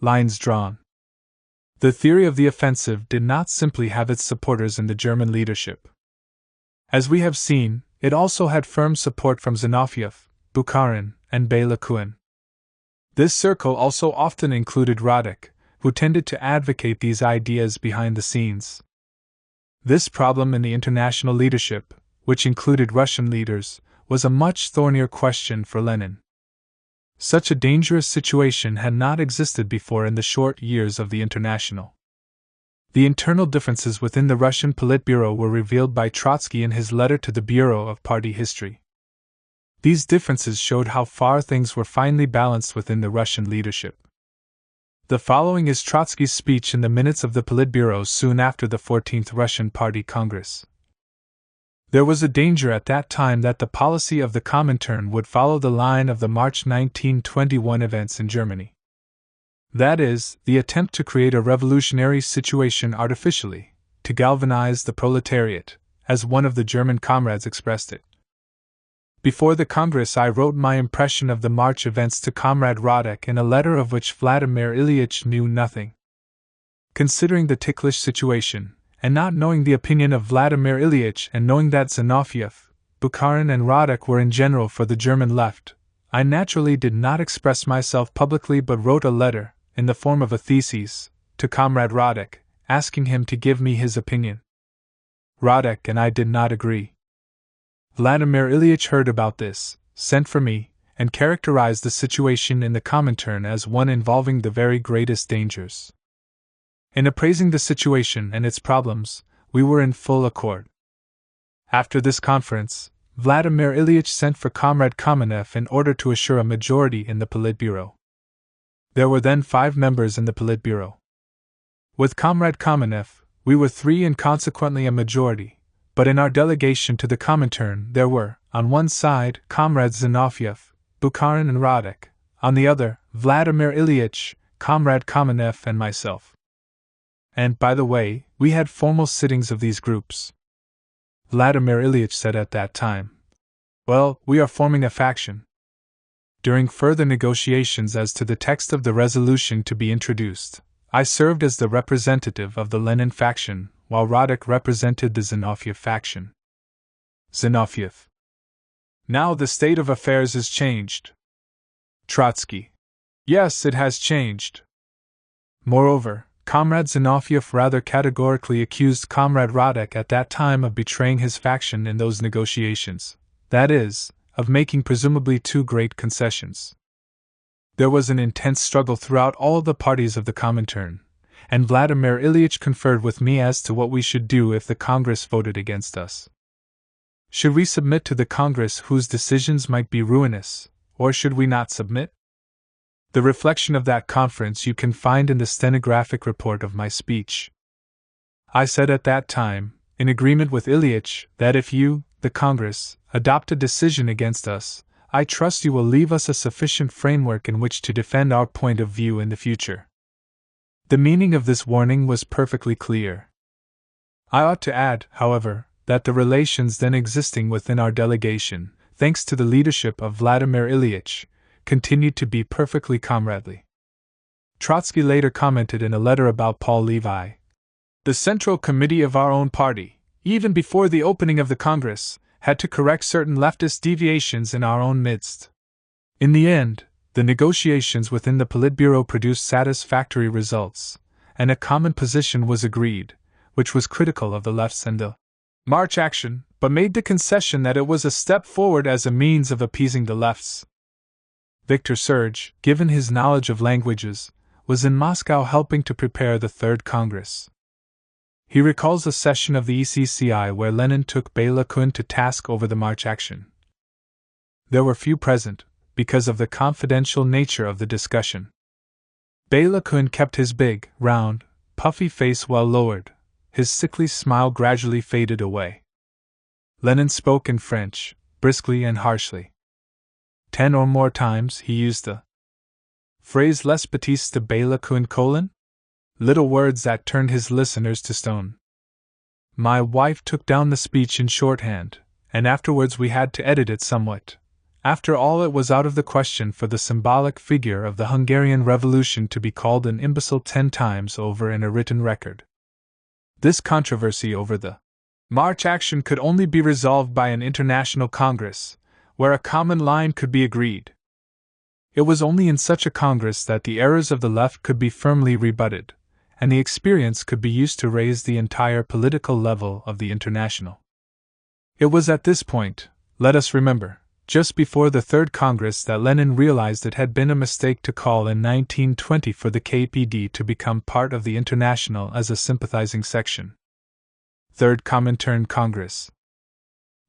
Lines drawn. The theory of the offensive did not simply have its supporters in the German leadership. As we have seen, it also had firm support from Zinoviev, Bukharin, and Beylikdüzü. This circle also often included Radek, who tended to advocate these ideas behind the scenes. This problem in the international leadership, which included Russian leaders, was a much thornier question for Lenin. Such a dangerous situation had not existed before in the short years of the International. The internal differences within the Russian Politburo were revealed by Trotsky in his letter to the Bureau of Party History. These differences showed how far things were finely balanced within the Russian leadership. The following is Trotsky's speech in the minutes of the Politburo soon after the 14th Russian Party Congress. There was a danger at that time that the policy of the Comintern would follow the line of the March 1921 events in Germany. That is, the attempt to create a revolutionary situation artificially, to galvanize the proletariat, as one of the German comrades expressed it. Before the Congress, I wrote my impression of the March events to Comrade Radek in a letter of which Vladimir Ilyich knew nothing. Considering the ticklish situation, and not knowing the opinion of Vladimir Ilyich and knowing that Zinoviev, Bukharin, and Radek were in general for the German left, I naturally did not express myself publicly but wrote a letter, in the form of a thesis, to Comrade Radek, asking him to give me his opinion. Radek and I did not agree. Vladimir Ilyich heard about this, sent for me, and characterized the situation in the Comintern as one involving the very greatest dangers. In appraising the situation and its problems, we were in full accord. After this conference, Vladimir Ilyich sent for Comrade Kamenev in order to assure a majority in the Politburo. There were then 5 members in the Politburo. With Comrade Kamenev, we were 3 and consequently a majority, but in our delegation to the Comintern there were, on one side, Comrades Zinoviev, Bukharin, and Radek, on the other, Vladimir Ilyich, Comrade Kamenev, and myself. And, by the way, we had formal sittings of these groups. Vladimir Ilyich said at that time, "Well, we are forming a faction." During further negotiations as to the text of the resolution to be introduced, I served as the representative of the Lenin faction, while Radek represented the Zinoviev faction. Zinoviev: "Now the state of affairs is changed." Trotsky: "Yes, it has changed." Moreover, Comrade Zinoviev rather categorically accused Comrade Radek at that time of betraying his faction in those negotiations, that is, of making presumably too great concessions. There was an intense struggle throughout all the parties of the Comintern, and Vladimir Ilyich conferred with me as to what we should do if the Congress voted against us. Should we submit to the Congress whose decisions might be ruinous, or should we not submit? The reflection of that conference you can find in the stenographic report of my speech. I said at that time, in agreement with Ilyich, that if you, the Congress, adopt a decision against us, I trust you will leave us a sufficient framework in which to defend our point of view in the future. The meaning of this warning was perfectly clear. I ought to add, however, that the relations then existing within our delegation, thanks to the leadership of Vladimir Ilyich, continued to be perfectly comradely. Trotsky later commented in a letter about Paul Levi, "The Central Committee of our own party, even before the opening of the Congress, had to correct certain leftist deviations in our own midst." In the end, the negotiations within the Politburo produced satisfactory results, and a common position was agreed, which was critical of the left's and the March action, but made the concession that it was a step forward as a means of appeasing the left's. Victor Serge, given his knowledge of languages, was in Moscow helping to prepare the Third Congress. He recalls a session of the ECCI where Lenin took Beylikdüzü to task over the March action. There were few present, because of the confidential nature of the discussion. Beylikdüzü kept his big, round, puffy face well lowered. His sickly smile gradually faded away. Lenin spoke in French, briskly and harshly. 10 or more times he used the phrase "les bêtises de Beylikdüzü:" little words that turned his listeners to stone. My wife took down the speech in shorthand, and afterwards we had to edit it somewhat, After all, it was out of the question for the symbolic figure of the Hungarian Revolution to be called an imbecile 10 times over in a written record. This controversy over the March action could only be resolved by an international congress, where a common line could be agreed. It was only in such a congress that the errors of the left could be firmly rebutted, and the experience could be used to raise the entire political level of the international. It was at this point, let us remember, just before the Third Congress, that Lenin realized it had been a mistake to call in 1920 for the KPD to become part of the International as a sympathizing section. Third Comintern Congress.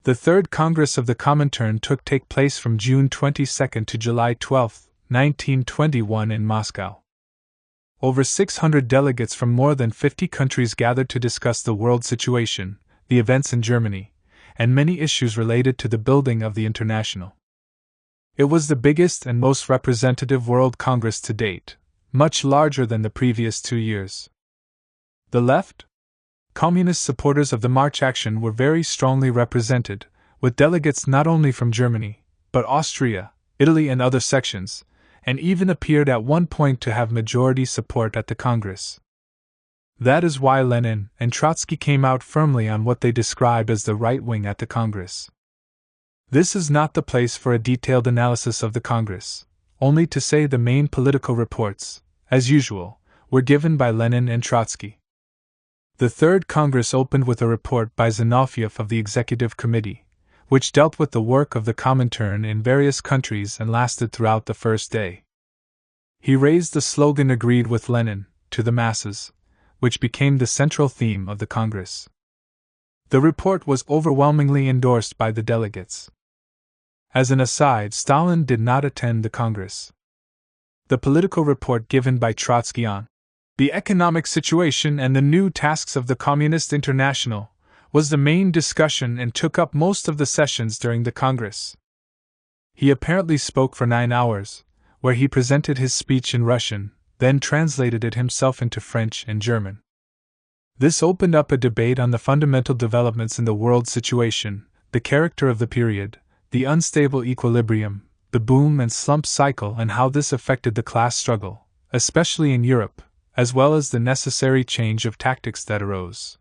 The Third Congress of the Comintern took place from June 22 to July 12, 1921 in Moscow. Over 600 delegates from more than 50 countries gathered to discuss the world situation, the events in Germany, and many issues related to the building of the International. It was the biggest and most representative World Congress to date, much larger than the previous 2 years. The left, communist supporters of the March action were very strongly represented, with delegates not only from Germany, but Austria, Italy, and other sections, and even appeared at one point to have majority support at the Congress. That is why Lenin and Trotsky came out firmly on what they describe as the right wing at the Congress. This is not the place for a detailed analysis of the Congress, only to say the main political reports, as usual, were given by Lenin and Trotsky. The Third Congress opened with a report by Zinoviev of the Executive Committee, which dealt with the work of the Comintern in various countries and lasted throughout the first day. He raised the slogan agreed with Lenin, "To the masses," which became the central theme of the Congress. The report was overwhelmingly endorsed by the delegates. As an aside, Stalin did not attend the Congress. The political report given by Trotsky on the economic situation and the new tasks of the Communist International was the main discussion and took up most of the sessions during the Congress. He apparently spoke for 9 hours, where he presented his speech in Russian, then translated it himself into French and German. This opened up a debate on the fundamental developments in the world situation, the character of the period, the unstable equilibrium, the boom and slump cycle, and how this affected the class struggle, especially in Europe, as well as the necessary change of tactics that arose.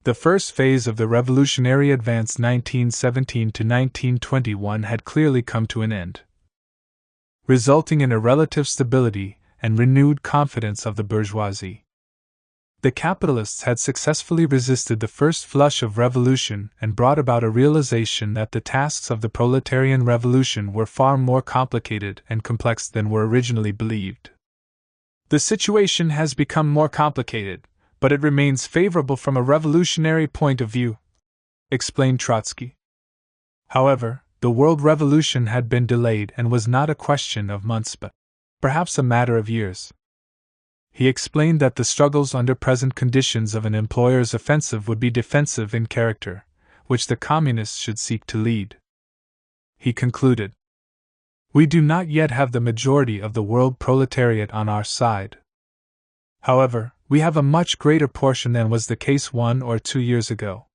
The first phase of the revolutionary advance 1917 to 1921 had clearly come to an end, resulting in a relative stability and renewed confidence of the bourgeoisie. The capitalists had successfully resisted the first flush of revolution and brought about a realization that the tasks of the proletarian revolution were far more complicated and complex than were originally believed. The situation has become more complicated, but it remains favorable from a revolutionary point of view, explained Trotsky. However, the world revolution had been delayed and was not a question of months but perhaps a matter of years. He explained that the struggles under present conditions of an employer's offensive would be defensive in character, which the communists should seek to lead. He concluded, "We do not yet have the majority of the world proletariat on our side. However, we have a much greater portion than was the case 1 or 2 years ago."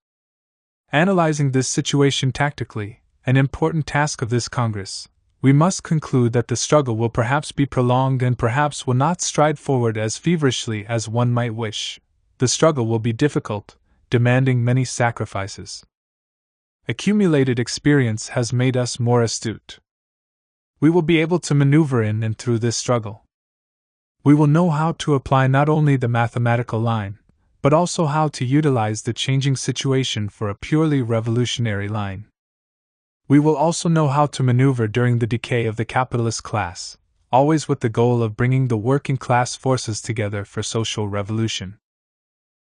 Analyzing this situation tactically, an important task of this Congress, we must conclude that the struggle will perhaps be prolonged and perhaps will not stride forward as feverishly as one might wish. The struggle will be difficult, demanding many sacrifices. Accumulated experience has made us more astute. We will be able to maneuver in and through this struggle. We will know how to apply not only the mathematical line, but also how to utilize the changing situation for a purely revolutionary line. We will also know how to maneuver during the decay of the capitalist class, always with the goal of bringing the working class forces together for social revolution.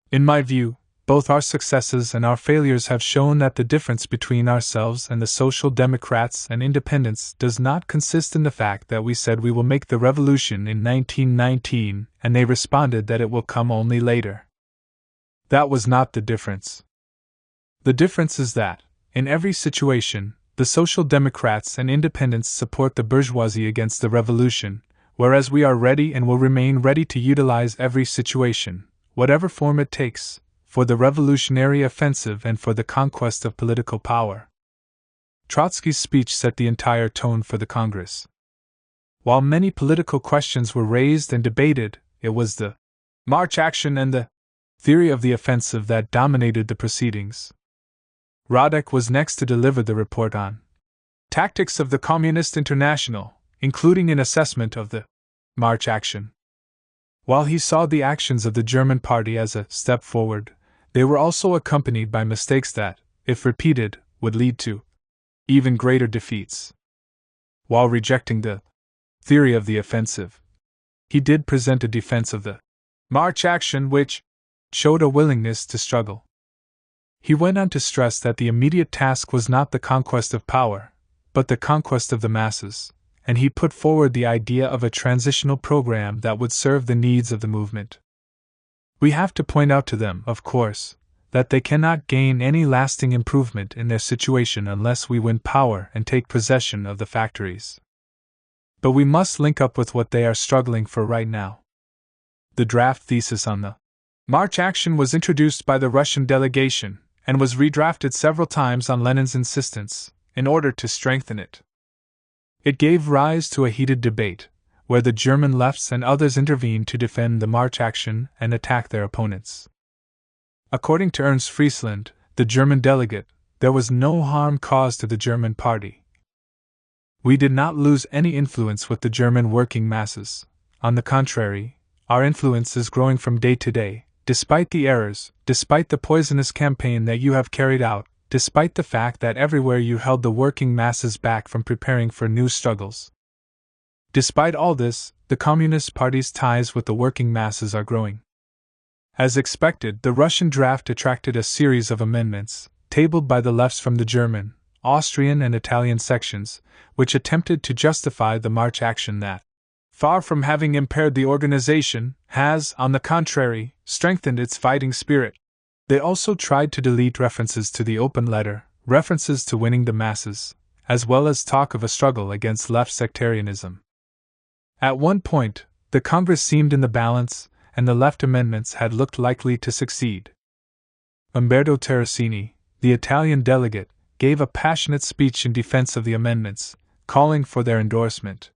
In my view, both our successes and our failures have shown that the difference between ourselves and the Social Democrats and Independents does not consist in the fact that we said we will make the revolution in 1919 and they responded that it will come only later. That was not the difference. The difference is that, in every situation, the Social Democrats and Independents support the bourgeoisie against the revolution, whereas we are ready and will remain ready to utilize every situation, whatever form it takes, for the revolutionary offensive and for the conquest of political power. Trotsky's speech set the entire tone for the Congress. While many political questions were raised and debated, it was the March action and the theory of the offensive that dominated the proceedings. Radek was next to deliver the report on tactics of the Communist International, including an assessment of the March action. While he saw the actions of the German party as a step forward, they were also accompanied by mistakes that, if repeated, would lead to even greater defeats. While rejecting the theory of the offensive, he did present a defense of the March action which showed a willingness to struggle. He went on to stress that the immediate task was not the conquest of power, but the conquest of the masses, and he put forward the idea of a transitional program that would serve the needs of the movement. We have to point out to them, of course, that they cannot gain any lasting improvement in their situation unless we win power and take possession of the factories. But we must link up with what they are struggling for right now. The draft thesis on the March action was introduced by the Russian delegation and was redrafted several times on Lenin's insistence, in order to strengthen it. It gave rise to a heated debate, where the German lefts and others intervened to defend the March action and attack their opponents. According to Ernst Friesland, the German delegate, there was no harm caused to the German party. We did not lose any influence with the German working masses. On the contrary, our influence is growing from day to day, despite the errors, despite the poisonous campaign that you have carried out, despite the fact that everywhere you held the working masses back from preparing for new struggles. Despite all this, the Communist Party's ties with the working masses are growing. As expected, the Russian draft attracted a series of amendments, tabled by the lefts from the German, Austrian, and Italian sections, which attempted to justify the March action that, far from having impaired the organization, has, on the contrary, strengthened its fighting spirit. They also tried to delete references to the open letter, references to winning the masses, as well as talk of a struggle against left sectarianism. At one point, the Congress seemed in the balance, and the left amendments had looked likely to succeed. Umberto Terracini, the Italian delegate, gave a passionate speech in defense of the amendments, calling for their endorsement.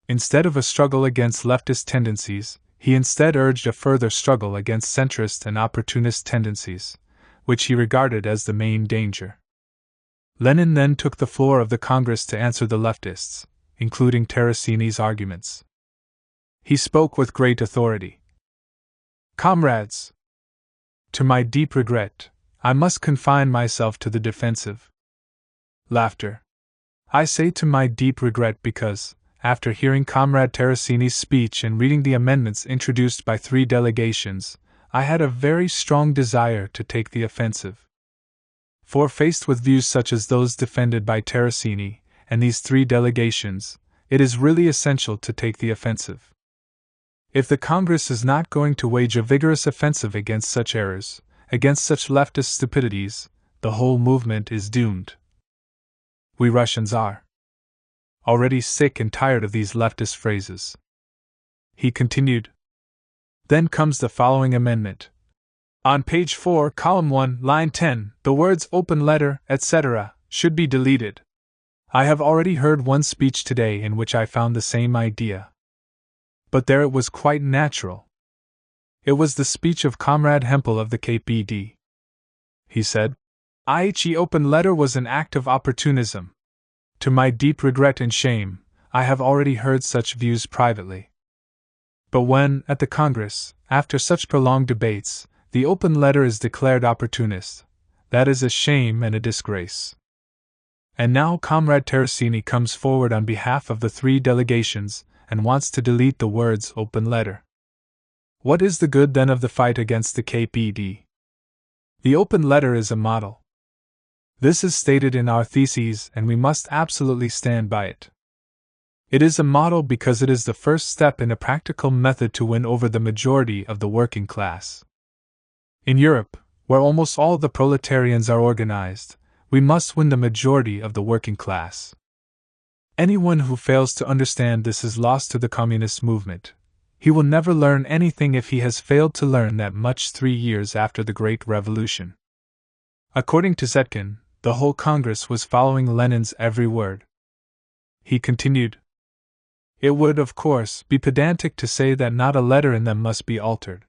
Instead of a struggle against leftist tendencies, he instead urged a further struggle against centrist and opportunist tendencies, which he regarded as the main danger. Lenin then took the floor of the Congress to answer the leftists, including Terracini's arguments. He spoke with great authority. Comrades, to my deep regret, I must confine myself to the defensive. Laughter. I say to my deep regret because, after hearing Comrade Terracini's speech and reading the amendments introduced by 3 delegations, I had a very strong desire to take the offensive. For faced with views such as those defended by Terracini and these 3 delegations, it is really essential to take the offensive. If the Congress is not going to wage a vigorous offensive against such errors, against such leftist stupidities, the whole movement is doomed. We Russians are already sick and tired of these leftist phrases. He continued. Then comes the following amendment. On page 4, column 1, line 10, the words open letter, etc., should be deleted. I have already heard one speech today in which I found the same idea. But there it was quite natural. It was the speech of Comrade Hempel of the KPD. He said, "The open letter was an act of opportunism. To my deep regret and shame, I have already heard such views privately. But when, at the Congress, after such prolonged debates, the open letter is declared opportunist, that is a shame and a disgrace." And now Comrade Terracini comes forward on behalf of the 3 delegations and wants to delete the words open letter. What is the good then of the fight against the KPD? The open letter is a model. This is stated in our theses and we must absolutely stand by it. It is a model because it is the first step in a practical method to win over the majority of the working class. In Europe, where almost all the proletarians are organized, we must win the majority of the working class. Anyone who fails to understand this is lost to the communist movement. He will never learn anything if he has failed to learn that much 3 years after the Great Revolution. According to Zetkin, the whole Congress was following Lenin's every word. He continued, "It would, of course, be pedantic to say that not a letter in them must be altered.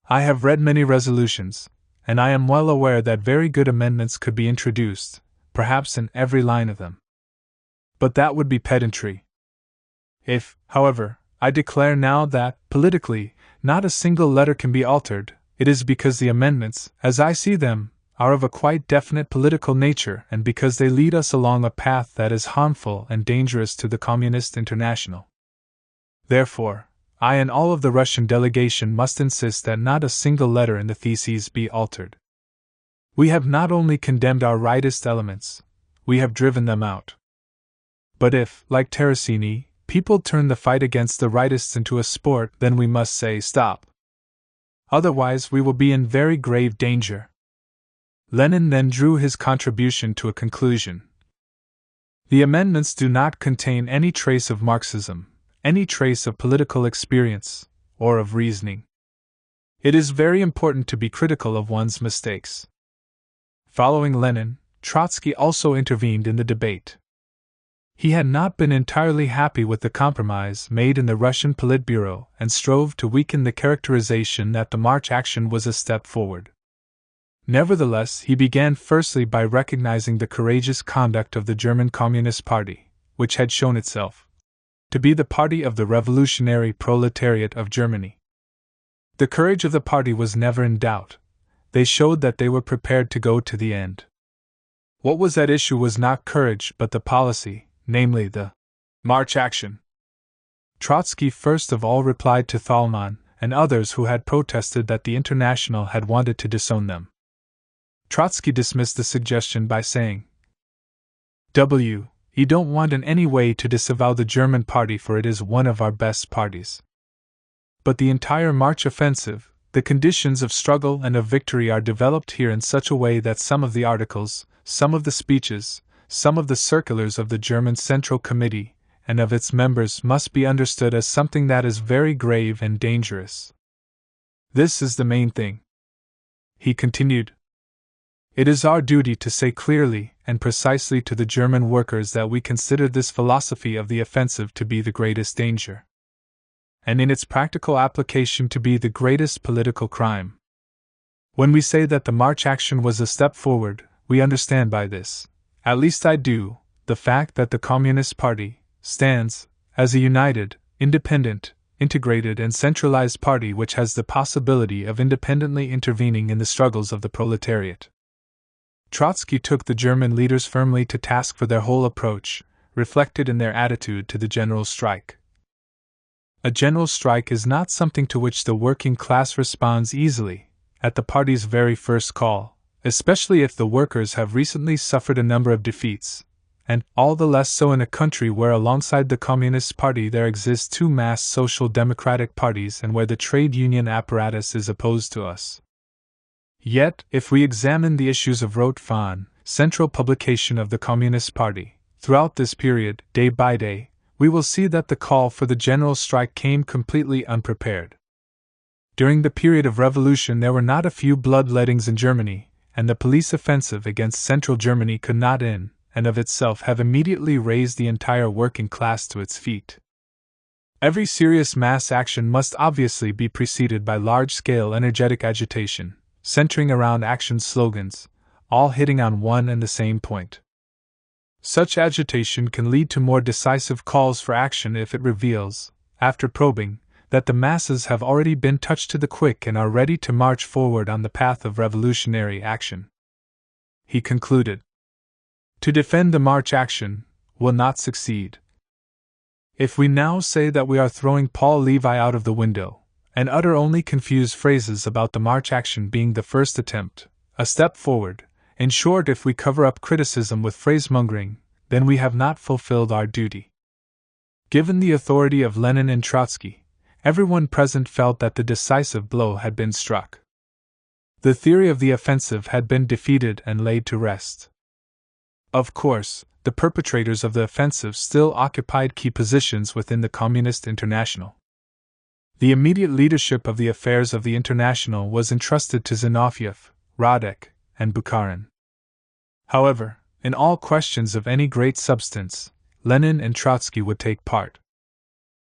I have read many resolutions, and I am well aware that very good amendments could be introduced, perhaps in every line of them. But that would be pedantry. If, however, I declare now that, politically, not a single letter can be altered, it is because the amendments, as I see them, are of a quite definite political nature and because they lead us along a path that is harmful and dangerous to the Communist International. Therefore, I and all of the Russian delegation must insist that not a single letter in the theses be altered. We have not only condemned our rightist elements, we have driven them out. But if, like Terracini, people turn the fight against the rightists into a sport, then we must say stop. Otherwise we will be in very grave danger." Lenin then drew his contribution to a conclusion. "The amendments do not contain any trace of Marxism, any trace of political experience, or of reasoning. It is very important to be critical of one's mistakes." Following Lenin, Trotsky also intervened in the debate. He had not been entirely happy with the compromise made in the Russian Politburo and strove to weaken the characterization that the March action was a step forward. Nevertheless, he began firstly by recognizing the courageous conduct of the German Communist Party, which had shown itself to be the party of the revolutionary proletariat of Germany. The courage of the party was never in doubt. They showed that they were prepared to go to the end. What was at issue was not courage but the policy, namely the March action. Trotsky first of all replied to Thalmann and others who had protested that the International had wanted to disown them. Trotsky dismissed the suggestion by saying, "You don't want in any way to disavow the German party, for it is one of our best parties. But the entire March offensive, the conditions of struggle and of victory are developed here in such a way that some of the articles, some of the speeches, some of the circulars of the German Central Committee and of its members must be understood as something that is very grave and dangerous. This is the main thing." He continued, "It is our duty to say clearly and precisely to the German workers that we consider this philosophy of the offensive to be the greatest danger, and in its practical application to be the greatest political crime. When we say that the March action was a step forward, we understand by this, at least I do, the fact that the Communist Party stands as a united, independent, integrated and centralized party which has the possibility of independently intervening in the struggles of the proletariat." Trotsky took the German leaders firmly to task for their whole approach, reflected in their attitude to the general strike. A general strike is not something to which the working class responds easily, at the party's very first call, especially if the workers have recently suffered a number of defeats, and all the less so in a country where alongside the Communist Party there exist two mass social democratic parties and where the trade union apparatus is opposed to us. Yet, if we examine the issues of Rote Fahnen, central publication of the Communist Party, throughout this period, day by day, we will see that the call for the general strike came completely unprepared. During the period of revolution there were not a few bloodlettings in Germany, and the police offensive against central Germany could not in and of itself have immediately raised the entire working class to its feet. Every serious mass action must obviously be preceded by large-scale energetic agitation, centering around action slogans, all hitting on one and the same point. Such agitation can lead to more decisive calls for action if it reveals, after probing, that the masses have already been touched to the quick and are ready to march forward on the path of revolutionary action. He concluded, "To defend the March action will not succeed. If we now say that we are throwing Paul Levi out of the window, and utter only confused phrases about the March action being the first attempt, a step forward, in short, if we cover up criticism with phrasemongering, then we have not fulfilled our duty." Given the authority of Lenin and Trotsky, everyone present felt that the decisive blow had been struck. The theory of the offensive had been defeated and laid to rest. Of course, the perpetrators of the offensive still occupied key positions within the Communist International. The immediate leadership of the affairs of the International was entrusted to Zinoviev, Radek, and Bukharin. However, in all questions of any great substance, Lenin and Trotsky would take part.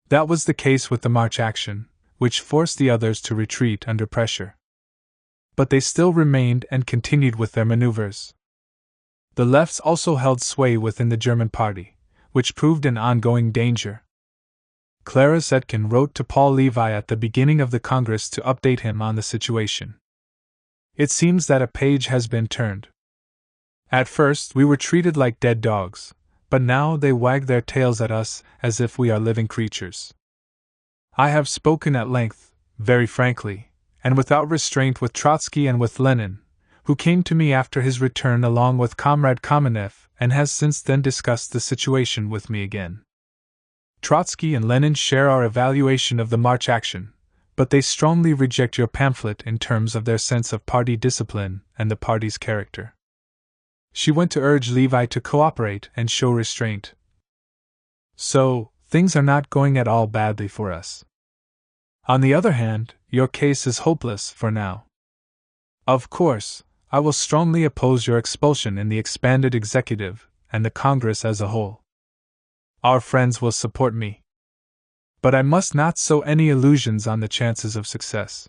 That was the case with the March action, which forced the others to retreat under pressure. But they still remained and continued with their maneuvers. The lefts also held sway within the German party, which proved an ongoing danger. Clara Zetkin wrote to Paul Levi at the beginning of the Congress to update him on the situation. It seems that a page has been turned. At first we were treated like dead dogs, but now they wag their tails at us as if we are living creatures. I have spoken at length, very frankly, and without restraint with Trotsky and with Lenin, who came to me after his return along with Comrade Kamenev and has since then discussed the situation with me again. Trotsky and Lenin share our evaluation of the March action, but they strongly reject your pamphlet in terms of their sense of party discipline and the party's character. She went to urge Levi to cooperate and show restraint. So, things are not going at all badly for us. On the other hand, your case is hopeless for now. Of course, I will strongly oppose your expulsion in the expanded executive and the Congress as a whole. Our friends will support me. But I must not sow any illusions on the chances of success.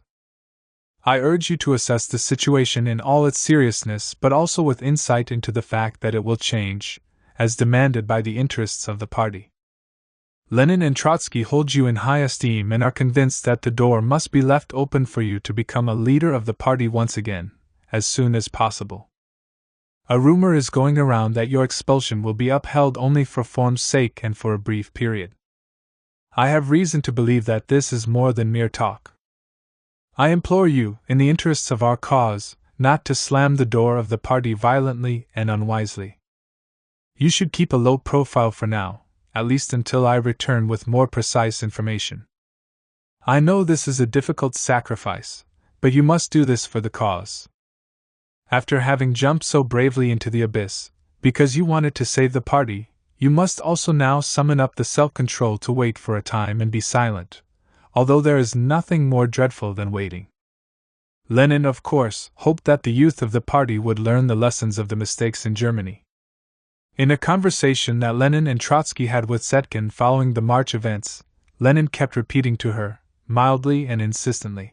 I urge you to assess the situation in all its seriousness, but also with insight into the fact that it will change, as demanded by the interests of the party. Lenin and Trotsky hold you in high esteem and are convinced that the door must be left open for you to become a leader of the party once again, as soon as possible. A rumor is going around that your expulsion will be upheld only for form's sake and for a brief period. I have reason to believe that this is more than mere talk. I implore you, in the interests of our cause, not to slam the door of the party violently and unwisely. You should keep a low profile for now, at least until I return with more precise information. I know this is a difficult sacrifice, but you must do this for the cause. After having jumped so bravely into the abyss, because you wanted to save the party, you must also now summon up the self-control to wait for a time and be silent, although there is nothing more dreadful than waiting. Lenin, of course, hoped that the youth of the party would learn the lessons of the mistakes in Germany. In a conversation that Lenin and Trotsky had with Zetkin following the March events, Lenin kept repeating to her, mildly and insistently,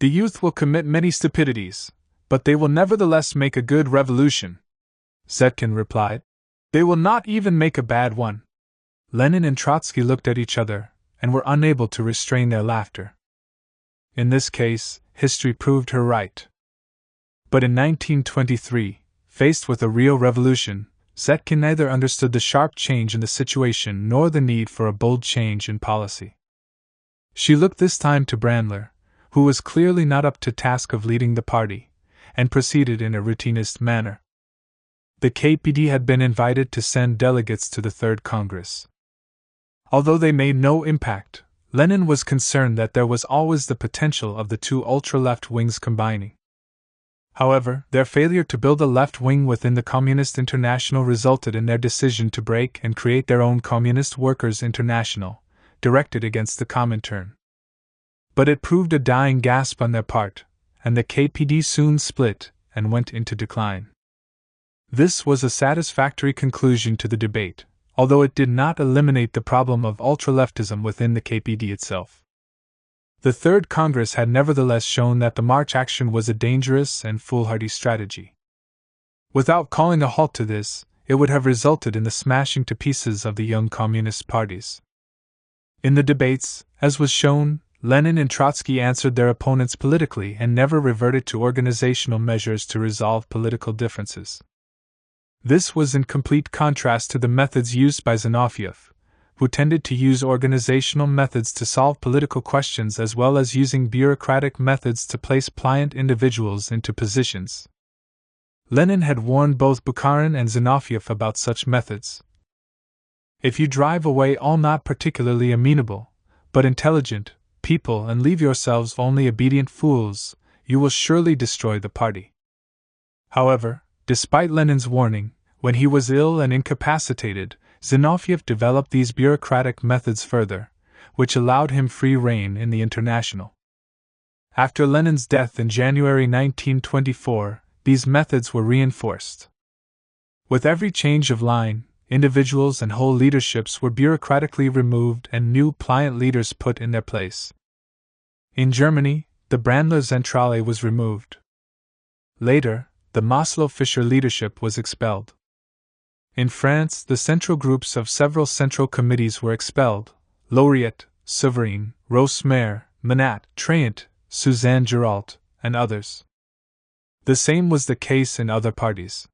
"The youth will commit many stupidities, but they will nevertheless make a good revolution." Zetkin replied, "They will not even make a bad one." Lenin and Trotsky looked at each other and were unable to restrain their laughter. In this case, history proved her right. But in 1923, faced with a real revolution, Zetkin neither understood the sharp change in the situation nor the need for a bold change in policy. She looked this time to Brandler, who was clearly not up to task of leading the party, and proceeded in a routinist manner. The KPD had been invited to send delegates to the Third Congress. Although they made no impact, Lenin was concerned that there was always the potential of the two ultra-left wings combining. However, their failure to build a left wing within the Communist International resulted in their decision to break and create their own Communist Workers' International, directed against the Comintern. But it proved a dying gasp on their part, and the KPD soon split and went into decline. This was a satisfactory conclusion to the debate, although it did not eliminate the problem of ultra-leftism within the KPD itself. The Third Congress had nevertheless shown that the March action was a dangerous and foolhardy strategy. Without calling a halt to this, it would have resulted in the smashing to pieces of the young communist parties. In the debates, as was shown, Lenin and Trotsky answered their opponents politically and never reverted to organizational measures to resolve political differences. This was in complete contrast to the methods used by Zinoviev, who tended to use organizational methods to solve political questions as well as using bureaucratic methods to place pliant individuals into positions. Lenin had warned both Bukharin and Zinoviev about such methods. If you drive away all not particularly amenable, but intelligent, people and leave yourselves only obedient fools, you will surely destroy the party. However, despite Lenin's warning, when he was ill and incapacitated, Zinoviev developed these bureaucratic methods further, which allowed him free rein in the International. After Lenin's death in January 1924, these methods were reinforced. With every change of line, individuals and whole leaderships were bureaucratically removed and new pliant leaders put in their place. In Germany, the Brandler Zentrale was removed. Later, the Maslow-Fischer leadership was expelled. In France, the central groups of several central committees were expelled: Lauriat, Souverain, Rosmer, Manat, Traint, Suzanne Girault, and others. The same was the case in other parties.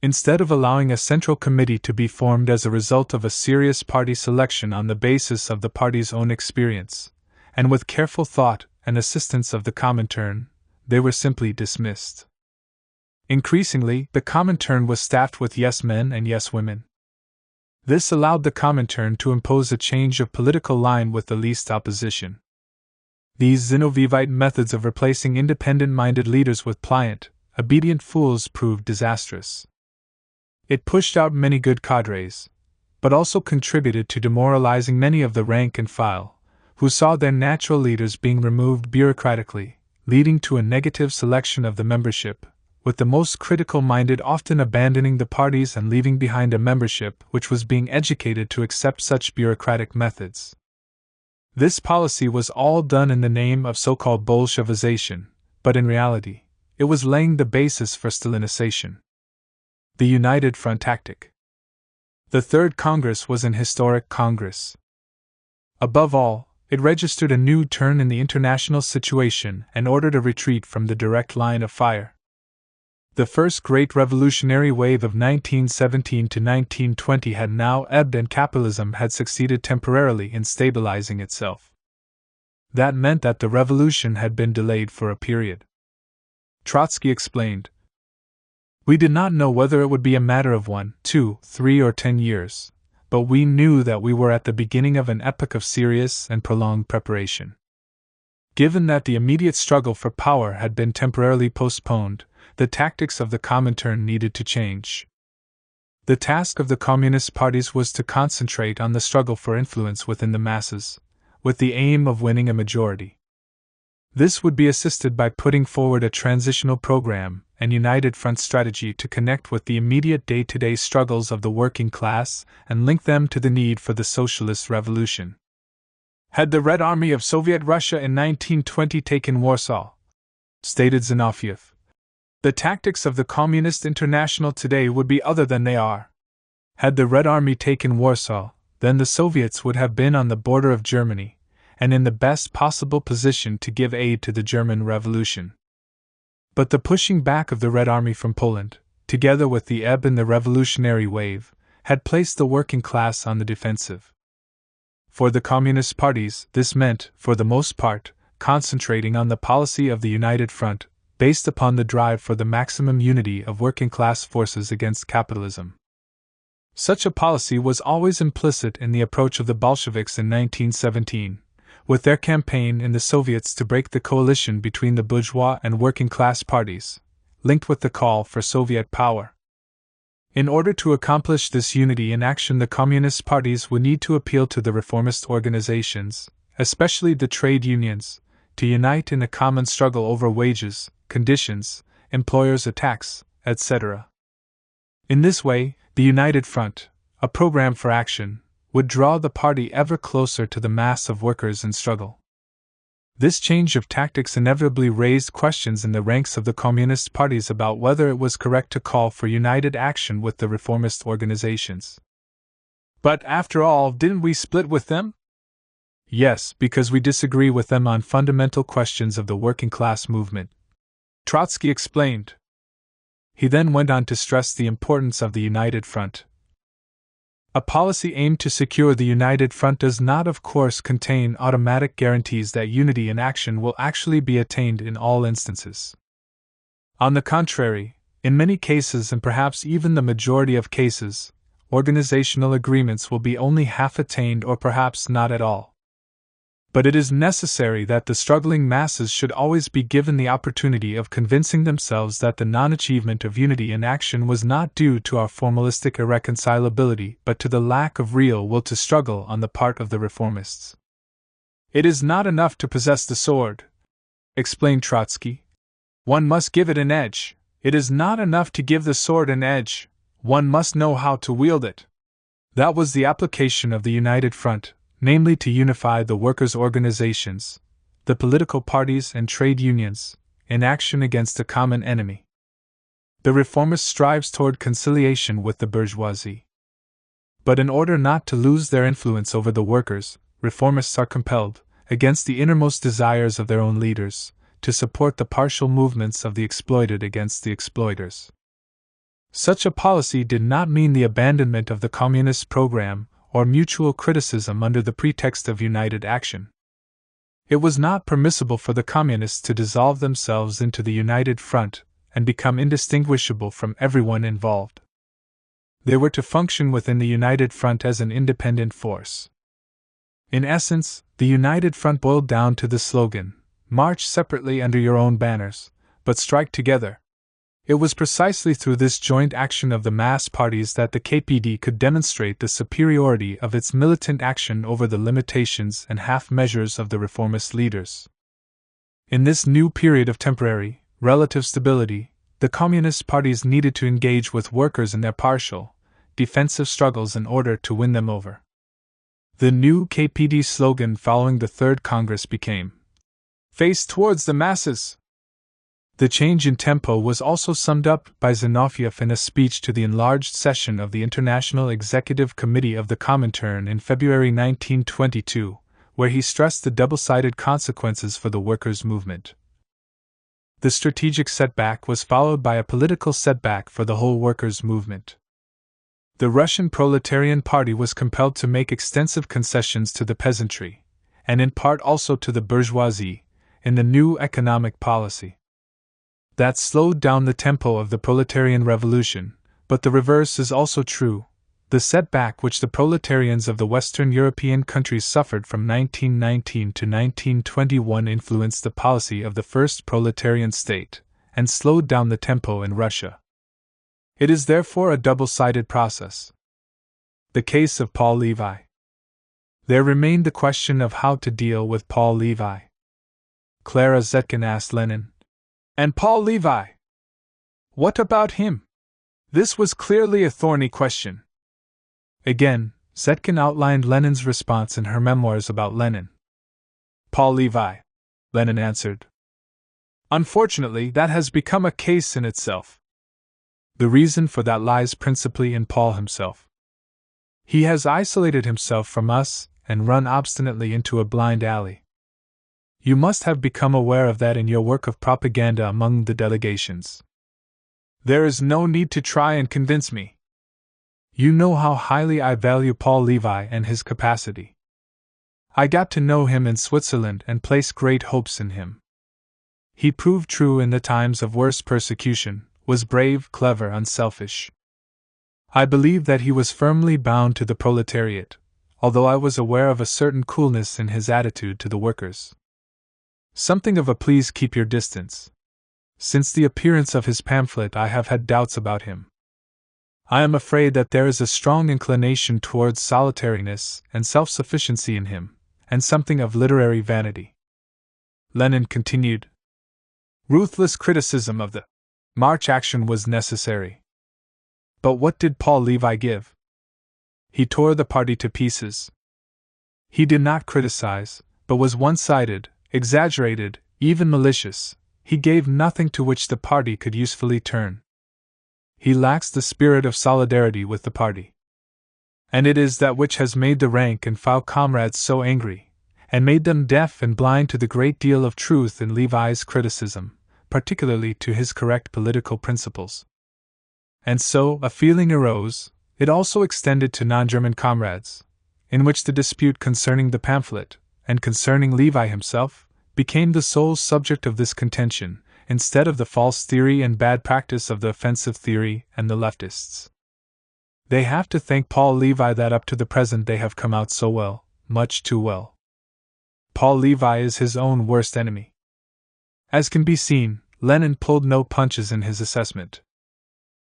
Instead of allowing a central committee to be formed as a result of a serious party selection on the basis of the party's own experience, and with careful thought and assistance of the Comintern, they were simply dismissed. Increasingly, the Comintern was staffed with yes-men and yes-women. This allowed the Comintern to impose a change of political line with the least opposition. These Zinovivite methods of replacing independent-minded leaders with pliant, obedient fools proved disastrous. It pushed out many good cadres, but also contributed to demoralizing many of the rank and file, who saw their natural leaders being removed bureaucratically, leading to a negative selection of the membership, with the most critical-minded often abandoning the parties and leaving behind a membership which was being educated to accept such bureaucratic methods. This policy was all done in the name of so-called Bolshevization, but in reality, it was laying the basis for Stalinization. The United Front tactic. The Third Congress was an historic Congress. Above all, it registered a new turn in the international situation and ordered a retreat from the direct line of fire. The first great revolutionary wave of 1917 to 1920 had now ebbed and capitalism had succeeded temporarily in stabilizing itself. That meant that the revolution had been delayed for a period. Trotsky explained, "We did not know whether it would be a matter of 1, 2, 3, or 10 years, but we knew that we were at the beginning of an epoch of serious and prolonged preparation. Given that the immediate struggle for power had been temporarily postponed, the tactics of the Comintern needed to change. The task of the communist parties was to concentrate on the struggle for influence within the masses, with the aim of winning a majority. This would be assisted by putting forward a transitional program and united front strategy to connect with the immediate day-to-day struggles of the working class and link them to the need for the socialist revolution. Had the Red Army of Soviet Russia in 1920 taken Warsaw," stated Zinoviev, "the tactics of the Communist International today would be other than they are. Had the Red Army taken Warsaw, then the Soviets would have been on the border of Germany, and in the best possible position to give aid to the German Revolution. But the pushing back of the Red Army from Poland, together with the ebb in the revolutionary wave, had placed the working class on the defensive. For the Communist parties, this meant, for the most part, concentrating on the policy of the United Front, based upon the drive for the maximum unity of working-class forces against capitalism. Such a policy was always implicit in the approach of the Bolsheviks in 1917, with their campaign in the Soviets to break the coalition between the bourgeois and working-class parties, linked with the call for Soviet power. In order to accomplish this unity in action, the Communist parties would need to appeal to the reformist organizations, especially the trade unions, to unite in a common struggle over wages, conditions, employers' attacks, etc. In this way, the United Front, a program for action, would draw the party ever closer to the mass of workers in struggle. This change of tactics inevitably raised questions in the ranks of the communist parties about whether it was correct to call for united action with the reformist organizations. But after all, didn't we split with them? Yes, because we disagree with them on fundamental questions of the working class movement, Trotsky explained. He then went on to stress the importance of the United Front. A policy aimed to secure the United Front does not, of course, contain automatic guarantees that unity in action will actually be attained in all instances. On the contrary, in many cases and perhaps even the majority of cases, organizational agreements will be only half attained or perhaps not at all. But it is necessary that the struggling masses should always be given the opportunity of convincing themselves that the non-achievement of unity in action was not due to our formalistic irreconcilability but to the lack of real will to struggle on the part of the reformists. It is not enough to possess the sword, explained Trotsky. One must give it an edge. It is not enough to give the sword an edge. One must know how to wield it. That was the application of the United Front, namely to unify the workers' organizations, the political parties and trade unions, in action against a common enemy. The reformist strives toward conciliation with the bourgeoisie. But in order not to lose their influence over the workers, reformists are compelled, against the innermost desires of their own leaders, to support the partial movements of the exploited against the exploiters. Such a policy did not mean the abandonment of the communist program or mutual criticism under the pretext of united action. It was not permissible for the communists to dissolve themselves into the United Front and become indistinguishable from everyone involved. They were to function within the United Front as an independent force. In essence, the United Front boiled down to the slogan, "March separately under your own banners, but strike together." It was precisely through this joint action of the mass parties that the KPD could demonstrate the superiority of its militant action over the limitations and half-measures of the reformist leaders. In this new period of temporary, relative stability, the communist parties needed to engage with workers in their partial, defensive struggles in order to win them over. The new KPD slogan following the Third Congress became, "Face towards the masses." The change in tempo was also summed up by Zinoviev in a speech to the enlarged session of the International Executive Committee of the Comintern in February 1922, where he stressed the double-sided consequences for the workers' movement. The strategic setback was followed by a political setback for the whole workers' movement. The Russian Proletarian Party was compelled to make extensive concessions to the peasantry, and in part also to the bourgeoisie, in the new economic policy. That slowed down the tempo of the proletarian revolution, but the reverse is also true. The setback which the proletarians of the Western European countries suffered from 1919 to 1921 influenced the policy of the first proletarian state, and slowed down the tempo in Russia. It is therefore a double-sided process. The case of Paul Levi. There remained the question of how to deal with Paul Levi. Clara Zetkin asked Lenin, "And Paul Levi? What about him?" This was clearly a thorny question. Again, Zetkin outlined Lenin's response in her memoirs about Lenin. "Paul Levi," Lenin answered. "Unfortunately, that has become a case in itself. The reason for that lies principally in Paul himself. He has isolated himself from us and run obstinately into a blind alley. You must have become aware of that in your work of propaganda among the delegations. There is no need to try and convince me. You know how highly I value Paul Levi and his capacity. I got to know him in Switzerland and placed great hopes in him. He proved true in the times of worst persecution, was brave, clever, unselfish. I believe that he was firmly bound to the proletariat, although I was aware of a certain coolness in his attitude to the workers. Something of a please keep your distance. Since the appearance of his pamphlet I have had doubts about him. I am afraid that there is a strong inclination towards solitariness and self-sufficiency in him, and something of literary vanity." Lenin continued, "Ruthless criticism of the March action was necessary. But what did Paul Levi give? He tore the party to pieces. He did not criticize, but was one-sided, exaggerated, even malicious. He gave nothing to which the party could usefully turn. He lacks the spirit of solidarity with the party. And it is that which has made the rank and file comrades so angry, and made them deaf and blind to the great deal of truth in Levi's criticism, particularly to his correct political principles. And so a feeling arose, it also extended to non-German comrades, in which the dispute concerning the pamphlet, and concerning Levi himself, became the sole subject of this contention, instead of the false theory and bad practice of the offensive theory and the leftists. They have to thank Paul Levi that up to the present they have come out so well, much too well. Paul Levi is his own worst enemy." As can be seen, Lenin pulled no punches in his assessment.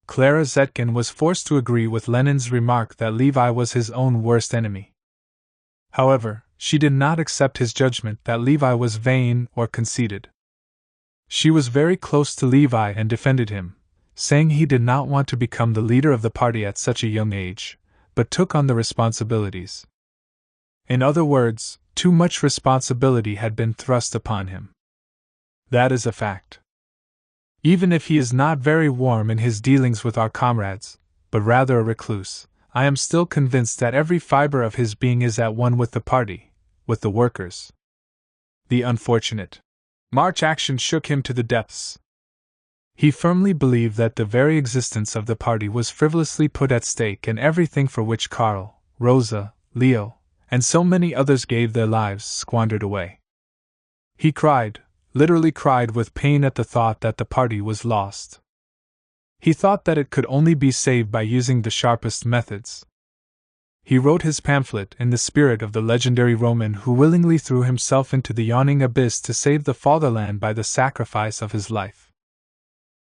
Clara Zetkin was forced to agree with Lenin's remark that Levi was his own worst enemy. However, she did not accept his judgment that Levi was vain or conceited. She was very close to Levi and defended him, saying he did not want to become the leader of the party at such a young age, but took on the responsibilities. In other words, too much responsibility had been thrust upon him. That is a fact. Even if he is not very warm in his dealings with our comrades, but rather a recluse, I am still convinced that every fiber of his being is at one with the party, with the workers. The unfortunate March action shook him to the depths. He firmly believed that the very existence of the party was frivolously put at stake, and everything for which Karl, Rosa, Leo, and so many others gave their lives squandered away. He cried, literally cried with pain at the thought that the party was lost. He thought that it could only be saved by using the sharpest methods. He wrote his pamphlet in the spirit of the legendary Roman who willingly threw himself into the yawning abyss to save the fatherland by the sacrifice of his life.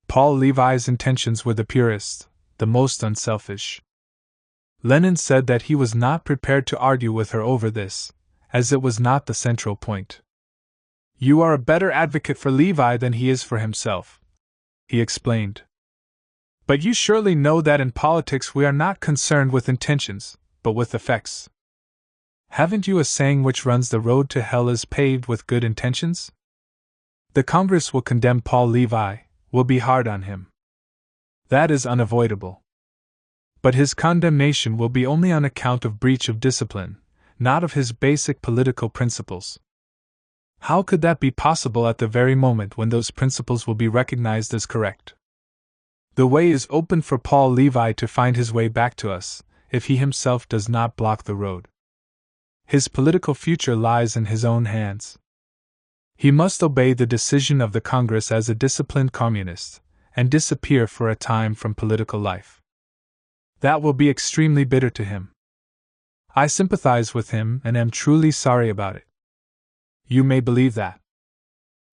Paul Levi's intentions were the purest, the most unselfish. Lenin said that he was not prepared to argue with her over this, as it was not the central point. "You are a better advocate for Levi than he is for himself," he explained. "But you surely know that in politics we are not concerned with intentions, but with effects. Haven't you a saying which runs the road to hell is paved with good intentions? The Congress will condemn Paul Levi, will be hard on him. That is unavoidable. But his condemnation will be only on account of breach of discipline, not of his basic political principles. How could that be possible at the very moment when those principles will be recognized as correct? The way is open for Paul Levi to find his way back to us, if he himself does not block the road. His political future lies in his own hands. He must obey the decision of the Congress as a disciplined communist, and disappear for a time from political life. That will be extremely bitter to him. I sympathize with him and am truly sorry about it. You may believe that.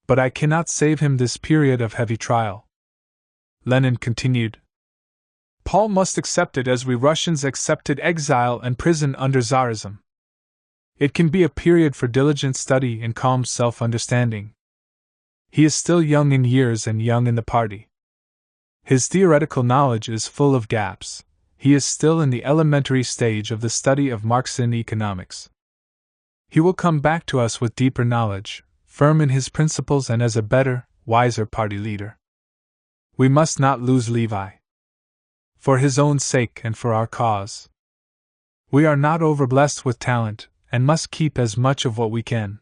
But I cannot save him this period of heavy trial." Lenin continued. "Paul must accept it as we Russians accepted exile and prison under Tsarism. It can be a period for diligent study and calm self-understanding. He is still young in years and young in the party. His theoretical knowledge is full of gaps. He is still in the elementary stage of the study of Marxian economics. He will come back to us with deeper knowledge, firm in his principles and as a better, wiser party leader. We must not lose Levi. For his own sake and for our cause. We are not overblessed with talent, and must keep as much of what we can.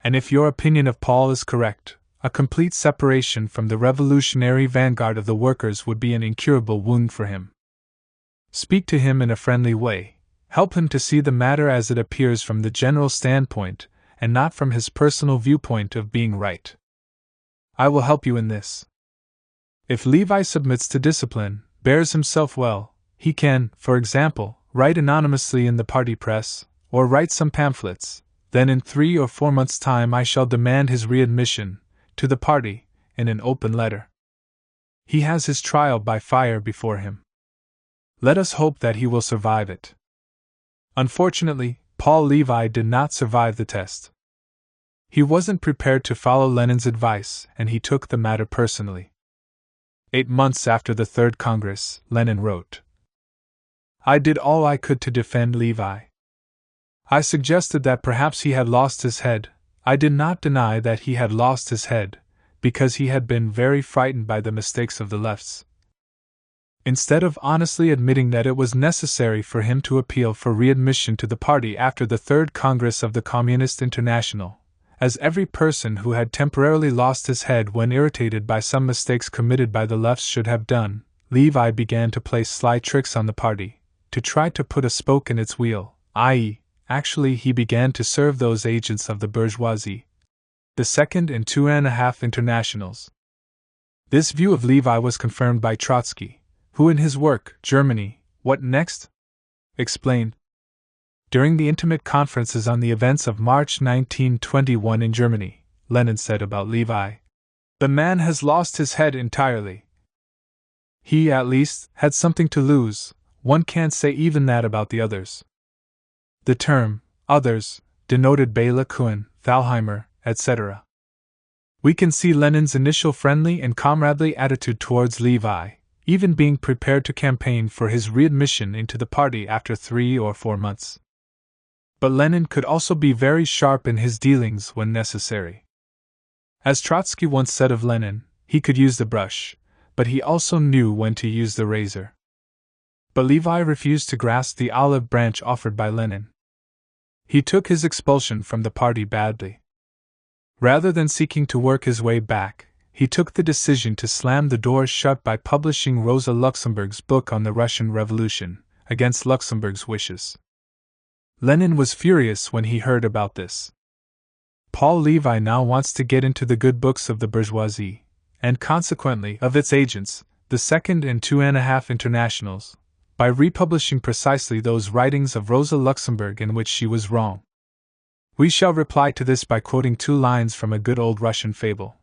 And if your opinion of Paul is correct, a complete separation from the revolutionary vanguard of the workers would be an incurable wound for him. Speak to him in a friendly way, help him to see the matter as it appears from the general standpoint, and not from his personal viewpoint of being right. I will help you in this. If Levi submits to discipline, bears himself well, he can, for example, write anonymously in the party press, or write some pamphlets. Then in 3 or 4 months' time I shall demand his readmission to the party in an open letter. He has his trial by fire before him. Let us hope that he will survive it." Unfortunately, Paul Levi did not survive the test. He wasn't prepared to follow Lenin's advice, and he took the matter personally. 8 months after the Third Congress, Lenin wrote, "I did all I could to defend Levi. I suggested that perhaps he had lost his head. I did not deny that he had lost his head, because he had been very frightened by the mistakes of the lefts. Instead of honestly admitting that it was necessary for him to appeal for readmission to the party after the Third Congress of the Communist International, as every person who had temporarily lost his head when irritated by some mistakes committed by the lefts should have done, Levi began to play sly tricks on the party, to try to put a spoke in its wheel, i.e., actually he began to serve those agents of the bourgeoisie, the Second and 2½ Internationals. This view of Levi was confirmed by Trotsky, who in his work, Germany, What Next? Explained. During the intimate conferences on the events of March 1921 in Germany, Lenin said about Levi, "The man has lost his head entirely. He, at least, had something to lose. One can't say even that about the others." The term, others, denoted Bela Kuhn, Thalheimer, etc. We can see Lenin's initial friendly and comradely attitude towards Levi, even being prepared to campaign for his readmission into the party after 3 or 4 months. But Lenin could also be very sharp in his dealings when necessary. As Trotsky once said of Lenin, he could use the brush, but he also knew when to use the razor. But Levi refused to grasp the olive branch offered by Lenin. He took his expulsion from the party badly. Rather than seeking to work his way back, he took the decision to slam the doors shut by publishing Rosa Luxemburg's book on the Russian Revolution, against Luxemburg's wishes. Lenin was furious when he heard about this. Paul Levi now wants to get into the good books of the bourgeoisie, and consequently of its agents, the Second and 2½ Internationals, by republishing precisely those writings of Rosa Luxemburg in which she was wrong. We shall reply to this by quoting 2 lines from a good old Russian fable.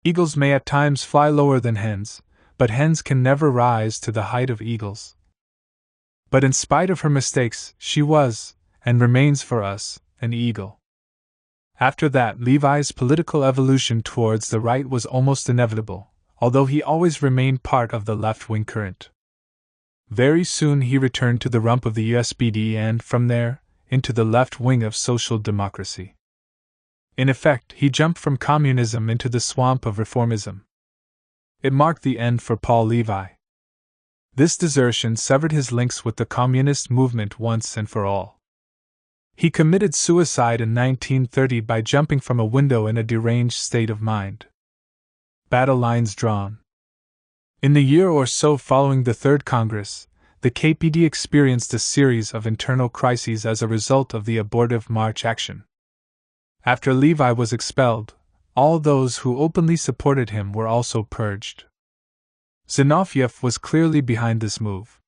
Eagles may at times fly lower than hens, but hens can never rise to the height of eagles. But in spite of her mistakes, she was, and remains for us, an eagle. After that, Levi's political evolution towards the right was almost inevitable, although he always remained part of the left-wing current. Very soon he returned to the rump of the USPD and, from there, into the left wing of social democracy. In effect, he jumped from communism into the swamp of reformism. It marked the end for Paul Levi. This desertion severed his links with the communist movement once and for all. He committed suicide in 1930 by jumping from a window in a deranged state of mind. Battle lines drawn. In the year or so following the Third Congress, the KPD experienced a series of internal crises as a result of the abortive March action. After Levi was expelled, all those who openly supported him were also purged. Zinoviev was clearly behind this move.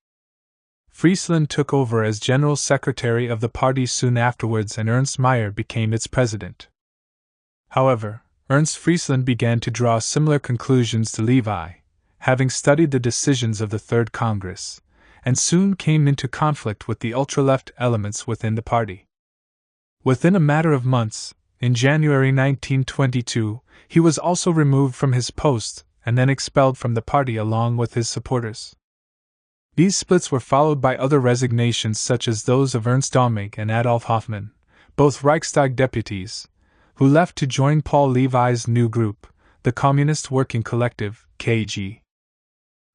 Friesland took over as general secretary of the party soon afterwards and Ernst Mayr became its president. However, Ernst Friesland began to draw similar conclusions to Levi, having studied the decisions of the Third Congress, and soon came into conflict with the ultra-left elements within the party. Within a matter of months, in January 1922, he was also removed from his post and then expelled from the party along with his supporters. These splits were followed by other resignations such as those of Ernst Dahmig and Adolf Hoffmann, both Reichstag deputies, who left to join Paul Levi's new group, the Communist Working Collective, KG.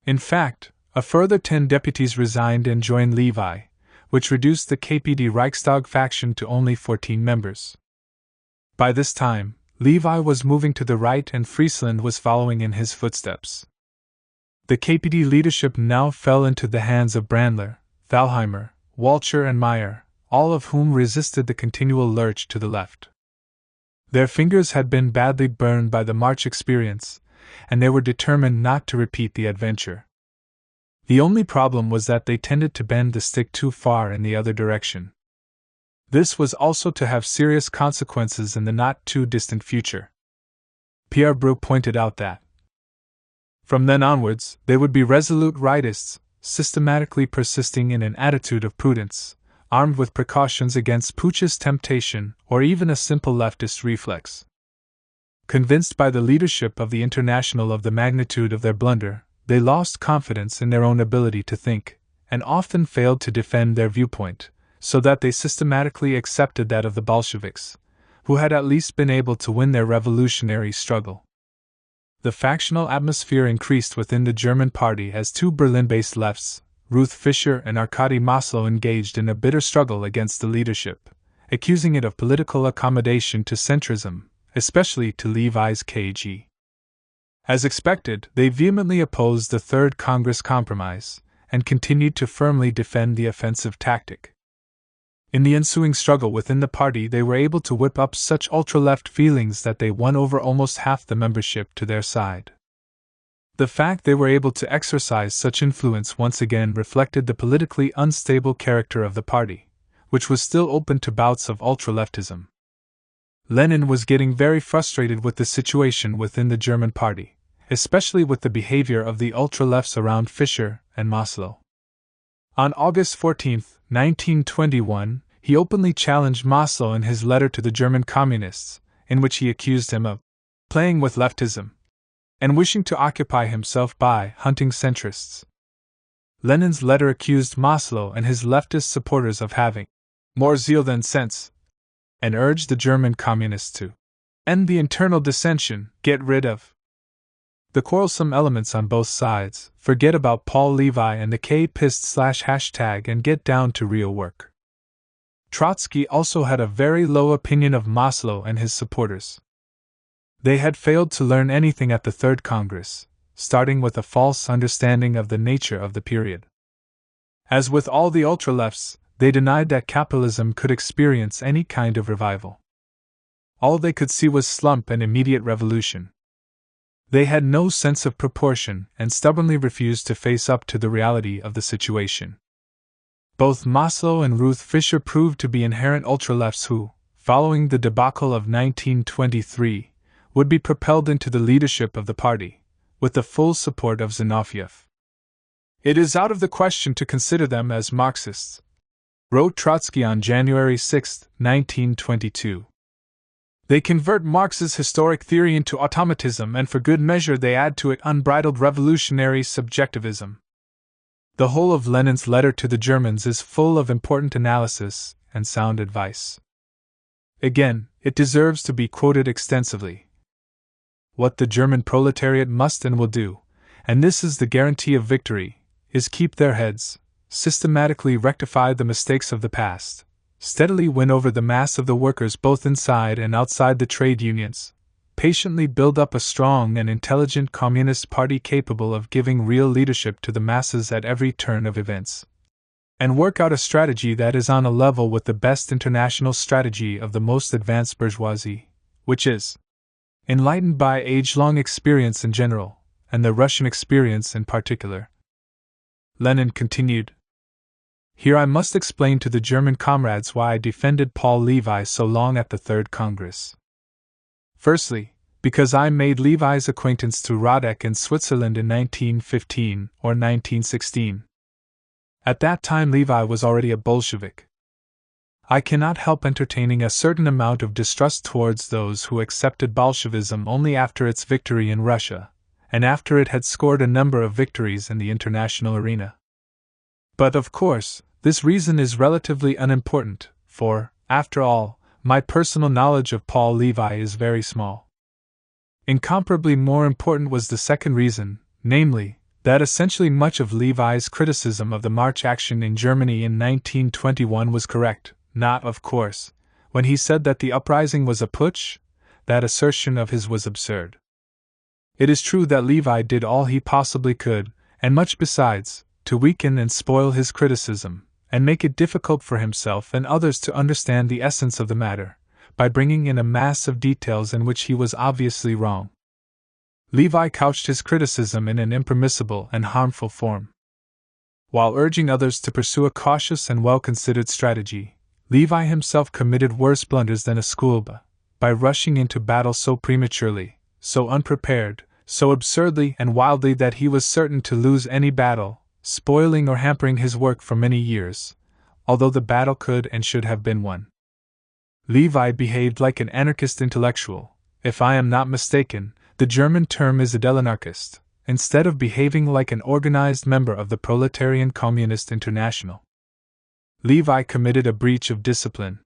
In fact, a further 10 deputies resigned and joined Levi, which reduced the KPD Reichstag faction to only 14 members. By this time, Levi was moving to the right and Friesland was following in his footsteps. The KPD leadership now fell into the hands of Brandler, Thalheimer, Walcher and Mayr, all of whom resisted the continual lurch to the left. Their fingers had been badly burned by the March experience, and they were determined not to repeat the adventure. The only problem was that they tended to bend the stick too far in the other direction. This was also to have serious consequences in the not-too-distant future. Pierre Brou pointed out that from then onwards, they would be resolute rightists, systematically persisting in an attitude of prudence, armed with precautions against putschist temptation or even a simple leftist reflex. Convinced by the leadership of the International of the magnitude of their blunder, they lost confidence in their own ability to think, and often failed to defend their viewpoint, so that they systematically accepted that of the Bolsheviks, who had at least been able to win their revolutionary struggle. The factional atmosphere increased within the German party as 2 Berlin-based lefts, Ruth Fischer and Arkady Maslow, engaged in a bitter struggle against the leadership, accusing it of political accommodation to centrism, especially to Levi's KG. As expected, they vehemently opposed the Third Congress Compromise, and continued to firmly defend the offensive tactic. In the ensuing struggle within the party, they were able to whip up such ultra-left feelings that they won over almost half the membership to their side. The fact they were able to exercise such influence once again reflected the politically unstable character of the party, which was still open to bouts of ultra-leftism. Lenin was getting very frustrated with the situation within the German party, especially with the behavior of the ultra-lefts around Fischer and Maslow. On August 14, 1921, he openly challenged Maslow in his letter to the German Communists, in which he accused him of playing with leftism, and wishing to occupy himself by hunting centrists. Lenin's letter accused Maslow and his leftist supporters of having more zeal than sense, and urged the German communists to end the internal dissension, get rid of the quarrelsome elements on both sides, forget about Paul Levi and the K-pist/hashtag and get down to real work. Trotsky also had a very low opinion of Maslow and his supporters. They had failed to learn anything at the Third Congress, starting with a false understanding of the nature of the period. As with all the ultra-lefts, they denied that capitalism could experience any kind of revival. All they could see was slump and immediate revolution. They had no sense of proportion and stubbornly refused to face up to the reality of the situation. Both Maslow and Ruth Fisher proved to be inherent ultra-lefts who, following the debacle of 1923, would be propelled into the leadership of the party, with the full support of Zinoviev. "It is out of the question to consider them as Marxists," wrote Trotsky on January 6, 1922. "They convert Marx's historic theory into automatism, and for good measure they add to it unbridled revolutionary subjectivism." The whole of Lenin's letter to the Germans is full of important analysis and sound advice. Again, it deserves to be quoted extensively. What the German proletariat must and will do, and this is the guarantee of victory, is keep their heads, systematically rectify the mistakes of the past, steadily win over the mass of the workers both inside and outside the trade unions, patiently build up a strong and intelligent Communist Party capable of giving real leadership to the masses at every turn of events, and work out a strategy that is on a level with the best international strategy of the most advanced bourgeoisie, which is enlightened by age-long experience in general, and the Russian experience in particular. Lenin continued, "Here I must explain to the German comrades why I defended Paul Levi so long at the Third Congress. Firstly, because I made Levi's acquaintance through Radek in Switzerland in 1915 or 1916. At that time Levi was already a Bolshevik. I cannot help entertaining a certain amount of distrust towards those who accepted Bolshevism only after its victory in Russia, and after it had scored a number of victories in the international arena. But of course, this reason is relatively unimportant, for, after all, my personal knowledge of Paul Levi is very small. Incomparably more important was the second reason, namely, that essentially much of Levi's criticism of the March action in Germany in 1921 was correct, not, of course, when he said that the uprising was a putsch. That assertion of his was absurd. It is true that Levi did all he possibly could, and much besides, to weaken and spoil his criticism, and make it difficult for himself and others to understand the essence of the matter, by bringing in a mass of details in which he was obviously wrong. Levi couched his criticism in an impermissible and harmful form. While urging others to pursue a cautious and well-considered strategy, Levi himself committed worse blunders than a schoolboy, by rushing into battle so prematurely, so unprepared, so absurdly and wildly that he was certain to lose any battle, spoiling or hampering his work for many years, although the battle could and should have been won. Levi behaved like an anarchist intellectual. If I am not mistaken, the German term is Idealanarchist, instead of behaving like an organized member of the Proletarian Communist International. Levi committed a breach of discipline.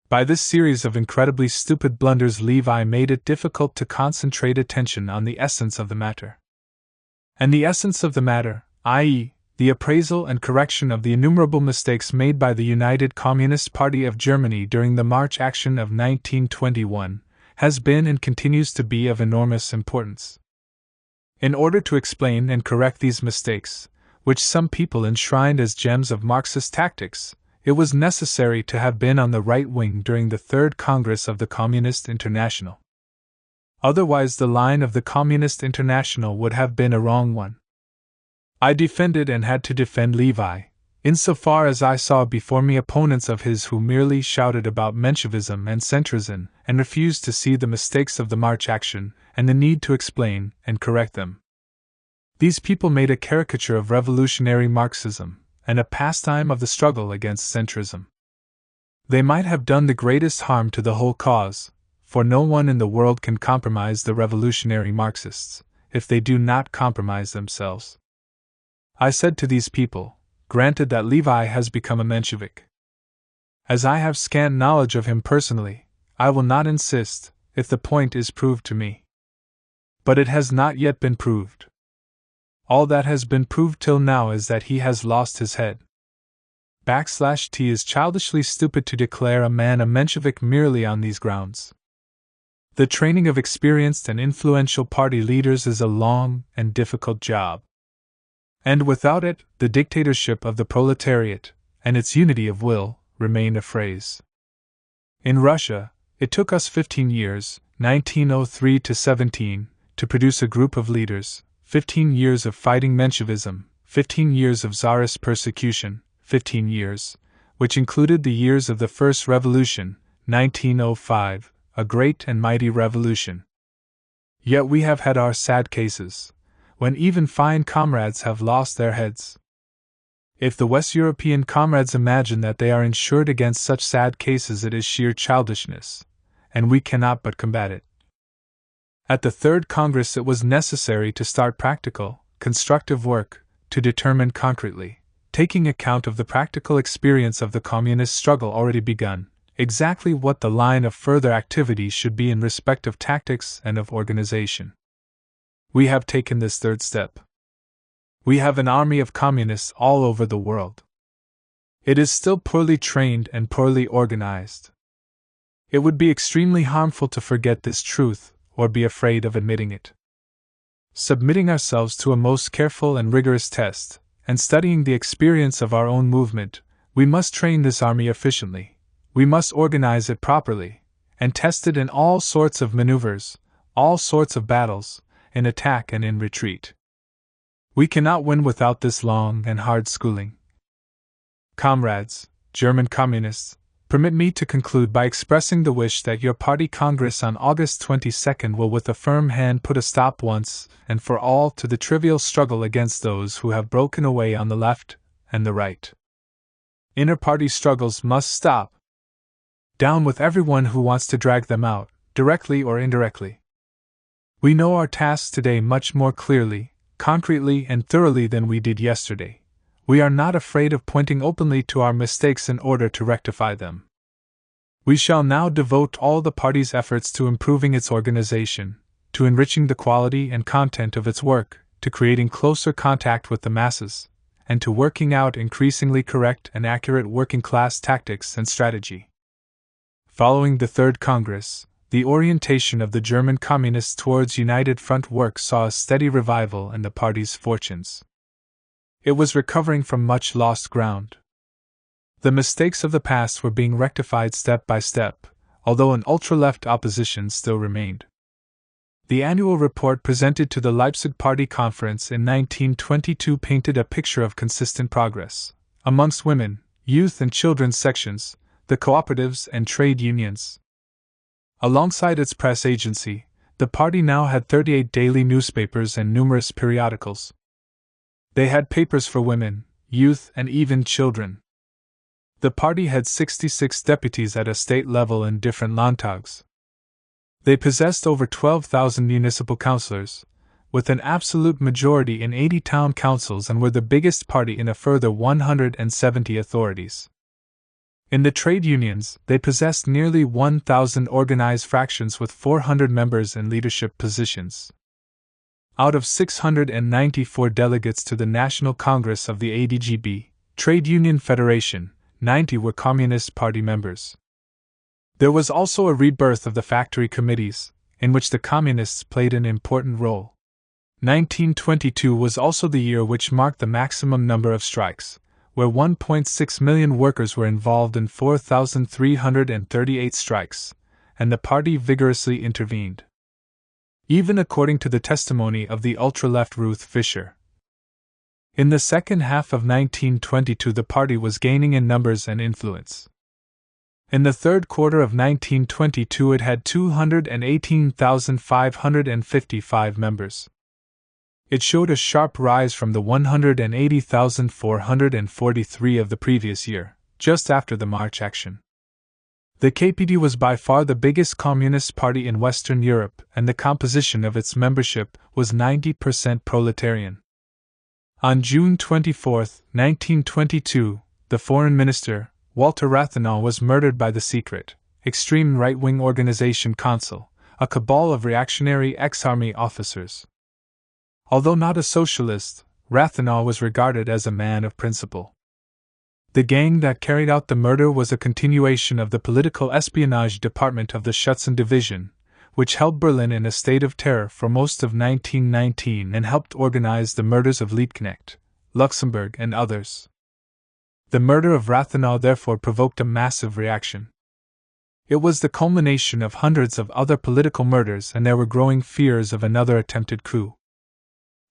By this series of incredibly stupid blunders, Levi made it difficult to concentrate attention on the essence of the matter. And the essence of the matter, i.e., the appraisal and correction of the innumerable mistakes made by the United Communist Party of Germany during the March action of 1921, has been and continues to be of enormous importance. In order to explain and correct these mistakes, which some people enshrined as gems of Marxist tactics, it was necessary to have been on the right wing during the Third Congress of the Communist International. Otherwise, the line of the Communist International would have been a wrong one. I defended and had to defend Levi, insofar as I saw before me opponents of his who merely shouted about Menshevism and centrism and refused to see the mistakes of the March action and the need to explain and correct them. These people made a caricature of revolutionary Marxism and a pastime of the struggle against centrism. They might have done the greatest harm to the whole cause, for no one in the world can compromise the revolutionary Marxists, if they do not compromise themselves. I said to these people, granted that Levi has become a Menshevik. As I have scant knowledge of him personally, I will not insist, if the point is proved to me. But it has not yet been proved. All that has been proved till now is that he has lost his head. T is childishly stupid to declare a man a Menshevik merely on these grounds. The training of experienced and influential party leaders is a long and difficult job. And without it, the dictatorship of the proletariat, and its unity of will, remain a phrase. In Russia, it took us 15 years, 1903 to 17, to produce a group of leaders, 15 years of fighting Menshevism, 15 years of Tsarist persecution, 15 years, which included the years of the First Revolution, 1905, a great and mighty revolution. Yet we have had our sad cases, when even fine comrades have lost their heads. If the West European comrades imagine that they are insured against such sad cases, it is sheer childishness, and we cannot but combat it. At the Third Congress it was necessary to start practical, constructive work, to determine concretely, taking account of the practical experience of the communist struggle already begun, exactly what the line of further activity should be in respect of tactics and of organization. We have taken this third step. We have an army of communists all over the world. It is still poorly trained and poorly organized. It would be extremely harmful to forget this truth, or be afraid of admitting it. Submitting ourselves to a most careful and rigorous test, and studying the experience of our own movement, we must train this army efficiently, we must organize it properly, and test it in all sorts of maneuvers, all sorts of battles, in attack and in retreat. We cannot win without this long and hard schooling. Comrades, German Communists, permit me to conclude by expressing the wish that your party Congress on August 22 will with a firm hand put a stop once and for all to the trivial struggle against those who have broken away on the left and the right. Inter-party struggles must stop. Down with everyone who wants to drag them out, directly or indirectly. We know our tasks today much more clearly, concretely and thoroughly than we did yesterday. We are not afraid of pointing openly to our mistakes in order to rectify them. We shall now devote all the party's efforts to improving its organization, to enriching the quality and content of its work, to creating closer contact with the masses, and to working out increasingly correct and accurate working-class tactics and strategy. Following the Third Congress, the orientation of the German Communists towards United Front work saw a steady revival in the party's fortunes. It was recovering from much lost ground. The mistakes of the past were being rectified step by step, although an ultra-left opposition still remained. The annual report presented to the Leipzig Party Conference in 1922 painted a picture of consistent progress, amongst women, youth and children's sections, the cooperatives and trade unions. Alongside its press agency, the party now had 38 daily newspapers and numerous periodicals. They had papers for women, youth, and even children. The party had 66 deputies at a state level in different Landtags. They possessed over 12,000 municipal councillors, with an absolute majority in 80 town councils, and were the biggest party in a further 170 authorities. In the trade unions, they possessed nearly 1,000 organized fractions with 400 members in leadership positions. Out of 694 delegates to the National Congress of the ADGB, Trade Union Federation, 90 were Communist Party members. There was also a rebirth of the factory committees, in which the Communists played an important role. 1922 was also the year which marked the maximum number of strikes, where 1.6 million workers were involved in 4,338 strikes, and the party vigorously intervened. Even according to the testimony of the ultra-left Ruth Fischer. In the second half of 1922 the party was gaining in numbers and influence. In the third quarter of 1922 it had 218,555 members. It showed a sharp rise from the 180,443 of the previous year, just after the March action. The KPD was by far the biggest communist party in Western Europe, and the composition of its membership was 90% proletarian. On June 24, 1922, the foreign minister, Walter Rathenau, was murdered by the secret, extreme right-wing organization Consul, a cabal of reactionary ex-army officers. Although not a socialist, Rathenau was regarded as a man of principle. The gang that carried out the murder was a continuation of the political espionage department of the Schutzen Division, which held Berlin in a state of terror for most of 1919 and helped organize the murders of Liebknecht, Luxemburg, and others. The murder of Rathenau therefore provoked a massive reaction. It was the culmination of hundreds of other political murders, and there were growing fears of another attempted coup.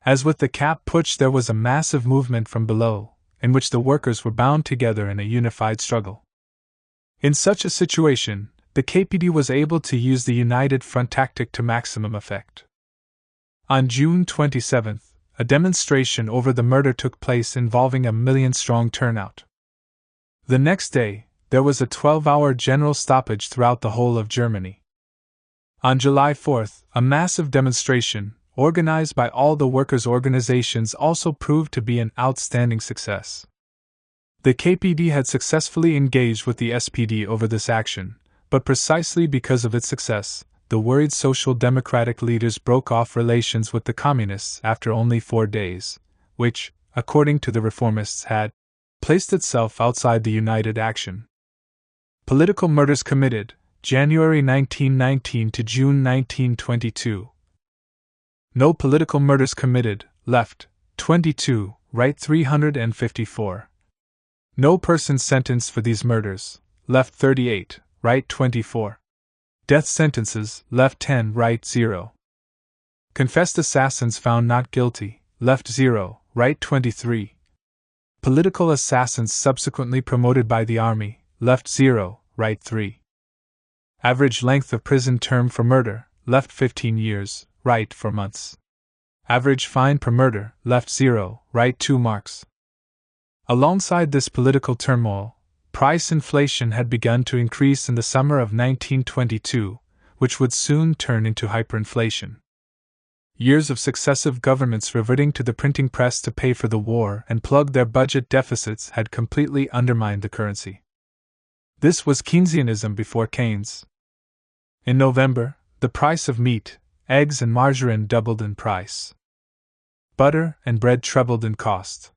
As with the Kapp Putsch, there was a massive movement from below, in which the workers were bound together in a unified struggle. In such a situation, the KPD was able to use the United Front tactic to maximum effect. On June 27, a demonstration over the murder took place involving a 1 million-strong turnout. The next day, there was a 12-hour general stoppage throughout the whole of Germany. On July 4, a massive demonstration, organized by all the workers' organizations, also proved to be an outstanding success. The KPD had successfully engaged with the SPD over this action, but precisely because of its success, the worried Social Democratic leaders broke off relations with the Communists after only 4 days, which, according to the reformists, had placed itself outside the united action. Political murders committed, January 1919 to June 1922. No political murders committed, left, 22, right 354. No persons sentenced for these murders, left 38, right 24. Death sentences, left 10, right 0. Confessed assassins found not guilty, left 0, right 23. Political assassins subsequently promoted by the army, left 0, right 3. Average length of prison term for murder, left 15 years, right 4 months. Average fine per murder, left 0, right 2 marks. Alongside this political turmoil, price inflation had begun to increase in the summer of 1922, which would soon turn into hyperinflation. Years of successive governments reverting to the printing press to pay for the war and plug their budget deficits had completely undermined the currency. This was Keynesianism before Keynes. In November, the price of meat, eggs, and margarine doubled in price. Butter and bread trebled in cost.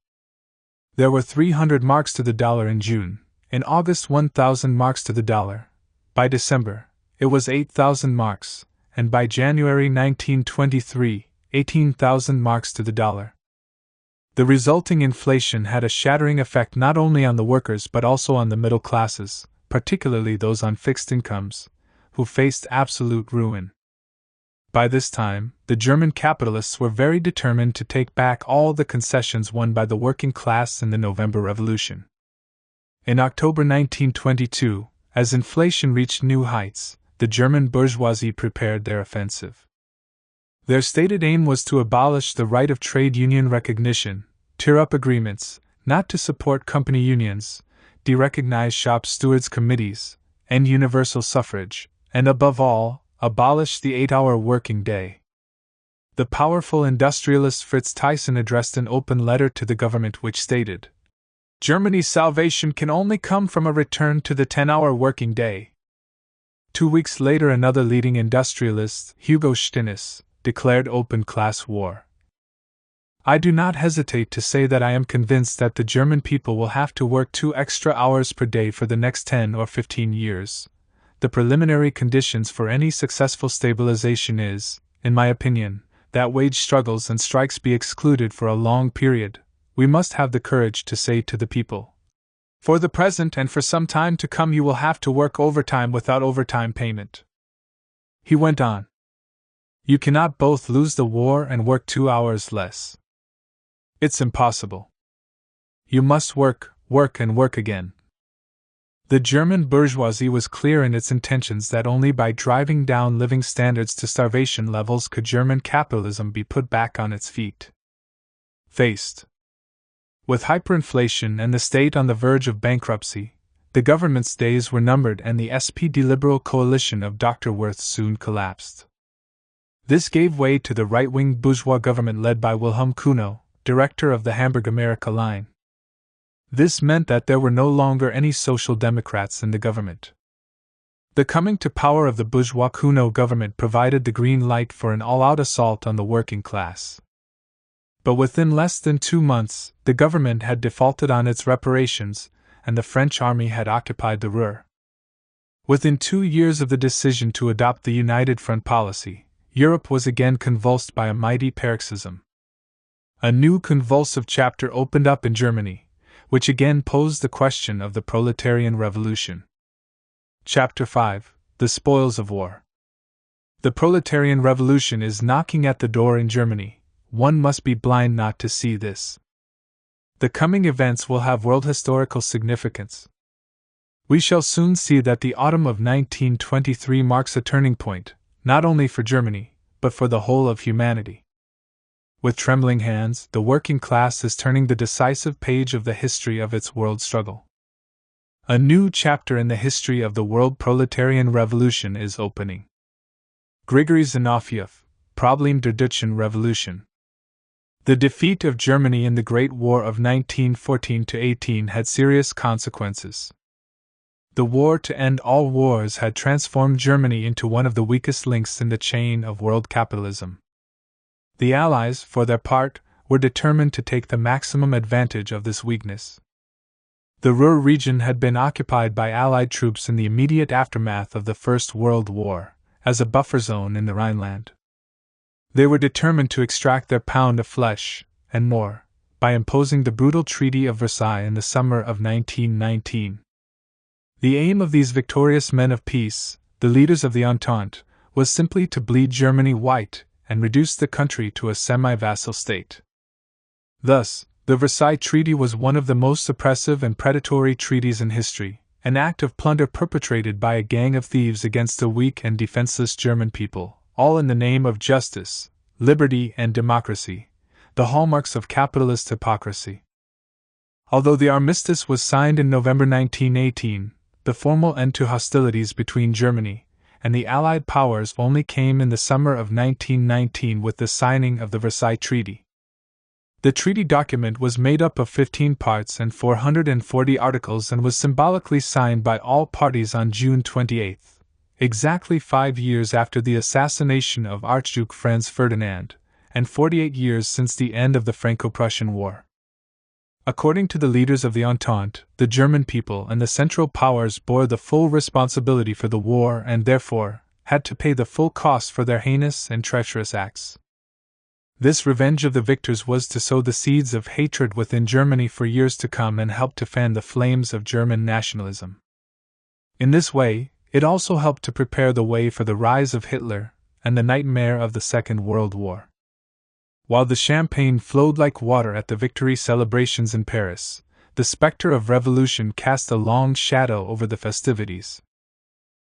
There were 300 marks to the dollar in June, in August 1,000 marks to the dollar, by December, it was 8,000 marks, and by January 1923, 18,000 marks to the dollar. The resulting inflation had a shattering effect not only on the workers but also on the middle classes, particularly those on fixed incomes, who faced absolute ruin. By this time, the German capitalists were very determined to take back all the concessions won by the working class in the November Revolution. In October 1922, as inflation reached new heights, the German bourgeoisie prepared their offensive. Their stated aim was to abolish the right of trade union recognition, tear up agreements, not to support company unions, derecognize shop stewards' committees, end universal suffrage, and above all, abolish the 8-hour working day. The powerful industrialist Fritz Thyssen addressed an open letter to the government which stated, "Germany's salvation can only come from a return to the 10-hour working day." 2 weeks later, another leading industrialist, Hugo Stinnes, declared open class war. I do not hesitate to say that I am convinced that the German people will have to work 2 extra hours per day for the next 10 or 15 years. The preliminary conditions for any successful stabilization is, in my opinion, that wage struggles and strikes be excluded for a long period. We must have the courage to say to the people, "For the present and for some time to come you will have to work overtime without overtime payment." He went on, "You cannot both lose the war and work 2 hours less. It's impossible. You must work, work and work again." The German bourgeoisie was clear in its intentions that only by driving down living standards to starvation levels could German capitalism be put back on its feet. Faced with hyperinflation and the state on the verge of bankruptcy, the government's days were numbered and the SPD Liberal coalition of Dr. Wirth soon collapsed. This gave way to the right-wing bourgeois government led by Wilhelm Kuno, director of the Hamburg-America Line. This meant that there were no longer any social democrats in the government. The coming to power of the bourgeois Kuno government provided the green light for an all-out assault on the working class. But within less than 2 months, the government had defaulted on its reparations, and the French army had occupied the Ruhr. Within 2 years of the decision to adopt the United Front policy, Europe was again convulsed by a mighty paroxysm. A new convulsive chapter opened up in Germany, which again posed the question of the proletarian revolution. Chapter 5: The Spoils of War. The proletarian revolution is knocking at the door in Germany. One must be blind not to see this. The coming events will have world historical significance. We shall soon see that the autumn of 1923 marks a turning point, not only for Germany, but for the whole of humanity. With trembling hands, the working class is turning the decisive page of the history of its world struggle. A new chapter in the history of the world proletarian revolution is opening. Grigory Zinoviev, Problem der Deutschen Revolution. The defeat of Germany in the Great War of 1914–18 had serious consequences. The war to end all wars had transformed Germany into one of the weakest links in the chain of world capitalism. The Allies, for their part, were determined to take the maximum advantage of this weakness. The Ruhr region had been occupied by Allied troops in the immediate aftermath of the First World War, as a buffer zone in the Rhineland. They were determined to extract their pound of flesh, and more, by imposing the brutal Treaty of Versailles in the summer of 1919. The aim of these victorious men of peace, the leaders of the Entente, was simply to bleed Germany white and reduce the country to a semi-vassal state. Thus, the Versailles Treaty was one of the most oppressive and predatory treaties in history, an act of plunder perpetrated by a gang of thieves against a weak and defenseless German people, all in the name of justice, liberty, and democracy, the hallmarks of capitalist hypocrisy. Although the armistice was signed in November 1918, the formal end to hostilities between Germany and the Allied powers only came in the summer of 1919 with the signing of the Versailles Treaty. The treaty document was made up of 15 parts and 440 articles and was symbolically signed by all parties on June 28, exactly 5 years after the assassination of Archduke Franz Ferdinand, and 48 years since the end of the Franco-Prussian War. According to the leaders of the Entente, the German people and the Central Powers bore the full responsibility for the war and therefore had to pay the full cost for their heinous and treacherous acts. This revenge of the victors was to sow the seeds of hatred within Germany for years to come and help to fan the flames of German nationalism. In this way, it also helped to prepare the way for the rise of Hitler and the nightmare of the Second World War. While the champagne flowed like water at the victory celebrations in Paris, the specter of revolution cast a long shadow over the festivities.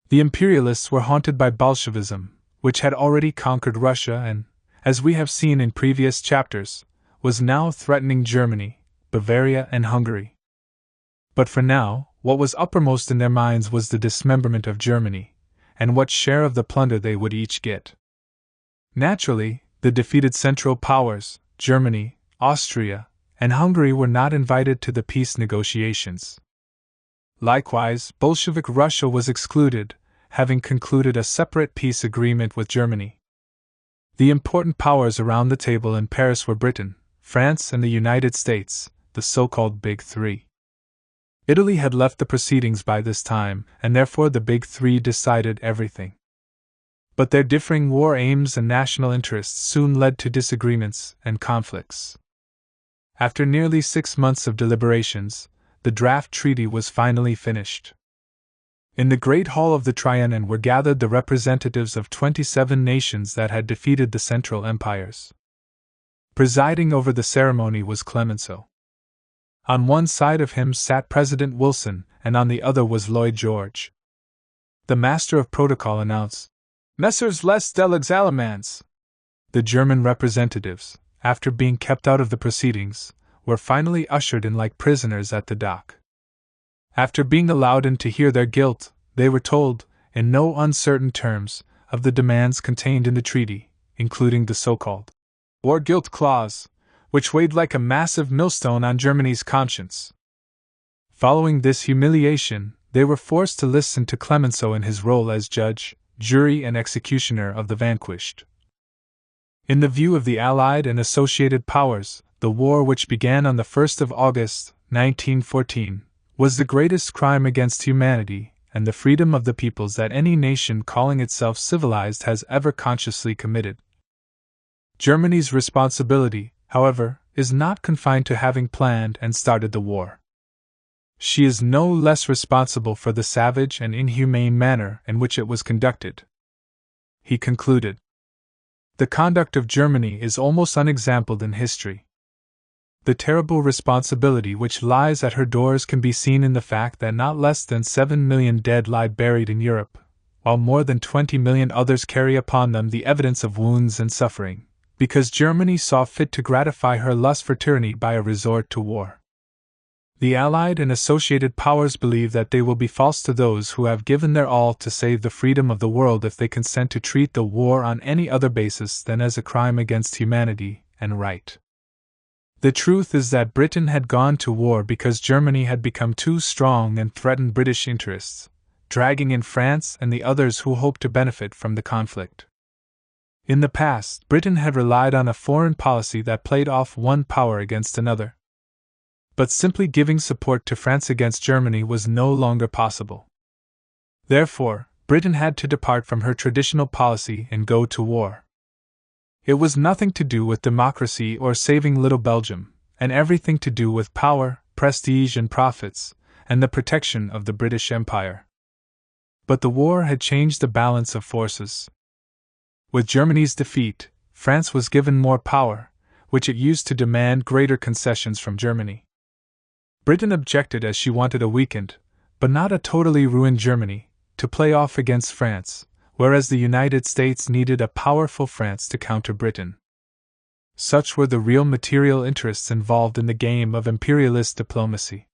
The imperialists were haunted by Bolshevism, which had already conquered Russia and, as we have seen in previous chapters, was now threatening Germany, Bavaria, and Hungary. But for now, what was uppermost in their minds was the dismemberment of Germany, and what share of the plunder they would each get. Naturally, the defeated Central Powers, Germany, Austria, and Hungary were not invited to the peace negotiations. Likewise, Bolshevik Russia was excluded, having concluded a separate peace agreement with Germany. The important powers around the table in Paris were Britain, France, and the United States, the so-called Big Three. Italy had left the proceedings by this time, and therefore the Big Three decided everything. But their differing war aims and national interests soon led to disagreements and conflicts. After nearly 6 months of deliberations, the draft treaty was finally finished. In the Great Hall of the Trianon were gathered the representatives of 27 nations that had defeated the Central Empires. Presiding over the ceremony was Clemenceau. On one side of him sat President Wilson, and on the other was Lloyd George. The Master of Protocol announced, "Messrs. les Delegues Allemands." The German representatives, after being kept out of the proceedings, were finally ushered in like prisoners at the dock. After being allowed in to hear their guilt, they were told, in no uncertain terms, of the demands contained in the treaty, including the so-called war guilt clause, which weighed like a massive millstone on Germany's conscience. Following this humiliation, they were forced to listen to Clemenceau in his role as judge, jury, and executioner of the vanquished. In the view of the Allied and associated powers, the war, which began on the 1st of August, 1914, was the greatest crime against humanity and the freedom of the peoples that any nation calling itself civilized has ever consciously committed. Germany's responsibility, however, is not confined to having planned and started the war. She is no less responsible for the savage and inhumane manner in which it was conducted. He concluded. The conduct of Germany is almost unexampled in history. The terrible responsibility which lies at her doors can be seen in the fact that not less than 7 million dead lie buried in Europe, while more than 20 million others carry upon them the evidence of wounds and suffering, because Germany saw fit to gratify her lust for tyranny by a resort to war. The Allied and associated powers believe that they will be false to those who have given their all to save the freedom of the world if they consent to treat the war on any other basis than as a crime against humanity and right. The truth is that Britain had gone to war because Germany had become too strong and threatened British interests, dragging in France and the others who hoped to benefit from the conflict. In the past, Britain had relied on a foreign policy that played off one power against another. But simply giving support to France against Germany was no longer possible. Therefore, Britain had to depart from her traditional policy and go to war. It was nothing to do with democracy or saving little Belgium, and everything to do with power, prestige, and profits, and the protection of the British Empire. But the war had changed the balance of forces. With Germany's defeat, France was given more power, which it used to demand greater concessions from Germany. Britain objected as she wanted a weakened, but not a totally ruined Germany, to play off against France, whereas the United States needed a powerful France to counter Britain. Such were the real material interests involved in the game of imperialist diplomacy.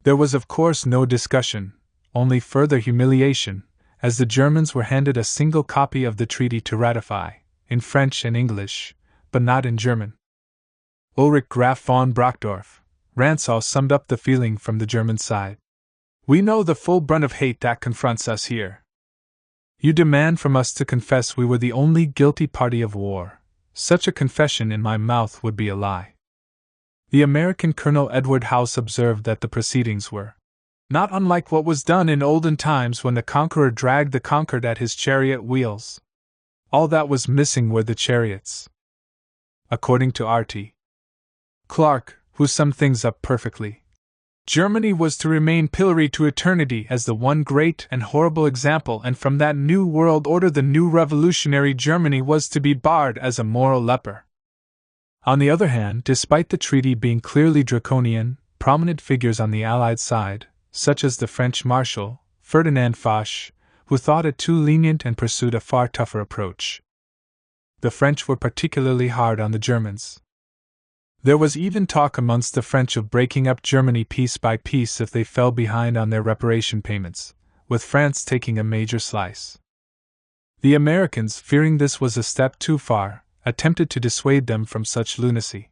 There was of course no discussion, only further humiliation, as the Germans were handed a single copy of the treaty to ratify, in French and English, but not in German. Ulrich Graf von Brockdorff, Rantzau summed up the feeling from the German side. We know the full brunt of hate that confronts us here. You demand from us to confess we were the only guilty party of war. Such a confession in my mouth would be a lie. The American Colonel Edward House observed that the proceedings were not unlike what was done in olden times when the conqueror dragged the conquered at his chariot wheels. All that was missing were the chariots. According to R.T. Clark, who summed things up perfectly, Germany was to remain pilloried to eternity as the one great and horrible example, and from that new world order the new revolutionary Germany was to be barred as a moral leper. On the other hand, despite the treaty being clearly draconian, prominent figures on the Allied side, such as the French Marshal, Ferdinand Foch, who thought it too lenient and pursued a far tougher approach. The French were particularly hard on the Germans. There was even talk amongst the French of breaking up Germany piece by piece if they fell behind on their reparation payments, with France taking a major slice. The Americans, fearing this was a step too far, attempted to dissuade them from such lunacy.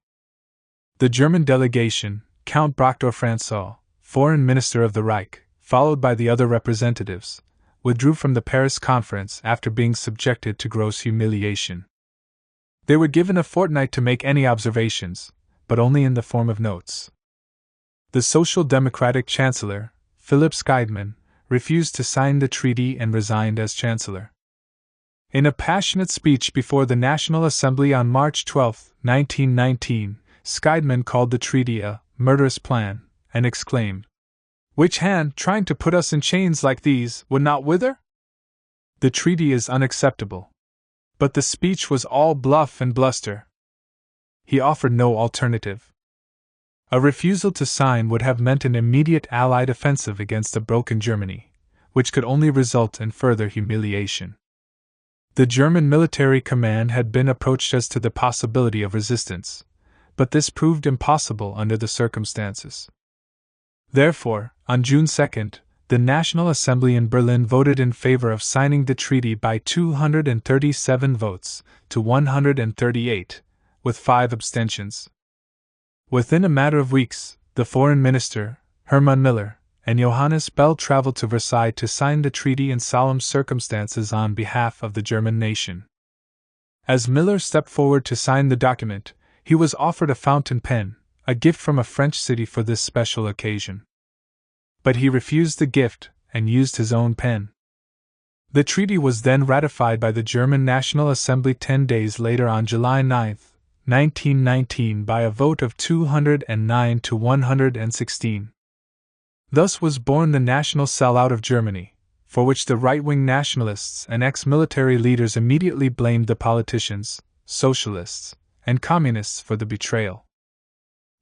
The German delegation, Count Brockdorff-Rantzau, Foreign Minister of the Reich, followed by the other representatives, withdrew from the Paris conference after being subjected to gross humiliation. They were given a fortnight to make any observations, but only in the form of notes. The Social Democratic Chancellor, Philip Scheidman, refused to sign the treaty and resigned as Chancellor. In a passionate speech before the National Assembly on March 12, 1919, Scheidman called the treaty a murderous plan, and exclaimed, "Which hand, trying to put us in chains like these, would not wither?" The treaty is unacceptable. But the speech was all bluff and bluster. He offered no alternative. A refusal to sign would have meant an immediate Allied offensive against a broken Germany, which could only result in further humiliation. The German military command had been approached as to the possibility of resistance, but this proved impossible under the circumstances. Therefore, on June 2, the National Assembly in Berlin voted in favor of signing the treaty by 237 votes to 138, with 5 abstentions. Within a matter of weeks, the Foreign Minister, Hermann Miller, and Johannes Bell traveled to Versailles to sign the treaty in solemn circumstances on behalf of the German nation. As Miller stepped forward to sign the document, he was offered a fountain pen, a gift from a French city for this special occasion. But he refused the gift and used his own pen. The treaty was then ratified by the German National Assembly 10 days later on July 9, 1919 by a vote of 209 to 116. Thus was born the national sellout of Germany, for which the right-wing nationalists and ex-military leaders immediately blamed the politicians, socialists, and communists for the betrayal.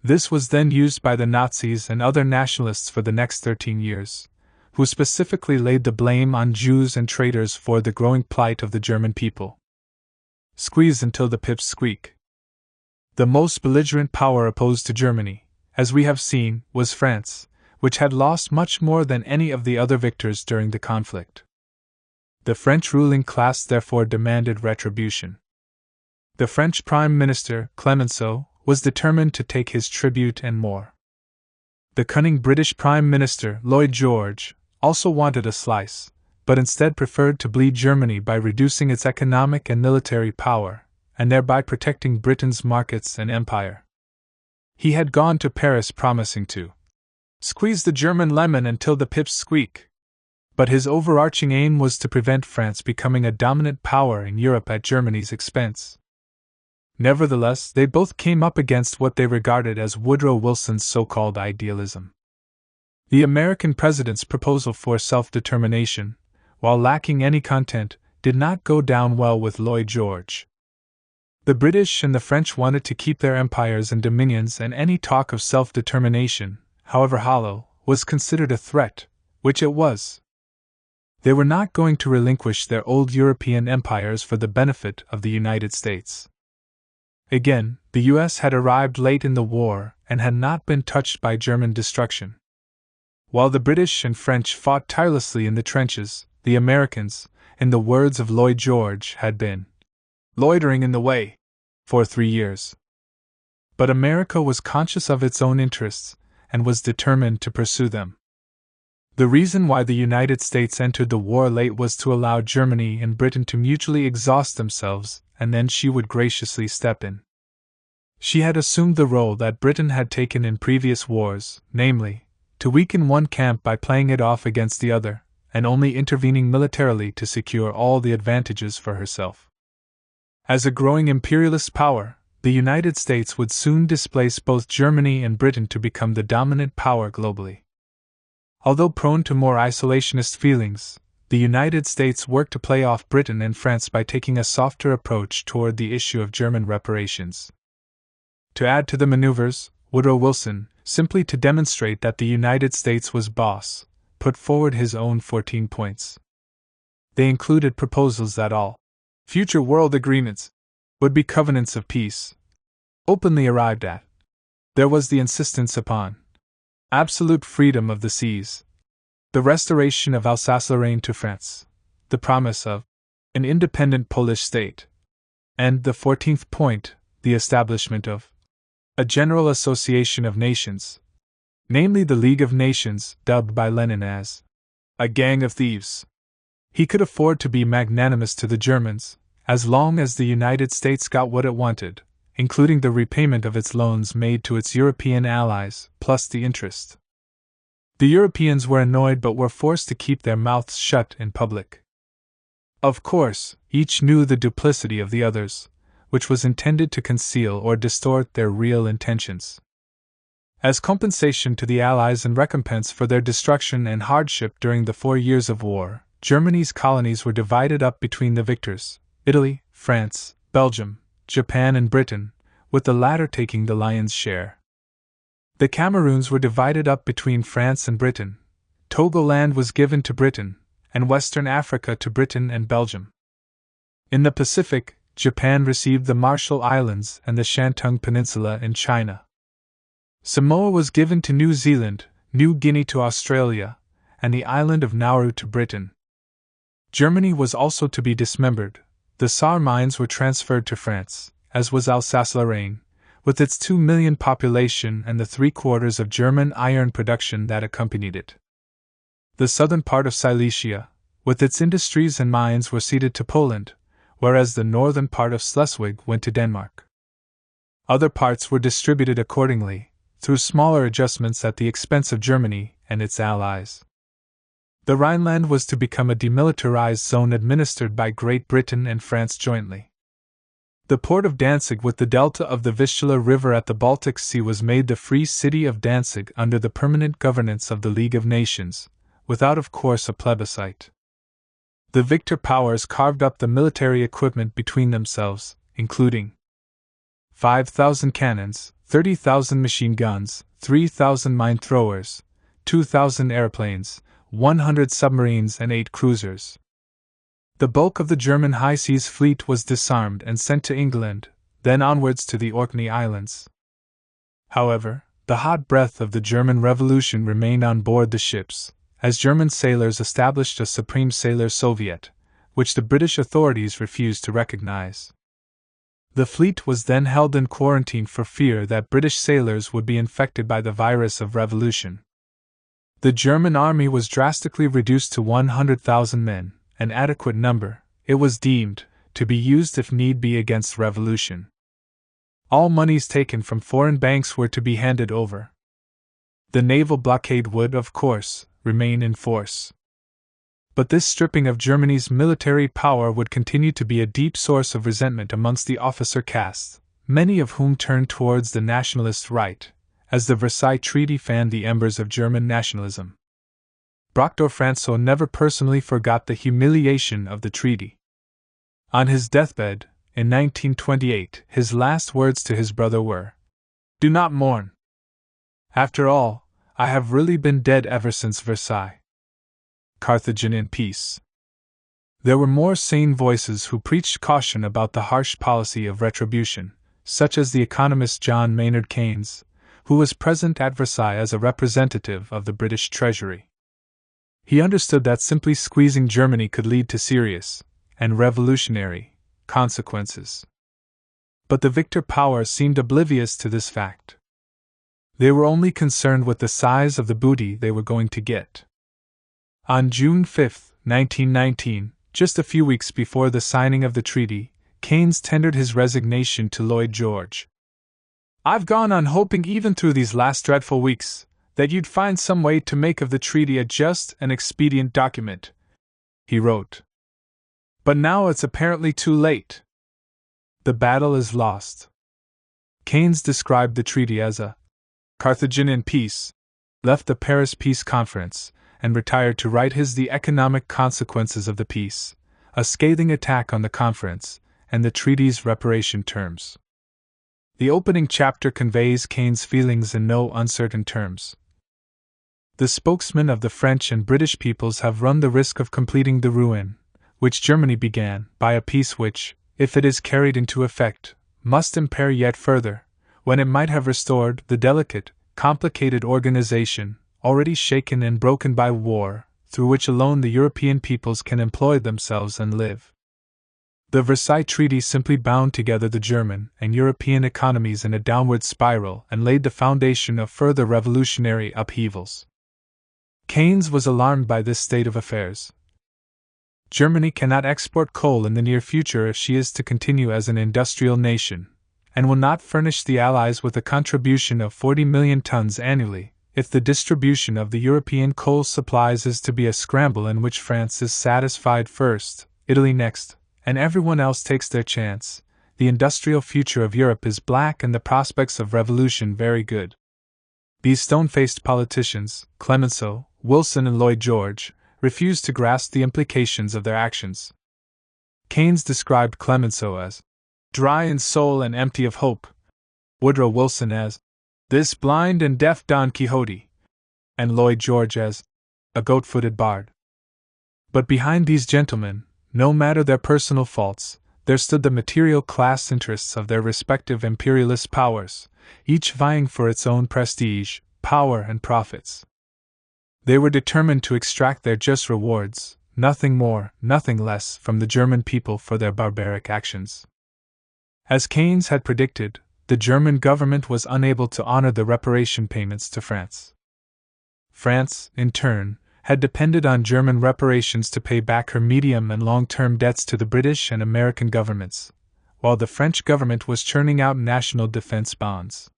This was then used by the Nazis and other nationalists for the next 13 years, who specifically laid the blame on Jews and traitors for the growing plight of the German people. Squeeze until the pips squeak. The most belligerent power opposed to Germany, as we have seen, was France, which had lost much more than any of the other victors during the conflict. The French ruling class therefore demanded retribution. The French Prime Minister, Clemenceau, was determined to take his tribute and more. The cunning British Prime Minister, Lloyd George, also wanted a slice, but instead preferred to bleed Germany by reducing its economic and military power, and thereby protecting Britain's markets and empire. He had gone to Paris promising to squeeze the German lemon until the pips squeak. But his overarching aim was to prevent France becoming a dominant power in Europe at Germany's expense. Nevertheless, they both came up against what they regarded as Woodrow Wilson's so-called idealism. The American president's proposal for self-determination, while lacking any content, did not go down well with Lloyd George. The British and the French wanted to keep their empires and dominions, and any talk of self-determination, however hollow, was considered a threat, which it was. They were not going to relinquish their old European empires for the benefit of the United States. Again, the U.S. had arrived late in the war and had not been touched by German destruction. While the British and French fought tirelessly in the trenches, the Americans, in the words of Lloyd George, had been loitering in the way for 3 years. But America was conscious of its own interests and was determined to pursue them. The reason why the United States entered the war late was to allow Germany and Britain to mutually exhaust themselves, and then she would graciously step in. She had assumed the role that Britain had taken in previous wars, namely, to weaken one camp by playing it off against the other, and only intervening militarily to secure all the advantages for herself. As a growing imperialist power, the United States would soon displace both Germany and Britain to become the dominant power globally. Although prone to more isolationist feelings, the United States worked to play off Britain and France by taking a softer approach toward the issue of German reparations. To add to the maneuvers, Woodrow Wilson, simply to demonstrate that the United States was boss, put forward his own 14 points. They included proposals that all future world agreements would be covenants of peace, openly arrived at. There was the insistence upon absolute freedom of the seas, the restoration of Alsace-Lorraine to France, the promise of an independent Polish state, and the 14th point, the establishment of a general association of nations, namely the League of Nations, dubbed by Lenin as a gang of thieves. He could afford to be magnanimous to the Germans, as long as the United States got what it wanted, including the repayment of its loans made to its European allies, plus the interest. The Europeans were annoyed but were forced to keep their mouths shut in public. Of course, each knew the duplicity of the others, which was intended to conceal or distort their real intentions. As compensation to the Allies and recompense for their destruction and hardship during the 4 years of war, Germany's colonies were divided up between the victors, Italy, France, Belgium, Japan and Britain, with the latter taking the lion's share. The Cameroons were divided up between France and Britain, Togoland was given to Britain, and Western Africa to Britain and Belgium. In the Pacific, Japan received the Marshall Islands and the Shantung Peninsula in China. Samoa was given to New Zealand, New Guinea to Australia, and the island of Nauru to Britain. Germany was also to be dismembered. The Saar mines were transferred to France, as was Alsace-Lorraine, with its 2 million population and the 3/4 of German iron production that accompanied it. The southern part of Silesia, with its industries and mines, were ceded to Poland, whereas the northern part of Schleswig went to Denmark. Other parts were distributed accordingly, through smaller adjustments at the expense of Germany and its allies. The Rhineland was to become a demilitarized zone administered by Great Britain and France jointly. The port of Danzig with the delta of the Vistula River at the Baltic Sea was made the Free City of Danzig under the permanent governance of the League of Nations, without of course a plebiscite. The victor powers carved up the military equipment between themselves, including 5,000 cannons, 30,000 machine guns, 3,000 mine throwers, 2,000 airplanes, 100 submarines and 8 cruisers. The bulk of the German High Seas Fleet was disarmed and sent to England, then onwards to the Orkney Islands. However, the hot breath of the German Revolution remained on board the ships, as German sailors established a Supreme Sailor Soviet, which the British authorities refused to recognize. The fleet was then held in quarantine for fear that British sailors would be infected by the virus of revolution. The German army was drastically reduced to 100,000 men, an adequate number, it was deemed, to be used if need be against revolution. All monies taken from foreign banks were to be handed over. The naval blockade would, of course, remain in force. But this stripping of Germany's military power would continue to be a deep source of resentment amongst the officer caste, many of whom turned towards the nationalist right, as the Versailles Treaty fanned the embers of German nationalism. Brockdorff-Rantzau never personally forgot the humiliation of the treaty. On his deathbed, in 1928, his last words to his brother were, "Do not mourn. After all, I have really been dead ever since Versailles. Carthage in peace." There were more sane voices who preached caution about the harsh policy of retribution, such as the economist John Maynard Keynes, who was present at Versailles as a representative of the British Treasury. He understood that simply squeezing Germany could lead to serious, and revolutionary, consequences. But the victor powers seemed oblivious to this fact. They were only concerned with the size of the booty they were going to get. On June 5, 1919, just a few weeks before the signing of the treaty, Keynes tendered his resignation to Lloyd George. "I've gone on hoping even through these last dreadful weeks that you'd find some way to make of the treaty a just and expedient document," he wrote. "But now it's apparently too late. The battle is lost." Keynes described the treaty as a Carthaginian peace, left the Paris Peace Conference, and retired to write his The Economic Consequences of the Peace, a scathing attack on the conference and the treaty's reparation terms. The opening chapter conveys Keynes' feelings in no uncertain terms. The spokesmen of the French and British peoples have run the risk of completing the ruin, which Germany began, by a peace which, if it is carried into effect, must impair yet further, when it might have restored, the delicate, complicated organization, already shaken and broken by war, through which alone the European peoples can employ themselves and live. The Versailles Treaty simply bound together the German and European economies in a downward spiral and laid the foundation of further revolutionary upheavals. Keynes was alarmed by this state of affairs. Germany cannot export coal in the near future if she is to continue as an industrial nation, and will not furnish the Allies with a contribution of 40 million tons annually, if the distribution of the European coal supplies is to be a scramble in which France is satisfied first, Italy next, and everyone else takes their chance. The industrial future of Europe is black and the prospects of revolution very good. These stone-faced politicians, Clemenceau, Wilson and Lloyd George, refused to grasp the implications of their actions. Keynes described Clemenceau as dry in soul and empty of hope, Woodrow Wilson as this blind and deaf Don Quixote, and Lloyd George as a goat-footed bard. But behind these gentlemen, no matter their personal faults, there stood the material class interests of their respective imperialist powers, each vying for its own prestige, power, and profits. They were determined to extract their just rewards, nothing more, nothing less, from the German people for their barbaric actions. As Keynes had predicted, the German government was unable to honor the reparation payments to France. France, in turn, had depended on German reparations to pay back her medium and long-term debts to the British and American governments, while the French government was churning out national defense bonds.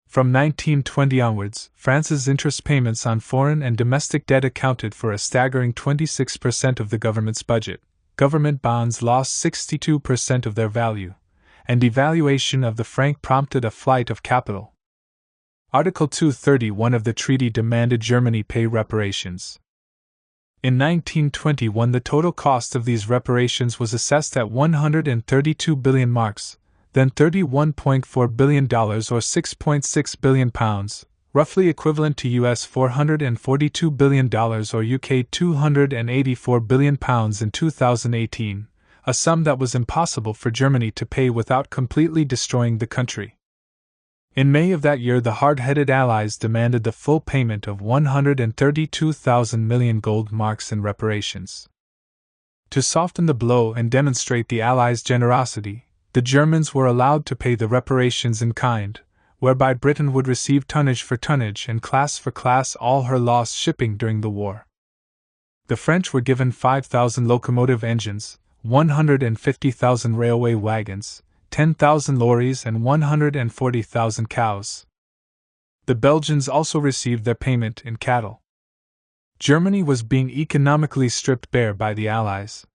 From 1920 onwards, France's interest payments on foreign and domestic debt accounted for a staggering 26% of the government's budget. Government bonds lost 62% of their value, and devaluation of the franc prompted a flight of capital. Article 231 of the treaty demanded Germany pay reparations. In 1921, the total cost of these reparations was assessed at 132 billion marks, then $31.4 billion or £6.6 billion, roughly equivalent to US $442 billion or UK £284 billion in 2018, a sum that was impossible for Germany to pay without completely destroying the country. In May of that year, the hard-headed Allies demanded the full payment of 132,000 million gold marks in reparations. To soften the blow and demonstrate the Allies' generosity, the Germans were allowed to pay the reparations in kind, whereby Britain would receive tonnage for tonnage and class for class all her lost shipping during the war. The French were given 5,000 locomotive engines, 150,000 railway wagons, 10,000 lorries and 140,000 cows. The Belgians also received their payment in cattle. Germany was being economically stripped bare by the Allies.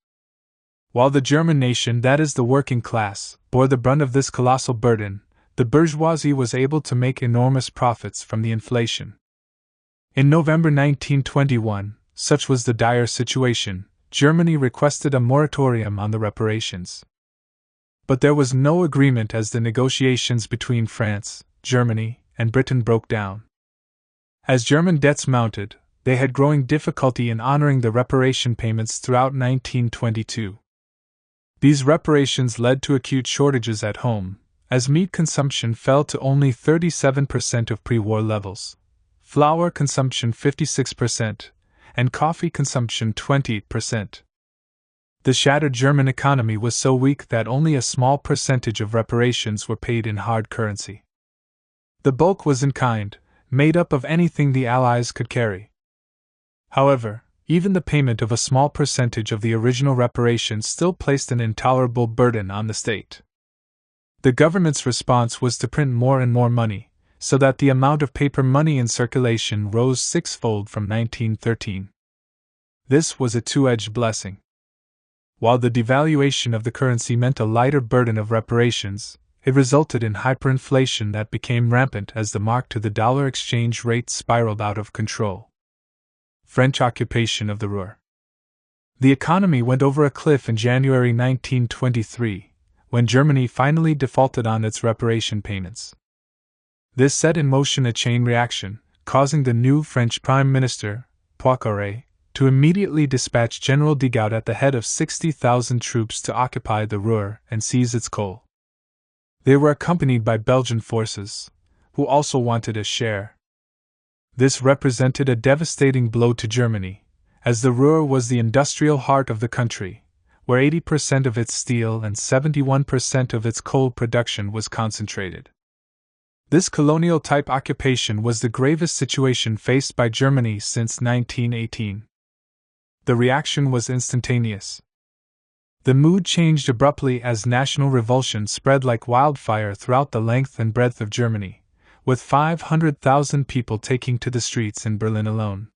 While the German nation, that is the working class, bore the brunt of this colossal burden, the bourgeoisie was able to make enormous profits from the inflation. In November 1921, such was the dire situation, Germany requested a moratorium on the reparations. But there was no agreement as the negotiations between France, Germany, and Britain broke down. As German debts mounted, they had growing difficulty in honoring the reparation payments throughout 1922. These reparations led to acute shortages at home, as meat consumption fell to only 37% of pre-war levels, flour consumption 56%, and coffee consumption 20%. The shattered German economy was so weak that only a small percentage of reparations were paid in hard currency. The bulk was in kind, made up of anything the Allies could carry. However, even the payment of a small percentage of the original reparations still placed an intolerable burden on the state. The government's response was to print more and more money, so that the amount of paper money in circulation rose sixfold from 1913. This was a two-edged blessing. While the devaluation of the currency meant a lighter burden of reparations, it resulted in hyperinflation that became rampant as the mark to the dollar exchange rate spiraled out of control. French occupation of the Ruhr. The economy went over a cliff in January 1923, when Germany finally defaulted on its reparation payments. This set in motion a chain reaction, causing the new French Prime Minister, Poincaré, to immediately dispatch General Degout at the head of 60,000 troops to occupy the Ruhr and seize its coal. They were accompanied by Belgian forces, who also wanted a share. This represented a devastating blow to Germany, as the Ruhr was the industrial heart of the country, where 80% of its steel and 71% of its coal production was concentrated. This colonial-type occupation was the gravest situation faced by Germany since 1918. The reaction was instantaneous. The mood changed abruptly as national revulsion spread like wildfire throughout the length and breadth of Germany, with 500,000 people taking to the streets in Berlin alone.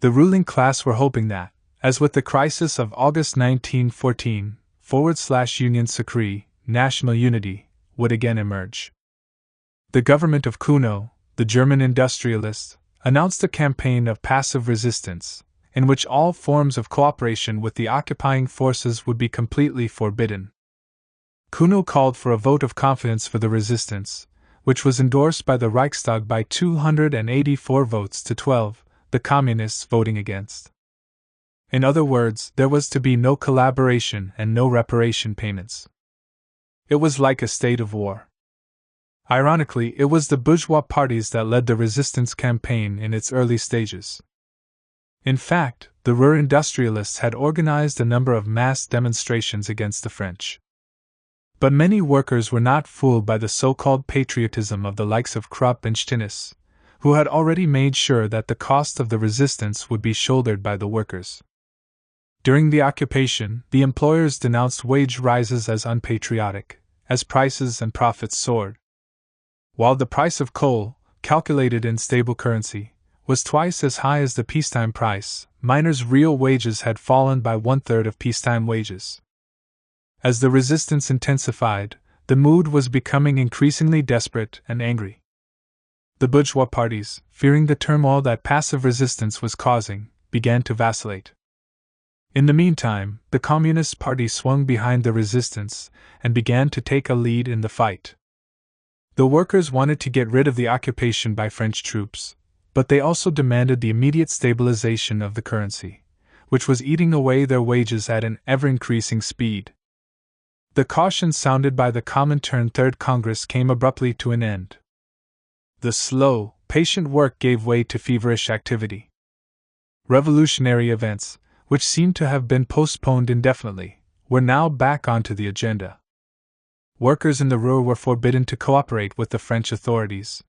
The ruling class were hoping that, as with the crisis of August 1914, /Union Sacrée, national unity, would again emerge. The government of Kuno, the German industrialist, announced a campaign of passive resistance, in which all forms of cooperation with the occupying forces would be completely forbidden. Kuno called for a vote of confidence for the resistance, which was endorsed by the Reichstag by 284 votes to 12, the Communists voting against. In other words, there was to be no collaboration and no reparation payments. It was like a state of war. Ironically, it was the bourgeois parties that led the resistance campaign in its early stages. In fact, the Ruhr industrialists had organized a number of mass demonstrations against the French. But many workers were not fooled by the so-called patriotism of the likes of Krupp and Stinnes, who had already made sure that the cost of the resistance would be shouldered by the workers. During the occupation, the employers denounced wage rises as unpatriotic, as prices and profits soared. While the price of coal, calculated in stable currency, was twice as high as the peacetime price, miners' real wages had fallen by one-third of peacetime wages. As the resistance intensified, the mood was becoming increasingly desperate and angry. The bourgeois parties, fearing the turmoil that passive resistance was causing, began to vacillate. In the meantime, the Communist Party swung behind the resistance and began to take a lead in the fight. The workers wanted to get rid of the occupation by French troops, but they also demanded the immediate stabilization of the currency, which was eating away their wages at an ever-increasing speed. The caution sounded by the Comintern Third Congress came abruptly to an end. The slow, patient work gave way to feverish activity. Revolutionary events, which seemed to have been postponed indefinitely, were now back onto the agenda. Workers in the Ruhr were forbidden to cooperate with the French authorities.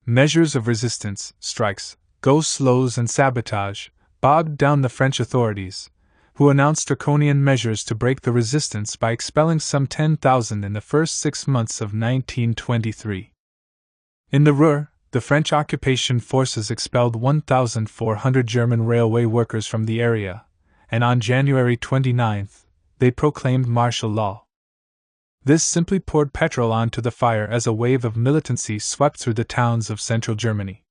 Measures of resistance, strikes, go-slows and sabotage, bogged down the French authorities, who announced draconian measures to break the resistance by expelling some 10,000 in the first 6 months of 1923. In the Ruhr, the French occupation forces expelled 1,400 German railway workers from the area, and on January 29, they proclaimed martial law. This simply poured petrol onto the fire as a wave of militancy swept through the towns of central Germany.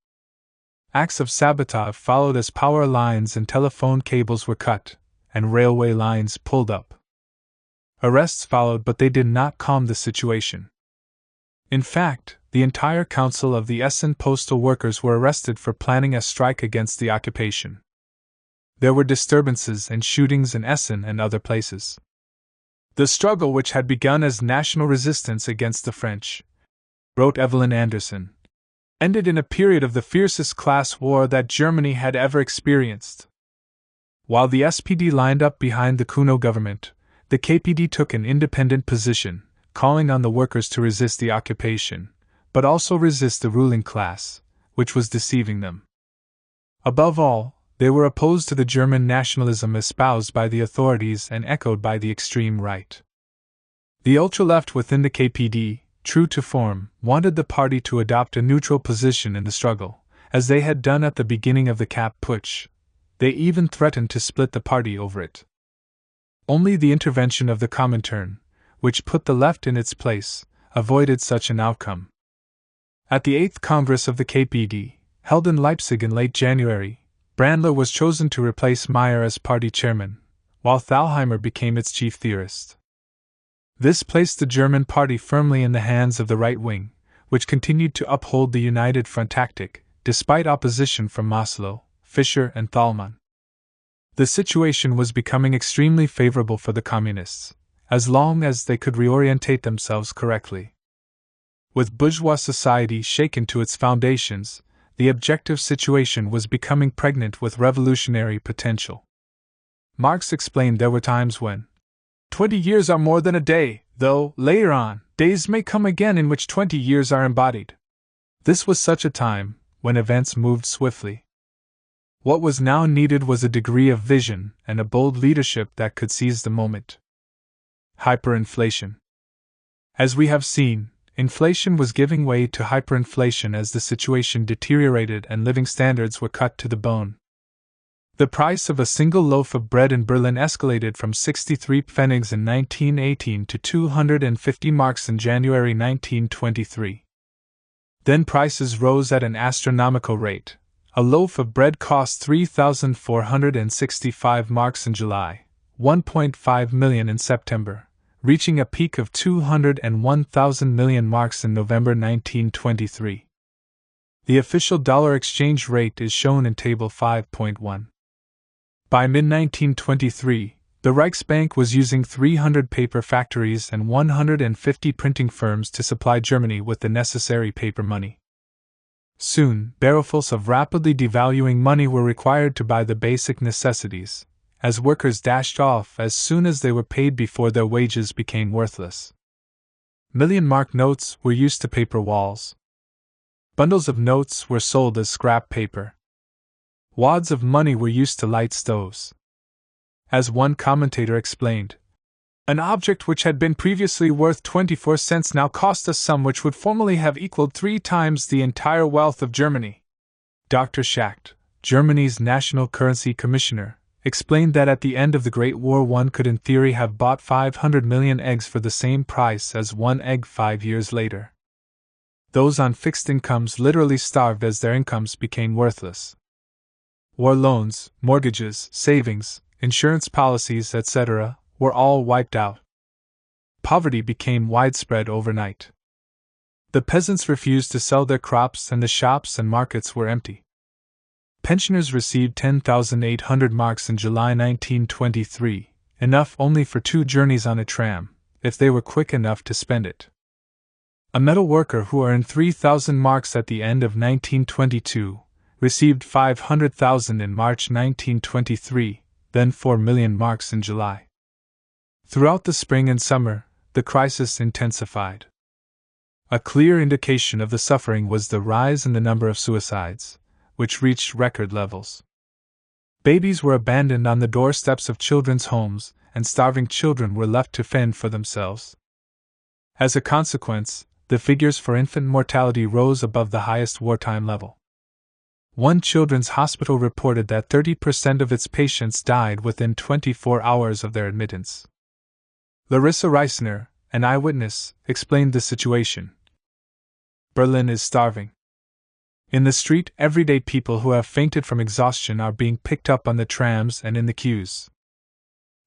Acts of sabotage followed as power lines and telephone cables were cut, and railway lines pulled up. Arrests followed, but they did not calm the situation. In fact, the entire council of the Essen postal workers were arrested for planning a strike against the occupation. There were disturbances and shootings in Essen and other places. The struggle, which had begun as national resistance against the French, wrote Evelyn Anderson, ended in a period of the fiercest class war that Germany had ever experienced. While the SPD lined up behind the Kuno government, the KPD took an independent position, calling on the workers to resist the occupation, but also resist the ruling class, which was deceiving them. Above all, they were opposed to the German nationalism espoused by the authorities and echoed by the extreme right. The ultra-left within the KPD, true to form, wanted the party to adopt a neutral position in the struggle, as they had done at the beginning of the Kapp Putsch. They even threatened to split the party over it. Only the intervention of the Comintern, which put the left in its place, avoided such an outcome. At the 8th Congress of the KPD, held in Leipzig in late January, Brandler was chosen to replace Meyer as party chairman, while Thalheimer became its chief theorist. This placed the German party firmly in the hands of the right wing, which continued to uphold the United Front tactic, despite opposition from Maslow, Fischer and Thalmann. The situation was becoming extremely favorable for the Communists, as long as they could reorientate themselves correctly. With bourgeois society shaken to its foundations, the objective situation was becoming pregnant with revolutionary potential. Marx explained there were times when 20 years are more than a day, though, later on, days may come again in which 20 years are embodied. This was such a time, when events moved swiftly. What was now needed was a degree of vision and a bold leadership that could seize the moment. Hyperinflation. As we have seen, inflation was giving way to hyperinflation as the situation deteriorated and living standards were cut to the bone. The price of a single loaf of bread in Berlin escalated from 63 pfennigs in 1918 to 250 marks in January 1923. Then prices rose at an astronomical rate. A loaf of bread cost 3,465 marks in July, 1.5 million in September, reaching a peak of 201,000 million marks in November 1923. The official dollar exchange rate is shown in Table 5.1. By mid-1923, The Reichsbank was using 300 paper factories and 150 printing firms to supply Germany with the necessary paper money. Soon, barrelfuls of rapidly devaluing money were required to buy the basic necessities, as workers dashed off as soon as they were paid before their wages became worthless. Million-mark notes were used to paper walls. Bundles of notes were sold as scrap paper. Wads of money were used to light stoves. As one commentator explained, an object which had been previously worth 24 cents now cost a sum which would formerly have equaled 3 times the entire wealth of Germany. Dr. Schacht, Germany's national currency commissioner, explained that at the end of the Great War one could in theory have bought 500 million eggs for the same price as one egg 5 years later. Those on fixed incomes literally starved as their incomes became worthless. War loans, mortgages, savings, insurance policies, etc., were all wiped out. Poverty became widespread overnight. The peasants refused to sell their crops and the shops and markets were empty. Pensioners received 10,800 marks in July 1923, enough only for 2 journeys on a tram, if they were quick enough to spend it. A metal worker who earned 3,000 marks at the end of 1922 received 500,000 in March 1923, then 4 million marks in July. Throughout the spring and summer, the crisis intensified. A clear indication of the suffering was the rise in the number of suicides, which reached record levels. Babies were abandoned on the doorsteps of children's homes, and starving children were left to fend for themselves. As a consequence, the figures for infant mortality rose above the highest wartime level. One children's hospital reported that 30% of its patients died within 24 hours of their admittance. Larissa Reisner, an eyewitness, explained the situation. Berlin is starving. In the street, everyday people who have fainted from exhaustion are being picked up on the trams and in the queues.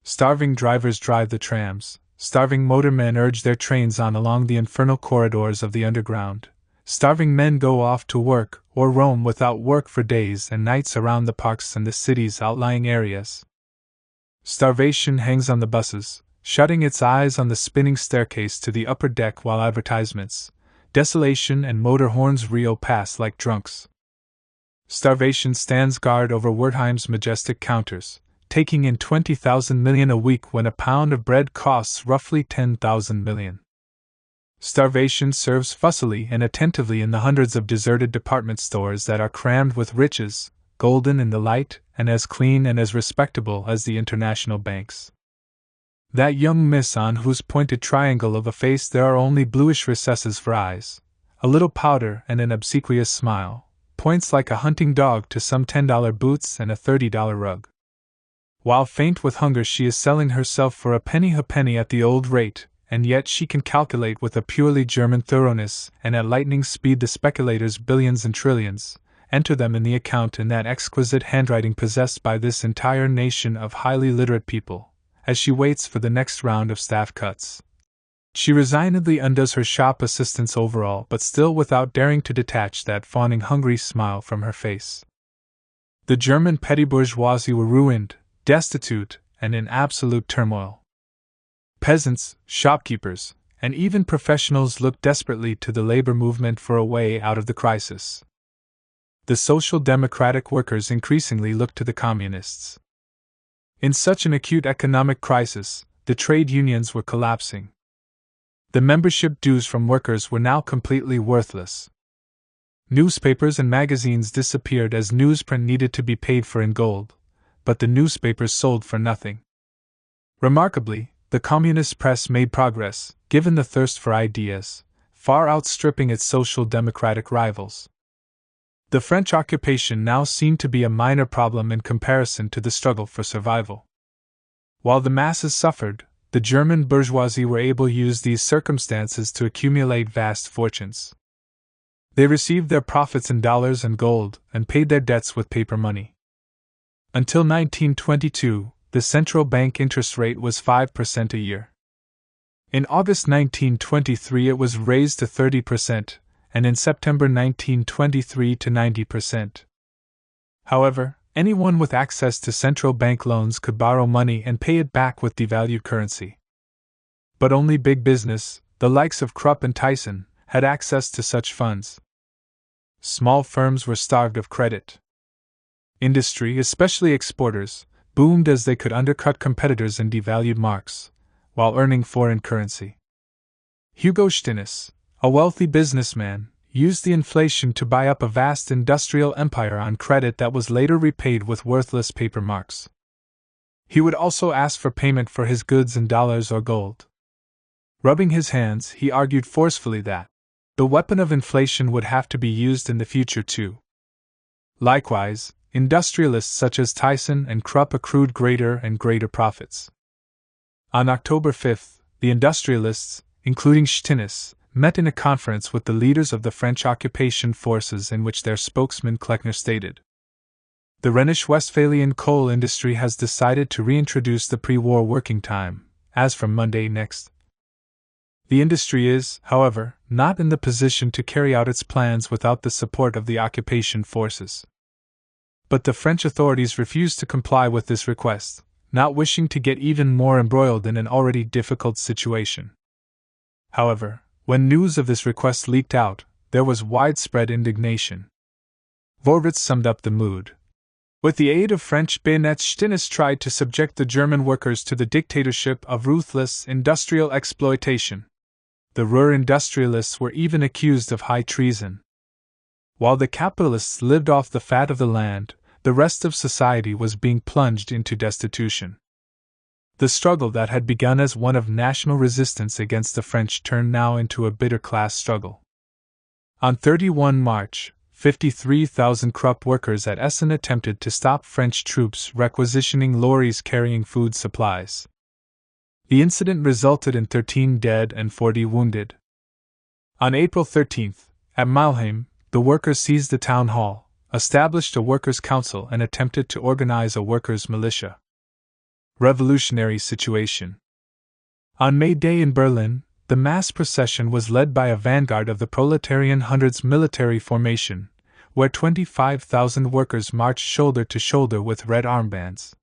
Starving drivers drive the trams, starving motormen urge their trains on along the infernal corridors of the underground. Starving men go off to work or roam without work for days and nights around the parks and the city's outlying areas. Starvation hangs on the buses, shutting its eyes on the spinning staircase to the upper deck while advertisements, desolation and motor horns reel past like drunks. Starvation stands guard over Wertheim's majestic counters, taking in 20,000 million a week when a pound of bread costs roughly 10,000 million. Starvation serves fussily and attentively in the hundreds of deserted department stores that are crammed with riches, golden in the light and as clean and as respectable as the international banks. That young miss on whose pointed triangle of a face there are only bluish recesses for eyes, a little powder and an obsequious smile, points like a hunting dog to some $10 boots and a $30 rug. While faint with hunger she is selling herself for a penny at the old rate, and yet she can calculate with a purely German thoroughness and at lightning speed the speculators' billions and trillions, enter them in the account in that exquisite handwriting possessed by this entire nation of highly literate people, as she waits for the next round of staff cuts. She resignedly undoes her shop assistant's overall, but still without daring to detach that fawning hungry smile from her face. The German petty bourgeoisie were ruined, destitute, and in absolute turmoil. Peasants, shopkeepers, and even professionals looked desperately to the labor movement for a way out of the crisis. The social democratic workers increasingly looked to the communists. In such an acute economic crisis, the trade unions were collapsing. The membership dues from workers were now completely worthless. Newspapers and magazines disappeared as newsprint needed to be paid for in gold, but the newspapers sold for nothing. Remarkably, the communist press made progress, given the thirst for ideas, far outstripping its social democratic rivals. The French occupation now seemed to be a minor problem in comparison to the struggle for survival. While the masses suffered, the German bourgeoisie were able to use these circumstances to accumulate vast fortunes. They received their profits in dollars and gold, and paid their debts with paper money. Until 1922, the central bank interest rate was 5% a year. In August 1923 it was raised to 30%, and in September 1923 to 90%. However, Anyone with access to central bank loans could borrow money and pay it back with devalued currency. But only big business, the likes of Krupp and Tyson, had access to such funds. Small firms were starved of credit. Industry, especially exporters, boomed as they could undercut competitors in devalued marks, while earning foreign currency. Hugo Stinnes, a wealthy businessman, used the inflation to buy up a vast industrial empire on credit that was later repaid with worthless paper marks. He would also ask for payment for his goods in dollars or gold. Rubbing his hands, he argued forcefully that the weapon of inflation would have to be used in the future too. Likewise, industrialists such as Tyson and Krupp accrued greater and greater profits. On October 5, the industrialists, including Stinnes, met in a conference with the leaders of the French occupation forces in which their spokesman Kleckner stated, "The Rhenish-Westphalian coal industry has decided to reintroduce the pre-war working time, as from Monday next. The industry is, however, not in the position to carry out its plans without the support of the occupation forces." But the French authorities refused to comply with this request, not wishing to get even more embroiled in an already difficult situation. However, when news of this request leaked out, there was widespread indignation. Vorwitz summed up the mood. With the aid of French bayonets, Stinnes tried to subject the German workers to the dictatorship of ruthless industrial exploitation. The Ruhr industrialists were even accused of high treason. While the capitalists lived off the fat of the land, the rest of society was being plunged into destitution. The struggle that had begun as one of national resistance against the French turned now into a bitter class struggle. On 31 March, 53,000 Krupp workers at Essen attempted to stop French troops requisitioning lorries carrying food supplies. The incident resulted in 13 dead and 40 wounded. On April 13, at Mülheim, the workers seized the town hall, established a workers' council, and attempted to organize a workers' militia. Revolutionary situation. On May Day in Berlin, the mass procession was led by a vanguard of the Proletarian Hundreds military formation, where 25,000 workers marched shoulder to shoulder with red armbands.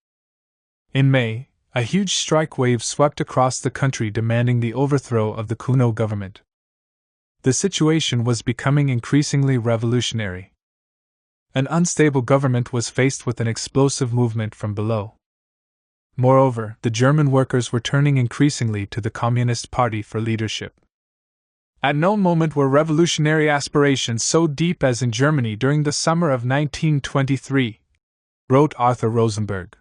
In May, a huge strike wave swept across the country demanding the overthrow of the Kuno government. The situation was becoming increasingly revolutionary. An unstable government was faced with an explosive movement from below. Moreover, the German workers were turning increasingly to the Communist Party for leadership. At no moment were revolutionary aspirations so deep as in Germany during the summer of 1923, wrote Arthur Rosenberg.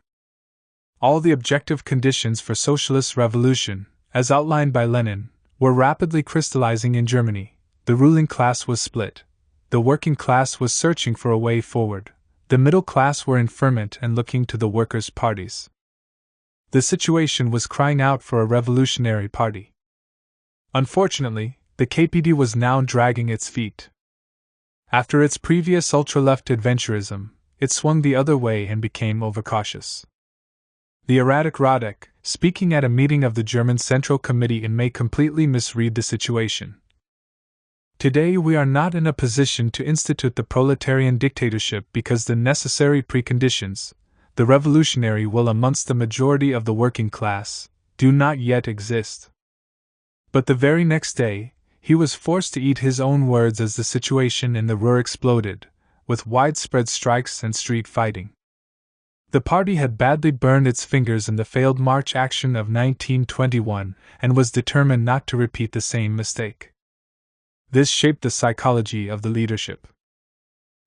All the objective conditions for socialist revolution, as outlined by Lenin, were rapidly crystallizing in Germany. The ruling class was split. The working class was searching for a way forward. The middle class were in ferment and looking to the workers' parties. The situation was crying out for a revolutionary party. Unfortunately, the KPD was now dragging its feet. After its previous ultra-left adventurism, it swung the other way and became overcautious. The erratic Radek, speaking at a meeting of the German Central Committee in May, completely misread the situation. Today we are not in a position to institute the proletarian dictatorship because the necessary preconditions, the revolutionary will amongst the majority of the working class, do not yet exist. But the very next day, he was forced to eat his own words as the situation in the Ruhr exploded, with widespread strikes and street fighting. The party had badly burned its fingers in the failed March action of 1921 and was determined not to repeat the same mistake. This shaped the psychology of the leadership.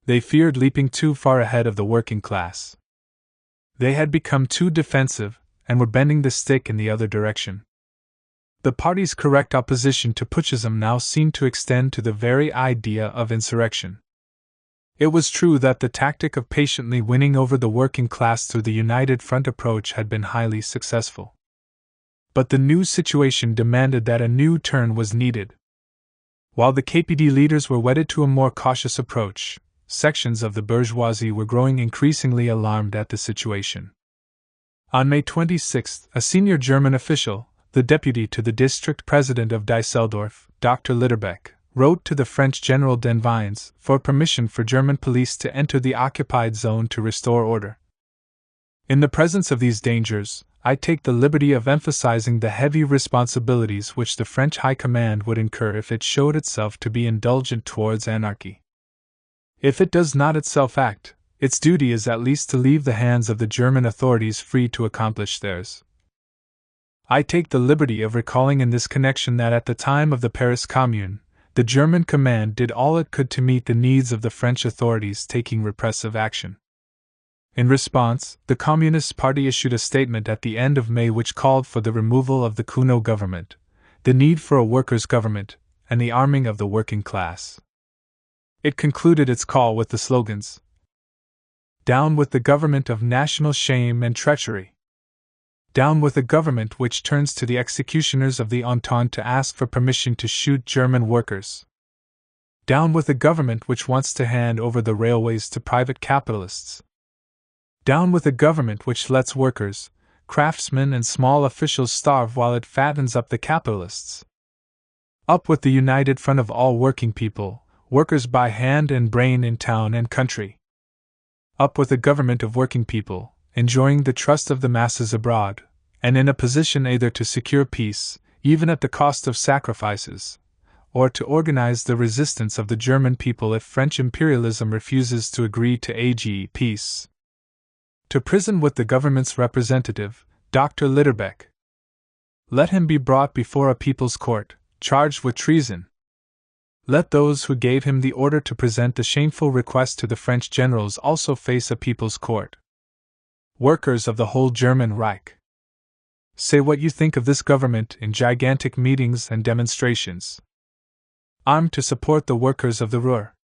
They feared leaping too far ahead of the working class. They had become too defensive and were bending the stick in the other direction. The party's correct opposition to putschism now seemed to extend to the very idea of insurrection. It was true that the tactic of patiently winning over the working class through the United Front approach had been highly successful. But the new situation demanded that a new turn was needed. While the KPD leaders were wedded to a more cautious approach, sections of the bourgeoisie were growing increasingly alarmed at the situation. On May 26, a senior German official, the deputy to the district president of Düsseldorf, Dr. Litterbeck, wrote to the French General Denvines for permission for German police to enter the occupied zone to restore order. In the presence of these dangers, I take the liberty of emphasizing the heavy responsibilities which the French High Command would incur if it showed itself to be indulgent towards anarchy. If it does not itself act, its duty is at least to leave the hands of the German authorities free to accomplish theirs. I take the liberty of recalling in this connection that at the time of the Paris Commune, the German command did all it could to meet the needs of the French authorities taking repressive action. In response, the Communist Party issued a statement at the end of May which called for the removal of the Cuno government, the need for a workers' government, and the arming of the working class. It concluded its call with the slogans, "Down with the government of national shame and treachery. Down with a government which turns to the executioners of the Entente to ask for permission to shoot German workers. Down with a government which wants to hand over the railways to private capitalists. Down with a government which lets workers, craftsmen and small officials starve while it fattens up the capitalists. Up with the united front of all working people, workers by hand and brain in town and country. Up with a government of working people, enjoying the trust of the masses abroad, and in a position either to secure peace, even at the cost of sacrifices, or to organize the resistance of the German people if French imperialism refuses to agree to AG peace. To prison with the government's representative, Dr. Litterbeck. Let him be brought before a people's court, charged with treason. Let those who gave him the order to present the shameful request to the French generals also face a people's court. Workers of the whole German Reich. Say what you think of this government in gigantic meetings and demonstrations. Armed to support the workers of the Ruhr.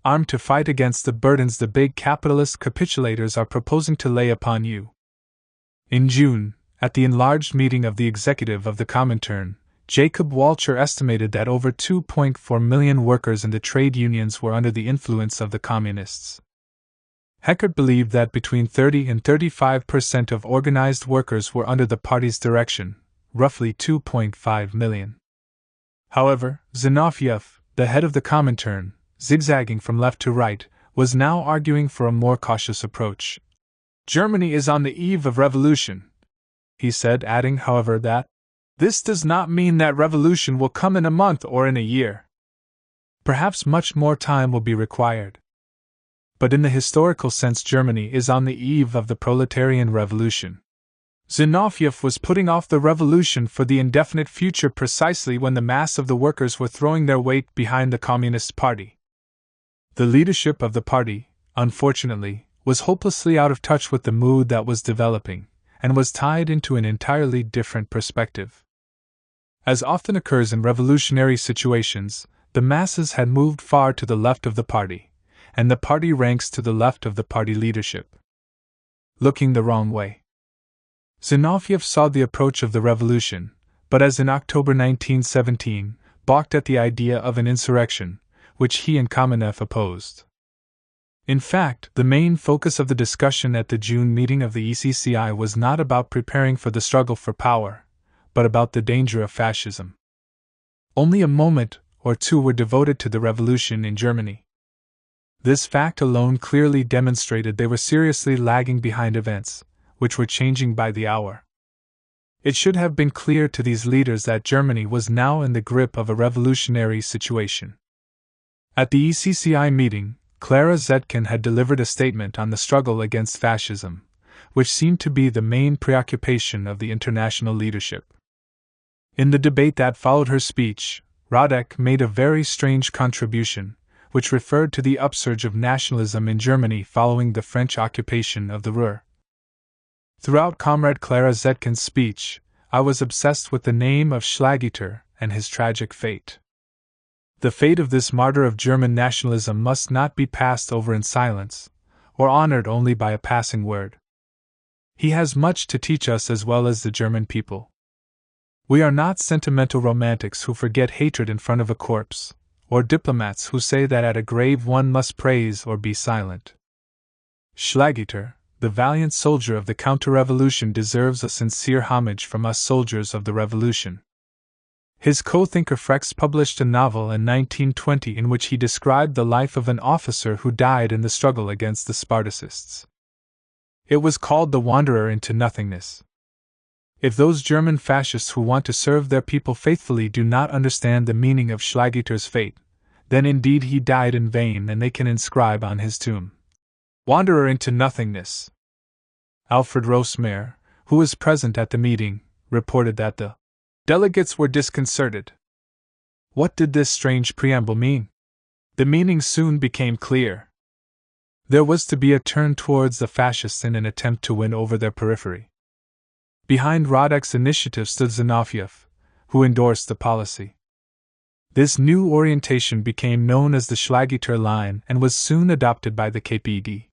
Armed to fight against the burdens the big capitalist capitulators are proposing to lay upon you. In June, at the enlarged meeting of the executive of the Comintern, Jacob Walcher estimated that over 2.4 million workers in the trade unions were under the influence of the communists. Heckert believed that between 30 and 35% of organized workers were under the party's direction, roughly 2.5 million. However, Zinoviev, the head of the Comintern, zigzagging from left to right, was now arguing for a more cautious approach. Germany is on the eve of revolution, he said, adding, however, that this does not mean that revolution will come in a month or in a year. Perhaps much more time will be required. But in the historical sense, Germany is on the eve of the proletarian revolution. Zinoviev was putting off the revolution for the indefinite future precisely when the mass of the workers were throwing their weight behind the Communist Party. The leadership of the party, unfortunately, was hopelessly out of touch with the mood that was developing, and was tied into an entirely different perspective. As often occurs in revolutionary situations, the masses had moved far to the left of the party, and the party ranks to the left of the party leadership. Looking the wrong way. Zinoviev saw the approach of the revolution, but as in October 1917, balked at the idea of an insurrection, which he and Kamenev opposed. In fact, the main focus of the discussion at the June meeting of the ECCI was not about preparing for the struggle for power, but about the danger of fascism. Only a moment or two were devoted to the revolution in Germany. This fact alone clearly demonstrated they were seriously lagging behind events, which were changing by the hour. It should have been clear to these leaders that Germany was now in the grip of a revolutionary situation. At the ECCI meeting, Clara Zetkin had delivered a statement on the struggle against fascism, which seemed to be the main preoccupation of the international leadership. In the debate that followed her speech, Radek made a very strange contribution, which referred to the upsurge of nationalism in Germany following the French occupation of the Ruhr. Throughout Comrade Clara Zetkin's speech, I was obsessed with the name of Schlageter and his tragic fate. The fate of this martyr of German nationalism must not be passed over in silence, or honored only by a passing word. He has much to teach us as well as the German people. We are not sentimental romantics who forget hatred in front of a corpse, or diplomats who say that at a grave one must praise or be silent. Schlageter, the valiant soldier of the counter-revolution, deserves a sincere homage from us soldiers of the revolution. His co-thinker Frex published a novel in 1920 in which he described the life of an officer who died in the struggle against the Spartacists. It was called The Wanderer into Nothingness. If those German fascists who want to serve their people faithfully do not understand the meaning of Schlageter's fate, then indeed he died in vain, and they can inscribe on his tomb, "Wanderer into Nothingness." Alfred Rosemeyer, who was present at the meeting, reported that the delegates were disconcerted. What did this strange preamble mean? The meaning soon became clear. There was to be a turn towards the fascists in an attempt to win over their periphery. Behind Radek's initiative stood Zinoviev, who endorsed the policy. This new orientation became known as the Schlageter line and was soon adopted by the KPD.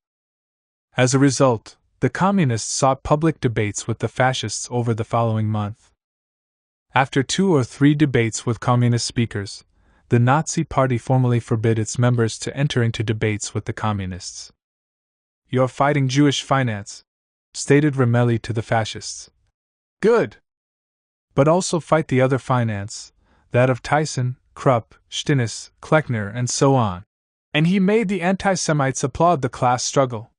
As a result, the Communists sought public debates with the fascists over the following month. After 2 or 3 debates with Communist speakers, the Nazi Party formally forbid its members to enter into debates with the Communists. "You're fighting Jewish finance," stated Ramelli to the fascists. "Good! But also fight the other finance, that of Thyssen, Krupp, Stinnes, Kleckner, and so on." And he made the anti-Semites applaud the class struggle.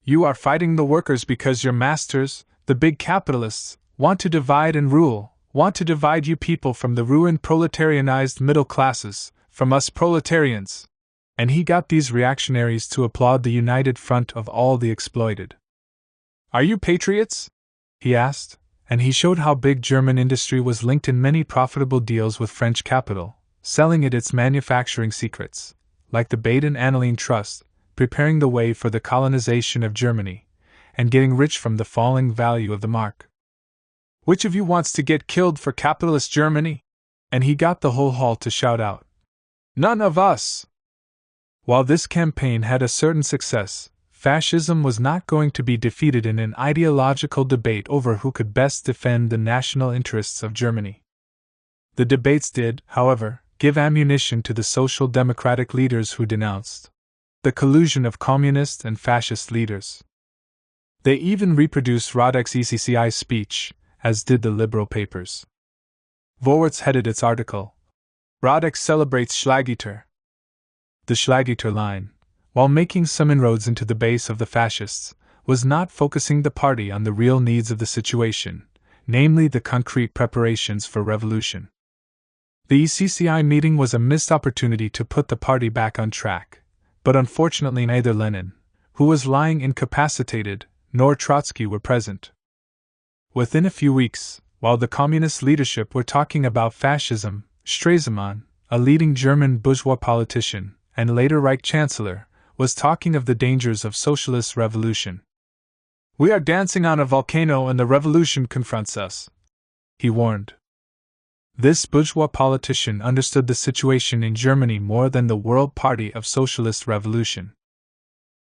"You are fighting the workers because your masters, the big capitalists, want to divide and rule, want to divide you people from the ruined proletarianized middle classes, from us proletarians." And he got these reactionaries to applaud the united front of all the exploited. "Are you patriots?" he asked, and he showed how big German industry was linked in many profitable deals with French capital, selling it its manufacturing secrets, like the Baden-Annalene Trust, preparing the way for the colonization of Germany, and getting rich from the falling value of the mark. "Which of you wants to get killed for capitalist Germany?" And he got the whole hall to shout out, "None of us!" While this campaign had a certain success, fascism was not going to be defeated in an ideological debate over who could best defend the national interests of Germany. The debates did, however, give ammunition to the social democratic leaders who denounced the collusion of communist and fascist leaders. They even reproduced Radek's ECCI speech, as did the liberal papers. Vorwärts headed its article, "Radek celebrates Schlageter." The Schlageter line, while making some inroads into the base of the fascists, was not focusing the party on the real needs of the situation, namely the concrete preparations for revolution. The ECCI meeting was a missed opportunity to put the party back on track, but unfortunately neither Lenin, who was lying incapacitated, nor Trotsky were present. Within a few weeks, while the communist leadership were talking about fascism, Stresemann, a leading German bourgeois politician, and later Reich Chancellor, was talking of the dangers of socialist revolution. "We are dancing on a volcano and the revolution confronts us," he warned. This bourgeois politician understood the situation in Germany more than the World Party of Socialist Revolution.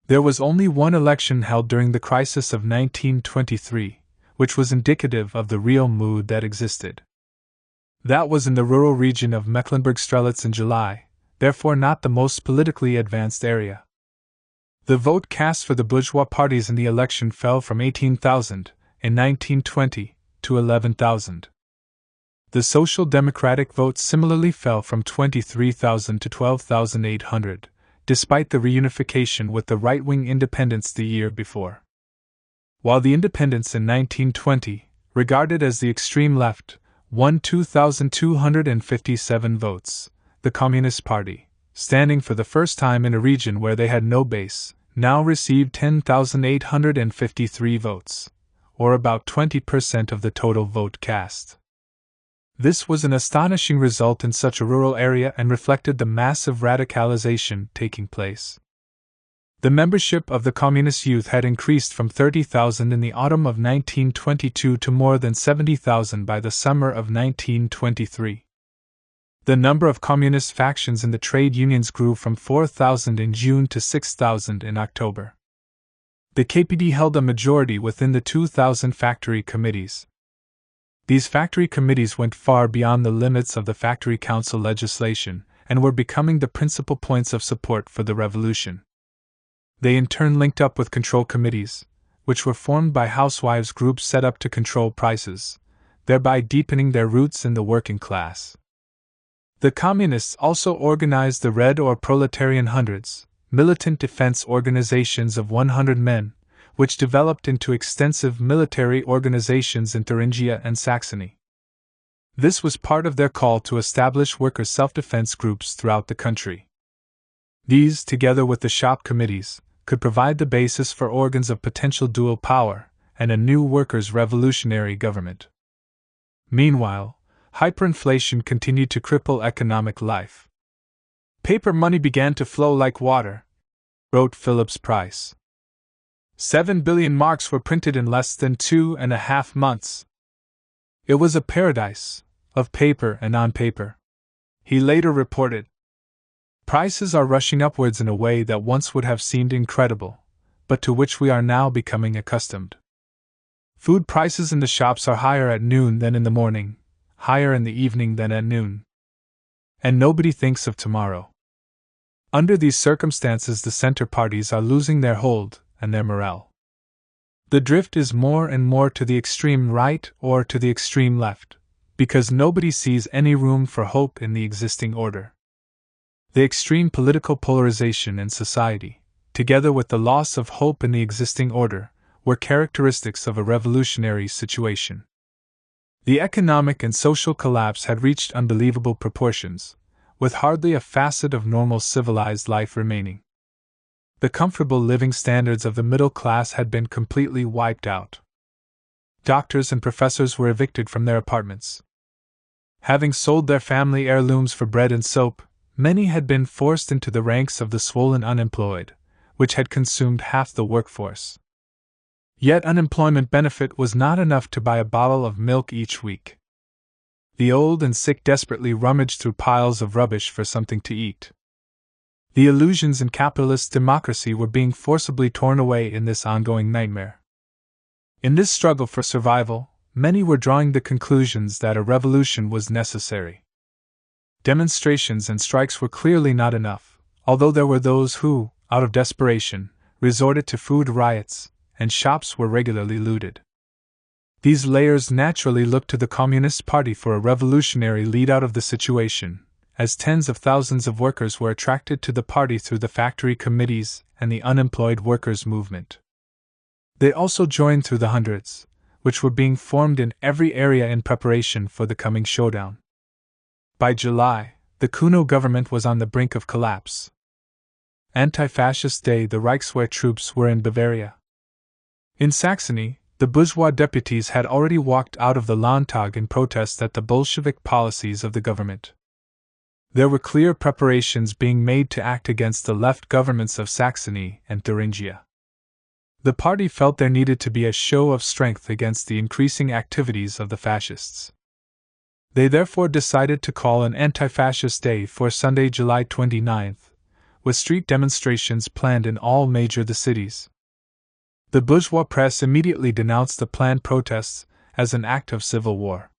There was only one election held during the crisis of 1923, which was indicative of the real mood that existed. That was in the rural region of Mecklenburg-Strelitz in July, therefore not the most politically advanced area. The vote cast for the bourgeois parties in the election fell from 18,000 in 1920 to 11,000. The Social Democratic vote similarly fell from 23,000 to 12,800, despite the reunification with the right-wing independents the year before. While the independents in 1920, regarded as the extreme left, won 2,257 votes, the Communist Party, standing for the first time in a region where they had no base, now received 10,853 votes, or about 20% of the total vote cast. This was an astonishing result in such a rural area and reflected the massive radicalization taking place. The membership of the Communist Youth had increased from 30,000 in the autumn of 1922 to more than 70,000 by the summer of 1923. The number of communist factions in the trade unions grew from 4,000 in June to 6,000 in October. The KPD held a majority within the 2,000 factory committees. These factory committees went far beyond the limits of the Factory Council legislation and were becoming the principal points of support for the revolution. They in turn linked up with control committees, which were formed by housewives' groups set up to control prices, thereby deepening their roots in the working class. The Communists also organized the Red or Proletarian Hundreds, militant defense organizations of 100 men, which developed into extensive military organizations in Thuringia and Saxony. This was part of their call to establish workers' self-defense groups throughout the country. These, together with the shop committees, could provide the basis for organs of potential dual power and a new workers' revolutionary government. Meanwhile, hyperinflation continued to cripple economic life. Paper money began to flow like water, wrote Phillips Price. 7 billion marks were printed in less than 2.5 months. It was a paradise of paper and on-paper. He later reported, "Prices are rushing upwards in a way that once would have seemed incredible, but to which we are now becoming accustomed. Food prices in the shops are higher at noon than in the morning, higher in the evening than at noon. And nobody thinks of tomorrow." Under these circumstances, the center parties are losing their hold and their morale. The drift is more and more to the extreme right or to the extreme left, because nobody sees any room for hope in the existing order. The extreme political polarization in society, together with the loss of hope in the existing order, were characteristics of a revolutionary situation. The economic and social collapse had reached unbelievable proportions, with hardly a facet of normal civilized life remaining. The comfortable living standards of the middle class had been completely wiped out. Doctors and professors were evicted from their apartments. Having sold their family heirlooms for bread and soap, many had been forced into the ranks of the swollen unemployed, which had consumed half the workforce. Yet unemployment benefit was not enough to buy a bottle of milk each week. The old and sick desperately rummaged through piles of rubbish for something to eat. The illusions in capitalist democracy were being forcibly torn away in this ongoing nightmare. In this struggle for survival, many were drawing the conclusions that a revolution was necessary. Demonstrations and strikes were clearly not enough, although there were those who, out of desperation, resorted to food riots, and shops were regularly looted. These layers naturally looked to the Communist Party for a revolutionary lead out of the situation, as tens of thousands of workers were attracted to the party through the factory committees and the unemployed workers' movement. They also joined through the hundreds, which were being formed in every area in preparation for the coming showdown. By July, the Kuno government was on the brink of collapse. Anti-Fascist Day, the Reichswehr troops were in Bavaria. In Saxony, the bourgeois deputies had already walked out of the Landtag in protest at the Bolshevik policies of the government. There were clear preparations being made to act against the left governments of Saxony and Thuringia. The party felt there needed to be a show of strength against the increasing activities of the fascists. They therefore decided to call an anti-fascist day for Sunday, July 29th, with street demonstrations planned in all major cities. The bourgeois press immediately denounced the planned protests as an act of civil war.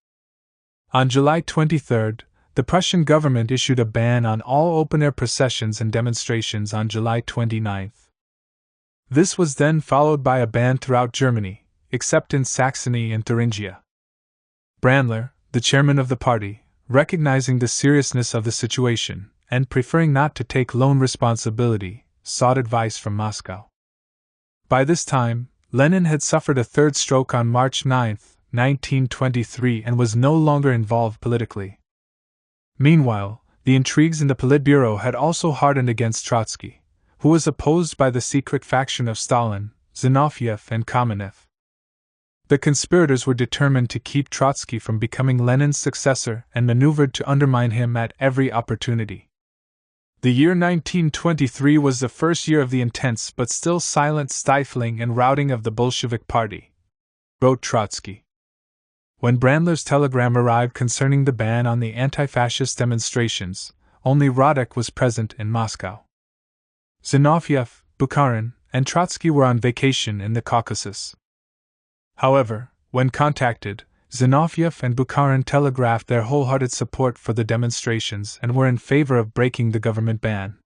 On July 23rd, the Prussian government issued a ban on all open-air processions and demonstrations on July 29th. This was then followed by a ban throughout Germany, except in Saxony and Thuringia. Brandler, the chairman of the party, recognizing the seriousness of the situation, and preferring not to take lone responsibility, sought advice from Moscow. By this time, Lenin had suffered a third stroke on March 9, 1923, and was no longer involved politically. Meanwhile, the intrigues in the Politburo had also hardened against Trotsky, who was opposed by the secret faction of Stalin, Zinoviev, and Kamenev. The conspirators were determined to keep Trotsky from becoming Lenin's successor and maneuvered to undermine him at every opportunity. The year 1923 was the first year of the intense but still silent stifling and routing of the Bolshevik Party, wrote Trotsky. When Brandler's telegram arrived concerning the ban on the anti-fascist demonstrations, only Radek was present in Moscow. Zinoviev, Bukharin, and Trotsky were on vacation in the Caucasus. However, when contacted, Zinoviev and Bukharin telegraphed their wholehearted support for the demonstrations and were in favor of breaking the government ban.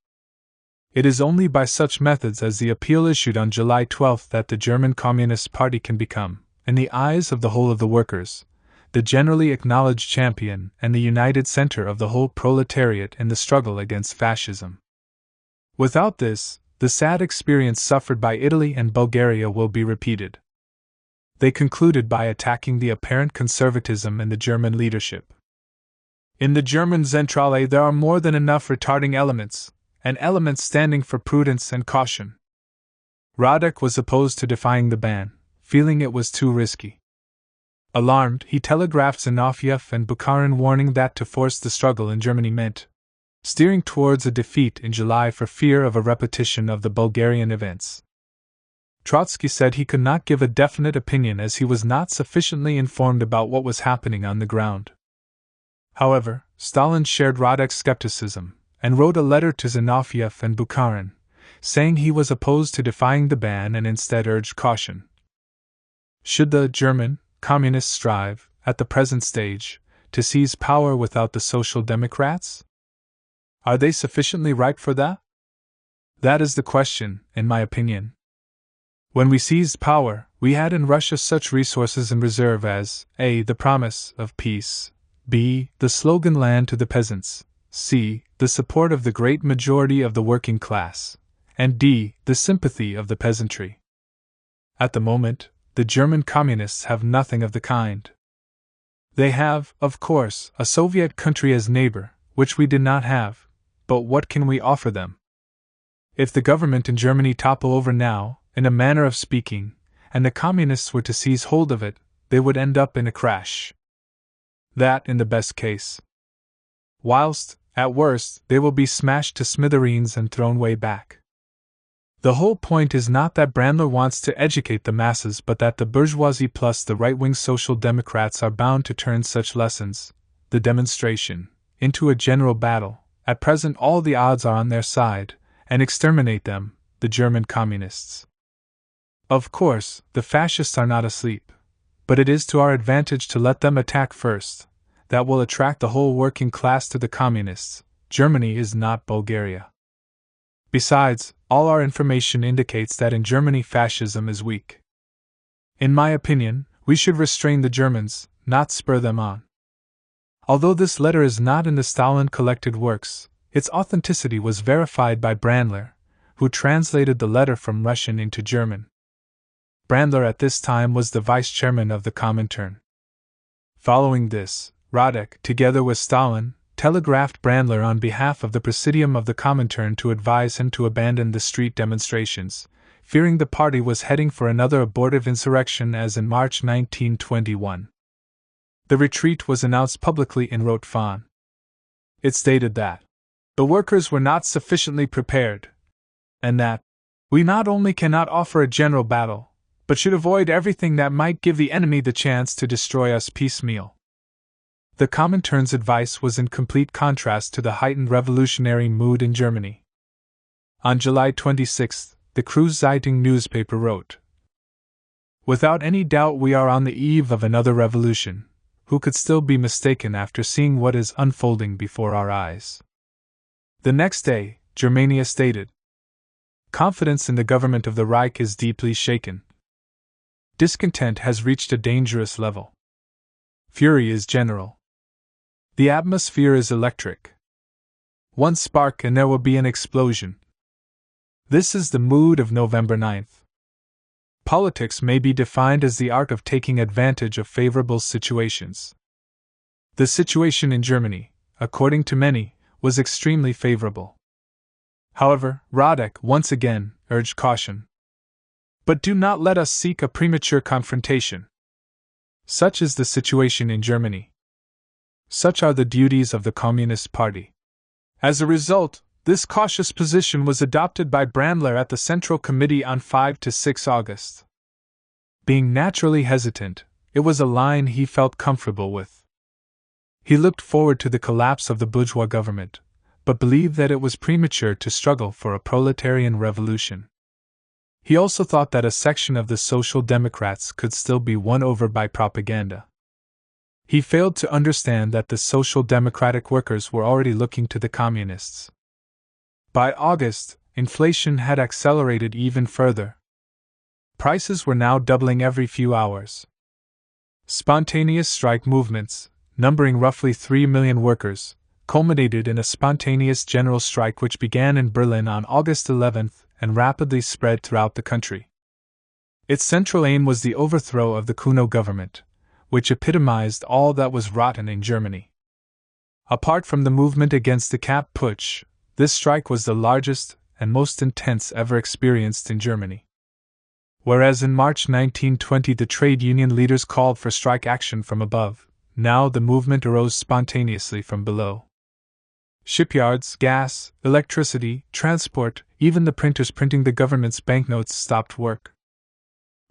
It is only by such methods as the appeal issued on July 12 that the German Communist Party can become, in the eyes of the whole of the workers, the generally acknowledged champion and the united center of the whole proletariat in the struggle against fascism. Without this, the sad experience suffered by Italy and Bulgaria will be repeated. They concluded by attacking the apparent conservatism in the German leadership. In the German Zentrale there are more than enough retarding elements, and elements standing for prudence and caution. Radek was opposed to defying the ban, feeling it was too risky. Alarmed, he telegraphed Zinoviev and Bukharin warning that to force the struggle in Germany meant steering towards a defeat in July for fear of a repetition of the Bulgarian events. Trotsky said he could not give a definite opinion as he was not sufficiently informed about what was happening on the ground. However, Stalin shared Radek's skepticism and wrote a letter to Zinoviev and Bukharin, saying he was opposed to defying the ban and instead urged caution. Should the German Communists strive, at the present stage, to seize power without the Social Democrats? Are they sufficiently ripe for that? That is the question, in my opinion. When we seized power, we had in Russia such resources in reserve as a. the promise of peace, b. the slogan land to the peasants, c. the support of the great majority of the working class, and d. the sympathy of the peasantry. At the moment, the German Communists have nothing of the kind. They have, of course, a Soviet country as neighbor, which we did not have, but what can we offer them? If the government in Germany topple over now, in a manner of speaking, and the Communists were to seize hold of it, they would end up in a crash. That in the best case. Whilst, at worst, they will be smashed to smithereens and thrown way back. The whole point is not that Brandler wants to educate the masses but that the bourgeoisie plus the right-wing Social Democrats are bound to turn such lessons, the demonstration, into a general battle. At present all the odds are on their side, and exterminate them, the German Communists. Of course, the fascists are not asleep, but it is to our advantage to let them attack first. That will attract the whole working class to the Communists. Germany is not Bulgaria. Besides, all our information indicates that in Germany fascism is weak. In my opinion, we should restrain the Germans, not spur them on. Although this letter is not in the Stalin collected works, its authenticity was verified by Brandler, who translated the letter from Russian into German. Brandler at this time was the vice-chairman of the Comintern. Following this, Radek, together with Stalin, telegraphed Brandler on behalf of the Presidium of the Comintern to advise him to abandon the street demonstrations, fearing the party was heading for another abortive insurrection as in March 1921. The retreat was announced publicly in Rote Fahne. It stated that the workers were not sufficiently prepared, and that we not only cannot offer a general battle, but should avoid everything that might give the enemy the chance to destroy us piecemeal. The Comintern's advice was in complete contrast to the heightened revolutionary mood in Germany. On July 26, the Kreuz-Zeitung newspaper wrote, "Without any doubt we are on the eve of another revolution. Who could still be mistaken after seeing what is unfolding before our eyes?" The next day, Germania stated, "Confidence in the government of the Reich is deeply shaken. Discontent has reached a dangerous level. Fury is general. The atmosphere is electric. One spark and there will be an explosion." This is the mood of November 9th. Politics may be defined as the art of taking advantage of favorable situations. The situation in Germany, according to many, was extremely favorable. However, Radek once again urged caution. But do not let us seek a premature confrontation. Such is the situation in Germany. Such are the duties of the Communist Party. As a result, this cautious position was adopted by Brandler at the Central Committee on 5 to 6 August. Being naturally hesitant, it was a line he felt comfortable with. He looked forward to the collapse of the bourgeois government, but believed that it was premature to struggle for a proletarian revolution. He also thought that a section of the Social Democrats could still be won over by propaganda. He failed to understand that the Social Democratic workers were already looking to the Communists. By August, inflation had accelerated even further. Prices were now doubling every few hours. Spontaneous strike movements, numbering roughly 3 million workers, culminated in a spontaneous general strike which began in Berlin on August 11th and rapidly spread throughout the country. Its central aim was the overthrow of the Kuno government, which epitomized all that was rotten in Germany. Apart from the movement against the Kapp Putsch, this strike was the largest and most intense ever experienced in Germany. Whereas in March 1920 the trade union leaders called for strike action from above, now the movement arose spontaneously from below. Shipyards, gas, electricity, transport, even the printers printing the government's banknotes stopped work.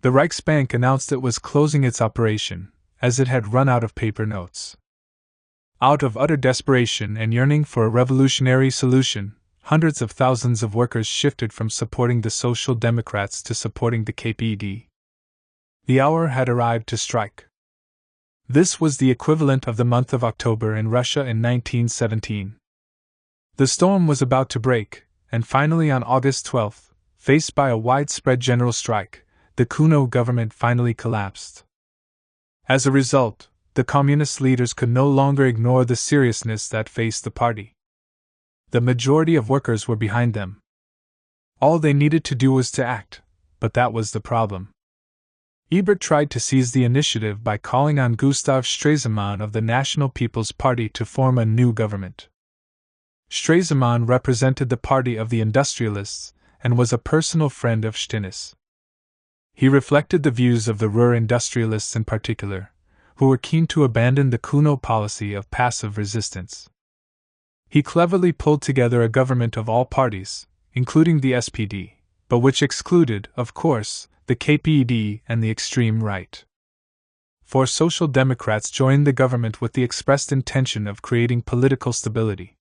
The Reichsbank announced it was closing its operation, as it had run out of paper notes. Out of utter desperation and yearning for a revolutionary solution, hundreds of thousands of workers shifted from supporting the Social Democrats to supporting the KPD. The hour had arrived to strike. This was the equivalent of the month of October in Russia in 1917. The storm was about to break, and finally on August 12th, faced by a widespread general strike, the Kuno government finally collapsed. As a result, the communist leaders could no longer ignore the seriousness that faced the party. The majority of workers were behind them. All they needed to do was to act, but that was the problem. Ebert tried to seize the initiative by calling on Gustav Stresemann of the National People's Party to form a new government. Stresemann represented the party of the industrialists and was a personal friend of Stinnes. He reflected the views of the Ruhr industrialists in particular, who were keen to abandon the Kuno policy of passive resistance. He cleverly pulled together a government of all parties, including the SPD, but which excluded, of course, the KPD and the extreme right. 4 Social Democrats joined the government with the expressed intention of creating political stability.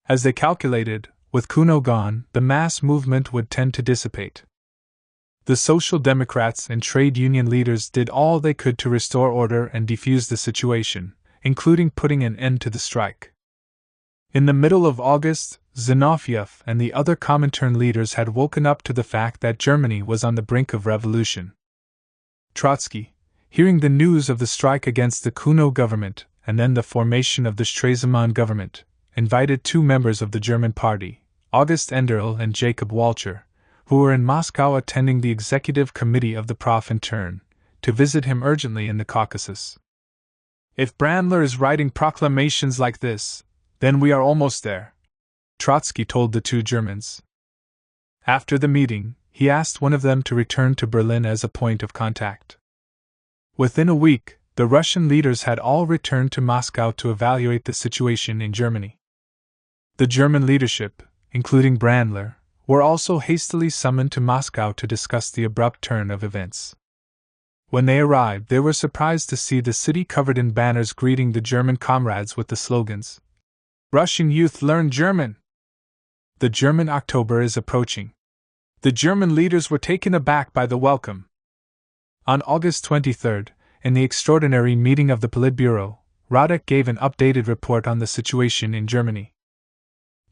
As they calculated, with Kuno gone, the mass movement would tend to dissipate. The Social Democrats and trade union leaders did all they could to restore order and defuse the situation, including putting an end to the strike. In the middle of August, Zinoviev and the other Comintern leaders had woken up to the fact that Germany was on the brink of revolution. Trotsky, hearing the news of the strike against the Kuno government and then the formation of the Stresemann government, invited 2 members of the German party, August Enderl and Jacob Walcher, who were in Moscow attending the executive committee of the Profintern, to visit him urgently in the Caucasus. "If Brandler is writing proclamations like this, then we are almost there," Trotsky told the 2 Germans. After the meeting, he asked one of them to return to Berlin as a point of contact. Within a week, the Russian leaders had all returned to Moscow to evaluate the situation in Germany. The German leadership, including Brandler, were also hastily summoned to Moscow to discuss the abrupt turn of events. When they arrived, they were surprised to see the city covered in banners greeting the German comrades with the slogans, "Russian youth learn German! The German October is approaching." The German leaders were taken aback by the welcome. On August 23rd, in the extraordinary meeting of the Politburo, Radek gave an updated report on the situation in Germany.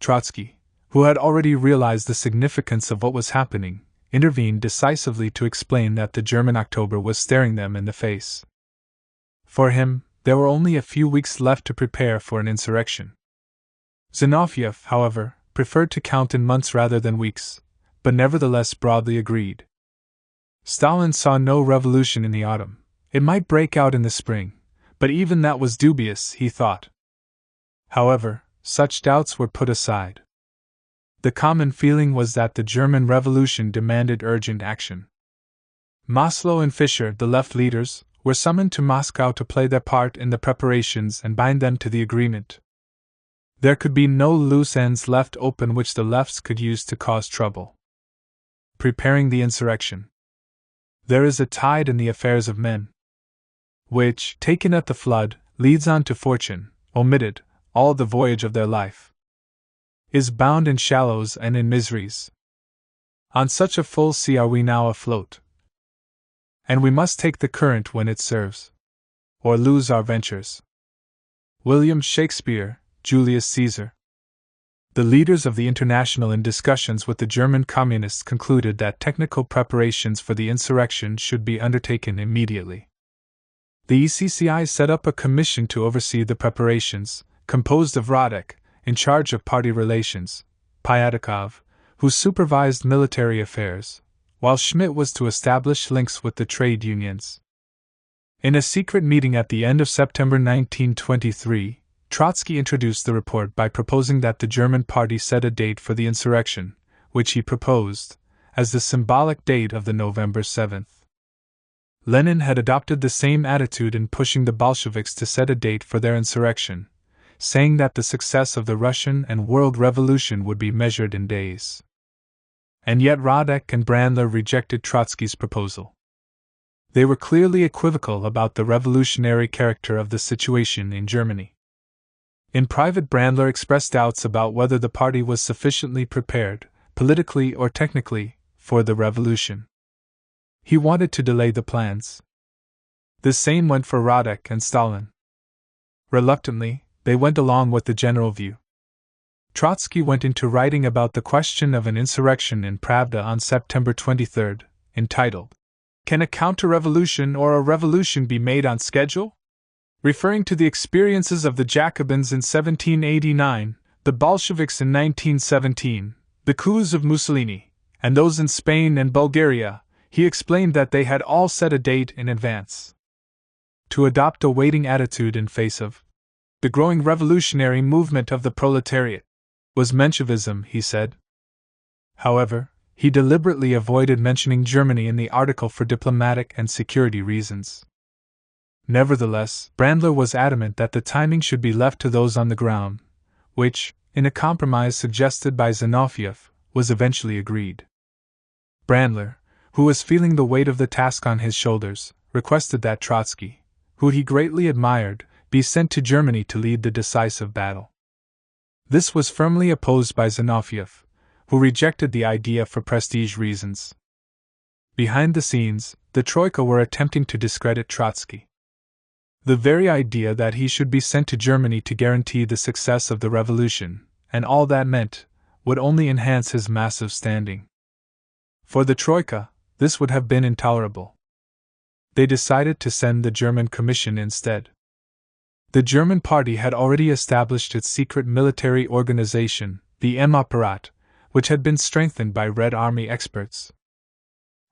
Trotsky, who had already realized the significance of what was happening, intervened decisively to explain that the German October was staring them in the face. For him, there were only a few weeks left to prepare for an insurrection. Zinoviev, however, preferred to count in months rather than weeks, but nevertheless broadly agreed. Stalin saw no revolution in the autumn. It might break out in the spring, but even that was dubious, he thought. However, such doubts were put aside. The common feeling was that the German Revolution demanded urgent action. Maslow and Fischer, the left leaders, were summoned to Moscow to play their part in the preparations and bind them to the agreement. There could be no loose ends left open which the lefts could use to cause trouble. Preparing the insurrection. There is a tide in the affairs of men, which, taken at the flood, leads on to fortune, omitted, all the voyage of their life, is bound in shallows and in miseries. On such a full sea are we now afloat, and we must take the current when it serves, or lose our ventures. William Shakespeare, Julius Caesar. The leaders of the International in discussions with the German Communists concluded that technical preparations for the insurrection should be undertaken immediately. The ECCI set up a commission to oversee the preparations, composed of Radek, in charge of party relations, Pyatakov, who supervised military affairs, while Schmidt was to establish links with the trade unions. In a secret meeting at the end of September 1923, Trotsky introduced the report by proposing that the German party set a date for the insurrection, which he proposed as the symbolic date of the November 7th. Lenin had adopted the same attitude in pushing the Bolsheviks to set a date for their insurrection, saying that the success of the Russian and world revolution would be measured in days. And yet Radek and Brandler rejected Trotsky's proposal. They were clearly equivocal about the revolutionary character of the situation in Germany. In private, Brandler expressed doubts about whether the party was sufficiently prepared, politically or technically, for the revolution. He wanted to delay the plans. The same went for Radek and Stalin. Reluctantly, they went along with the general view. Trotsky went into writing about the question of an insurrection in Pravda on September 23, entitled, "Can a counter-revolution or a revolution be made on schedule?" Referring to the experiences of the Jacobins in 1789, the Bolsheviks in 1917, the coups of Mussolini, and those in Spain and Bulgaria, he explained that they had all set a date in advance. To adopt a waiting attitude in face of the growing revolutionary movement of the proletariat was Menshevism, he said. However, he deliberately avoided mentioning Germany in the article for diplomatic and security reasons. Nevertheless, Brandler was adamant that the timing should be left to those on the ground, which, in a compromise suggested by Zinoviev, was eventually agreed. Brandler, who was feeling the weight of the task on his shoulders, requested that Trotsky, who he greatly admired, be sent to Germany to lead the decisive battle. This was firmly opposed by Zinoviev, who rejected the idea for prestige reasons. Behind the scenes, the Troika were attempting to discredit Trotsky. The very idea that he should be sent to Germany to guarantee the success of the revolution, and all that meant, would only enhance his massive standing. For the Troika, this would have been intolerable. They decided to send the German commission instead. The German party had already established its secret military organization, the M-Apparat, which had been strengthened by Red Army experts.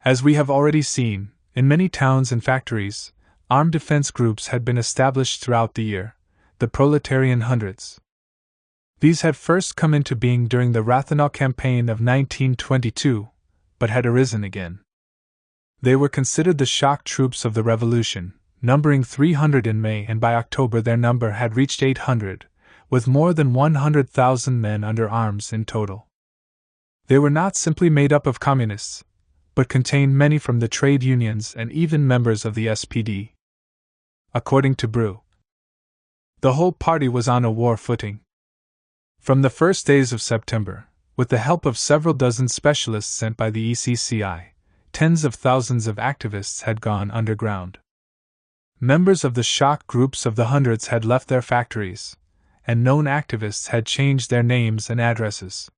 As we have already seen, in many towns and factories, armed defense groups had been established throughout the year, the proletarian hundreds. These had first come into being during the Rathenau campaign of 1922, but had arisen again. They were considered the shock troops of the revolution, numbering 300 in May, and by October their number had reached 800, with more than 100,000 men under arms in total. They were not simply made up of communists, but contained many from the trade unions and even members of the SPD. According to Brew, the whole party was on a war footing. From the first days of September, with the help of several dozen specialists sent by the ECCI, tens of thousands of activists had gone underground. Members of the shock groups of the hundreds had left their factories, and known activists had changed their names and addresses.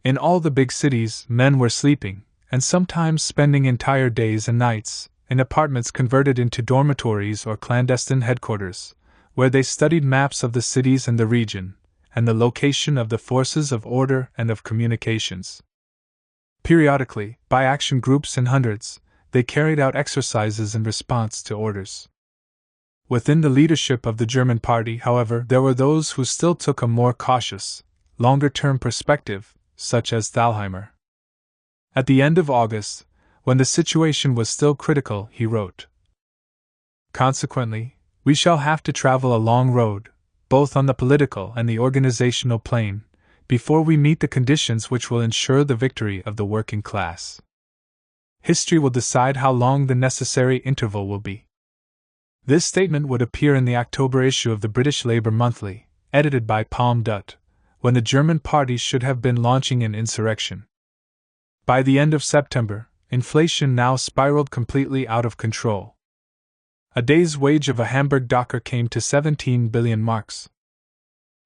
In all the big cities, men were sleeping, and sometimes spending entire days and nights, in apartments converted into dormitories or clandestine headquarters, where they studied maps of the cities and the region, and the location of the forces of order and of communications. Periodically, by action groups in hundreds, they carried out exercises in response to orders. Within the leadership of the German party, however, there were those who still took a more cautious, longer-term perspective, such as Thalheimer. At the end of August, when the situation was still critical, he wrote, "Consequently, we shall have to travel a long road, both on the political and the organizational plane, before we meet the conditions which will ensure the victory of the working class. History will decide how long the necessary interval will be." This statement would appear in the October issue of the British Labour Monthly, edited by Palm Dutt, when the German party should have been launching an insurrection. By the end of September, inflation now spiraled completely out of control. A day's wage of a Hamburg docker came to 17 billion marks.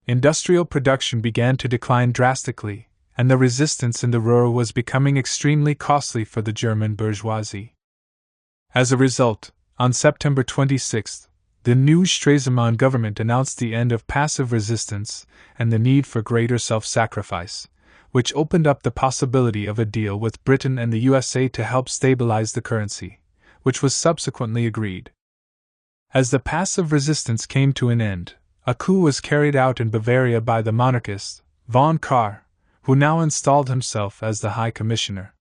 Industrial production began to decline drastically, and the resistance in the Ruhr was becoming extremely costly for the German bourgeoisie. As a result, On September 26, the new Stresemann government announced the end of passive resistance and the need for greater self-sacrifice, which opened up the possibility of a deal with Britain and the USA to help stabilize the currency, which was subsequently agreed. As the passive resistance came to an end, a coup was carried out in Bavaria by the monarchist, von Kahr, who now installed himself as the High Commissioner.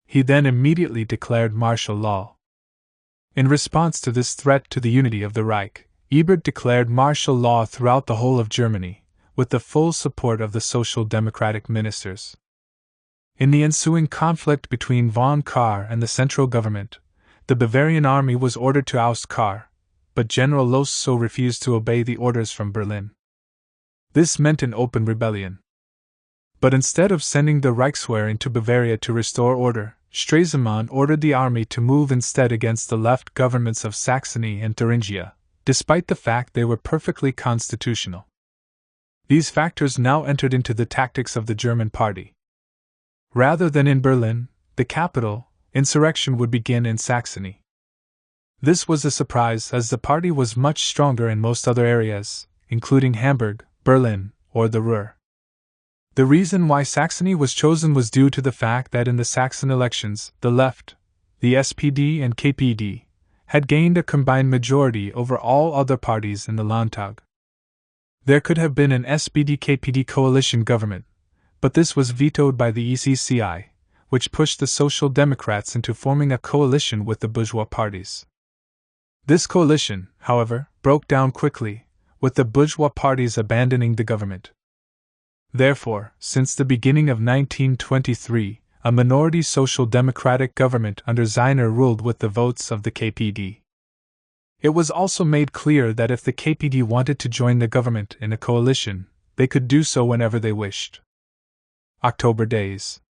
He then immediately declared martial law. In response to this threat to the unity of the Reich, Ebert declared martial law throughout the whole of Germany, with the full support of the Social Democratic ministers. In the ensuing conflict between von Kahr and the central government, the Bavarian army was ordered to oust Kahr, but General Lossow refused to obey the orders from Berlin. This meant an open rebellion. But instead of sending the Reichswehr into Bavaria to restore order, Stresemann ordered the army to move instead against the left governments of Saxony and Thuringia, despite the fact they were perfectly constitutional. These factors now entered into the tactics of the German party. Rather than in Berlin, the capital, insurrection would begin in Saxony. This was a surprise as the party was much stronger in most other areas, including Hamburg, Berlin, or the Ruhr. The reason why Saxony was chosen was due to the fact that in the Saxon elections, the left, the SPD and KPD, had gained a combined majority over all other parties in the Landtag. There could have been an SPD-KPD coalition government, but this was vetoed by the ECCI, which pushed the Social Democrats into forming a coalition with the bourgeois parties. This coalition, however, broke down quickly, with the bourgeois parties abandoning the government. Therefore, since the beginning of 1923, a minority social democratic government under Zeiner ruled with the votes of the KPD. It was also made clear that if the KPD wanted to join the government in a coalition, they could do so whenever they wished. October days.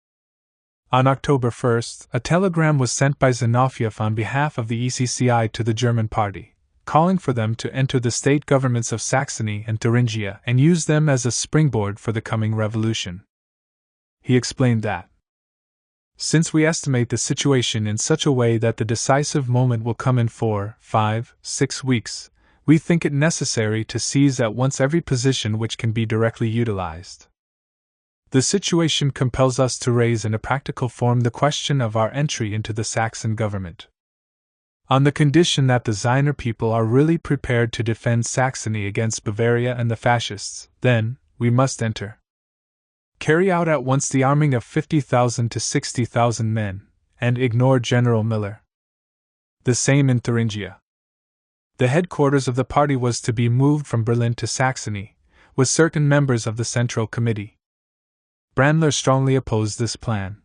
On October 1st, a telegram was sent by Zinoviev on behalf of the ECCI to the German party, calling for them to enter the state governments of Saxony and Thuringia and use them as a springboard for the coming revolution. He explained that, since we estimate the situation in such a way that the decisive moment will come in 4, 5, 6 weeks, we think it necessary to seize at once every position which can be directly utilized. The situation compels us to raise in a practical form the question of our entry into the Saxon government. On the condition that the Zeiner people are really prepared to defend Saxony against Bavaria and the fascists, then, we must enter. Carry out at once the arming of 50,000 to 60,000 men, and ignore General Miller. The same in Thuringia. The headquarters of the party was to be moved from Berlin to Saxony, with certain members of the Central Committee. Brandler strongly opposed this plan.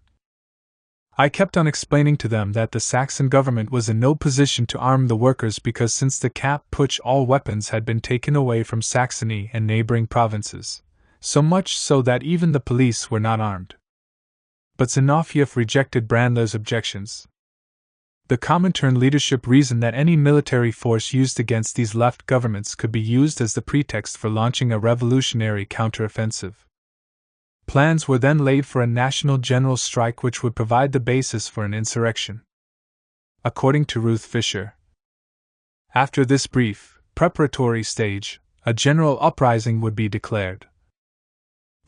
I kept on explaining to them that the Saxon government was in no position to arm the workers because since the Kapp Putsch all weapons had been taken away from Saxony and neighboring provinces, so much so that even the police were not armed. But Zinoviev rejected Brandler's objections. The Comintern leadership reasoned that any military force used against these left governments could be used as the pretext for launching a revolutionary counteroffensive. Plans were then laid for a national general strike which would provide the basis for an insurrection. According to Ruth Fisher, after this brief, preparatory stage, a general uprising would be declared.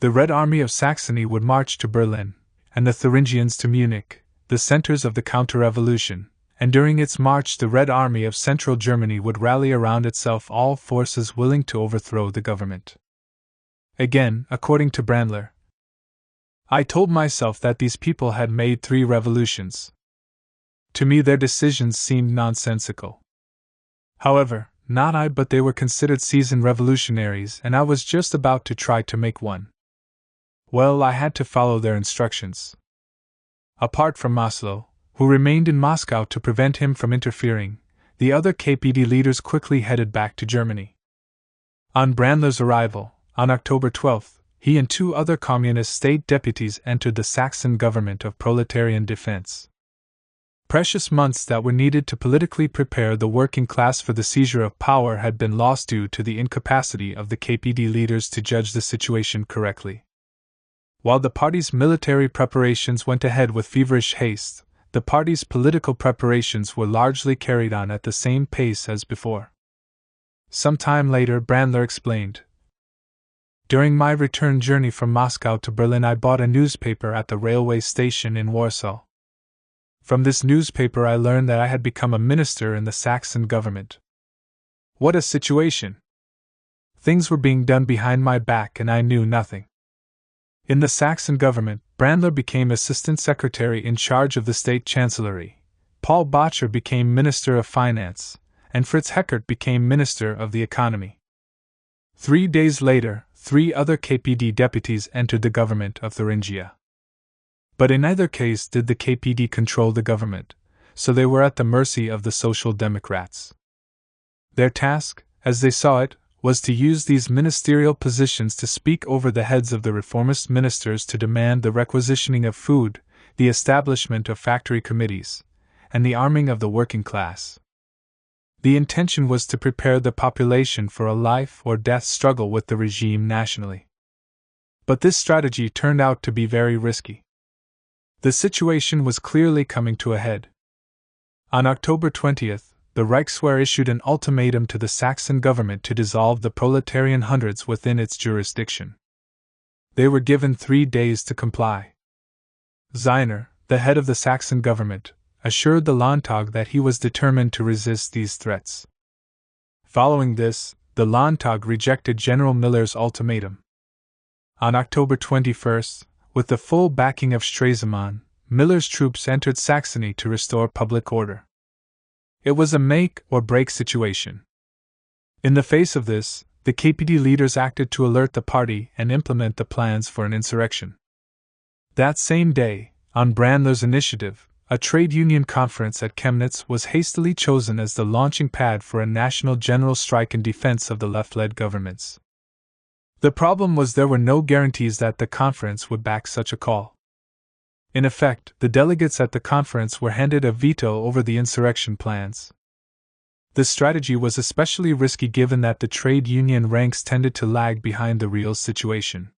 The Red Army of Saxony would march to Berlin, and the Thuringians to Munich, the centers of the counter-revolution, and during its march the Red Army of Central Germany would rally around itself all forces willing to overthrow the government. Again, according to Brandler, I told myself that these people had made 3 revolutions. To me their decisions seemed nonsensical. However, not I but they were considered seasoned revolutionaries and I was just about to try to make one. Well, I had to follow their instructions. Apart from Maslow, who remained in Moscow to prevent him from interfering, the other KPD leaders quickly headed back to Germany. On Brandler's arrival, on October 12th, he and 2 other communist state deputies entered the Saxon government of proletarian defense. Precious months that were needed to politically prepare the working class for the seizure of power had been lost due to the incapacity of the KPD leaders to judge the situation correctly. While the party's military preparations went ahead with feverish haste, the party's political preparations were largely carried on at the same pace as before. Some time later, Brandler explained, "During my return journey from Moscow to Berlin, I bought a newspaper at the railway station in Warsaw. From this newspaper I learned that I had become a minister in the Saxon government. What a situation! Things were being done behind my back and I knew nothing. In the Saxon government, Brandler became assistant secretary in charge of the state chancellery, Paul Bottcher became minister of finance, and Fritz Heckert became minister of the economy. 3 days later, 3 other KPD deputies entered the government of Thuringia. But in neither case did the KPD control the government, so they were at the mercy of the Social Democrats. Their task, as they saw it, was to use these ministerial positions to speak over the heads of the reformist ministers to demand the requisitioning of food, the establishment of factory committees, and the arming of the working class. The intention was to prepare the population for a life or death struggle with the regime nationally. But this strategy turned out to be very risky. The situation was clearly coming to a head. On October 20th, the Reichswehr issued an ultimatum to the Saxon government to dissolve the proletarian hundreds within its jurisdiction. They were given 3 days to comply. Zeiner, the head of the Saxon government, assured the Landtag that he was determined to resist these threats. Following this, the Landtag rejected General Miller's ultimatum. On October 21st, with the full backing of Stresemann, Miller's troops entered Saxony to restore public order. It was a make-or-break situation. In the face of this, the KPD leaders acted to alert the party and implement the plans for an insurrection. That same day, on Brandler's initiative, a trade union conference at Chemnitz was hastily chosen as the launching pad for a national general strike in defense of the left-led governments. The problem was there were no guarantees that the conference would back such a call. In effect, the delegates at the conference were handed a veto over the insurrection plans. The strategy was especially risky given that the trade union ranks tended to lag behind the real situation.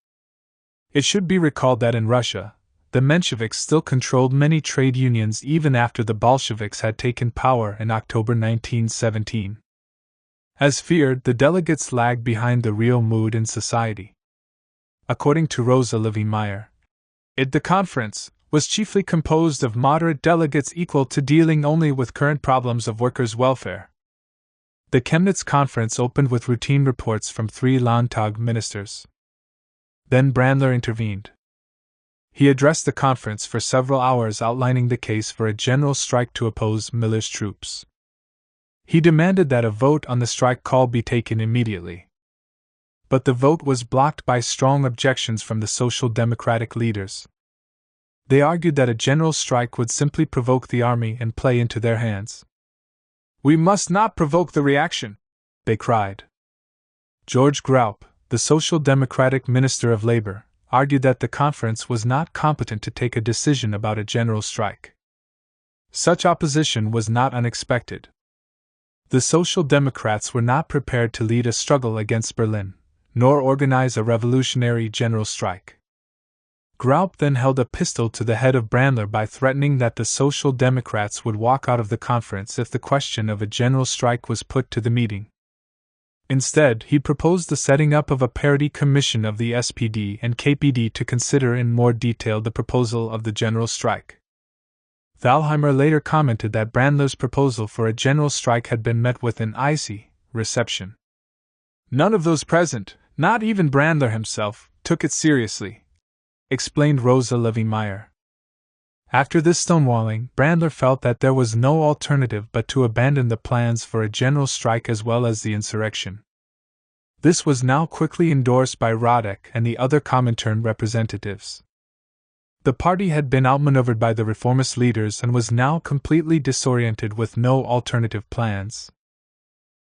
It should be recalled that in Russia, the Mensheviks still controlled many trade unions even after the Bolsheviks had taken power in October 1917. As feared, the delegates lagged behind the real mood in society. According to Rosa Levy-Meyer, the conference was chiefly composed of moderate delegates equal to dealing only with current problems of workers' welfare. The Chemnitz conference opened with routine reports from 3 Landtag ministers. Then Brandler intervened. He addressed the conference for several hours outlining the case for a general strike to oppose Miller's troops. He demanded that a vote on the strike call be taken immediately. But the vote was blocked by strong objections from the Social Democratic leaders. They argued that a general strike would simply provoke the army and play into their hands. "We must not provoke the reaction," they cried. George Graup, the Social Democratic Minister of Labor, argued that the conference was not competent to take a decision about a general strike. Such opposition was not unexpected. The Social Democrats were not prepared to lead a struggle against Berlin, nor organize a revolutionary general strike. Graup then held a pistol to the head of Brandler by threatening that the Social Democrats would walk out of the conference if the question of a general strike was put to the meeting. Instead, he proposed the setting up of a parity commission of the SPD and KPD to consider in more detail the proposal of the general strike. Thalheimer later commented that Brandler's proposal for a general strike had been met with an icy reception. "None of those present, not even Brandler himself, took it seriously," explained Rosa Levy-Meyer. After this stonewalling, Brandler felt that there was no alternative but to abandon the plans for a general strike as well as the insurrection. This was now quickly endorsed by Radek and the other Comintern representatives. The party had been outmaneuvered by the reformist leaders and was now completely disoriented with no alternative plans.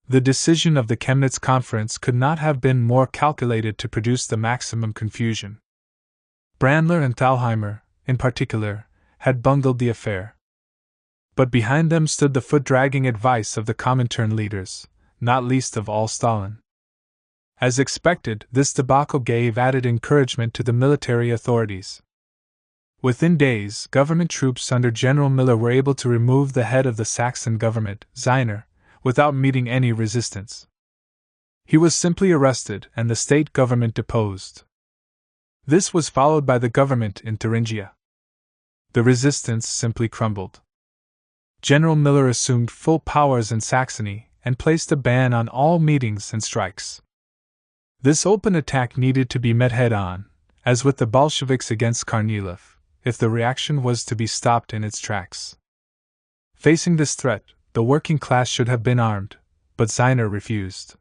The decision of the Chemnitz conference could not have been more calculated to produce the maximum confusion. Brandler and Thalheimer, in particular, had bungled the affair. But behind them stood the foot-dragging advice of the Comintern leaders, not least of all Stalin. As expected, this debacle gave added encouragement to the military authorities. Within days, government troops under General Miller were able to remove the head of the Saxon government, Ziner, without meeting any resistance. He was simply arrested and the state government deposed. This was followed by the government in Thuringia. The resistance simply crumbled. General Miller assumed full powers in Saxony and placed a ban on all meetings and strikes. This open attack needed to be met head-on, as with the Bolsheviks against Kornilov, if the reaction was to be stopped in its tracks. Facing this threat, the working class should have been armed, but Ziner refused.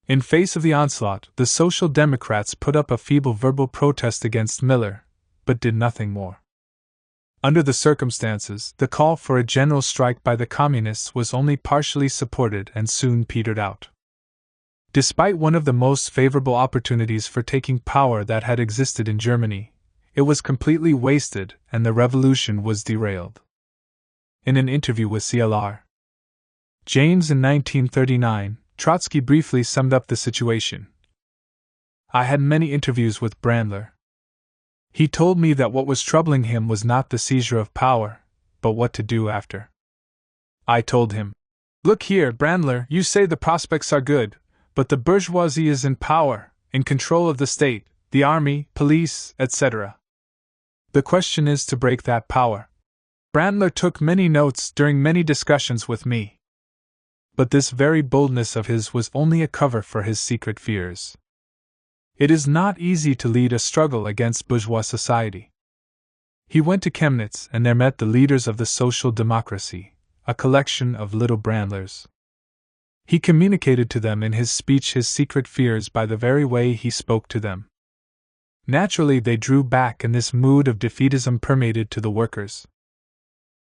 In face of the onslaught, the Social Democrats put up a feeble verbal protest against Miller, but did nothing more. Under the circumstances, the call for a general strike by the Communists was only partially supported and soon petered out. Despite one of the most favorable opportunities for taking power that had existed in Germany, it was completely wasted and the revolution was derailed. In an interview with CLR James in 1939, Trotsky briefly summed up the situation. "I had many interviews with Brandler. He told me that what was troubling him was not the seizure of power, but what to do after. I told him, 'Look here, Brandler, you say the prospects are good, but the bourgeoisie is in power, in control of the state, the army, police, etc. The question is to break that power.' Brandler took many notes during many discussions with me. But this very boldness of his was only a cover for his secret fears. It is not easy to lead a struggle against bourgeois society. He went to Chemnitz and there met the leaders of the Social Democracy, a collection of little Brandlers. He communicated to them in his speech his secret fears by the very way he spoke to them. Naturally, they drew back, and this mood of defeatism permeated to the workers.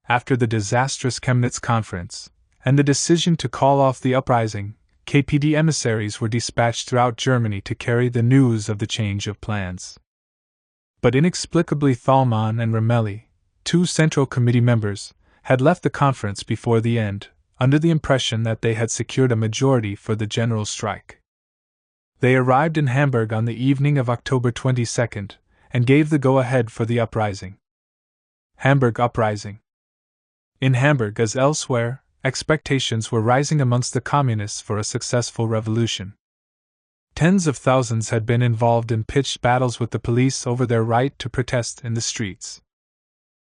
After the disastrous Chemnitz conference, and the decision to call off the uprising, KPD emissaries were dispatched throughout Germany to carry the news of the change of plans. But inexplicably Thalmann and Ramelli, two Central Committee members, had left the conference before the end, under the impression that they had secured a majority for the general strike. They arrived in Hamburg on the evening of October 22 and gave the go-ahead for the uprising. Hamburg uprising. In Hamburg, as elsewhere, expectations were rising amongst the communists for a successful revolution. Tens of thousands had been involved in pitched battles with the police over their right to protest in the streets.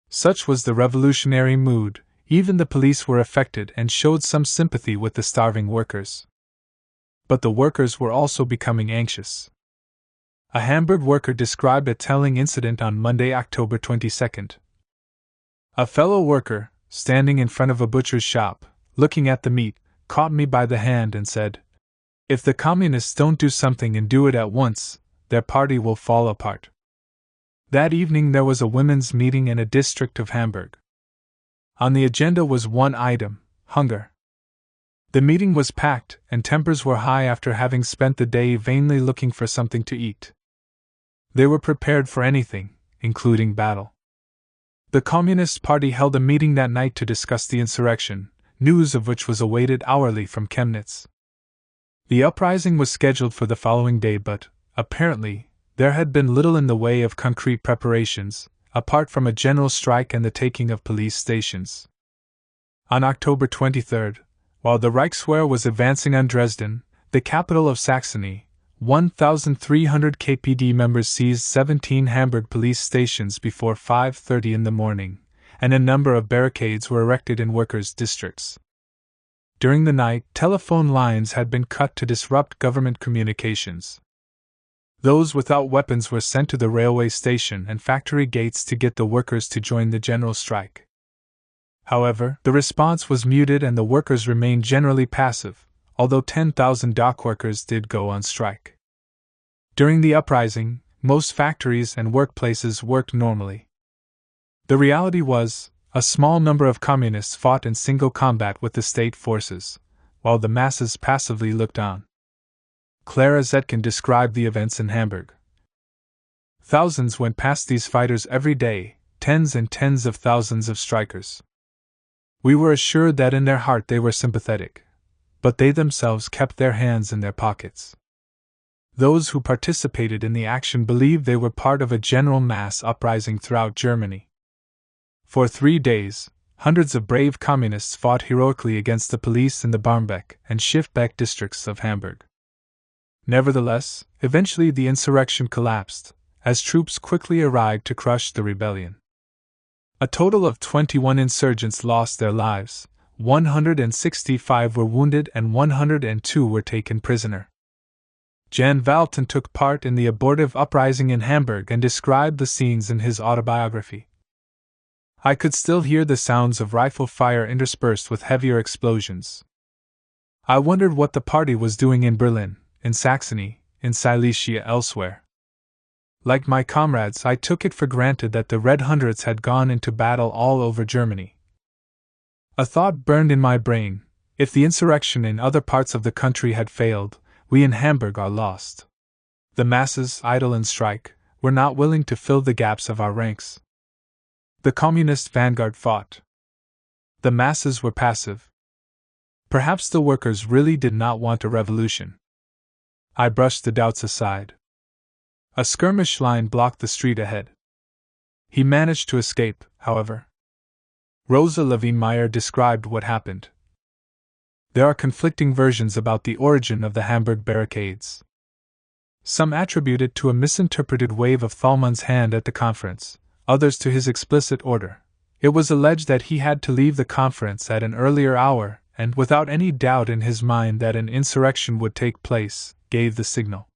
Such was the revolutionary mood, even the police were affected and showed some sympathy with the starving workers. But the workers were also becoming anxious. A Hamburg worker described a telling incident on Monday, October 22. A fellow worker, standing in front of a butcher's shop, looking at the meat, caught me by the hand and said, "If the communists don't do something and do it at once, their party will fall apart." That evening there was a women's meeting in a district of Hamburg. On the agenda was one item: hunger. The meeting was packed, and tempers were high after having spent the day vainly looking for something to eat. They were prepared for anything, including battle. The Communist Party held a meeting that night to discuss the insurrection, news of which was awaited hourly from Chemnitz. The uprising was scheduled for the following day, but, apparently, there had been little in the way of concrete preparations, apart from a general strike and the taking of police stations. On October 23, while the Reichswehr was advancing on Dresden, the capital of Saxony, 1,300 KPD members seized 17 Hamburg police stations before 5:30 in the morning, and a number of barricades were erected in workers' districts. During the night, telephone lines had been cut to disrupt government communications. Those without weapons were sent to the railway station and factory gates to get the workers to join the general strike. However, the response was muted and the workers remained generally passive, although 10,000 dock workers did go on strike. During the uprising, most factories and workplaces worked normally. The reality was, a small number of communists fought in single combat with the state forces, while the masses passively looked on. Clara Zetkin described the events in Hamburg. Thousands went past these fighters every day, tens and tens of thousands of strikers. We were assured that in their heart they were sympathetic, but they themselves kept their hands in their pockets. Those who participated in the action believed they were part of a general mass uprising throughout Germany. For 3 days, hundreds of brave communists fought heroically against the police in the Barmbek and Schiffbeck districts of Hamburg. Nevertheless, eventually the insurrection collapsed, as troops quickly arrived to crush the rebellion. A total of 21 insurgents lost their lives, 165 were wounded and 102 were taken prisoner. Jan Valton took part in the abortive uprising in Hamburg and described the scenes in his autobiography. I could still hear the sounds of rifle fire interspersed with heavier explosions. I wondered what the party was doing in Berlin, in Saxony, in Silesia, elsewhere. Like my comrades, I took it for granted that the Red Hundreds had gone into battle all over Germany. A thought burned in my brain: if the insurrection in other parts of the country had failed, we in Hamburg are lost. The masses, idle in strike, were not willing to fill the gaps of our ranks. The communist vanguard fought. The masses were passive. Perhaps the workers really did not want a revolution. I brushed the doubts aside. A skirmish line blocked the street ahead. He managed to escape, however. Rosa Levine-Meyer described what happened. There are conflicting versions about the origin of the Hamburg barricades. Some attribute it to a misinterpreted wave of Thalmann's hand at the conference, others to his explicit order. It was alleged that he had to leave the conference at an earlier hour and, without any doubt in his mind that an insurrection would take place, gave the signal.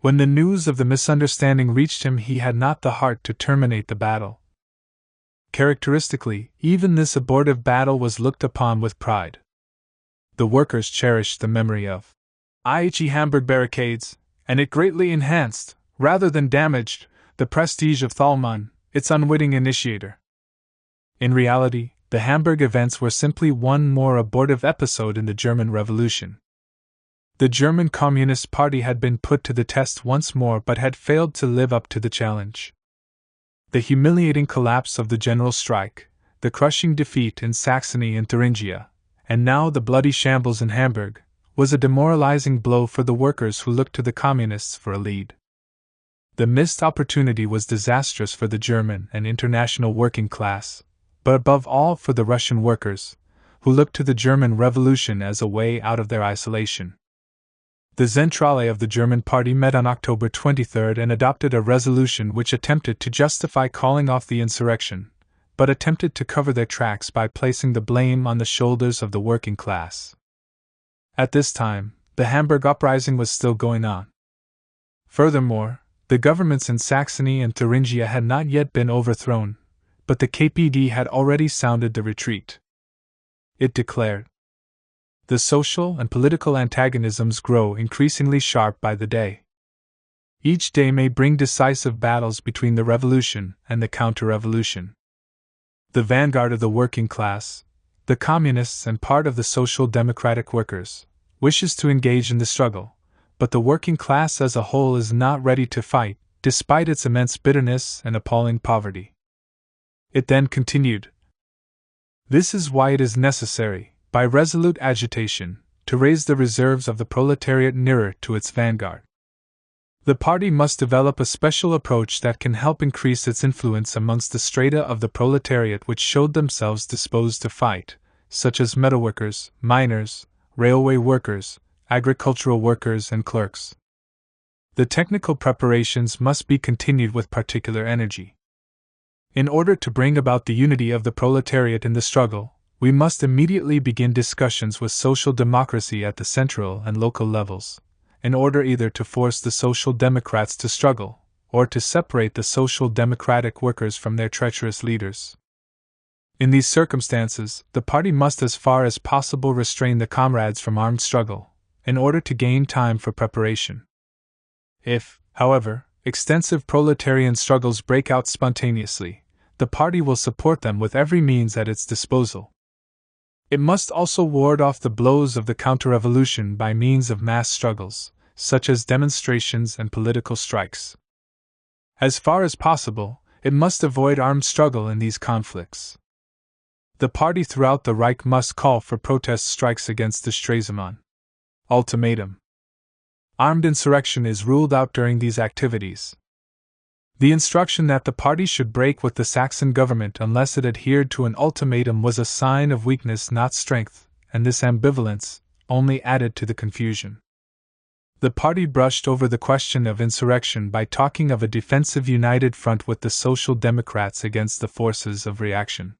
When the news of the misunderstanding reached him, he had not the heart to terminate the battle. Characteristically, even this abortive battle was looked upon with pride. The workers cherished the memory of IHE Hamburg barricades, and it greatly enhanced, rather than damaged, the prestige of Thalmann, its unwitting initiator. In reality, the Hamburg events were simply one more abortive episode in the German Revolution. The German Communist Party had been put to the test once more but had failed to live up to the challenge. The humiliating collapse of the general strike, the crushing defeat in Saxony and Thuringia, and now the bloody shambles in Hamburg, was a demoralizing blow for the workers who looked to the Communists for a lead. The missed opportunity was disastrous for the German and international working class, but above all for the Russian workers, who looked to the German Revolution as a way out of their isolation. The Zentrale of the German Party met on October 23 and adopted a resolution which attempted to justify calling off the insurrection, but attempted to cover their tracks by placing the blame on the shoulders of the working class. At this time, the Hamburg uprising was still going on. Furthermore, the governments in Saxony and Thuringia had not yet been overthrown, but the KPD had already sounded the retreat. It declared, "The social and political antagonisms grow increasingly sharp by the day. Each day may bring decisive battles between the revolution and the counter-revolution. The vanguard of the working class, the communists and part of the social democratic workers, wishes to engage in the struggle, but the working class as a whole is not ready to fight, despite its immense bitterness and appalling poverty." It then continued, "This is why it is necessary, by resolute agitation, to raise the reserves of the proletariat nearer to its vanguard. The party must develop a special approach that can help increase its influence amongst the strata of the proletariat which showed themselves disposed to fight, such as metalworkers, miners, railway workers, agricultural workers, and clerks. The technical preparations must be continued with particular energy. In order to bring about the unity of the proletariat in the struggle, we must immediately begin discussions with social democracy at the central and local levels, in order either to force the Social Democrats to struggle, or to separate the Social Democratic workers from their treacherous leaders. In these circumstances, the party must as far as possible restrain the comrades from armed struggle, in order to gain time for preparation. If, however, extensive proletarian struggles break out spontaneously, the party will support them with every means at its disposal. It must also ward off the blows of the counter-revolution by means of mass struggles, such as demonstrations and political strikes. As far as possible, it must avoid armed struggle in these conflicts. The party throughout the Reich must call for protest strikes against the Stresemann ultimatum. Armed insurrection is ruled out during these activities. The instruction that the party should break with the Saxon government unless it adhered to an ultimatum was a sign of weakness, not strength, and this ambivalence only added to the confusion. The party brushed over the question of insurrection by talking of a defensive united front with the Social Democrats against the forces of reaction.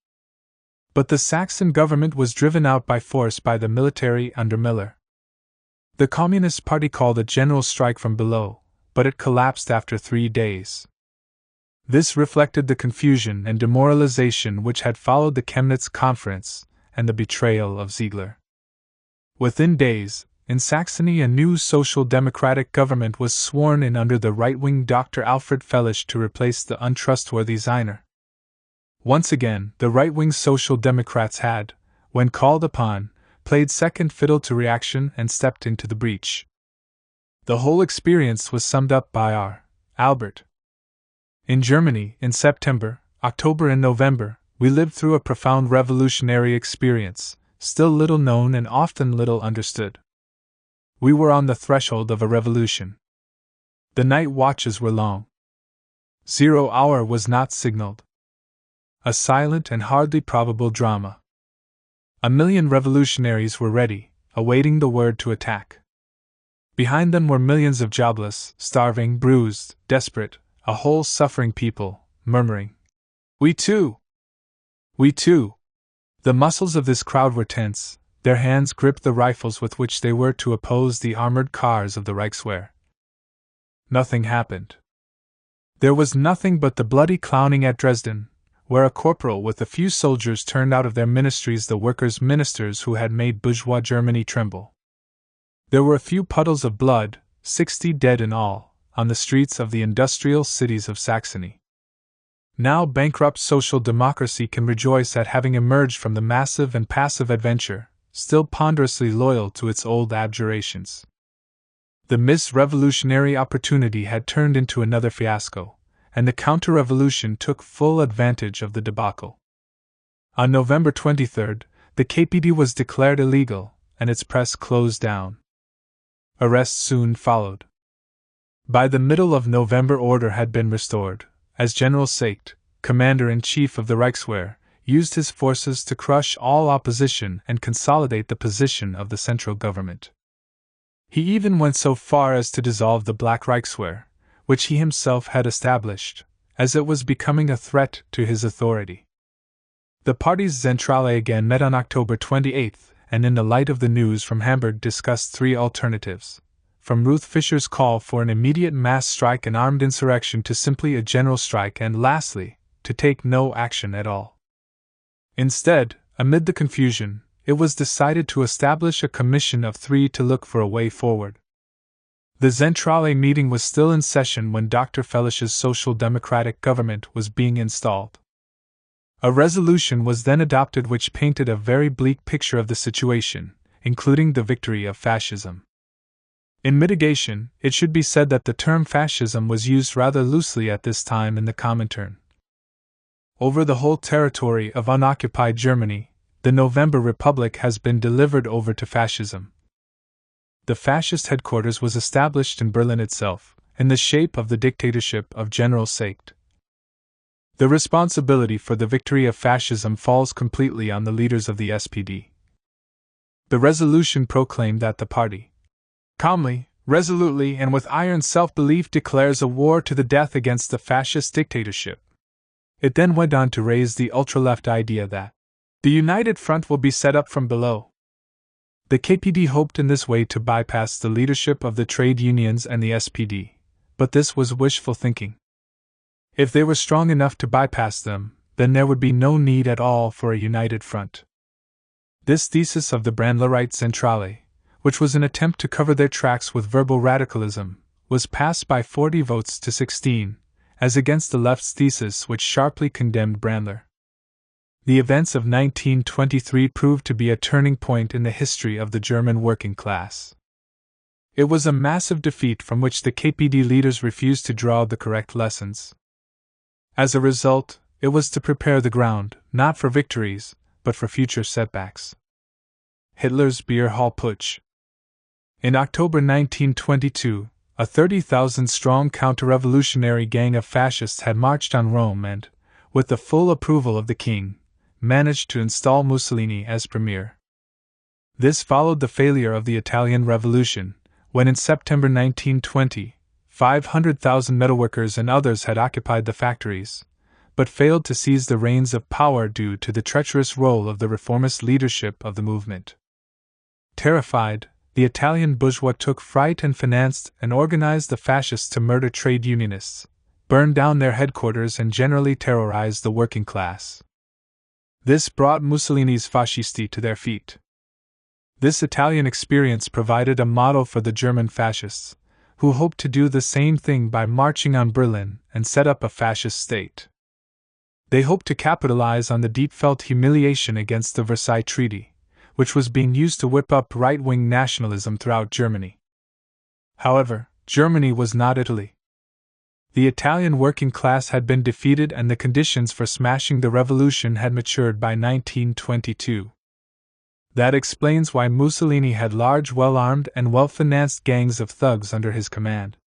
But the Saxon government was driven out by force by the military under Miller. The Communist Party called a general strike from below, but it collapsed after 3 days. This reflected the confusion and demoralization which had followed the Chemnitz Conference and the betrayal of Ziegler. Within days, in Saxony, a new social democratic government was sworn in under the right-wing Dr. Alfred Fellisch to replace the untrustworthy Zeiner. Once again, the right-wing Social Democrats had, when called upon, played second fiddle to reaction and stepped into the breach. The whole experience was summed up by R. Albert. In Germany, in September, October and November, we lived through a profound revolutionary experience, still little known and often little understood. We were on the threshold of a revolution. The night watches were long. 0 hour was not signaled. A silent and hardly probable drama. 1,000,000 revolutionaries were ready, awaiting the word to attack. Behind them were millions of jobless, starving, bruised, desperate, a whole suffering people, murmuring, "We too! We too!" The muscles of this crowd were tense, their hands gripped the rifles with which they were to oppose the armored cars of the Reichswehr. Nothing happened. There was nothing but the bloody clowning at Dresden, where a corporal with a few soldiers turned out of their ministries the workers' ministers who had made bourgeois Germany tremble. There were a few puddles of blood, 60 dead in all, on the streets of the industrial cities of Saxony. Now bankrupt social democracy can rejoice at having emerged from the massive and passive adventure, still ponderously loyal to its old abjurations. The missed revolutionary opportunity had turned into another fiasco, and the counter-revolution took full advantage of the debacle. On November 23, the KPD was declared illegal, and its press closed down. Arrests soon followed. By the middle of November, order had been restored, as General Seicht, commander-in-chief of the Reichswehr, used his forces to crush all opposition and consolidate the position of the central government. He even went so far as to dissolve the Black Reichswehr, which he himself had established, as it was becoming a threat to his authority. The party's Zentrale again met on October 28, and in the light of the news from Hamburg discussed 3 alternatives, from Ruth Fischer's call for an immediate mass strike and armed insurrection to simply a general strike, and lastly, to take no action at all. Instead, amid the confusion, it was decided to establish a commission of 3 to look for a way forward. The Zentrale meeting was still in session when Dr. Fellisch's social democratic government was being installed. A resolution was then adopted which painted a very bleak picture of the situation, including the victory of fascism. In mitigation, it should be said that the term fascism was used rather loosely at this time in the Comintern. Over the whole territory of unoccupied Germany, the November Republic has been delivered over to fascism. The fascist headquarters was established in Berlin itself, in the shape of the dictatorship of General Seicht. The responsibility for the victory of fascism falls completely on the leaders of the SPD. The resolution proclaimed that the party, calmly, resolutely, and with iron self-belief, declares a war to the death against the fascist dictatorship. It then went on to raise the ultra-left idea that the United Front will be set up from below. The KPD hoped in this way to bypass the leadership of the trade unions and the SPD, but this was wishful thinking. If they were strong enough to bypass them, then there would be no need at all for a united front. This thesis of the Brandlerite Zentrale, which was an attempt to cover their tracks with verbal radicalism, was passed by 40 votes to 16, as against the left's thesis which sharply condemned Brandler. The events of 1923 proved to be a turning point in the history of the German working class. It was a massive defeat from which the KPD leaders refused to draw the correct lessons. As a result, it was to prepare the ground, not for victories, but for future setbacks. Hitler's Beer Hall Putsch. In October 1922, a 30,000-strong counter-revolutionary gang of fascists had marched on Rome and, with the full approval of the king, managed to install Mussolini as premier. This followed the failure of the Italian Revolution, when in September 1920, 500,000 metalworkers and others had occupied the factories, but failed to seize the reins of power due to the treacherous role of the reformist leadership of the movement. Terrified, the Italian bourgeois took fright and financed and organized the fascists to murder trade unionists, burn down their headquarters, and generally terrorize the working class. This brought Mussolini's fascisti to their feet. This Italian experience provided a model for the German fascists, who hoped to do the same thing by marching on Berlin and set up a fascist state. They hoped to capitalize on the deep-felt humiliation against the Versailles Treaty, which was being used to whip up right-wing nationalism throughout Germany. However, Germany was not Italy. The Italian working class had been defeated and the conditions for smashing the revolution had matured by 1922. That explains why Mussolini had large, well-armed and well-financed gangs of thugs under his command.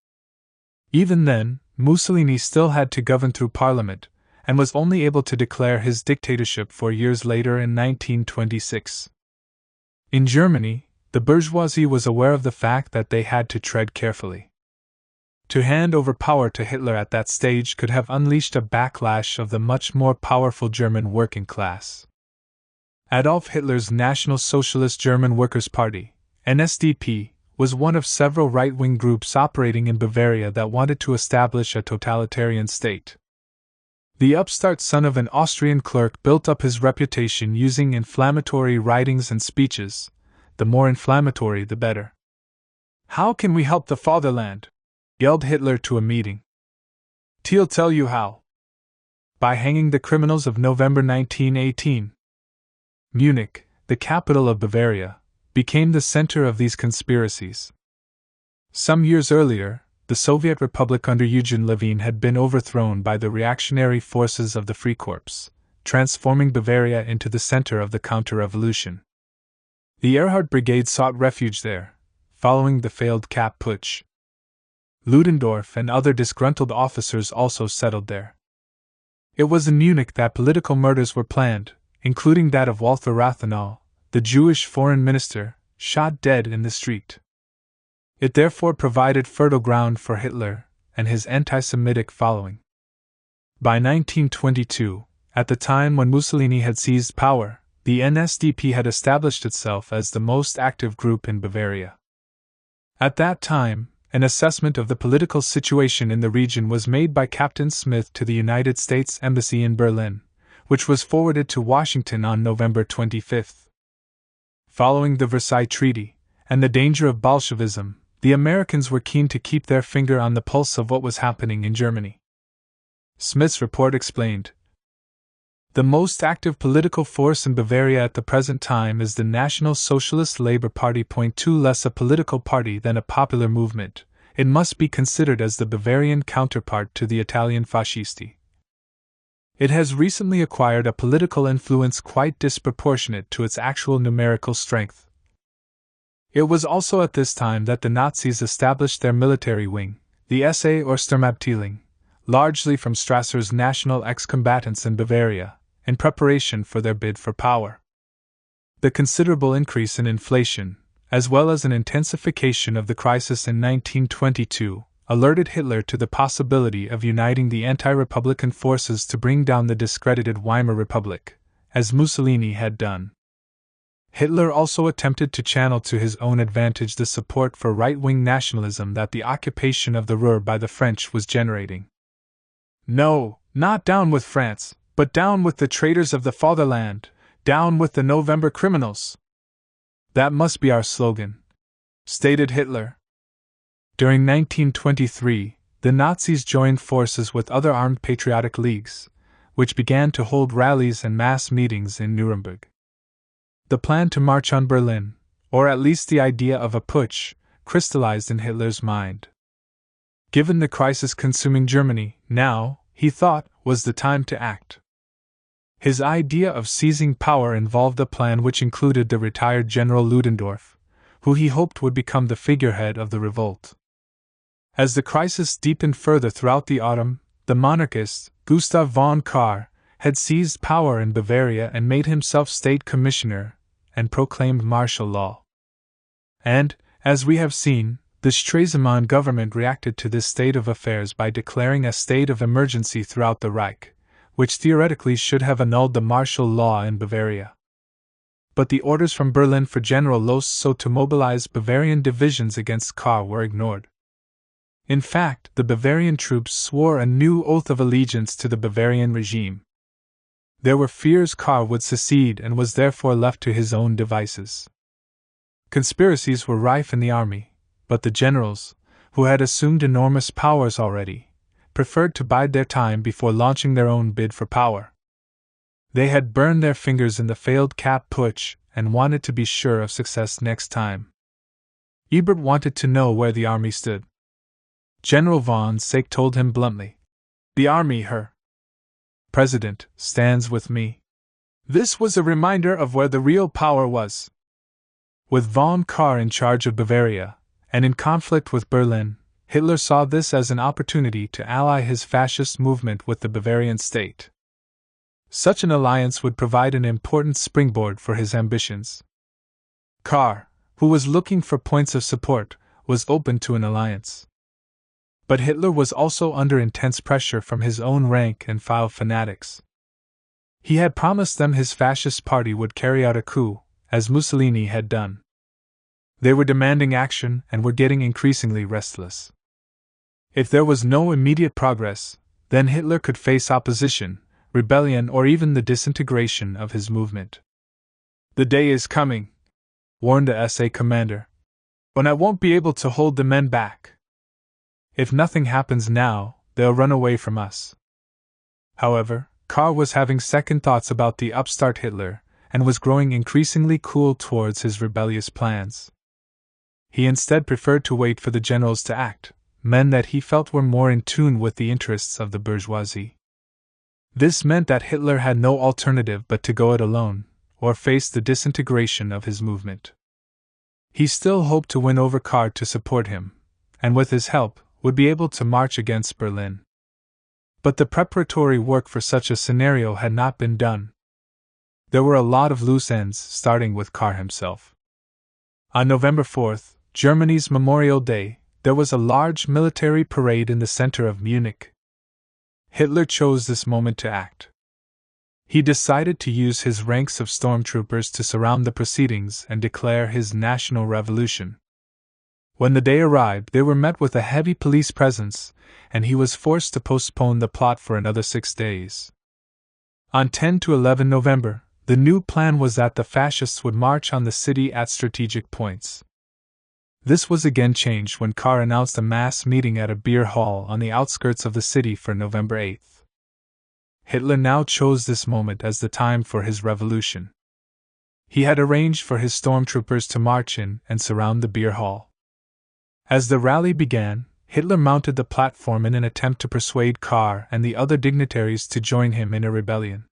Even then, Mussolini still had to govern through parliament, and was only able to declare his dictatorship 4 years later in 1926. In Germany, the bourgeoisie was aware of the fact that they had to tread carefully. To hand over power to Hitler at that stage could have unleashed a backlash of the much more powerful German working class. Adolf Hitler's National Socialist German Workers' Party, NSDAP, was one of several right-wing groups operating in Bavaria that wanted to establish a totalitarian state. The upstart son of an Austrian clerk built up his reputation using inflammatory writings and speeches. The more inflammatory, the better. "How can we help the fatherland?" yelled Hitler to a meeting. "I'll tell you how. By hanging the criminals of November 1918. Munich, the capital of Bavaria, became the center of these conspiracies. Some years earlier, the Soviet Republic under Eugene Levin had been overthrown by the reactionary forces of the Freikorps, transforming Bavaria into the center of the counter-revolution. The Erhard Brigade sought refuge there, following the failed Kapp Putsch. Ludendorff and other disgruntled officers also settled there. It was in Munich that political murders were planned, including that of Walther Rathenau, the Jewish foreign minister, shot dead in the street. It therefore provided fertile ground for Hitler and his anti-Semitic following. By 1922, at the time when Mussolini had seized power, the NSDAP had established itself as the most active group in Bavaria. At that time, an assessment of the political situation in the region was made by Captain Smith to the United States Embassy in Berlin, which was forwarded to Washington on November 25. Following the Versailles Treaty and the danger of Bolshevism, the Americans were keen to keep their finger on the pulse of what was happening in Germany. Smith's report explained, "The most active political force in Bavaria at the present time is the National Socialist Labour Party. 2 Less a political party than a popular movement, it must be considered as the Bavarian counterpart to the Italian Fascisti. It has recently acquired a political influence quite disproportionate to its actual numerical strength. It was also at this time that the Nazis established their military wing, the SA or Sturmabteilung, largely from Strasser's national ex-combatants in Bavaria, in preparation for their bid for power. The considerable increase in inflation, as well as an intensification of the crisis in 1922, alerted Hitler to the possibility of uniting the anti-republican forces to bring down the discredited Weimar Republic, as Mussolini had done. Hitler also attempted to channel to his own advantage the support for right-wing nationalism that the occupation of the Ruhr by the French was generating. "No, not down with France, but down with the traitors of the fatherland, down with the November criminals. That must be our slogan," stated Hitler. During 1923, the Nazis joined forces with other armed patriotic leagues, which began to hold rallies and mass meetings in Nuremberg. The plan to march on Berlin, or at least the idea of a putsch, crystallized in Hitler's mind. Given the crisis consuming Germany, now, he thought, was the time to act. His idea of seizing power involved a plan which included the retired General Ludendorff, who he hoped would become the figurehead of the revolt. As the crisis deepened further throughout the autumn, the monarchist, Gustav von Kahr, had seized power in Bavaria and made himself state commissioner, and proclaimed martial law. And, as we have seen, the Stresemann government reacted to this state of affairs by declaring a state of emergency throughout the Reich, which theoretically should have annulled the martial law in Bavaria. But the orders from Berlin for General Lossow to mobilize Bavarian divisions against Kahr were ignored. In fact, the Bavarian troops swore a new oath of allegiance to the Bavarian regime. There were fears Kahr would secede and was therefore left to his own devices. Conspiracies were rife in the army, but the generals, who had assumed enormous powers already, preferred to bide their time before launching their own bid for power. They had burned their fingers in the failed Kapp putsch and wanted to be sure of success next time. Ebert wanted to know where the army stood. General von Seck told him bluntly, "The army, Herr President, stands with me." This was a reminder of where the real power was. With von Kahr in charge of Bavaria, and in conflict with Berlin, Hitler saw this as an opportunity to ally his fascist movement with the Bavarian state. Such an alliance would provide an important springboard for his ambitions. Kahr, who was looking for points of support, was open to an alliance. But Hitler was also under intense pressure from his own rank and file fanatics. He had promised them his fascist party would carry out a coup, as Mussolini had done. They were demanding action and were getting increasingly restless. If there was no immediate progress, then Hitler could face opposition, rebellion, or even the disintegration of his movement. "The day is coming," warned the SA commander, "when I won't be able to hold the men back. If nothing happens now, they'll run away from us." However, Kahr was having second thoughts about the upstart Hitler, and was growing increasingly cool towards his rebellious plans. He instead preferred to wait for the generals to act, men that he felt were more in tune with the interests of the bourgeoisie. This meant that Hitler had no alternative but to go it alone, or face the disintegration of his movement. He still hoped to win over Kahr to support him, and with his help, would be able to march against Berlin. But the preparatory work for such a scenario had not been done. There were a lot of loose ends, starting with Kahr himself. On November 4th, Germany's Memorial Day, there was a large military parade in the center of Munich. Hitler chose this moment to act. He decided to use his ranks of stormtroopers to surround the proceedings and declare his national revolution. When the day arrived, they were met with a heavy police presence, and he was forced to postpone the plot for another 6 days. On 10 to 11 November, the new plan was that the fascists would march on the city at strategic points. This was again changed when Kahr announced a mass meeting at a beer hall on the outskirts of the city for November 8th. Hitler now chose this moment as the time for his revolution. He had arranged for his stormtroopers to march in and surround the beer hall. As the rally began, Hitler mounted the platform in an attempt to persuade Kahr and the other dignitaries to join him in a rebellion.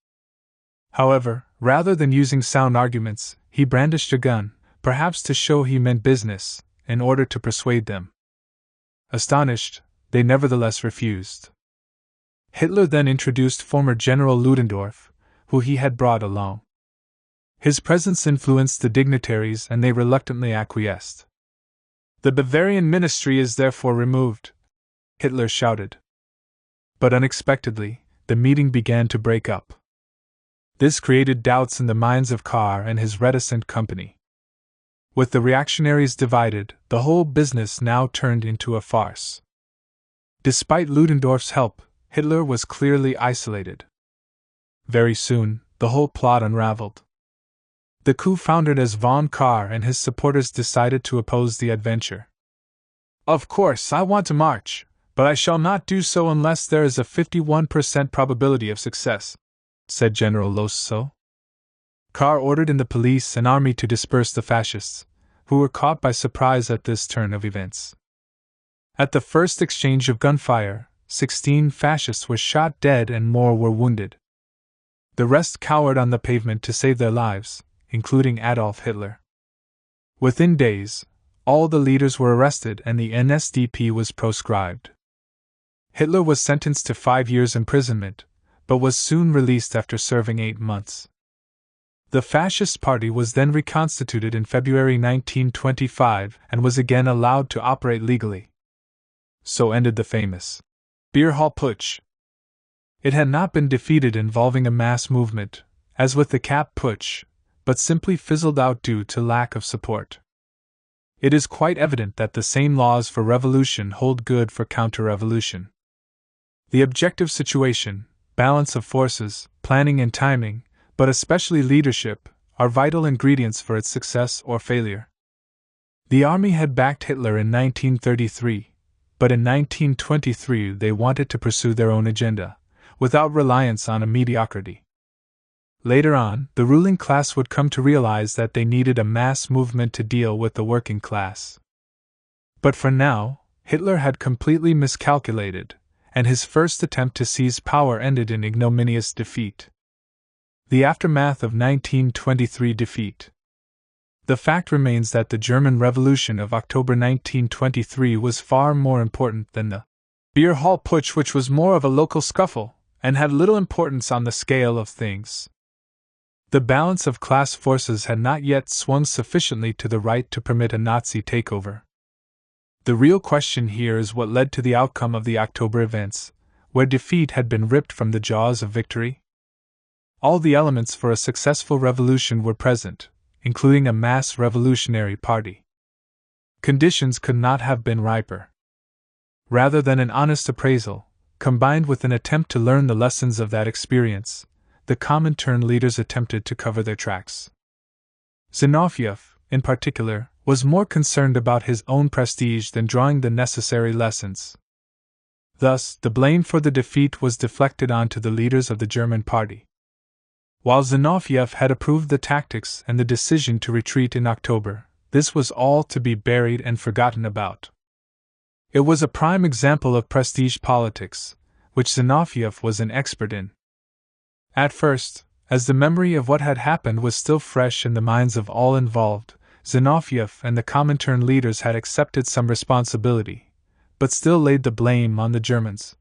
However, rather than using sound arguments, he brandished a gun, perhaps to show he meant business, in order to persuade them. Astonished, they nevertheless refused. Hitler then introduced former General Ludendorff, who he had brought along. His presence influenced the dignitaries and they reluctantly acquiesced. "The Bavarian ministry is therefore removed," Hitler shouted. But unexpectedly, the meeting began to break up. This created doubts in the minds of Kahr and his reticent company. With the reactionaries divided, the whole business now turned into a farce. Despite Ludendorff's help, Hitler was clearly isolated. Very soon, the whole plot unraveled. The coup foundered as von Kahr and his supporters decided to oppose the adventure. "Of course, I want to march, but I shall not do so unless there is a 51% probability of success," said General Lossow. Kahr ordered in the police and army to disperse the fascists, who were caught by surprise at this turn of events. At the first exchange of gunfire, 16 fascists were shot dead and more were wounded. The rest cowered on the pavement to save their lives, including Adolf Hitler. Within days, all the leaders were arrested and the NSDAP was proscribed. Hitler was sentenced to 5 years imprisonment, but was soon released after serving 8 months. The Fascist Party was then reconstituted in February 1925 and was again allowed to operate legally. So ended the famous Beer Hall Putsch. It had not been defeated involving a mass movement, as with the Kapp Putsch, but simply fizzled out due to lack of support. It is quite evident that the same laws for revolution hold good for counter-revolution. The objective situation, balance of forces, planning and timing, but especially leadership, are vital ingredients for its success or failure. The army had backed Hitler in 1933, but in 1923 they wanted to pursue their own agenda, without reliance on a mediocrity. Later on, the ruling class would come to realize that they needed a mass movement to deal with the working class. But for now, Hitler had completely miscalculated, and his first attempt to seize power ended in ignominious defeat. The aftermath of 1923 defeat. The fact remains that the German Revolution of October 1923 was far more important than the Beer Hall Putsch, which was more of a local scuffle, and had little importance on the scale of things. The balance of class forces had not yet swung sufficiently to the right to permit a Nazi takeover. The real question here is what led to the outcome of the October events, where defeat had been ripped from the jaws of victory. All the elements for a successful revolution were present, including a mass revolutionary party. Conditions could not have been riper. Rather than an honest appraisal, combined with an attempt to learn the lessons of that experience, the Comintern leaders attempted to cover their tracks. Zinoviev, in particular, was more concerned about his own prestige than drawing the necessary lessons. Thus, the blame for the defeat was deflected onto the leaders of the German party. While Zinoviev had approved the tactics and the decision to retreat in October, this was all to be buried and forgotten about. It was a prime example of prestige politics, which Zinoviev was an expert in. At first, as the memory of what had happened was still fresh in the minds of all involved, Zinoviev and the Comintern leaders had accepted some responsibility, but still laid the blame on the Germans.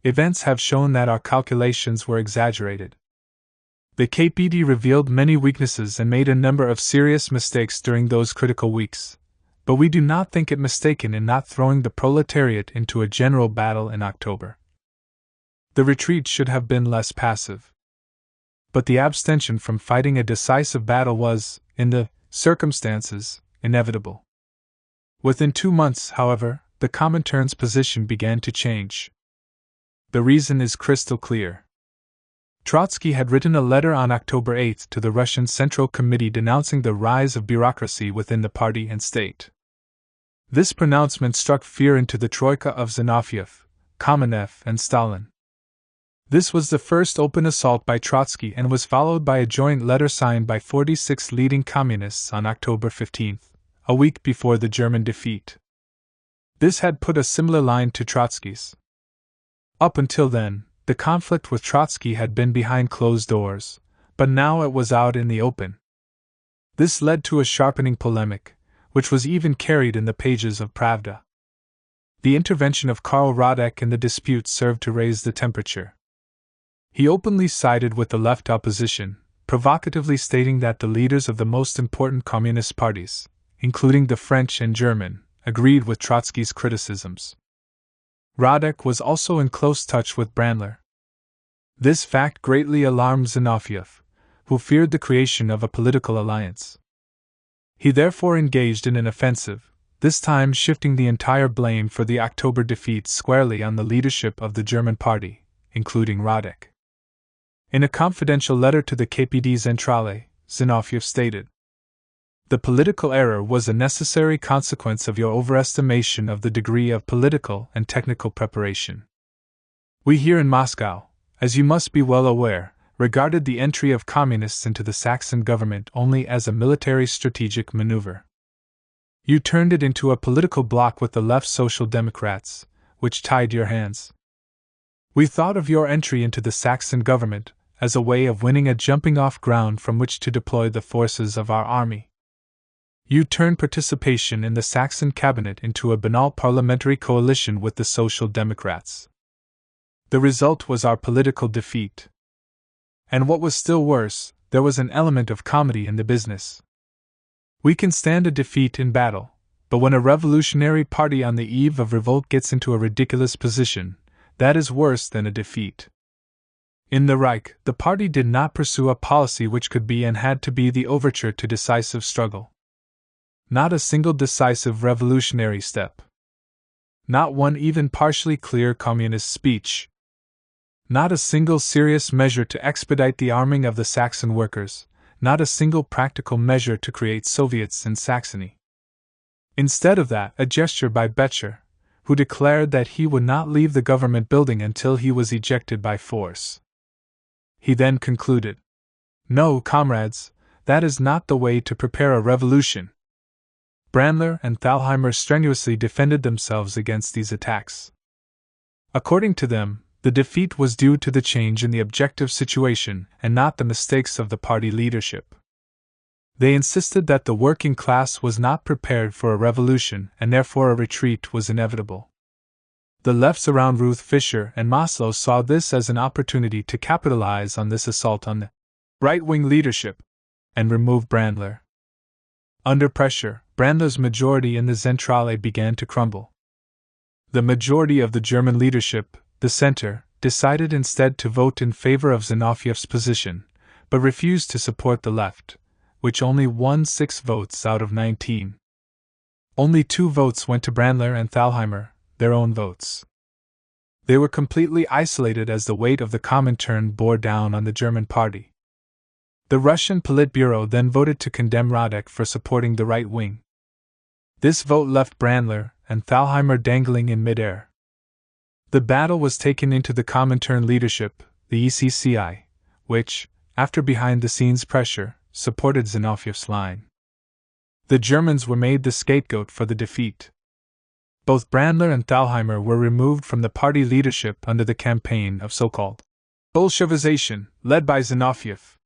Events have shown that our calculations were exaggerated. The KPD revealed many weaknesses and made a number of serious mistakes during those critical weeks, but we do not think it mistaken in not throwing the proletariat into a general battle in October. The retreat should have been less passive. But the abstention from fighting a decisive battle was, in the circumstances, inevitable. Within 2 months, however, the Comintern's position began to change. The reason is crystal clear. Trotsky had written a letter on October 8 to the Russian Central Committee denouncing the rise of bureaucracy within the party and state. This pronouncement struck fear into the troika of Zinoviev, Kamenev, and Stalin. This was the first open assault by Trotsky and was followed by a joint letter signed by 46 leading communists on October 15, a week before the German defeat. This had put a similar line to Trotsky's. Up until then, the conflict with Trotsky had been behind closed doors, but now it was out in the open. This led to a sharpening polemic, which was even carried in the pages of Pravda. The intervention of Karl Radek in the dispute served to raise the temperature. He openly sided with the left opposition, provocatively stating that the leaders of the most important communist parties, including the French and German, agreed with Trotsky's criticisms. Radek was also in close touch with Brandler. This fact greatly alarmed Zinoviev, who feared the creation of a political alliance. He therefore engaged in an offensive, this time shifting the entire blame for the October defeat squarely on the leadership of the German party, including Radek. In a confidential letter to the KPD Zentrale, Zinoviev stated, "The political error was a necessary consequence of your overestimation of the degree of political and technical preparation. We here in Moscow, as you must be well aware, regarded the entry of communists into the Saxon government only as a military strategic maneuver. You turned it into a political bloc with the left Social Democrats, which tied your hands. We thought of your entry into the Saxon government as a way of winning a jumping-off ground from which to deploy the forces of our army. You turned participation in the Saxon cabinet into a banal parliamentary coalition with the Social Democrats. The result was our political defeat. And what was still worse, there was an element of comedy in the business. We can stand a defeat in battle, but when a revolutionary party on the eve of revolt gets into a ridiculous position, that is worse than a defeat. In the Reich, the party did not pursue a policy which could be and had to be the overture to decisive struggle. Not a single decisive revolutionary step. Not one even partially clear communist speech. Not a single serious measure to expedite the arming of the Saxon workers, not a single practical measure to create Soviets in Saxony. Instead of that, a gesture by Becher, who declared that he would not leave the government building until he was ejected by force. He then concluded, "No, comrades, that is not the way to prepare a revolution." Brandler and Thalheimer strenuously defended themselves against these attacks. According to them, the defeat was due to the change in the objective situation and not the mistakes of the party leadership. They insisted that the working class was not prepared for a revolution and therefore a retreat was inevitable. The lefts around Ruth Fischer and Maslow saw this as an opportunity to capitalize on this assault on the right-wing leadership and remove Brandler. Under pressure, Brandler's majority in the Zentrale began to crumble. The majority of the German leadership, the Center, decided instead to vote in favor of Zinovьev's position, but refused to support the left, which only won 6 votes out of 19. Only 2 votes went to Brandler and Thalheimer, their own votes. They were completely isolated as the weight of the Comintern bore down on the German party. The Russian Politburo then voted to condemn Radek for supporting the right wing. This vote left Brandler and Thalheimer dangling in midair. The battle was taken into the Comintern leadership, the ECCI, which, after behind-the-scenes pressure, supported Zinovьev's line. The Germans were made the scapegoat for the defeat. Both Brandler and Thalheimer were removed from the party leadership under the campaign of so-called Bolshevization, led by Zinoviev.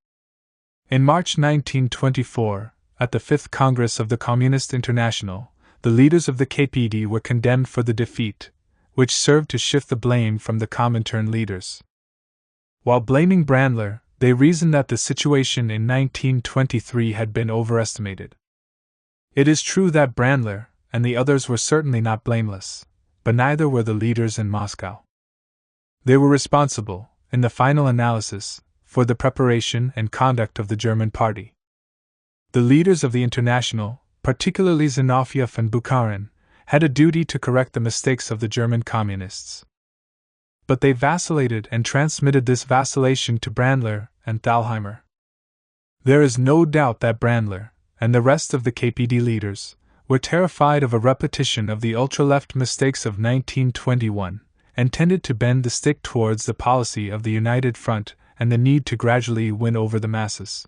In March 1924, at the 5th Congress of the Communist International, the leaders of the KPD were condemned for the defeat, which served to shift the blame from the Comintern leaders. While blaming Brandler, they reasoned that the situation in 1923 had been overestimated. It is true that Brandler and the others were certainly not blameless, but neither were the leaders in Moscow. They were responsible, in the final analysis, for the preparation and conduct of the German party. The leaders of the International, particularly Zinoviev and Bukharin, had a duty to correct the mistakes of the German communists. But they vacillated and transmitted this vacillation to Brandler and Thalheimer. There is no doubt that Brandler, and the rest of the KPD leaders, were terrified of a repetition of the ultra-left mistakes of 1921, and tended to bend the stick towards the policy of the United Front and the need to gradually win over the masses.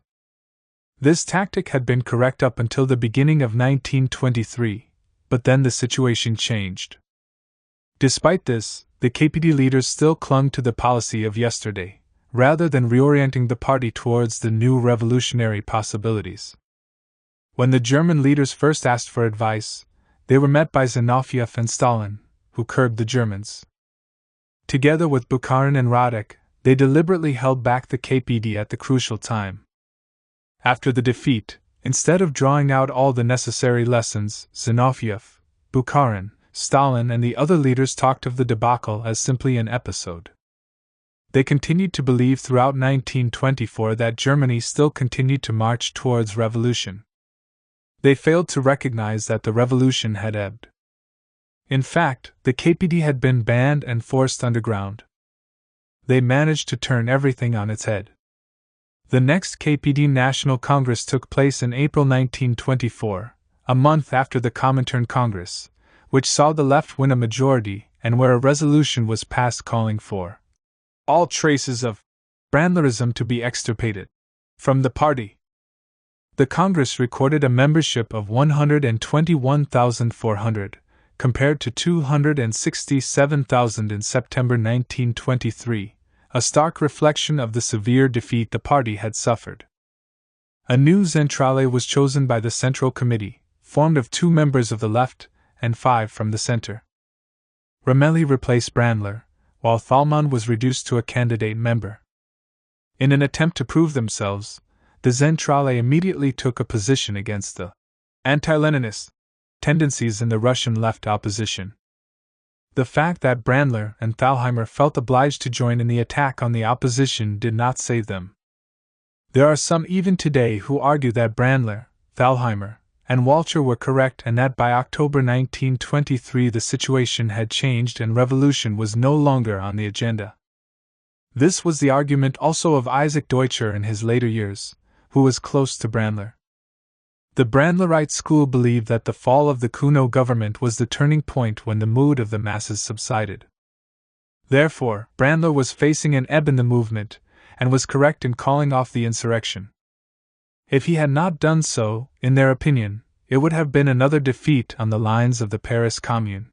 This tactic had been correct up until the beginning of 1923, but then the situation changed. Despite this, the KPD leaders still clung to the policy of yesterday, rather than reorienting the party towards the new revolutionary possibilities. When the German leaders first asked for advice, they were met by Zinoviev and Stalin, who curbed the Germans. Together with Bukharin and Radek, they deliberately held back the KPD at the crucial time. After the defeat, instead of drawing out all the necessary lessons, Zinoviev, Bukharin, Stalin and the other leaders talked of the debacle as simply an episode. They continued to believe throughout 1924 that Germany still continued to march towards revolution. They failed to recognize that the revolution had ebbed. In fact, the KPD had been banned and forced underground. They managed to turn everything on its head. The next KPD National Congress took place in April 1924, a month after the Comintern Congress, which saw the left win a majority and where a resolution was passed calling for all traces of Brandlerism to be extirpated from the party. The Congress recorded a membership of 121,400, compared to 267,000 in September 1923, a stark reflection of the severe defeat the party had suffered. A new Zentrale was chosen by the Central Committee, formed of 2 members of the left and 5 from the center. Ramelli replaced Brandler, while Thalmann was reduced to a candidate member. In an attempt to prove themselves, the Zentrale immediately took a position against the anti-Leninist tendencies in the Russian left opposition. The fact that Brandler and Thalheimer felt obliged to join in the attack on the opposition did not save them. There are some even today who argue that Brandler, Thalheimer, and Walcher were correct and that by October 1923 the situation had changed and revolution was no longer on the agenda. This was the argument also of Isaac Deutscher in his later years, who was close to Brandler. The Brandlerite school believed that the fall of the Kuno government was the turning point when the mood of the masses subsided. Therefore, Brandler was facing an ebb in the movement, and was correct in calling off the insurrection. If he had not done so, in their opinion, it would have been another defeat on the lines of the Paris Commune.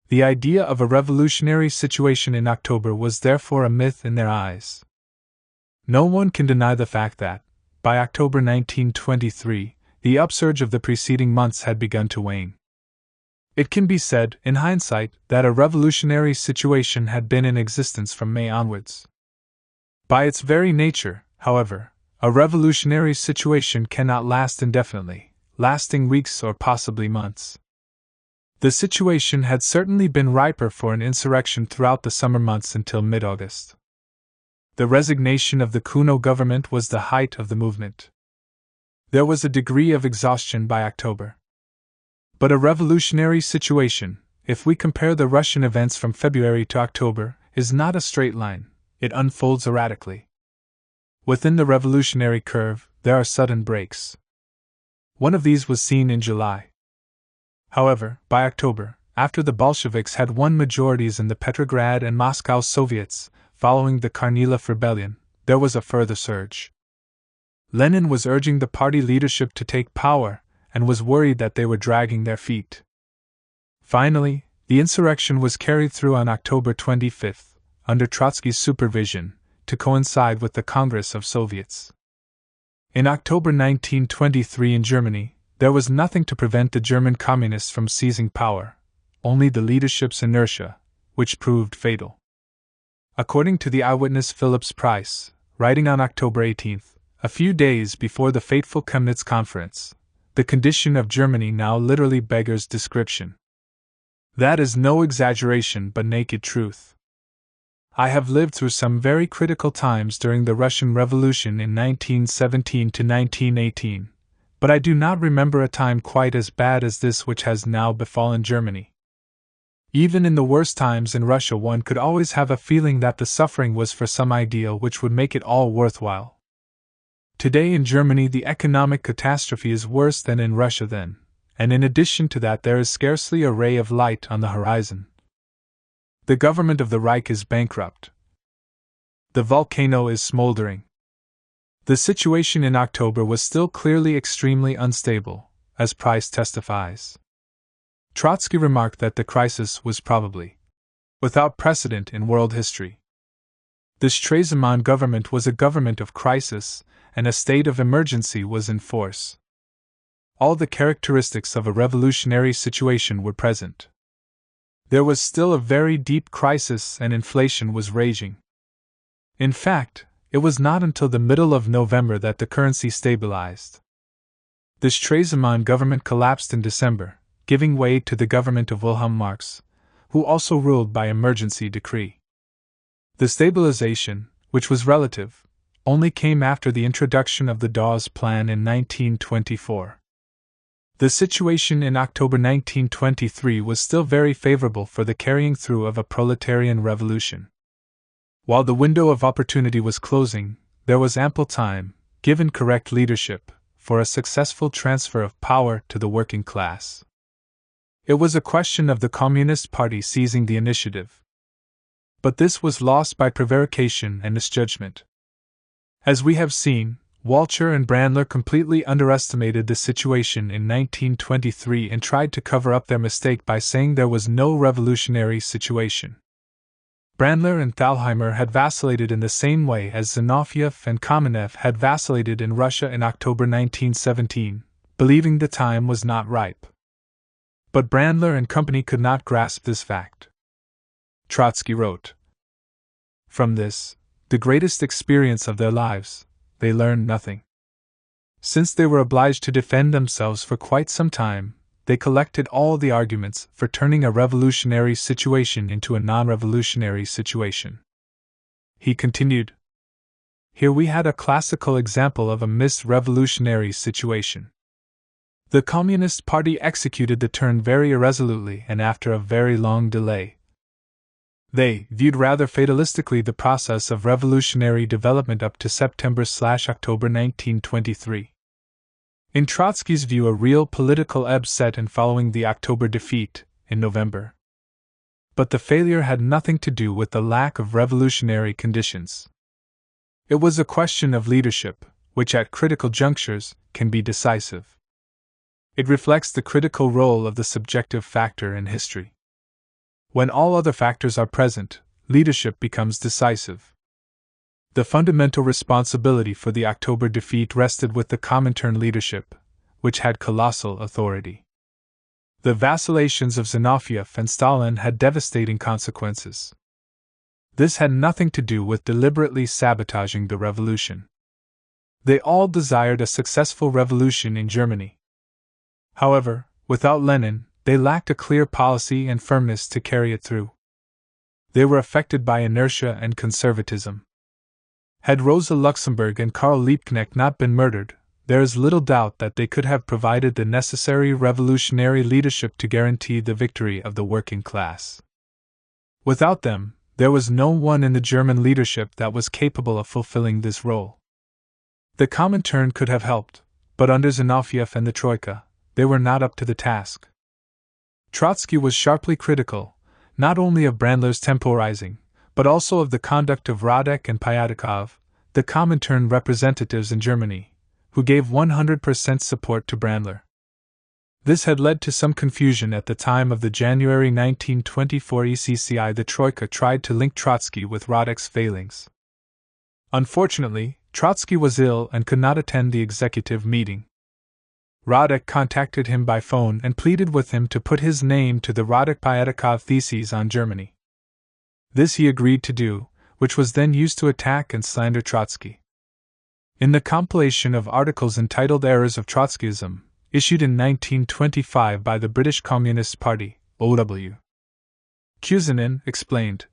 The idea of a revolutionary situation in October was therefore a myth in their eyes. No one can deny the fact that, by October 1923, the upsurge of the preceding months had begun to wane. It can be said, in hindsight, that a revolutionary situation had been in existence from May onwards. By its very nature, however, a revolutionary situation cannot last indefinitely, lasting weeks or possibly months. The situation had certainly been riper for an insurrection throughout the summer months until mid-August. The resignation of the Kuno government was the height of the movement. There was a degree of exhaustion by October. But a revolutionary situation, if we compare the Russian events from February to October, is not a straight line, it unfolds erratically. Within the revolutionary curve, there are sudden breaks. One of these was seen in July. However, by October, after the Bolsheviks had won majorities in the Petrograd and Moscow Soviets, following the Kornilov rebellion, there was a further surge. Lenin was urging the party leadership to take power, and was worried that they were dragging their feet. Finally, the insurrection was carried through on October 25, under Trotsky's supervision, to coincide with the Congress of Soviets. In October 1923 in Germany, there was nothing to prevent the German communists from seizing power, only the leadership's inertia, which proved fatal. According to the eyewitness Phillips Price, writing on October 18, a few days before the fateful Chemnitz conference, the condition of Germany now literally beggars description. That is no exaggeration but naked truth. I have lived through some very critical times during the Russian Revolution in 1917 to 1918, but I do not remember a time quite as bad as this which has now befallen Germany. Even in the worst times in Russia one could always have a feeling that the suffering was for some ideal which would make it all worthwhile. Today in Germany the economic catastrophe is worse than in Russia then, and in addition to that there is scarcely a ray of light on the horizon. The government of the Reich is bankrupt. The volcano is smoldering. The situation in October was still clearly extremely unstable, as Price testifies. Trotsky remarked that the crisis was probably without precedent in world history. The Stresemann government was a government of crisis, and a state of emergency was in force. All the characteristics of a revolutionary situation were present. There was still a very deep crisis and inflation was raging. In fact, it was not until the middle of November that the currency stabilized. The Stresemann government collapsed in December, giving way to the government of Wilhelm Marx, who also ruled by emergency decree. The stabilization, which was relative, only came after the introduction of the Dawes Plan in 1924. The situation in October 1923 was still very favorable for the carrying through of a proletarian revolution. While the window of opportunity was closing, there was ample time, given correct leadership, for a successful transfer of power to the working class. It was a question of the Communist Party seizing the initiative. But this was lost by prevarication and misjudgment. As we have seen, Walcher and Brandler completely underestimated the situation in 1923 and tried to cover up their mistake by saying there was no revolutionary situation. Brandler and Thalheimer had vacillated in the same way as Zinoviev and Kamenev had vacillated in Russia in October 1917, believing the time was not ripe. But Brandler and company could not grasp this fact. Trotsky wrote, "From this, the greatest experience of their lives, they learned nothing. Since they were obliged to defend themselves for quite some time, they collected all the arguments for turning a revolutionary situation into a non-revolutionary situation." He continued, "Here we had a classical example of a mis-revolutionary situation. The Communist Party executed the turn very irresolutely and after a very long delay. They viewed rather fatalistically the process of revolutionary development up to September/October 1923. In Trotsky's view, a real political ebb set in following the October defeat, in November. But the failure had nothing to do with the lack of revolutionary conditions. It was a question of leadership, which at critical junctures can be decisive. It reflects the critical role of the subjective factor in history. When all other factors are present, leadership becomes decisive. The fundamental responsibility for the October defeat rested with the Comintern leadership, which had colossal authority. The vacillations of Zinoviev and Stalin had devastating consequences. This had nothing to do with deliberately sabotaging the revolution. They all desired a successful revolution in Germany. However, without Lenin, they lacked a clear policy and firmness to carry it through. They were affected by inertia and conservatism. Had Rosa Luxemburg and Karl Liebknecht not been murdered, there is little doubt that they could have provided the necessary revolutionary leadership to guarantee the victory of the working class. Without them, there was no one in the German leadership that was capable of fulfilling this role. The Comintern could have helped, but under Zinoviev and the Troika, they were not up to the task. Trotsky was sharply critical, not only of Brandler's temporizing, but also of the conduct of Radek and Pyatakov, the Comintern representatives in Germany, who gave 100% support to Brandler. This had led to some confusion at the time of the January 1924 ECCI. The Troika tried to link Trotsky with Radek's failings. Unfortunately, Trotsky was ill and could not attend the executive meeting. Radek contacted him by phone and pleaded with him to put his name to the Radek-Pyatakov theses on Germany. This he agreed to do, which was then used to attack and slander Trotsky. In the compilation of articles entitled Errors of Trotskyism, issued in 1925 by the British Communist Party, OW, Kuznanin explained,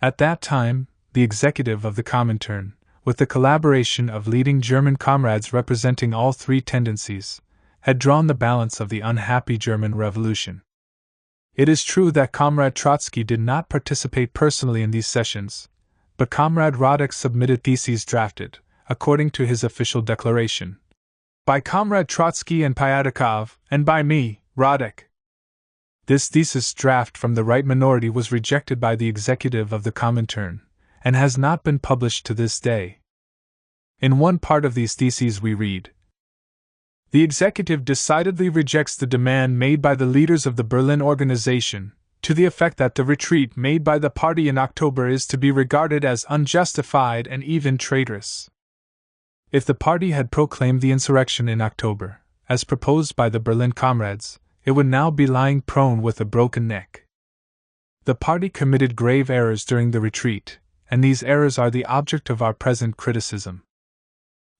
"At that time, the executive of the Comintern, with the collaboration of leading German comrades representing all three tendencies, had drawn the balance of the unhappy German Revolution. It is true that Comrade Trotsky did not participate personally in these sessions, but Comrade Radek submitted theses drafted, according to his official declaration, by Comrade Trotsky and Pyatakov, and by me, Radek. This thesis draft from the right minority was rejected by the executive of the Comintern, and has not been published to this day. In one part of these theses we read, the executive decidedly rejects the demand made by the leaders of the Berlin organization, to the effect that the retreat made by the party in October is to be regarded as unjustified and even traitorous. If the party had proclaimed the insurrection in October, as proposed by the Berlin comrades, it would now be lying prone with a broken neck. The party committed grave errors during the retreat, and these errors are the object of our present criticism.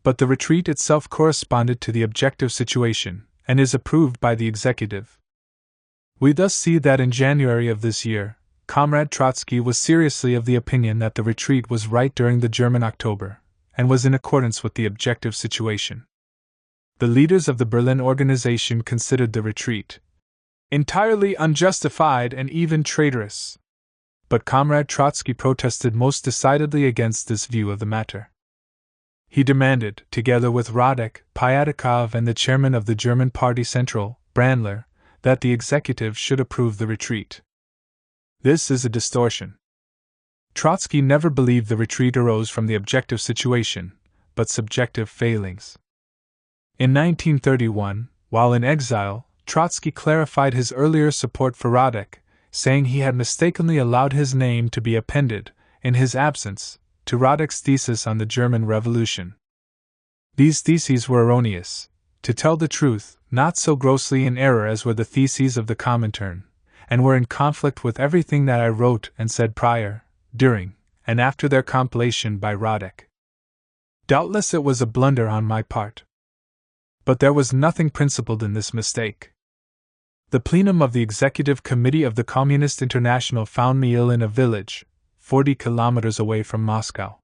But the retreat itself corresponded to the objective situation, and is approved by the executive. We thus see that in January of this year, Comrade Trotsky was seriously of the opinion that the retreat was right during the German October, and was in accordance with the objective situation. The leaders of the Berlin organization considered the retreat entirely unjustified and even traitorous. But Comrade Trotsky protested most decidedly against this view of the matter. He demanded, together with Radek, Pyatakov, and the chairman of the German Party Central, Brandler, that the executive should approve the retreat. This is a distortion. Trotsky never believed the retreat arose from the objective situation, but subjective failings. In 1931, while in exile, Trotsky clarified his earlier support for Radek, saying he had mistakenly allowed his name to be appended, in his absence, to Radek's thesis on the German Revolution. These theses were erroneous, to tell the truth, not so grossly in error as were the theses of the Comintern, and were in conflict with everything that I wrote and said prior, during, and after their compilation by Radek. Doubtless it was a blunder on my part. But there was nothing principled in this mistake. The plenum of the Executive Committee of the Communist International found me ill in a village, 40 kilometers away from Moscow.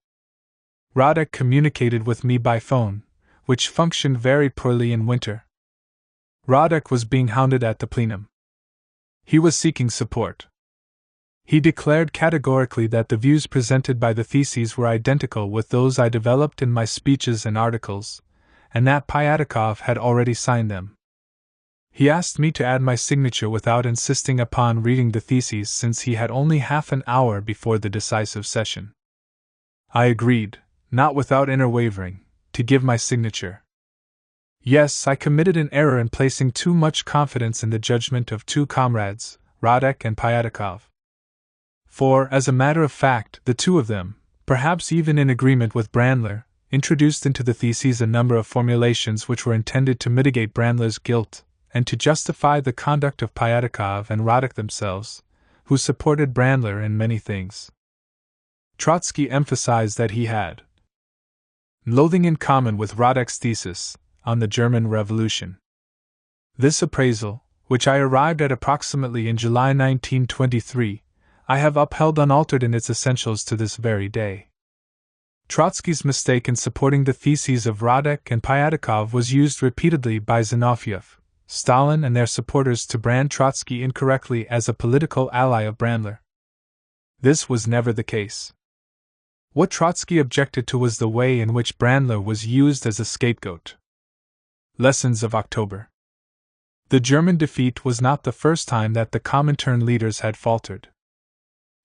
Radek communicated with me by phone, which functioned very poorly in winter. Radek was being hounded at the plenum. He was seeking support. He declared categorically that the views presented by the theses were identical with those I developed in my speeches and articles, and that Pyatakov had already signed them. He asked me to add my signature without insisting upon reading the theses, since he had only half an hour before the decisive session. I agreed, not without inner wavering, to give my signature. Yes, I committed an error in placing too much confidence in the judgment of two comrades, Radek and Pyatakov. For, as a matter of fact, the two of them, perhaps even in agreement with Brandler, introduced into the theses a number of formulations which were intended to mitigate Brandler's guilt, and to justify the conduct of Pyatakov and Radek themselves, who supported Brandler in many things. Trotsky emphasized that he had loathing in common with Radek's thesis on the German Revolution. This appraisal, which I arrived at approximately in July 1923, I have upheld unaltered in its essentials to this very day. Trotsky's mistake in supporting the theses of Radek and Pyatakov was used repeatedly by Zinoviev, Stalin, and their supporters to brand Trotsky incorrectly as a political ally of Brandler. This was never the case. What Trotsky objected to was the way in which Brandler was used as a scapegoat. Lessons of October. The German defeat was not the first time that the Comintern leaders had faltered.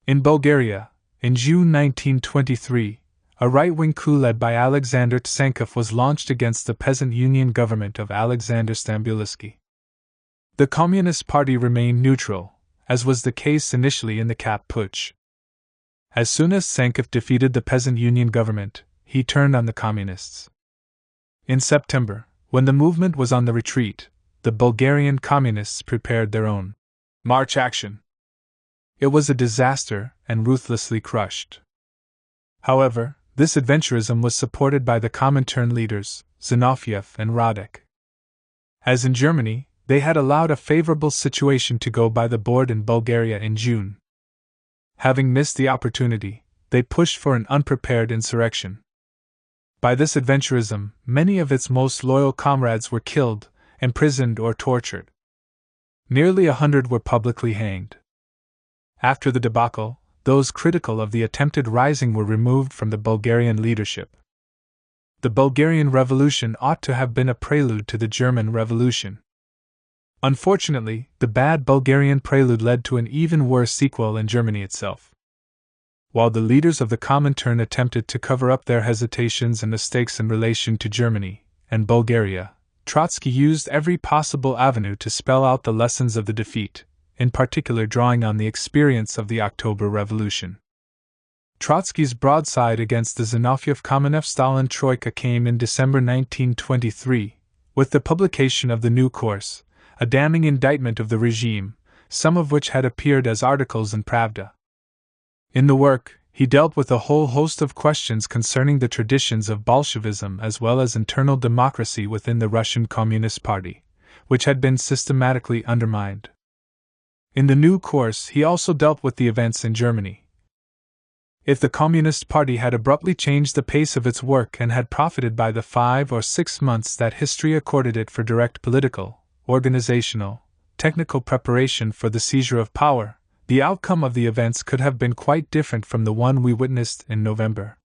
In Bulgaria, in June 1923, a right-wing coup led by Alexander Tsenkov was launched against the peasant union government of Alexander Stambulisky. The Communist Party remained neutral, as was the case initially in the Kapp Putsch. As soon as Tsenkov defeated the peasant union government, he turned on the communists. In September, when the movement was on the retreat, the Bulgarian communists prepared their own march action. It was a disaster and ruthlessly crushed. However, this adventurism was supported by the Comintern leaders, Zinoviev and Radek. As in Germany, they had allowed a favorable situation to go by the board in Bulgaria in June. Having missed the opportunity, they pushed for an unprepared insurrection. By this adventurism, many of its most loyal comrades were killed, imprisoned, or tortured. Nearly 100 were publicly hanged. After the debacle, those critical of the attempted rising were removed from the Bulgarian leadership. The Bulgarian Revolution ought to have been a prelude to the German Revolution. Unfortunately, the bad Bulgarian prelude led to an even worse sequel in Germany itself. While the leaders of the Comintern attempted to cover up their hesitations and mistakes in relation to Germany and Bulgaria, Trotsky used every possible avenue to spell out the lessons of the defeat, in particular drawing on the experience of the October Revolution. Trotsky's broadside against the Zinoviev-Kamenev-Stalin Troika came in December 1923, with the publication of the new course, a damning indictment of the regime, some of which had appeared as articles in Pravda. In the work, he dealt with a whole host of questions concerning the traditions of Bolshevism as well as internal democracy within the Russian Communist Party, which had been systematically undermined. In the new course, he also dealt with the events in Germany. If the Communist Party had abruptly changed the pace of its work and had profited by the 5 or 6 months that history accorded it for direct political, organizational, technical preparation for the seizure of power, the outcome of the events could have been quite different from the one we witnessed in November.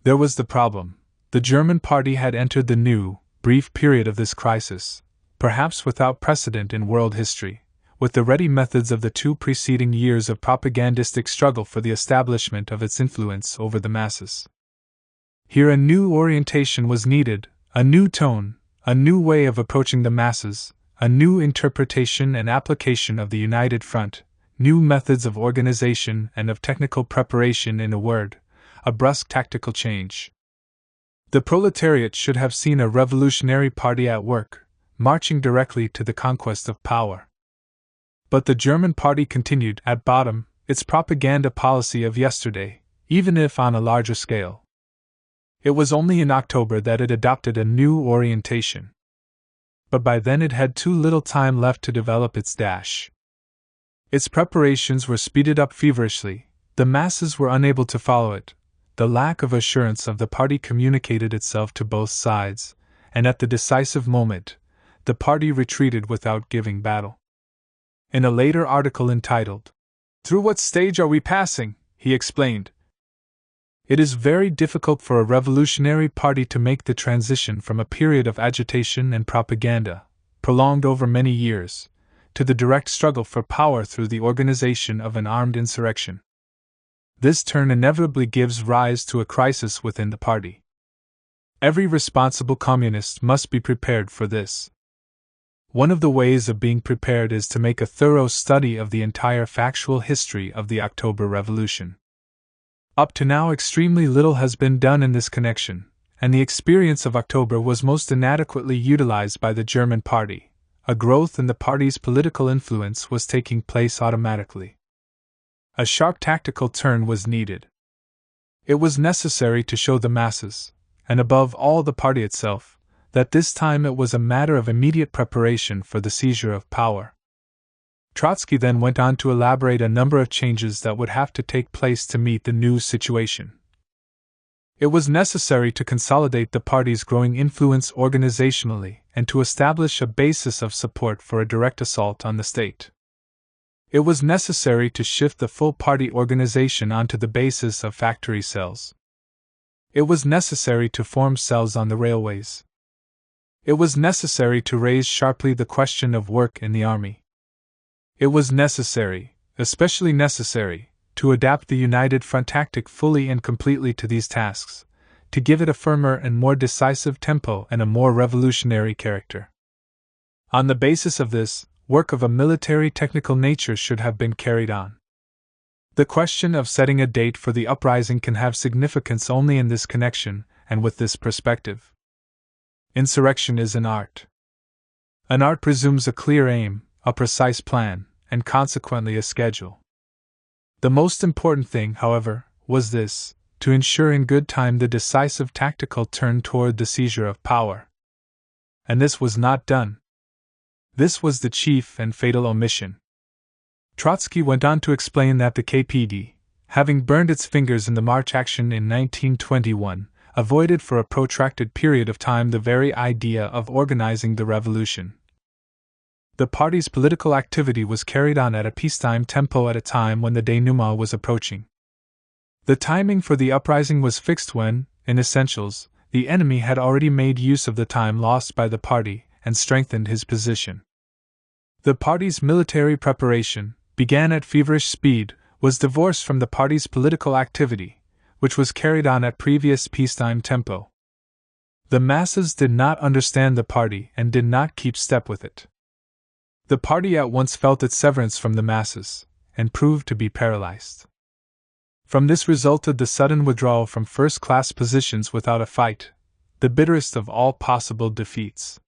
There was the problem. The German party had entered the new, brief period of this crisis, perhaps without precedent in world history, with the ready methods of the 2 preceding years of propagandistic struggle for the establishment of its influence over the masses. Here a new orientation was needed, a new tone, a new way of approaching the masses, a new interpretation and application of the United Front, new methods of organization and of technical preparation, in a word, a brusque tactical change. The proletariat should have seen a revolutionary party at work, marching directly to the conquest of power. But the German party continued, at bottom, its propaganda policy of yesterday, even if on a larger scale. It was only in October that it adopted a new orientation. But by then it had too little time left to develop its dash. Its preparations were speeded up feverishly, the masses were unable to follow it, the lack of assurance of the party communicated itself to both sides, and at the decisive moment, the party retreated without giving battle. In a later article entitled, "Through What Stage Are We Passing?" he explained, "It is very difficult for a revolutionary party to make the transition from a period of agitation and propaganda, prolonged over many years, to the direct struggle for power through the organization of an armed insurrection. This turn inevitably gives rise to a crisis within the party. Every responsible communist must be prepared for this. One of the ways of being prepared is to make a thorough study of the entire factual history of the October Revolution. Up to now, extremely little has been done in this connection, and the experience of October was most inadequately utilized by the German party. A growth in the party's political influence was taking place automatically. A sharp tactical turn was needed. It was necessary to show the masses, and above all the party itself, that this time it was a matter of immediate preparation for the seizure of power. Trotsky then went on to elaborate a number of changes that would have to take place to meet the new situation. It was necessary to consolidate the party's growing influence organizationally and to establish a basis of support for a direct assault on the state. It was necessary to shift the full party organization onto the basis of factory cells. It was necessary to form cells on the railways. It was necessary to raise sharply the question of work in the army. It was necessary, especially necessary, to adapt the United Front tactic fully and completely to these tasks, to give it a firmer and more decisive tempo and a more revolutionary character. On the basis of this, work of a military technical nature should have been carried on. The question of setting a date for the uprising can have significance only in this connection and with this perspective. Insurrection is an art. An art presumes a clear aim, a precise plan, and consequently a schedule. The most important thing, however, was this: to ensure in good time the decisive tactical turn toward the seizure of power. And this was not done. This was the chief and fatal omission. Trotsky went on to explain that the KPD, having burned its fingers in the March action in 1921, avoided for a protracted period of time the very idea of organizing the revolution. The party's political activity was carried on at a peacetime tempo at a time when the denouement was approaching. The timing for the uprising was fixed when, in essentials, the enemy had already made use of the time lost by the party and strengthened his position. The party's military preparation, began at feverish speed, was divorced from the party's political activity, which was carried on at previous peacetime tempo. The masses did not understand the party and did not keep step with it. The party at once felt its severance from the masses, and proved to be paralyzed. From this resulted the sudden withdrawal from first-class positions without a fight, the bitterest of all possible defeats.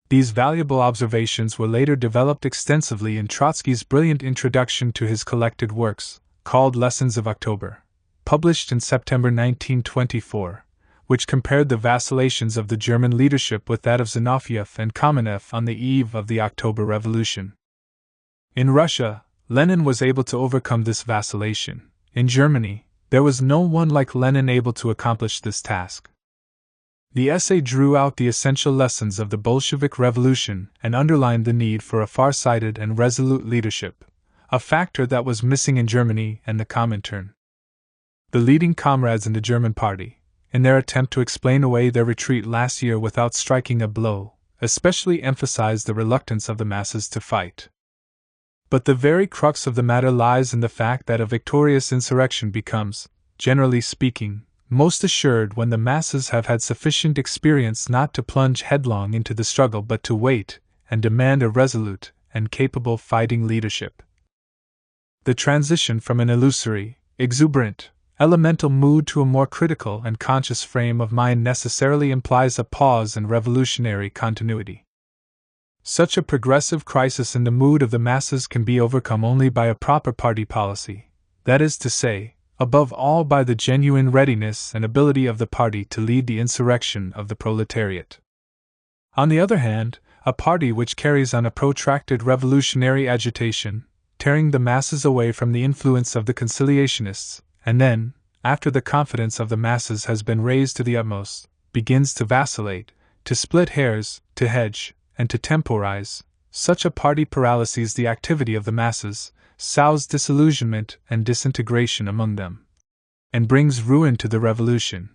These valuable observations were later developed extensively in Trotsky's brilliant introduction to his collected works, called Lessons of October, published in September 1924, which compared the vacillations of the German leadership with that of Zinoviev and Kamenev on the eve of the October Revolution. In Russia, Lenin was able to overcome this vacillation. In Germany, there was no one like Lenin able to accomplish this task. The essay drew out the essential lessons of the Bolshevik Revolution and underlined the need for a far-sighted and resolute leadership, a factor that was missing in Germany and the Comintern. The leading comrades in the German party, in their attempt to explain away their retreat last year without striking a blow, especially emphasized the reluctance of the masses to fight. But the very crux of the matter lies in the fact that a victorious insurrection becomes, generally speaking, most assured when the masses have had sufficient experience not to plunge headlong into the struggle but to wait and demand a resolute and capable fighting leadership. The transition from an illusory, exuberant, elemental mood to a more critical and conscious frame of mind necessarily implies a pause in revolutionary continuity. Such a progressive crisis in the mood of the masses can be overcome only by a proper party policy, that is to say, above all by the genuine readiness and ability of the party to lead the insurrection of the proletariat. On the other hand, a party which carries on a protracted revolutionary agitation, tearing the masses away from the influence of the conciliationists, and then, after the confidence of the masses has been raised to the utmost, begins to vacillate, to split hairs, to hedge, and to temporize, such a party paralyses the activity of the masses, sows disillusionment and disintegration among them, and brings ruin to the revolution,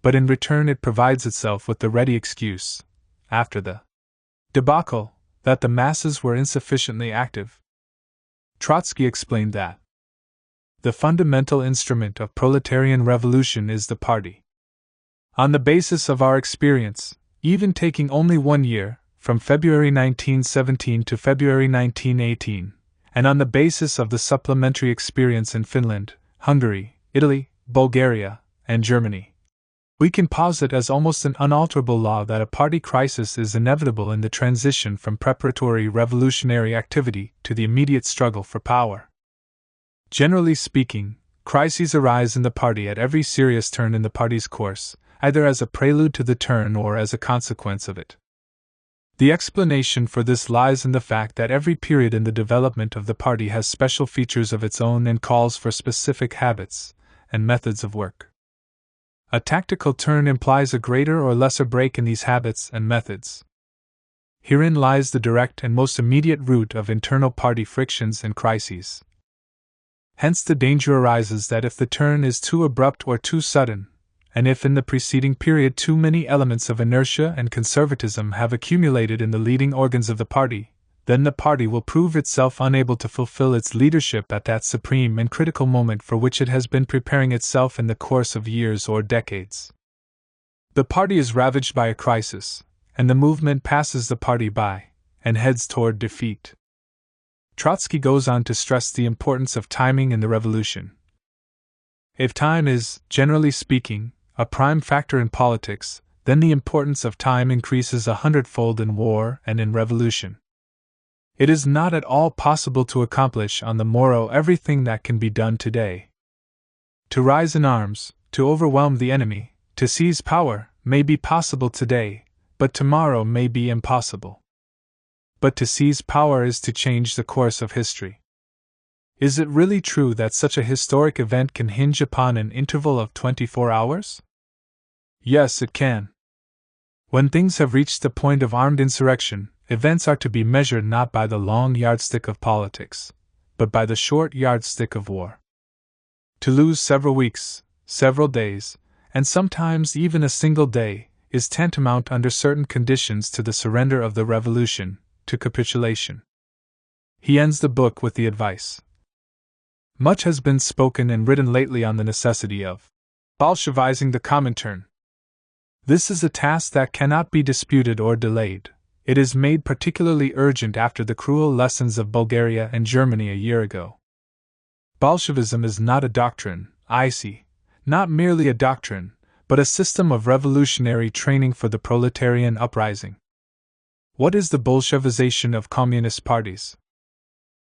but in return it provides itself with the ready excuse, after the debacle, that the masses were insufficiently active. Trotsky explained that the fundamental instrument of proletarian revolution is the party. On the basis of our experience, even taking only 1 year, from February 1917 to February 1918, and on the basis of the supplementary experience in Finland, Hungary, Italy, Bulgaria, and Germany, we can posit as almost an unalterable law that a party crisis is inevitable in the transition from preparatory revolutionary activity to the immediate struggle for power. Generally speaking, crises arise in the party at every serious turn in the party's course, either as a prelude to the turn or as a consequence of it. The explanation for this lies in the fact that every period in the development of the party has special features of its own and calls for specific habits and methods of work. A tactical turn implies a greater or lesser break in these habits and methods. Herein lies the direct and most immediate root of internal party frictions and crises. Hence the danger arises that if the turn is too abrupt or too sudden, and if in the preceding period too many elements of inertia and conservatism have accumulated in the leading organs of the party, then the party will prove itself unable to fulfill its leadership at that supreme and critical moment for which it has been preparing itself in the course of years or decades. The party is ravaged by a crisis, and the movement passes the party by, and heads toward defeat. Trotsky goes on to stress the importance of timing in the revolution. If time is, generally speaking, a prime factor in politics, then the importance of time increases 100-fold in war and in revolution. It is not at all possible to accomplish on the morrow everything that can be done today. To rise in arms, to overwhelm the enemy, to seize power, may be possible today, but tomorrow may be impossible. But to seize power is to change the course of history. Is it really true that such a historic event can hinge upon an interval of 24 hours? Yes, it can. When things have reached the point of armed insurrection, events are to be measured not by the long yardstick of politics, but by the short yardstick of war. To lose several weeks, several days, and sometimes even a single day, is tantamount under certain conditions to the surrender of the revolution, to capitulation. He ends the book with the advice. Much has been spoken and written lately on the necessity of Bolshevizing the Comintern. This is a task that cannot be disputed or delayed. It is made particularly urgent after the cruel lessons of Bulgaria and Germany a year ago. Bolshevism is not a doctrine, I see, not merely a doctrine, but a system of revolutionary training for the proletarian uprising. What is the Bolshevization of communist parties?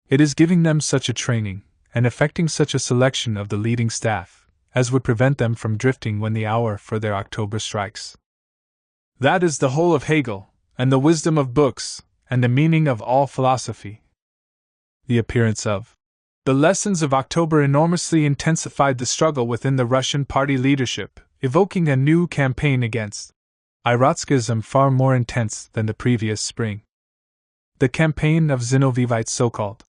It is giving them such a training, and effecting such a selection of the leading staff, as would prevent them from drifting when the hour for their October strikes. That is the whole of Hegel, and the wisdom of books, and the meaning of all philosophy. The appearance of the lessons of October enormously intensified the struggle within the Russian party leadership, evoking a new campaign against Trotskyism far more intense than the previous spring. The campaign of Zinovievites, so-called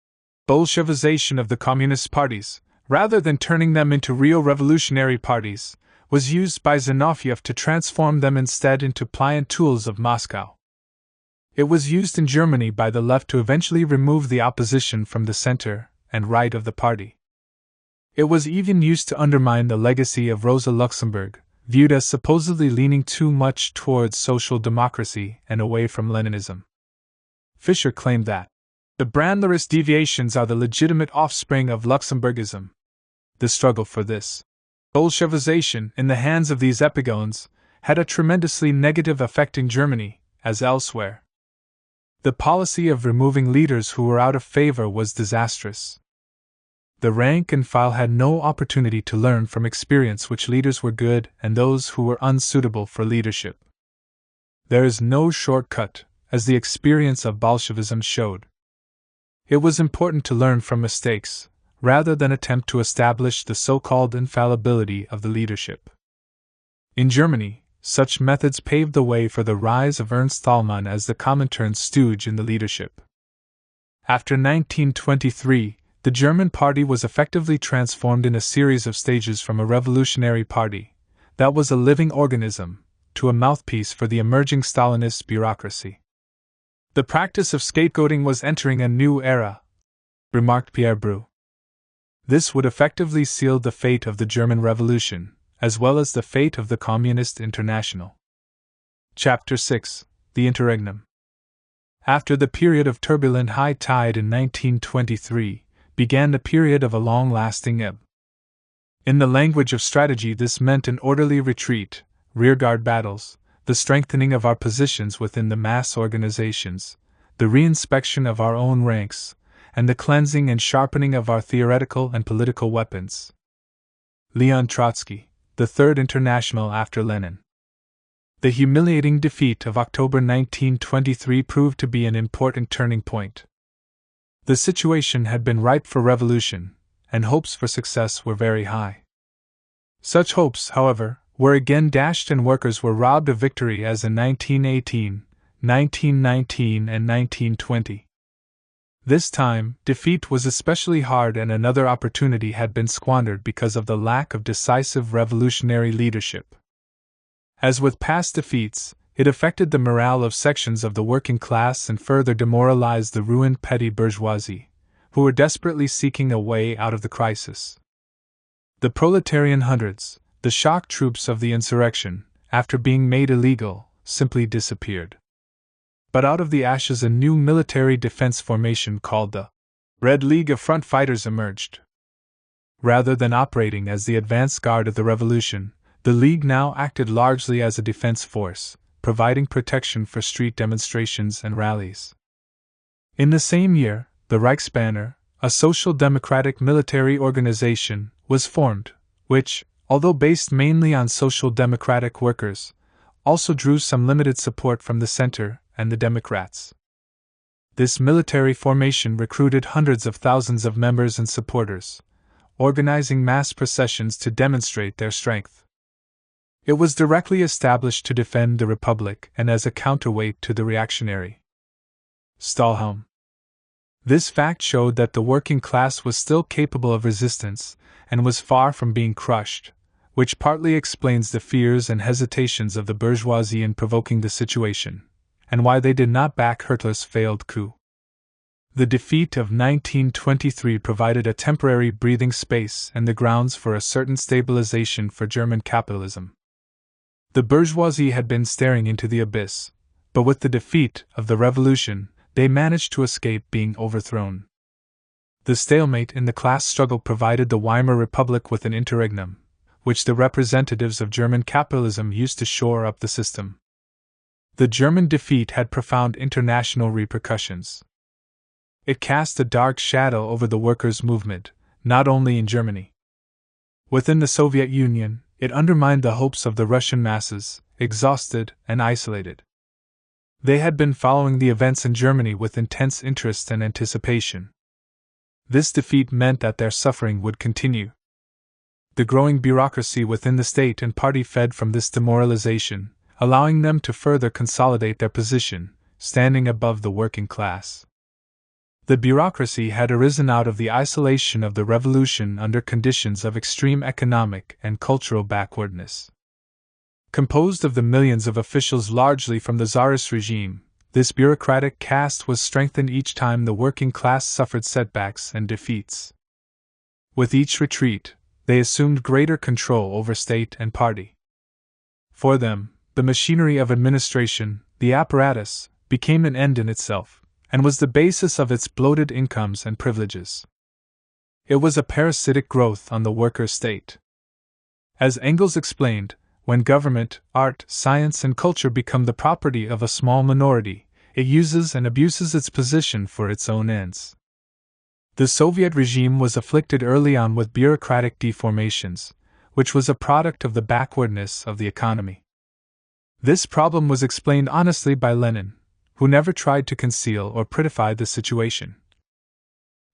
Bolshevization of the communist parties, rather than turning them into real revolutionary parties, was used by Zinoviev to transform them instead into pliant tools of Moscow. It was used in Germany by the left to eventually remove the opposition from the center and right of the party. It was even used to undermine the legacy of Rosa Luxemburg, viewed as supposedly leaning too much towards social democracy and away from Leninism. Fischer claimed that the Brandlerist deviations are the legitimate offspring of Luxemburgism. The struggle for this Bolshevization, in the hands of these epigones, had a tremendously negative effect in Germany, as elsewhere. The policy of removing leaders who were out of favor was disastrous. The rank and file had no opportunity to learn from experience which leaders were good and those who were unsuitable for leadership. There is no shortcut, as the experience of Bolshevism showed. It was important to learn from mistakes, rather than attempt to establish the so-called infallibility of the leadership. In Germany, such methods paved the way for the rise of Ernst Thälmann as the Comintern stooge in the leadership. After 1923, the German party was effectively transformed in a series of stages from a revolutionary party, that was a living organism, to a mouthpiece for the emerging Stalinist bureaucracy. The practice of scapegoating was entering a new era, remarked Pierre Bru. This would effectively seal the fate of the German Revolution, as well as the fate of the Communist International. Chapter 6: The Interregnum. After the period of turbulent high tide in 1923, began the period of a long-lasting ebb. In the language of strategy, this meant an orderly retreat, rearguard battles, the strengthening of our positions within the mass organizations, the reinspection of our own ranks, and the cleansing and sharpening of our theoretical and political weapons. Leon Trotsky, the Third International after Lenin. The humiliating defeat of October 1923 proved to be an important turning point. The situation had been ripe for revolution, and hopes for success were very high. Such hopes, however, were again dashed and workers were robbed of victory as in 1918, 1919 and 1920. This time, defeat was especially hard and another opportunity had been squandered because of the lack of decisive revolutionary leadership. As with past defeats, it affected the morale of sections of the working class and further demoralized the ruined petty bourgeoisie, who were desperately seeking a way out of the crisis. The proletarian hundreds, the shock troops of the insurrection, after being made illegal, simply disappeared. But out of the ashes a new military defense formation called the Red League of Front Fighters emerged. Rather than operating as the advance guard of the revolution, the League now acted largely as a defense force, providing protection for street demonstrations and rallies. In the same year, the Reichsbanner, a social democratic military organization, was formed, which, although based mainly on social democratic workers, also drew some limited support from the center and the Democrats. This military formation recruited hundreds of thousands of members and supporters, organizing mass processions to demonstrate their strength. It was directly established to defend the Republic and as a counterweight to the reactionary Stahlhelm. This fact showed that the working class was still capable of resistance and was far from being crushed, which partly explains the fears and hesitations of the bourgeoisie in provoking the situation, and why they did not back Hitler's failed coup. The defeat of 1923 provided a temporary breathing space and the grounds for a certain stabilization for German capitalism. The bourgeoisie had been staring into the abyss, but with the defeat of the revolution, they managed to escape being overthrown. The stalemate in the class struggle provided the Weimar Republic with an interregnum, which the representatives of German capitalism used to shore up the system. The German defeat had profound international repercussions. It cast a dark shadow over the workers' movement, not only in Germany. Within the Soviet Union, it undermined the hopes of the Russian masses, exhausted and isolated. They had been following the events in Germany with intense interest and anticipation. This defeat meant that their suffering would continue. The growing bureaucracy within the state and party fed from this demoralization, allowing them to further consolidate their position, standing above the working class. The bureaucracy had arisen out of the isolation of the revolution under conditions of extreme economic and cultural backwardness. Composed of the millions of officials largely from the Tsarist regime, this bureaucratic caste was strengthened each time the working class suffered setbacks and defeats. With each retreat, they assumed greater control over state and party. For them, the machinery of administration, the apparatus, became an end in itself, and was the basis of its bloated incomes and privileges. It was a parasitic growth on the worker state. As Engels explained, when government, art, science, and culture become the property of a small minority, it uses and abuses its position for its own ends. The Soviet regime was afflicted early on with bureaucratic deformations, which was a product of the backwardness of the economy. This problem was explained honestly by Lenin, who never tried to conceal or prettify the situation.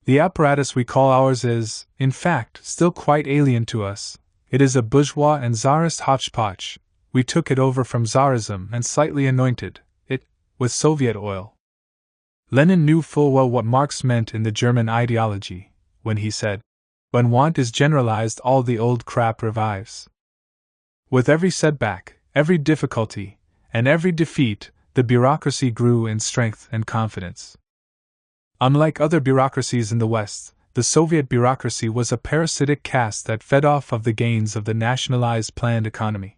The apparatus we call ours is, in fact, still quite alien to us. It is a bourgeois and czarist hodgepodge. We took it over from Tsarism and slightly anointed it with Soviet oil. Lenin knew full well what Marx meant in the German ideology, when he said, "When want is generalized, all the old crap revives." With every setback, every difficulty, and every defeat, the bureaucracy grew in strength and confidence. Unlike other bureaucracies in the West, the Soviet bureaucracy was a parasitic caste that fed off of the gains of the nationalized planned economy.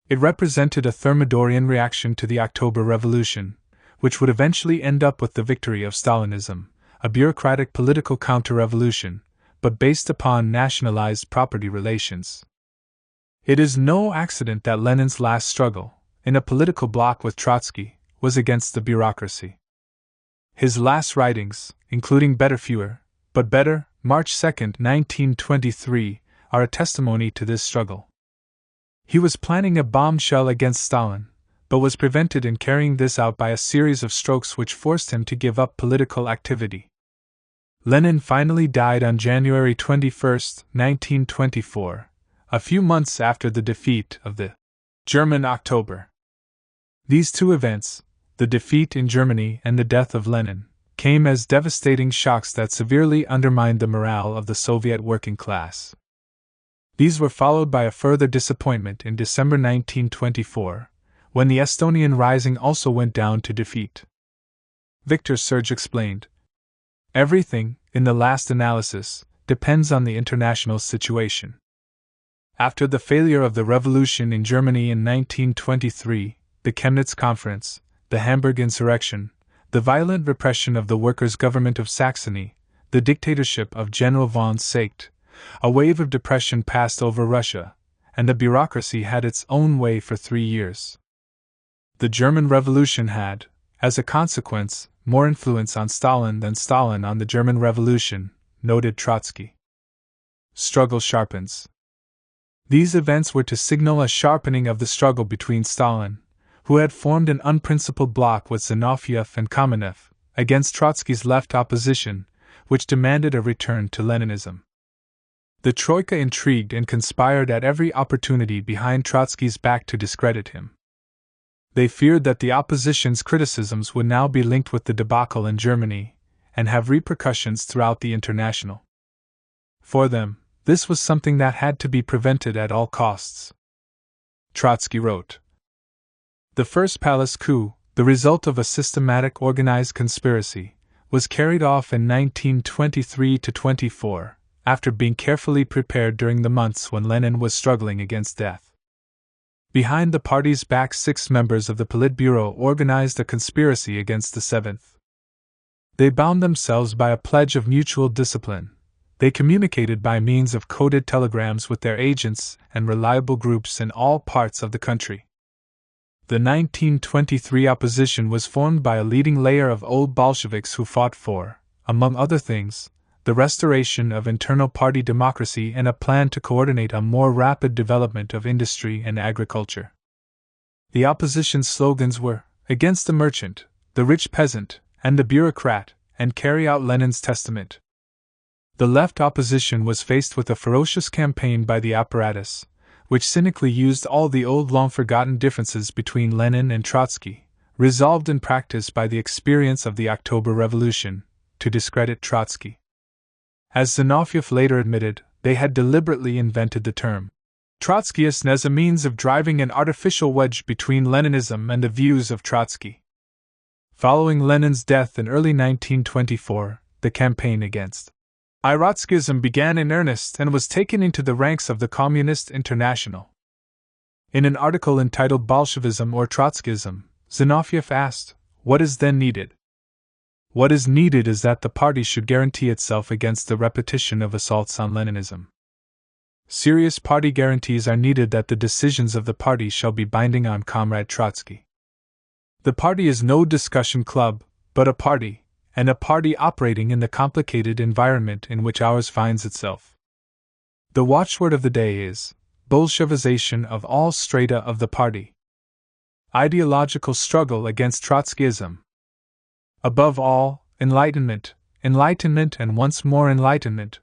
It represented a Thermidorian reaction to the October Revolution, which would eventually end up with the victory of Stalinism, a bureaucratic political counter-revolution, but based upon nationalized property relations. It is no accident that Lenin's last struggle, in a political bloc with Trotsky, was against the bureaucracy. His last writings, including Better Fewer, but Better, March 2, 1923, are a testimony to this struggle. He was planning a bombshell against Stalin, but was prevented in carrying this out by a series of strokes which forced him to give up political activity. Lenin finally died on January 21, 1924, a few months after the defeat of the German October. These two events, the defeat in Germany and the death of Lenin, came as devastating shocks that severely undermined the morale of the Soviet working class. These were followed by a further disappointment in December 1924, when the Estonian Rising also went down to defeat. Victor Serge explained, "Everything, in the last analysis, depends on the international situation." After the failure of the revolution in Germany in 1923, the Chemnitz Conference, the Hamburg insurrection, the violent repression of the workers' government of Saxony, the dictatorship of General von Seeckt, a wave of depression passed over Russia, and the bureaucracy had its own way for 3 years. The German Revolution had, as a consequence, more influence on Stalin than Stalin on the German Revolution, noted Trotsky. Struggle sharpens. These events were to signal a sharpening of the struggle between Stalin, who had formed an unprincipled bloc with Zinoviev and Kamenev, against Trotsky's left opposition, which demanded a return to Leninism. The Troika intrigued and conspired at every opportunity behind Trotsky's back to discredit him. They feared that the opposition's criticisms would now be linked with the debacle in Germany, and have repercussions throughout the International. For them, this was something that had to be prevented at all costs. Trotsky wrote, "The first palace coup, the result of a systematic organized conspiracy, was carried off in 1923-24, after being carefully prepared during the months when Lenin was struggling against death. Behind the party's back 6 members of the Politburo organized a conspiracy against the 7th. They bound themselves by a pledge of mutual discipline. They communicated by means of coded telegrams with their agents and reliable groups in all parts of the country. The 1923 opposition was formed by a leading layer of old Bolsheviks who fought for, among other things, the restoration of internal party democracy and a plan to coordinate a more rapid development of industry and agriculture. The opposition's slogans were, against the merchant, the rich peasant, and the bureaucrat, and carry out Lenin's testament. The left opposition was faced with a ferocious campaign by the apparatus, which cynically used all the old long-forgotten differences between Lenin and Trotsky, resolved in practice by the experience of the October Revolution, to discredit Trotsky. As Zinoviev later admitted, they had deliberately invented the term Trotskyism as a means of driving an artificial wedge between Leninism and the views of Trotsky. Following Lenin's death in early 1924, the campaign against Trotskyism began in earnest and was taken into the ranks of the Communist International. In an article entitled Bolshevism or Trotskyism, Zinoviev asked, "What is then needed?" What is needed is that the party should guarantee itself against the repetition of assaults on Leninism. Serious party guarantees are needed that the decisions of the party shall be binding on Comrade Trotsky. The party is no discussion club, but a party, and a party operating in the complicated environment in which ours finds itself. The watchword of the day is Bolshevization of all strata of the party. Ideological struggle against Trotskyism. Above all, enlightenment, enlightenment, and once more enlightenment.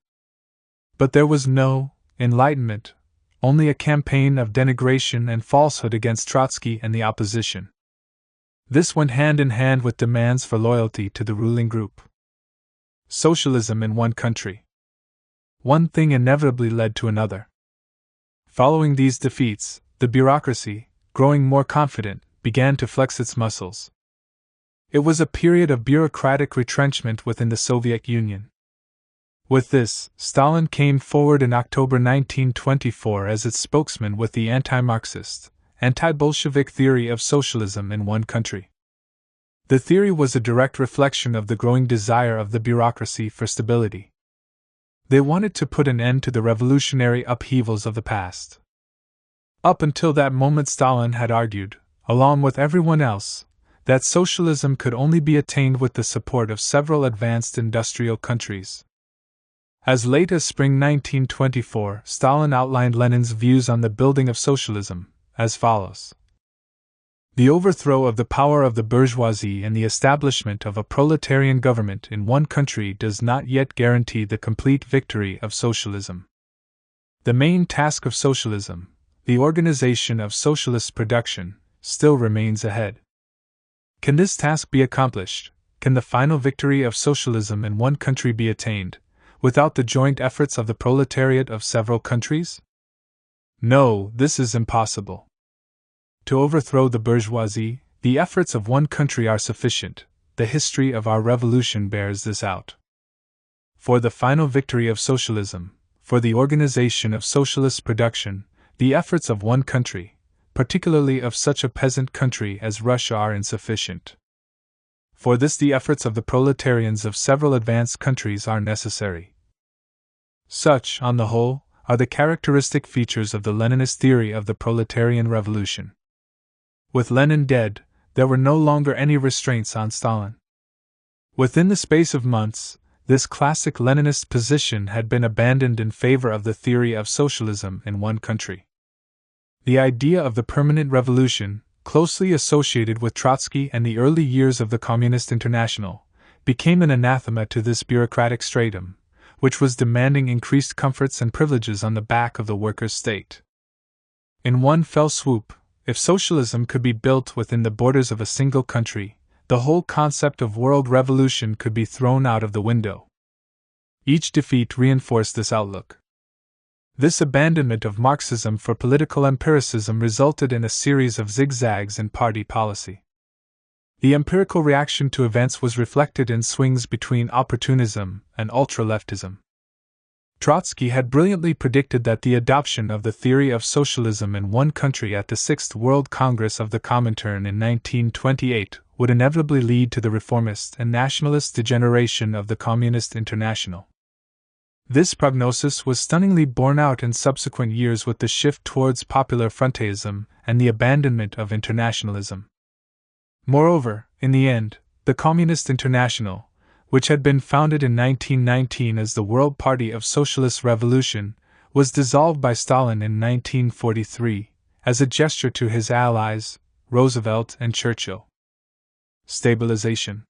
But there was no enlightenment, only a campaign of denigration and falsehood against Trotsky and the opposition. This went hand in hand with demands for loyalty to the ruling group. Socialism in one country. One thing inevitably led to another. Following these defeats, the bureaucracy, growing more confident, began to flex its muscles. It was a period of bureaucratic retrenchment within the Soviet Union. With this, Stalin came forward in October 1924 as its spokesman with the anti-Marxist, anti-Bolshevik theory of socialism in one country. The theory was a direct reflection of the growing desire of the bureaucracy for stability. They wanted to put an end to the revolutionary upheavals of the past. Up until that moment, Stalin had argued, along with everyone else, that socialism could only be attained with the support of several advanced industrial countries. As late as spring 1924, Stalin outlined Lenin's views on the building of socialism, as follows. The overthrow of the power of the bourgeoisie and the establishment of a proletarian government in one country does not yet guarantee the complete victory of socialism. The main task of socialism, the organization of socialist production, still remains ahead. Can this task be accomplished? Can the final victory of socialism in one country be attained without the joint efforts of the proletariat of several countries? No, this is impossible. To overthrow the bourgeoisie, the efforts of one country are sufficient. The history of our revolution bears this out. For the final victory of socialism, for the organization of socialist production, the efforts of one country, particularly of such a peasant country as Russia, are insufficient. For this, the efforts of the proletarians of several advanced countries are necessary. Such, on the whole, are the characteristic features of the Leninist theory of the proletarian revolution. With Lenin dead, there were no longer any restraints on Stalin. Within the space of months, this classic Leninist position had been abandoned in favor of the theory of socialism in one country. The idea of the permanent revolution, closely associated with Trotsky and the early years of the Communist International, became an anathema to this bureaucratic stratum, which was demanding increased comforts and privileges on the back of the workers' state. In one fell swoop, if socialism could be built within the borders of a single country, the whole concept of world revolution could be thrown out of the window. Each defeat reinforced this outlook. This abandonment of Marxism for political empiricism resulted in a series of zigzags in party policy. The empirical reaction to events was reflected in swings between opportunism and ultra-leftism. Trotsky had brilliantly predicted that the adoption of the theory of socialism in one country at the Sixth World Congress of the Comintern in 1928 would inevitably lead to the reformist and nationalist degeneration of the Communist International. This prognosis was stunningly borne out in subsequent years with the shift towards popular frontism and the abandonment of internationalism. Moreover, in the end, the Communist International, which had been founded in 1919 as the World Party of Socialist Revolution, was dissolved by Stalin in 1943, as a gesture to his allies, Roosevelt and Churchill. Stabilization.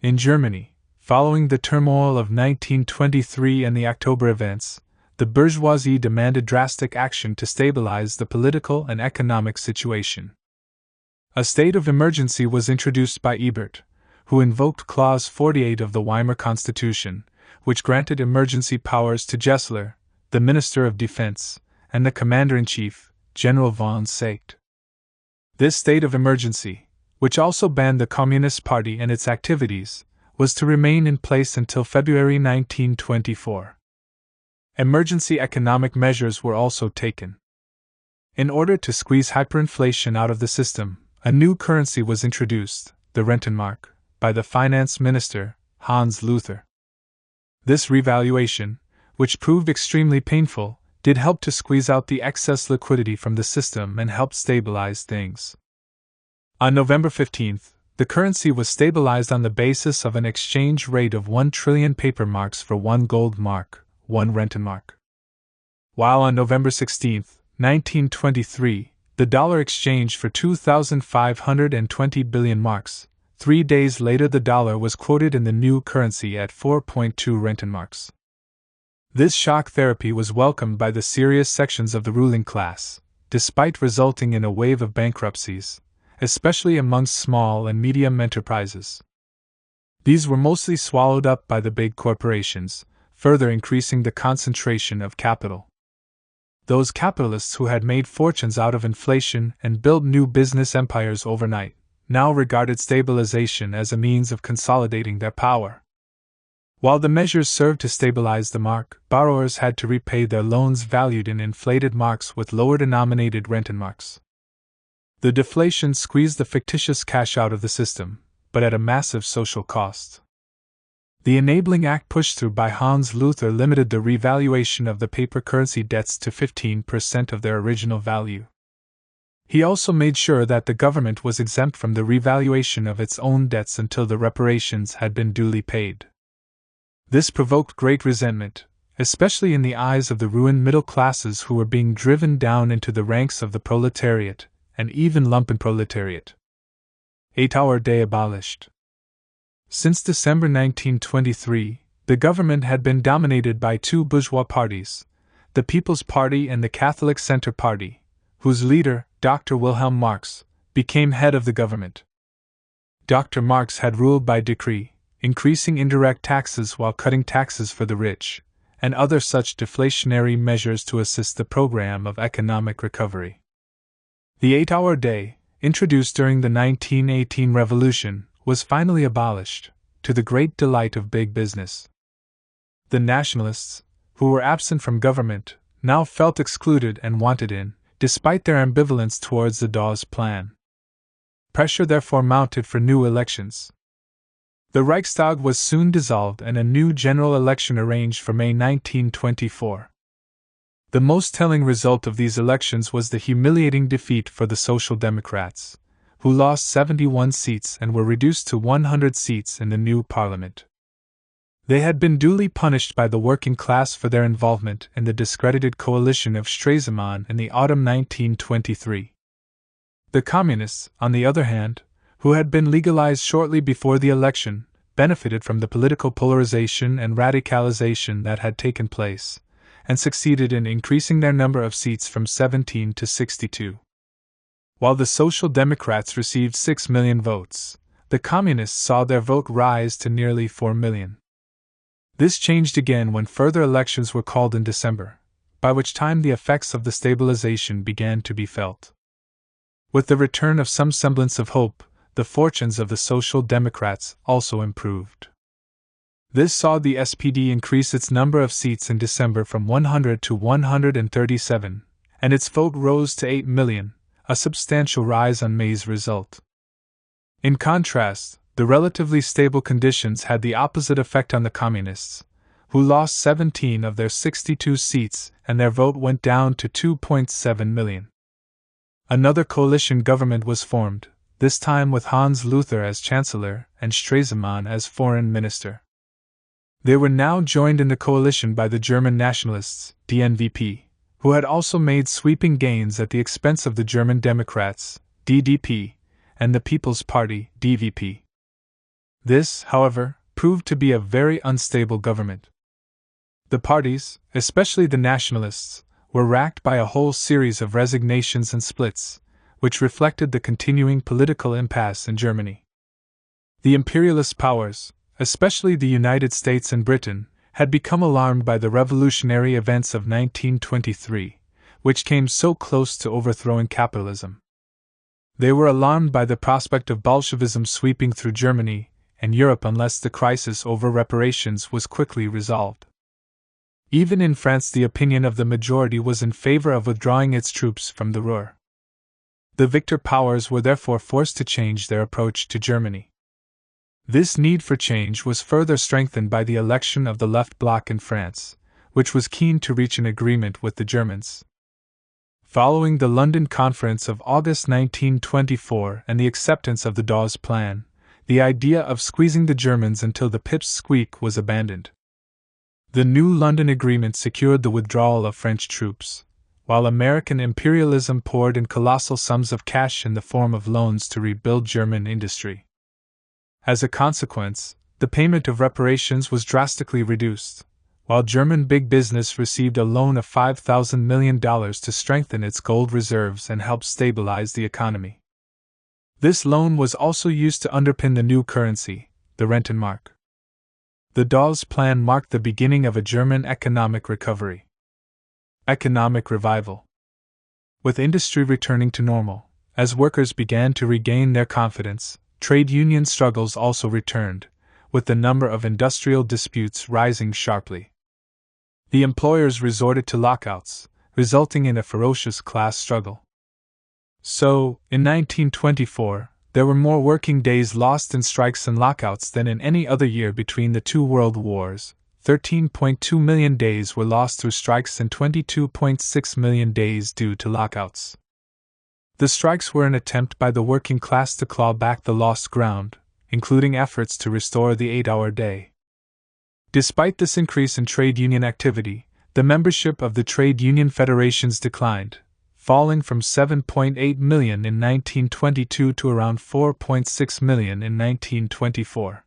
In Germany, following the turmoil of 1923 and the October events, the bourgeoisie demanded drastic action to stabilize the political and economic situation. A state of emergency was introduced by Ebert, who invoked Clause 48 of the Weimar Constitution, which granted emergency powers to Gessler, the Minister of Defense, and the Commander-in-Chief, General von Seeckt. This state of emergency, which also banned the Communist Party and its activities, was to remain in place until February 1924. Emergency economic measures were also taken. In order to squeeze hyperinflation out of the system, a new currency was introduced, the Rentenmark, by the finance minister, Hans Luther. This revaluation, which proved extremely painful, did help to squeeze out the excess liquidity from the system and help stabilize things. On November 15th, the currency was stabilized on the basis of an exchange rate of 1 trillion paper marks for 1 gold mark, 1 Rentenmark. While on November 16th, 1923, the dollar exchanged for 2,520 billion marks. 3 days later, the dollar was quoted in the new currency at 4.2 Rentenmarks. This shock therapy was welcomed by the serious sections of the ruling class, despite resulting in a wave of bankruptcies, especially amongst small and medium enterprises. These were mostly swallowed up by the big corporations, further increasing the concentration of capital. Those capitalists who had made fortunes out of inflation and built new business empires overnight now regarded stabilization as a means of consolidating their power. While the measures served to stabilize the mark, borrowers had to repay their loans valued in inflated marks with lower denominated Rentenmarks. The deflation squeezed the fictitious cash out of the system, but at a massive social cost. The Enabling Act pushed through by Hans Luther limited the revaluation of the paper currency debts to 15% of their original value. He also made sure that the government was exempt from the revaluation of its own debts until the reparations had been duly paid. This provoked great resentment, especially in the eyes of the ruined middle classes who were being driven down into the ranks of the proletariat, and even lumpenproletariat. 8-hour day abolished. Since December 1923, the government had been dominated by 2 bourgeois parties, the People's Party and the Catholic Center Party, whose leader, Dr. Wilhelm Marx, became head of the government. Dr. Marx had ruled by decree, increasing indirect taxes while cutting taxes for the rich, and other such deflationary measures to assist the program of economic recovery. The 8-hour day, introduced during the 1918 revolution, was finally abolished, to the great delight of big business. The nationalists, who were absent from government, now felt excluded and wanted in, despite their ambivalence towards the Dawes plan. Pressure therefore mounted for new elections. The Reichstag was soon dissolved and a new general election arranged for May 1924. The most telling result of these elections was the humiliating defeat for the Social Democrats, who lost 71 seats and were reduced to 100 seats in the new parliament. They had been duly punished by the working class for their involvement in the discredited coalition of Stresemann in the autumn 1923. The Communists, on the other hand, who had been legalized shortly before the election, benefited from the political polarization and radicalization that had taken place, and succeeded in increasing their number of seats from 17 to 62. While the Social Democrats received 6 million votes, the Communists saw their vote rise to nearly 4 million. This changed again when further elections were called in December, by which time the effects of the stabilization began to be felt. With the return of some semblance of hope, the fortunes of the Social Democrats also improved. This saw the SPD increase its number of seats in December from 100 to 137, and its vote rose to 8 million, a substantial rise on May's result. In contrast, the relatively stable conditions had the opposite effect on the Communists, who lost 17 of their 62 seats and their vote went down to 2.7 million. Another coalition government was formed, this time with Hans Luther as Chancellor and Stresemann as Foreign Minister. They were now joined in the coalition by the German nationalists, DNVP, who had also made sweeping gains at the expense of the German Democrats, DDP, and the People's Party, DVP. This, however, proved to be a very unstable government. The parties, especially the nationalists, were racked by a whole series of resignations and splits, which reflected the continuing political impasse in Germany. The imperialist powers, especially the United States and Britain, had become alarmed by the revolutionary events of 1923, which came so close to overthrowing capitalism. They were alarmed by the prospect of Bolshevism sweeping through Germany and Europe unless the crisis over reparations was quickly resolved. Even in France, the opinion of the majority was in favor of withdrawing its troops from the Ruhr. The victor powers were therefore forced to change their approach to Germany. This need for change was further strengthened by the election of the Left Bloc in France, which was keen to reach an agreement with the Germans. Following the London Conference of August 1924 and the acceptance of the Dawes Plan, the idea of squeezing the Germans until the pips squeak was abandoned. The new London Agreement secured the withdrawal of French troops, while American imperialism poured in colossal sums of cash in the form of loans to rebuild German industry. As a consequence, the payment of reparations was drastically reduced, while German big business received a loan of $5,000 million to strengthen its gold reserves and help stabilize the economy. This loan was also used to underpin the new currency, the Rentenmark. The Dawes Plan marked the beginning of a German economic recovery. Economic revival. With industry returning to normal, as workers began to regain their confidence, trade union struggles also returned, with the number of industrial disputes rising sharply. The employers resorted to lockouts, resulting in a ferocious class struggle. So, in 1924, there were more working days lost in strikes and lockouts than in any other year between the two world wars. 13.2 million days were lost through strikes and 22.6 million days due to lockouts. The strikes were an attempt by the working class to claw back the lost ground, including efforts to restore the 8-hour day. Despite this increase in trade union activity, the membership of the trade union federations declined, falling from 7.8 million in 1922 to around 4.6 million in 1924.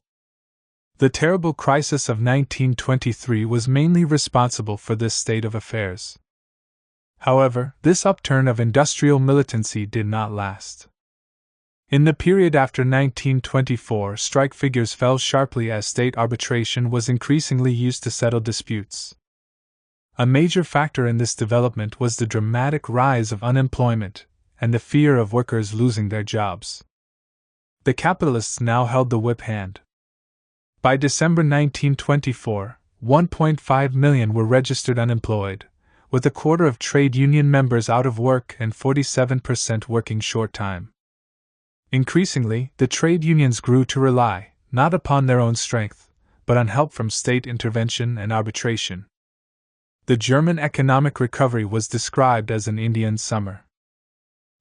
The terrible crisis of 1923 was mainly responsible for this state of affairs. However, this upturn of industrial militancy did not last. In the period after 1924, strike figures fell sharply as state arbitration was increasingly used to settle disputes. A major factor in this development was the dramatic rise of unemployment and the fear of workers losing their jobs. The capitalists now held the whip hand. By December 1924, 1.5 million were registered unemployed, with a quarter of trade union members out of work and 47% working short time. Increasingly, the trade unions grew to rely, not upon their own strength, but on help from state intervention and arbitration. The German economic recovery was described as an Indian summer.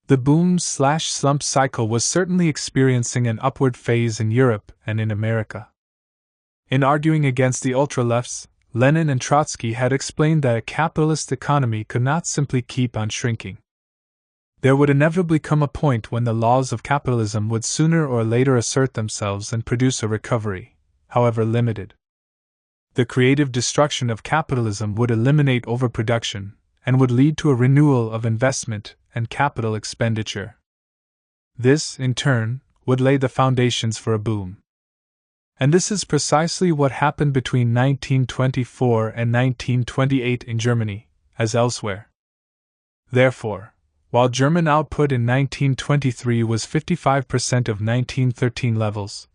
The boom/slump cycle was certainly experiencing an upward phase in Europe and in America. In arguing against the ultra-lefts, Lenin and Trotsky had explained that a capitalist economy could not simply keep on shrinking. There would inevitably come a point when the laws of capitalism would sooner or later assert themselves and produce a recovery, however limited. The creative destruction of capitalism would eliminate overproduction and would lead to a renewal of investment and capital expenditure. This, in turn, would lay the foundations for a boom. And this is precisely what happened between 1924 and 1928 in Germany, as elsewhere. Therefore, while German output in 1923 was 55% of 1913 levels,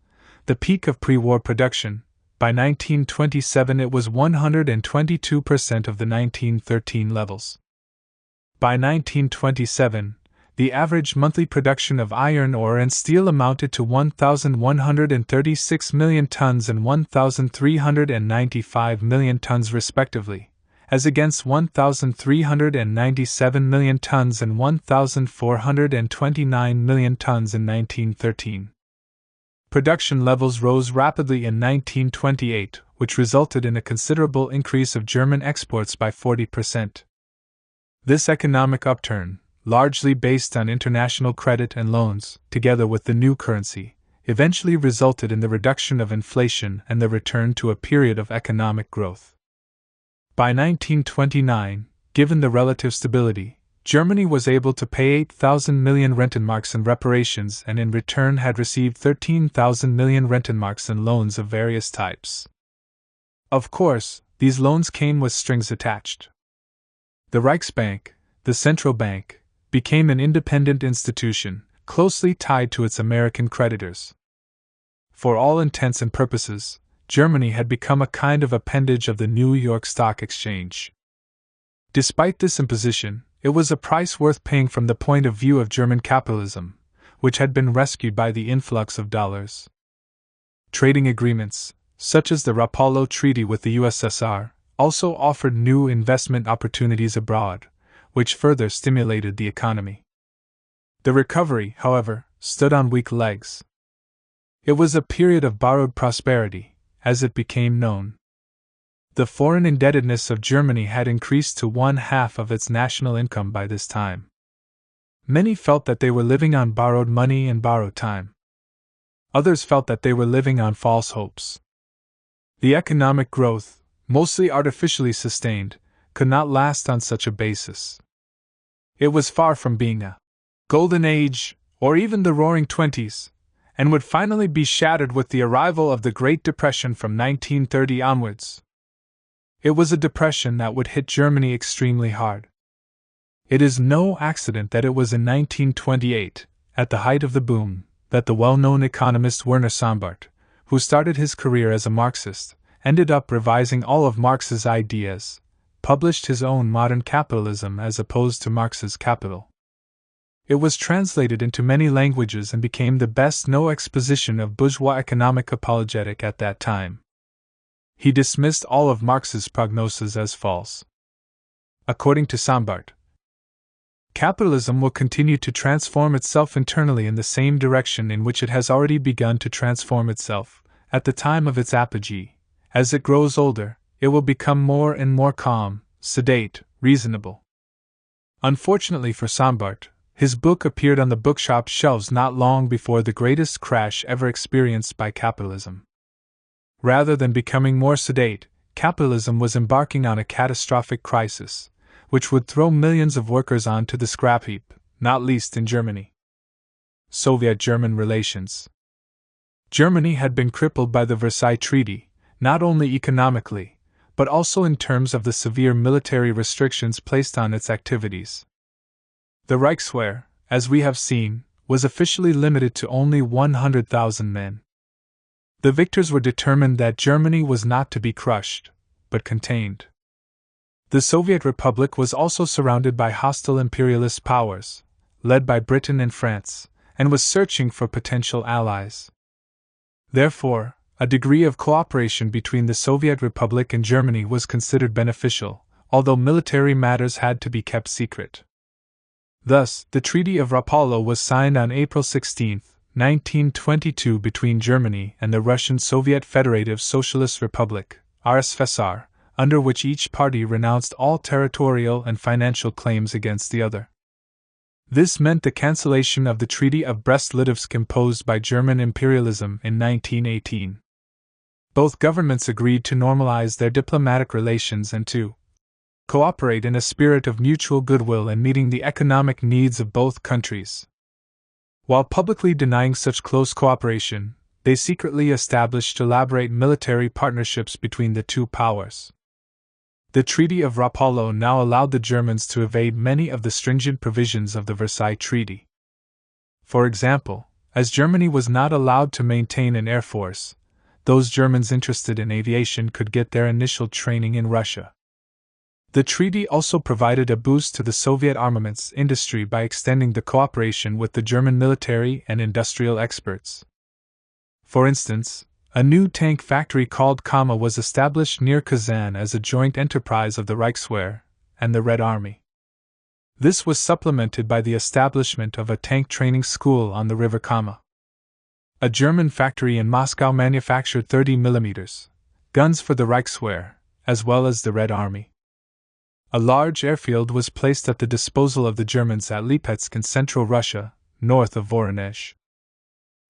the peak of pre-war production, by 1927 it was 122% of the 1913 levels. By 1927, the average monthly production of iron ore and steel amounted to 1,136 million tons and 1,395 million tons respectively, as against 1,397 million tons and 1,429 million tons in 1913. Production levels rose rapidly in 1928, which resulted in a considerable increase of German exports by 40%. This economic upturn, largely based on international credit and loans, together with the new currency, eventually resulted in the reduction of inflation and the return to a period of economic growth. By 1929, given the relative stability, Germany was able to pay 8,000 million Rentenmarks in reparations and in return had received 13,000 million Rentenmarks in loans of various types. Of course, these loans came with strings attached. The Reichsbank, the central bank, became an independent institution, closely tied to its American creditors. For all intents and purposes, Germany had become a kind of appendage of the New York Stock Exchange. Despite this imposition, it was a price worth paying from the point of view of German capitalism, which had been rescued by the influx of dollars. Trading agreements, such as the Rapallo Treaty with the USSR, also offered new investment opportunities abroad, which further stimulated the economy. The recovery, however, stood on weak legs. It was a period of borrowed prosperity, as it became known. The foreign indebtedness of Germany had increased to 1/2 of its national income by this time. Many felt that they were living on borrowed money and borrowed time. Others felt that they were living on false hopes. The economic growth, mostly artificially sustained, could not last on such a basis. It was far from being a golden age, or even the roaring 20s, and would finally be shattered with the arrival of the Great Depression from 1930 onwards. It was a depression that would hit Germany extremely hard. It is no accident that it was in 1928, at the height of the boom, that the well-known economist Werner Sombart, who started his career as a Marxist, ended up revising all of Marx's ideas, published his own Modern Capitalism as opposed to Marx's Capital. It was translated into many languages and became the best-known exposition of bourgeois economic apologetic at that time. He dismissed all of Marx's prognoses as false. According to Sombart, capitalism will continue to transform itself internally in the same direction in which it has already begun to transform itself, at the time of its apogee. As it grows older, it will become more and more calm, sedate, reasonable. Unfortunately for Sombart, his book appeared on the bookshop shelves not long before the greatest crash ever experienced by capitalism. Rather than becoming more sedate, capitalism was embarking on a catastrophic crisis, which would throw millions of workers onto the scrap heap, not least in Germany. Soviet-German relations. Germany had been crippled by the Versailles Treaty, not only economically, but also in terms of the severe military restrictions placed on its activities. The Reichswehr, as we have seen, was officially limited to only 100,000 men. The victors were determined that Germany was not to be crushed, but contained. The Soviet Republic was also surrounded by hostile imperialist powers, led by Britain and France, and was searching for potential allies. Therefore, a degree of cooperation between the Soviet Republic and Germany was considered beneficial, although military matters had to be kept secret. Thus, the Treaty of Rapallo was signed on April 16, 1922 between Germany and the Russian Soviet Federative Socialist Republic, RSFSR, under which each party renounced all territorial and financial claims against the other. This meant the cancellation of the Treaty of Brest-Litovsk imposed by German imperialism in 1918. Both governments agreed to normalize their diplomatic relations and to cooperate in a spirit of mutual goodwill and meeting the economic needs of both countries. While publicly denying such close cooperation, they secretly established elaborate military partnerships between the two powers. The Treaty of Rapallo now allowed the Germans to evade many of the stringent provisions of the Versailles Treaty. For example, as Germany was not allowed to maintain an air force, those Germans interested in aviation could get their initial training in Russia. The treaty also provided a boost to the Soviet armaments industry by extending the cooperation with the German military and industrial experts. For instance, a new tank factory called Kama was established near Kazan as a joint enterprise of the Reichswehr and the Red Army. This was supplemented by the establishment of a tank training school on the river Kama. A German factory in Moscow manufactured 30mm guns for the Reichswehr, as well as the Red Army. A large airfield was placed at the disposal of the Germans at Lipetsk in central Russia, north of Voronezh.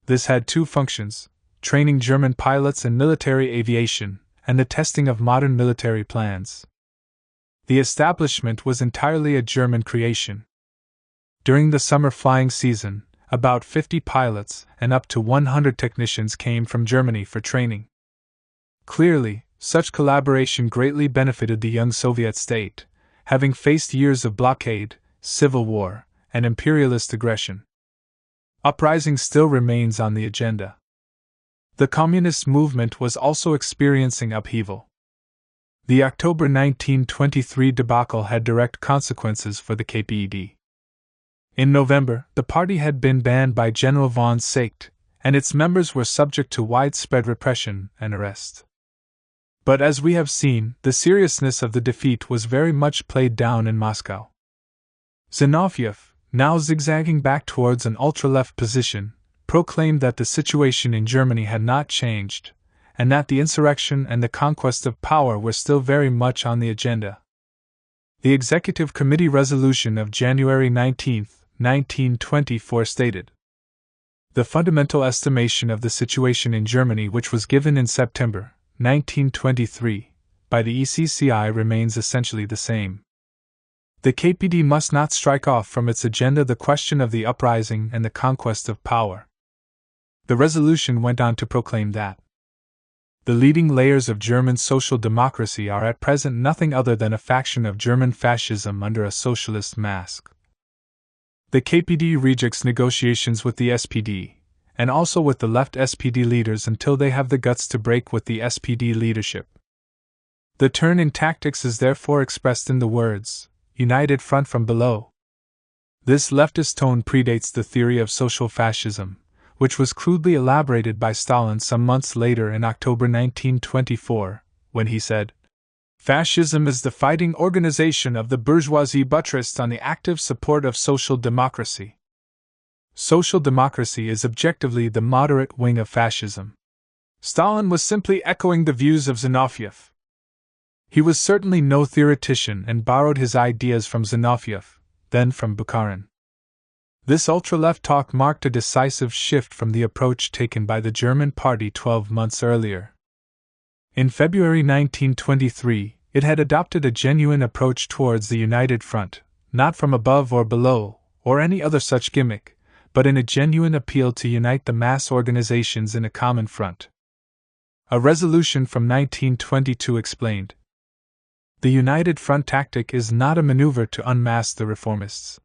This had two functions: training German pilots in military aviation, and the testing of modern military plans. The establishment was entirely a German creation. During the summer flying season, about 50 pilots and up to 100 technicians came from Germany for training. Clearly, such collaboration greatly benefited the young Soviet state, having faced years of blockade, civil war, and imperialist aggression. Uprising still remains on the agenda. The communist movement was also experiencing upheaval. The October 1923 debacle had direct consequences for the KPD. In November, the party had been banned by General von Seeckt, and its members were subject to widespread repression and arrest. But as we have seen, the seriousness of the defeat was very much played down in Moscow. Zinoviev, now zigzagging back towards an ultra-left position, proclaimed that the situation in Germany had not changed, and that the insurrection and the conquest of power were still very much on the agenda. The Executive Committee resolution of January 19, 1924 stated, "The fundamental estimation of the situation in Germany which was given in September 1923 by the ECCI remains essentially the same. The KPD must not strike off from its agenda the question of the uprising and the conquest of power." The resolution went on to proclaim that the leading layers of German social democracy are at present nothing other than a faction of German fascism under a socialist mask. The KPD rejects negotiations with the SPD, and also with the left SPD leaders until they have the guts to break with the SPD leadership. The turn in tactics is therefore expressed in the words, "United Front from below." This leftist tone predates the theory of social fascism, which was crudely elaborated by Stalin some months later in October 1924, when he said, "Fascism is the fighting organization of the bourgeoisie buttressed on the active support of social democracy." Social democracy is objectively the moderate wing of fascism. Stalin was simply echoing the views of Zinoviev. He was certainly no theoretician and borrowed his ideas from Zinoviev, then from Bukharin. This ultra-left talk marked a decisive shift from the approach taken by the German party 12 months earlier. In February 1923, it had adopted a genuine approach towards the United Front, not from above or below, or any other such gimmick, but in a genuine appeal to unite the mass organizations in a common front. A resolution from 1922 explained, "The United Front tactic is not a maneuver to unmask the reformists.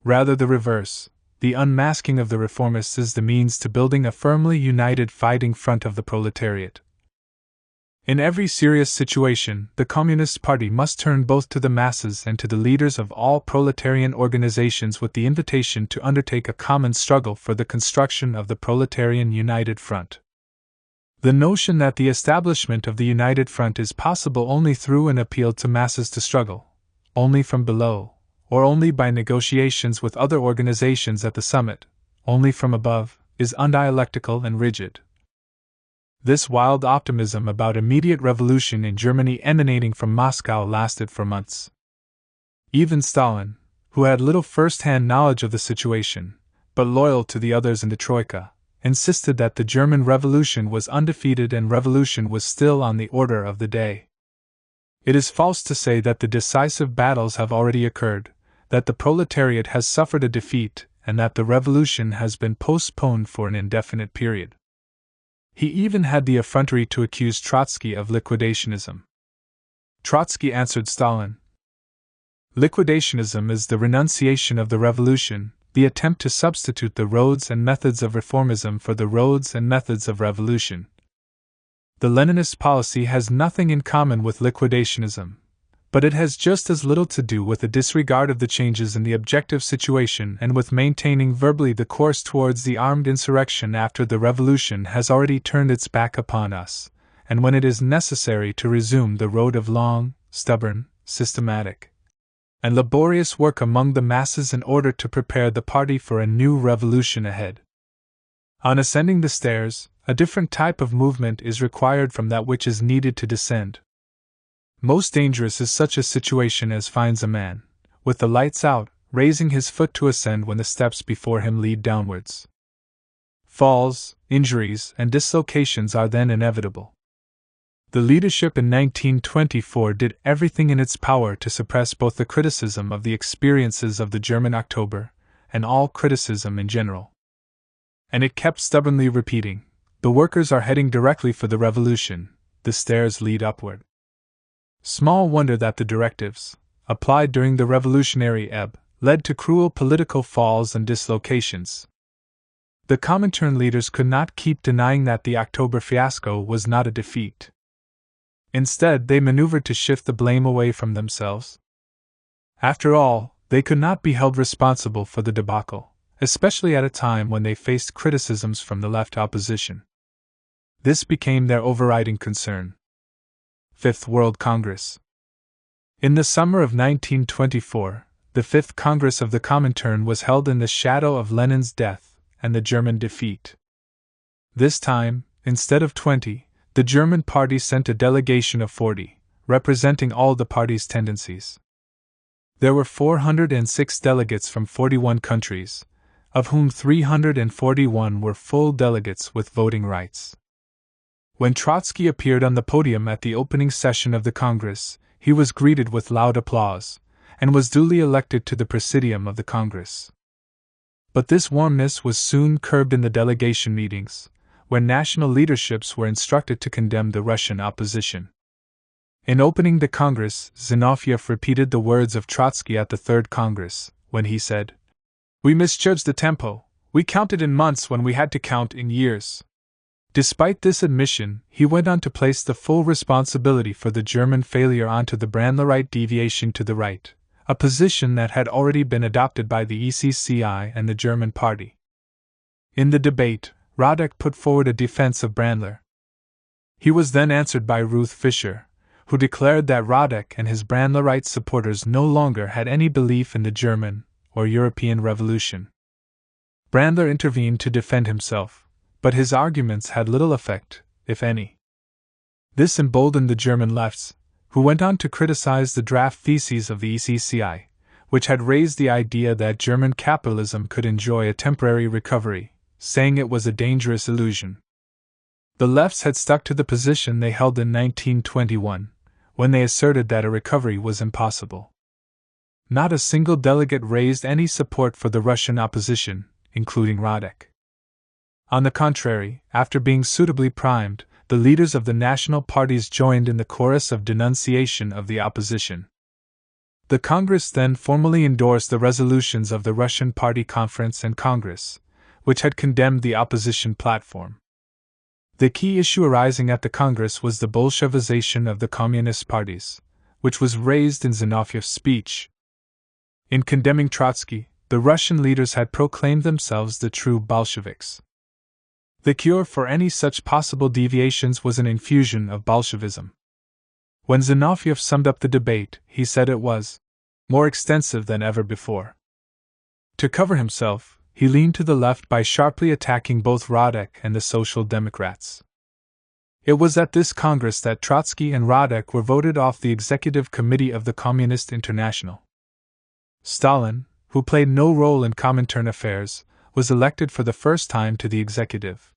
Rather the reverse, the unmasking of the reformists is the means to building a firmly united fighting front of the proletariat." In every serious situation, the Communist Party must turn both to the masses and to the leaders of all proletarian organizations with the invitation to undertake a common struggle for the construction of the proletarian united front. The notion that the establishment of the united front is possible only through an appeal to masses to struggle, only from below, or only by negotiations with other organizations at the summit, only from above, is undialectical and rigid. This wild optimism about immediate revolution in Germany emanating from Moscow lasted for months. Even Stalin, who had little first-hand knowledge of the situation, but loyal to the others in the Troika, insisted that the German Revolution was undefeated and revolution was still on the order of the day. It is false to say that the decisive battles have already occurred, that the proletariat has suffered a defeat, and that the revolution has been postponed for an indefinite period. He even had the effrontery to accuse Trotsky of liquidationism. Trotsky answered Stalin, "Liquidationism is the renunciation of the revolution, the attempt to substitute the roads and methods of reformism for the roads and methods of revolution. The Leninist policy has nothing in common with liquidationism, but it has just as little to do with a disregard of the changes in the objective situation and with maintaining verbally the course towards the armed insurrection after the revolution has already turned its back upon us, and when it is necessary to resume the road of long, stubborn, systematic, and laborious work among the masses in order to prepare the party for a new revolution ahead. On ascending the stairs, a different type of movement is required from that which is needed to descend. Most dangerous is such a situation as finds a man, with the lights out, raising his foot to ascend when the steps before him lead downwards. Falls, injuries, and dislocations are then inevitable. The leadership in 1924 did everything in its power to suppress both the criticism of the experiences of the German October, and all criticism in general. And it kept stubbornly repeating, "The workers are heading directly for the revolution, the stairs lead upward." Small wonder that the directives, applied during the revolutionary ebb, led to cruel political falls and dislocations. The Comintern leaders could not keep denying that the October fiasco was not a defeat. Instead, they maneuvered to shift the blame away from themselves. After all, they could not be held responsible for the debacle, especially at a time when they faced criticisms from the left opposition. This became their overriding concern. Fifth World Congress. In the summer of 1924, the Fifth Congress of the Comintern was held in the shadow of Lenin's death and the German defeat. This time, instead of 20, the German party sent a delegation of 40, representing all the party's tendencies. There were 406 delegates from 41 countries, of whom 341 were full delegates with voting rights. When Trotsky appeared on the podium at the opening session of the Congress, he was greeted with loud applause, and was duly elected to the Presidium of the Congress. But this warmness was soon curbed in the delegation meetings, where national leaderships were instructed to condemn the Russian opposition. In opening the Congress, Zinoviev repeated the words of Trotsky at the Third Congress, when he said, "We misjudged the tempo, we counted in months when we had to count in years." Despite this admission, he went on to place the full responsibility for the German failure onto the Brandlerite deviation to the right, a position that had already been adopted by the ECCI and the German party. In the debate, Radek put forward a defense of Brandler. He was then answered by Ruth Fischer, who declared that Radek and his Brandlerite supporters no longer had any belief in the German or European Revolution. Brandler intervened to defend himself, but his arguments had little effect, if any. This emboldened the German lefts, who went on to criticize the draft theses of the ECCI, which had raised the idea that German capitalism could enjoy a temporary recovery, saying it was a dangerous illusion. The lefts had stuck to the position they held in 1921, when they asserted that a recovery was impossible. Not a single delegate raised any support for the Russian opposition, including Radek. On the contrary, after being suitably primed, the leaders of the national parties joined in the chorus of denunciation of the opposition. The Congress then formally endorsed the resolutions of the Russian Party Conference and Congress, which had condemned the opposition platform. The key issue arising at the Congress was the Bolshevization of the communist parties, which was raised in Zinoviev's speech. In condemning Trotsky, the Russian leaders had proclaimed themselves the true Bolsheviks. The cure for any such possible deviations was an infusion of Bolshevism. When Zinoviev summed up the debate, he said it was more extensive than ever before. To cover himself, he leaned to the left by sharply attacking both Radek and the Social Democrats. It was at this Congress that Trotsky and Radek were voted off the Executive Committee of the Communist International. Stalin, who played no role in Comintern affairs, was elected for the first time to the executive.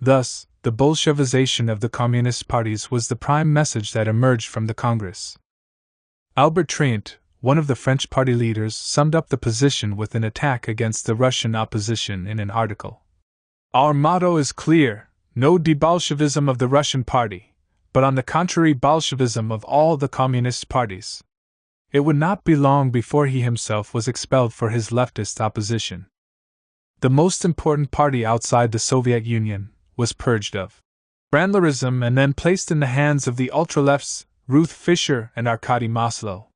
Thus, the Bolshevization of the communist parties was the prime message that emerged from the Congress. Albert Trient, one of the French party leaders, summed up the position with an attack against the Russian opposition in an article. "Our motto is clear, no de-Bolshevism of the Russian party, but on the contrary Bolshevism of all the communist parties." It would not be long before he himself was expelled for his leftist opposition. The most important party outside the Soviet Union was purged of Brandlerism and then placed in the hands of the ultra-lefts, Ruth Fischer and Arkady Maslow.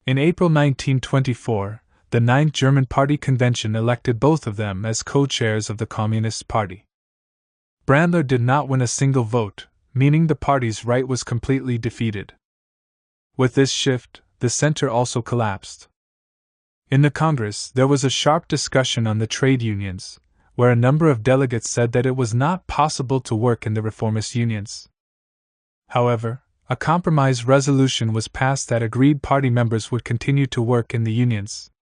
In April 1924, the 9th German Party Convention elected both of them as co-chairs of the Communist Party. Brandler did not win a single vote, meaning the party's right was completely defeated. With this shift, the center also collapsed. In the Congress, there was a sharp discussion on the trade unions, where a number of delegates said that it was not possible to work in the reformist unions. However, a compromise resolution was passed that agreed party members would continue to work in the unions.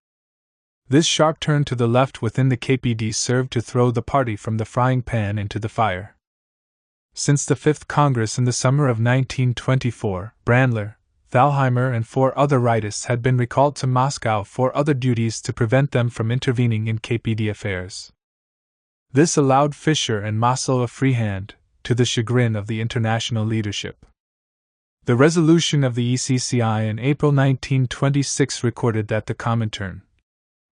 This sharp turn to the left within the KPD served to throw the party from the frying pan into the fire. Since the Fifth Congress in the summer of 1924, Brandler, Thalheimer and 4 other rightists had been recalled to Moscow for other duties to prevent them from intervening in KPD affairs. This allowed Fischer and Maslow a free hand, to the chagrin of the international leadership. The resolution of the ECCI in April 1926 recorded that the Comintern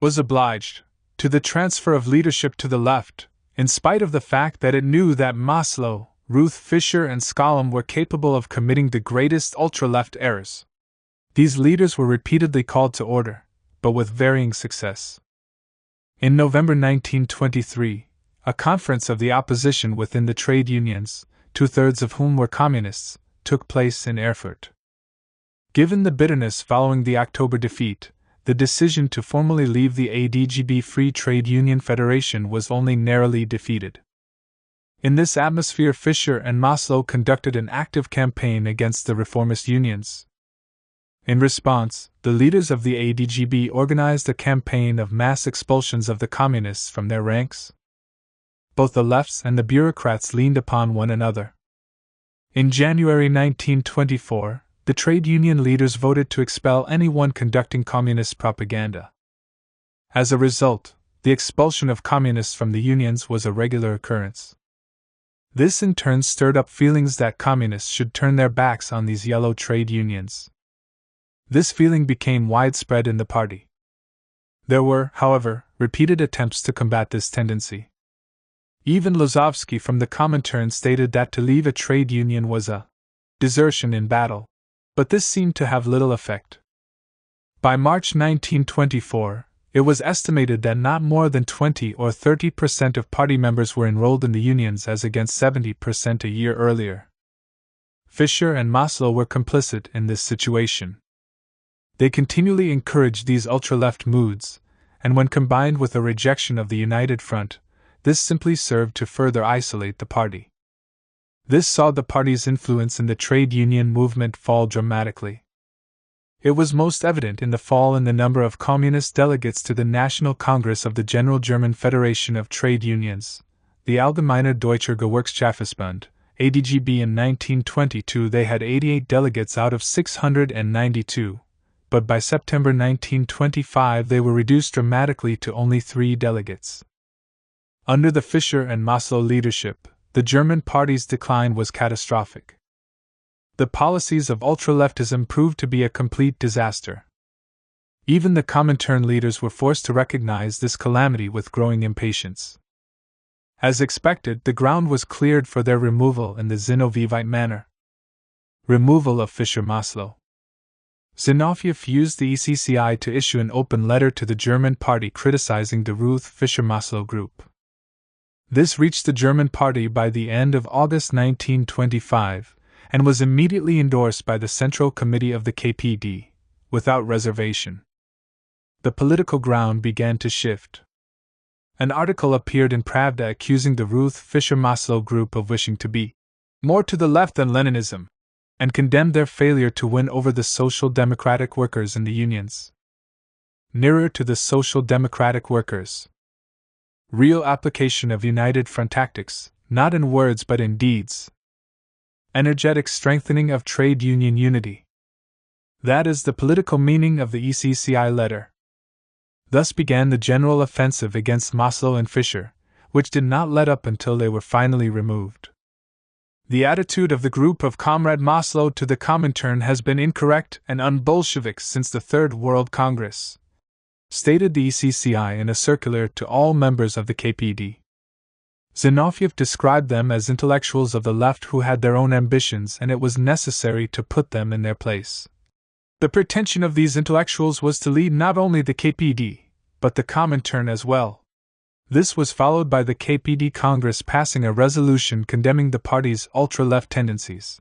was obliged to the transfer of leadership to the left, in spite of the fact that it knew that Maslow, Ruth Fischer and Stalin were capable of committing the greatest ultra-left errors. These leaders were repeatedly called to order, but with varying success. In November 1923, a conference of the opposition within the trade unions, 2/3 of whom were communists, took place in Erfurt. Given the bitterness following the October defeat, the decision to formally leave the ADGB Free Trade Union Federation was only narrowly defeated. In this atmosphere, Fischer and Maslow conducted an active campaign against the reformist unions. In response, the leaders of the ADGB organized a campaign of mass expulsions of the communists from their ranks. Both the lefts and the bureaucrats leaned upon one another. In January 1924, the trade union leaders voted to expel anyone conducting communist propaganda. As a result, the expulsion of communists from the unions was a regular occurrence. This in turn stirred up feelings that communists should turn their backs on these yellow trade unions. This feeling became widespread in the party. There were, however, repeated attempts to combat this tendency. Even Lozovsky from the Comintern stated that to leave a trade union was a desertion in battle, but this seemed to have little effect. By March 1924, it was estimated that not more than 20 or 30% of party members were enrolled in the unions as against 70% a year earlier. Fischer and Maslow were complicit in this situation. They continually encouraged these ultra-left moods, and when combined with a rejection of the United Front, this simply served to further isolate the party. This saw the party's influence in the trade union movement fall dramatically. It was most evident in the fall in the number of communist delegates to the National Congress of the General German Federation of Trade Unions, the Allgemeine Deutscher Gewerkschaftsbund, ADGB. In 1922 they had 88 delegates out of 692, but by September 1925 they were reduced dramatically to only 3 delegates. Under the Fischer and Maslow leadership, the German party's decline was catastrophic. The policies of ultra-leftism proved to be a complete disaster. Even the Comintern leaders were forced to recognize this calamity with growing impatience. As expected, the ground was cleared for their removal in the Zinovieite manner. Removal of Fischer-Maslow. Zinoviev used the ECCI to issue an open letter to the German party criticizing the Ruth Fischer-Maslow group. This reached the German party by the end of August 1925, and was immediately endorsed by the Central Committee of the KPD, without reservation. The political ground began to shift. An article appeared in Pravda accusing the Ruth Fischer-Maslow group of wishing to be more to the left than Leninism, and condemned their failure to win over the Social Democratic workers in the unions. Nearer to the Social Democratic workers. Real application of United Front tactics, not in words but in deeds. Energetic strengthening of trade union unity. That is the political meaning of the ECCI letter. Thus began the general offensive against Maslow and Fischer, which did not let up until they were finally removed. The attitude of the group of Comrade Maslow to the Comintern has been incorrect and un-Bolshevik since the Third World Congress, stated the ECCI in a circular to all members of the KPD. Zinoviev described them as intellectuals of the left who had their own ambitions, and it was necessary to put them in their place. The pretension of these intellectuals was to lead not only the KPD, but the Comintern as well. This was followed by the KPD Congress passing a resolution condemning the party's ultra-left tendencies.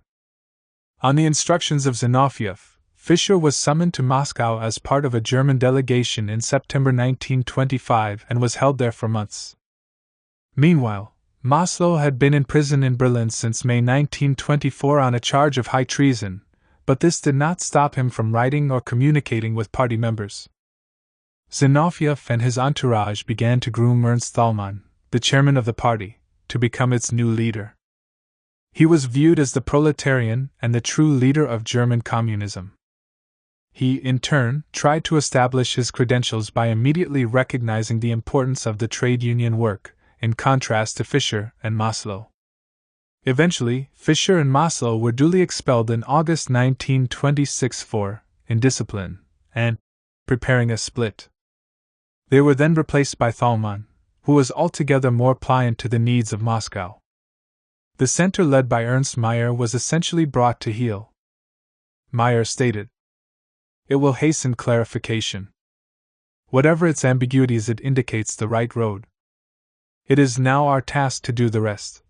On the instructions of Zinoviev, Fischer was summoned to Moscow as part of a German delegation in September 1925 and was held there for months. Meanwhile, Maslow had been in prison in Berlin since May 1924 on a charge of high treason, but this did not stop him from writing or communicating with party members. Zinoviev and his entourage began to groom Ernst Thälmann, the chairman of the party, to become its new leader. He was viewed as the proletarian and the true leader of German communism. He, in turn, tried to establish his credentials by immediately recognizing the importance of the trade union work, in contrast to Fischer and Maslow. Eventually, Fischer and Maslow were duly expelled in August 1926 for indiscipline and preparing a split. They were then replaced by Thälmann, who was altogether more pliant to the needs of Moscow. The center led by Ernst Mayr was essentially brought to heel. Mayr stated, "It will hasten clarification. Whatever its ambiguities, it indicates the right road. It is now our task to do the rest."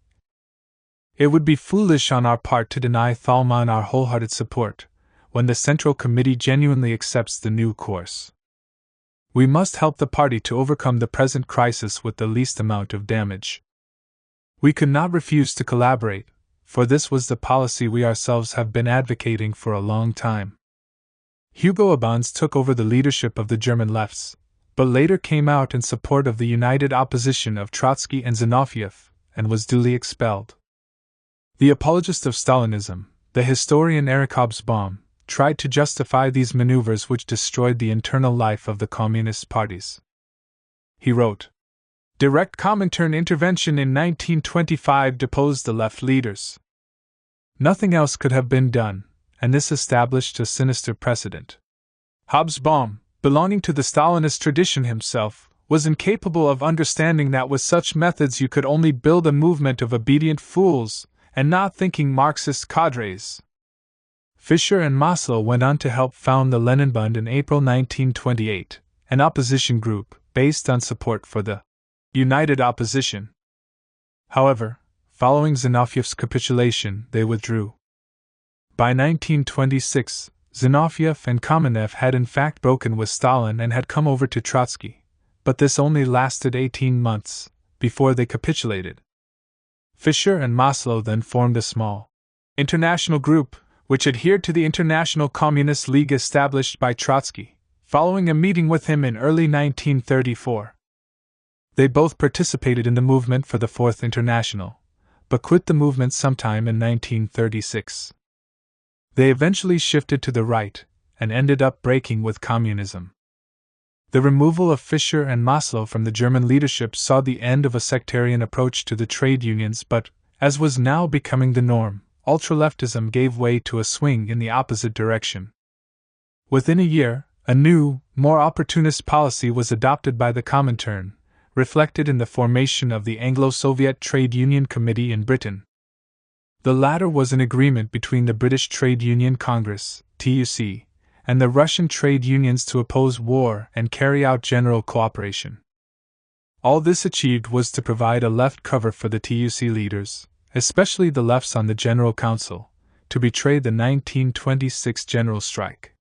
It would be foolish on our part to deny Thalmann our wholehearted support, when the Central Committee genuinely accepts the new course. We must help the party to overcome the present crisis with the least amount of damage. We could not refuse to collaborate, for this was the policy we ourselves have been advocating for a long time. Hugo Abans took over the leadership of the German lefts, but later came out in support of the united opposition of Trotsky and Zinoviev, and was duly expelled. The apologist of Stalinism, the historian Erich Hobsbawm, tried to justify these maneuvers which destroyed the internal life of the communist parties. He wrote, "Direct Comintern intervention in 1925 deposed the left leaders. Nothing else could have been done, and this established a sinister precedent." Hobsbawm, belonging to the Stalinist tradition himself, was incapable of understanding that with such methods you could only build a movement of obedient fools, and not thinking Marxist cadres. Fischer and Maslow went on to help found the Leninbund in April 1928, an opposition group based on support for the united opposition. However, following Zinoviev's capitulation, they withdrew. By 1926, Zinoviev and Kamenev had in fact broken with Stalin and had come over to Trotsky, but this only lasted 18 months, before they capitulated. Fischer and Maslow then formed a small international group, which adhered to the International Communist League established by Trotsky, following a meeting with him in early 1934. They both participated in the movement for the Fourth International, but quit the movement sometime in 1936. They eventually shifted to the right, and ended up breaking with communism. The removal of Fischer and Maslow from the German leadership saw the end of a sectarian approach to the trade unions, but, as was now becoming the norm, ultraleftism gave way to a swing in the opposite direction. Within a year, a new, more opportunist policy was adopted by the Comintern, reflected in the formation of the Anglo-Soviet Trade Union Committee in Britain. The latter was an agreement between the British Trade Union Congress, TUC, and the Russian trade unions to oppose war and carry out general cooperation. All this achieved was to provide a left cover for the TUC leaders, especially the lefts on the General Council, to betray the 1926 general strike.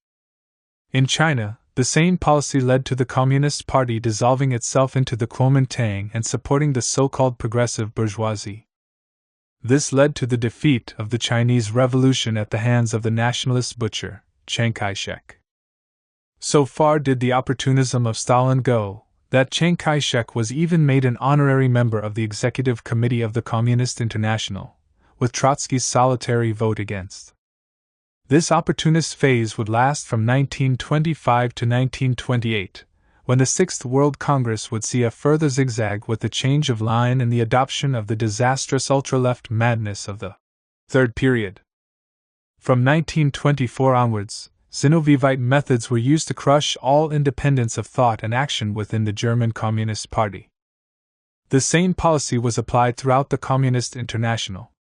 In China, the same policy led to the Communist Party dissolving itself into the Kuomintang and supporting the so-called progressive bourgeoisie. This led to the defeat of the Chinese Revolution at the hands of the nationalist butcher, Chiang Kai-shek. So far did the opportunism of Stalin go, that Chiang Kai-shek was even made an honorary member of the Executive Committee of the Communist International, with Trotsky's solitary vote against. This opportunist phase would last from 1925 to 1928, when the Sixth World Congress would see a further zigzag with the change of line and the adoption of the disastrous ultra-left madness of the Third Period. From 1924 onwards, Zinovievite methods were used to crush all independence of thought and action within the German Communist Party. The same policy was applied throughout the Communist International.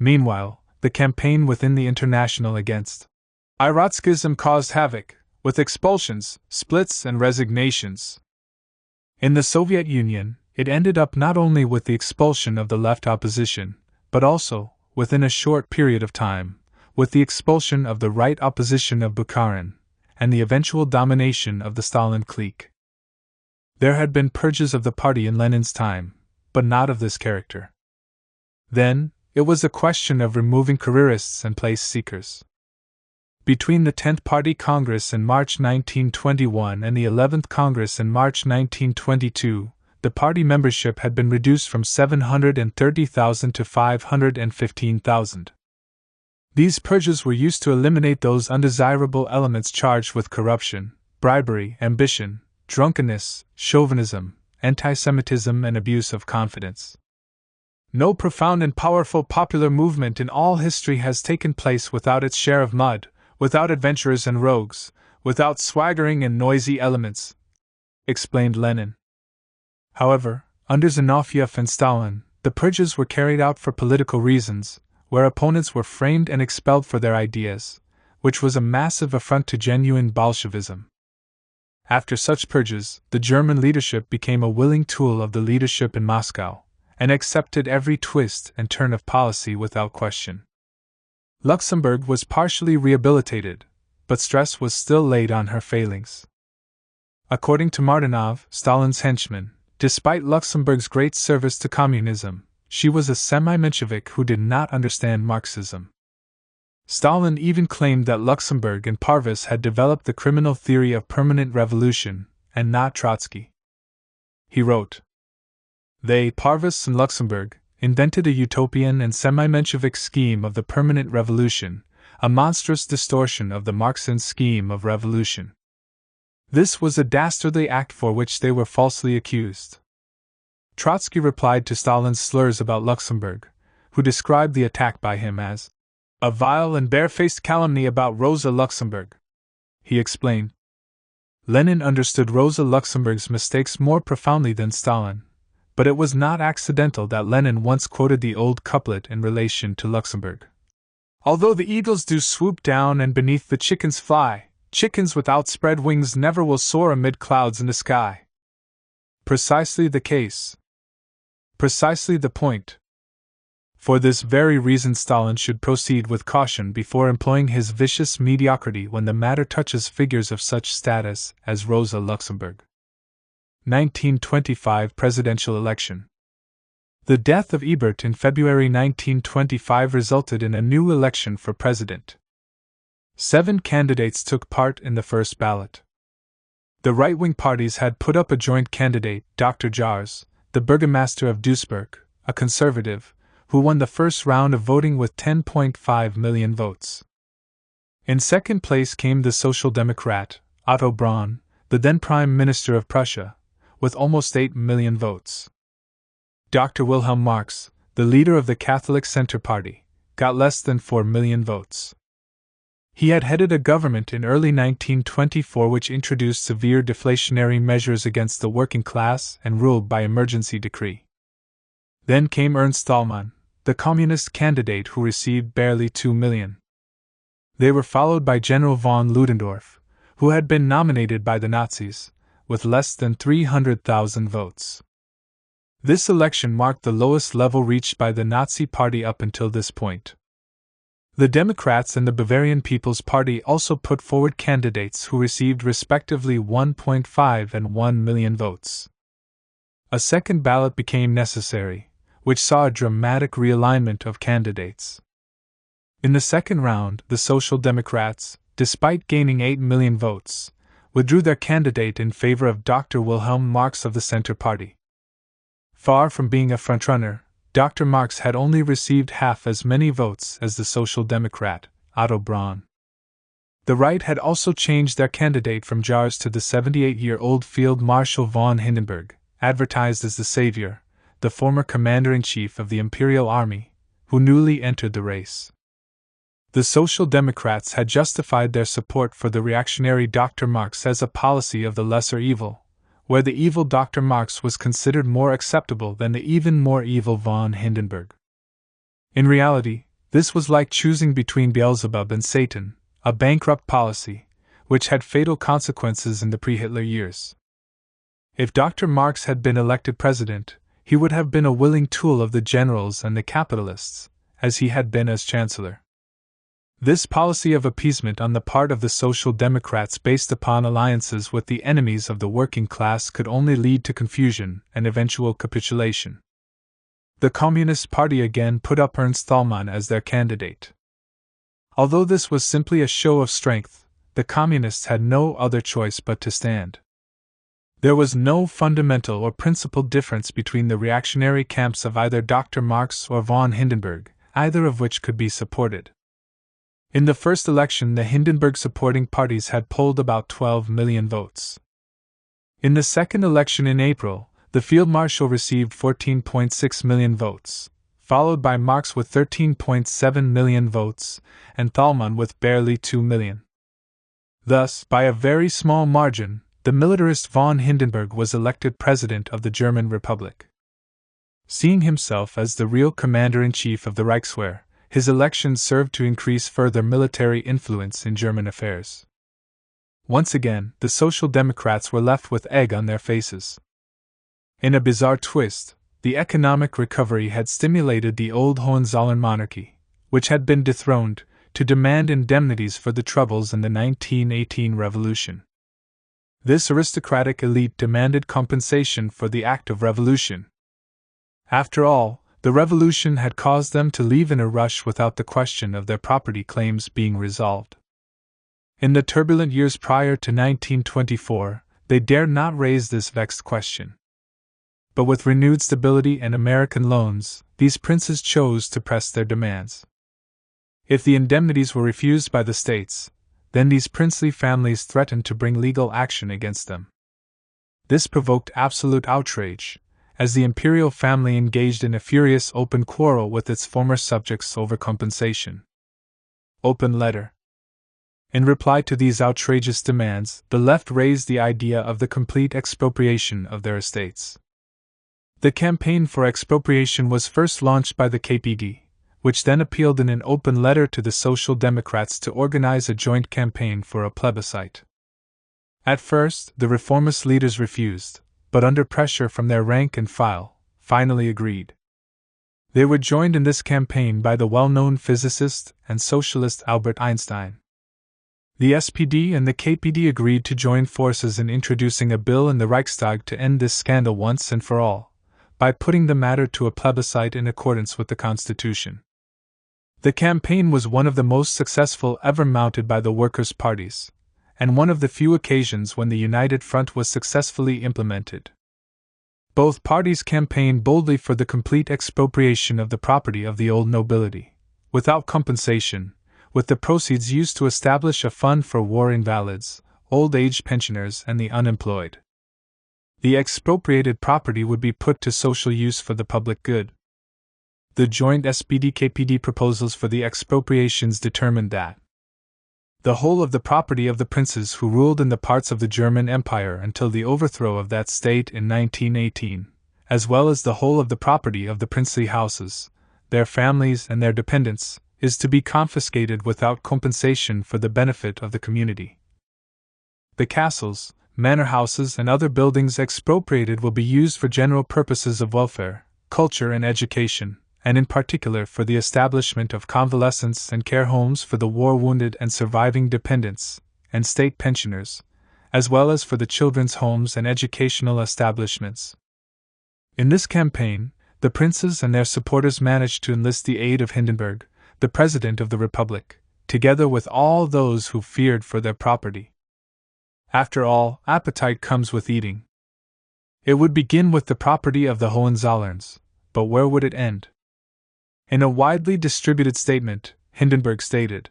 Meanwhile, the campaign within the International against Trotskyism caused havoc, with expulsions, splits, and resignations. In the Soviet Union, it ended up not only with the expulsion of the left opposition, but also, within a short period of time, with the expulsion of the right opposition of Bukharin, and the eventual domination of the Stalin clique. There had been purges of the party in Lenin's time, but not of this character. Then, it was a question of removing careerists and place seekers. Between the 10th Party Congress in March 1921 and the 11th Congress in March 1922, the party membership had been reduced from 730,000 to 515,000. These purges were used to eliminate those undesirable elements charged with corruption, bribery, ambition, drunkenness, chauvinism, anti-Semitism, and abuse of confidence. No profound and powerful popular movement in all history has taken place without its share of mud, without adventurers and rogues, without swaggering and noisy elements, explained Lenin. However, under Zinoviev and Stalin, the purges were carried out for political reasons, where opponents were framed and expelled for their ideas, which was a massive affront to genuine Bolshevism. After such purges, the German leadership became a willing tool of the leadership in Moscow, and accepted every twist and turn of policy without question. Luxemburg was partially rehabilitated, but stress was still laid on her failings. According to Martinov, Stalin's henchman, despite Luxemburg's great service to communism, she was a semi-Menshevik who did not understand Marxism. Stalin even claimed that Luxemburg and Parvus had developed the criminal theory of permanent revolution, and not Trotsky. He wrote, "They, Parvus and Luxemburg, invented a utopian and semi-Menshevik scheme of the permanent revolution, a monstrous distortion of the Marxian scheme of revolution. This was a dastardly act for which they were falsely accused." Trotsky replied to Stalin's slurs about Luxemburg, who described the attack by him as a vile and barefaced calumny about Rosa Luxemburg. He explained, Lenin understood Rosa Luxemburg's mistakes more profoundly than Stalin, but it was not accidental that Lenin once quoted the old couplet in relation to Luxemburg. "Although the eagles do swoop down and beneath the chickens fly, chickens with outspread wings never will soar amid clouds in the sky." Precisely the case. Precisely the point. For this very reason Stalin should proceed with caution before employing his vicious mediocrity when the matter touches figures of such status as Rosa Luxemburg. 1925 Presidential Election. The death of Ebert in February 1925 resulted in a new election for president. 7 candidates took part in the first ballot. The right-wing parties had put up a joint candidate, Dr. Jars, the burgomaster of Duisburg, a conservative, who won the first round of voting with 10.5 million votes. In second place came the Social Democrat, Otto Braun, the then Prime Minister of Prussia, with almost 8 million votes. Dr. Wilhelm Marx, the leader of the Catholic Center Party, got less than 4 million votes. He had headed a government in early 1924 which introduced severe deflationary measures against the working class and ruled by emergency decree. Then came Ernst Thälmann, the communist candidate who received barely 2 million. They were followed by General von Ludendorff, who had been nominated by the Nazis, with less than 300,000 votes. This election marked the lowest level reached by the Nazi Party up until this point. The Democrats and the Bavarian People's Party also put forward candidates who received respectively 1.5 and 1 million votes. A second ballot became necessary, which saw a dramatic realignment of candidates. In the second round, the Social Democrats, despite gaining 8 million votes, withdrew their candidate in favor of Dr. Wilhelm Marx of the Center Party. Far from being a frontrunner, Dr. Marx had only received half as many votes as the Social Democrat, Otto Braun. The right had also changed their candidate from Jars to the 78-year-old Field Marshal von Hindenburg, advertised as the savior, the former commander-in-chief of the Imperial Army, who newly entered the race. The Social Democrats had justified their support for the reactionary Dr. Marx as a policy of the lesser evil, where the evil Dr. Marx was considered more acceptable than the even more evil von Hindenburg. In reality, this was like choosing between Beelzebub and Satan, a bankrupt policy, which had fatal consequences in the pre-Hitler years. If Dr. Marx had been elected president, he would have been a willing tool of the generals and the capitalists, as he had been as chancellor. This policy of appeasement on the part of the Social Democrats based upon alliances with the enemies of the working class could only lead to confusion and eventual capitulation. The Communist Party again put up Ernst Thälmann as their candidate. Although this was simply a show of strength, the Communists had no other choice but to stand. There was no fundamental or principal difference between the reactionary camps of either Dr. Marx or von Hindenburg, either of which could be supported. In the first election, the Hindenburg supporting parties had polled about 12 million votes. In the second election in April, the Field Marshal received 14.6 million votes, followed by Marx with 13.7 million votes, and Thälmann with barely 2 million. Thus, by a very small margin, the militarist von Hindenburg was elected president of the German Republic. Seeing himself as the real commander-in-chief of the Reichswehr, his election served to increase further military influence in German affairs. Once again, the Social Democrats were left with egg on their faces. In a bizarre twist, the economic recovery had stimulated the old Hohenzollern monarchy, which had been dethroned, to demand indemnities for the troubles in the 1918 revolution. This aristocratic elite demanded compensation for the act of revolution. After all, the revolution had caused them to leave in a rush without the question of their property claims being resolved. In the turbulent years prior to 1924, they dared not raise this vexed question. But with renewed stability and American loans, these princes chose to press their demands. If the indemnities were refused by the states, then these princely families threatened to bring legal action against them. This provoked absolute outrage, as the imperial family engaged in a furious open quarrel with its former subjects over compensation. Open letter. In reply to these outrageous demands, the left raised the idea of the complete expropriation of their estates. The campaign for expropriation was first launched by the KPD, which then appealed in an open letter to the Social Democrats to organize a joint campaign for a plebiscite. At first, the reformist leaders refused, but under pressure from their rank and file, finally agreed. They were joined in this campaign by the well-known physicist and socialist Albert Einstein. The SPD and the KPD agreed to join forces in introducing a bill in the Reichstag to end this scandal once and for all, by putting the matter to a plebiscite in accordance with the Constitution. The campaign was one of the most successful ever mounted by the workers' parties, and one of the few occasions when the United Front was successfully implemented. Both parties campaigned boldly for the complete expropriation of the property of the old nobility, without compensation, with the proceeds used to establish a fund for war invalids, old-age pensioners, and the unemployed. The expropriated property would be put to social use for the public good. The joint SPD-KPD proposals for the expropriations determined that the whole of the property of the princes who ruled in the parts of the German Empire until the overthrow of that state in 1918, as well as the whole of the property of the princely houses, their families and their dependents, is to be confiscated without compensation for the benefit of the community. The castles, manor houses, and other buildings expropriated will be used for general purposes of welfare, culture, and education, and in particular for the establishment of convalescents and care homes for the war-wounded and surviving dependents, and state pensioners, as well as for the children's homes and educational establishments. In this campaign, the princes and their supporters managed to enlist the aid of Hindenburg, the President of the Republic, together with all those who feared for their property. After all, appetite comes with eating. It would begin with the property of the Hohenzollerns, but where would it end? In a widely distributed statement, Hindenburg stated,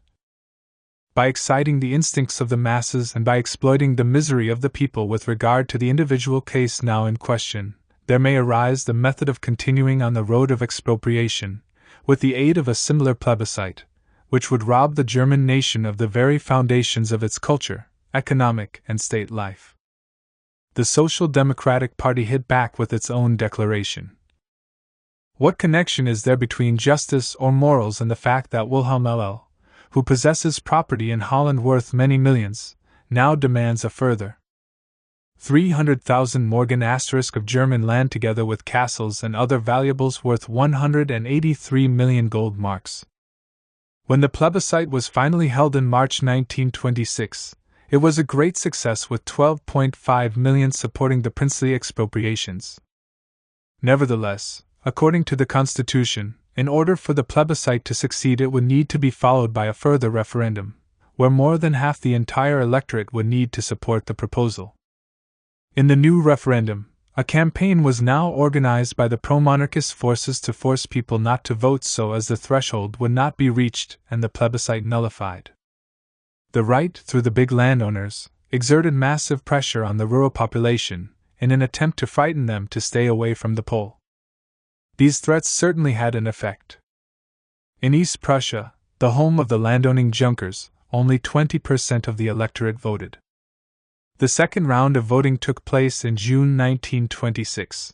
"By exciting the instincts of the masses and by exploiting the misery of the people with regard to the individual case now in question, there may arise the method of continuing on the road of expropriation, with the aid of a similar plebiscite, which would rob the German nation of the very foundations of its culture, economic, and state life." The Social Democratic Party hit back with its own declaration. What connection is there between justice or morals and the fact that Wilhelm Ll., who possesses property in Holland worth many millions, now demands a further 300,000 morgen of German land together with castles and other valuables worth 183 million gold marks? When the plebiscite was finally held in March 1926, it was a great success with 12.5 million supporting the princely expropriations. Nevertheless, according to the Constitution, in order for the plebiscite to succeed, it would need to be followed by a further referendum, where more than half the entire electorate would need to support the proposal. In the new referendum, a campaign was now organized by the pro-monarchist forces to force people not to vote so as the threshold would not be reached and the plebiscite nullified. The right, through the big landowners, exerted massive pressure on the rural population in an attempt to frighten them to stay away from the poll. These threats certainly had an effect. In East Prussia, the home of the landowning Junkers, only 20% of the electorate voted. The second round of voting took place in June 1926.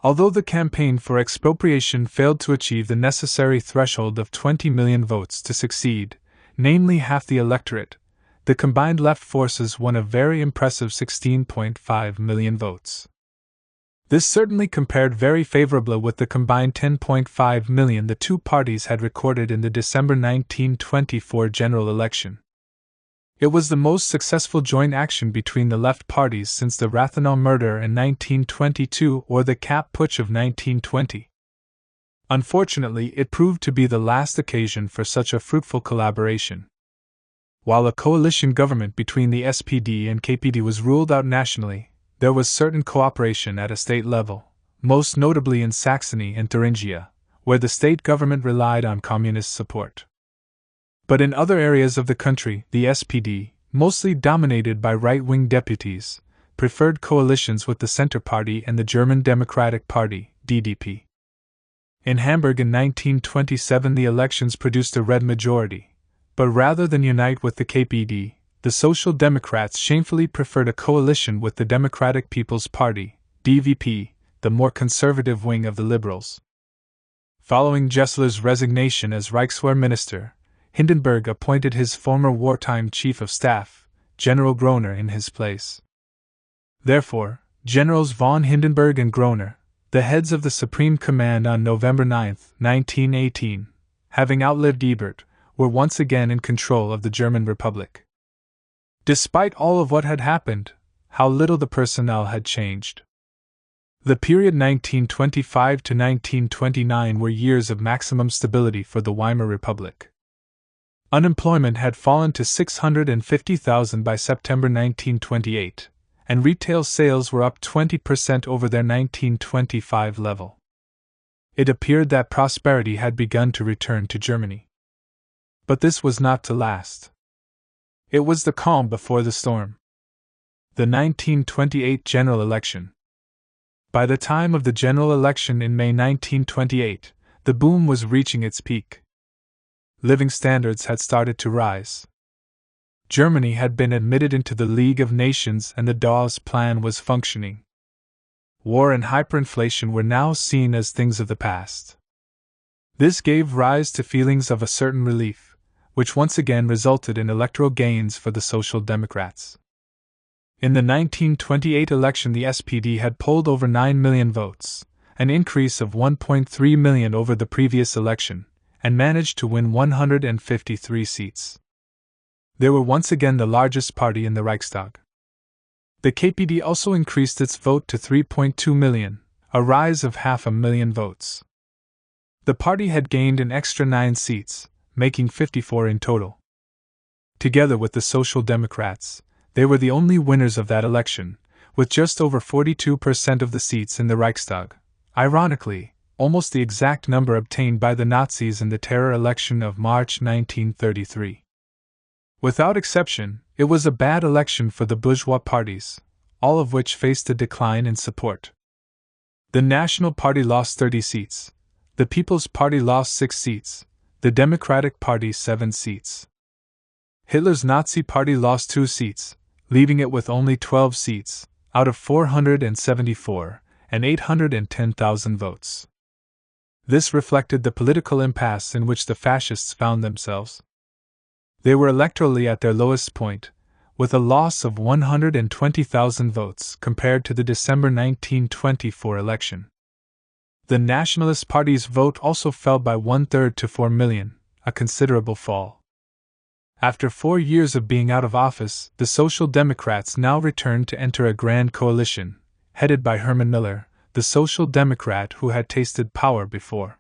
Although the campaign for expropriation failed to achieve the necessary threshold of 20 million votes to succeed, namely half the electorate, the combined left forces won a very impressive 16.5 million votes. This certainly compared very favorably with the combined 10.5 million the two parties had recorded in the December 1924 general election. It was the most successful joint action between the left parties since the Rathenau murder in 1922 or the Kapp Putsch of 1920. Unfortunately, it proved to be the last occasion for such a fruitful collaboration. While a coalition government between the SPD and KPD was ruled out nationally, there was certain cooperation at a state level, most notably in Saxony and Thuringia, where the state government relied on communist support. But in other areas of the country, the SPD, mostly dominated by right-wing deputies, preferred coalitions with the Centre Party and the German Democratic Party, DDP. In Hamburg in 1927 the elections produced a red majority, but rather than unite with the KPD, the Social Democrats shamefully preferred a coalition with the Democratic People's Party, DVP, the more conservative wing of the Liberals. Following Gessler's resignation as Reichswehr Minister, Hindenburg appointed his former wartime chief of staff, General Groener, in his place. Therefore, Generals von Hindenburg and Groener, the heads of the Supreme Command on November 9, 1918, having outlived Ebert, were once again in control of the German Republic. Despite all of what had happened, how little the personnel had changed. The period 1925 to 1929 were years of maximum stability for the Weimar Republic. Unemployment had fallen to 650,000 by September 1928, and retail sales were up 20% over their 1925 level. It appeared that prosperity had begun to return to Germany. But this was not to last. It was the calm before the storm. The 1928 general election. By the time of the general election in May 1928, the boom was reaching its peak. Living standards had started to rise. Germany had been admitted into the League of Nations and the Dawes Plan was functioning. War and hyperinflation were now seen as things of the past. This gave rise to feelings of a certain relief, which once again resulted in electoral gains for the Social Democrats. In the 1928 election, the SPD had polled over 9 million votes, an increase of 1.3 million over the previous election, and managed to win 153 seats. They were once again the largest party in the Reichstag. The KPD also increased its vote to 3.2 million, a rise of 500,000 votes. The party had gained an extra 9 seats, making 54 in total. Together with the Social Democrats, they were the only winners of that election, with just over 42% of the seats in the Reichstag. Ironically, almost the exact number obtained by the Nazis in the terror election of March 1933. Without exception, it was a bad election for the bourgeois parties, all of which faced a decline in support. The National Party lost 30 seats, the People's Party lost 6 seats, the Democratic Party 7 seats. Hitler's Nazi Party lost 2 seats, leaving it with only 12 seats, out of 474, and 810,000 votes. This reflected the political impasse in which the fascists found themselves. They were electorally at their lowest point, with a loss of 120,000 votes compared to the December 1924 election. The Nationalist Party's vote also fell by 1/3 to 4 million, a considerable fall. After 4 years of being out of office, the Social Democrats now returned to enter a grand coalition, headed by Hermann Miller, the Social Democrat who had tasted power before.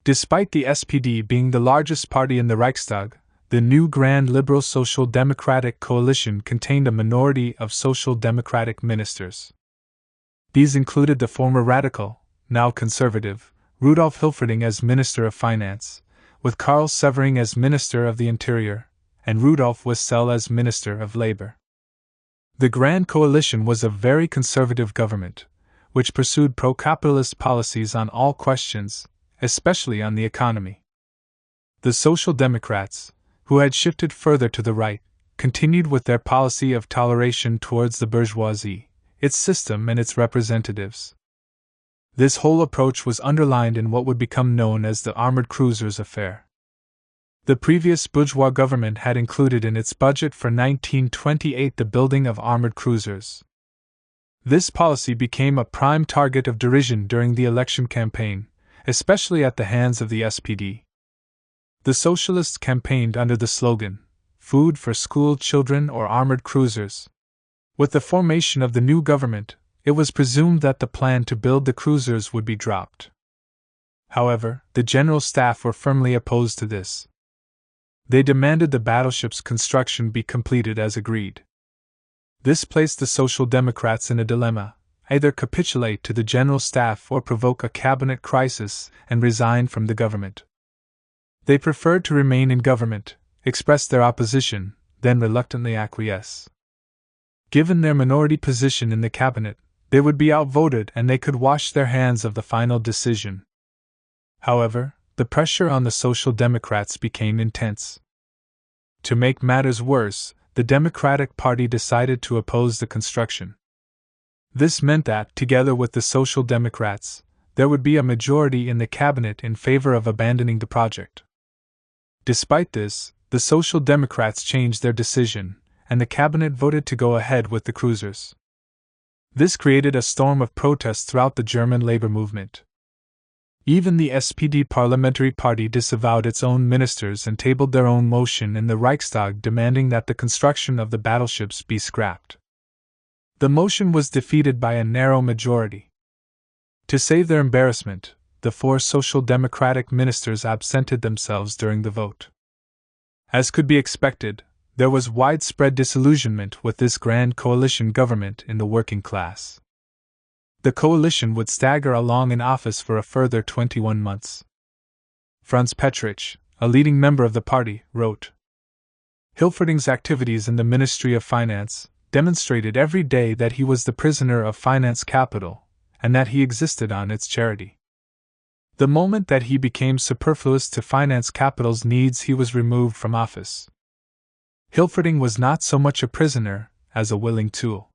Despite the SPD being the largest party in the Reichstag, the new Grand Liberal Social Democratic coalition contained a minority of Social Democratic ministers. These included the former radical, now conservative, Rudolf Hilferding as Minister of Finance, with Karl Severing as Minister of the Interior, and Rudolf Wessel as Minister of Labor. The Grand Coalition was a very conservative government, which pursued pro-capitalist policies on all questions, especially on the economy. The Social Democrats, who had shifted further to the right, continued with their policy of toleration towards the bourgeoisie, its system and its representatives. This whole approach was underlined in what would become known as the armored cruisers affair. The previous bourgeois government had included in its budget for 1928 the building of armored cruisers. This policy became a prime target of derision during the election campaign, especially at the hands of the SPD. The Socialists campaigned under the slogan, "Food for school children or armored cruisers." With the formation of the new government, it was presumed that the plan to build the cruisers would be dropped. However, the General Staff were firmly opposed to this. They demanded the battleship's construction be completed as agreed. This placed the Social Democrats in a dilemma: either capitulate to the General Staff or provoke a cabinet crisis and resign from the government. They preferred to remain in government, express their opposition, then reluctantly acquiesce. Given their minority position in the cabinet, they would be outvoted and they could wash their hands of the final decision. However, the pressure on the Social Democrats became intense. To make matters worse, the Democratic Party decided to oppose the construction. This meant that, together with the Social Democrats, there would be a majority in the cabinet in favor of abandoning the project. Despite this, the Social Democrats changed their decision, and the cabinet voted to go ahead with the cruisers. This created a storm of protests throughout the German labor movement. Even the SPD parliamentary party disavowed its own ministers and tabled their own motion in the Reichstag demanding that the construction of the battleships be scrapped. The motion was defeated by a narrow majority. To save their embarrassment, the 4 Social Democratic ministers absented themselves during the vote. As could be expected, there was widespread disillusionment with this grand coalition government in the working class. The coalition would stagger along in office for a further 21 months. Franz Petrich, a leading member of the party, wrote, "Hilferding's activities in the Ministry of Finance demonstrated every day that he was the prisoner of finance capital, and that he existed on its charity. The moment that he became superfluous to finance capital's needs, he was removed from office. Hilferding was not so much a prisoner as a willing tool."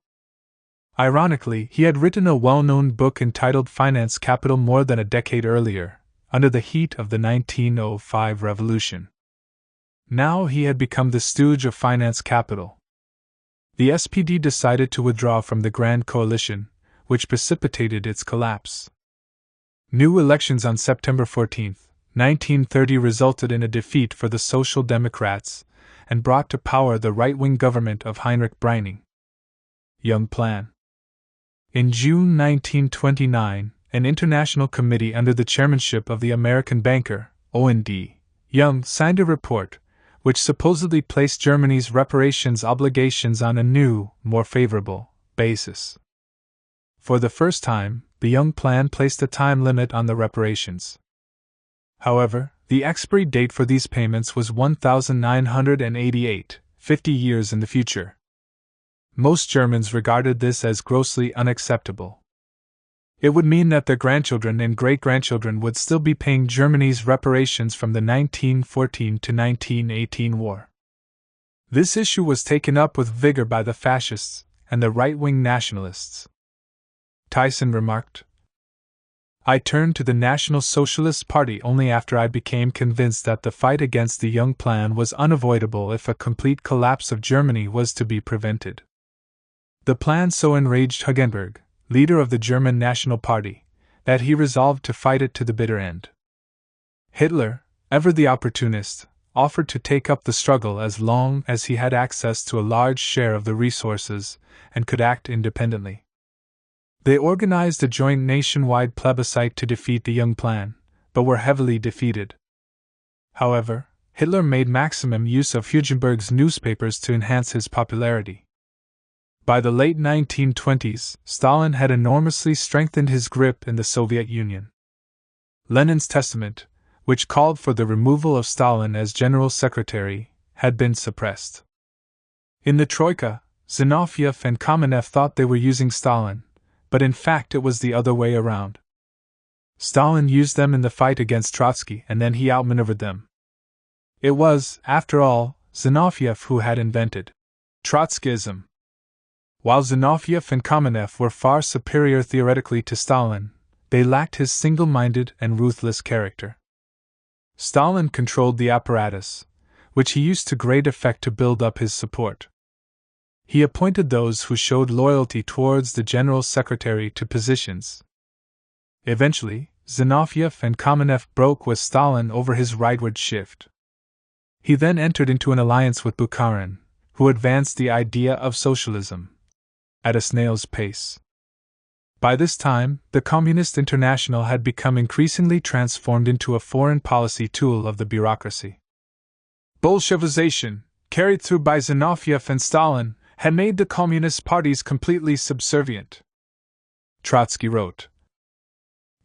Ironically, he had written a well-known book entitled Finance Capital more than a decade earlier, under the heat of the 1905 revolution. Now he had become the stooge of finance capital. The SPD decided to withdraw from the Grand Coalition, which precipitated its collapse. New elections on September 14, 1930 resulted in a defeat for the Social Democrats and brought to power the right-wing government of Heinrich Brüning. Young Plan. In June 1929, an international committee under the chairmanship of the American banker, O.N.D. Young, signed a report which supposedly placed Germany's reparations obligations on a new, more favorable basis. For the first time, the Young Plan placed a time limit on the reparations. However, the expiry date for these payments was 1988, 50 years in the future. Most Germans regarded this as grossly unacceptable. It would mean that their grandchildren and great-grandchildren would still be paying Germany's reparations from the 1914 to 1918 war. This issue was taken up with vigor by the fascists and the right-wing nationalists. Tyson remarked, "I turned to the National Socialist Party only after I became convinced that the fight against the Young Plan was unavoidable if a complete collapse of Germany was to be prevented." The plan so enraged Hugenberg, leader of the German National Party, that he resolved to fight it to the bitter end. Hitler, ever the opportunist, offered to take up the struggle as long as he had access to a large share of the resources and could act independently. They organized a joint nationwide plebiscite to defeat the Young Plan, but were heavily defeated. However, Hitler made maximum use of Hugenberg's newspapers to enhance his popularity. By the late 1920s, Stalin had enormously strengthened his grip in the Soviet Union. Lenin's testament, which called for the removal of Stalin as General Secretary, had been suppressed. In the Troika, Zinoviev and Kamenev thought they were using Stalin, but in fact it was the other way around. Stalin used them in the fight against Trotsky and then he outmaneuvered them. It was, after all, Zinoviev who had invented Trotskyism. While Zinoviev and Kamenev were far superior theoretically to Stalin, they lacked his single-minded and ruthless character. Stalin controlled the apparatus, which he used to great effect to build up his support. He appointed those who showed loyalty towards the General Secretary to positions. Eventually, Zinoviev and Kamenev broke with Stalin over his rightward shift. He then entered into an alliance with Bukharin, who advanced the idea of socialism at a snail's pace. By this time, the Communist International had become increasingly transformed into a foreign policy tool of the bureaucracy. Bolshevization, carried through by Zinoviev and Stalin, had made the Communist parties completely subservient. Trotsky wrote.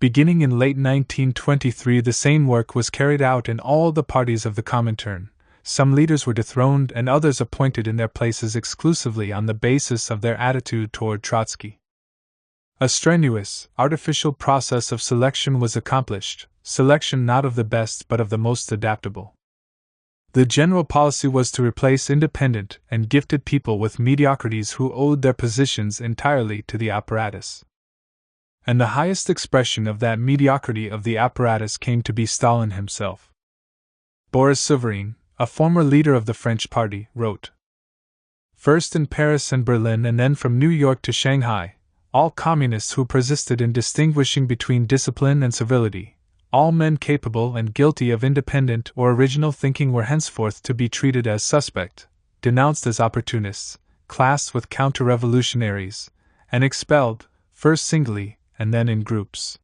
Beginning in late 1923, the same work was carried out in all the parties of the Comintern. Some leaders were dethroned and others appointed in their places exclusively on the basis of their attitude toward Trotsky. A strenuous, artificial process of selection was accomplished, selection not of the best but of the most adaptable. The general policy was to replace independent and gifted people with mediocrities who owed their positions entirely to the apparatus. And the highest expression of that mediocrity of the apparatus came to be Stalin himself. Boris Souvarine, a former leader of the French party, wrote, "First in Paris and Berlin and then from New York to Shanghai, all communists who persisted in distinguishing between discipline and servility, all men capable and guilty of independent or original thinking were henceforth to be treated as suspect, denounced as opportunists, classed with counter-revolutionaries, and expelled, first singly and then in groups."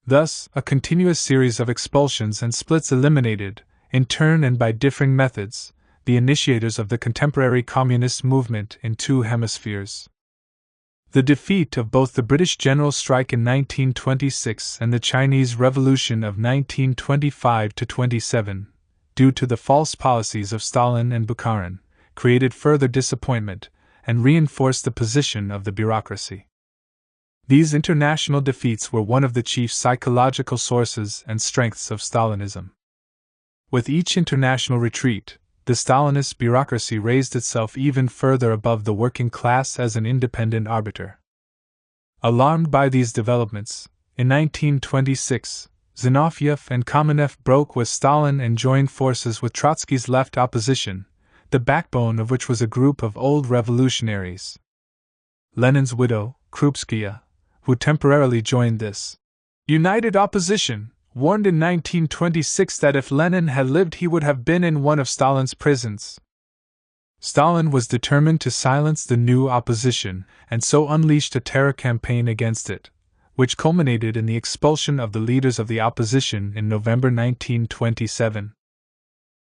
Thus, a continuous series of expulsions and splits eliminated, in turn and by differing methods, the initiators of the contemporary communist movement in two hemispheres. The defeat of both the British General Strike in 1926 and the Chinese Revolution of 1925–27, due to the false policies of Stalin and Bukharin, created further disappointment and reinforced the position of the bureaucracy. These international defeats were one of the chief psychological sources and strengths of Stalinism. With each international retreat, the Stalinist bureaucracy raised itself even further above the working class as an independent arbiter. Alarmed by these developments, in 1926, Zinoviev and Kamenev broke with Stalin and joined forces with Trotsky's left opposition, the backbone of which was a group of old revolutionaries. Lenin's widow, Krupskaya, who temporarily joined this united opposition, warned in 1926 that if Lenin had lived he would have been in one of Stalin's prisons. Stalin was determined to silence the new opposition, and so unleashed a terror campaign against it, which culminated in the expulsion of the leaders of the opposition in November 1927.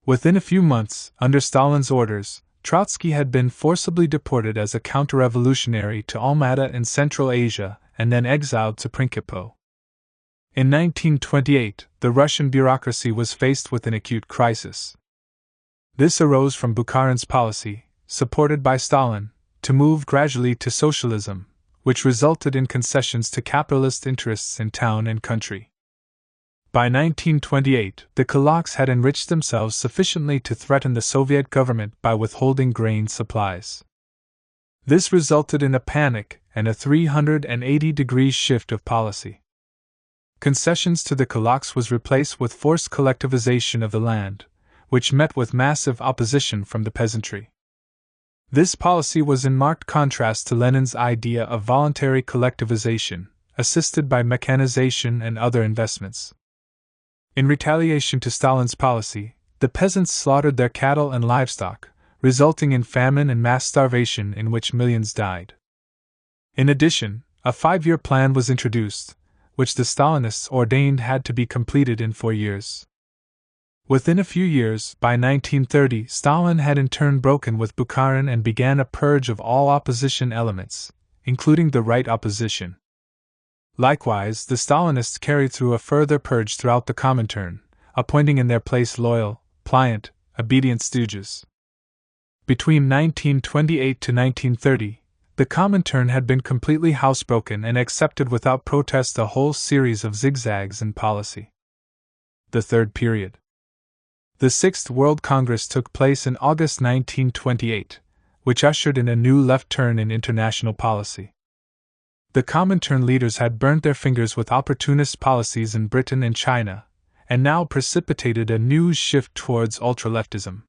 Within a few months, under Stalin's orders, Trotsky had been forcibly deported as a counter-revolutionary to Almaty in Central Asia, and then exiled to Prinkipo. In 1928, the Russian bureaucracy was faced with an acute crisis. This arose from Bukharin's policy, supported by Stalin, to move gradually to socialism, which resulted in concessions to capitalist interests in town and country. By 1928, the kulaks had enriched themselves sufficiently to threaten the Soviet government by withholding grain supplies. This resulted in a panic and a 380-degree shift of policy. Concessions to the kulaks was replaced with forced collectivization of the land, which met with massive opposition from the peasantry. This policy was in marked contrast to Lenin's idea of voluntary collectivization, assisted by mechanization and other investments. In retaliation to Stalin's policy, the peasants slaughtered their cattle and livestock, resulting in famine and mass starvation in which millions died. In addition, a 5-year plan was introduced, which the Stalinists ordained had to be completed in 4 years. Within a few years, by 1930, Stalin had in turn broken with Bukharin and began a purge of all opposition elements, including the right opposition. Likewise, the Stalinists carried through a further purge throughout the Comintern, appointing in their place loyal, pliant, obedient stooges. Between 1928 to 1930, the Comintern had been completely housebroken and accepted without protest a whole series of zigzags in policy. The Third Period. The Sixth World Congress took place in August 1928, which ushered in a new left turn in international policy. The Comintern leaders had burnt their fingers with opportunist policies in Britain and China, and now precipitated a new shift towards ultra-leftism.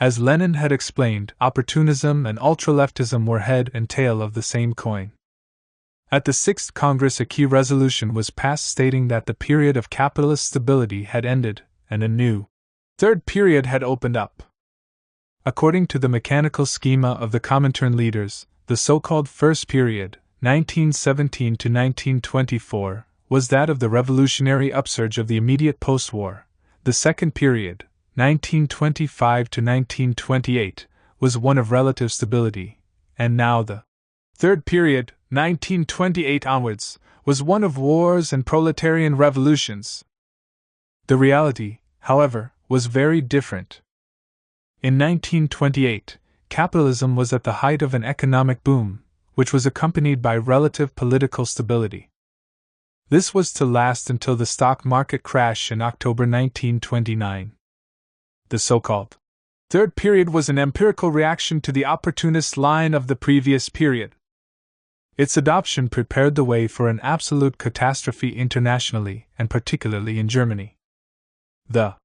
As Lenin had explained, opportunism and ultra-leftism were head and tail of the same coin. At the Sixth Congress, a key resolution was passed stating that the period of capitalist stability had ended and a new third period had opened up. According to the mechanical schema of the Comintern leaders, the so-called first period, 1917 to 1924, was that of the revolutionary upsurge of the immediate post-war. The second period, 1925 to 1928, was one of relative stability, and now the third period, 1928 onwards, was one of wars and proletarian revolutions. The reality, however, was very different. In 1928, capitalism was at the height of an economic boom, which was accompanied by relative political stability. This was to last until the stock market crash in October 1929. The so-called third period was an empirical reaction to the opportunist line of the previous period. Its adoption prepared the way for an absolute catastrophe internationally, and particularly in Germany. The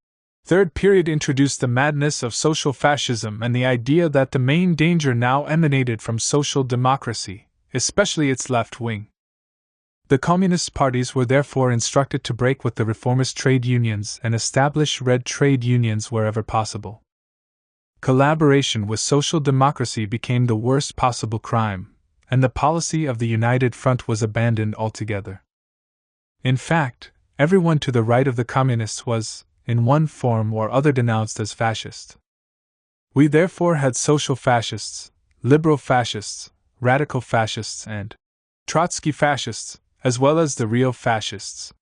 third period introduced the madness of social fascism and the idea that the main danger now emanated from social democracy, especially its left wing. The Communist parties were therefore instructed to break with the reformist trade unions and establish red trade unions wherever possible. Collaboration with social democracy became the worst possible crime, and the policy of the United Front was abandoned altogether. In fact, everyone to the right of the Communists was, in one form or other, denounced as fascist. We therefore had social fascists, liberal fascists, radical fascists, and Trotsky fascists, as well as the real fascists.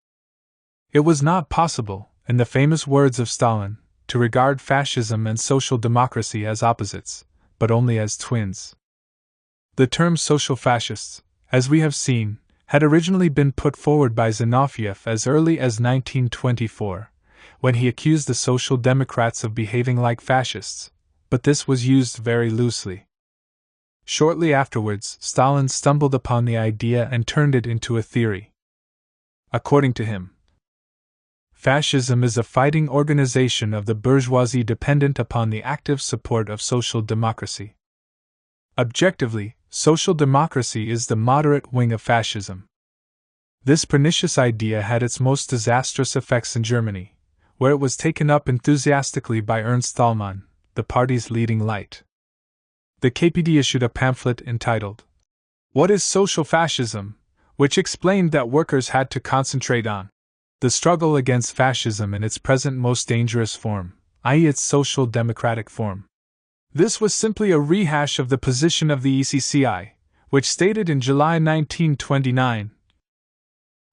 It was not possible, in the famous words of Stalin, to regard fascism and social democracy as opposites, but only as twins. The term social fascists, as we have seen, had originally been put forward by Zinoviev as early as 1924, when he accused the Social Democrats of behaving like fascists, but this was used very loosely. Shortly afterwards, Stalin stumbled upon the idea and turned it into a theory. According to him, fascism is a fighting organization of the bourgeoisie dependent upon the active support of social democracy. Objectively, social democracy is the moderate wing of fascism. This pernicious idea had its most disastrous effects in Germany, where it was taken up enthusiastically by Ernst Thälmann, the party's leading light. The KPD issued a pamphlet entitled, "What is Social Fascism?" which explained that workers had to concentrate on the struggle against fascism in its present most dangerous form, i.e., its social democratic form. This was simply a rehash of the position of the ECCI, which stated in July 1929,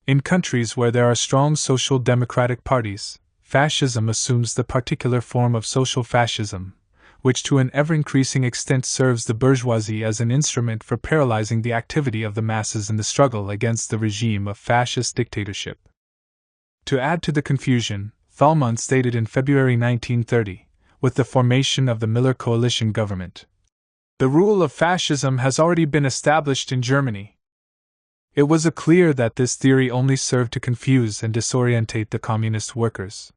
"In countries where there are strong social democratic parties, fascism assumes the particular form of social fascism, which to an ever-increasing extent serves the bourgeoisie as an instrument for paralyzing the activity of the masses in the struggle against the regime of fascist dictatorship." To add to the confusion, Thälmann stated in February 1930, with the formation of the Miller coalition government, "The rule of fascism has already been established in Germany." It was clear that this theory only served to confuse and disorientate the communist workers.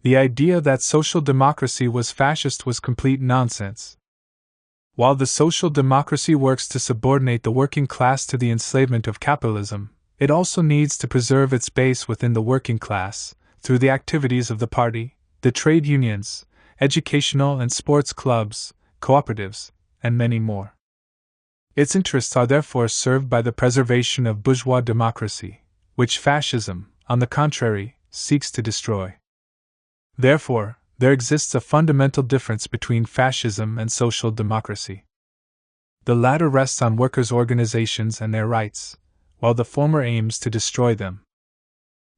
The idea that social democracy was fascist was complete nonsense. While the social democracy works to subordinate the working class to the enslavement of capitalism, it also needs to preserve its base within the working class, through the activities of the party, the trade unions, educational and sports clubs, cooperatives, and many more. Its interests are therefore served by the preservation of bourgeois democracy, which fascism, on the contrary, seeks to destroy. Therefore, there exists a fundamental difference between fascism and social democracy. The latter rests on workers' organizations and their rights, while the former aims to destroy them.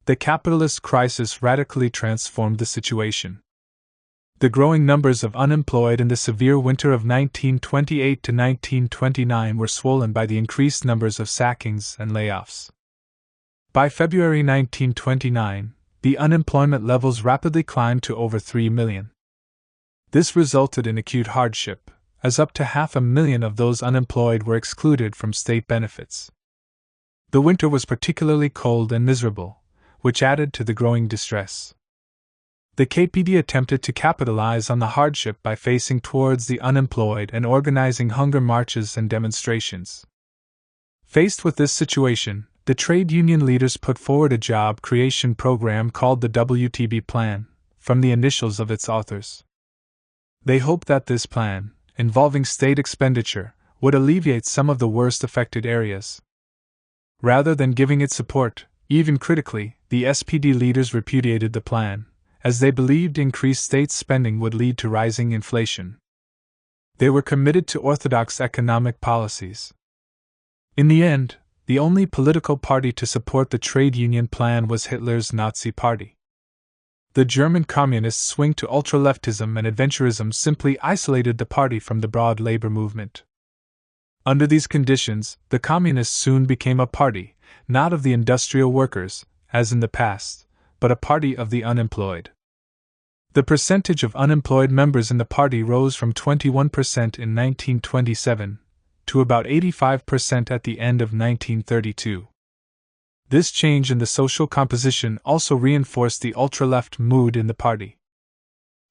The capitalist crisis radically transformed the situation. The growing numbers of unemployed in the severe winter of 1928 to 1929 were swollen by the increased numbers of sackings and layoffs. By February 1929, the unemployment levels rapidly climbed to over 3 million. This resulted in acute hardship, as up to 500,000 of those unemployed were excluded from state benefits. The winter was particularly cold and miserable, which added to the growing distress. The KPD attempted to capitalize on the hardship by facing towards the unemployed and organizing hunger marches and demonstrations. Faced with this situation, the trade union leaders put forward a job creation program called the WTB Plan, from the initials of its authors. They hoped that this plan, involving state expenditure, would alleviate some of the worst affected areas. Rather than giving it support, even critically, the SPD leaders repudiated the plan, as they believed increased state spending would lead to rising inflation. They were committed to orthodox economic policies. In the end, the only political party to support the trade union plan was Hitler's Nazi Party. The German communists' swing to ultra-leftism and adventurism simply isolated the party from the broad labor movement. Under these conditions, the communists soon became a party, not of the industrial workers, as in the past, but a party of the unemployed. The percentage of unemployed members in the party rose from 21% in 1927 to about 85% at the end of 1932. This change in the social composition also reinforced the ultra-left mood in the party.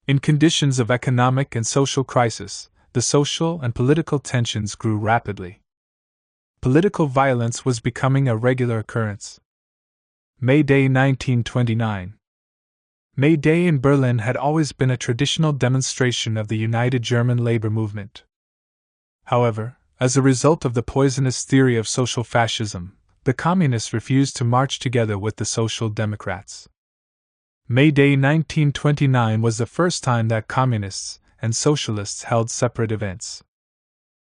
In conditions of economic and social crisis, the social and political tensions grew rapidly. Political violence was becoming a regular occurrence. May Day 1929. May Day in Berlin had always been a traditional demonstration of the united German labor movement. However, as a result of the poisonous theory of social fascism, the communists refused to march together with the Social Democrats. May Day 1929 was the first time that communists and socialists held separate events.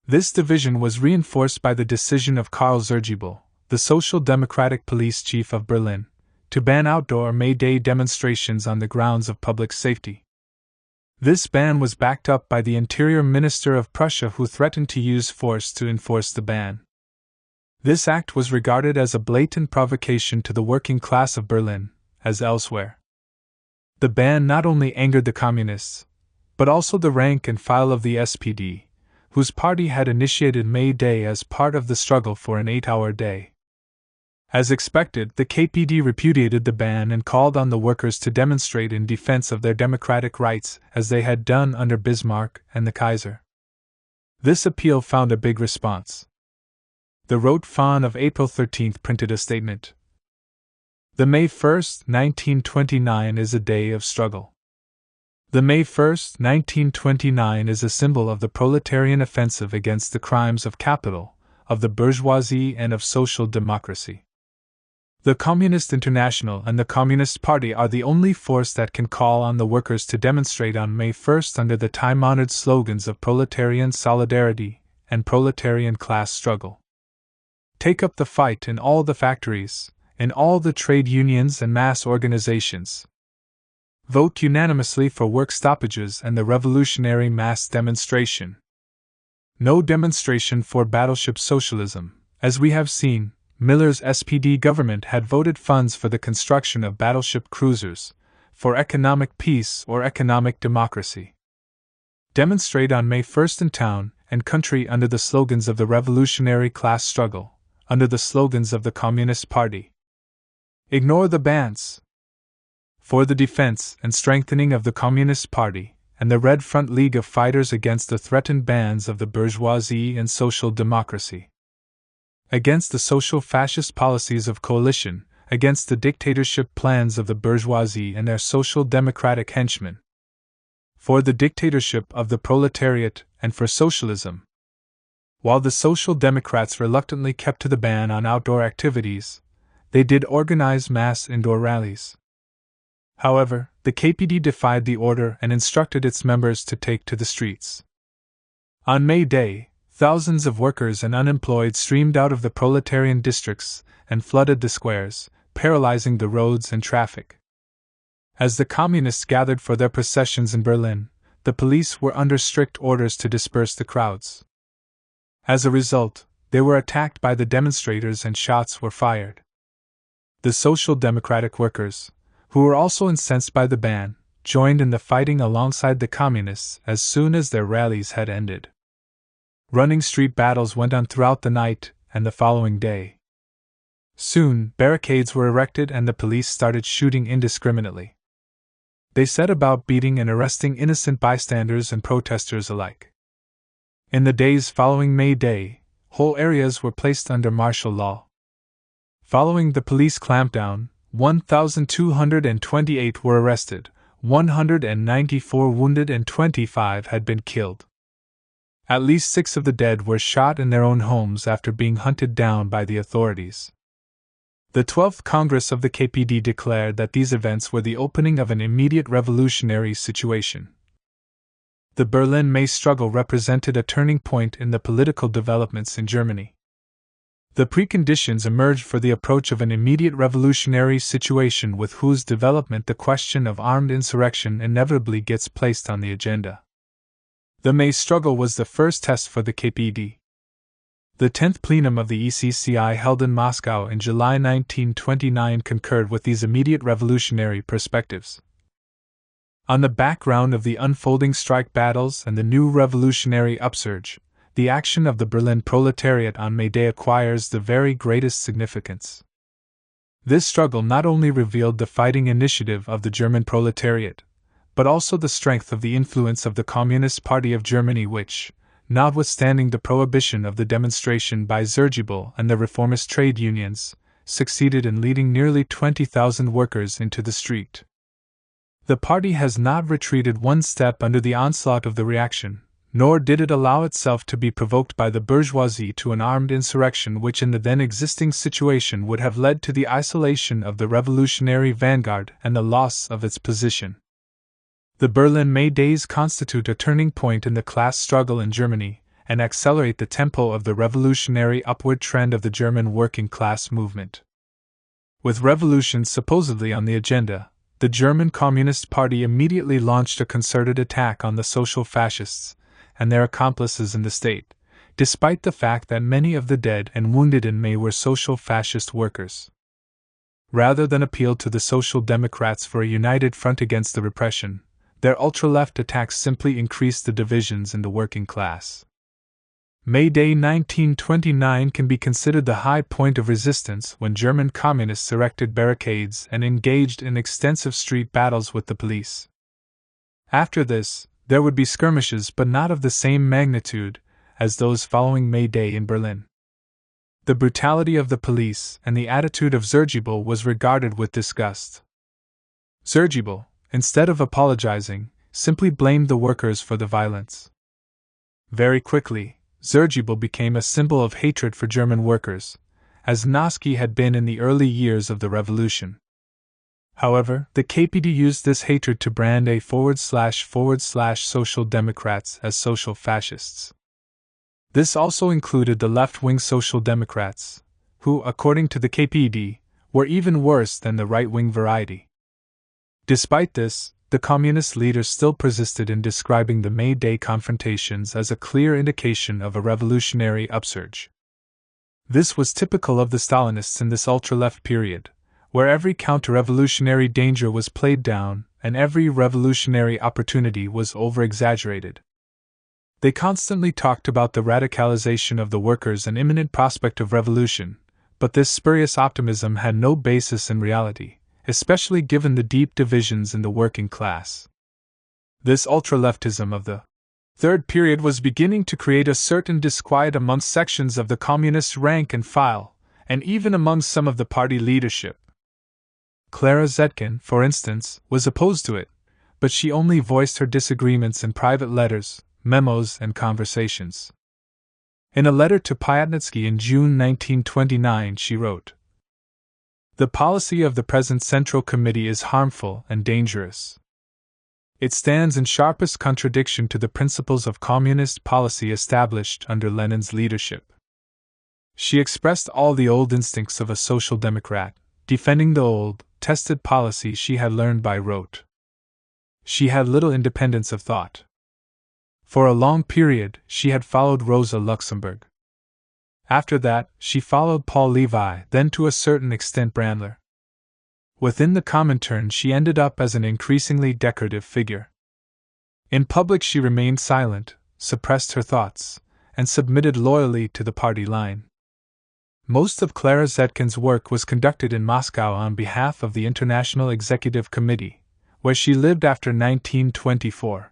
This division was reinforced by the decision of Karl Zergibel, the Social Democratic police chief of Berlin, to ban outdoor May Day demonstrations on the grounds of public safety. This ban was backed up by the Interior Minister of Prussia, who threatened to use force to enforce the ban. This act was regarded as a blatant provocation to the working class of Berlin, as elsewhere. The ban not only angered the communists, but also the rank and file of the SPD, whose party had initiated May Day as part of the struggle for an 8-hour day. As expected, the KPD repudiated the ban and called on the workers to demonstrate in defense of their democratic rights, as they had done under Bismarck and the Kaiser. This appeal found a big response. The Rote Fahne of April 13 printed a statement. The May 1, 1929 is a day of struggle. The May 1, 1929 is a symbol of the proletarian offensive against the crimes of capital, of the bourgeoisie and of social democracy. The Communist International and the Communist Party are the only force that can call on the workers to demonstrate on May 1 under the time-honored slogans of proletarian solidarity and proletarian class struggle. Take up the fight in all the factories, in all the trade unions and mass organizations. Vote unanimously for work stoppages and the revolutionary mass demonstration. No demonstration for battleship socialism. As we have seen, Miller's SPD government had voted funds for the construction of battleship cruisers, for economic peace or economic democracy. Demonstrate on May 1 in town and country under the slogans of the revolutionary class struggle, under the slogans of the Communist Party. Ignore the bans. For the defense and strengthening of the Communist Party, and the Red Front League of Fighters against the threatened bans of the bourgeoisie and social democracy. Against the social fascist policies of coalition, against the dictatorship plans of the bourgeoisie and their social democratic henchmen. For the dictatorship of the proletariat and for socialism. While the Social Democrats reluctantly kept to the ban on outdoor activities, they did organize mass indoor rallies. However, the KPD defied the order and instructed its members to take to the streets. On May Day, thousands of workers and unemployed streamed out of the proletarian districts and flooded the squares, paralyzing the roads and traffic. As the communists gathered for their processions in Berlin, the police were under strict orders to disperse the crowds. As a result, they were attacked by the demonstrators and shots were fired. The Social Democratic workers, who were also incensed by the ban, joined in the fighting alongside the communists as soon as their rallies had ended. Running street battles went on throughout the night and the following day. Soon, barricades were erected and the police started shooting indiscriminately. they set about beating and arresting innocent bystanders and protesters alike. In the days following May Day, whole areas were placed under martial law. Following the police clampdown, 1,228 were arrested, 194 wounded, and 25 had been killed. At least 6 of the dead were shot in their own homes after being hunted down by the authorities. The 12th Congress of the KPD declared that these events were the opening of an immediate revolutionary situation. The Berlin May struggle represented a turning point in the political developments in Germany. The preconditions emerged for the approach of an immediate revolutionary situation with whose development the question of armed insurrection inevitably gets placed on the agenda. The May struggle was the first test for the KPD. The 10th plenum of the ECCI held in Moscow in July 1929 concurred with these immediate revolutionary perspectives. On the background of the unfolding strike battles and the new revolutionary upsurge, the action of the Berlin proletariat on May Day acquires the very greatest significance. This struggle not only revealed the fighting initiative of the German proletariat, but also the strength of the influence of the Communist Party of Germany, which, notwithstanding the prohibition of the demonstration by Zergibel and the reformist trade unions, succeeded in leading nearly 20,000 workers into the street. The party has not retreated one step under the onslaught of the reaction, nor did it allow itself to be provoked by the bourgeoisie to an armed insurrection which in the then existing situation would have led to the isolation of the revolutionary vanguard and the loss of its position. The Berlin May Days constitute a turning point in the class struggle in Germany, and accelerate the tempo of the revolutionary upward trend of the German working class movement. With revolution supposedly on the agenda, the German Communist Party immediately launched a concerted attack on the social fascists and their accomplices in the state, despite the fact that many of the dead and wounded in May were social fascist workers. Rather than appeal to the Social Democrats for a united front against the repression, their ultra-left attacks simply increased the divisions in the working class. May Day 1929 can be considered the high point of resistance when German communists erected barricades and engaged in extensive street battles with the police. After this, there would be skirmishes, but not of the same magnitude as those following May Day in Berlin. The brutality of the police and the attitude of Zergibel was regarded with disgust. Zergibel, instead of apologizing, simply blamed the workers for the violence. Very quickly, Zergibel became a symbol of hatred for German workers, as Noske had been in the early years of the revolution. However, the KPD used this hatred to brand a /Social Democrats as social fascists. This also included the left-wing Social Democrats, who, according to the KPD, were even worse than the right-wing variety. Despite this, the communist leaders still persisted in describing the May Day confrontations as a clear indication of a revolutionary upsurge. This was typical of the Stalinists in this ultra-left period, where every counter-revolutionary danger was played down and every revolutionary opportunity was over-exaggerated. They constantly talked about the radicalization of the workers and imminent prospect of revolution, but this spurious optimism had no basis in reality, especially given the deep divisions in the working class. This ultra-leftism of the third period was beginning to create a certain disquiet among sections of the communist rank and file, and even among some of the party leadership. Clara Zetkin, for instance, was opposed to it, but she only voiced her disagreements in private letters, memos, and conversations. In a letter to Pyatnitsky in June 1929 she wrote, "The policy of the present Central Committee is harmful and dangerous. It stands in sharpest contradiction to the principles of communist policy established under Lenin's leadership." She expressed all the old instincts of a social democrat, defending the old, tested policy she had learned by rote. She had little independence of thought. For a long period, she had followed Rosa Luxemburg. After that, she followed Paul Levi, then to a certain extent Brandler. Within the Comintern she ended up as an increasingly decorative figure. In public she remained silent, suppressed her thoughts, and submitted loyally to the party line. Most of Clara Zetkin's work was conducted in Moscow on behalf of the International Executive Committee, where she lived after 1924.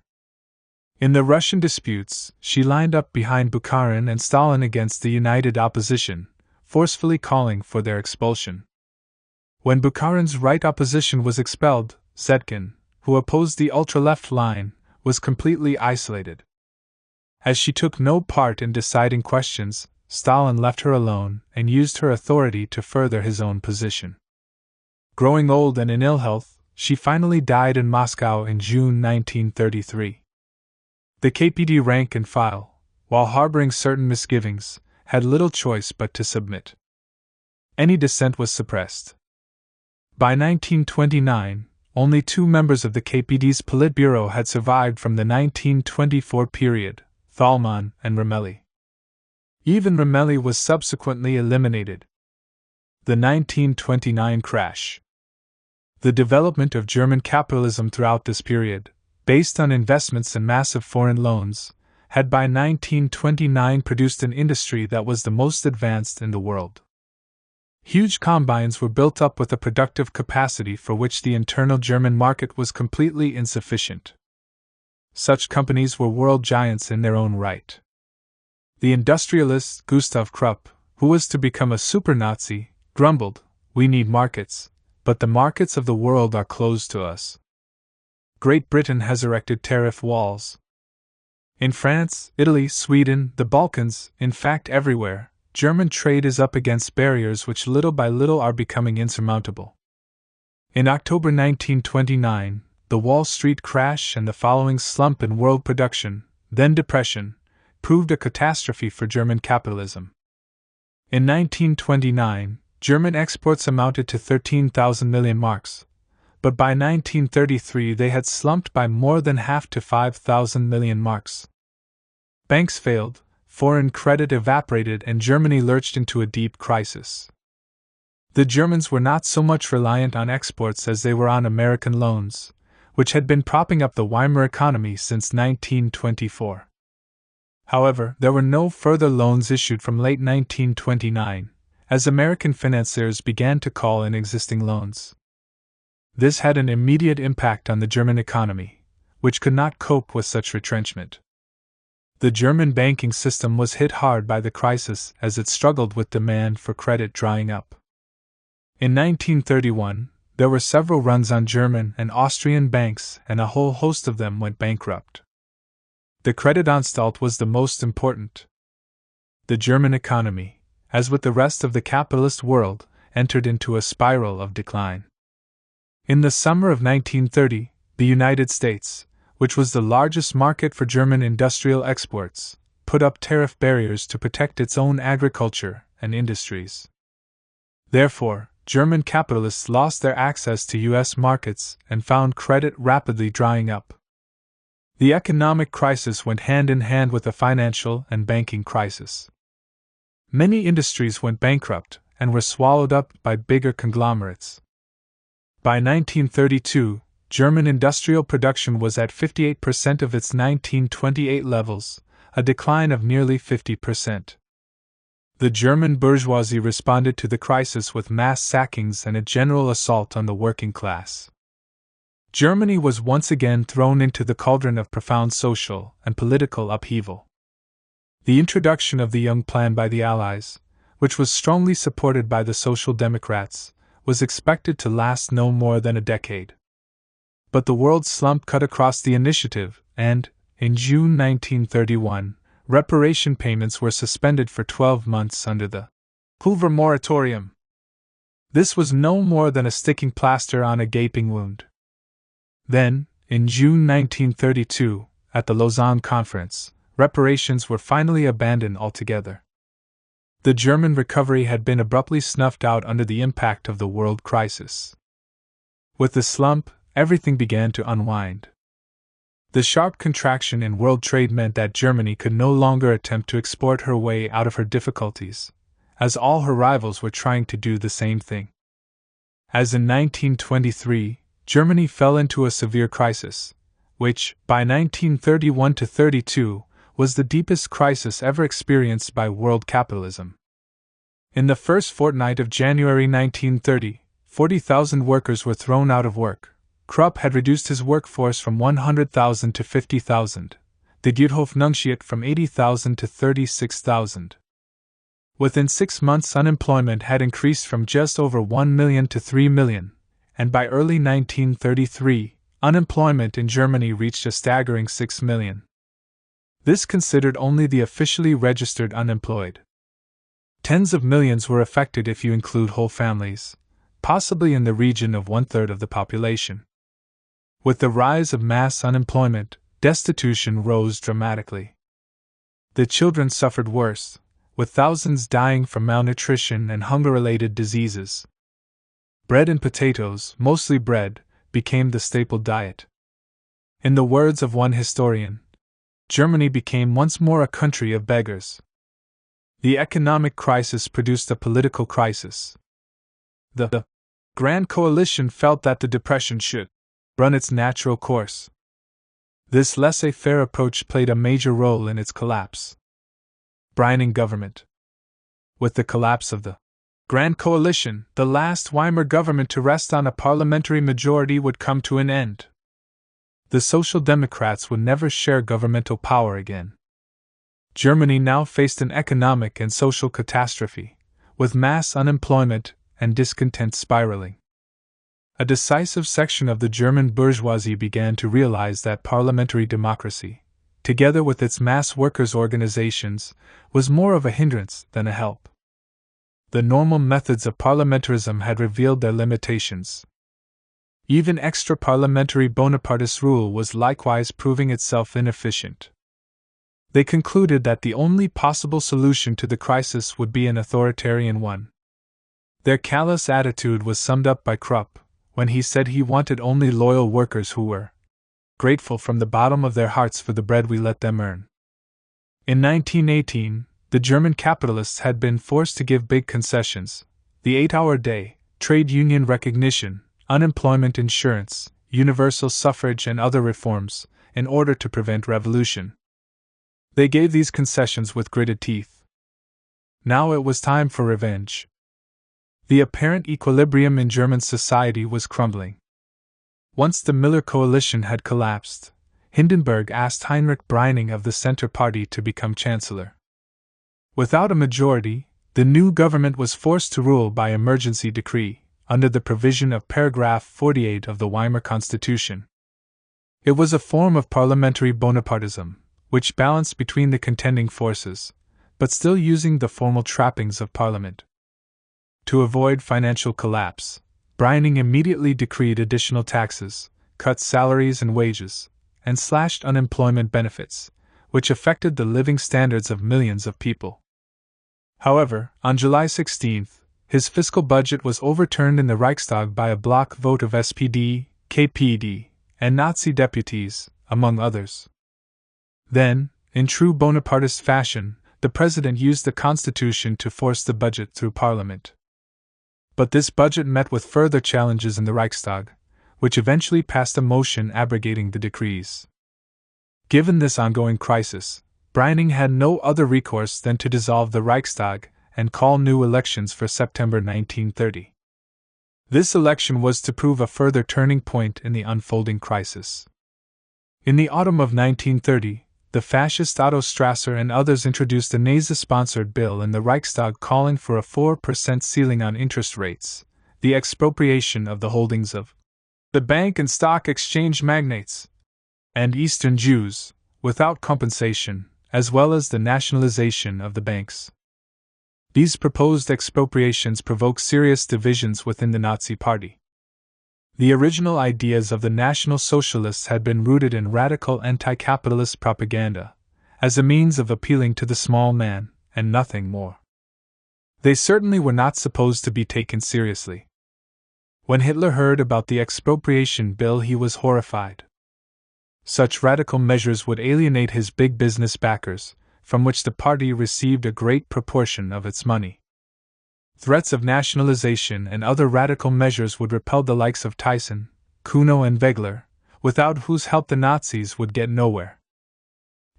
In the Russian disputes, she lined up behind Bukharin and Stalin against the united opposition, forcefully calling for their expulsion. When Bukharin's right opposition was expelled, Zetkin, who opposed the ultra-left line, was completely isolated. As she took no part in deciding questions, Stalin left her alone and used her authority to further his own position. Growing old and in ill health, she finally died in Moscow in June 1933. The KPD rank and file, while harboring certain misgivings, had little choice but to submit. Any dissent was suppressed. By 1929, only 2 members of the KPD's Politburo had survived from the 1924 period, Thalmann and Ramelli. Even Ramelli was subsequently eliminated. The 1929 crash. The development of German capitalism throughout this period, based on investments and massive foreign loans, had by 1929 produced an industry that was the most advanced in the world. Huge combines were built up with a productive capacity for which the internal German market was completely insufficient. Such companies were world giants in their own right. The industrialist Gustav Krupp, who was to become a super-Nazi, grumbled, "We need markets, but the markets of the world are closed to us." Great Britain has erected tariff walls. In France, Italy, Sweden, the Balkans, in fact everywhere, German trade is up against barriers which little by little are becoming insurmountable. In October 1929, the Wall Street crash and the following slump in world production, then depression, proved a catastrophe for German capitalism. In 1929, German exports amounted to 13,000 million marks, but by 1933 they had slumped by more than half to 5,000 million marks. Banks failed, foreign credit evaporated, and Germany lurched into a deep crisis. The Germans were not so much reliant on exports as they were on American loans, which had been propping up the Weimar economy since 1924. However, there were no further loans issued from late 1929, as American financiers began to call in existing loans. This had an immediate impact on the German economy, which could not cope with such retrenchment. The German banking system was hit hard by the crisis as it struggled with demand for credit drying up. In 1931, there were several runs on German and Austrian banks, and a whole host of them went bankrupt. The Kreditanstalt was the most important. The German economy, as with the rest of the capitalist world, entered into a spiral of decline. In the summer of 1930, the United States, which was the largest market for German industrial exports, put up tariff barriers to protect its own agriculture and industries. Therefore, German capitalists lost their access to U.S. markets and found credit rapidly drying up. The economic crisis went hand in hand with the financial and banking crisis. Many industries went bankrupt and were swallowed up by bigger conglomerates. By 1932, German industrial production was at 58% of its 1928 levels, a decline of nearly 50%. The German bourgeoisie responded to the crisis with mass sackings and a general assault on the working class. Germany was once again thrown into the cauldron of profound social and political upheaval. The introduction of the Young Plan by the Allies, which was strongly supported by the Social Democrats, was expected to last no more than a decade. But the world slump cut across the initiative, and, in June 1931, reparation payments were suspended for 12 months under the Hoover Moratorium. This was no more than a sticking plaster on a gaping wound. Then, in June 1932, at the Lausanne Conference, reparations were finally abandoned altogether. The German recovery had been abruptly snuffed out under the impact of the world crisis. With the slump, everything began to unwind. The sharp contraction in world trade meant that Germany could no longer attempt to export her way out of her difficulties, as all her rivals were trying to do the same thing. As in 1923, Germany fell into a severe crisis, which, by 1931-32, was the deepest crisis ever experienced by world capitalism. In the first fortnight of January 1930, 40,000 workers were thrown out of work, Krupp had reduced his workforce from 100,000 to 50,000, the Guthofnungschiat from 80,000 to 36,000. Within 6 months, unemployment had increased from just over 1 million to 3 million, and by early 1933, unemployment in Germany reached a staggering 6 million. This considered only the officially registered unemployed. Tens of millions were affected if you include whole families, possibly in the region of 1/3 of the population. With the rise of mass unemployment, destitution rose dramatically. The children suffered worse, with thousands dying from malnutrition and hunger-related diseases. Bread and potatoes, mostly bread, became the staple diet. In the words of one historian, Germany became once more a country of beggars. The economic crisis produced a political crisis. The Grand Coalition felt that the Depression should run its natural course. This laissez-faire approach played a major role in its collapse. Brining government. With the collapse of the Grand Coalition, the last Weimar government to rest on a parliamentary majority would come to an end. The Social Democrats would never share governmental power again. Germany now faced an economic and social catastrophe, with mass unemployment and discontent spiraling. A decisive section of the German bourgeoisie began to realize that parliamentary democracy, together with its mass workers' organizations, was more of a hindrance than a help. The normal methods of parliamentarism had revealed their limitations. Even extra-parliamentary Bonapartist rule was likewise proving itself inefficient. They concluded that the only possible solution to the crisis would be an authoritarian one. Their callous attitude was summed up by Krupp, when he said he wanted only loyal workers who were grateful from the bottom of their hearts for the bread we let them earn. In 1918, the German capitalists had been forced to give big concessions: the 8-hour day, trade union recognition, unemployment insurance, universal suffrage, and other reforms, in order to prevent revolution. They gave these concessions with gritted teeth. Now it was time for revenge. The apparent equilibrium in German society was crumbling. Once the Miller coalition had collapsed, Hindenburg asked Heinrich Brüning of the Centre Party to become chancellor. Without a majority, the new government was forced to rule by emergency decree, under the provision of paragraph 48 of the Weimar Constitution. It was a form of parliamentary Bonapartism, which balanced between the contending forces, but still using the formal trappings of parliament. To avoid financial collapse, Brüning immediately decreed additional taxes, cut salaries and wages, and slashed unemployment benefits, which affected the living standards of millions of people. However, on July 16, his fiscal budget was overturned in the Reichstag by a bloc vote of SPD, KPD, and Nazi deputies, among others. Then, in true Bonapartist fashion, the president used the constitution to force the budget through parliament. But this budget met with further challenges in the Reichstag, which eventually passed a motion abrogating the decrees. Given this ongoing crisis, Brüning had no other recourse than to dissolve the Reichstag and call new elections for September 1930. This election was to prove a further turning point in the unfolding crisis. In the autumn of 1930, the fascist Otto Strasser and others introduced a Nazi-sponsored bill in the Reichstag calling for a 4% ceiling on interest rates, the expropriation of the holdings of the bank and stock exchange magnates and Eastern Jews, without compensation, as well as the nationalization of the banks. These proposed expropriations provoked serious divisions within the Nazi Party. The original ideas of the National Socialists had been rooted in radical anti-capitalist propaganda, as a means of appealing to the small man, and nothing more. They certainly were not supposed to be taken seriously. When Hitler heard about the expropriation bill, he was horrified. Such radical measures would alienate his big business backers, from which the party received a great proportion of its money. Threats of nationalization and other radical measures would repel the likes of Thyssen, Kuno, and Wegeler, without whose help the Nazis would get nowhere.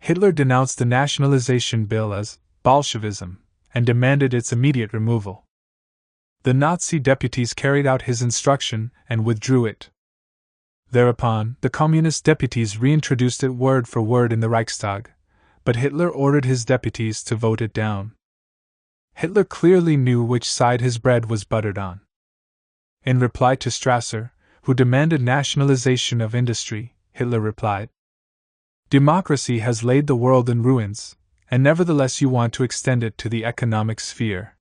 Hitler denounced the nationalization bill as Bolshevism and demanded its immediate removal. The Nazi deputies carried out his instruction and withdrew it. Thereupon, the Communist deputies reintroduced it word for word in the Reichstag, but Hitler ordered his deputies to vote it down. Hitler clearly knew which side his bread was buttered on. In reply to Strasser, who demanded nationalization of industry, Hitler replied, "Democracy has laid the world in ruins, and nevertheless you want to extend it to the economic sphere.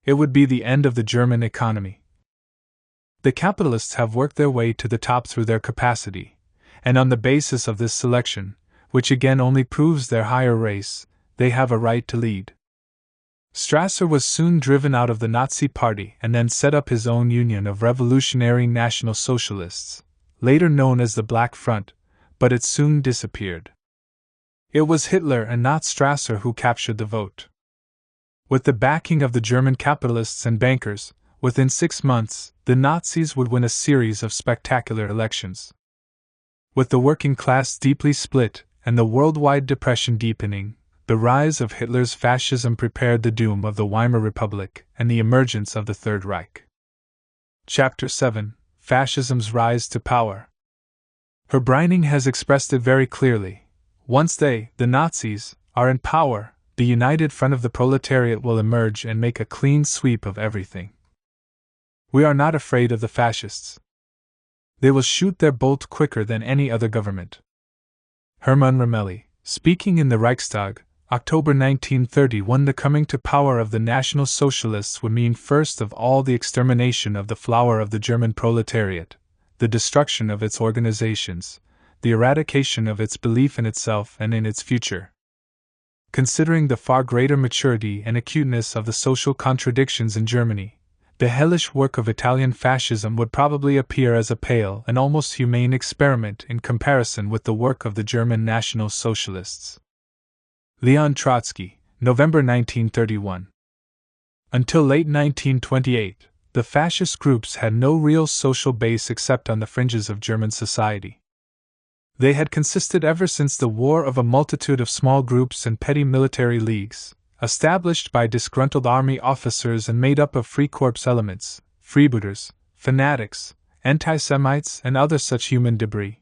It would be the end of the German economy. The capitalists have worked their way to the top through their capacity, and on the basis of this selection, which again only proves their higher race, they have a right to lead." Strasser was soon driven out of the Nazi Party and then set up his own union of Revolutionary National Socialists, later known as the Black Front, but it soon disappeared. It was Hitler and not Strasser who captured the vote. With the backing of the German capitalists and bankers, within 6 months, the Nazis would win a series of spectacular elections. With the working class deeply split and the worldwide depression deepening, the rise of Hitler's fascism prepared the doom of the Weimar Republic and the emergence of the Third Reich. Chapter 7: Fascism's Rise to Power. Herr Breining has expressed it very clearly. Once they, the Nazis, are in power, the united front of the proletariat will emerge and make a clean sweep of everything. We are not afraid of the fascists. They will shoot their bolt quicker than any other government. Hermann Ramelli, speaking in the Reichstag, October 1931. The coming to power of the National Socialists would mean first of all the extermination of the flower of the German proletariat, the destruction of its organizations, the eradication of its belief in itself and in its future. Considering the far greater maturity and acuteness of the social contradictions in Germany, the hellish work of Italian fascism would probably appear as a pale and almost humane experiment in comparison with the work of the German National Socialists. Leon Trotsky, November 1931. Until late 1928, the fascist groups had no real social base except on the fringes of German society. They had consisted ever since the war of a multitude of small groups and petty military leagues, established by disgruntled army officers and made up of Freikorps elements, freebooters, fanatics, anti-Semites, and other such human debris.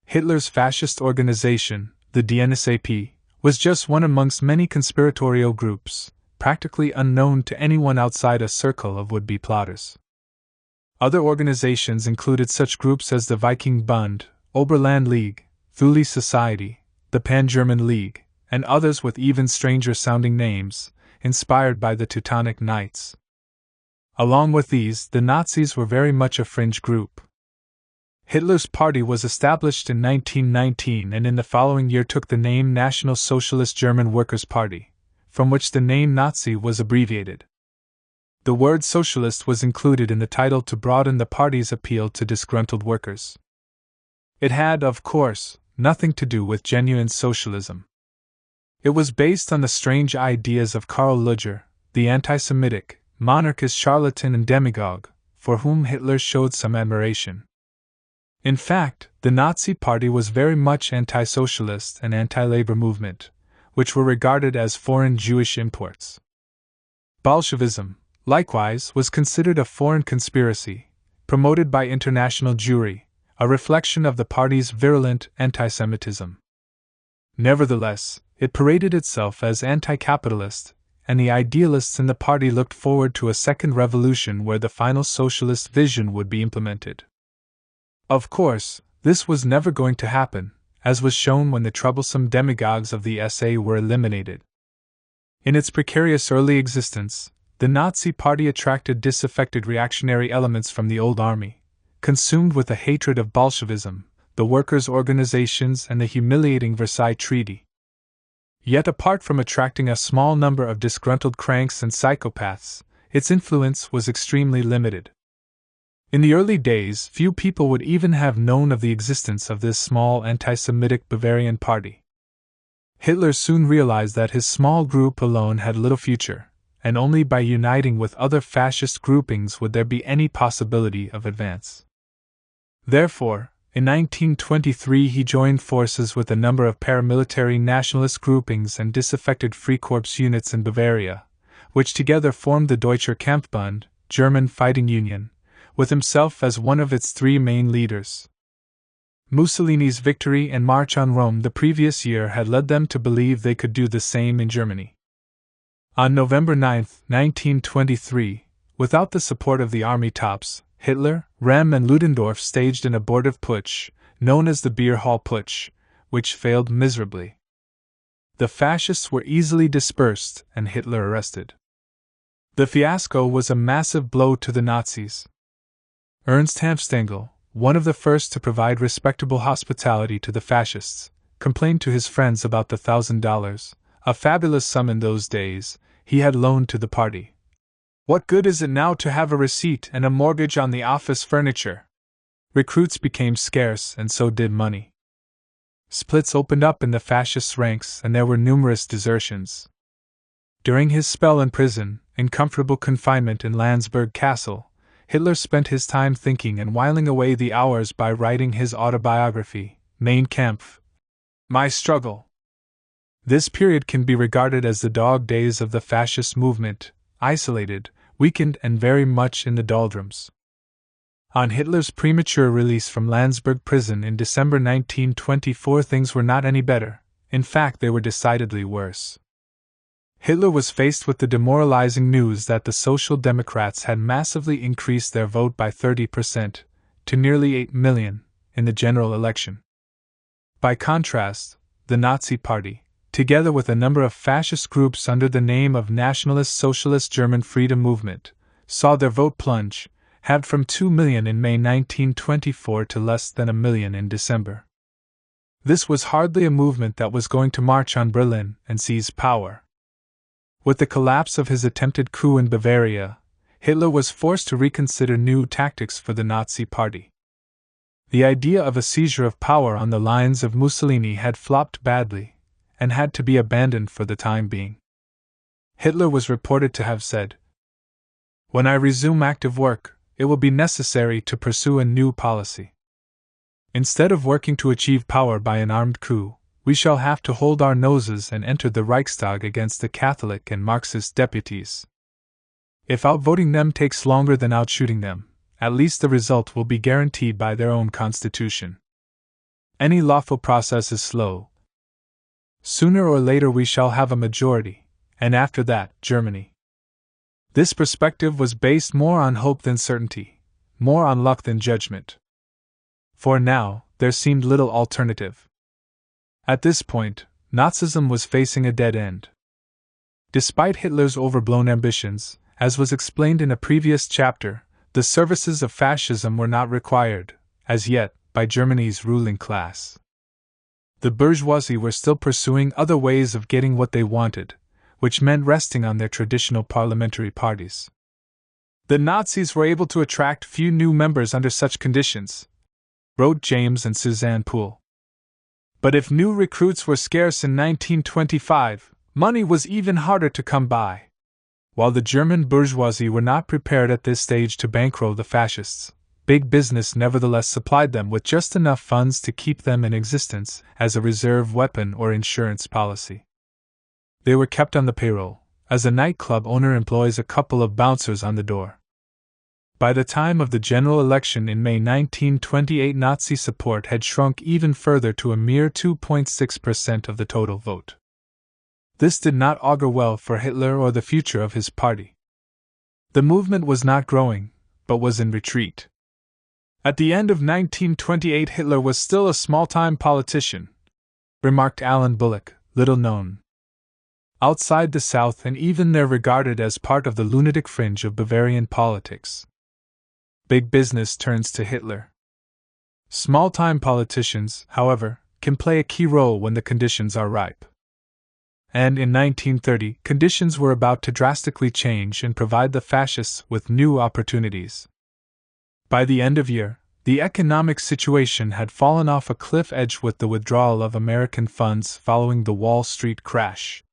Hitler's fascist organization, the NSDAP, was just one amongst many conspiratorial groups, practically unknown to anyone outside a circle of would-be plotters. Other organizations included such groups as the Viking Bund, Oberland League, Thule Society, the Pan-German League, and others with even stranger-sounding names, inspired by the Teutonic Knights. Along with these, the Nazis were very much a fringe group. Hitler's party was established in 1919 and in the following year took the name National Socialist German Workers' Party, from which the name Nazi was abbreviated. The word socialist was included in the title to broaden the party's appeal to disgruntled workers. It had, of course, nothing to do with genuine socialism. It was based on the strange ideas of Karl Lueger, the anti-Semitic, monarchist charlatan and demagogue, for whom Hitler showed some admiration. In fact, the Nazi Party was very much anti-socialist and anti-labor movement, which were regarded as foreign Jewish imports. Bolshevism, likewise, was considered a foreign conspiracy, promoted by international Jewry, a reflection of the party's virulent anti-Semitism. Nevertheless, it paraded itself as anti-capitalist, and the idealists in the party looked forward to a second revolution where the final socialist vision would be implemented. Of course, this was never going to happen, as was shown when the troublesome demagogues of the SA were eliminated. In its precarious early existence, the Nazi Party attracted disaffected reactionary elements from the old army, consumed with a hatred of Bolshevism, the workers' organizations, and the humiliating Versailles Treaty. Yet apart from attracting a small number of disgruntled cranks and psychopaths, its influence was extremely limited. In the early days, few people would even have known of the existence of this small anti-Semitic Bavarian party. Hitler soon realized that his small group alone had little future, and only by uniting with other fascist groupings would there be any possibility of advance. Therefore, in 1923 he joined forces with a number of paramilitary nationalist groupings and disaffected Freikorps units in Bavaria, which together formed the Deutscher Kampfbund, German Fighting Union, with himself as one of its three main leaders. Mussolini's victory and march on Rome the previous year had led them to believe they could do the same in Germany. On November 9, 1923, without the support of the army tops, Hitler, Rem and Ludendorff staged an abortive putsch, known as the Beer Hall Putsch, which failed miserably. The fascists were easily dispersed and Hitler arrested. The fiasco was a massive blow to the Nazis. Ernst Hanfstaengl, one of the first to provide respectable hospitality to the fascists, complained to his friends about the $1,000, a fabulous sum in those days, he had loaned to the party. "What good is it now to have a receipt and a mortgage on the office furniture?" Recruits became scarce, and so did money. Splits opened up in the fascist ranks, and there were numerous desertions. During his spell in prison, in comfortable confinement in Landsberg Castle, Hitler spent his time thinking and whiling away the hours by writing his autobiography, Mein Kampf, My Struggle. This period can be regarded as the dog days of the fascist movement, isolated, weakened, and very much in the doldrums. On Hitler's premature release from Landsberg prison in December 1924, things were not any better. In fact, they were decidedly worse. Hitler was faced with the demoralizing news that the Social Democrats had massively increased their vote by 30%, to nearly 8 million, in the general election. By contrast, the Nazi Party, together with a number of fascist groups under the name of Nationalist Socialist German Freedom Movement, saw their vote plunge, halved from 2 million in May 1924 to less than 1 million in December. This was hardly a movement that was going to march on Berlin and seize power. With the collapse of his attempted coup in Bavaria, Hitler was forced to reconsider new tactics for the Nazi Party. The idea of a seizure of power on the lines of Mussolini had flopped badly, and had to be abandoned for the time being. Hitler was reported to have said, "When I resume active work, it will be necessary to pursue a new policy. Instead of working to achieve power by an armed coup, we shall have to hold our noses and enter the Reichstag against the Catholic and Marxist deputies. If outvoting them takes longer than outshooting them, at least the result will be guaranteed by their own constitution. Any lawful process is slow. Sooner or later we shall have a majority, and after that, Germany." This perspective was based more on hope than certainty, more on luck than judgment. For now, there seemed little alternative. At this point, Nazism was facing a dead end. Despite Hitler's overblown ambitions, as was explained in a previous chapter, the services of fascism were not required, as yet, by Germany's ruling class. The bourgeoisie were still pursuing other ways of getting what they wanted, which meant resting on their traditional parliamentary parties. The Nazis were able to attract few new members under such conditions, wrote James and Suzanne Poole. But if new recruits were scarce in 1925, money was even harder to come by. While the German bourgeoisie were not prepared at this stage to bankroll the fascists, big business nevertheless supplied them with just enough funds to keep them in existence as a reserve weapon or insurance policy. They were kept on the payroll, as a nightclub owner employs a couple of bouncers on the door. By the time of the general election in May 1928, Nazi support had shrunk even further to a mere 2.6% of the total vote. This did not augur well for Hitler or the future of his party. The movement was not growing, but was in retreat. At the end of 1928, Hitler was still a small-time politician, remarked Alan Bullock, little known. Outside the South and even there regarded as part of the lunatic fringe of Bavarian politics. Big business turns to Hitler. Small-time politicians, however, can play a key role when the conditions are ripe. And in 1930, conditions were about to drastically change and provide the fascists with new opportunities. By the end of year, the economic situation had fallen off a cliff edge with the withdrawal of American funds following the Wall Street crash.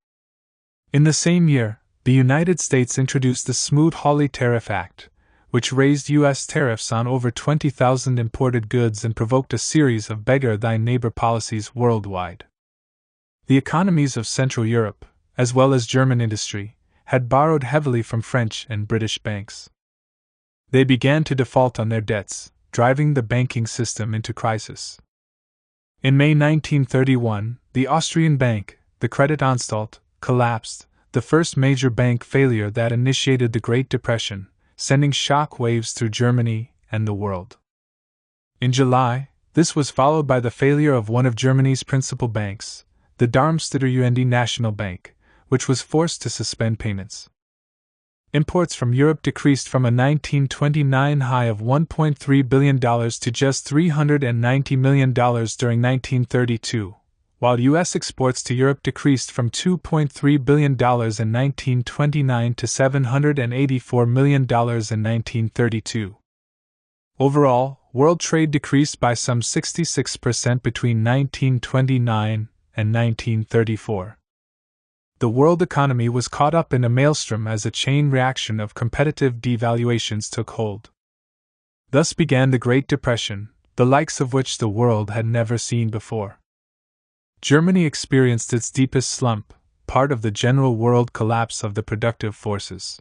In the same year, the United States introduced the Smoot-Hawley Tariff Act, which raised U.S. tariffs on over 20,000 imported goods and provoked a series of beggar-thy-neighbor policies worldwide. The economies of Central Europe, as well as German industry, had borrowed heavily from French and British banks. They began to default on their debts, driving the banking system into crisis. In May 1931, the Austrian bank, the Kreditanstalt, collapsed, the first major bank failure that initiated the Great Depression, sending shock waves through Germany and the world. In July, this was followed by the failure of one of Germany's principal banks, the Darmstädter UND National Bank, which was forced to suspend payments. Imports from Europe decreased from a 1929 high of $1.3 billion to just $390 million during 1932, while U.S. exports to Europe decreased from $2.3 billion in 1929 to $784 million in 1932. Overall, world trade decreased by some 66% between 1929 and 1934. The world economy was caught up in a maelstrom as a chain reaction of competitive devaluations took hold. Thus began the Great Depression, the likes of which the world had never seen before. Germany experienced its deepest slump, part of the general world collapse of the productive forces.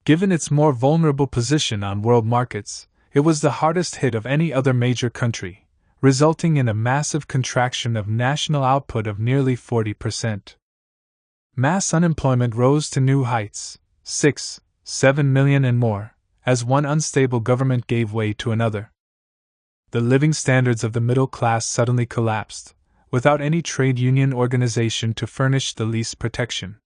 Given its more vulnerable position on world markets, it was the hardest hit of any other major country, resulting in a massive contraction of national output of nearly 40%. Mass unemployment rose to new heights, 6, 7 million and more, as one unstable government gave way to another. The living standards of the middle class suddenly collapsed, without any trade union organization to furnish the least protection.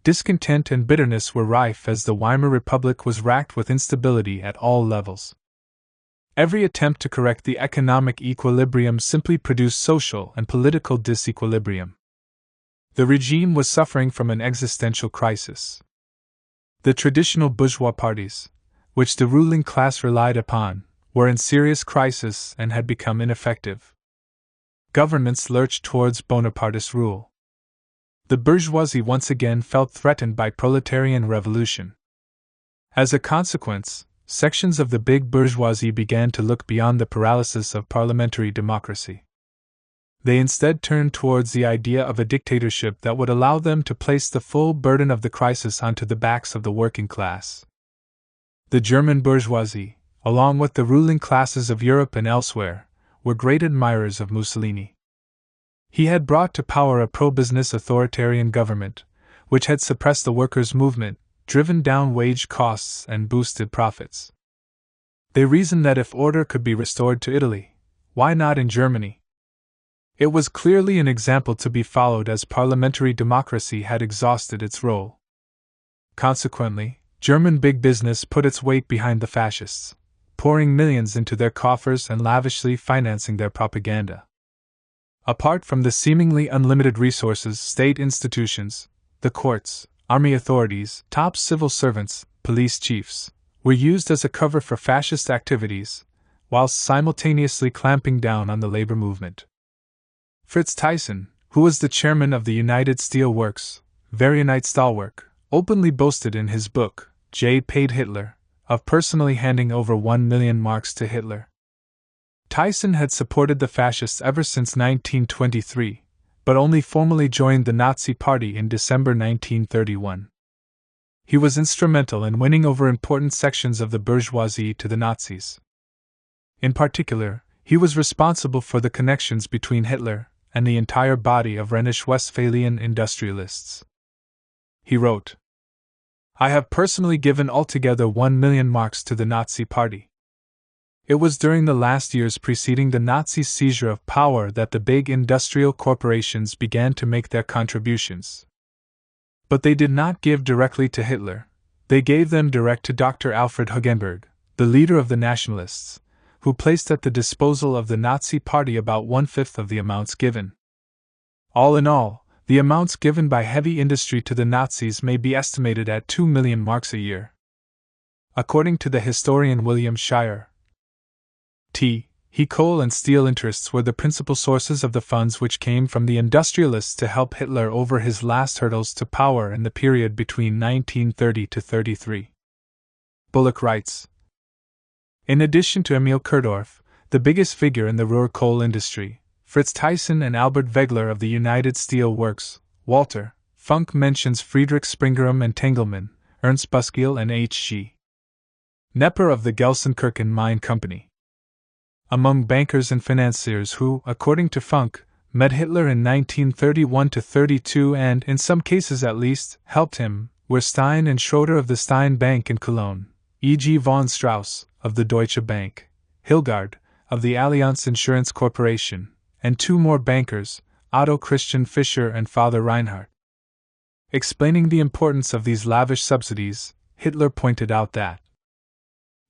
Discontent and bitterness were rife as the Weimar Republic was racked with instability at all levels. Every attempt to correct the economic equilibrium simply produced social and political disequilibrium. The regime was suffering from an existential crisis. The traditional bourgeois parties, which the ruling class relied upon, were in serious crisis and had become ineffective. Governments lurched towards Bonapartist rule. The bourgeoisie once again felt threatened by proletarian revolution. As a consequence, sections of the big bourgeoisie began to look beyond the paralysis of parliamentary democracy. They instead turned towards the idea of a dictatorship that would allow them to place the full burden of the crisis onto the backs of the working class. The German bourgeoisie, along with the ruling classes of Europe and elsewhere, were great admirers of Mussolini. He had brought to power a pro-business authoritarian government, which had suppressed the workers' movement, driven down wage costs, and boosted profits. They reasoned that if order could be restored to Italy, why not in Germany? It was clearly an example to be followed as parliamentary democracy had exhausted its role. Consequently, German big business put its weight behind the fascists, pouring millions into their coffers and lavishly financing their propaganda. Apart from the seemingly unlimited resources, state institutions, the courts, army authorities, top civil servants, police chiefs, were used as a cover for fascist activities, whilst simultaneously clamping down on the labor movement. Fritz Thyssen, who was the chairman of the United Steel Works, Vereinigte Stahlwerk, openly boasted in his book, J. Paid Hitler, of personally handing over 1 million marks to Hitler. Thyssen had supported the fascists ever since 1923, but only formally joined the Nazi Party in December 1931. He was instrumental in winning over important sections of the bourgeoisie to the Nazis. In particular, he was responsible for the connections between Hitler and the entire body of Rhenish-Westphalian industrialists. He wrote, "I have personally given altogether 1 million marks to the Nazi Party. It was during the last years preceding the Nazi seizure of power that the big industrial corporations began to make their contributions. But they did not give directly to Hitler, they gave them direct to Dr. Alfred Hugenberg, the leader of the Nationalists, who placed at the disposal of the Nazi Party about 1/5 of the amounts given. All in all, the amounts given by heavy industry to the Nazis may be estimated at 2 million marks a year." According to the historian William Shire, coal and steel interests were the principal sources of the funds which came from the industrialists to help Hitler over his last hurdles to power in the period between 1930 to 33. Bullock writes, in addition to Emil Kerdorf, the biggest figure in the Ruhr coal industry, Fritz Thyssen and Albert Wegler of the United Steel Works, Walter Funk mentions Friedrich Springerem and Tengelmann, Ernst Buskiel and H.G. Nepper of the Gelsenkirchen Mine Company. Among bankers and financiers who, according to Funk, met Hitler in 1931–32 and, in some cases at least, helped him, were Stein and Schroeder of the Stein Bank in Cologne, E.G. von Strauss, of the Deutsche Bank, Hilgard, of the Allianz Insurance Corporation, and two more bankers, Otto Christian Fischer and Father Reinhardt. Explaining the importance of these lavish subsidies, Hitler pointed out that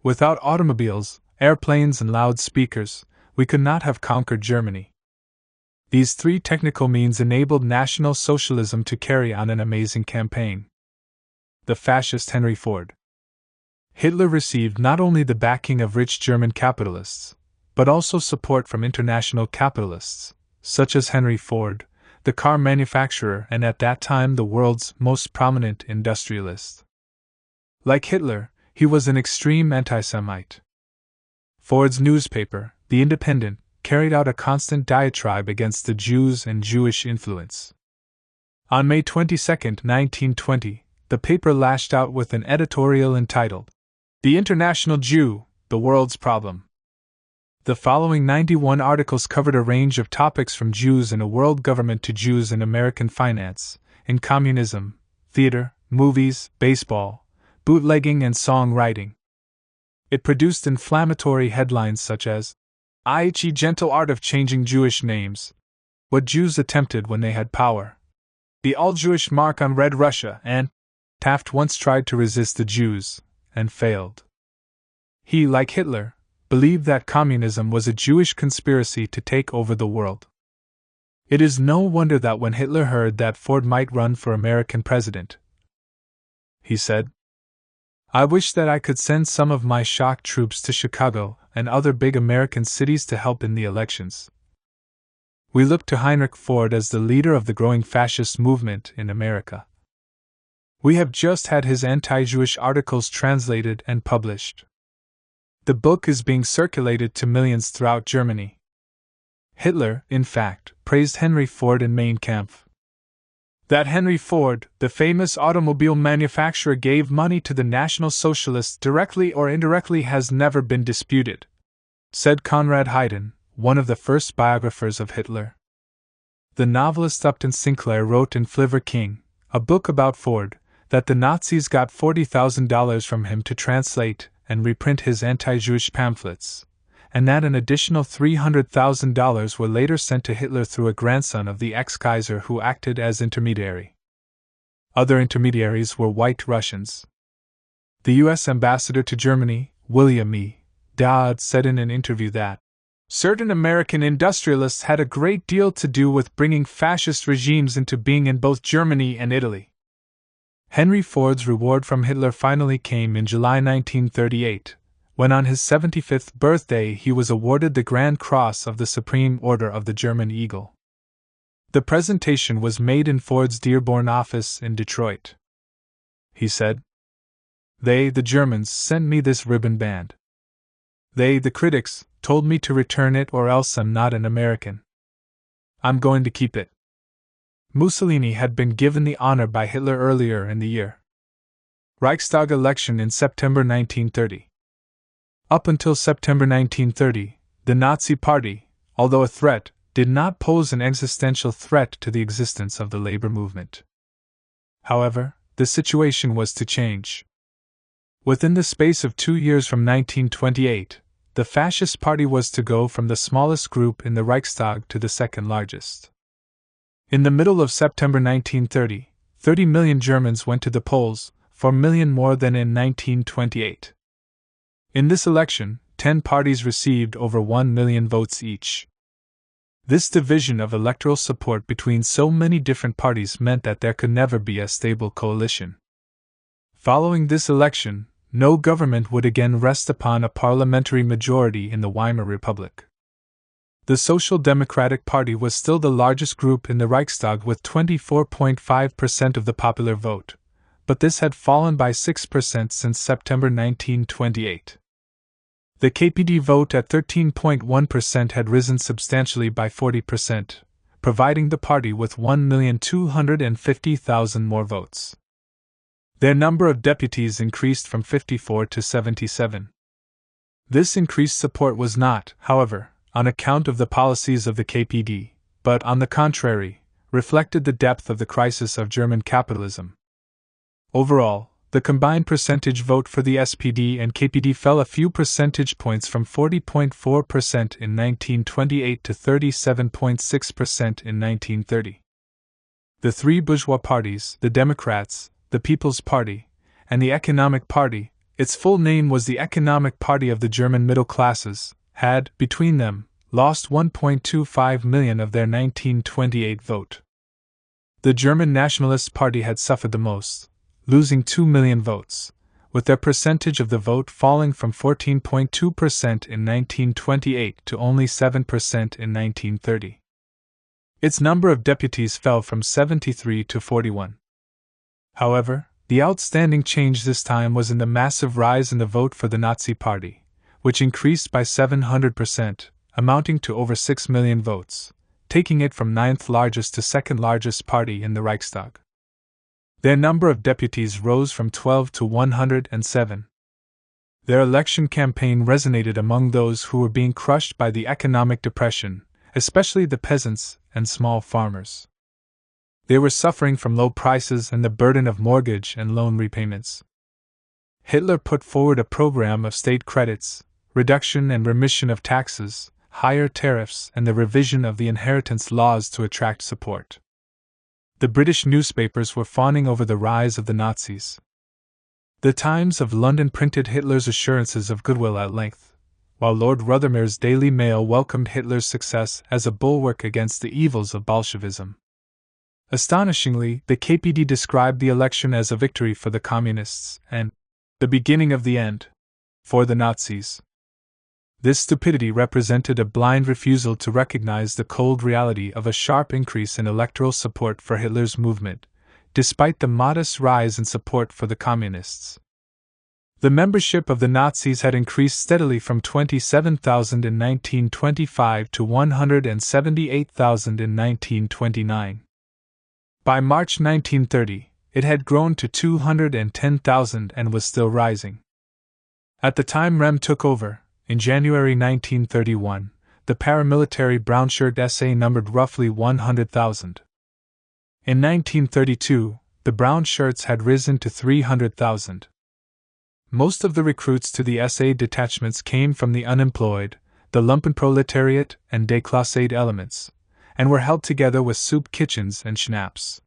without automobiles, airplanes, and loudspeakers, we could not have conquered Germany. These three technical means enabled National Socialism to carry on an amazing campaign. The fascist Henry Ford. Hitler received not only the backing of rich German capitalists, but also support from international capitalists, such as Henry Ford, the car manufacturer and at that time the world's most prominent industrialist. Like Hitler, he was an extreme anti-Semite. Ford's newspaper, The Independent, carried out a constant diatribe against the Jews and Jewish influence. On May 22, 1920, the paper lashed out with an editorial entitled, "The International Jew, the World's Problem." The following 91 articles covered a range of topics from Jews in a world government to Jews in American finance, in communism, theater, movies, baseball, bootlegging, and songwriting. It produced inflammatory headlines such as, "I. Gentle Art of Changing Jewish Names," "What Jews Attempted When They Had Power," "The All-Jewish Mark on Red Russia," and "Taft Once Tried to Resist the Jews, and Failed." He, like Hitler, believed that communism was a Jewish conspiracy to take over the world. It is no wonder that when Hitler heard that Ford might run for American president, he said, "I wish that I could send some of my shock troops to Chicago and other big American cities to help in the elections." We look to Heinrich Ford as the leader of the growing fascist movement in America. We have just had his anti-Jewish articles translated and published. The book is being circulated to millions throughout Germany. Hitler, in fact, praised Henry Ford in Mein Kampf. That Henry Ford, the famous automobile manufacturer, gave money to the National Socialists directly or indirectly has never been disputed, said Conrad Hayden, one of the first biographers of Hitler. The novelist Upton Sinclair wrote in Flivver King, a book about Ford, that the Nazis got $40,000 from him to translate and reprint his anti-Jewish pamphlets, and that an additional $300,000 were later sent to Hitler through a grandson of the ex-Kaiser who acted as intermediary. Other intermediaries were white Russians. The U.S. ambassador to Germany, William E. Dodd, said in an interview that certain American industrialists had a great deal to do with bringing fascist regimes into being in both Germany and Italy. Henry Ford's reward from Hitler finally came in July 1938, when on his 75th birthday he was awarded the Grand Cross of the Supreme Order of the German Eagle. The presentation was made in Ford's Dearborn office in Detroit. He said, "They, the Germans, sent me this ribbon band. They, the critics, told me to return it or else I'm not an American. I'm going to keep it." Mussolini had been given the honor by Hitler earlier in the year. Reichstag election in September 1930. Up until September 1930, the Nazi Party, although a threat, did not pose an existential threat to the existence of the labor movement. However, the situation was to change. Within the space of 2 years from 1928, the Fascist Party was to go from the smallest group in the Reichstag to the second largest. In the middle of September 1930, 30 million Germans went to the polls, 4 million more than in 1928. In this election, 10 parties received over 1 million votes each. This division of electoral support between so many different parties meant that there could never be a stable coalition. Following this election, no government would again rest upon a parliamentary majority in the Weimar Republic. The Social Democratic Party was still the largest group in the Reichstag with 24.5% of the popular vote, but this had fallen by 6% since September 1928. The KPD vote at 13.1% had risen substantially by 40%, providing the party with 1,250,000 more votes. Their number of deputies increased from 54 to 77. This increased support was not, however, on account of the policies of the KPD, but, on the contrary, reflected the depth of the crisis of German capitalism. Overall, the combined percentage vote for the SPD and KPD fell a few percentage points from 40.4% in 1928 to 37.6% in 1930. The three bourgeois parties, the Democrats, the People's Party, and the Economic Party, its full name was the Economic Party of the German Middle Classes, had, between them, lost 1.25 million of their 1928 vote. The German Nationalist Party had suffered the most, losing 2 million votes, with their percentage of the vote falling from 14.2% in 1928 to only 7% in 1930. Its number of deputies fell from 73 to 41. However, the outstanding change this time was in the massive rise in the vote for the Nazi Party, which increased by 700%, amounting to over 6 million votes, taking it from ninth largest to second largest party in the Reichstag. Their number of deputies rose from 12 to 107. Their election campaign resonated among those who were being crushed by the economic depression, especially the peasants and small farmers. They were suffering from low prices and the burden of mortgage and loan repayments. Hitler put forward a program of state credits, reduction and remission of taxes, higher tariffs, and the revision of the inheritance laws to attract support. The British newspapers were fawning over the rise of the Nazis. The Times of London printed Hitler's assurances of goodwill at length, while Lord Rothermere's Daily Mail welcomed Hitler's success as a bulwark against the evils of Bolshevism. Astonishingly, the KPD described the election as a victory for the Communists and the beginning of the end for the Nazis. This stupidity represented a blind refusal to recognize the cold reality of a sharp increase in electoral support for Hitler's movement, despite the modest rise in support for the Communists. The membership of the Nazis had increased steadily from 27,000 in 1925 to 178,000 in 1929. By March 1930, it had grown to 210,000 and was still rising. At the time Rem took over, in January 1931, the paramilitary brownshirt SA numbered roughly 100,000. In 1932, the brown shirts had risen to 300,000. Most of the recruits to the SA detachments came from the unemployed, the lumpenproletariat, and déclassé elements, and were held together with soup kitchens and schnapps.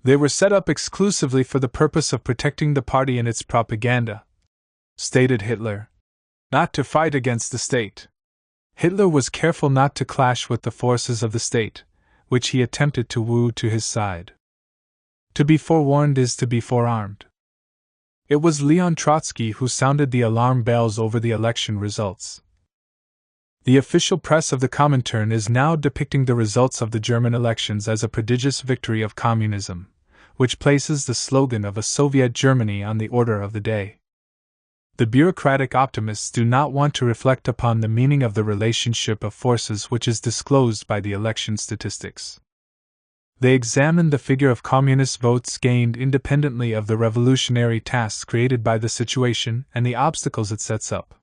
They were set up exclusively for the purpose of protecting the party and its propaganda, stated Hitler, not to fight against the state. Hitler was careful not to clash with the forces of the state, which he attempted to woo to his side. To be forewarned is to be forearmed. It was Leon Trotsky who sounded the alarm bells over the election results. The official press of the Comintern is now depicting the results of the German elections as a prodigious victory of communism, which places the slogan of a Soviet Germany on the order of the day. The bureaucratic optimists do not want to reflect upon the meaning of the relationship of forces which is disclosed by the election statistics. They examine the figure of communist votes gained independently of the revolutionary tasks created by the situation and the obstacles it sets up.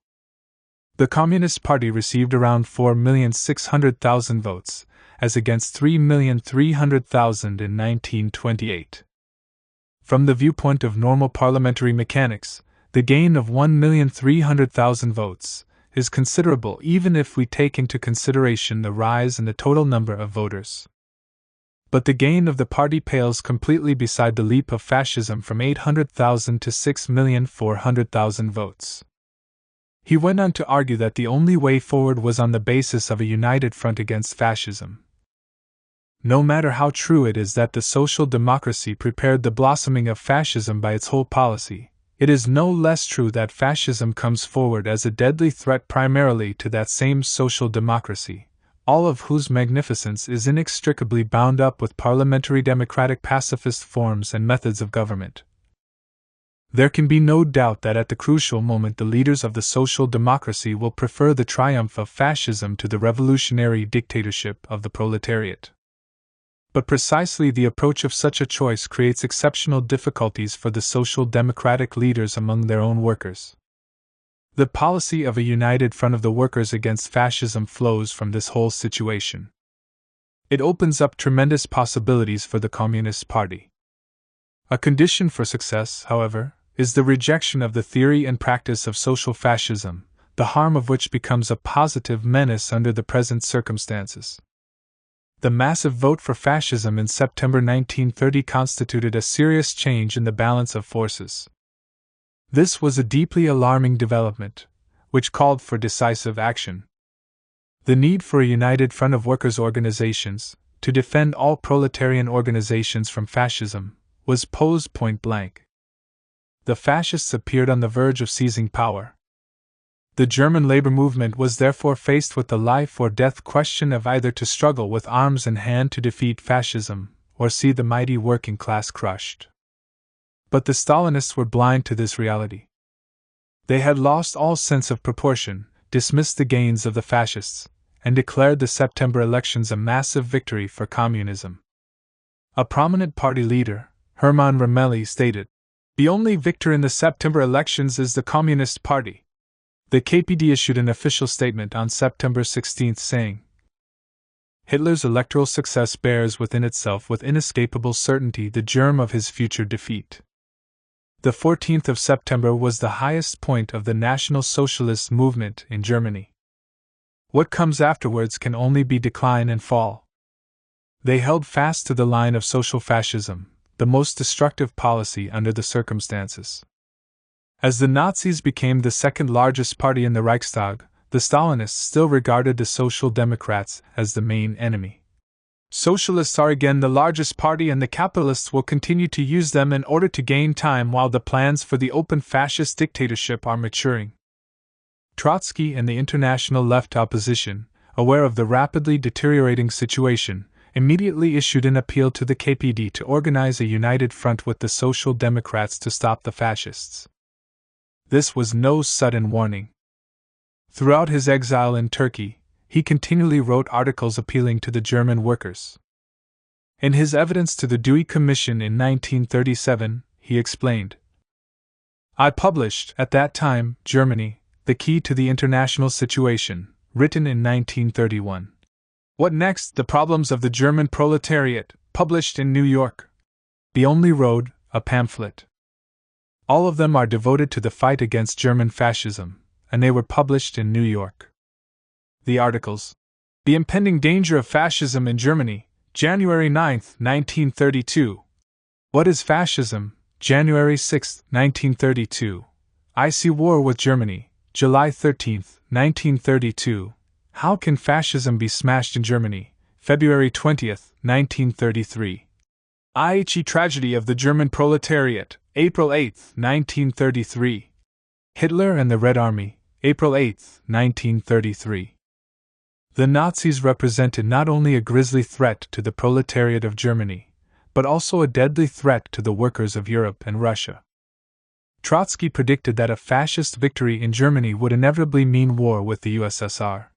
The Communist Party received around 4,600,000 votes, as against 3,300,000 in 1928. From the viewpoint of normal parliamentary mechanics, the gain of 1,300,000 votes is considerable even if we take into consideration the rise in the total number of voters. But the gain of the party pales completely beside the leap of fascism from 800,000 to 6,400,000 votes. He went on to argue that the only way forward was on the basis of a united front against fascism. No matter how true it is that the social democracy prepared the blossoming of fascism by its whole policy, it is no less true that fascism comes forward as a deadly threat primarily to that same social democracy, all of whose magnificence is inextricably bound up with parliamentary democratic pacifist forms and methods of government. There can be no doubt that at the crucial moment the leaders of the social democracy will prefer the triumph of fascism to the revolutionary dictatorship of the proletariat. But precisely the approach of such a choice creates exceptional difficulties for the social democratic leaders among their own workers. The policy of a united front of the workers against fascism flows from this whole situation. It opens up tremendous possibilities for the Communist Party. A condition for success, however, is the rejection of the theory and practice of social fascism, the harm of which becomes a positive menace under the present circumstances. The massive vote for fascism in September 1930 constituted a serious change in the balance of forces. This was a deeply alarming development, which called for decisive action. The need for a united front of workers' organizations, to defend all proletarian organizations from fascism, was posed point blank. The fascists appeared on the verge of seizing power. The German labor movement was therefore faced with the life or death question of either to struggle with arms in hand to defeat fascism, or see the mighty working class crushed. But the Stalinists were blind to this reality. They had lost all sense of proportion, dismissed the gains of the fascists, and declared the September elections a massive victory for communism. A prominent party leader, Hermann Ramelli, stated, "The only victor in the September elections is the Communist Party." The KPD issued an official statement on September 16 saying, "Hitler's electoral success bears within itself with inescapable certainty the germ of his future defeat." The 14th of September was the highest point of the National Socialist movement in Germany. What comes afterwards can only be decline and fall. They held fast to the line of social fascism, the most destructive policy under the circumstances. As the Nazis became the second largest party in the Reichstag, the Stalinists still regarded the Social Democrats as the main enemy. Socialists are again the largest party, and the capitalists will continue to use them in order to gain time while the plans for the open fascist dictatorship are maturing. Trotsky and the international left opposition, aware of the rapidly deteriorating situation, immediately issued an appeal to the KPD to organize a united front with the Social Democrats to stop the fascists. This was no sudden warning. Throughout his exile in Turkey, he continually wrote articles appealing to the German workers. In his evidence to the Dewey Commission in 1937, he explained, "I published, at that time, Germany, the Key to the International Situation, written in 1931. What next? The Problems of the German Proletariat, published in New York. The Only Road, a pamphlet. All of them are devoted to the fight against German fascism, and they were published in New York. The articles, The Impending Danger of Fascism in Germany, January 9, 1932. What is Fascism? January 6, 1932. I See War with Germany, July 13, 1932. How Can Fascism Be Smashed in Germany? February 20, 1933. IHE Tragedy of the German Proletariat, April 8, 1933. Hitler and the Red Army, April 8, 1933. The Nazis represented not only a grisly threat to the proletariat of Germany, but also a deadly threat to the workers of Europe and Russia. Trotsky predicted that a fascist victory in Germany would inevitably mean war with the USSR.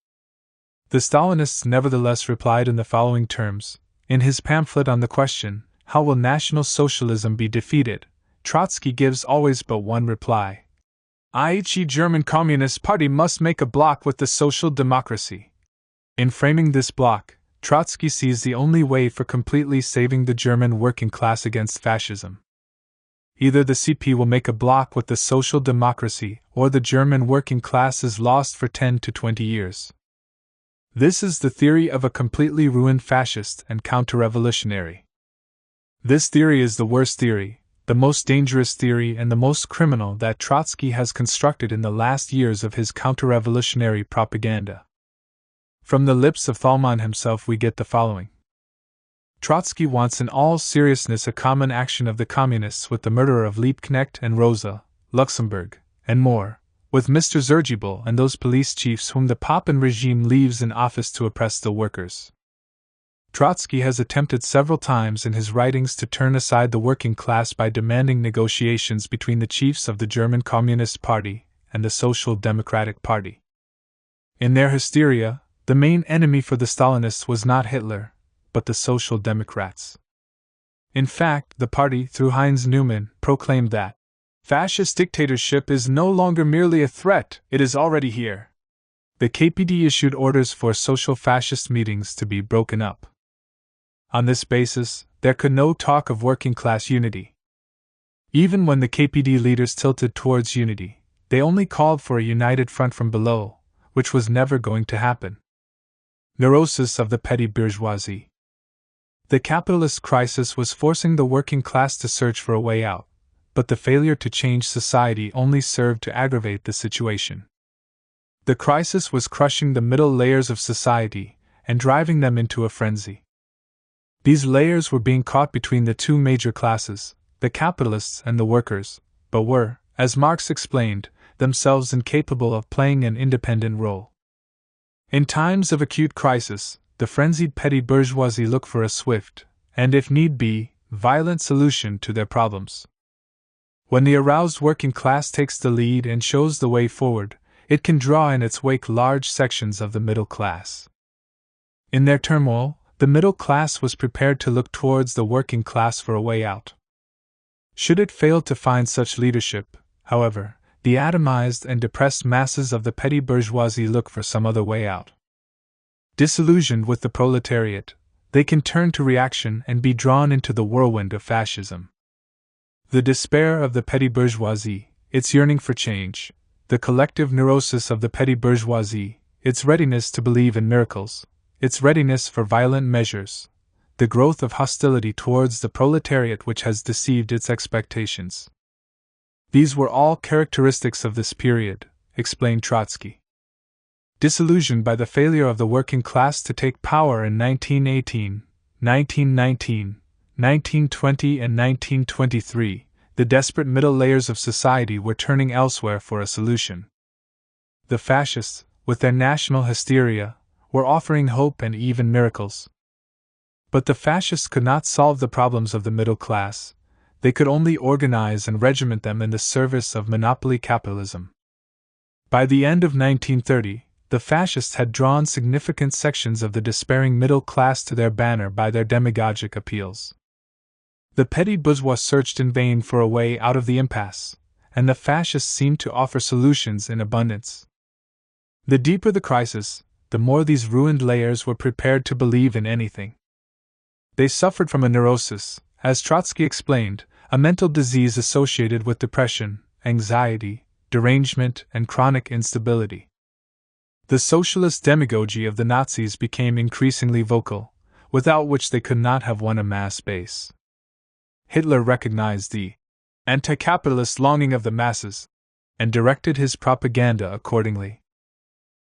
The Stalinists nevertheless replied in the following terms. In his pamphlet on the question, "How will National Socialism be defeated?" Trotsky gives always but one reply. IHE German Communist Party must make a bloc with the Social Democracy. In framing this bloc, Trotsky sees the only way for completely saving the German working class against fascism. Either the CP will make a bloc with the Social Democracy, or the German working class is lost for 10 to 20 years. This is the theory of a completely ruined fascist and counter-revolutionary. This theory is the worst theory, the most dangerous theory, and the most criminal that Trotsky has constructed in the last years of his counter-revolutionary propaganda. From the lips of Thälmann himself we get the following. Trotsky wants in all seriousness a common action of the Communists with the murderer of Liebknecht and Rosa, Luxemburg, and more, with Mr. Zergibel and those police chiefs whom the Papen regime leaves in office to oppress the workers. Trotsky has attempted several times in his writings to turn aside the working class by demanding negotiations between the chiefs of the German Communist Party and the Social Democratic Party. In their hysteria, the main enemy for the Stalinists was not Hitler, but the Social Democrats. In fact, the party, through Heinz Neumann, proclaimed that fascist dictatorship is no longer merely a threat, it is already here. The KPD issued orders for social fascist meetings to be broken up. On this basis, there could no talk of working class unity. Even when the KPD leaders tilted towards unity, they only called for a united front from below, which was never going to happen. Neurosis of the petty bourgeoisie. The capitalist crisis was forcing the working class to search for a way out, but the failure to change society only served to aggravate the situation. The crisis was crushing the middle layers of society and driving them into a frenzy. These layers were being caught between the two major classes, the capitalists and the workers, but were, as Marx explained, themselves incapable of playing an independent role. In times of acute crisis, the frenzied petty bourgeoisie look for a swift, and if need be, violent solution to their problems. When the aroused working class takes the lead and shows the way forward, it can draw in its wake large sections of the middle class. In their turmoil, the middle class was prepared to look towards the working class for a way out. Should it fail to find such leadership, however, the atomized and depressed masses of the petty bourgeoisie look for some other way out. Disillusioned with the proletariat, they can turn to reaction and be drawn into the whirlwind of fascism. The despair of the petty bourgeoisie, its yearning for change, the collective neurosis of the petty bourgeoisie, its readiness to believe in miracles, its readiness for violent measures, the growth of hostility towards the proletariat which has deceived its expectations. These were all characteristics of this period, explained Trotsky. Disillusioned by the failure of the working class to take power in 1918, 1919, 1920 and 1923, the desperate middle layers of society were turning elsewhere for a solution. The fascists, with their national hysteria, were offering hope and even miracles. But the fascists could not solve the problems of the middle class, they could only organize and regiment them in the service of monopoly capitalism. By the end of 1930, the fascists had drawn significant sections of the despairing middle class to their banner by their demagogic appeals. The petty bourgeois searched in vain for a way out of the impasse, and the fascists seemed to offer solutions in abundance. The deeper the crisis, the more these ruined layers were prepared to believe in anything. They suffered from a neurosis, as Trotsky explained, a mental disease associated with depression, anxiety, derangement, and chronic instability. The socialist demagogy of the Nazis became increasingly vocal, without which they could not have won a mass base. Hitler recognized the anti-capitalist longing of the masses, and directed his propaganda accordingly.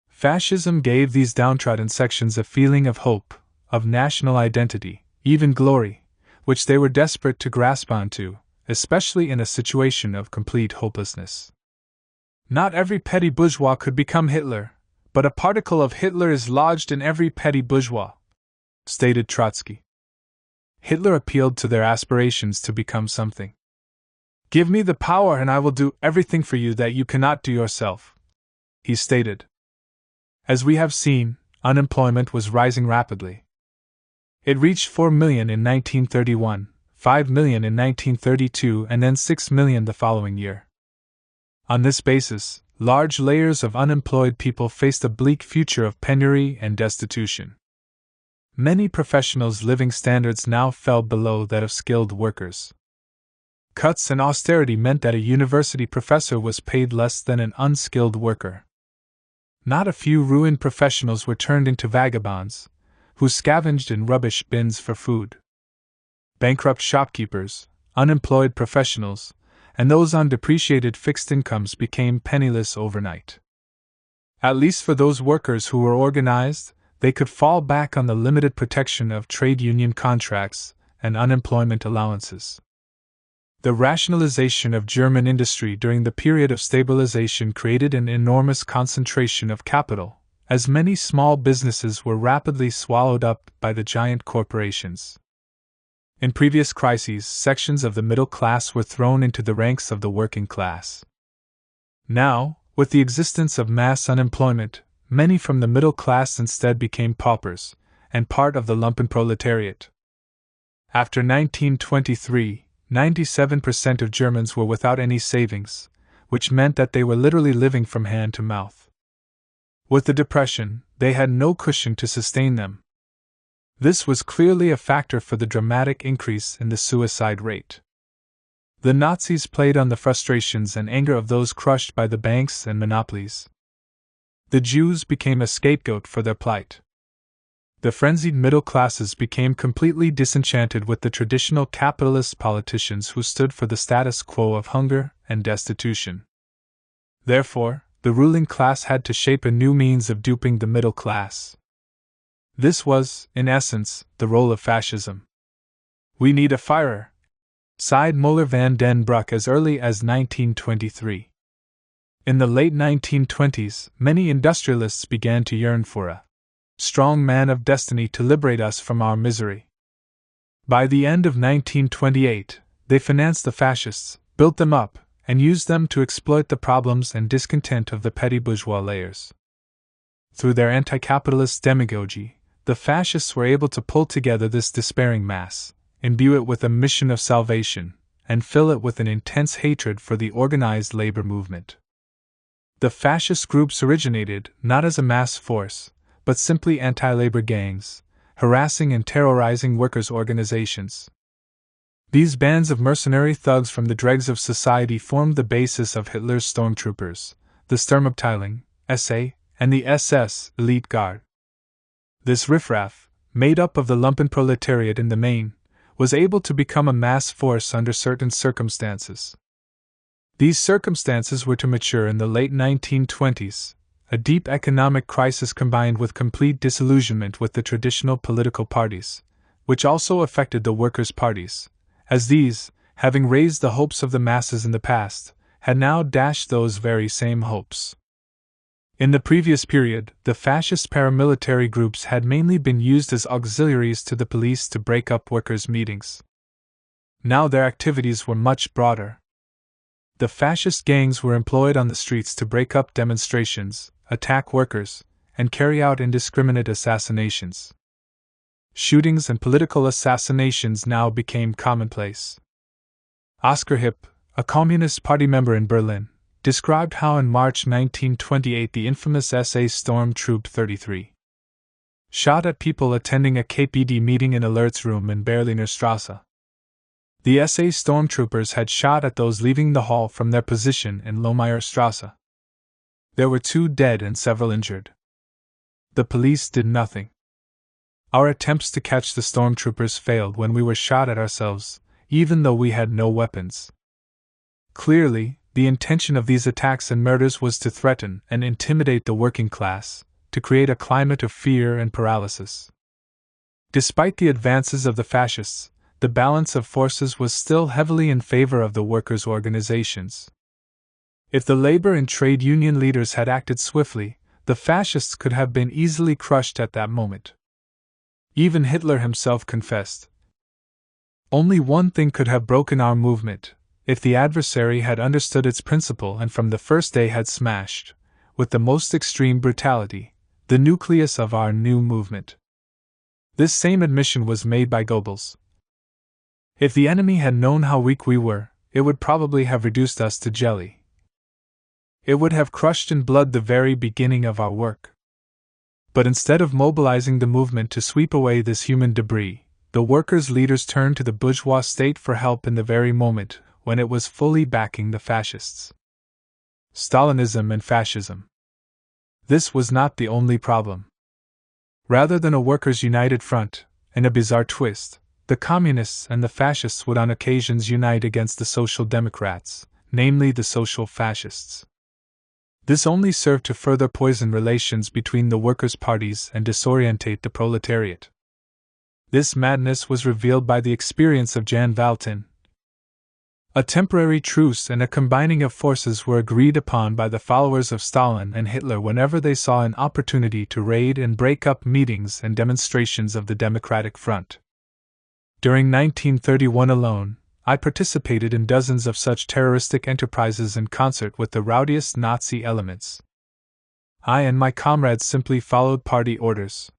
Fascism gave these downtrodden sections a feeling of hope, of national identity, even glory, which they were desperate to grasp onto, especially in a situation of complete hopelessness. Not every petty bourgeois could become Hitler, but a particle of Hitler is lodged in every petty bourgeois, stated Trotsky. Hitler appealed to their aspirations to become something. Give me the power and I will do everything for you that you cannot do yourself, he stated. As we have seen, unemployment was rising rapidly. It reached 4 million in 1931, 5 million in 1932, and then 6 million the following year. On this basis, large layers of unemployed people faced a bleak future of penury and destitution. Many professionals' living standards now fell below that of skilled workers. Cuts and austerity meant that a university professor was paid less than an unskilled worker. Not a few ruined professionals were turned into vagabonds, who scavenged in rubbish bins for food. Bankrupt shopkeepers, unemployed professionals, and those on depreciated fixed incomes became penniless overnight. At least for those workers who were organized, they could fall back on the limited protection of trade union contracts and unemployment allowances. The rationalization of German industry during the period of stabilization created an enormous concentration of capital, as many small businesses were rapidly swallowed up by the giant corporations. In previous crises, sections of the middle class were thrown into the ranks of the working class. Now, with the existence of mass unemployment, many from the middle class instead became paupers, and part of the lumpenproletariat. After 1923, 97% of Germans were without any savings, which meant that they were literally living from hand to mouth. With the Depression, they had no cushion to sustain them. This was clearly a factor for the dramatic increase in the suicide rate. The Nazis played on the frustrations and anger of those crushed by the banks and monopolies. The Jews became a scapegoat for their plight. The frenzied middle classes became completely disenchanted with the traditional capitalist politicians who stood for the status quo of hunger and destitution. Therefore, the ruling class had to shape a new means of duping the middle class. This was, in essence, the role of fascism. "We need a Führer," sighed Müller van den Broek as early as 1923. In the late 1920s, many industrialists began to yearn for a strong man of destiny to liberate us from our misery. By the end of 1928, they financed the fascists, built them up, and used them to exploit the problems and discontent of the petty bourgeois layers. Through their anti-capitalist demagogy, the fascists were able to pull together this despairing mass, imbue it with a mission of salvation, and fill it with an intense hatred for the organized labor movement. The fascist groups originated not as a mass force, but simply anti-labor gangs, harassing and terrorizing workers' organizations. These bands of mercenary thugs from the dregs of society formed the basis of Hitler's stormtroopers, the Sturmabteilung, SA, and the SS, Elite Guard. This riffraff, made up of the lumpenproletariat in the main, was able to become a mass force under certain circumstances. These circumstances were to mature in the late 1920s, a deep economic crisis combined with complete disillusionment with the traditional political parties, which also affected the workers' parties, as these, having raised the hopes of the masses in the past, had now dashed those very same hopes. In the previous period, the fascist paramilitary groups had mainly been used as auxiliaries to the police to break up workers' meetings. Now their activities were much broader. The fascist gangs were employed on the streets to break up demonstrations, attack workers, and carry out indiscriminate assassinations. Shootings and political assassinations now became commonplace. Oscar Hipp, a Communist Party member in Berlin, described how in March 1928 the infamous SA Storm Troop 33 shot at people attending a KPD meeting in Alert's room in Berliner Straße. The SA stormtroopers had shot at those leaving the hall from their position in Lohmeyer Straße. There were 2 dead and several injured. The police did nothing. Our attempts to catch the stormtroopers failed when we were shot at ourselves, even though we had no weapons. Clearly, the intention of these attacks and murders was to threaten and intimidate the working class, to create a climate of fear and paralysis. Despite the advances of the fascists, the balance of forces was still heavily in favor of the workers' organizations. If the labor and trade union leaders had acted swiftly, the fascists could have been easily crushed at that moment. Even Hitler himself confessed, "Only one thing could have broken our movement, if the adversary had understood its principle and from the first day had smashed, with the most extreme brutality, the nucleus of our new movement." This same admission was made by Goebbels. If the enemy had known how weak we were, it would probably have reduced us to jelly. It would have crushed in blood the very beginning of our work. But instead of mobilizing the movement to sweep away this human debris, the workers' leaders turned to the bourgeois state for help in the very moment when it was fully backing the fascists. Stalinism and fascism. This was not the only problem. Rather than a workers' united front, in a bizarre twist, the communists and the fascists would on occasions unite against the social democrats, namely the social fascists. This only served to further poison relations between the workers' parties and disorientate the proletariat. This madness was revealed by the experience of Jan Valtin. A temporary truce and a combining of forces were agreed upon by the followers of Stalin and Hitler whenever they saw an opportunity to raid and break up meetings and demonstrations of the Democratic Front. During 1931 alone, I participated in dozens of such terroristic enterprises in concert with the rowdiest Nazi elements. I and my comrades simply followed party orders.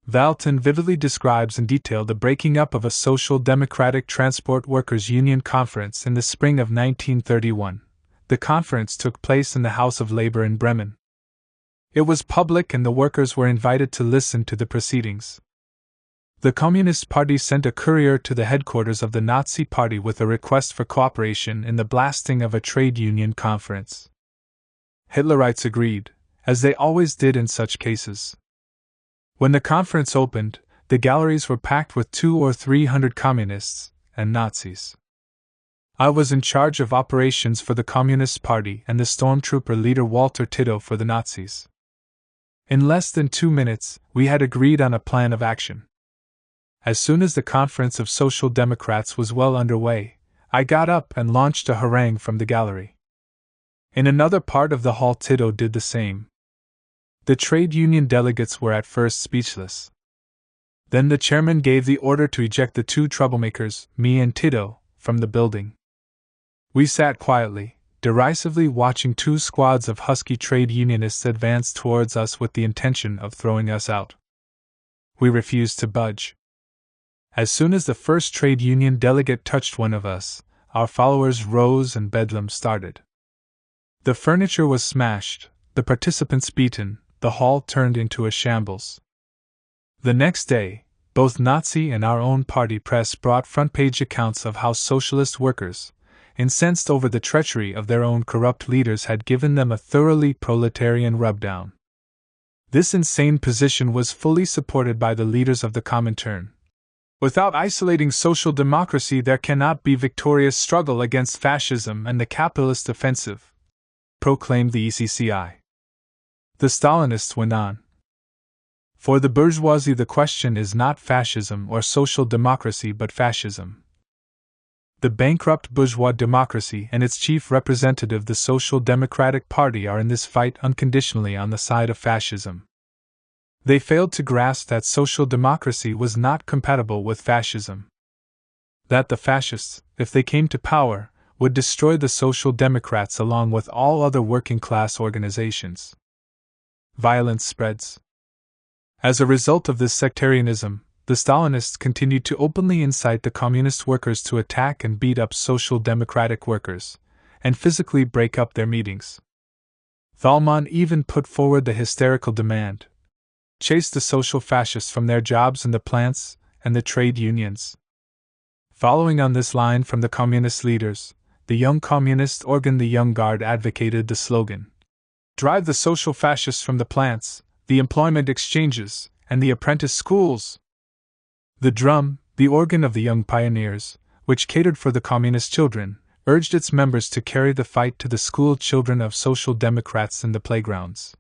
Valton vividly describes in detail the breaking up of a Social Democratic Transport Workers' Union conference in the spring of 1931. The conference took place in the House of Labor in Bremen. It was public and the workers were invited to listen to the proceedings. The Communist Party sent a courier to the headquarters of the Nazi Party with a request for cooperation in the blasting of a trade union conference. Hitlerites agreed, as they always did in such cases. When the conference opened, the galleries were packed with 200 or 300 communists and Nazis. I was in charge of operations for the Communist Party and the stormtrooper leader Walter Tito for the Nazis. In less than 2 minutes, we had agreed on a plan of action. As soon as the Conference of Social Democrats was well underway, I got up and launched a harangue from the gallery. In another part of the hall, Tito did the same. The trade union delegates were at first speechless. Then the chairman gave the order to eject the two troublemakers, me and Tito, from the building. We sat quietly, derisively watching 2 squads of husky trade unionists advance towards us with the intention of throwing us out. We refused to budge. As soon as the first trade union delegate touched one of us, our followers rose and bedlam started. The furniture was smashed, the participants beaten, the hall turned into a shambles. The next day, both Nazi and our own party press brought front-page accounts of how socialist workers, incensed over the treachery of their own corrupt leaders, had given them a thoroughly proletarian rubdown. This insane position was fully supported by the leaders of the Comintern. Without isolating social democracy, there cannot be victorious struggle against fascism and the capitalist offensive, proclaimed the ECCI. The Stalinists went on. For the bourgeoisie, the question is not fascism or social democracy but fascism. The bankrupt bourgeois democracy and its chief representative, the Social Democratic Party, are in this fight unconditionally on the side of fascism. They failed to grasp that social democracy was not compatible with fascism. That the fascists, if they came to power, would destroy the Social Democrats along with all other working-class organizations. Violence spreads. As a result of this sectarianism, the Stalinists continued to openly incite the communist workers to attack and beat up Social Democratic workers, and physically break up their meetings. Thalmann even put forward the hysterical demand: chase the social fascists from their jobs in the plants and the trade unions. Following on this line from the communist leaders, the young communist organ, the Young Guard, advocated the slogan: drive the social fascists from the plants, the employment exchanges, and the apprentice schools. The Drum, the organ of the Young Pioneers, which catered for the communist children, urged its members to carry the fight to the school children of Social Democrats in the playgrounds.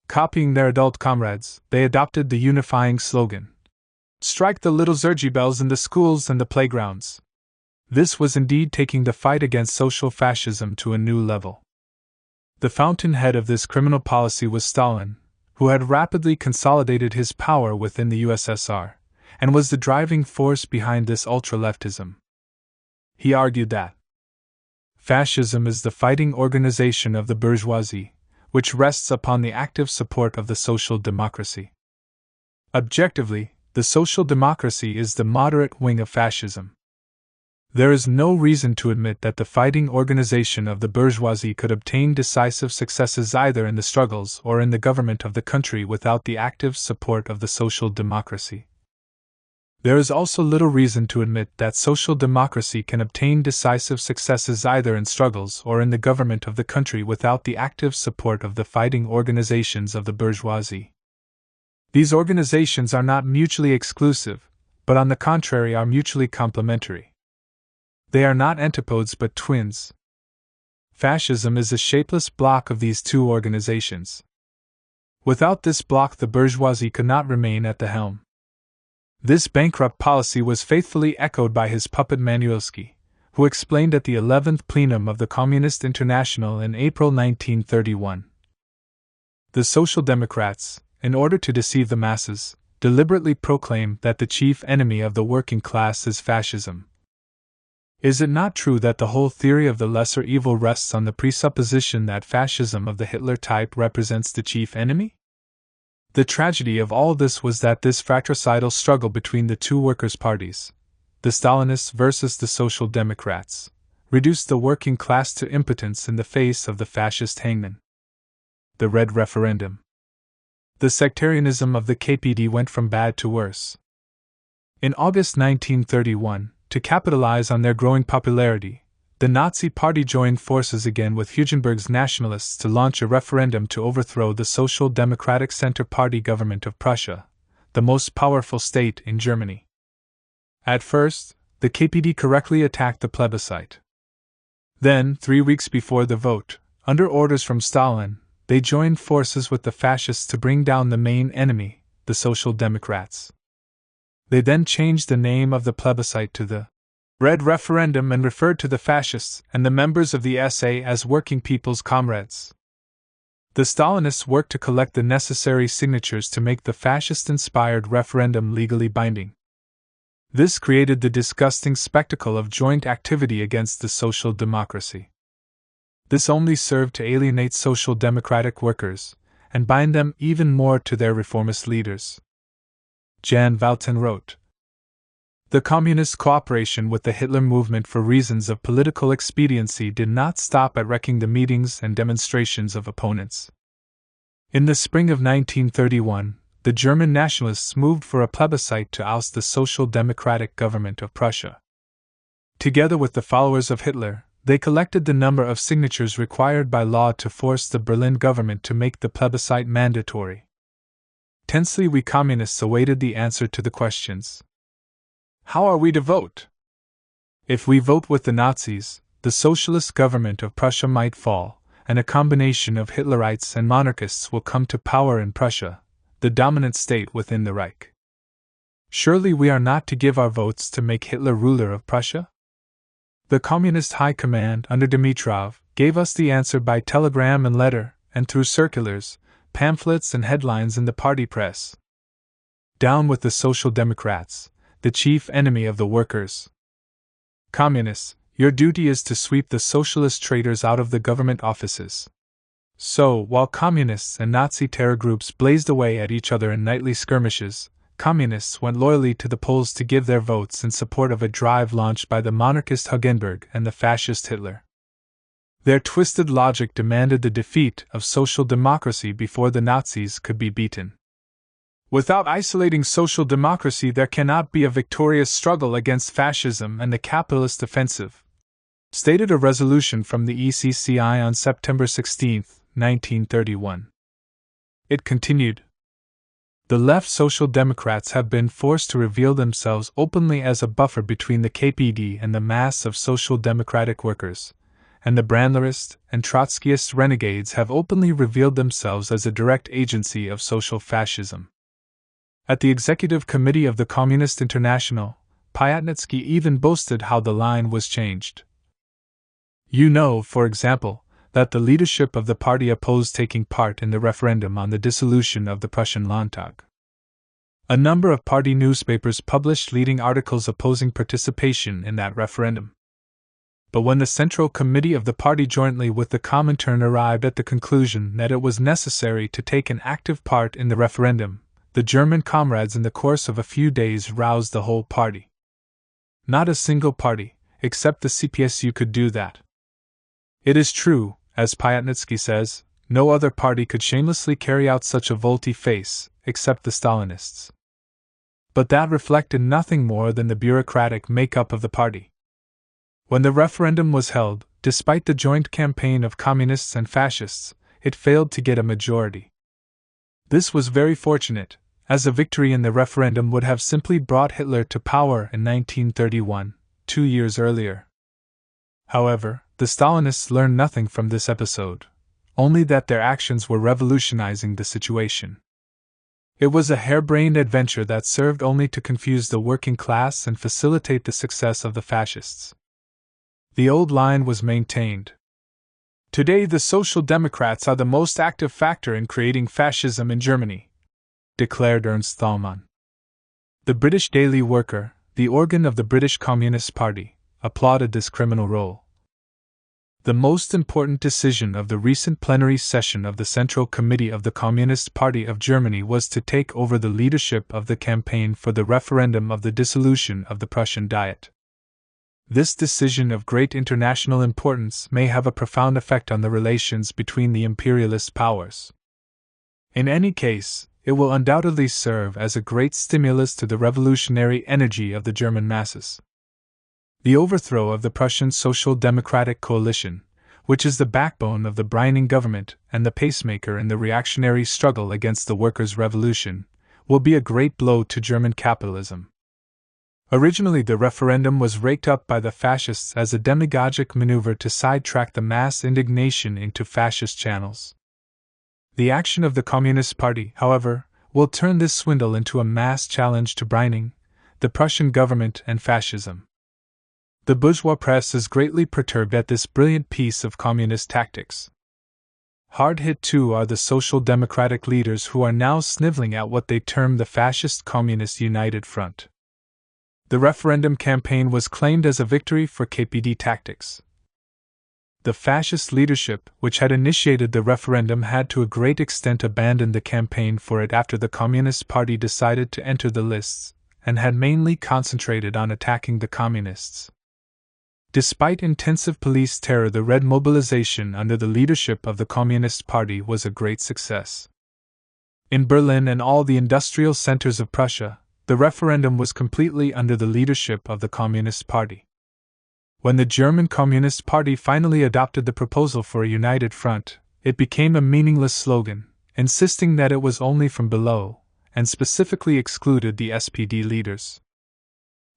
Copying their adult comrades, they adopted the unifying slogan: strike the little Zergy bells in the schools and the playgrounds. This was indeed taking the fight against social fascism to a new level. The fountainhead of this criminal policy was Stalin, who had rapidly consolidated his power within the USSR, and was the driving force behind this ultra-leftism. He argued that fascism is the fighting organization of the bourgeoisie, which rests upon the active support of the social democracy. Objectively, the social democracy is the moderate wing of fascism. There is no reason to admit that the fighting organization of the bourgeoisie could obtain decisive successes either in the struggles or in the government of the country without the active support of the social democracy. There is also little reason to admit that social democracy can obtain decisive successes either in struggles or in the government of the country without the active support of the fighting organizations of the bourgeoisie. These organizations are not mutually exclusive, but on the contrary are mutually complementary. They are not antipodes but twins. Fascism is a shapeless block of these two organizations. Without this block, the bourgeoisie could not remain at the helm. This bankrupt policy was faithfully echoed by his puppet Manuelski, who explained at the 11th plenum of the Communist International in April 1931. The Social Democrats, in order to deceive the masses, deliberately proclaim that the chief enemy of the working class is fascism. Is it not true that the whole theory of the lesser evil rests on the presupposition that fascism of the Hitler type represents the chief enemy? The tragedy of all this was that this fratricidal struggle between the two workers' parties, the Stalinists versus the Social Democrats, reduced the working class to impotence in the face of the fascist hangman. The Red Referendum. The sectarianism of the KPD went from bad to worse. In August 1931, to capitalize on their growing popularity, the Nazi Party joined forces again with Hugenberg's nationalists to launch a referendum to overthrow the Social Democratic Center Party government of Prussia, the most powerful state in Germany. At first, the KPD correctly attacked the plebiscite. Then, 3 weeks before the vote, under orders from Stalin, they joined forces with the fascists to bring down the main enemy, the Social Democrats. They then changed the name of the plebiscite to the Red Referendum and referred to the fascists and the members of the SA as Working People's Comrades. The Stalinists worked to collect the necessary signatures to make the fascist-inspired referendum legally binding. This created the disgusting spectacle of joint activity against the social democracy. This only served to alienate social democratic workers and bind them even more to their reformist leaders. Jan Valton wrote, "The communist cooperation with the Hitler movement for reasons of political expediency did not stop at wrecking the meetings and demonstrations of opponents." In the spring of 1931, the German nationalists moved for a plebiscite to oust the Social Democratic government of Prussia. Together with the followers of Hitler, they collected the number of signatures required by law to force the Berlin government to make the plebiscite mandatory. Tensely, we communists awaited the answer to the questions. How are we to vote? If we vote with the Nazis, the socialist government of Prussia might fall, and a combination of Hitlerites and monarchists will come to power in Prussia, the dominant state within the Reich. Surely we are not to give our votes to make Hitler ruler of Prussia? The Communist High Command under Dimitrov gave us the answer by telegram and letter, and through circulars, pamphlets and headlines in the party press. Down with the Social Democrats, the chief enemy of the workers. Communists, your duty is to sweep the socialist traitors out of the government offices. So, while Communists and Nazi terror groups blazed away at each other in nightly skirmishes, Communists went loyally to the polls to give their votes in support of a drive launched by the monarchist Hugenberg and the fascist Hitler. Their twisted logic demanded the defeat of social democracy before the Nazis could be beaten. Without isolating social democracy, there cannot be a victorious struggle against fascism and the capitalist offensive, stated a resolution from the ECCI on September 16, 1931. It continued, "The left Social Democrats have been forced to reveal themselves openly as a buffer between the KPD and the mass of Social Democratic workers, and the Brandlerist and Trotskyist renegades have openly revealed themselves as a direct agency of social fascism." At the Executive Committee of the Communist International, Pyatnitsky even boasted how the line was changed. You know, for example, that the leadership of the party opposed taking part in the referendum on the dissolution of the Prussian Landtag. A number of party newspapers published leading articles opposing participation in that referendum. But when the Central Committee of the party jointly with the Comintern arrived at the conclusion that it was necessary to take an active part in the referendum, the German comrades in the course of a few days roused the whole party. Not a single party, except the CPSU, could do that. It is true, as Pyatnitsky says, no other party could shamelessly carry out such a volte-face, except the Stalinists. But that reflected nothing more than the bureaucratic make-up of the party. When the referendum was held, despite the joint campaign of communists and fascists, it failed to get a majority. This was very fortunate, as a victory in the referendum would have simply brought Hitler to power in 1931, 2 years earlier. However, the Stalinists learned nothing from this episode, only that their actions were revolutionizing the situation. It was a harebrained adventure that served only to confuse the working class and facilitate the success of the fascists. The old line was maintained. Today the Social Democrats are the most active factor in creating fascism in Germany, declared Ernst Thälmann. The British Daily Worker, the organ of the British Communist Party, applauded this criminal role. The most important decision of the recent plenary session of the Central Committee of the Communist Party of Germany was to take over the leadership of the campaign for the referendum of the dissolution of the Prussian Diet. This decision of great international importance may have a profound effect on the relations between the imperialist powers. In any case, it will undoubtedly serve as a great stimulus to the revolutionary energy of the German masses. The overthrow of the Prussian Social Democratic Coalition, which is the backbone of the Brining government and the pacemaker in the reactionary struggle against the workers' revolution, will be a great blow to German capitalism. Originally, the referendum was raked up by the fascists as a demagogic maneuver to sidetrack the mass indignation into fascist channels. The action of the Communist Party, however, will turn this swindle into a mass challenge to Brining, the Prussian government, and fascism. The bourgeois press is greatly perturbed at this brilliant piece of communist tactics. Hard hit too are the social democratic leaders who are now sniveling at what they term the fascist communist united front. The referendum campaign was claimed as a victory for KPD tactics. The fascist leadership, which had initiated the referendum, had to a great extent abandoned the campaign for it after the Communist Party decided to enter the lists, and had mainly concentrated on attacking the communists. Despite intensive police terror, the Red mobilization under the leadership of the Communist Party was a great success. In Berlin and all the industrial centers of Prussia, the referendum was completely under the leadership of the Communist Party. When the German Communist Party finally adopted the proposal for a united front, it became a meaningless slogan, insisting that it was only from below, and specifically excluded the SPD leaders.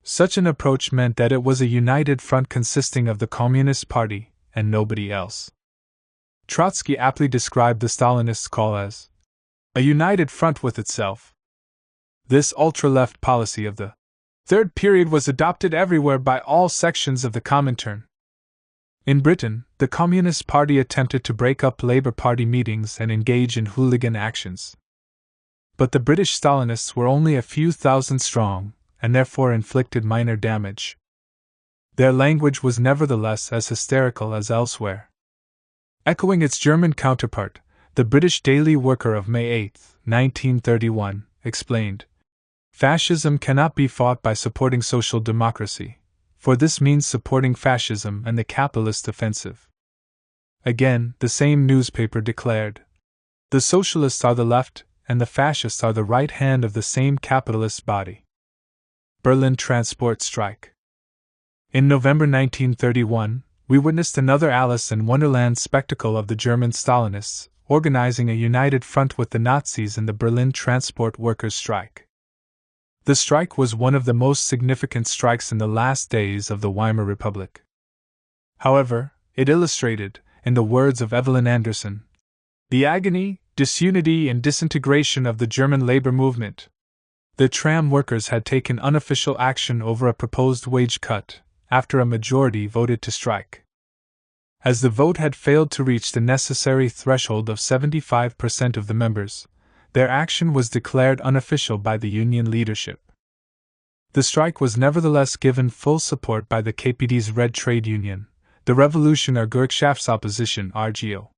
Such an approach meant that it was a united front consisting of the Communist Party and nobody else. Trotsky aptly described the Stalinists' call as a united front with itself. This ultra-left policy of the Third Period was adopted everywhere by all sections of the Comintern. In Britain, the Communist Party attempted to break up Labour Party meetings and engage in hooligan actions. But the British Stalinists were only a few thousand strong, and therefore inflicted minor damage. Their language was nevertheless as hysterical as elsewhere. Echoing its German counterpart, the British Daily Worker of May 8, 1931, explained, "Fascism cannot be fought by supporting social democracy, for this means supporting fascism and the capitalist offensive." Again, the same newspaper declared, "The socialists are the left, and the fascists are the right hand of the same capitalist body." Berlin transport strike. In November 1931, we witnessed another Alice in Wonderland spectacle of the German Stalinists organizing a united front with the Nazis in the Berlin transport workers' strike. The strike was one of the most significant strikes in the last days of the Weimar Republic. However, it illustrated, in the words of Evelyn Anderson, the agony, disunity, and disintegration of the German labor movement. The tram workers had taken unofficial action over a proposed wage cut, after a majority voted to strike. As the vote had failed to reach the necessary threshold of 75% of the members, their action was declared unofficial by the union leadership. The strike was nevertheless given full support by the KPD's Red Trade Union, the Revolutionär Gewerkschaftsopposition (RGO).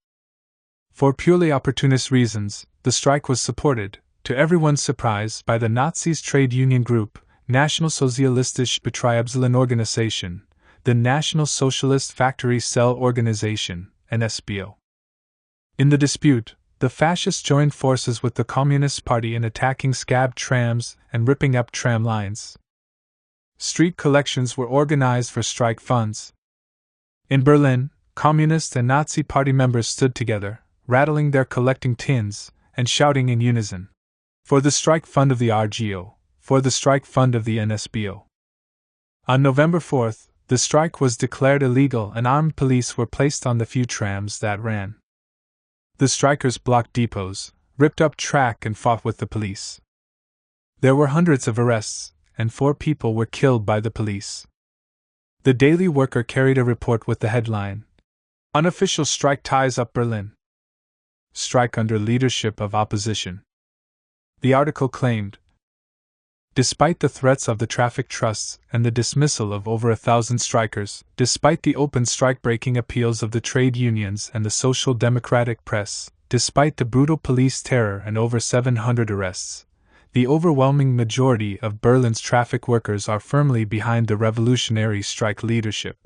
For purely opportunist reasons, the strike was supported, to everyone's surprise, by the Nazis' trade union group, Nationalsozialistische Betriebslohnorganisation, the National Socialist Factory Cell Organization, NSBO. In the dispute, the fascists joined forces with the Communist Party in attacking scab trams and ripping up tram lines. Street collections were organized for strike funds. In Berlin, Communist and Nazi Party members stood together, rattling their collecting tins, and shouting in unison, "For the strike fund of the RGO, for the strike fund of the NSBO." On November 4th, the strike was declared illegal and armed police were placed on the few trams that ran. The strikers blocked depots, ripped up track, and fought with the police. There were hundreds of arrests, and 4 people were killed by the police. The Daily Worker carried a report with the headline, "Unofficial strike ties up Berlin. Strike under leadership of opposition." The article claimed, Despite the threats of the traffic trusts and the dismissal of over 1,000 strikers, despite the open strike-breaking appeals of the trade unions and the social democratic press, despite the brutal police terror and over 700 arrests, the overwhelming majority of Berlin's traffic workers are firmly behind the revolutionary strike leadership.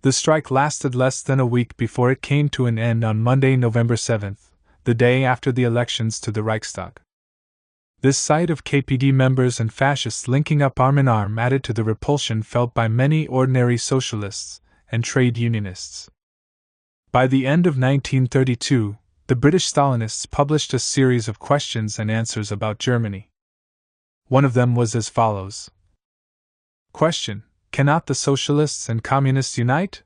The strike lasted less than a week before it came to an end on Monday, November 7th, the day after the elections to the Reichstag. This sight of KPD members and fascists linking up arm in arm added to the repulsion felt by many ordinary socialists and trade unionists. By the end of 1932, the British Stalinists published a series of questions and answers about Germany. One of them was as follows. Question: cannot the socialists and communists unite?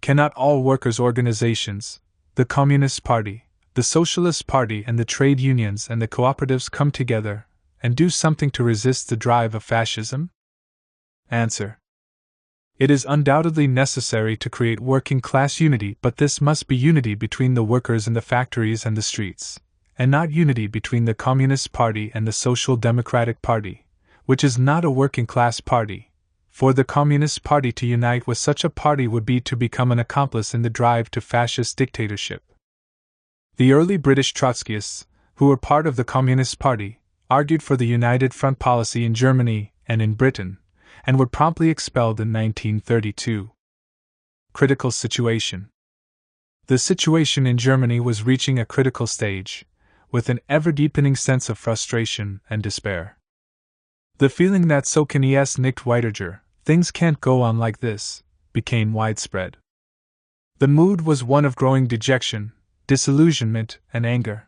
Cannot all workers' organizations, the Communist Party, the Socialist Party and the trade unions and the cooperatives come together and do something to resist the drive of fascism? Answer: it is undoubtedly necessary to create working-class unity, but this must be unity between the workers in the factories and the streets, and not unity between the Communist Party and the Social Democratic Party, which is not a working-class party, for the Communist Party to unite with such a party would be to become an accomplice in the drive to fascist dictatorship. The early British Trotskyists, who were part of the Communist Party, argued for the United Front policy in Germany and in Britain, and were promptly expelled in 1932. Critical situation. The situation in Germany was reaching a critical stage, with an ever-deepening sense of frustration and despair. The feeling that so can es nicht weitergehen, things can't go on like this, became widespread. The mood was one of growing dejection, disillusionment, and anger.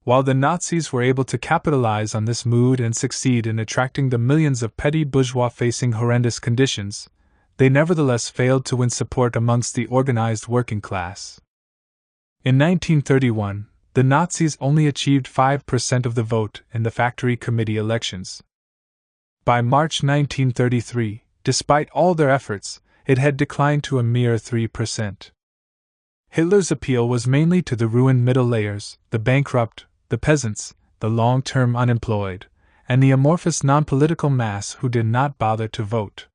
While the Nazis were able to capitalize on this mood and succeed in attracting the millions of petty bourgeois facing horrendous conditions, they nevertheless failed to win support amongst the organized working class. In 1931, the Nazis only achieved 5% of the vote in the factory committee elections. By March 1933, despite all their efforts, it had declined to a mere 3%. Hitler's appeal was mainly to the ruined middle layers, the bankrupt, the peasants, the long-term unemployed, and the amorphous non-political mass who did not bother to vote.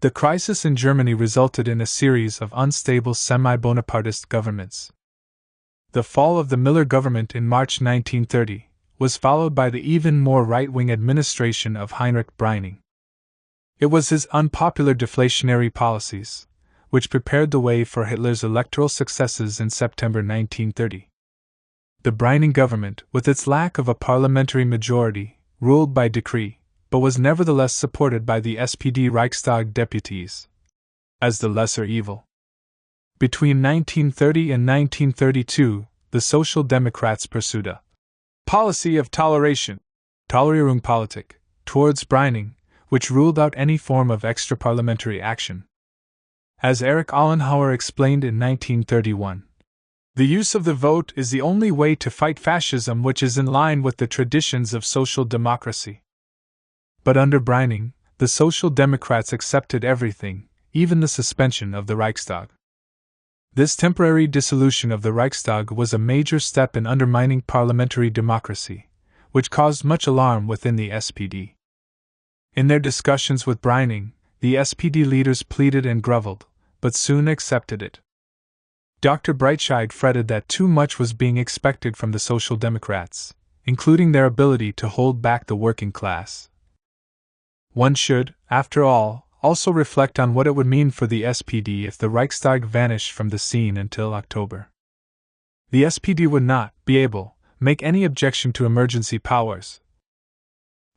The crisis in Germany resulted in a series of unstable semi-Bonapartist governments. The fall of the Miller government in March 1930 was followed by the even more right-wing administration of Heinrich Brüning. It was his unpopular deflationary policies which prepared the way for Hitler's electoral successes in September 1930. The Brüning government, with its lack of a parliamentary majority, ruled by decree, but was nevertheless supported by the SPD Reichstag deputies as the lesser evil. Between 1930 and 1932, the Social Democrats pursued a policy of toleration, Tolerierungspolitik, towards Brüning, which ruled out any form of extra-parliamentary action. As Erich Ollenhauer explained in 1931, the use of the vote is the only way to fight fascism, which is in line with the traditions of social democracy. But under Brüning, the Social Democrats accepted everything, even the suspension of the Reichstag. This temporary dissolution of the Reichstag was a major step in undermining parliamentary democracy, which caused much alarm within the SPD. In their discussions with Brüning, the SPD leaders pleaded and groveled, but soon accepted it. Dr. Breitscheid fretted that too much was being expected from the Social Democrats, including their ability to hold back the working class. One should, after all, also reflect on what it would mean for the SPD if the Reichstag vanished from the scene until October. The SPD would not be able to make any objection to emergency powers.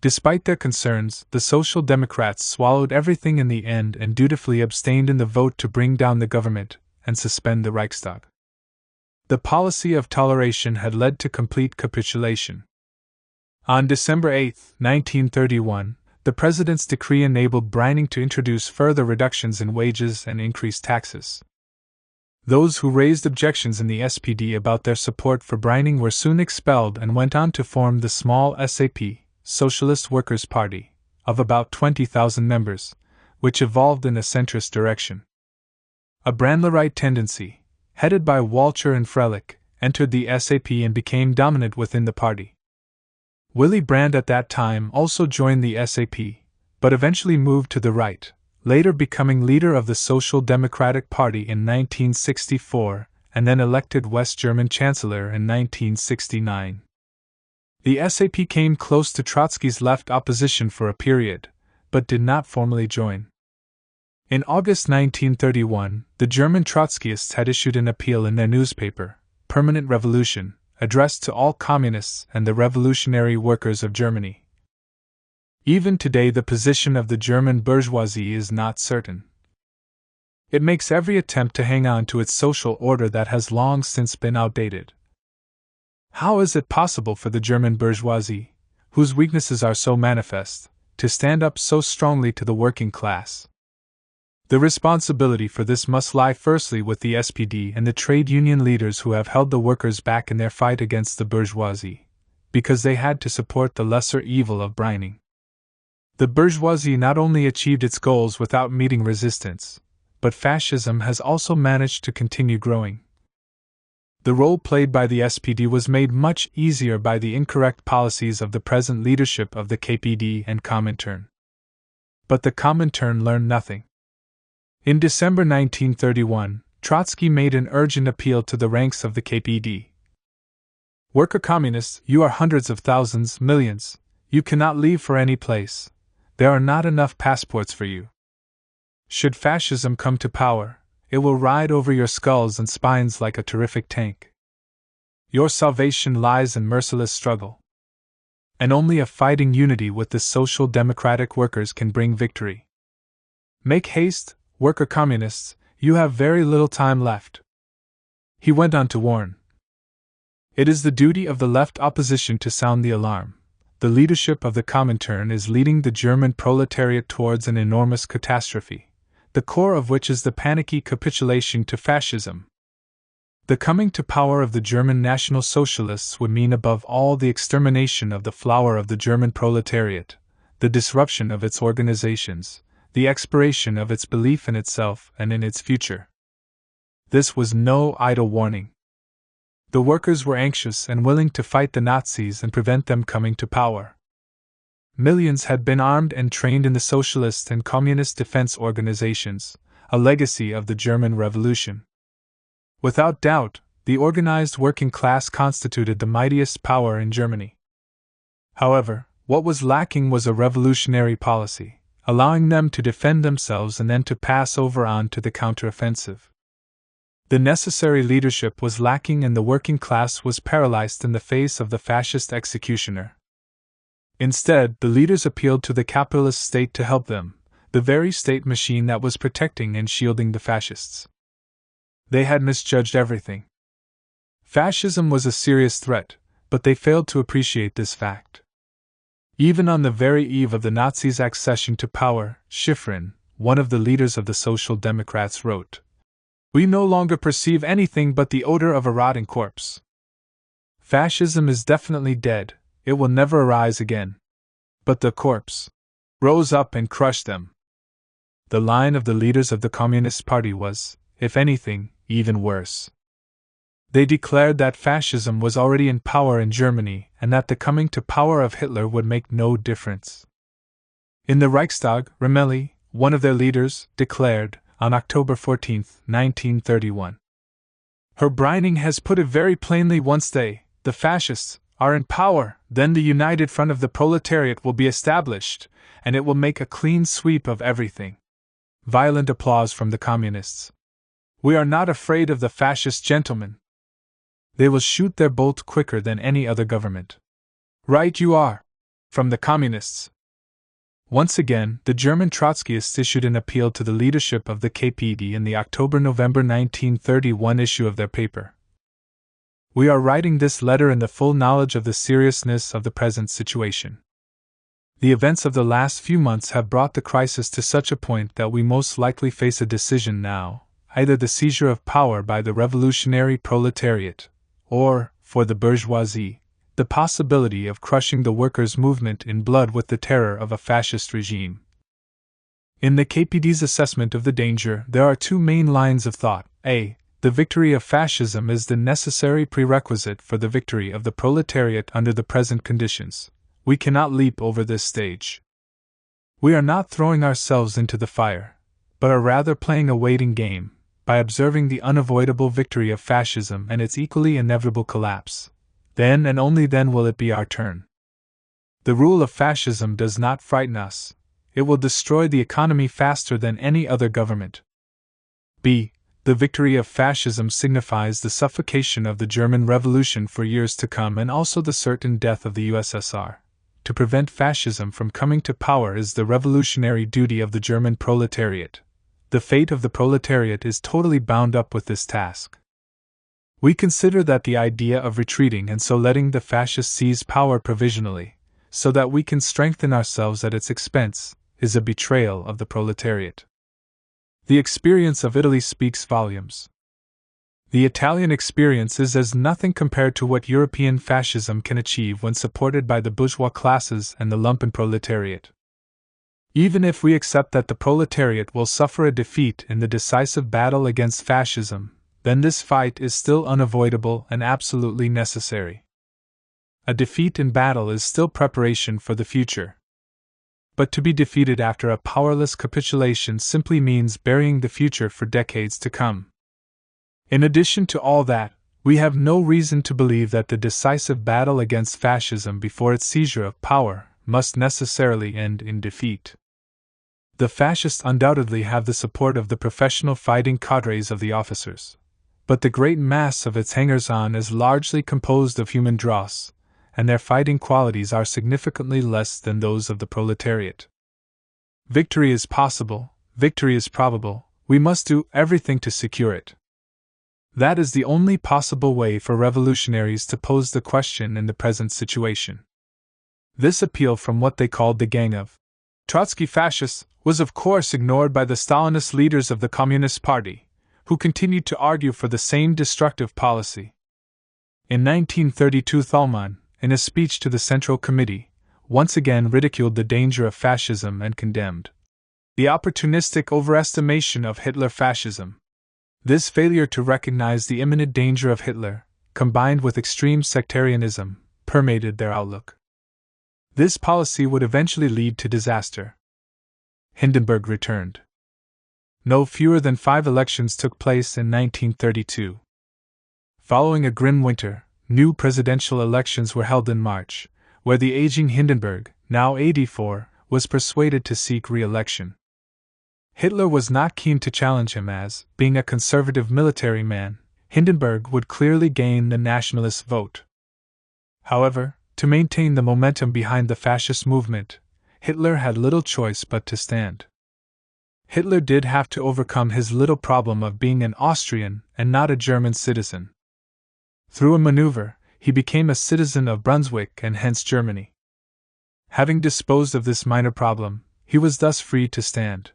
Despite their concerns, the Social Democrats swallowed everything in the end and dutifully abstained in the vote to bring down the government and suspend the Reichstag. The policy of toleration had led to complete capitulation. On December 8, 1931, the President's decree enabled Brüning to introduce further reductions in wages and increased taxes. Those who raised objections in the SPD about their support for Brüning were soon expelled and went on to form the small SAP, Socialist Workers' Party, of about 20,000 members, which evolved in a centrist direction. A Brandlerite tendency, headed by Walcher and Freilich, entered the SAP and became dominant within the party. Willy Brandt at that time also joined the SAP, but eventually moved to the right, later becoming leader of the Social Democratic Party in 1964 and then elected West German Chancellor in 1969. The SAP came close to Trotsky's left opposition for a period, but did not formally join. In August 1931, the German Trotskyists had issued an appeal in their newspaper, Permanent Revolution, addressed to all communists and the revolutionary workers of Germany. Even today, the position of the German bourgeoisie is not certain. It makes every attempt to hang on to its social order that has long since been outdated. How is it possible for the German bourgeoisie, whose weaknesses are so manifest, to stand up so strongly to the working class? The responsibility for this must lie firstly with the SPD and the trade union leaders who have held the workers back in their fight against the bourgeoisie, because they had to support the lesser evil of brining. The bourgeoisie not only achieved its goals without meeting resistance, but fascism has also managed to continue growing. The role played by the SPD was made much easier by the incorrect policies of the present leadership of the KPD and Comintern. But the Comintern learned nothing. In December 1931, Trotsky made an urgent appeal to the ranks of the KPD. Worker communists, you are hundreds of thousands, millions. You cannot leave for any place. There are not enough passports for you. Should fascism come to power, it will ride over your skulls and spines like a terrific tank. Your salvation lies in merciless struggle. And only a fighting unity with the social democratic workers can bring victory. Make haste, worker communists, you have very little time left. He went on to warn. It is the duty of the left opposition to sound the alarm. The leadership of the Comintern is leading the German proletariat towards an enormous catastrophe, the core of which is the panicky capitulation to fascism. The coming to power of the German National Socialists would mean above all the extermination of the flower of the German proletariat, the disruption of its organizations, the expiration of its belief in itself and in its future. This was no idle warning. The workers were anxious and willing to fight the Nazis and prevent them coming to power. Millions had been armed and trained in the socialist and communist defense organizations, a legacy of the German Revolution. Without doubt, the organized working class constituted the mightiest power in Germany. However, what was lacking was a revolutionary policy, allowing them to defend themselves and then to pass over on to the counteroffensive. The necessary leadership was lacking and the working class was paralyzed in the face of the fascist executioner. Instead, the leaders appealed to the capitalist state to help them, the very state machine that was protecting and shielding the fascists. They had misjudged everything. Fascism was a serious threat, but they failed to appreciate this fact. Even on the very eve of the Nazis' accession to power, Schifrin, one of the leaders of the Social Democrats, wrote, "We no longer perceive anything but the odor of a rotting corpse. Fascism is definitely dead, it will never arise again." But the corpse rose up and crushed them. The line of the leaders of the Communist Party was, if anything, even worse. They declared that fascism was already in power in Germany and that the coming to power of Hitler would make no difference. In the Reichstag, Remelli, one of their leaders, declared, on October 14, 1931, "Her brining has put it very plainly: once they, the fascists, are in power, then the united front of the proletariat will be established, and it will make a clean sweep of everything." Violent applause from the communists. "We are not afraid of the fascist gentlemen. They will shoot their bolt quicker than any other government." "Right you are!" from the communists. Once again, the German Trotskyists issued an appeal to the leadership of the KPD in the October-November 1931 issue of their paper. We are writing this letter in the full knowledge of the seriousness of the present situation. The events of the last few months have brought the crisis to such a point that we most likely face a decision now, either the seizure of power by the revolutionary proletariat, or, for the bourgeoisie, the possibility of crushing the workers' movement in blood with the terror of a fascist regime. In the KPD's assessment of the danger, there are two main lines of thought. A. The victory of fascism is the necessary prerequisite for the victory of the proletariat under the present conditions, we cannot leap over this stage. We are not throwing ourselves into the fire, but are rather playing a waiting game, by observing the unavoidable victory of fascism and its equally inevitable collapse. Then and only then will it be our turn. The rule of fascism does not frighten us. It will destroy the economy faster than any other government. b. The victory of fascism signifies the suffocation of the German Revolution for years to come and also the certain death of the USSR. To prevent fascism from coming to power is the revolutionary duty of the German proletariat. The fate of the proletariat is totally bound up with this task. We consider that the idea of retreating and so letting the fascists seize power provisionally, so that we can strengthen ourselves at its expense, is a betrayal of the proletariat. The experience of Italy speaks volumes. The Italian experience is as nothing compared to what European fascism can achieve when supported by the bourgeois classes and the lumpenproletariat. Even if we accept that the proletariat will suffer a defeat in the decisive battle against fascism, then this fight is still unavoidable and absolutely necessary. A defeat in battle is still preparation for the future. But to be defeated after a powerless capitulation simply means burying the future for decades to come. In addition to all that, we have no reason to believe that the decisive battle against fascism before its seizure of power must necessarily end in defeat. The fascists undoubtedly have the support of the professional fighting cadres of the officers, but the great mass of its hangers-on is largely composed of human dross, and their fighting qualities are significantly less than those of the proletariat. Victory is possible, victory is probable, we must do everything to secure it. That is the only possible way for revolutionaries to pose the question in the present situation. This appeal from what they called the gang of Trotsky fascists was of course ignored by the Stalinist leaders of the Communist Party, who continued to argue for the same destructive policy. In 1932, Thälmann, in a speech to the Central Committee, once again ridiculed the danger of fascism and condemned the opportunistic overestimation of Hitler fascism. This failure to recognize the imminent danger of Hitler, combined with extreme sectarianism, permeated their outlook. This policy would eventually lead to disaster. Hindenburg returned. No fewer than 5 elections took place in 1932. Following a grim winter, new presidential elections were held in March, where the aging Hindenburg, now 84, was persuaded to seek re-election. Hitler was not keen to challenge him as, being a conservative military man, Hindenburg would clearly gain the nationalist vote. However, to maintain the momentum behind the fascist movement, Hitler had little choice but to stand. Hitler did have to overcome his little problem of being an Austrian and not a German citizen. Through a maneuver, he became a citizen of Brunswick and hence Germany. Having disposed of this minor problem, he was thus free to stand.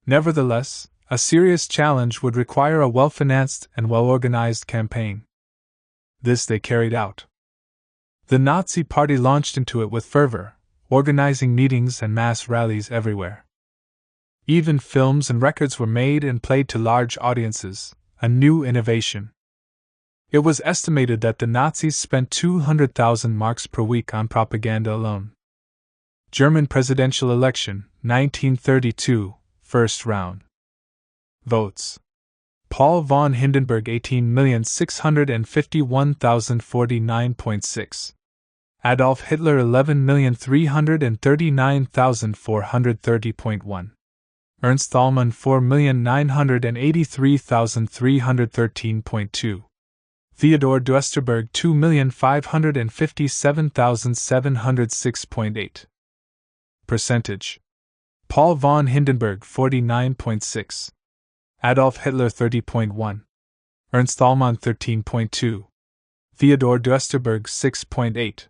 Nevertheless, a serious challenge would require a well-financed and well-organized campaign. This they carried out. The Nazi Party launched into it with fervor, organizing meetings and mass rallies everywhere. Even films and records were made and played to large audiences, a new innovation. It was estimated that the Nazis spent 200,000 marks per week on propaganda alone. German presidential election, 1932, first round. Votes: Paul von Hindenburg 18,651,049.6. Adolf Hitler 11,339,430.1. Ernst Thälmann 4,983,313.2. Theodor Duesterberg 2,557,706.8. Percentage: Paul von Hindenburg 49.6. Adolf Hitler 30.1. Ernst Thälmann 13.2. Theodor Duesterberg 6.8.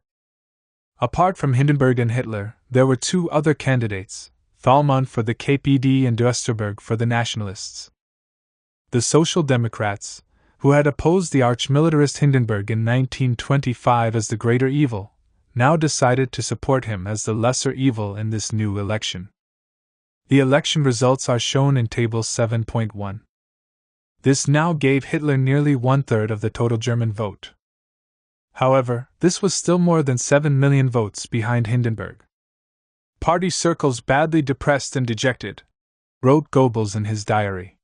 Apart from Hindenburg and Hitler, there were 2 other candidates, Thälmann for the KPD and Duesterberg for the Nationalists. The Social Democrats, who had opposed the arch-militarist Hindenburg in 1925 as the greater evil, now decided to support him as the lesser evil in this new election. The election results are shown in Table 7.1. This now gave Hitler nearly 1/3 of the total German vote. However, this was still more than 7 million votes behind Hindenburg. "Party circles badly depressed and dejected," wrote Goebbels in his diary.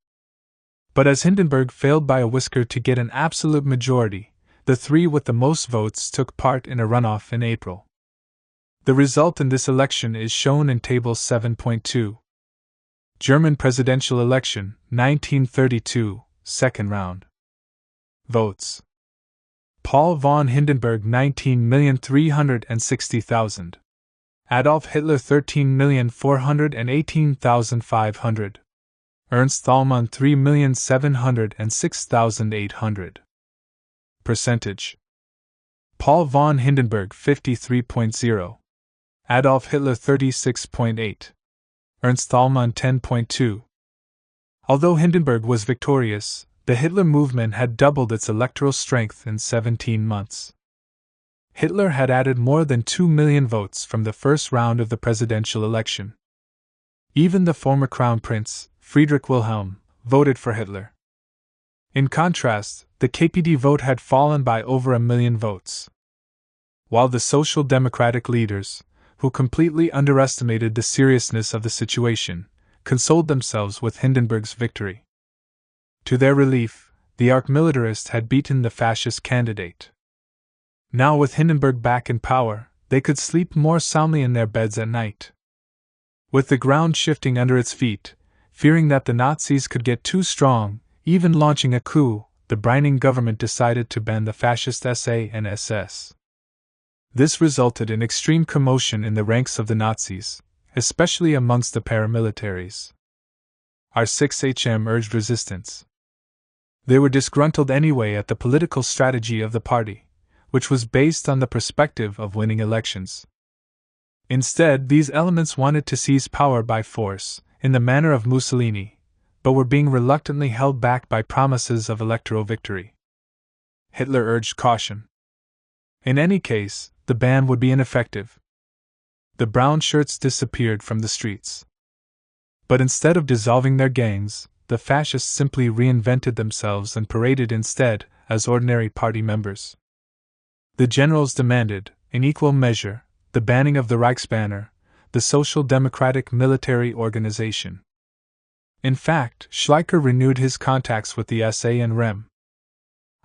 But as Hindenburg failed by a whisker to get an absolute majority, the three with the most votes took part in a runoff in April. The result in this election is shown in Table 7.2. German presidential election, 1932, second round. Votes: Paul von Hindenburg 19,360,000. Adolf Hitler 13,418,500. Ernst Thälmann 3,706,800. Percentage: Paul von Hindenburg 53.0. Adolf Hitler 36.8. Ernst Thälmann 10.2. Although Hindenburg was victorious, the Hitler movement had doubled its electoral strength in 17 months. Hitler had added more than 2 million votes from the first round of the presidential election. Even the former Crown Prince, Friedrich Wilhelm, voted for Hitler. In contrast, the KPD vote had fallen by over 1 million votes. While the Social Democratic leaders, who completely underestimated the seriousness of the situation, consoled themselves with Hindenburg's victory. To their relief, the arch-militarist had beaten the fascist candidate. Now, with Hindenburg back in power, they could sleep more soundly in their beds at night. With the ground shifting under its feet, fearing that the Nazis could get too strong, even launching a coup, the Brining government decided to ban the fascist SA and SS. This resulted in extreme commotion in the ranks of the Nazis, especially amongst the paramilitaries. R6HM urged resistance. They were disgruntled anyway at the political strategy of the party, which was based on the perspective of winning elections. Instead, these elements wanted to seize power by force, in the manner of Mussolini, but were being reluctantly held back by promises of electoral victory. Hitler urged caution. In any case, the ban would be ineffective. The brown shirts disappeared from the streets. But instead of dissolving their gangs, the fascists simply reinvented themselves and paraded instead as ordinary party members. The generals demanded, in equal measure, the banning of the Reichsbanner, the Social Democratic military organization. In fact, Schleicher renewed his contacts with the SA and REM.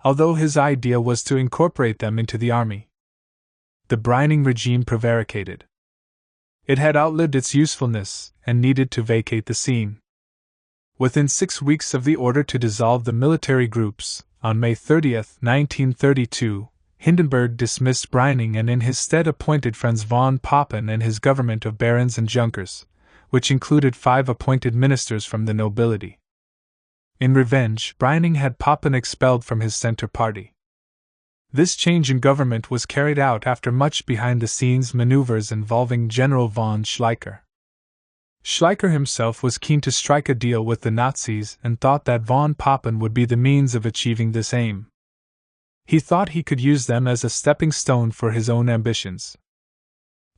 Although his idea was to incorporate them into the army, the Brining regime prevaricated. It had outlived its usefulness and needed to vacate the scene. Within 6 weeks of the order to dissolve the military groups, on May 30, 1932, Hindenburg dismissed Brining and in his stead appointed Franz von Papen and his government of barons and junkers, which included 5 appointed ministers from the nobility. In revenge, Brining had Papen expelled from his center party. This change in government was carried out after much behind-the-scenes maneuvers involving General von Schleicher. Schleicher himself was keen to strike a deal with the Nazis and thought that von Papen would be the means of achieving this aim. He thought he could use them as a stepping stone for his own ambitions.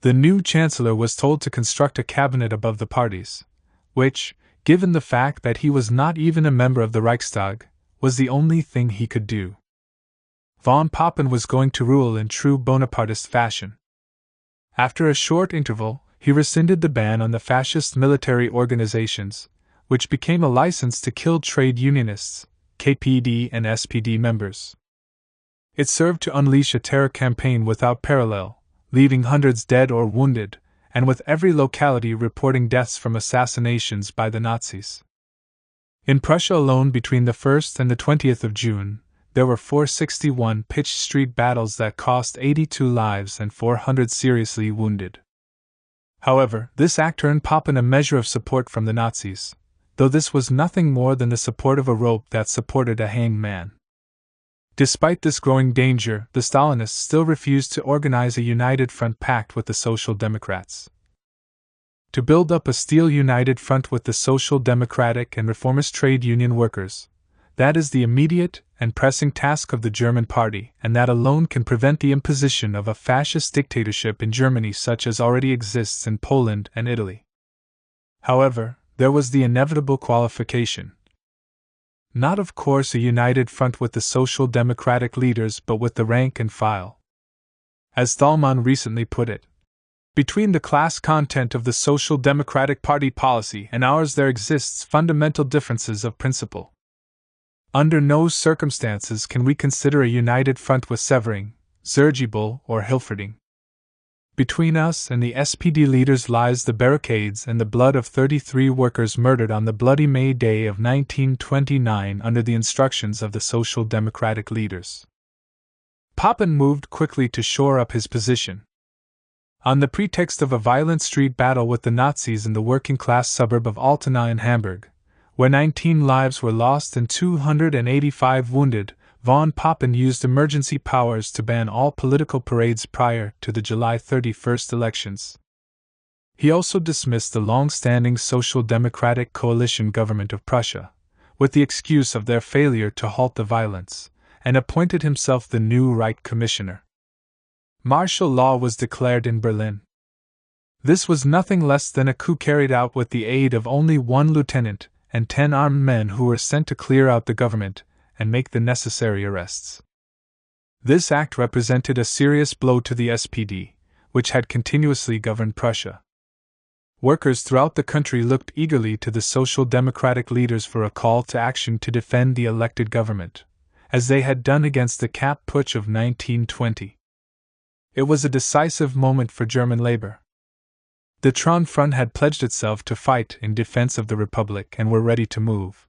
The new chancellor was told to construct a cabinet above the parties, which, given the fact that he was not even a member of the Reichstag, was the only thing he could do. Von Papen was going to rule in true Bonapartist fashion. After a short interval, he rescinded the ban on the fascist military organizations, which became a license to kill trade unionists, KPD and SPD members. It served to unleash a terror campaign without parallel, leaving hundreds dead or wounded, and with every locality reporting deaths from assassinations by the Nazis. In Prussia alone between the 1st and the 20th of June, there were 461 pitched street battles that cost 82 lives and 400 seriously wounded. However, this act earned Papen a measure of support from the Nazis, though this was nothing more than the support of a rope that supported a hanged man. Despite this growing danger, the Stalinists still refused to organize a united front pact with the Social Democrats. To build up a steel united front with the Social Democratic and Reformist trade union workers, that is the immediate and pressing task of the German party, and that alone can prevent the imposition of a fascist dictatorship in Germany such as already exists in Poland and Italy. However, there was the inevitable qualification. not of course a united front with the Social Democratic leaders but with the rank and file. As Thalmann recently put it, between the class content of the Social Democratic Party policy and ours there exists fundamental differences of principle. Under no circumstances can we consider a united front with Severing, Zergibel, or Hilferding. Between us and the SPD leaders lies the barricades and the blood of 33 workers murdered on the bloody May Day of 1929 under the instructions of the Social Democratic leaders. Papen moved quickly to shore up his position. On the pretext of a violent street battle with the Nazis in the working-class suburb of Altena in Hamburg, where 19 lives were lost and 285 wounded, von Papen used emergency powers to ban all political parades prior to the July 31st elections. He also dismissed the long-standing Social Democratic coalition government of Prussia, with the excuse of their failure to halt the violence, and appointed himself the new Reich Commissioner. Martial law was declared in Berlin. This was nothing less than a coup carried out with the aid of only one lieutenant and 10 armed men who were sent to clear out the government and make the necessary arrests. This act represented a serious blow to the SPD, which had continuously governed Prussia. Workers throughout the country looked eagerly to the Social Democratic leaders for a call to action to defend the elected government, as they had done against the Kapp Putsch of 1920. It was a decisive moment for German labor. The Tron Front had pledged itself to fight in defense of the Republic and were ready to move.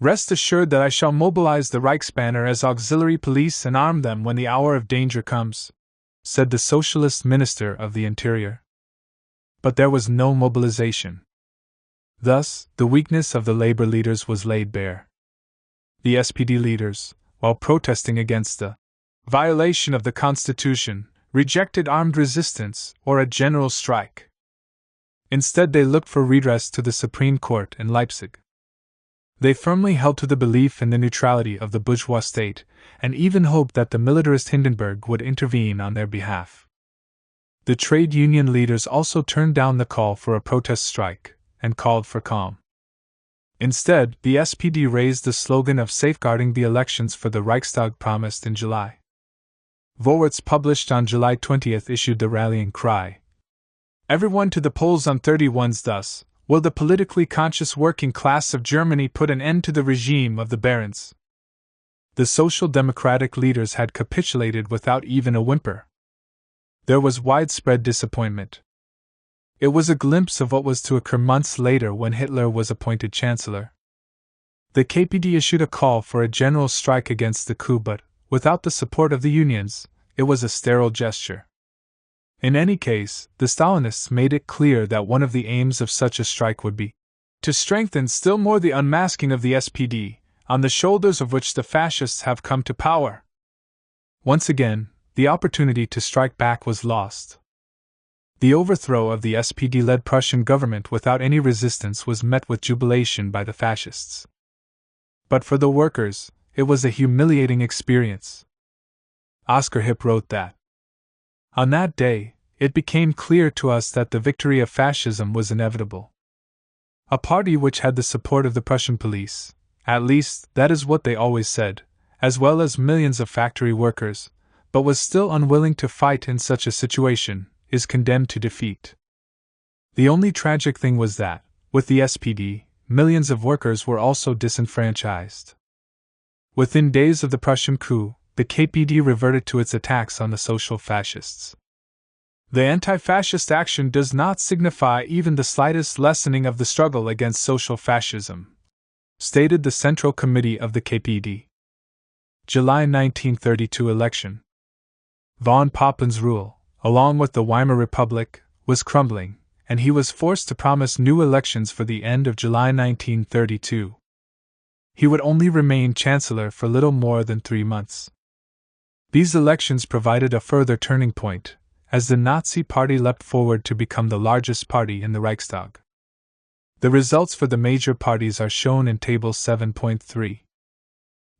Rest assured that I shall mobilize the Reichsbanner as auxiliary police and arm them when the hour of danger comes, said the Socialist Minister of the Interior. But there was no mobilization. Thus, the weakness of the labor leaders was laid bare. The SPD leaders, while protesting against the violation of the Constitution, rejected armed resistance or a general strike. Instead, they looked for redress to the Supreme Court in Leipzig. They firmly held to the belief in the neutrality of the bourgeois state, and even hoped that the militarist Hindenburg would intervene on their behalf. The trade union leaders also turned down the call for a protest strike, and called for calm. Instead, the SPD raised the slogan of safeguarding the elections for the Reichstag promised in July. Vorwärts, published on July 20th, issued the rallying cry, "Everyone to the polls on 31s, thus will the politically conscious working class of Germany put an end to the regime of the barons." The Social Democratic leaders had capitulated without even a whimper. There was widespread disappointment. It was a glimpse of what was to occur months later when Hitler was appointed Chancellor. The KPD issued a call for a general strike against the coup, but, without the support of the unions, it was a sterile gesture. In any case, the Stalinists made it clear that one of the aims of such a strike would be to strengthen still more the unmasking of the SPD, on the shoulders of which the fascists have come to power. Once again, the opportunity to strike back was lost. The overthrow of the SPD-led Prussian government without any resistance was met with jubilation by the fascists. But for the workers, it was a humiliating experience. Oscar Hipp wrote that, "On that day, it became clear to us that the victory of fascism was inevitable. A party which had the support of the Prussian police, at least that is what they always said, as well as millions of factory workers, but was still unwilling to fight in such a situation, is condemned to defeat." The only tragic thing was that, with the SPD, millions of workers were also disenfranchised. Within days of the Prussian coup, the KPD reverted to its attacks on the social fascists. The anti-fascist action does not signify even the slightest lessening of the struggle against social fascism, stated the Central Committee of the KPD. July 1932 election. Von Papen's rule, along with the Weimar Republic, was crumbling, and he was forced to promise new elections for the end of July 1932. He would only remain Chancellor for little more than 3 months. These elections provided a further turning point, as the Nazi Party leapt forward to become the largest party in the Reichstag. The results for the major parties are shown in Table 7.3.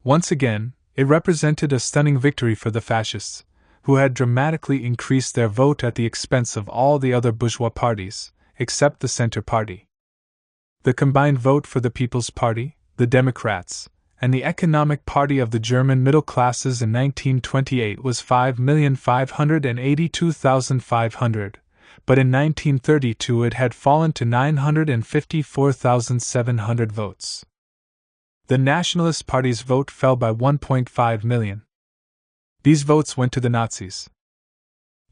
Once again, it represented a stunning victory for the fascists, who had dramatically increased their vote at the expense of all the other bourgeois parties, except the Centre Party. The combined vote for the People's Party, the Democrats, and the economic party of the German middle classes in 1928 was 5,582,500, but in 1932 it had fallen to 954,700 votes. The Nationalist Party's vote fell by 1.5 million. These votes went to the Nazis.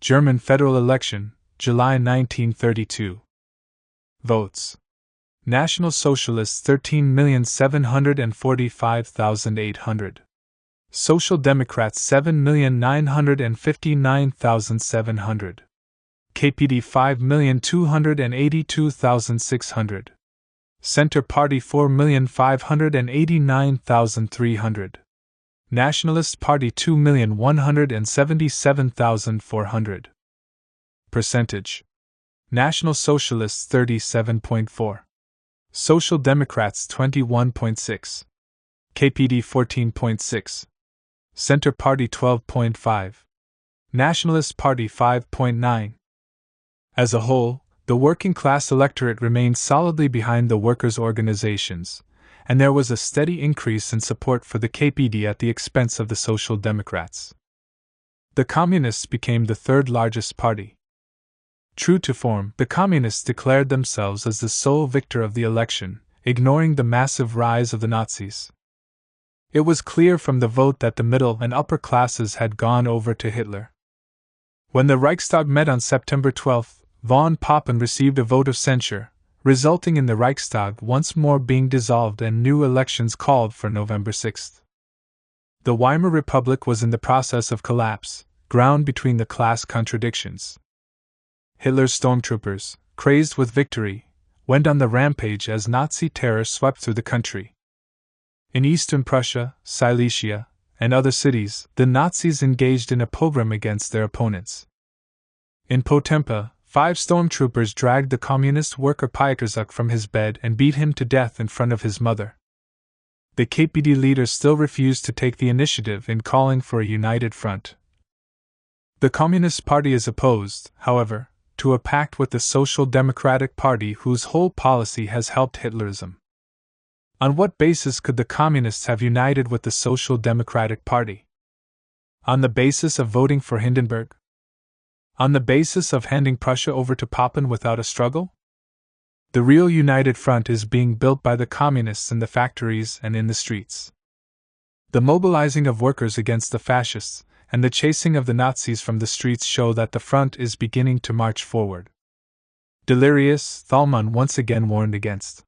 German federal election, July 1932. Votes. National Socialists 13,745,800. Social Democrats 7,959,700. KPD 5,282,600. Center Party 4,589,300. Nationalist Party 2,177,400. Percentage. National Socialists 37.4. Social Democrats 21.6. KPD 14.6. Center Party 12.5. Nationalist Party 5.9. As a whole, the working class electorate remained solidly behind the workers' organizations, and there was a steady increase in support for the KPD at the expense of the Social Democrats. The Communists became the third largest party. True to form, the Communists declared themselves as the sole victor of the election, ignoring the massive rise of the Nazis. It was clear from the vote that the middle and upper classes had gone over to Hitler. When the Reichstag met on September 12, von Papen received a vote of censure, resulting in the Reichstag once more being dissolved and new elections called for November 6. The Weimar Republic was in the process of collapse, ground between the class contradictions. Hitler's stormtroopers, crazed with victory, went on the rampage as Nazi terror swept through the country. In eastern Prussia, Silesia, and other cities, the Nazis engaged in a pogrom against their opponents. In Potempa, 5 stormtroopers dragged the communist worker Pieterzak from his bed and beat him to death in front of his mother. The KPD leader still refused to take the initiative in calling for a united front. The Communist Party is opposed, however, to a pact with the Social Democratic Party whose whole policy has helped Hitlerism. On what basis could the Communists have united with the Social Democratic Party? On the basis of voting for Hindenburg? On the basis of handing Prussia over to Papen without a struggle? The real united front is being built by the Communists in the factories and in the streets. The mobilizing of workers against the fascists and the chasing of the Nazis from the streets show that the front is beginning to march forward. Delirious, Thalmann once again warned against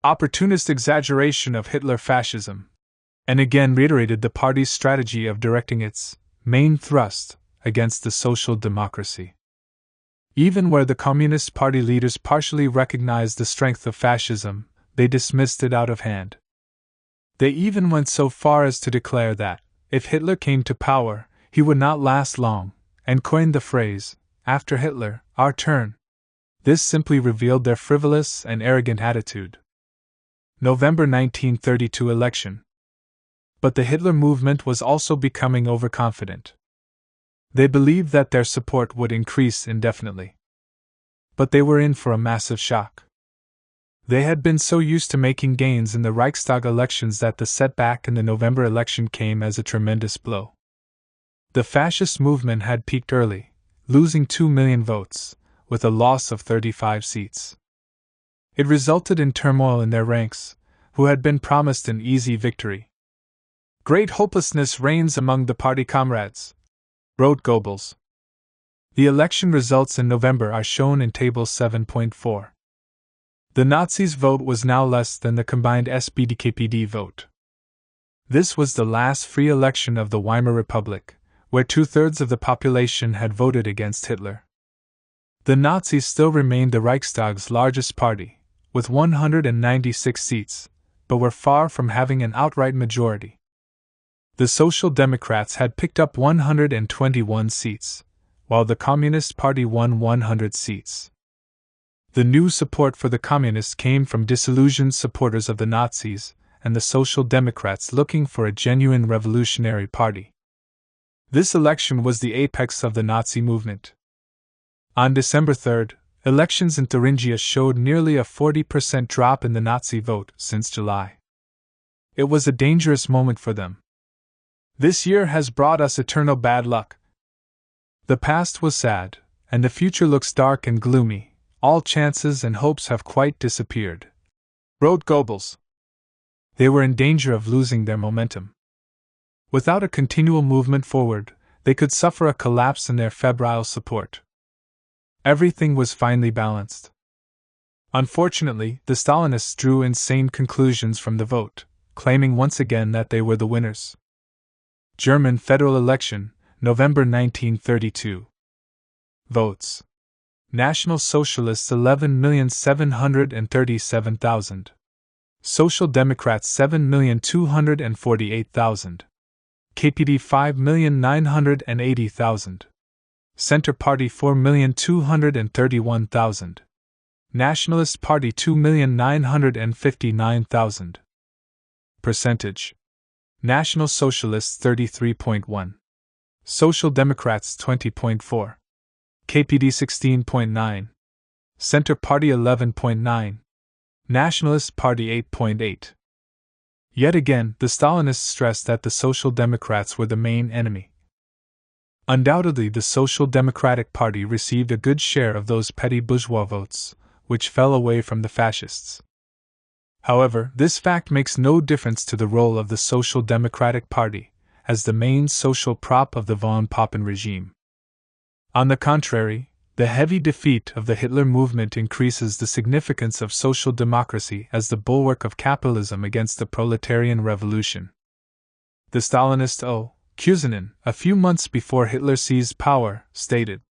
opportunist exaggeration of Hitler fascism, and again reiterated the party's strategy of directing its main thrust against the social democracy. Even where the Communist Party leaders partially recognized the strength of fascism, they dismissed it out of hand. They even went so far as to declare that, if Hitler came to power, he would not last long, and coined the phrase, "After Hitler, our turn." This simply revealed their frivolous and arrogant attitude. November 1932 election. But the Hitler movement was also becoming overconfident. They believed that their support would increase indefinitely. But they were in for a massive shock. They had been so used to making gains in the Reichstag elections that the setback in the November election came as a tremendous blow. The fascist movement had peaked early, losing 2 million votes, with a loss of 35 seats. It resulted in turmoil in their ranks, who had been promised an easy victory. "Great hopelessness reigns among the party comrades," wrote Goebbels. The election results in November are shown in Table 7.4. The Nazis' vote was now less than the combined SPD-KPD vote. This was the last free election of the Weimar Republic, where 2/3 of the population had voted against Hitler. The Nazis still remained the Reichstag's largest party, with 196 seats, but were far from having an outright majority. The Social Democrats had picked up 121 seats, while the Communist Party won 100 seats. The new support for the Communists came from disillusioned supporters of the Nazis and the Social Democrats looking for a genuine revolutionary party. This election was the apex of the Nazi movement. On December 3, elections in Thuringia showed nearly a 40% drop in the Nazi vote since July. it was a dangerous moment for them. This year has brought us eternal bad luck. The past was sad, and the future looks dark and gloomy. All chances and hopes have quite disappeared, wrote Goebbels. They were in danger of losing their momentum. Without a continual movement forward, they could suffer a collapse in their febrile support. Everything was finely balanced. Unfortunately, the Stalinists drew insane conclusions from the vote, claiming once again that they were the winners. German federal election, November 1932. Votes: National Socialists 11,737,000. Social Democrats 7,248,000. KPD 5,980,000. Center Party 4,231,000. Nationalist Party 2,959,000. Percentage: National Socialists 33.1. Social Democrats 20.4. KPD 16.9. Center Party 11.9. Nationalist Party 8.8. Yet again, the Stalinists stressed that the Social Democrats were the main enemy. Undoubtedly, the Social Democratic Party received a good share of those petty bourgeois votes, which fell away from the fascists. However, this fact makes no difference to the role of the Social Democratic Party, as the main social prop of the von Papen regime. On the contrary, the heavy defeat of the Hitler movement increases the significance of social democracy as the bulwark of capitalism against the proletarian revolution. The Stalinist O. Kuznanin, a few months before Hitler seized power, stated,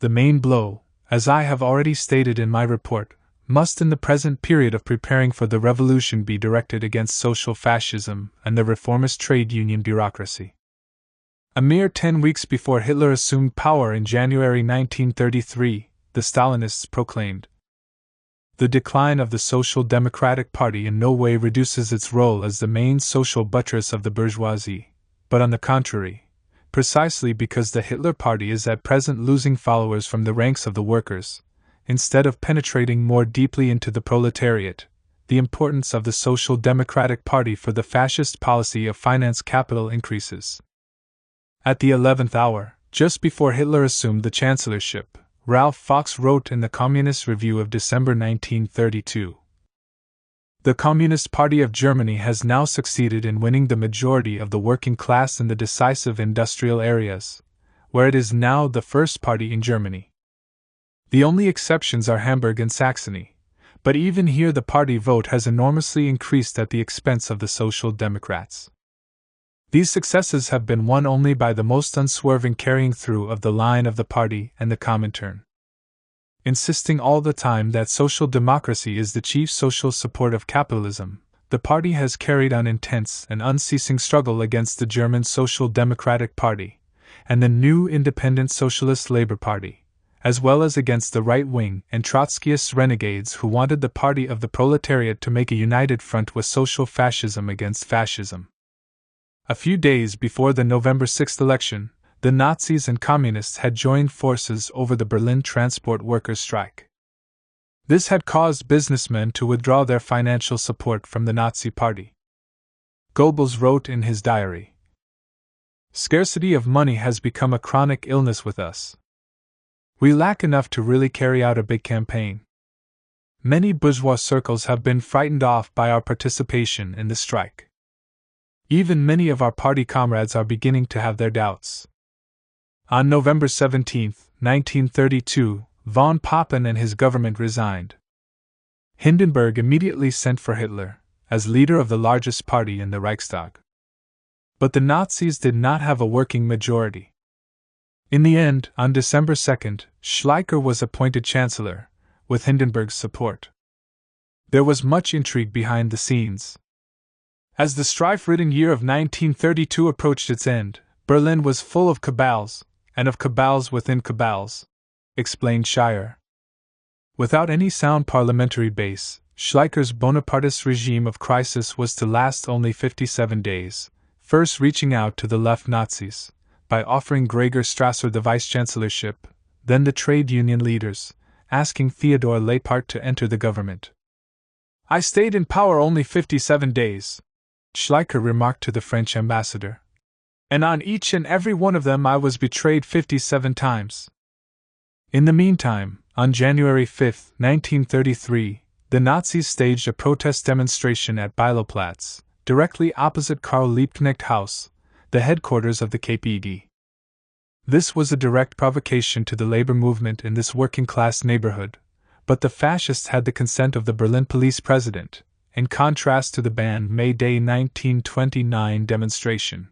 "The main blow, as I have already stated in my report, must in the present period of preparing for the revolution be directed against social fascism and the reformist trade union bureaucracy." A mere 10 weeks before Hitler assumed power in January 1933, the Stalinists proclaimed, "The decline of the Social Democratic Party in no way reduces its role as the main social buttress of the bourgeoisie, but on the contrary, precisely because the Hitler Party is at present losing followers from the ranks of the workers, instead of penetrating more deeply into the proletariat, the importance of the Social Democratic Party for the fascist policy of finance capital increases." At the 11th hour, just before Hitler assumed the chancellorship, Ralph Fox wrote in the Communist Review of December 1932, "The Communist Party of Germany has now succeeded in winning the majority of the working class in the decisive industrial areas, where it is now the first party in Germany. The only exceptions are Hamburg and Saxony, but even here the party vote has enormously increased at the expense of the Social Democrats. These successes have been won only by the most unswerving carrying through of the line of the party and the Comintern. Insisting all the time that social democracy is the chief social support of capitalism, the party has carried on intense and unceasing struggle against the German Social Democratic Party and the new Independent Socialist Labor Party, as well as against the right-wing and Trotskyist renegades who wanted the party of the proletariat to make a united front with social fascism against fascism." A few days before the November 6 election, the Nazis and Communists had joined forces over the Berlin transport workers' strike. This had caused businessmen to withdraw their financial support from the Nazi Party. Goebbels wrote in his diary, "Scarcity of money has become a chronic illness with us. We lack enough to really carry out a big campaign. Many bourgeois circles have been frightened off by our participation in the strike. Even many of our party comrades are beginning to have their doubts." On November 17, 1932, von Papen and his government resigned. Hindenburg immediately sent for Hitler, as leader of the largest party in the Reichstag. But the Nazis did not have a working majority. In the end, on December 2, Schleicher was appointed Chancellor, with Hindenburg's support. There was much intrigue behind the scenes. As the strife-ridden year of 1932 approached its end, Berlin was full of cabals, and of cabals within cabals, explained Schleicher. Without any sound parliamentary base, Schleicher's Bonapartist regime of crisis was to last only 57 days, first reaching out to the left Nazis by offering Gregor Strasser the vice-chancellorship, then the trade union leaders, asking Theodor Leipart to enter the government. "I stayed in power only 57 days," Schleicher remarked to the French ambassador. And on each and every one of them I was betrayed 57 times. In the meantime, on January 5, 1933, the Nazis staged a protest demonstration at Beiloplatz, directly opposite Karl Liebknecht House, the headquarters of the KPD. This was a direct provocation to the labor movement in this working-class neighborhood, but the fascists had the consent of the Berlin police president, in contrast to the banned May Day 1929 demonstration.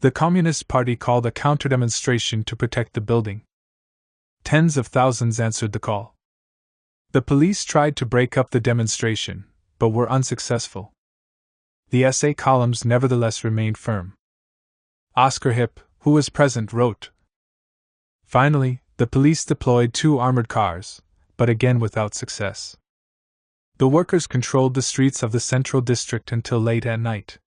The Communist Party called a counter-demonstration to protect the building. Tens of thousands answered the call. The police tried to break up the demonstration, but were unsuccessful. The SA columns nevertheless remained firm. Oscar Hipp, who was present, wrote. Finally, the police deployed 2 armored cars, but again without success. The workers controlled the streets of the Central District until late at night.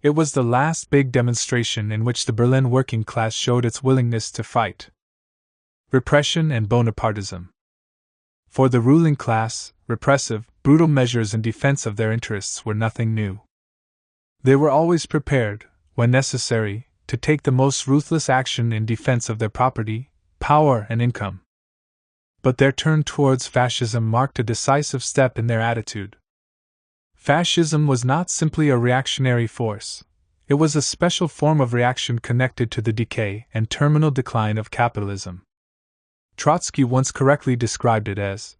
It was the last big demonstration in which the Berlin working class showed its willingness to fight. Repression and Bonapartism. For the ruling class, repressive, brutal measures in defense of their interests were nothing new. They were always prepared, when necessary, to take the most ruthless action in defense of their property, power, and income. But their turn towards fascism marked a decisive step in their attitude. Fascism was not simply a reactionary force, it was a special form of reaction connected to the decay and terminal decline of capitalism. Trotsky once correctly described it as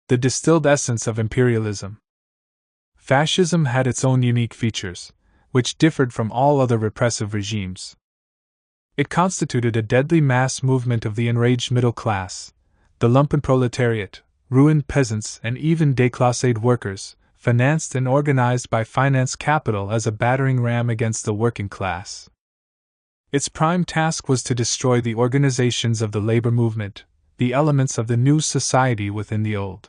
the distilled essence of imperialism. Fascism had its own unique features, which differed from all other repressive regimes. It constituted a deadly mass movement of the enraged middle class, the lumpenproletariat, ruined peasants, and even déclassed workers, financed and organized by finance capital as a battering ram against the working class. Its prime task was to destroy the organizations of the labor movement, the elements of the new society within the old.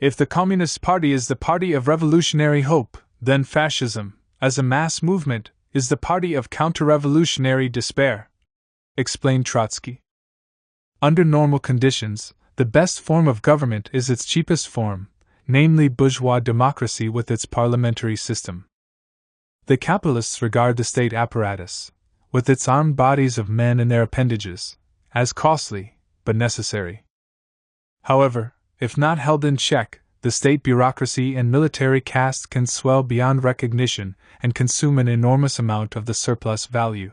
If the Communist Party is the party of revolutionary hope, then fascism, as a mass movement, is the party of counter-revolutionary despair, explained Trotsky. Under normal conditions, the best form of government is its cheapest form, namely bourgeois democracy with its parliamentary system. The capitalists regard the state apparatus, with its armed bodies of men and their appendages, as costly, but necessary. However, if not held in check, the state bureaucracy and military caste can swell beyond recognition and consume an enormous amount of the surplus value.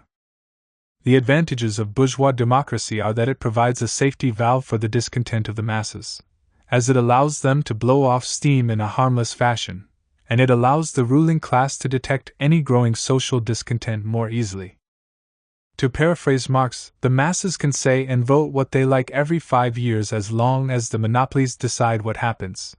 The advantages of bourgeois democracy are that it provides a safety valve for the discontent of the masses, as it allows them to blow off steam in a harmless fashion, and it allows the ruling class to detect any growing social discontent more easily. To paraphrase Marx, the masses can say and vote what they like every 5 years as long as the monopolies decide what happens.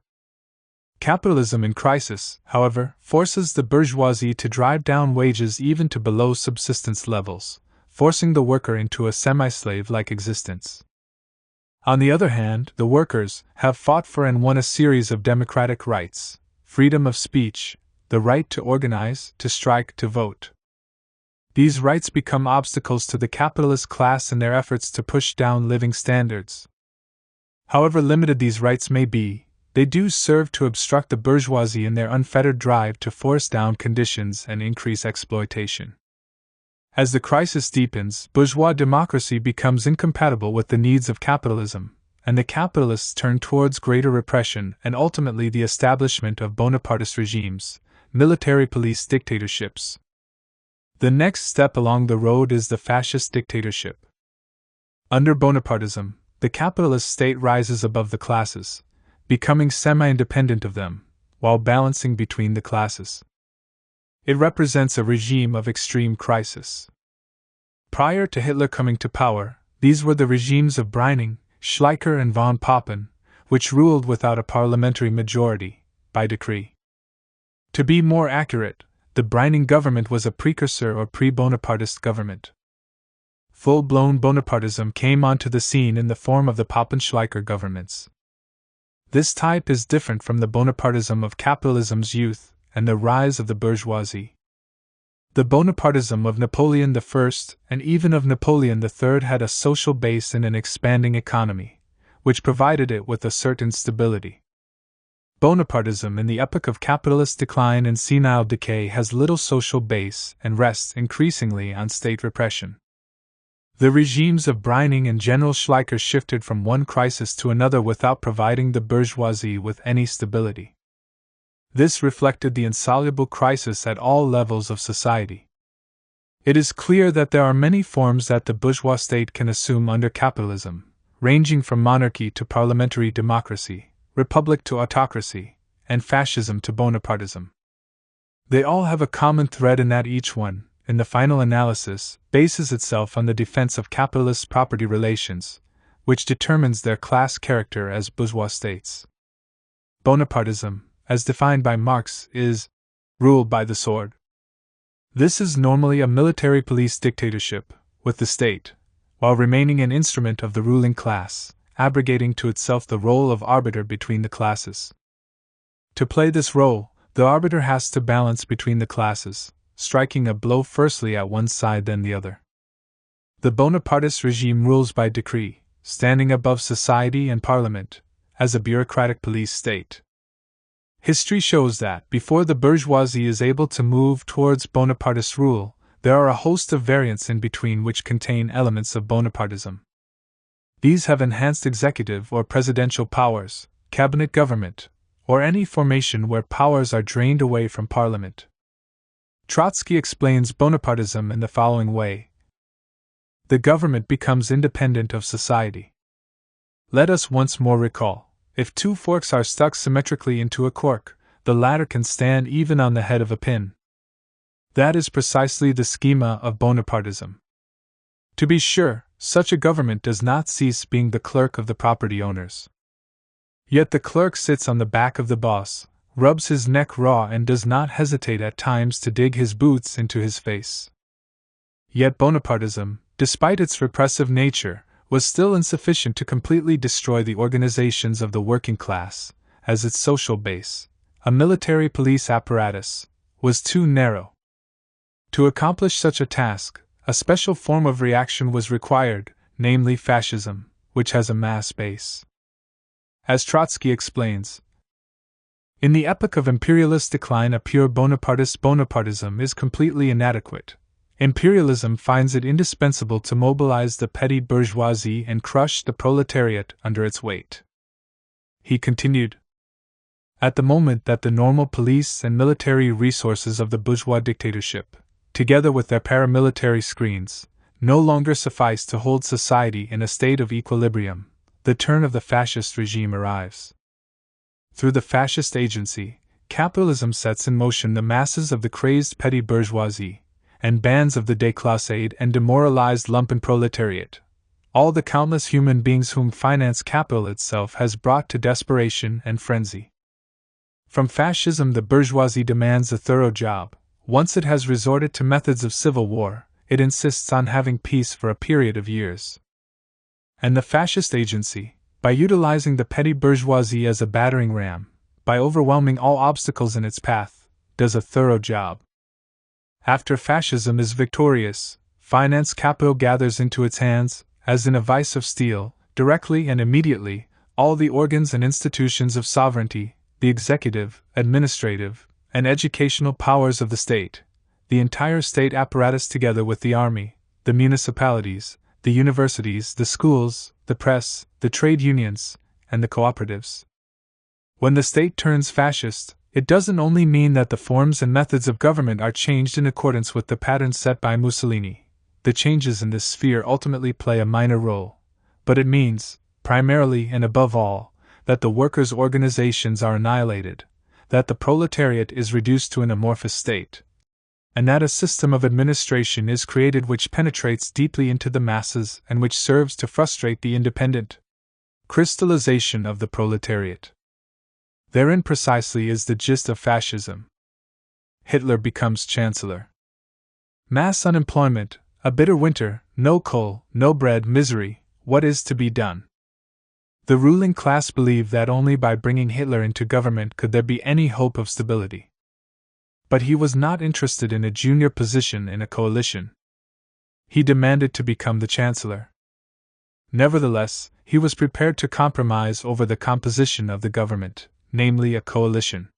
Capitalism in crisis, however, forces the bourgeoisie to drive down wages even to below subsistence levels, forcing the worker into a semi-slave-like existence. On the other hand, the workers have fought for and won a series of democratic rights: freedom of speech, the right to organize, to strike, to vote. These rights become obstacles to the capitalist class in their efforts to push down living standards. However limited these rights may be, they do serve to obstruct the bourgeoisie in their unfettered drive to force down conditions and increase exploitation. As the crisis deepens, bourgeois democracy becomes incompatible with the needs of capitalism, and the capitalists turn towards greater repression and ultimately the establishment of Bonapartist regimes, military police dictatorships. The next step along the road is the fascist dictatorship. Under Bonapartism, the capitalist state rises above the classes, becoming semi-independent of them, while balancing between the classes. It represents a regime of extreme crisis. Prior to Hitler coming to power, these were the regimes of Breyning, Schleicher, and von Papen, which ruled without a parliamentary majority, by decree. To be more accurate, the Breyning government was a precursor or pre-Bonapartist government. Full-blown Bonapartism came onto the scene in the form of the Papen-Schleicher governments. This type is different from the Bonapartism of capitalism's youth and the rise of the bourgeoisie. The Bonapartism of Napoleon I and even of Napoleon III had a social base in an expanding economy, which provided it with a certain stability. Bonapartism in the epoch of capitalist decline and senile decay has little social base and rests increasingly on state repression. The regimes of Brining and General Schleicher shifted from one crisis to another without providing the bourgeoisie with any stability. This reflected the insoluble crisis at all levels of society. It is clear that there are many forms that the bourgeois state can assume under capitalism, ranging from monarchy to parliamentary democracy, republic to autocracy, and fascism to Bonapartism. They all have a common thread in that each one, in the final analysis, bases itself on the defense of capitalist property relations, which determines their class character as bourgeois states. Bonapartism, as defined by Marx, is ruled by the sword. This is normally a military police dictatorship, with the state, while remaining an instrument of the ruling class, abrogating to itself the role of arbiter between the classes. To play this role, the arbiter has to balance between the classes, striking a blow firstly at one side then the other. The Bonapartist regime rules by decree, standing above society and parliament, as a bureaucratic police state. History shows that, before the bourgeoisie is able to move towards Bonapartist rule, there are a host of variants in between which contain elements of Bonapartism. These have enhanced executive or presidential powers, cabinet government, or any formation where powers are drained away from parliament. Trotsky explains Bonapartism in the following way: the government becomes independent of society. Let us once more recall, if two forks are stuck symmetrically into a cork, the latter can stand even on the head of a pin. That is precisely the schema of Bonapartism. To be sure, such a government does not cease being the clerk of the property owners. Yet the clerk sits on the back of the boss, rubs his neck raw and does not hesitate at times to dig his boots into his face. Yet Bonapartism, despite its repressive nature, was still insufficient to completely destroy the organizations of the working class, as its social base, a military police apparatus, was too narrow. To accomplish such a task, a special form of reaction was required, namely fascism, which has a mass base. As Trotsky explains, in the epoch of imperialist decline, a pure Bonapartist Bonapartism is completely inadequate. Imperialism finds it indispensable to mobilize the petty bourgeoisie and crush the proletariat under its weight. He continued, at the moment that the normal police and military resources of the bourgeois dictatorship, together with their paramilitary screens, no longer suffice to hold society in a state of equilibrium, the turn of the fascist regime arrives. Through the fascist agency, capitalism sets in motion the masses of the crazed petty bourgeoisie, and bands of the déclassé and demoralized lumpen proletariat, all the countless human beings whom finance capital itself has brought to desperation and frenzy. From fascism the bourgeoisie demands a thorough job. Once it has resorted to methods of civil war, it insists on having peace for a period of years. And the fascist agency, by utilizing the petty bourgeoisie as a battering ram, by overwhelming all obstacles in its path, does a thorough job. After fascism is victorious, finance capital gathers into its hands, as in a vice of steel, directly and immediately, all the organs and institutions of sovereignty, the executive, administrative, and educational powers of the state, the entire state apparatus together with the army, the municipalities, the universities, the schools, the press, the trade unions, and the cooperatives. When the state turns fascist, it doesn't only mean that the forms and methods of government are changed in accordance with the pattern set by Mussolini. The changes in this sphere ultimately play a minor role, but it means, primarily and above all, that the workers' organizations are annihilated, that the proletariat is reduced to an amorphous state, and that a system of administration is created which penetrates deeply into the masses and which serves to frustrate the independent crystallization of the proletariat. Therein precisely is the gist of fascism. Hitler becomes chancellor. Mass unemployment, a bitter winter, no coal, no bread, misery, what is to be done? The ruling class believed that only by bringing Hitler into government could there be any hope of stability. But he was not interested in a junior position in a coalition. He demanded to become the chancellor. Nevertheless, he was prepared to compromise over the composition of the government, namely a coalition.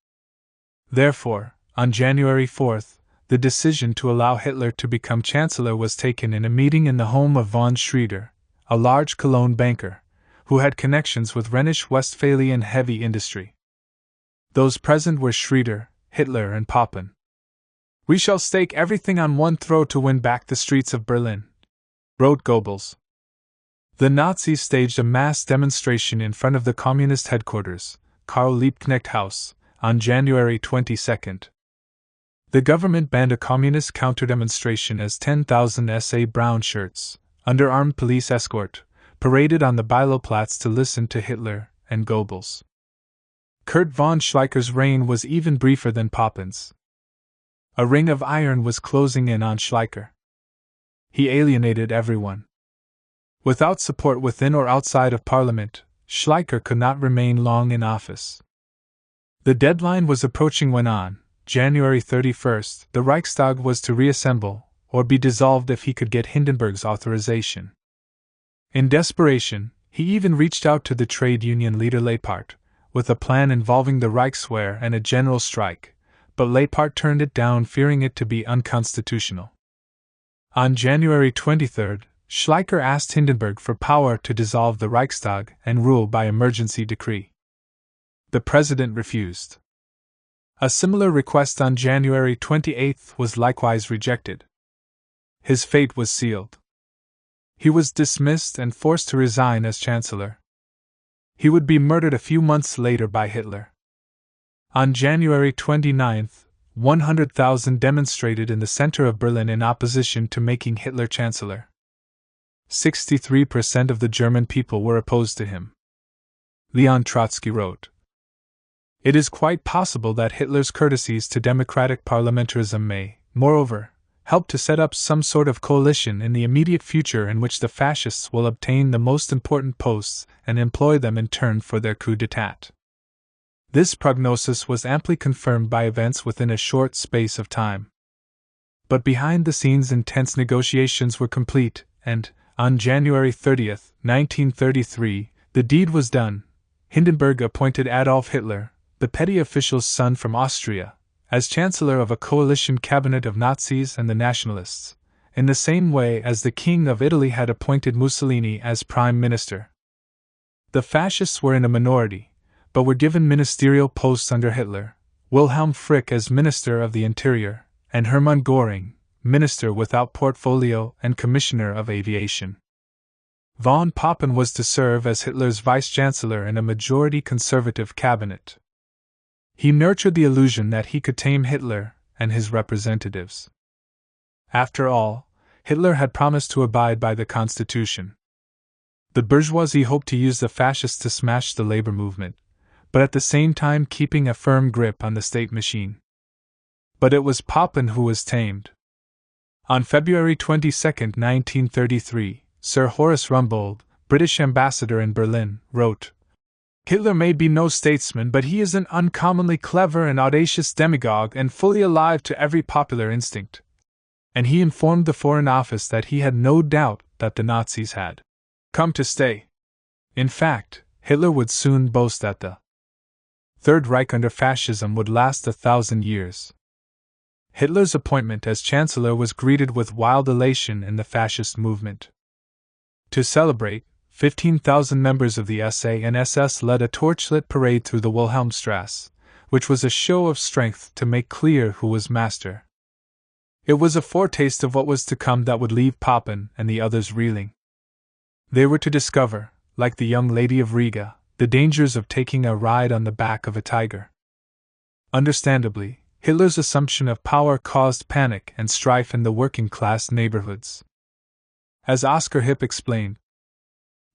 Therefore, on January 4th, the decision to allow Hitler to become Chancellor was taken in a meeting in the home of von Schroeder, a large Cologne banker, who had connections with Rhenish-Westphalian heavy industry. Those present were Schroeder, Hitler, and Papen. "We shall stake everything on one throw to win back the streets of Berlin," wrote Goebbels. The Nazis staged a mass demonstration in front of the Communist headquarters, Karl Liebknecht House, on January 22. The government banned a communist counter-demonstration as 10,000 SA brown shirts, under armed police escort, paraded on the Beiloplatz to listen to Hitler and Goebbels. Kurt von Schleicher's reign was even briefer than Papen's. A ring of iron was closing in on Schleicher. He alienated everyone. Without support within or outside of Parliament, Schleicher could not remain long in office. The deadline was approaching when on January 31st, the Reichstag was to reassemble, or be dissolved if he could get Hindenburg's authorization. In desperation, he even reached out to the trade union leader Leipart, with a plan involving the Reichswehr and a general strike, but Leipart turned it down, fearing it to be unconstitutional. On January 23, Schleicher asked Hindenburg for power to dissolve the Reichstag and rule by emergency decree. The president refused. A similar request on January 28 was likewise rejected. His fate was sealed. He was dismissed and forced to resign as chancellor. He would be murdered a few months later by Hitler. On January 29, 100,000 demonstrated in the center of Berlin in opposition to making Hitler chancellor. 63% of the German people were opposed to him. Leon Trotsky wrote, "It is quite possible that Hitler's courtesies to democratic parliamentarism may, moreover, help to set up some sort of coalition in the immediate future in which the fascists will obtain the most important posts and employ them in turn for their coup d'état." This prognosis was amply confirmed by events within a short space of time. But behind the scenes intense negotiations were complete, and, on January 30, 1933, the deed was done. Hindenburg appointed Adolf Hitler, the petty official's son from Austria, as chancellor of a coalition cabinet of Nazis and the nationalists, in the same way as the King of Italy had appointed Mussolini as prime minister. The fascists were in a minority, but were given ministerial posts under Hitler, Wilhelm Frick as Minister of the Interior, and Hermann Göring, Minister without portfolio and Commissioner of Aviation. Von Papen was to serve as Hitler's vice-chancellor in a majority conservative cabinet. He nurtured the illusion that he could tame Hitler and his representatives. After all, Hitler had promised to abide by the Constitution. The bourgeoisie hoped to use the fascists to smash the labor movement, but at the same time keeping a firm grip on the state machine. But it was Papen who was tamed. On February 22, 1933, Sir Horace Rumbold, British ambassador in Berlin, wrote, "Hitler may be no statesman, but he is an uncommonly clever and audacious demagogue and fully alive to every popular instinct." And he informed the Foreign Office that he had no doubt that the Nazis had come to stay. In fact, Hitler would soon boast that the Third Reich under fascism would last 1,000 years. Hitler's appointment as Chancellor was greeted with wild elation in the fascist movement. To celebrate, 15,000 members of the SA and SS led a torchlit parade through the Wilhelmstrasse, which was a show of strength to make clear who was master. It was a foretaste of what was to come that would leave Papen and the others reeling. They were to discover, like the young lady of Riga, the dangers of taking a ride on the back of a tiger. Understandably, Hitler's assumption of power caused panic and strife in the working-class neighborhoods. As Oscar Hipp explained,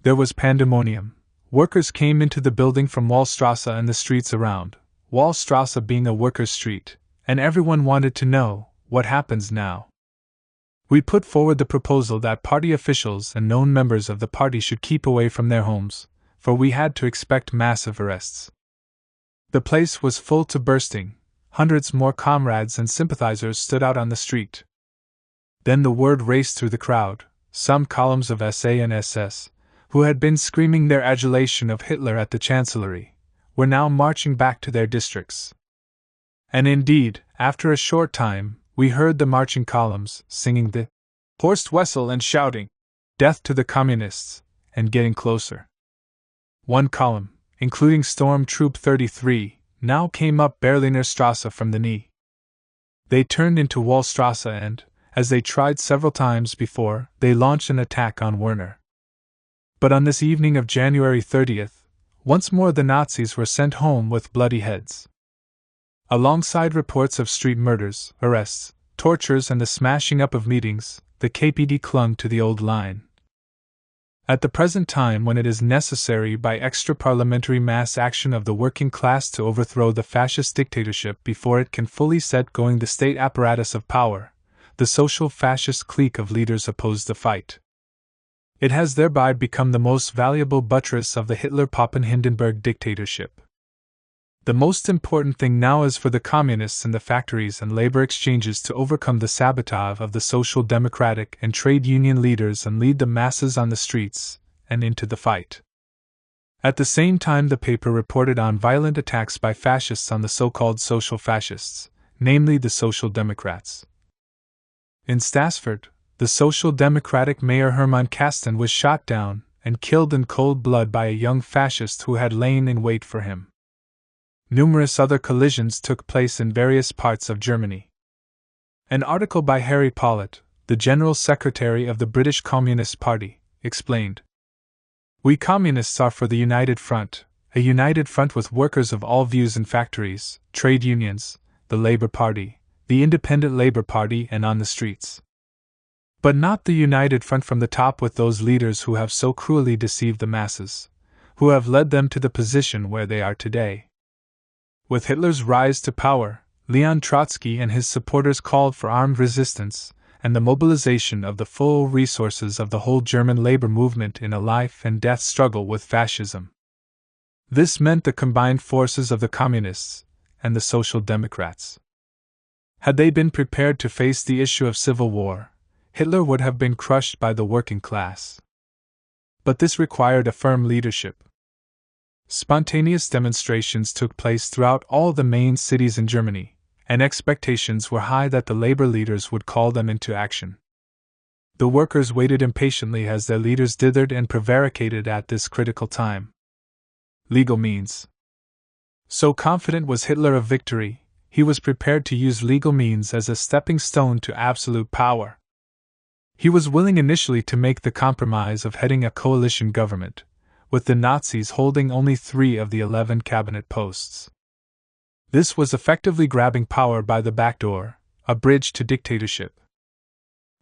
there was pandemonium. Workers came into the building from Wallstrasse and the streets around, Wallstrasse being a workers' street, and everyone wanted to know, what happens now? We put forward the proposal that party officials and known members of the party should keep away from their homes, for we had to expect massive arrests. The place was full to bursting. Hundreds more comrades and sympathizers stood out on the street. Then the word raced through the crowd. Some columns of SA and SS, who had been screaming their adulation of Hitler at the Chancellery, were now marching back to their districts. And indeed, after a short time, we heard the marching columns singing the Horst Wessel and shouting, "Death to the Communists," and getting closer. One column, including Storm Troop 33, now came up Berliner Strasse from the knee. They turned into Wallstrasse and, as they tried several times before, they launched an attack on Werner. But on this evening of January 30th, once more the Nazis were sent home with bloody heads. Alongside reports of street murders, arrests, tortures, and the smashing up of meetings, the KPD clung to the old line. At the present time, when it is necessary by extra-parliamentary mass action of the working class to overthrow the fascist dictatorship before it can fully set going the state apparatus of power, the social fascist clique of leaders oppose the fight. It has thereby become the most valuable buttress of the Hitler-Papen-Hindenburg dictatorship. The most important thing now is for the communists in the factories and labor exchanges to overcome the sabotage of the social democratic and trade union leaders and lead the masses on the streets and into the fight. At the same time, the paper reported on violent attacks by fascists on the so-called social fascists, namely the Social Democrats. In Stassfurt, the Social Democratic mayor Hermann Kasten was shot down and killed in cold blood by a young fascist who had lain in wait for him. Numerous other collisions took place in various parts of Germany. An article by Harry Pollitt, the General Secretary of the British Communist Party, explained, "We Communists are for the United Front, a united front with workers of all views in factories, trade unions, the Labour Party, the Independent Labour Party, and on the streets. But not the united front from the top with those leaders who have so cruelly deceived the masses, who have led them to the position where they are today." With Hitler's rise to power, Leon Trotsky and his supporters called for armed resistance and the mobilization of the full resources of the whole German labor movement in a life-and-death struggle with fascism. This meant the combined forces of the Communists and the Social Democrats. Had they been prepared to face the issue of civil war, Hitler would have been crushed by the working class. But this required a firm leadership. Spontaneous demonstrations took place throughout all the main cities in Germany, and expectations were high that the labor leaders would call them into action. The workers waited impatiently as their leaders dithered and prevaricated at this critical time. Legal means. So confident was Hitler of victory, he was prepared to use legal means as a stepping stone to absolute power. He was willing initially to make the compromise of heading a coalition government, with the Nazis holding only 3 of the 11 cabinet posts. This was effectively grabbing power by the back door, a bridge to dictatorship.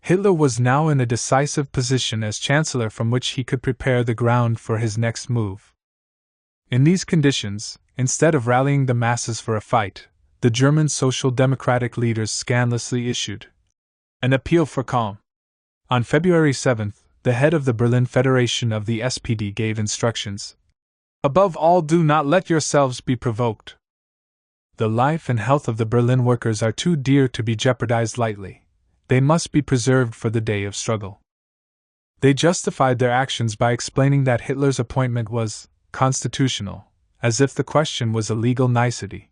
Hitler was now in a decisive position as Chancellor from which he could prepare the ground for his next move. In these conditions, instead of rallying the masses for a fight, the German Social Democratic leaders scandalously issued an appeal for calm. On February 7th, the head of the Berlin Federation of the SPD gave instructions. Above all, do not let yourselves be provoked. The life and health of the Berlin workers are too dear to be jeopardized lightly. They must be preserved for the day of struggle. They justified their actions by explaining that Hitler's appointment was constitutional, as if the question was a legal nicety.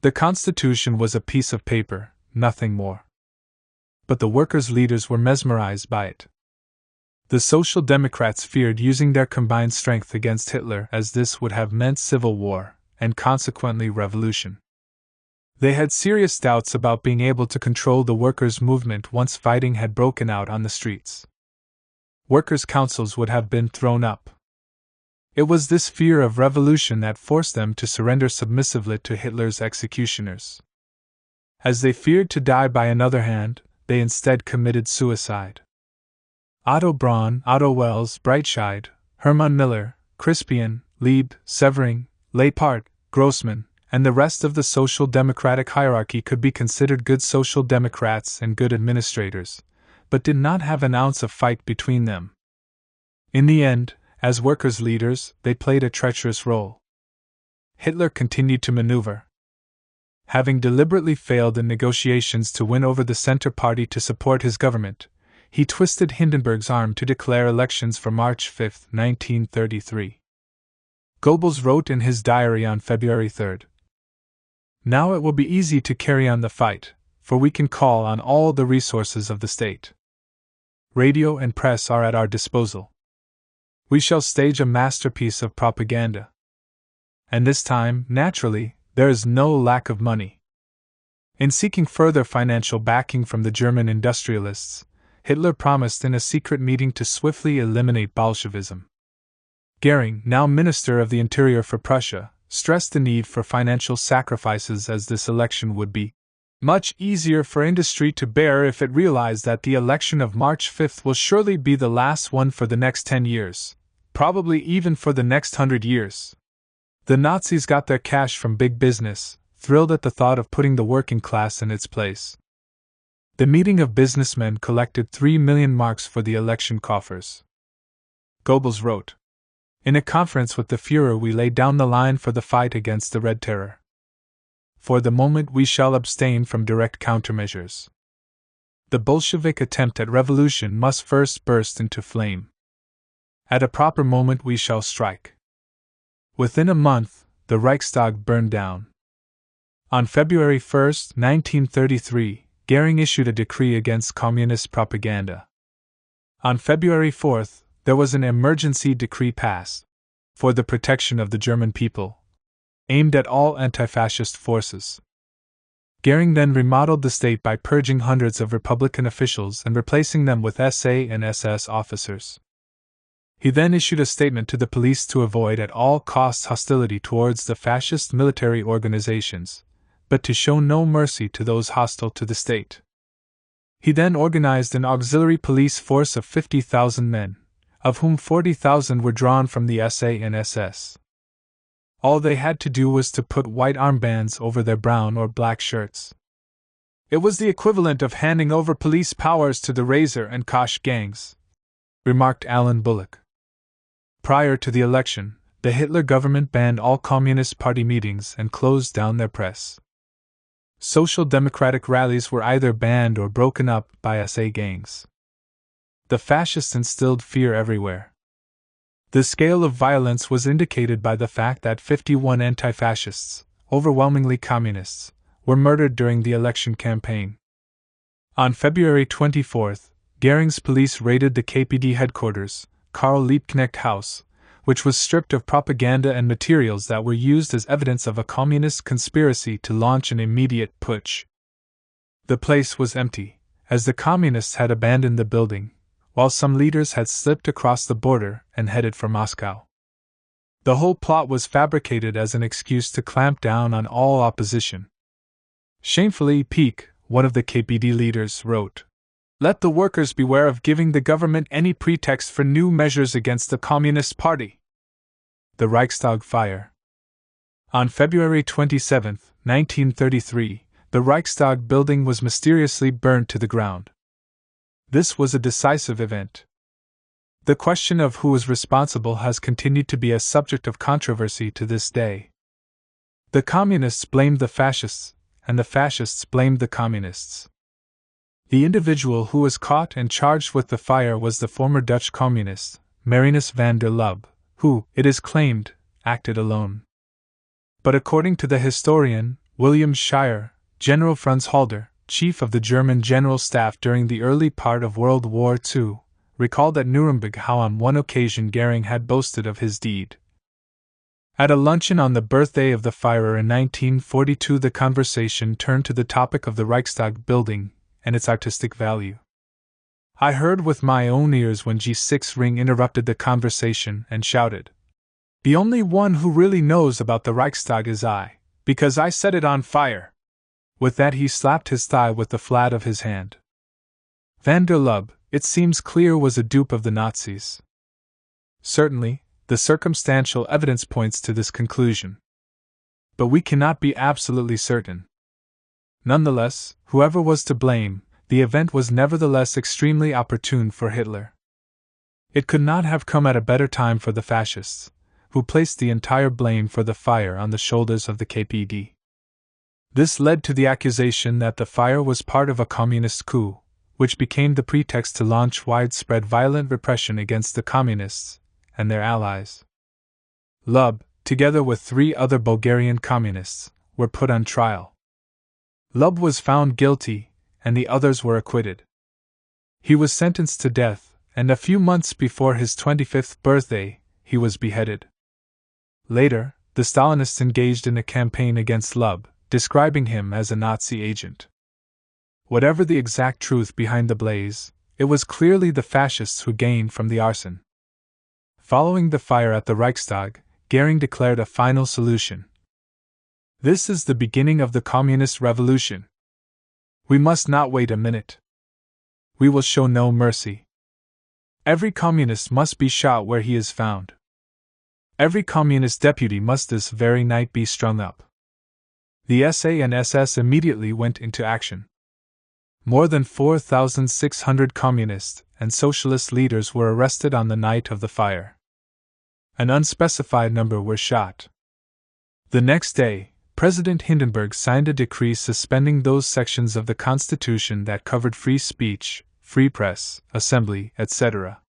The Constitution was a piece of paper, nothing more. But the workers' leaders were mesmerized by it. The Social Democrats feared using their combined strength against Hitler, as this would have meant civil war, and consequently revolution. They had serious doubts about being able to control the workers' movement once fighting had broken out on the streets. Workers' councils would have been thrown up. It was this fear of revolution that forced them to surrender submissively to Hitler's executioners. As they feared to die by another hand, they instead committed suicide. Otto Braun, Otto Wels, Breitscheid, Hermann Miller, Crispian, Lieb, Severing, Leipart, Grossman, and the rest of the social democratic hierarchy could be considered good social democrats and good administrators, but did not have an ounce of fight between them. In the end, as workers' leaders, they played a treacherous role. Hitler continued to maneuver. Having deliberately failed in negotiations to win over the Center Party to support his government, he twisted Hindenburg's arm to declare elections for March 5, 1933. Goebbels wrote in his diary on February 3. Now it will be easy to carry on the fight, for we can call on all the resources of the state. Radio and press are at our disposal. We shall stage a masterpiece of propaganda. And this time, naturally, there is no lack of money. In seeking further financial backing from the German industrialists, Hitler promised in a secret meeting to swiftly eliminate Bolshevism. Goering, now Minister of the Interior for Prussia, stressed the need for financial sacrifices as this election would be much easier for industry to bear if it realized that the election of March 5 will surely be the last one for the next 10 years, probably even for the next 100 years. The Nazis got their cash from big business, thrilled at the thought of putting the working class in its place. The meeting of businessmen collected 3 million marks for the election coffers. Goebbels wrote, "In a conference with the Führer we laid down the line for the fight against the Red Terror. For the moment we shall abstain from direct countermeasures. The Bolshevik attempt at revolution must first burst into flame. At a proper moment we shall strike." Within a month, the Reichstag burned down. On February 1, 1933, Goering issued a decree against communist propaganda. On February 4, there was an emergency decree passed for the protection of the German people, aimed at all anti-fascist forces. Goering then remodeled the state by purging hundreds of Republican officials and replacing them with SA and SS officers. He then issued a statement to the police to avoid at all costs hostility towards the fascist military organizations, but to show no mercy to those hostile to the state. He then organized an auxiliary police force of 50,000 men, of whom 40,000 were drawn from the SA and SS. All they had to do was to put white armbands over their brown or black shirts. It was the equivalent of handing over police powers to the Razor and Koch gangs, remarked Alan Bullock. Prior to the election, the Hitler government banned all Communist Party meetings and closed down their press. Social democratic rallies were either banned or broken up by SA gangs. The fascists instilled fear everywhere. The scale of violence was indicated by the fact that 51 anti-fascists, overwhelmingly communists, were murdered during the election campaign. On February 24, Goering's police raided the KPD headquarters, Karl Liebknecht House, which was stripped of propaganda and materials that were used as evidence of a communist conspiracy to launch an immediate putsch. The place was empty, as the communists had abandoned the building, while some leaders had slipped across the border and headed for Moscow. The whole plot was fabricated as an excuse to clamp down on all opposition. Shamefully, Peake, one of the KPD leaders, wrote, "Let the workers beware of giving the government any pretext for new measures against the Communist Party." The Reichstag fire. On February 27, 1933, the Reichstag building was mysteriously burned to the ground. This was a decisive event. The question of who was responsible has continued to be a subject of controversy to this day. The communists blamed the fascists, and the fascists blamed the communists. The individual who was caught and charged with the fire was the former Dutch communist, Marinus van der Lubbe, who, it is claimed, acted alone. But according to the historian, William Shirer, General Franz Halder, chief of the German General Staff during the early part of World War II, recalled at Nuremberg how on one occasion Goering had boasted of his deed. At a luncheon on the birthday of the Führer in 1942, the conversation turned to the topic of the Reichstag building and its artistic value. I heard with my own ears when G6 Ring interrupted the conversation and shouted, "The only one who really knows about the Reichstag is I, because I set it on fire." With that he slapped his thigh with the flat of his hand. Van der Lubbe, it seems clear, was a dupe of the Nazis. Certainly, the circumstantial evidence points to this conclusion. But we cannot be absolutely certain. Nonetheless, whoever was to blame, the event was nevertheless extremely opportune for Hitler. It could not have come at a better time for the fascists, who placed the entire blame for the fire on the shoulders of the KPD. This led to the accusation that the fire was part of a communist coup, which became the pretext to launch widespread violent repression against the communists and their allies. Lub, together with 3 other Bulgarian communists, were put on trial. Lub was found guilty, and the others were acquitted. He was sentenced to death, and a few months before his 25th birthday, he was beheaded. Later, the Stalinists engaged in a campaign against Lub, describing him as a Nazi agent. Whatever the exact truth behind the blaze, it was clearly the fascists who gained from the arson. Following the fire at the Reichstag, Goering declared a final solution. "This is the beginning of the Communist Revolution. We must not wait a minute. We will show no mercy. Every communist must be shot where he is found. Every communist deputy must this very night be strung up." The SA and SS immediately went into action. More than 4,600 communist and socialist leaders were arrested on the night of the fire. An unspecified number were shot. The next day, President Hindenburg signed a decree suspending those sections of the Constitution that covered free speech, free press, assembly, etc.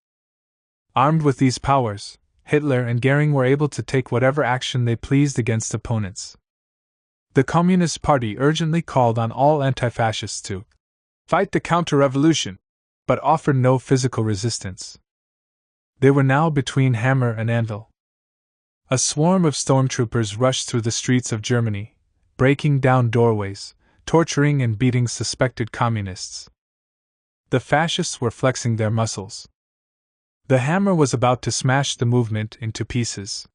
Armed with these powers, Hitler and Goering were able to take whatever action they pleased against opponents. The Communist Party urgently called on all anti-fascists to fight the counter-revolution, but offered no physical resistance. They were now between hammer and anvil. A swarm of stormtroopers rushed through the streets of Germany, breaking down doorways, torturing and beating suspected communists. The fascists were flexing their muscles. The hammer was about to smash the movement into pieces.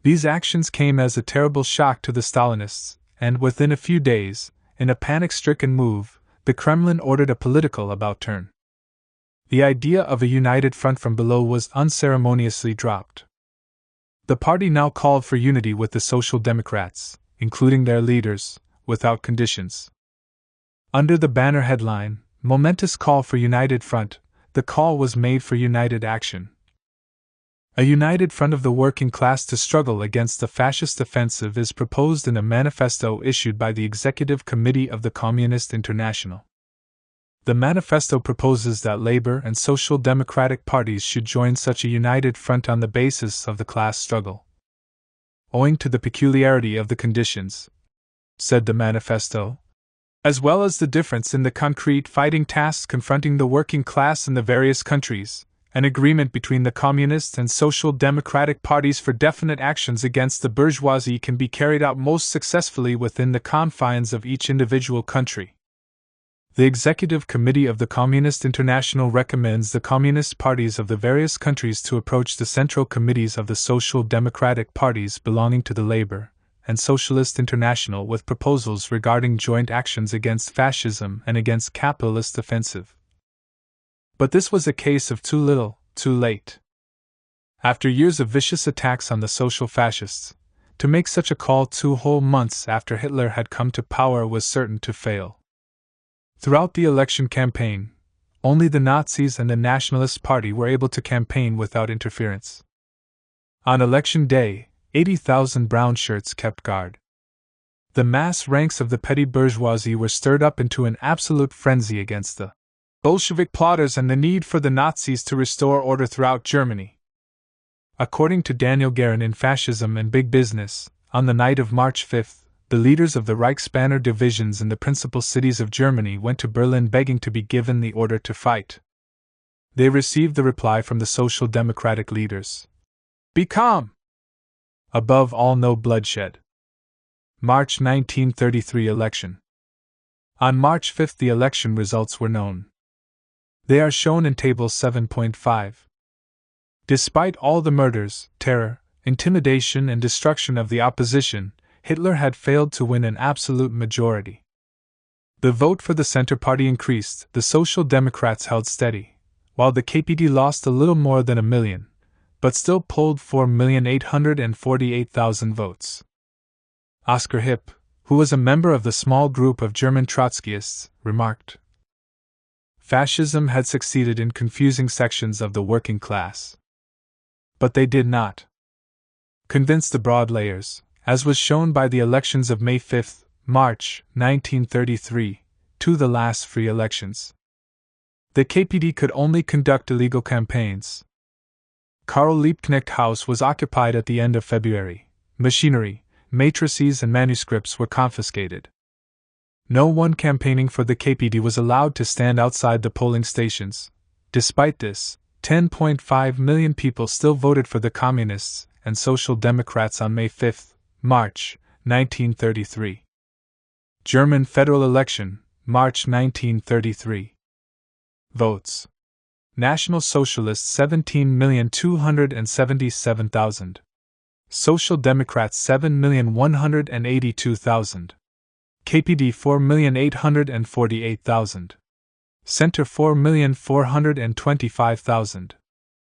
These actions came as a terrible shock to the Stalinists, and within a few days, in a panic-stricken move, the Kremlin ordered a political about-turn. The idea of a united front from below was unceremoniously dropped. The party now called for unity with the Social Democrats, including their leaders, without conditions. Under the banner headline, "Momentous Call for United Front," the call was made for united action. A united front of the working class to struggle against the fascist offensive is proposed in a manifesto issued by the Executive Committee of the Communist International. The manifesto proposes that Labour and Social Democratic parties should join such a united front on the basis of the class struggle. Owing to the peculiarity of the conditions, said the manifesto, as well as the difference in the concrete fighting tasks confronting the working class in the various countries, an agreement between the Communist and Social Democratic parties for definite actions against the bourgeoisie can be carried out most successfully within the confines of each individual country. The Executive Committee of the Communist International recommends the Communist parties of the various countries to approach the Central Committees of the Social Democratic parties belonging to the Labour and Socialist International with proposals regarding joint actions against fascism and against capitalist offensive. But this was a case of too little, too late. After years of vicious attacks on the social fascists, to make such a call 2 whole months after Hitler had come to power was certain to fail. Throughout the election campaign, only the Nazis and the Nationalist Party were able to campaign without interference. On election day, 80,000 brown shirts kept guard. The mass ranks of the petty bourgeoisie were stirred up into an absolute frenzy against the Bolshevik plotters and the need for the Nazis to restore order throughout Germany. According to Daniel Goering in Fascism and Big Business, on the night of March 5, the leaders of the Reichsbanner divisions in the principal cities of Germany went to Berlin begging to be given the order to fight. They received the reply from the Social Democratic leaders: "Be calm! Above all, no bloodshed." March 1933 election. On March 5 the election results were known. They are shown in Table 7.5. Despite all the murders, terror, intimidation and destruction of the opposition, Hitler had failed to win an absolute majority. The vote for the Center Party increased, the Social Democrats held steady, while the KPD lost a little more than 1 million, but still polled 4,848,000 votes. Oscar Hipp, who was a member of the small group of German Trotskyists, remarked, "Fascism had succeeded in confusing sections of the working class. But they did not convince the broad layers, as was shown by the elections of May 5, March 1933, the last free elections. The KPD could only conduct illegal campaigns. Karl Liebknecht House was occupied at the end of February. Machinery, matrices, and manuscripts were confiscated. No one campaigning for the KPD was allowed to stand outside the polling stations. Despite this, 10.5 million people still voted for the Communists and Social Democrats on May 5, March 1933. German federal election, March 1933. Votes. National Socialists 17,277,000. Social Democrats 7,182,000. KPD 4,848,000. Center 4,425,000.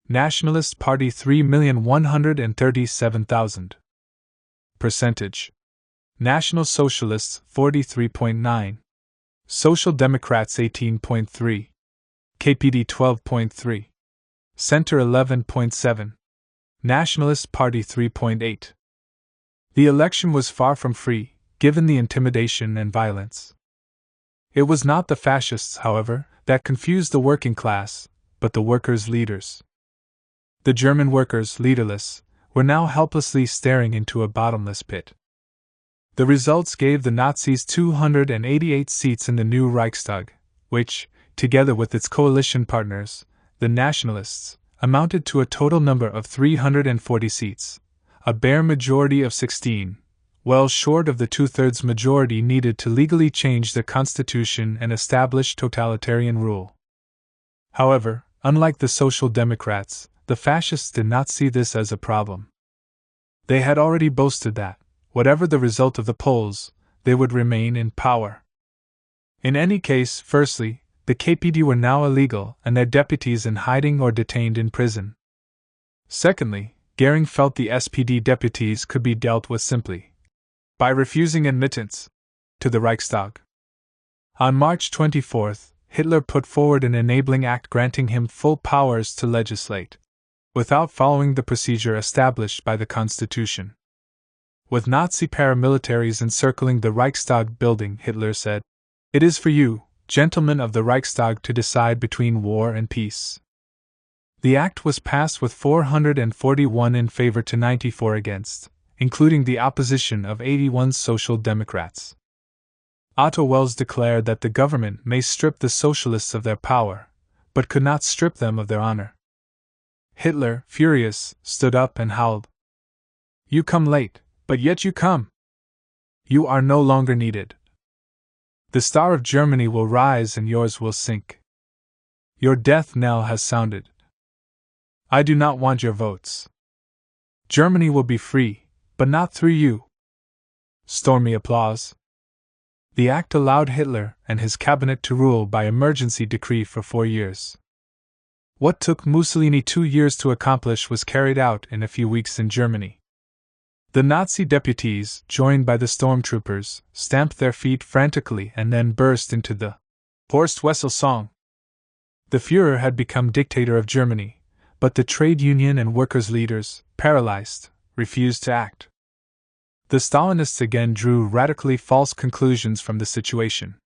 Nationalist Party 3,137,000. Percentage. National Socialists 43.9. Social Democrats 18.3. KPD 12.3. Center 11.7. Nationalist Party 3.8. The election was far from free, given the intimidation and violence. It was not the fascists, however, that confused the working class, but the workers' leaders. The German workers, leaderless, were now helplessly staring into a bottomless pit. The results gave the Nazis 288 seats in the new Reichstag, which, together with its coalition partners, the Nationalists, amounted to a total number of 340 seats, a bare majority of 16, well short of the two-thirds majority needed to legally change the constitution and establish totalitarian rule. However, unlike the Social Democrats, the fascists did not see this as a problem. They had already boasted that, whatever the result of the polls, they would remain in power. In any case, firstly, the KPD were now illegal and their deputies in hiding or detained in prison. Secondly, Göring felt the SPD deputies could be dealt with simply by refusing admittance to the Reichstag. On March 24, Hitler put forward an enabling act granting him full powers to legislate, without following the procedure established by the Constitution. With Nazi paramilitaries encircling the Reichstag building, Hitler said, "It is for you, gentlemen of the Reichstag, to decide between war and peace." The act was passed with 441 in favor to 94 against, including the opposition of 81 Social Democrats. Otto Wels declared that the government may strip the socialists of their power, but could not strip them of their honor. Hitler, furious, stood up and howled, "You come late, but yet you come! You are no longer needed. The star of Germany will rise and yours will sink. Your death knell has sounded. I do not want your votes. Germany will be free, but not through you." Stormy applause. The act allowed Hitler and his cabinet to rule by emergency decree for 4 years. What took Mussolini 2 years to accomplish was carried out in a few weeks in Germany. The Nazi deputies, joined by the stormtroopers, stamped their feet frantically and then burst into the Horst Wessel song. The Führer had become dictator of Germany, but the trade union and workers' leaders, paralyzed, refused to act. The Stalinists again drew radically false conclusions from the situation.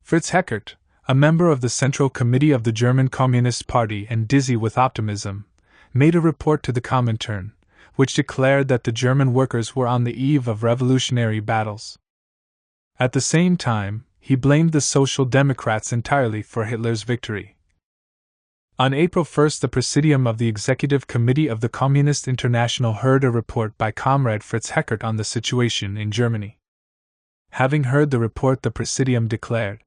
Fritz Heckert, a member of the Central Committee of the German Communist Party and dizzy with optimism, made a report to the Comintern, which declared that the German workers were on the eve of revolutionary battles. At the same time, he blamed the Social Democrats entirely for Hitler's victory. On April 1, the Presidium of the Executive Committee of the Communist International heard a report by Comrade Fritz Heckert on the situation in Germany. Having heard the report, the Presidium declared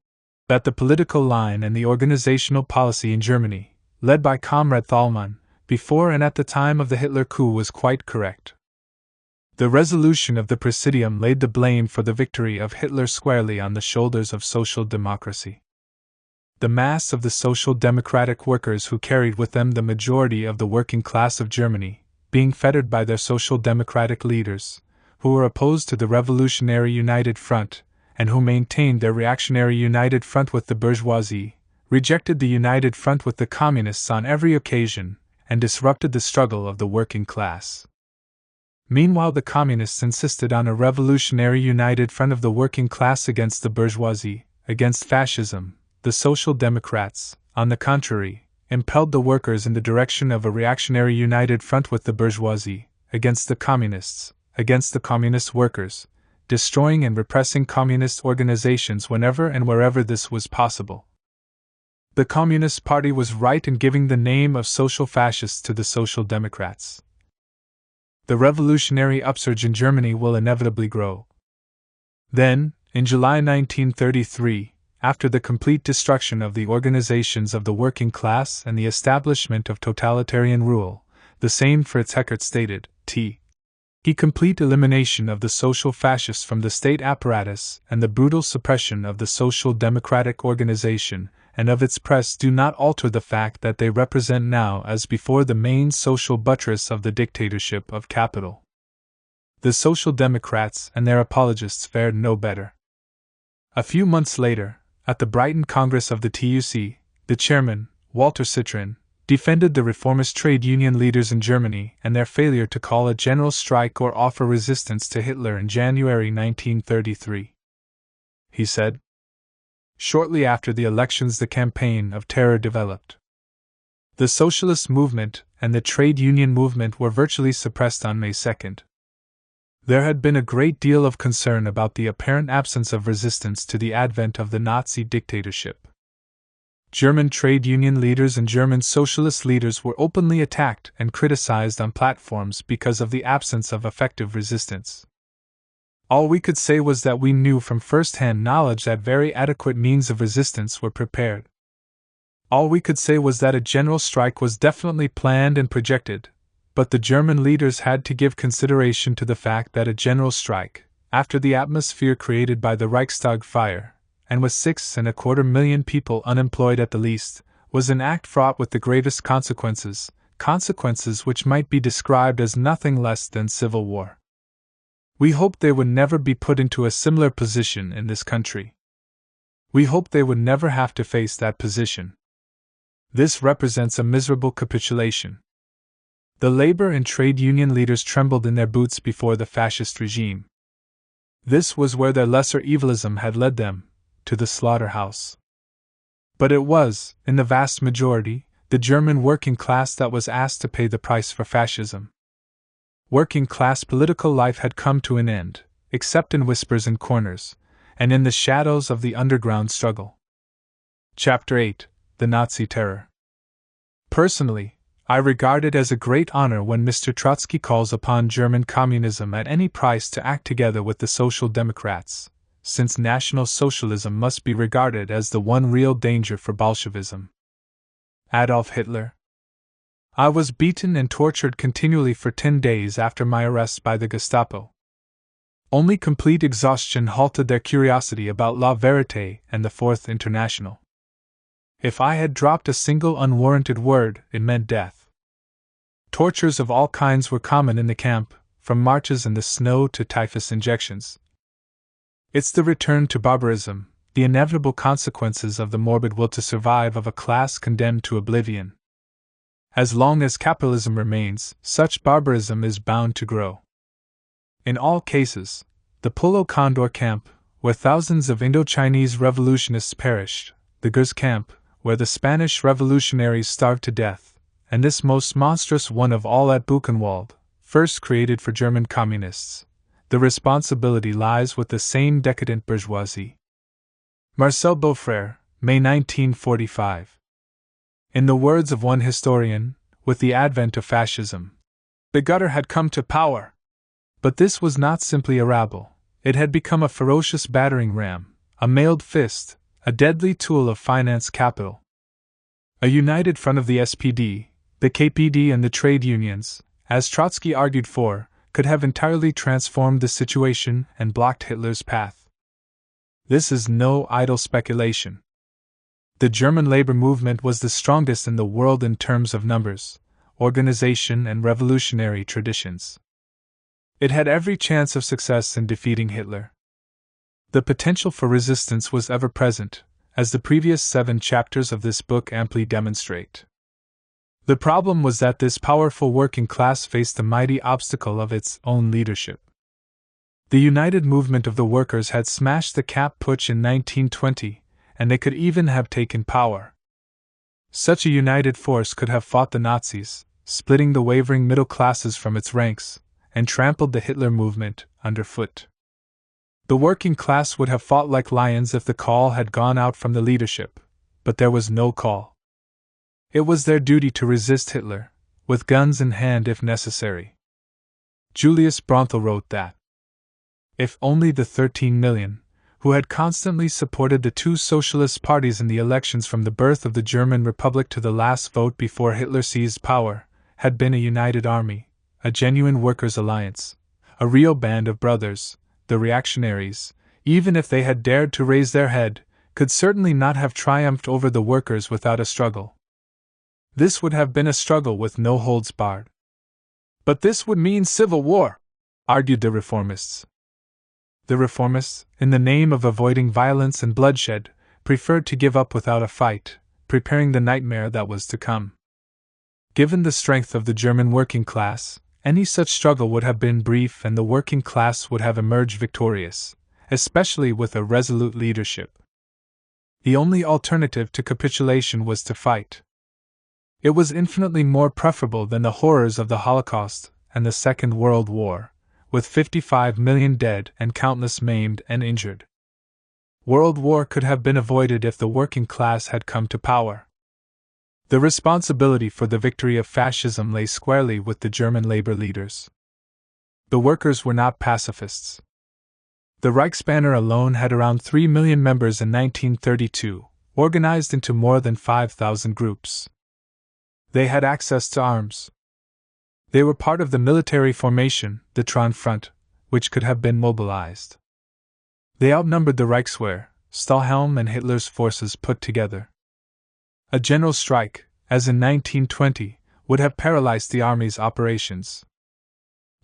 that the political line and the organizational policy in Germany, led by Comrade Thalmann, before and at the time of the Hitler coup was quite correct. The resolution of the Presidium laid the blame for the victory of Hitler squarely on the shoulders of social democracy. The mass of the social democratic workers who carried with them the majority of the working class of Germany, being fettered by their social democratic leaders, who were opposed to the Revolutionary United Front, and who maintained their reactionary United Front with the bourgeoisie, rejected the United Front with the communists on every occasion, and disrupted the struggle of the working class. Meanwhile, the communists insisted on a revolutionary united front of the working class against the bourgeoisie, against fascism. The Social Democrats, on the contrary, impelled the workers in the direction of a reactionary united front with the bourgeoisie, against the communists, against the communist workers, destroying and repressing communist organizations whenever and wherever this was possible. The Communist Party was right in giving the name of social fascists to the Social Democrats. The revolutionary upsurge in Germany will inevitably grow. Then, in July 1933, after the complete destruction of the organizations of the working class and the establishment of totalitarian rule, the same Fritz Heckert stated, complete elimination of the social fascists from the state apparatus and the brutal suppression of the social democratic organization and of its press do not alter the fact that they represent now as before the main social buttress of the dictatorship of capital. The Social Democrats and their apologists fared no better. A few months later, at the Brighton Congress of the TUC, the chairman, Walter Citroen, defended the reformist trade union leaders in Germany and their failure to call a general strike or offer resistance to Hitler in January 1933. He said, "Shortly after the elections, the campaign of terror developed. The socialist movement and the trade union movement were virtually suppressed on May 2nd. There had been a great deal of concern about the apparent absence of resistance to the advent of the Nazi dictatorship. German trade union leaders and German socialist leaders were openly attacked and criticized on platforms because of the absence of effective resistance. All we could say was that we knew from first-hand knowledge that very adequate means of resistance were prepared. All we could say was that a general strike was definitely planned and projected, but the German leaders had to give consideration to the fact that a general strike, after the atmosphere created by the Reichstag fire, and with 6.25 million people unemployed at the least, was an act fraught with the gravest consequences, consequences which might be described as nothing less than civil war. We hoped they would never be put into a similar position in this country. We hoped they would never have to face that position. This represents a miserable capitulation." The labor and trade union leaders trembled in their boots before the fascist regime. This was where their lesser evilism had led them, to the slaughterhouse. But it was, in the vast majority, the German working class that was asked to pay the price for fascism. Working class political life had come to an end, except in whispers and corners, and in the shadows of the underground struggle. Chapter 8: The Nazi Terror. Personally, I regard it as a great honor when Mr. Trotsky calls upon German communism at any price to act together with the Social Democrats, since National Socialism must be regarded as the one real danger for Bolshevism. Adolf Hitler. I was beaten and tortured continually for 10 days after my arrest by the Gestapo. Only complete exhaustion halted their curiosity about La Vérité and the Fourth International. If I had dropped a single unwarranted word, it meant death. Tortures of all kinds were common in the camp, from marches in the snow to typhus injections. It's the return to barbarism, the inevitable consequences of the morbid will to survive of a class condemned to oblivion. As long as capitalism remains, such barbarism is bound to grow. In all cases, the Polo Condor camp, where thousands of Indo-Chinese revolutionists perished, the Gers camp, where the Spanish revolutionaries starved to death, and this most monstrous one of all at Buchenwald, first created for German communists, the responsibility lies with the same decadent bourgeoisie. Marcel Beaufrère, May 1945. In the words of one historian, with the advent of fascism, the gutter had come to power. But this was not simply a rabble, it had become a ferocious battering ram, a mailed fist, a deadly tool of finance capital. A united front of the SPD, the KPD and the trade unions, as Trotsky argued for, could have entirely transformed the situation and blocked Hitler's path. This is no idle speculation. The German labor movement was the strongest in the world in terms of numbers, organization and revolutionary traditions. It had every chance of success in defeating Hitler. The potential for resistance was ever present, as the previous 7 chapters of this book amply demonstrate. The problem was that this powerful working class faced the mighty obstacle of its own leadership. The united movement of the workers had smashed the Kapp Putsch in 1920, and they could even have taken power. Such a united force could have fought the Nazis, splitting the wavering middle classes from its ranks, and trampled the Hitler movement underfoot. The working class would have fought like lions if the call had gone out from the leadership, but there was no call. It was their duty to resist Hitler, with guns in hand if necessary. Julius Bronthal wrote that, if only the 13 million, who had constantly supported the two socialist parties in the elections from the birth of the German Republic to the last vote before Hitler seized power, had been a united army, a genuine workers' alliance, a real band of brothers, the reactionaries, even if they had dared to raise their head, could certainly not have triumphed over the workers without a struggle. This would have been a struggle with no holds barred. But this would mean civil war, argued the reformists. The reformists, in the name of avoiding violence and bloodshed, preferred to give up without a fight, preparing the nightmare that was to come. Given the strength of the German working class, any such struggle would have been brief and the working class would have emerged victorious, especially with a resolute leadership. The only alternative to capitulation was to fight. It was infinitely more preferable than the horrors of the Holocaust and the Second World War, with 55 million dead and countless maimed and injured. World war could have been avoided if the working class had come to power. The responsibility for the victory of fascism lay squarely with the German labor leaders. The workers were not pacifists. The Reichsbanner alone had around 3 million members in 1932, organized into more than 5,000 groups. They had access to arms. They were part of the military formation, the Traunfront, which could have been mobilized. They outnumbered the Reichswehr, Stahlhelm and Hitler's forces put together. A general strike, as in 1920, would have paralyzed the army's operations.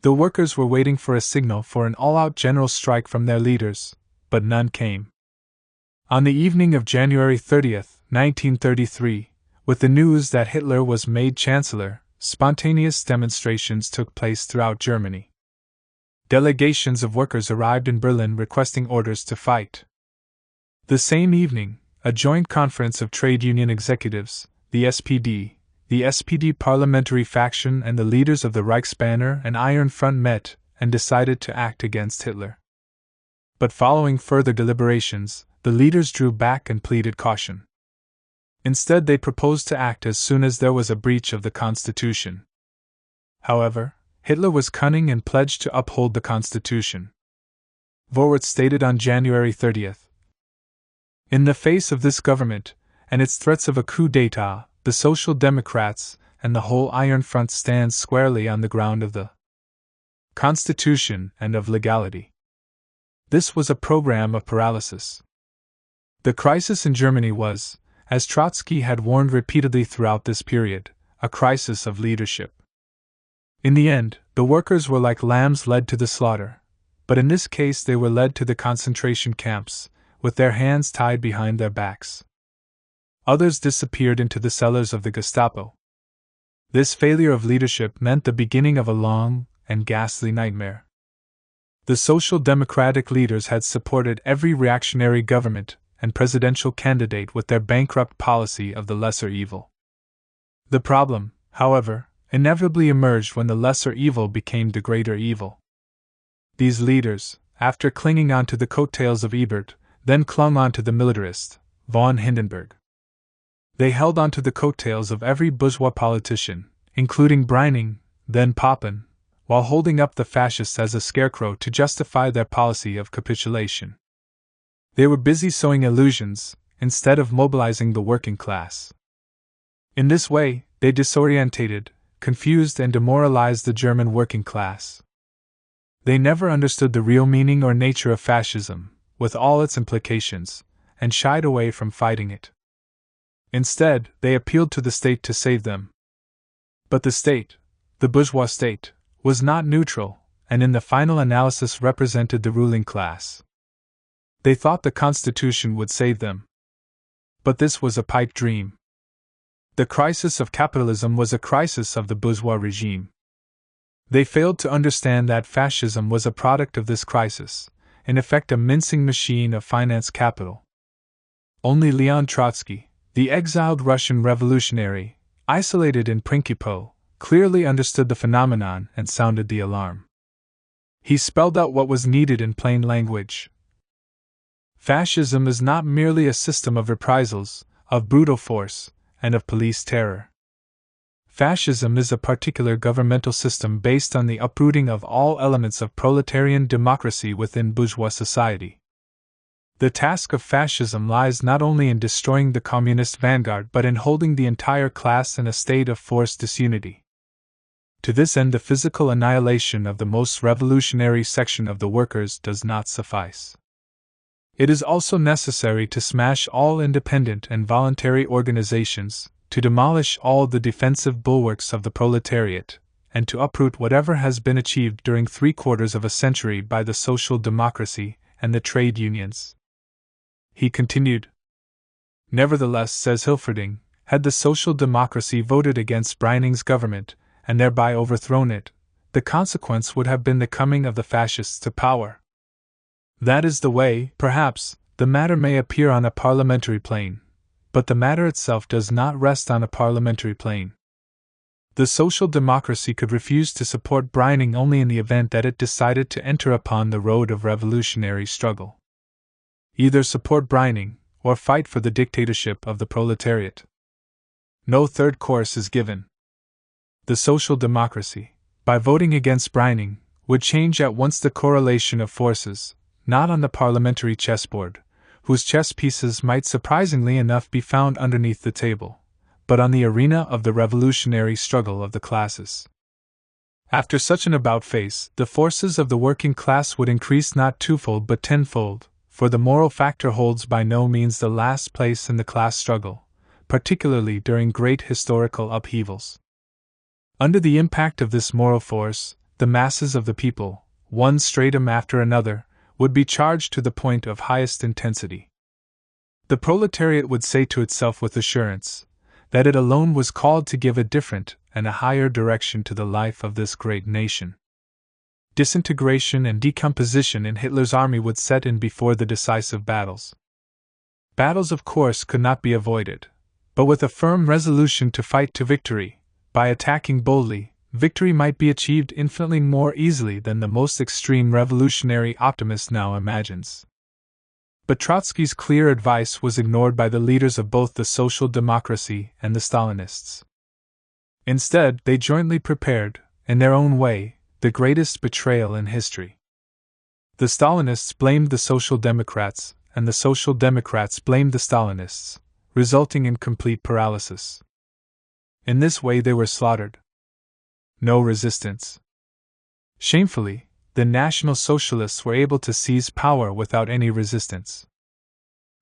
The workers were waiting for a signal for an all-out general strike from their leaders, but none came. On the evening of January 30, 1933, with the news that Hitler was made Chancellor, spontaneous demonstrations took place throughout Germany. Delegations of workers arrived in Berlin requesting orders to fight. The same evening, a joint conference of trade union executives, the SPD parliamentary faction and the leaders of the Reichsbanner and Iron Front met and decided to act against Hitler. But following further deliberations, the leaders drew back and pleaded caution. Instead, they proposed to act as soon as there was a breach of the Constitution. However, Hitler was cunning and pledged to uphold the Constitution. Vorwärts stated on January 30th, in the face of this government, and its threats of a coup d'état, the Social Democrats and the whole Iron Front stand squarely on the ground of the Constitution and of legality. This was a program of paralysis. The crisis in Germany was, as Trotsky had warned repeatedly throughout this period, a crisis of leadership. In the end, the workers were like lambs led to the slaughter, but in this case they were led to the concentration camps, with their hands tied behind their backs. Others disappeared into the cellars of the Gestapo. This failure of leadership meant the beginning of a long and ghastly nightmare. The Social Democratic leaders had supported every reactionary government and presidential candidate with their bankrupt policy of the lesser evil. The problem, however, inevitably emerged when the lesser evil became the greater evil. These leaders, after clinging on to the coattails of Ebert, then clung on to the militarist, von Hindenburg. They held on to the coattails of every bourgeois politician, including Breyning, then Papen, while holding up the fascists as a scarecrow to justify their policy of capitulation. They were busy sowing illusions, instead of mobilizing the working class. In this way, they disorientated, confused and demoralized the German working class. They never understood the real meaning or nature of fascism, with all its implications, and shied away from fighting it. Instead, they appealed to the state to save them. But the state, the bourgeois state, was not neutral, and in the final analysis represented the ruling class. They thought the Constitution would save them. But this was a pipe dream. The crisis of capitalism was a crisis of the bourgeois regime. They failed to understand that fascism was a product of this crisis, in effect a mincing machine of finance capital. Only Leon Trotsky, The exiled Russian revolutionary, isolated in Principe, clearly understood the phenomenon and sounded the alarm. He spelled out what was needed in plain language. Fascism is not merely a system of reprisals, of brutal force, and of police terror. Fascism is a particular governmental system based on the uprooting of all elements of proletarian democracy within bourgeois society. The task of fascism lies not only in destroying the communist vanguard but in holding the entire class in a state of forced disunity. To this end, the physical annihilation of the most revolutionary section of the workers does not suffice. It is also necessary to smash all independent and voluntary organizations, to demolish all the defensive bulwarks of the proletariat, and to uproot whatever has been achieved during 3/4 of a century by the social democracy and the trade unions. He continued. Nevertheless, says Hilferding, had the social democracy voted against Breining's government, and thereby overthrown it, the consequence would have been the coming of the fascists to power. That is the way, perhaps, the matter may appear on a parliamentary plane, but the matter itself does not rest on a parliamentary plane. The social democracy could refuse to support Breining only in the event that it decided to enter upon the road of revolutionary struggle. Either support Breining, or fight for the dictatorship of the proletariat. No third course is given. The social democracy, by voting against Breining, would change at once the correlation of forces, not on the parliamentary chessboard, whose chess pieces might surprisingly enough be found underneath the table, but on the arena of the revolutionary struggle of the classes. After such an about-face, the forces of the working class would increase not twofold but tenfold, for the moral factor holds by no means the last place in the class struggle, particularly during great historical upheavals. Under the impact of this moral force, the masses of the people, one stratum after another, would be charged to the point of highest intensity. The proletariat would say to itself with assurance that it alone was called to give a different and a higher direction to the life of this great nation. Disintegration and decomposition in Hitler's army would set in before the decisive battles. Battles, of course, could not be avoided, but with a firm resolution to fight to victory, by attacking boldly, victory might be achieved infinitely more easily than the most extreme revolutionary optimist now imagines. But Trotsky's clear advice was ignored by the leaders of both the Social Democracy and the Stalinists. Instead, they jointly prepared, in their own way, the greatest betrayal in history. The Stalinists blamed the Social Democrats, and the Social Democrats blamed the Stalinists, resulting in complete paralysis. In this way they were slaughtered. No resistance. Shamefully, the National Socialists were able to seize power without any resistance.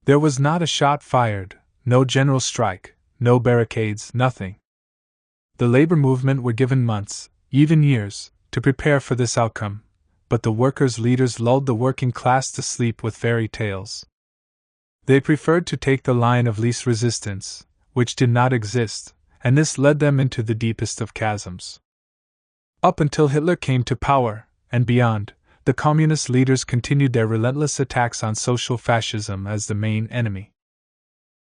There was not a shot fired, no general strike, no barricades, nothing. The labor movement were given months, even years, to prepare for this outcome, but the workers' leaders lulled the working class to sleep with fairy tales. They preferred to take the line of least resistance, which did not exist, and this led them into the deepest of chasms. Up until Hitler came to power, and beyond, the communist leaders continued their relentless attacks on social fascism as the main enemy.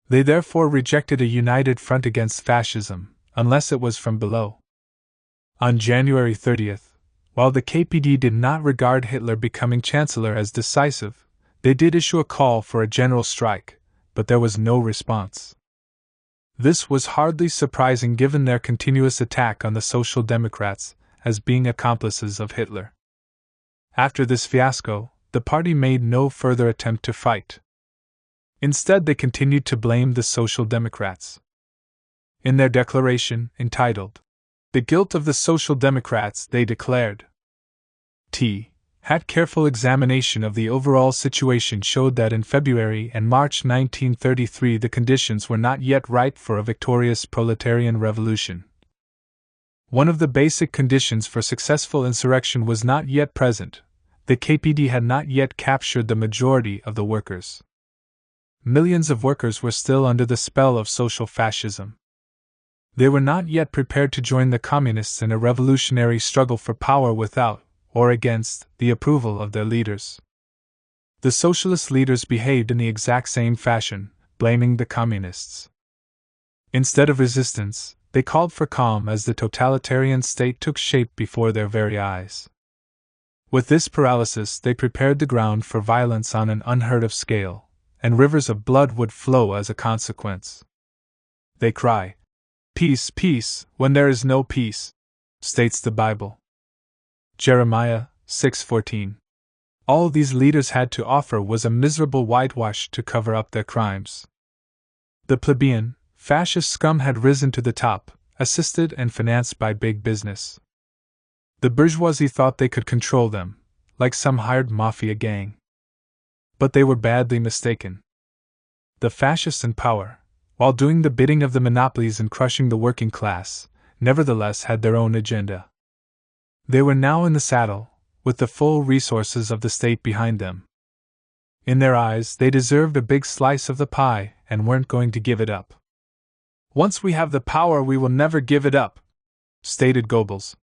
They therefore rejected a united front against fascism, unless it was from below. On January 30th, while the KPD did not regard Hitler becoming chancellor as decisive, they did issue a call for a general strike, but there was no response. This was hardly surprising given their continuous attack on the Social Democrats as being accomplices of Hitler. After this fiasco, the party made no further attempt to fight. Instead, they continued to blame the Social Democrats. In their declaration, entitled, "The Guilt of the Social Democrats," they declared, Careful examination of the overall situation showed that in February and March 1933 the conditions were not yet ripe for a victorious proletarian revolution. One of the basic conditions for successful insurrection was not yet present. The KPD had not yet captured the majority of the workers. Millions of workers were still under the spell of social fascism. They were not yet prepared to join the communists in a revolutionary struggle for power without, or against, the approval of their leaders. The socialist leaders behaved in the exact same fashion, blaming the communists. Instead of resistance, they called for calm as the totalitarian state took shape before their very eyes. With this paralysis, they prepared the ground for violence on an unheard of scale, and rivers of blood would flow as a consequence. They cry, "Peace, peace, when there is no peace," states the Bible. Jeremiah 6:14. All these leaders had to offer was a miserable whitewash to cover up their crimes. The plebeian, fascist scum had risen to the top, assisted and financed by big business. The bourgeoisie thought they could control them, like some hired mafia gang. But they were badly mistaken. The fascists in power, while doing the bidding of the monopolies and crushing the working class, nevertheless had their own agenda. They were now in the saddle, with the full resources of the state behind them. In their eyes, they deserved a big slice of the pie and weren't going to give it up. "Once we have the power, we will never give it up," stated Goebbels.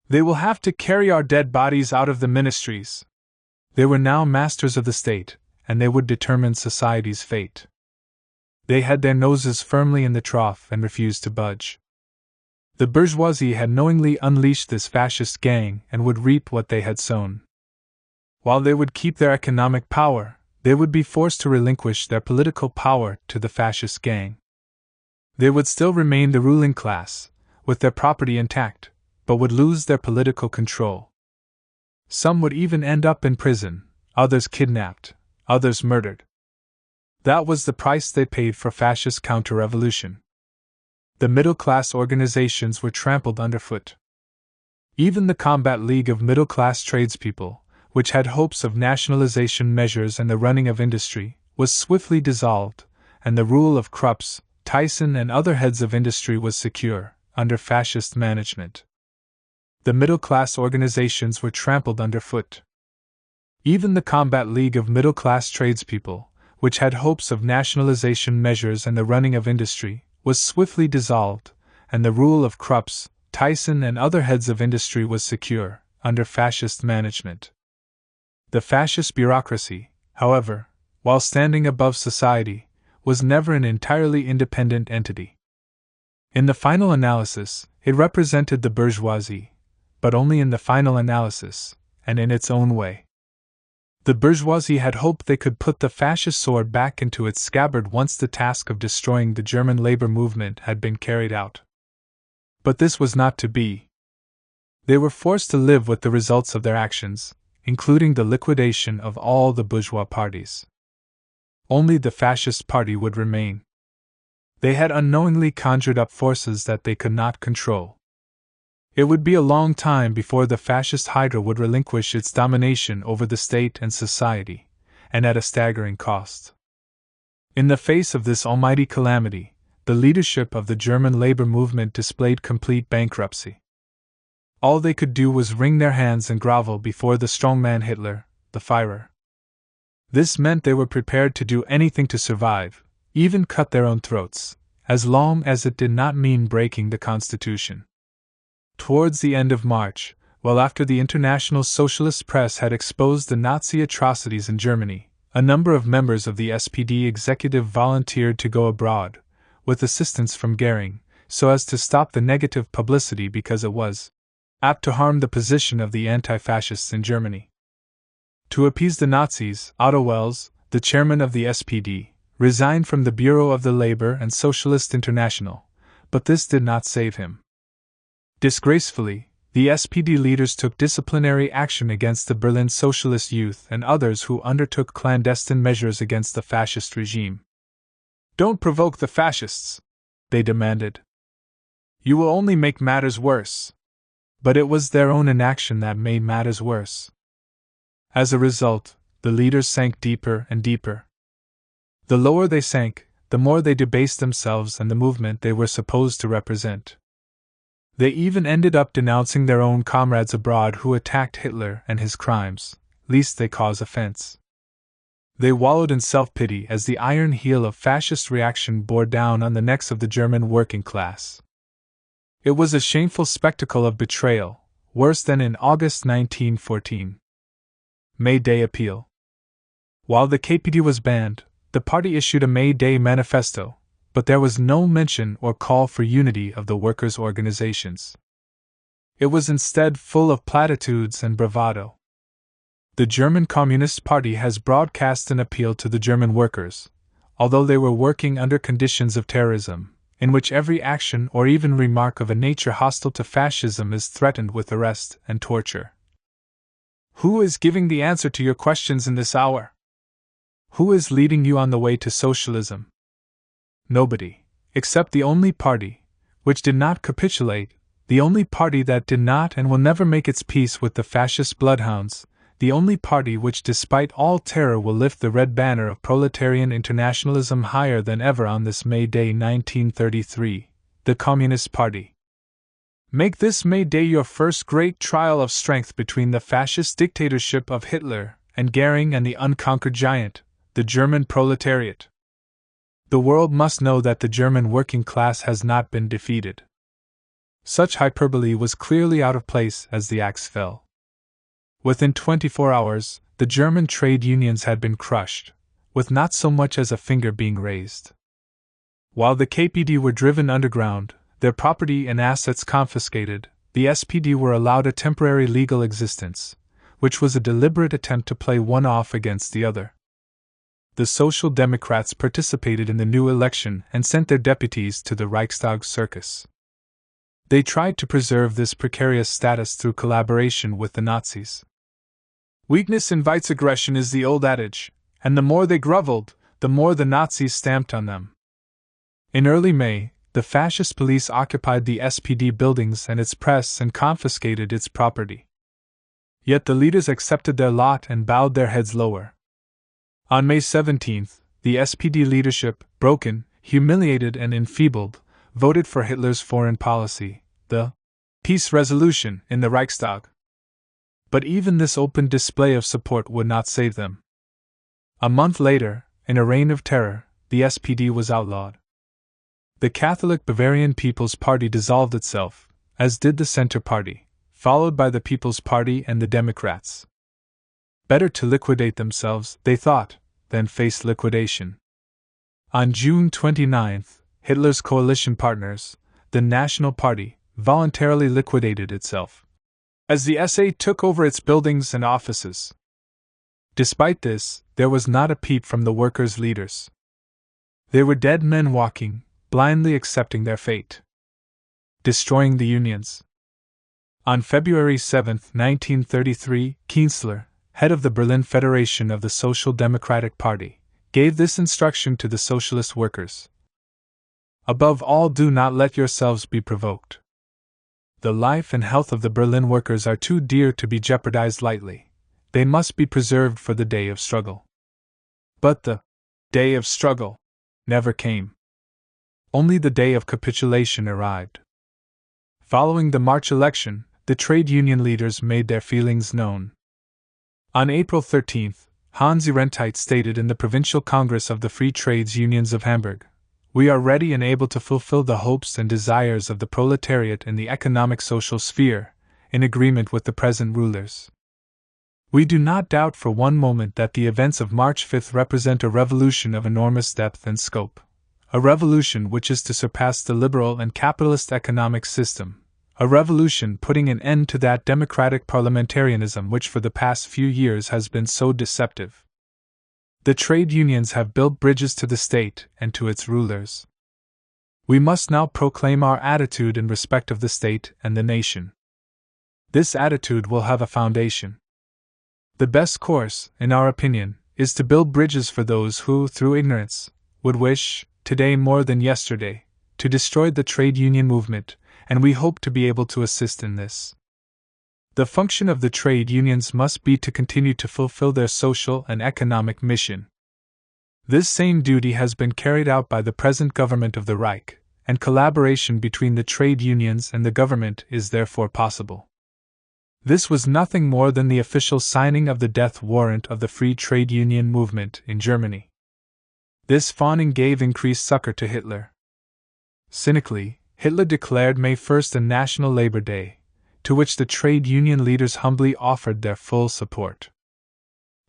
"They will have to carry our dead bodies out of the ministries." They were now masters of the state, and they would determine society's fate. They had their noses firmly in the trough and refused to budge. The bourgeoisie had knowingly unleashed this fascist gang and would reap what they had sown. While they would keep their economic power, they would be forced to relinquish their political power to the fascist gang. They would still remain the ruling class, with their property intact, but would lose their political control. Some would even end up in prison, others kidnapped, others murdered. That was the price they paid for fascist counter-revolution. The middle-class organizations were trampled underfoot. Even the Combat League of Middle-Class Tradespeople, which had hopes of nationalization measures and the running of industry, was swiftly dissolved, and the rule of Krupps, Tyson, and other heads of industry was secure, under fascist management. The middle-class organizations were trampled underfoot. Even the Combat League of Middle-Class Tradespeople, which had hopes of nationalization measures and the running of industry, was swiftly dissolved, and the rule of Krupps, Tyson, and other heads of industry was secure, under fascist management. The fascist bureaucracy, however, while standing above society, was never an entirely independent entity. In the final analysis, it represented the bourgeoisie, but only in the final analysis, and in its own way. The bourgeoisie had hoped they could put the fascist sword back into its scabbard once the task of destroying the German labor movement had been carried out. But this was not to be. They were forced to live with the results of their actions, including the liquidation of all the bourgeois parties. Only the fascist party would remain. They had unknowingly conjured up forces that they could not control. It would be a long time before the fascist hydra would relinquish its domination over the state and society, and at a staggering cost. In the face of this almighty calamity, the leadership of the German labor movement displayed complete bankruptcy. All they could do was wring their hands and grovel before the strongman Hitler, the Führer. This meant they were prepared to do anything to survive, even cut their own throats, as long as it did not mean breaking the Constitution. Towards the end of March, well after the international socialist press had exposed the Nazi atrocities in Germany, a number of members of the SPD executive volunteered to go abroad, with assistance from Goering, so as to stop the negative publicity because it was apt to harm the position of the anti-fascists in Germany. To appease the Nazis, Otto Wels, the chairman of the SPD, resigned from the Bureau of the Labor and Socialist International, but this did not save him. Disgracefully, the SPD leaders took disciplinary action against the Berlin Socialist Youth and others who undertook clandestine measures against the fascist regime. "Don't provoke the fascists," they demanded. "You will only make matters worse." But it was their own inaction that made matters worse. As a result, the leaders sank deeper and deeper. The lower they sank, the more they debased themselves and the movement they were supposed to represent. They even ended up denouncing their own comrades abroad who attacked Hitler and his crimes, lest they cause offense. They wallowed in self-pity as the iron heel of fascist reaction bore down on the necks of the German working class. It was a shameful spectacle of betrayal, worse than in August 1914. May Day Appeal. While the KPD was banned, the party issued a May Day manifesto, but there was no mention or call for unity of the workers' organizations. It was instead full of platitudes and bravado. The German Communist Party has broadcast an appeal to the German workers, although they were working under conditions of terrorism, in which every action or even remark of a nature hostile to fascism is threatened with arrest and torture. Who is giving the answer to your questions in this hour? Who is leading you on the way to socialism? Nobody, except the only party which did not capitulate, the only party that did not and will never make its peace with the fascist bloodhounds, the only party which despite all terror will lift the red banner of proletarian internationalism higher than ever on this May Day 1933, the Communist Party. Make this May Day your first great trial of strength between the fascist dictatorship of Hitler and Goering and the unconquered giant, the German proletariat. The world must know that the German working class has not been defeated. Such hyperbole was clearly out of place as the axe fell. Within 24 hours, the German trade unions had been crushed, with not so much as a finger being raised. While the KPD were driven underground, their property and assets confiscated, the SPD were allowed a temporary legal existence, which was a deliberate attempt to play one off against the other. The Social Democrats participated in the new election and sent their deputies to the Reichstag circus. They tried to preserve this precarious status through collaboration with the Nazis. Weakness invites aggression is the old adage, and the more they groveled, the more the Nazis stamped on them. In early May, the fascist police occupied the SPD buildings and its press and confiscated its property. Yet the leaders accepted their lot and bowed their heads lower. On May 17, the SPD leadership, broken, humiliated and enfeebled, voted for Hitler's foreign policy, the peace resolution, in the Reichstag. But even this open display of support would not save them. A month later, in a reign of terror, the SPD was outlawed. The Catholic Bavarian People's Party dissolved itself, as did the Centre Party, followed by the People's Party and the Democrats. Better to liquidate themselves, they thought, than face liquidation. On June 29, Hitler's coalition partners, the National Party, voluntarily liquidated itself, as the SA took over its buildings and offices. Despite this, there was not a peep from the workers' leaders. They were dead men walking, blindly accepting their fate. Destroying the unions. On February 7, 1933, Kienzler, head of the Berlin Federation of the Social Democratic Party, gave this instruction to the socialist workers. Above all, do not let yourselves be provoked. The life and health of the Berlin workers are too dear to be jeopardized lightly. They must be preserved for the day of struggle. But the day of struggle never came. Only the day of capitulation arrived. Following the March election, the trade union leaders made their feelings known. On April 13, Hansi Renteit stated in the Provincial Congress of the Free Trades Unions of Hamburg, "We are ready and able to fulfill the hopes and desires of the proletariat in the economic social sphere, in agreement with the present rulers. We do not doubt for one moment that the events of March 5 represent a revolution of enormous depth and scope. A revolution which is to surpass the liberal and capitalist economic system, a revolution putting an end to that democratic parliamentarianism which for the past few years has been so deceptive. The trade unions have built bridges to the state and to its rulers. We must now proclaim our attitude in respect of the state and the nation. This attitude will have a foundation. The best course, in our opinion, is to build bridges for those who, through ignorance, would wish, today more than yesterday, to destroy the trade union movement, and we hope to be able to assist in this. The function of the trade unions must be to continue to fulfill their social and economic mission. This same duty has been carried out by the present government of the Reich, and collaboration between the trade unions and the government is therefore possible. This was nothing more than the official signing of the death warrant of the free trade union movement in Germany. This fawning gave increased succor to Hitler. Cynically, Hitler declared May 1 a National Labor Day, to which the trade union leaders humbly offered their full support.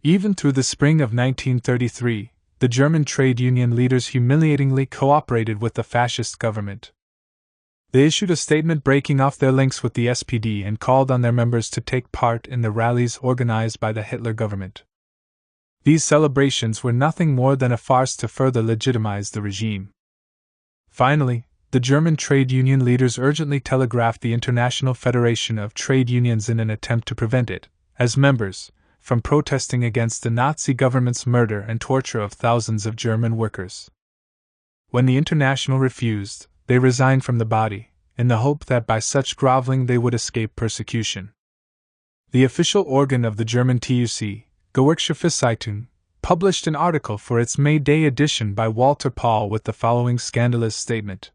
Even through the spring of 1933, the German trade union leaders humiliatingly cooperated with the fascist government. They issued a statement breaking off their links with the SPD and called on their members to take part in the rallies organized by the Hitler government. These celebrations were nothing more than a farce to further legitimize the regime. Finally, the German trade union leaders urgently telegraphed the International Federation of Trade Unions in an attempt to prevent it, as members, from protesting against the Nazi government's murder and torture of thousands of German workers. When the International refused, they resigned from the body, in the hope that by such groveling they would escape persecution. The official organ of the German TUC, Gewerkschaftszeitung, published an article for its May Day edition by Walter Paul with the following scandalous statement.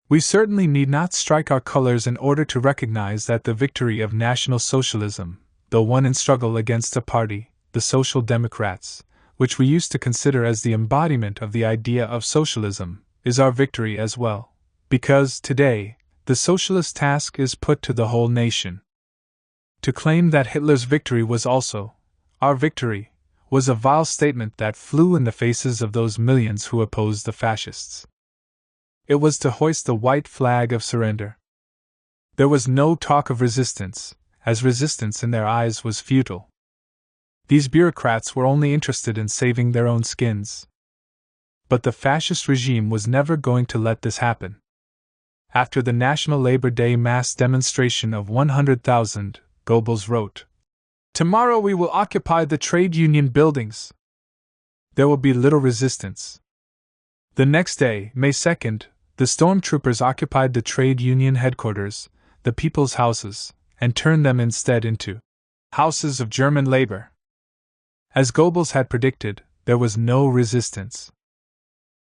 We certainly need not strike our colors in order to recognize that the victory of National Socialism, though won in struggle against a party, the Social Democrats, which we used to consider as the embodiment of the idea of socialism, is our victory as well, because, today, the socialist task is put to the whole nation. To claim that Hitler's victory was also our victory was a vile statement that flew in the faces of those millions who opposed the fascists. It was to hoist the white flag of surrender. There was no talk of resistance, as resistance in their eyes was futile. These bureaucrats were only interested in saving their own skins. But the fascist regime was never going to let this happen. After the National Labor Day mass demonstration of 100,000, Goebbels wrote, "Tomorrow we will occupy the trade union buildings. There will be little resistance." The next day, May 2nd, the stormtroopers occupied the trade union headquarters, the people's houses, and turned them instead into houses of German labor. As Goebbels had predicted, there was no resistance.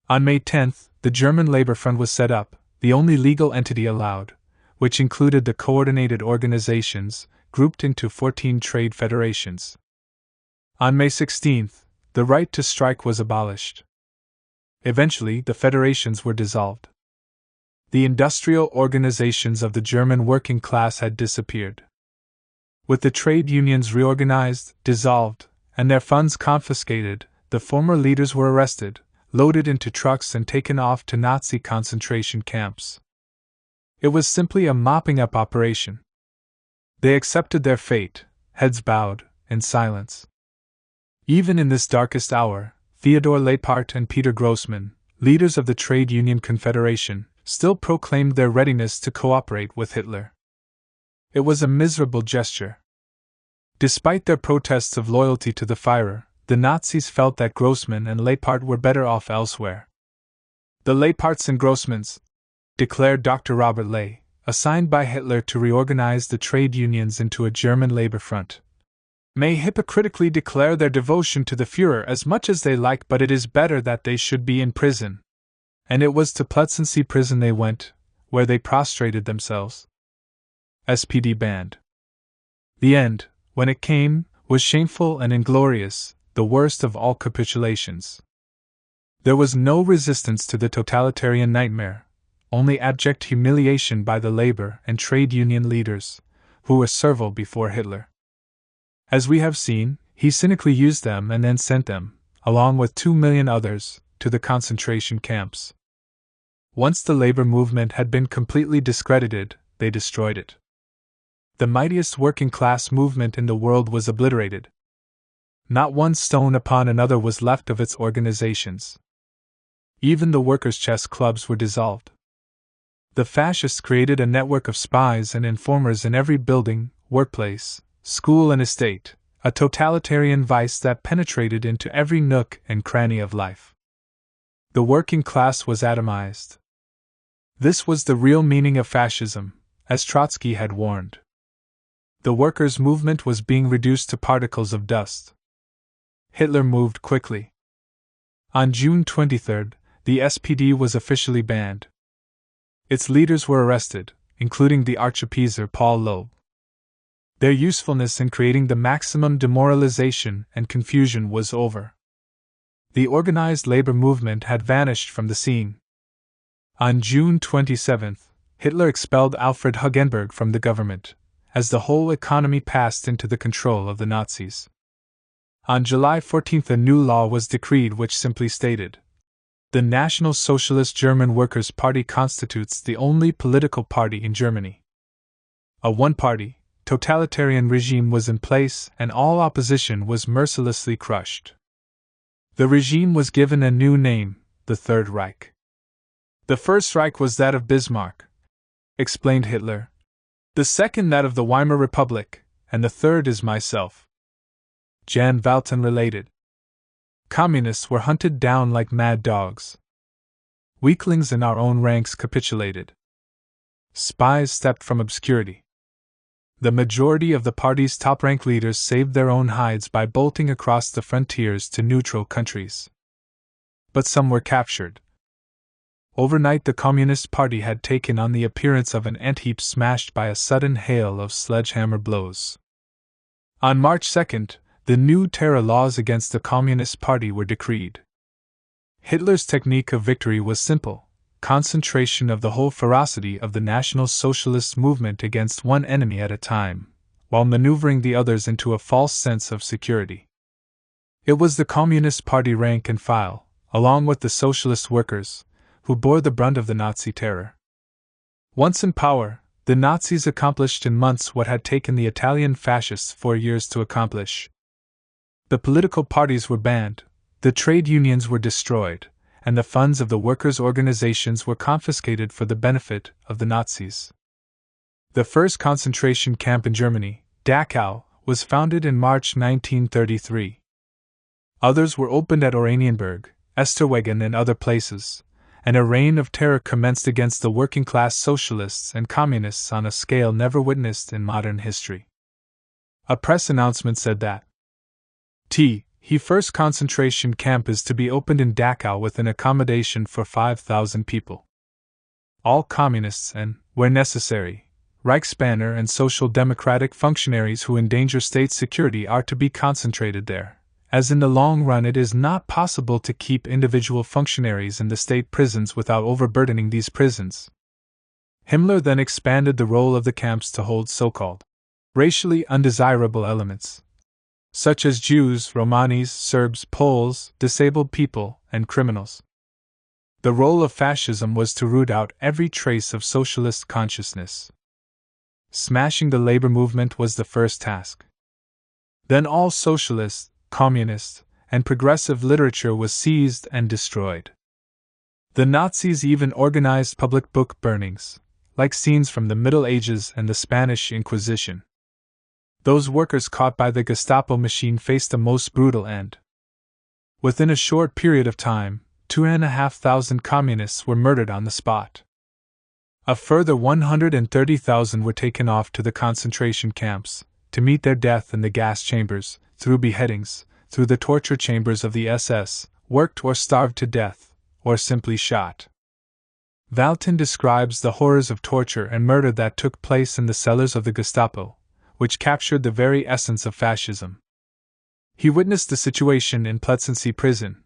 On May 10th, the German Labor Front was set up, the only legal entity allowed, which included the coordinated organizations, grouped into 14 trade federations. On May 16th, the right to strike was abolished. Eventually, the federations were dissolved. The industrial organizations of the German working class had disappeared. With the trade unions reorganized, dissolved, and their funds confiscated, the former leaders were arrested, loaded into trucks and taken off to Nazi concentration camps. It was simply a mopping-up operation. They accepted their fate, heads bowed, in silence. Even in this darkest hour, Theodor Leipart and Peter Grossmann, leaders of the Trade Union Confederation, still proclaimed their readiness to cooperate with Hitler. It was a miserable gesture. Despite their protests of loyalty to the Führer, the Nazis felt that Grossmann and Leipart were better off elsewhere. The Leiparts and Grossmanns, declared Dr. Robert Ley, assigned by Hitler to reorganize the trade unions into a German labor front, may hypocritically declare their devotion to the Führer as much as they like, but it is better that they should be in prison. And it was to Plötzensee prison they went, where they prostrated themselves. SPD banned. The end, when it came, was shameful and inglorious, the worst of all capitulations. There was no resistance to the totalitarian nightmare, only abject humiliation by the labor and trade union leaders, who were servile before Hitler. As we have seen, he cynically used them and then sent them, along with 2 million others, to the concentration camps. Once the labor movement had been completely discredited, they destroyed it. The mightiest working class movement in the world was obliterated. Not one stone upon another was left of its organizations. Even the workers' chess clubs were dissolved. The fascists created a network of spies and informers in every building, workplace, school and estate, a totalitarian vice that penetrated into every nook and cranny of life. The working class was atomized. This was the real meaning of fascism, as Trotsky had warned. The workers' movement was being reduced to particles of dust. Hitler moved quickly. On June 23, the SPD was officially banned. Its leaders were arrested, including the archipelago Paul Loeb. Their usefulness in creating the maximum demoralization and confusion was over. The organized labor movement had vanished from the scene. On June 27, Hitler expelled Alfred Hugenberg from the government, as the whole economy passed into the control of the Nazis. On July 14th, a new law was decreed which simply stated, "The National Socialist German Workers' Party constitutes the only political party in Germany." A one-party, totalitarian regime was in place, and all opposition was mercilessly crushed. The regime was given a new name, the Third Reich. "The First Reich was that of Bismarck," explained Hitler. "The second that of the Weimar Republic, and the third is myself." Jan Valton related. "Communists were hunted down like mad dogs. Weaklings in our own ranks capitulated. Spies stepped from obscurity. The majority of the party's top-rank leaders saved their own hides by bolting across the frontiers to neutral countries. But some were captured. Overnight the Communist Party had taken on the appearance of an ant-heap smashed by a sudden hail of sledgehammer blows." On March 2nd, the new terror laws against the Communist Party were decreed. Hitler's technique of victory was simple: concentration of the whole ferocity of the National Socialist movement against one enemy at a time, while maneuvering the others into a false sense of security. It was the Communist Party rank and file, along with the socialist workers, who bore the brunt of the Nazi terror. Once in power, the Nazis accomplished in months what had taken the Italian fascists 4 years to accomplish. The political parties were banned, the trade unions were destroyed, and the funds of the workers' organizations were confiscated for the benefit of the Nazis. The first concentration camp in Germany, Dachau, was founded in March 1933. Others were opened at Oranienburg, Esterwegen, and other places, and a reign of terror commenced against the working-class socialists and communists on a scale never witnessed in modern history. A press announcement said that the first concentration camp is to be opened in Dachau with an accommodation for 5,000 people. All communists and, where necessary, Reichsbanner and social democratic functionaries who endanger state security are to be concentrated there, as in the long run it is not possible to keep individual functionaries in the state prisons without overburdening these prisons. Himmler then expanded the role of the camps to hold so-called racially undesirable elements, such as Jews, Romanis, Serbs, Poles, disabled people, and criminals. The role of fascism was to root out every trace of socialist consciousness. Smashing the labor movement was the first task. Then all socialist, communist, and progressive literature was seized and destroyed. The Nazis even organized public book burnings, like scenes from the Middle Ages and the Spanish Inquisition. Those workers caught by the Gestapo machine faced a most brutal end. Within a short period of time, 2,500 communists were murdered on the spot. A further 130,000 were taken off to the concentration camps, to meet their death in the gas chambers, through beheadings, through the torture chambers of the SS, worked or starved to death, or simply shot. Valton describes the horrors of torture and murder that took place in the cellars of the Gestapo, which captured the very essence of fascism. He witnessed the situation in Plötzensee prison.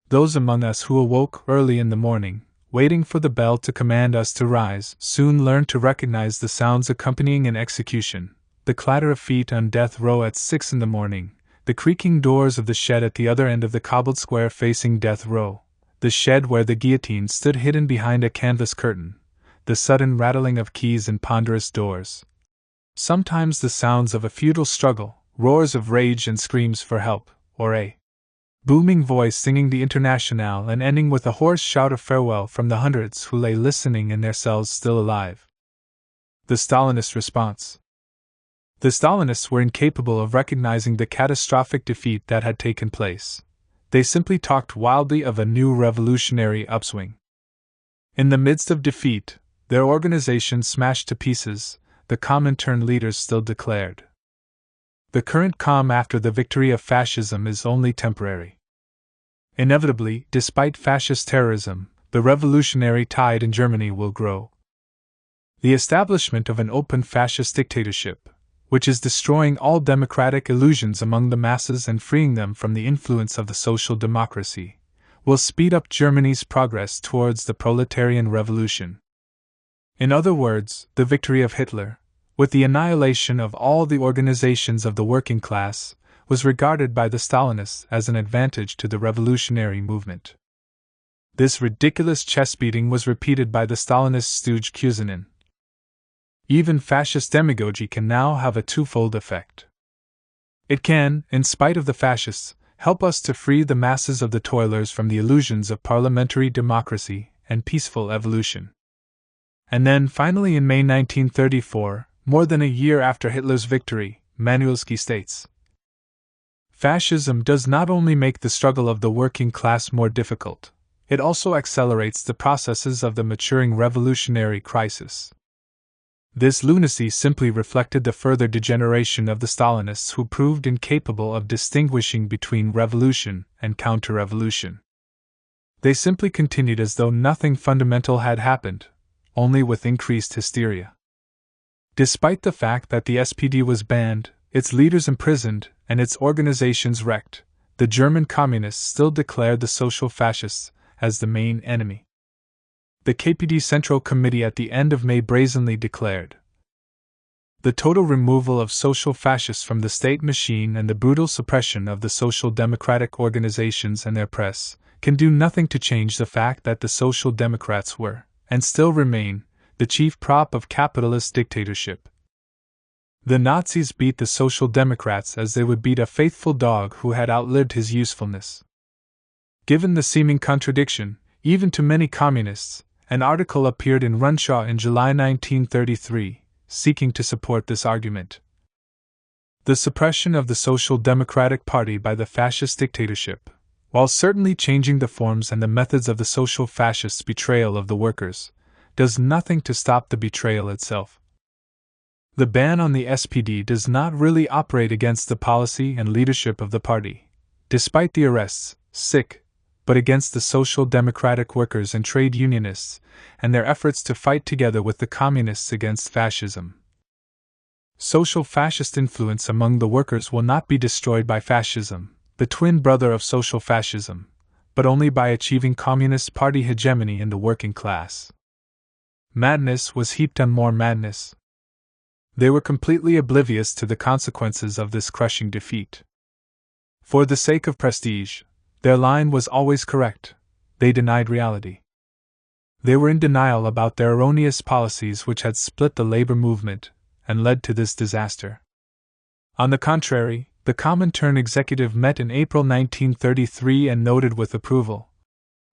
Those among us who awoke early in the morning, waiting for the bell to command us to rise, soon learned to recognize the sounds accompanying an execution: the clatter of feet on death row at 6 in the morning, the creaking doors of the shed at the other end of the cobbled square facing death row, the shed where the guillotine stood hidden behind a canvas curtain, the sudden rattling of keys in ponderous doors. Sometimes the sounds of a futile struggle, roars of rage and screams for help, or a booming voice singing the Internationale and ending with a hoarse shout of farewell from the hundreds who lay listening in their cells still alive. The Stalinist response. The Stalinists were incapable of recognizing the catastrophic defeat that had taken place. They simply talked wildly of a new revolutionary upswing. In the midst of defeat, their organization smashed to pieces, the Comintern leaders still declared. The current calm after the victory of fascism is only temporary. Inevitably, despite fascist terrorism, the revolutionary tide in Germany will grow. The establishment of an open fascist dictatorship, which is destroying all democratic illusions among the masses and freeing them from the influence of the social democracy, will speed up Germany's progress towards the proletarian revolution. In other words, the victory of Hitler, with the annihilation of all the organizations of the working class, was regarded by the Stalinists as an advantage to the revolutionary movement. This ridiculous chest-beating was repeated by the Stalinist stooge Kuzunin. Even fascist demagogy can now have a twofold effect. It can, in spite of the fascists, help us to free the masses of the toilers from the illusions of parliamentary democracy and peaceful evolution. And then, finally, in May 1934, more than a year after Hitler's victory, Manuelski states, "Fascism does not only make the struggle of the working class more difficult, it also accelerates the processes of the maturing revolutionary crisis." This lunacy simply reflected the further degeneration of the Stalinists, who proved incapable of distinguishing between revolution and counter-revolution. They simply continued as though nothing fundamental had happened, only with increased hysteria. Despite the fact that the SPD was banned, its leaders imprisoned, and its organizations wrecked, the German Communists still declared the Social Fascists as the main enemy. The KPD Central Committee at the end of May brazenly declared, "The total removal of social fascists from the state machine and the brutal suppression of the social democratic organizations and their press can do nothing to change the fact that the Social Democrats were, and still remain, the chief prop of capitalist dictatorship." The Nazis beat the Social Democrats as they would beat a faithful dog who had outlived his usefulness. Given the seeming contradiction, even to many communists, an article appeared in Runshaw in July 1933, seeking to support this argument. The suppression of the Social Democratic Party by the fascist dictatorship, while certainly changing the forms and the methods of the social fascists' betrayal of the workers, does nothing to stop the betrayal itself. The ban on the SPD does not really operate against the policy and leadership of the party, despite the arrests, but against the social democratic workers and trade unionists, and their efforts to fight together with the communists against fascism. Social fascist influence among the workers will not be destroyed by fascism, the twin brother of social fascism, but only by achieving Communist Party hegemony in the working class. Madness was heaped on more madness. They were completely oblivious to the consequences of this crushing defeat. For the sake of prestige, their line was always correct. They denied reality. They were in denial about their erroneous policies which had split the labor movement and led to this disaster. On the contrary, the Comintern executive met in April 1933 and noted with approval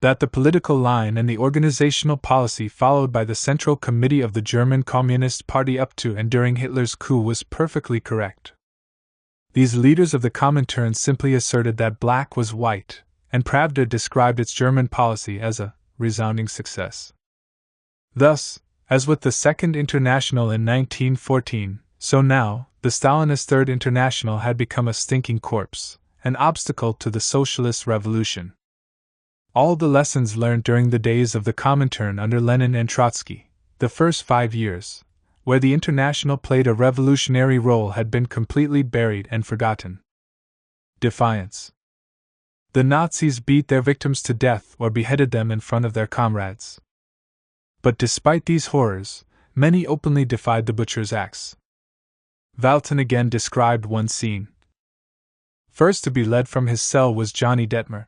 that the political line and the organizational policy followed by the Central Committee of the German Communist Party up to and during Hitler's coup was perfectly correct. These leaders of the Comintern simply asserted that black was white, and Pravda described its German policy as a resounding success. Thus, as with the Second International in 1914, so now, the Stalinist Third International had become a stinking corpse, an obstacle to the socialist revolution. All the lessons learned during the days of the Comintern under Lenin and Trotsky, the first 5 years, where the International played a revolutionary role, had been completely buried and forgotten. Defiance. The Nazis beat their victims to death or beheaded them in front of their comrades. But despite these horrors, many openly defied the butcher's axe. Walton again described one scene. First to be led from his cell was Johnny Detmer.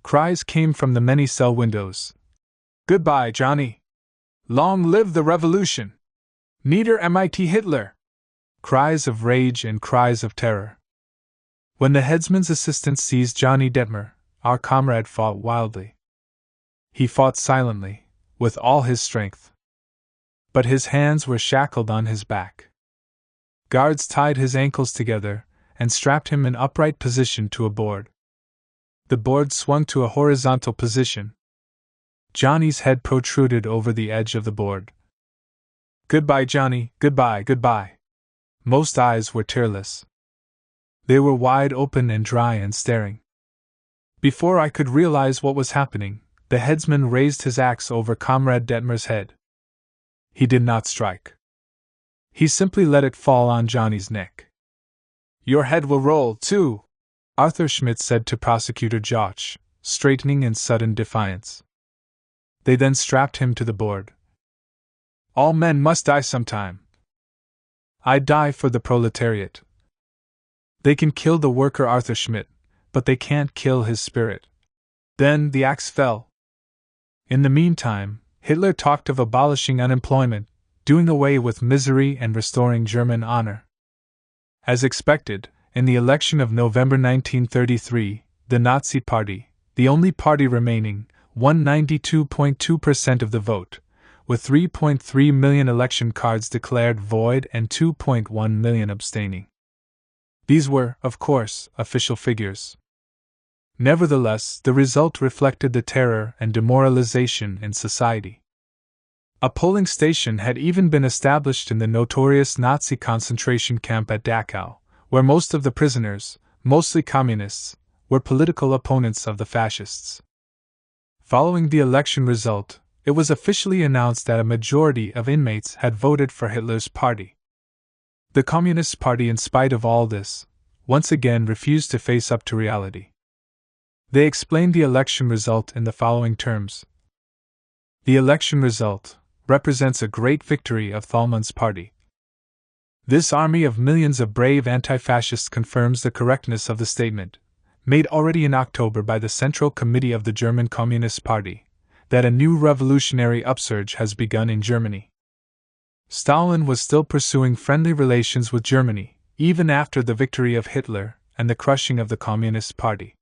Cries came from the many cell windows. "Goodbye, Johnny! Long live the revolution! Nieder MIT Hitler!" Cries of rage and cries of terror. When the headsman's assistants seized Johnny Detmer, our comrade fought wildly. He fought silently, with all his strength. But his hands were shackled on his back. Guards tied his ankles together and strapped him in upright position to a board. The board swung to a horizontal position. Johnny's head protruded over the edge of the board. "Goodbye, Johnny, goodbye, goodbye." Most eyes were tearless. They were wide open and dry and staring. Before I could realize what was happening, the headsman raised his axe over Comrade Detmer's head. He did not strike. He simply let it fall on Johnny's neck. "Your head will roll, too," Arthur Schmidt said to Prosecutor Joch, straightening in sudden defiance. They then strapped him to the board. "All men must die sometime." "I die for the proletariat." They can kill the worker Arthur Schmidt, but they can't kill his spirit. Then the axe fell. In the meantime, Hitler talked of abolishing unemployment, doing away with misery and restoring German honor. As expected, in the election of November 1933, the Nazi Party, the only party remaining, won 92.2% of the vote, with 3.3 million election cards declared void and 2.1 million abstaining. These were, of course, official figures. Nevertheless, the result reflected the terror and demoralization in society. A polling station had even been established in the notorious Nazi concentration camp at Dachau, where most of the prisoners, mostly communists, were political opponents of the fascists. Following the election result, it was officially announced that a majority of inmates had voted for Hitler's party. The Communist Party, in spite of all this, once again refused to face up to reality. They explained the election result in the following terms. The election result represents a great victory of Thälmann's party. This army of millions of brave anti-fascists confirms the correctness of the statement, made already in October by the Central Committee of the German Communist Party, that a new revolutionary upsurge has begun in Germany. Stalin was still pursuing friendly relations with Germany, even after the victory of Hitler and the crushing of the Communist Party.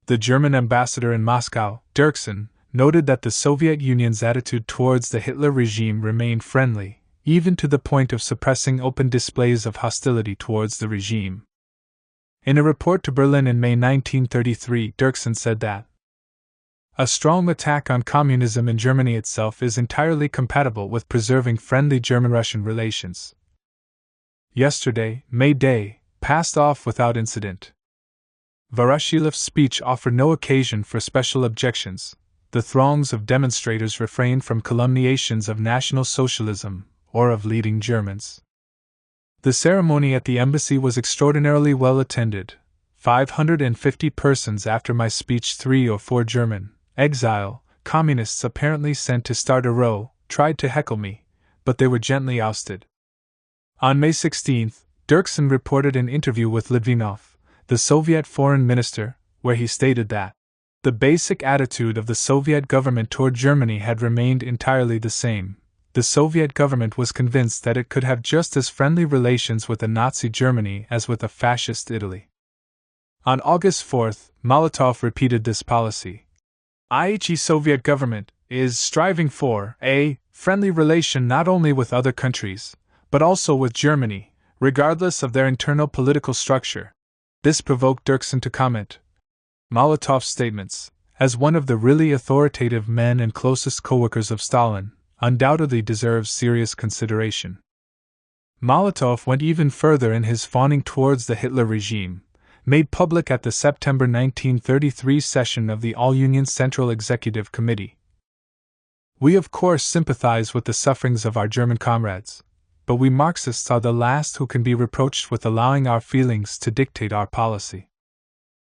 The German ambassador in Moscow, Dirksen, noted that the Soviet Union's attitude towards the Hitler regime remained friendly, even to the point of suppressing open displays of hostility towards the regime. In a report to Berlin in May 1933, Dirksen said that a strong attack on communism in Germany itself is entirely compatible with preserving friendly German-Russian relations. Yesterday, May Day, passed off without incident. Voroshilov's speech offered no occasion for special objections. The throngs of demonstrators refrained from calumniations of National Socialism or of leading Germans. The ceremony at the embassy was extraordinarily well attended. 550 persons after my speech, 3 or 4 German exile communists apparently sent to start a row, tried to heckle me, but they were gently ousted. On May 16, Dirksen reported an interview with Litvinov, the Soviet foreign minister, where he stated that the basic attitude of the Soviet government toward Germany had remained entirely the same. The Soviet government was convinced that it could have just as friendly relations with a Nazi Germany as with a fascist Italy. On August 4, Molotov repeated this policy. The Soviet government is striving for a friendly relation not only with other countries, but also with Germany, regardless of their internal political structure. This provoked Dirksen to comment. Molotov's statements, as one of the really authoritative men and closest co-workers of Stalin, undoubtedly deserves serious consideration. Molotov went even further in his fawning towards the Hitler regime, made public at the September 1933 session of the All-Union Central Executive Committee. We of course sympathize with the sufferings of our German comrades, but we Marxists are the last who can be reproached with allowing our feelings to dictate our policy.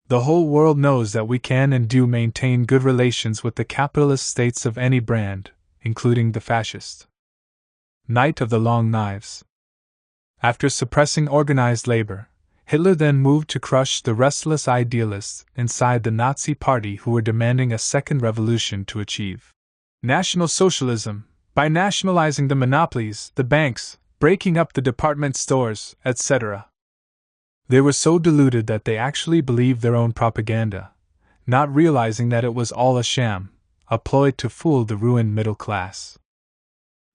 The whole world knows that we can and do maintain good relations with the capitalist states of any brand, including the fascist. Night of the Long Knives. After suppressing organized labor, Hitler then moved to crush the restless idealists inside the Nazi Party who were demanding a second revolution to achieve National Socialism, by nationalizing the monopolies, the banks, breaking up the department stores, etc. They were so deluded that they actually believed their own propaganda, not realizing that it was all a sham, a ploy to fool the ruined middle class.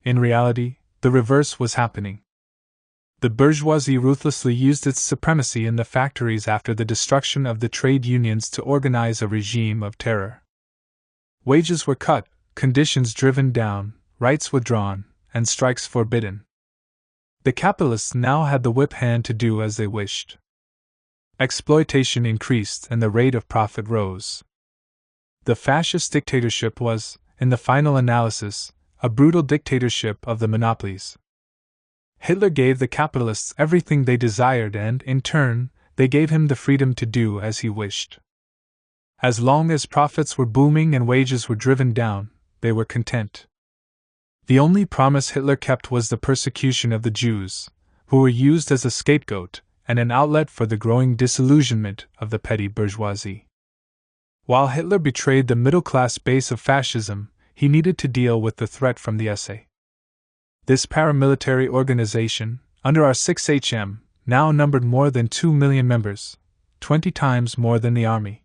In reality, the reverse was happening. The bourgeoisie ruthlessly used its supremacy in the factories after the destruction of the trade unions to organize a regime of terror. Wages were cut, conditions driven down, rights withdrawn, and strikes forbidden. The capitalists now had the whip hand to do as they wished. Exploitation increased and the rate of profit rose. The fascist dictatorship was, in the final analysis, a brutal dictatorship of the monopolies. Hitler gave the capitalists everything they desired and, in turn, they gave him the freedom to do as he wished. As long as profits were booming and wages were driven down, they were content. The only promise Hitler kept was the persecution of the Jews, who were used as a scapegoat, and an outlet for the growing disillusionment of the petty bourgeoisie. While Hitler betrayed the middle-class base of fascism, he needed to deal with the threat from the SA. This paramilitary organization, under our 6HM, now numbered more than 2 million members, 20 times more than the army.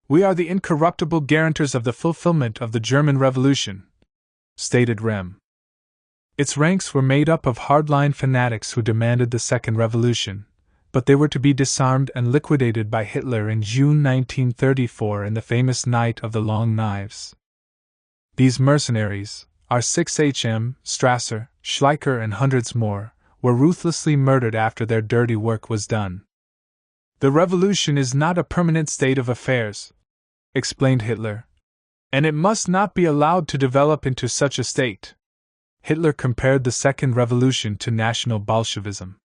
"We are the incorruptible guarantors of the fulfillment of the German Revolution," stated Rem. Its ranks were made up of hardline fanatics who demanded the Second Revolution, but they were to be disarmed and liquidated by Hitler in June 1934 in the famous Night of the Long Knives. These mercenaries, our 6HM, Strasser, Schleicher, and hundreds more, were ruthlessly murdered after their dirty work was done. "The revolution is not a permanent state of affairs," explained Hitler, "and it must not be allowed to develop into such a state." Hitler compared the Second Revolution to National Bolshevism.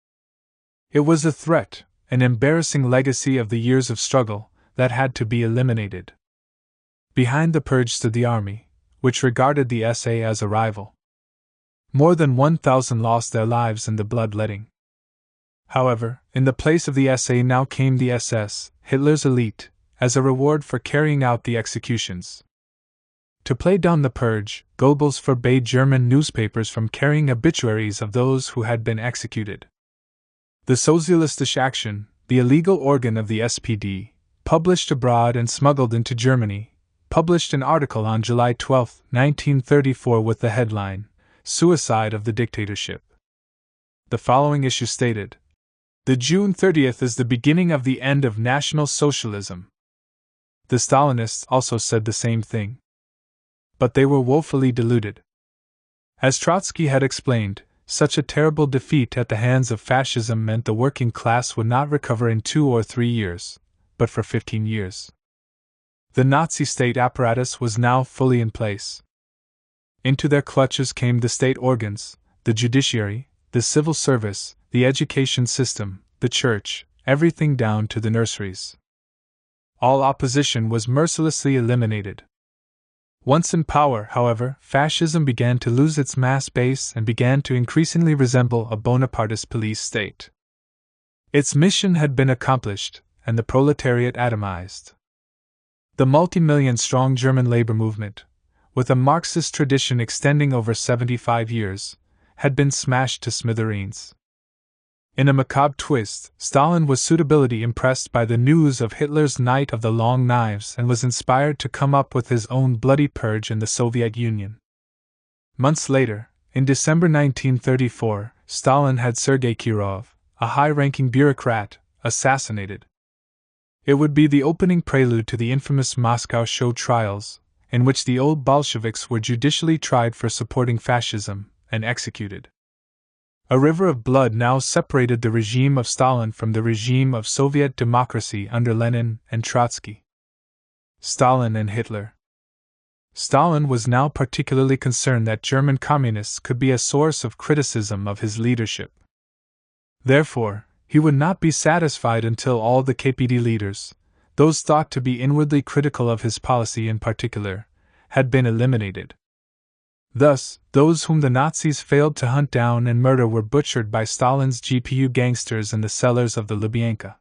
It was a threat, an embarrassing legacy of the years of struggle, that had to be eliminated. Behind the purge stood the army, which regarded the SA as a rival. More than 1,000 lost their lives in the bloodletting. However, in the place of the SA now came the SS, Hitler's elite, as a reward for carrying out the executions. To play down the purge, Goebbels forbade German newspapers from carrying obituaries of those who had been executed. The Sozialistische Action, the illegal organ of the SPD, published abroad and smuggled into Germany, published an article on July 12, 1934 with the headline, "Suicide of the Dictatorship." The following issue stated, "The June 30th is the beginning of the end of National Socialism." The Stalinists also said the same thing. But they were woefully deluded. As Trotsky had explained, such a terrible defeat at the hands of fascism meant the working class would not recover in 2 or 3 years, but for 15 years. The Nazi state apparatus was now fully in place. Into their clutches came the state organs, the judiciary, the civil service, the education system, the church, everything down to the nurseries. All opposition was mercilessly eliminated. Once in power, however, fascism began to lose its mass base and began to increasingly resemble a Bonapartist police state. Its mission had been accomplished, and the proletariat atomized. The multi-million-strong German labor movement, with a Marxist tradition extending over 75 years, had been smashed to smithereens. In a macabre twist, Stalin was suitably impressed by the news of Hitler's Night of the Long Knives and was inspired to come up with his own bloody purge in the Soviet Union. Months later, in December 1934, Stalin had Sergei Kirov, a high-ranking bureaucrat, assassinated. It would be the opening prelude to the infamous Moscow show trials, in which the old Bolsheviks were judicially tried for supporting fascism and executed. A river of blood now separated the regime of Stalin from the regime of Soviet democracy under Lenin and Trotsky. Stalin and Hitler. Stalin was now particularly concerned that German communists could be a source of criticism of his leadership. Therefore, he would not be satisfied until all the KPD leaders, those thought to be inwardly critical of his policy in particular, had been eliminated. Thus, those whom the Nazis failed to hunt down and murder were butchered by Stalin's GPU gangsters in the cellars of the Lubyanka.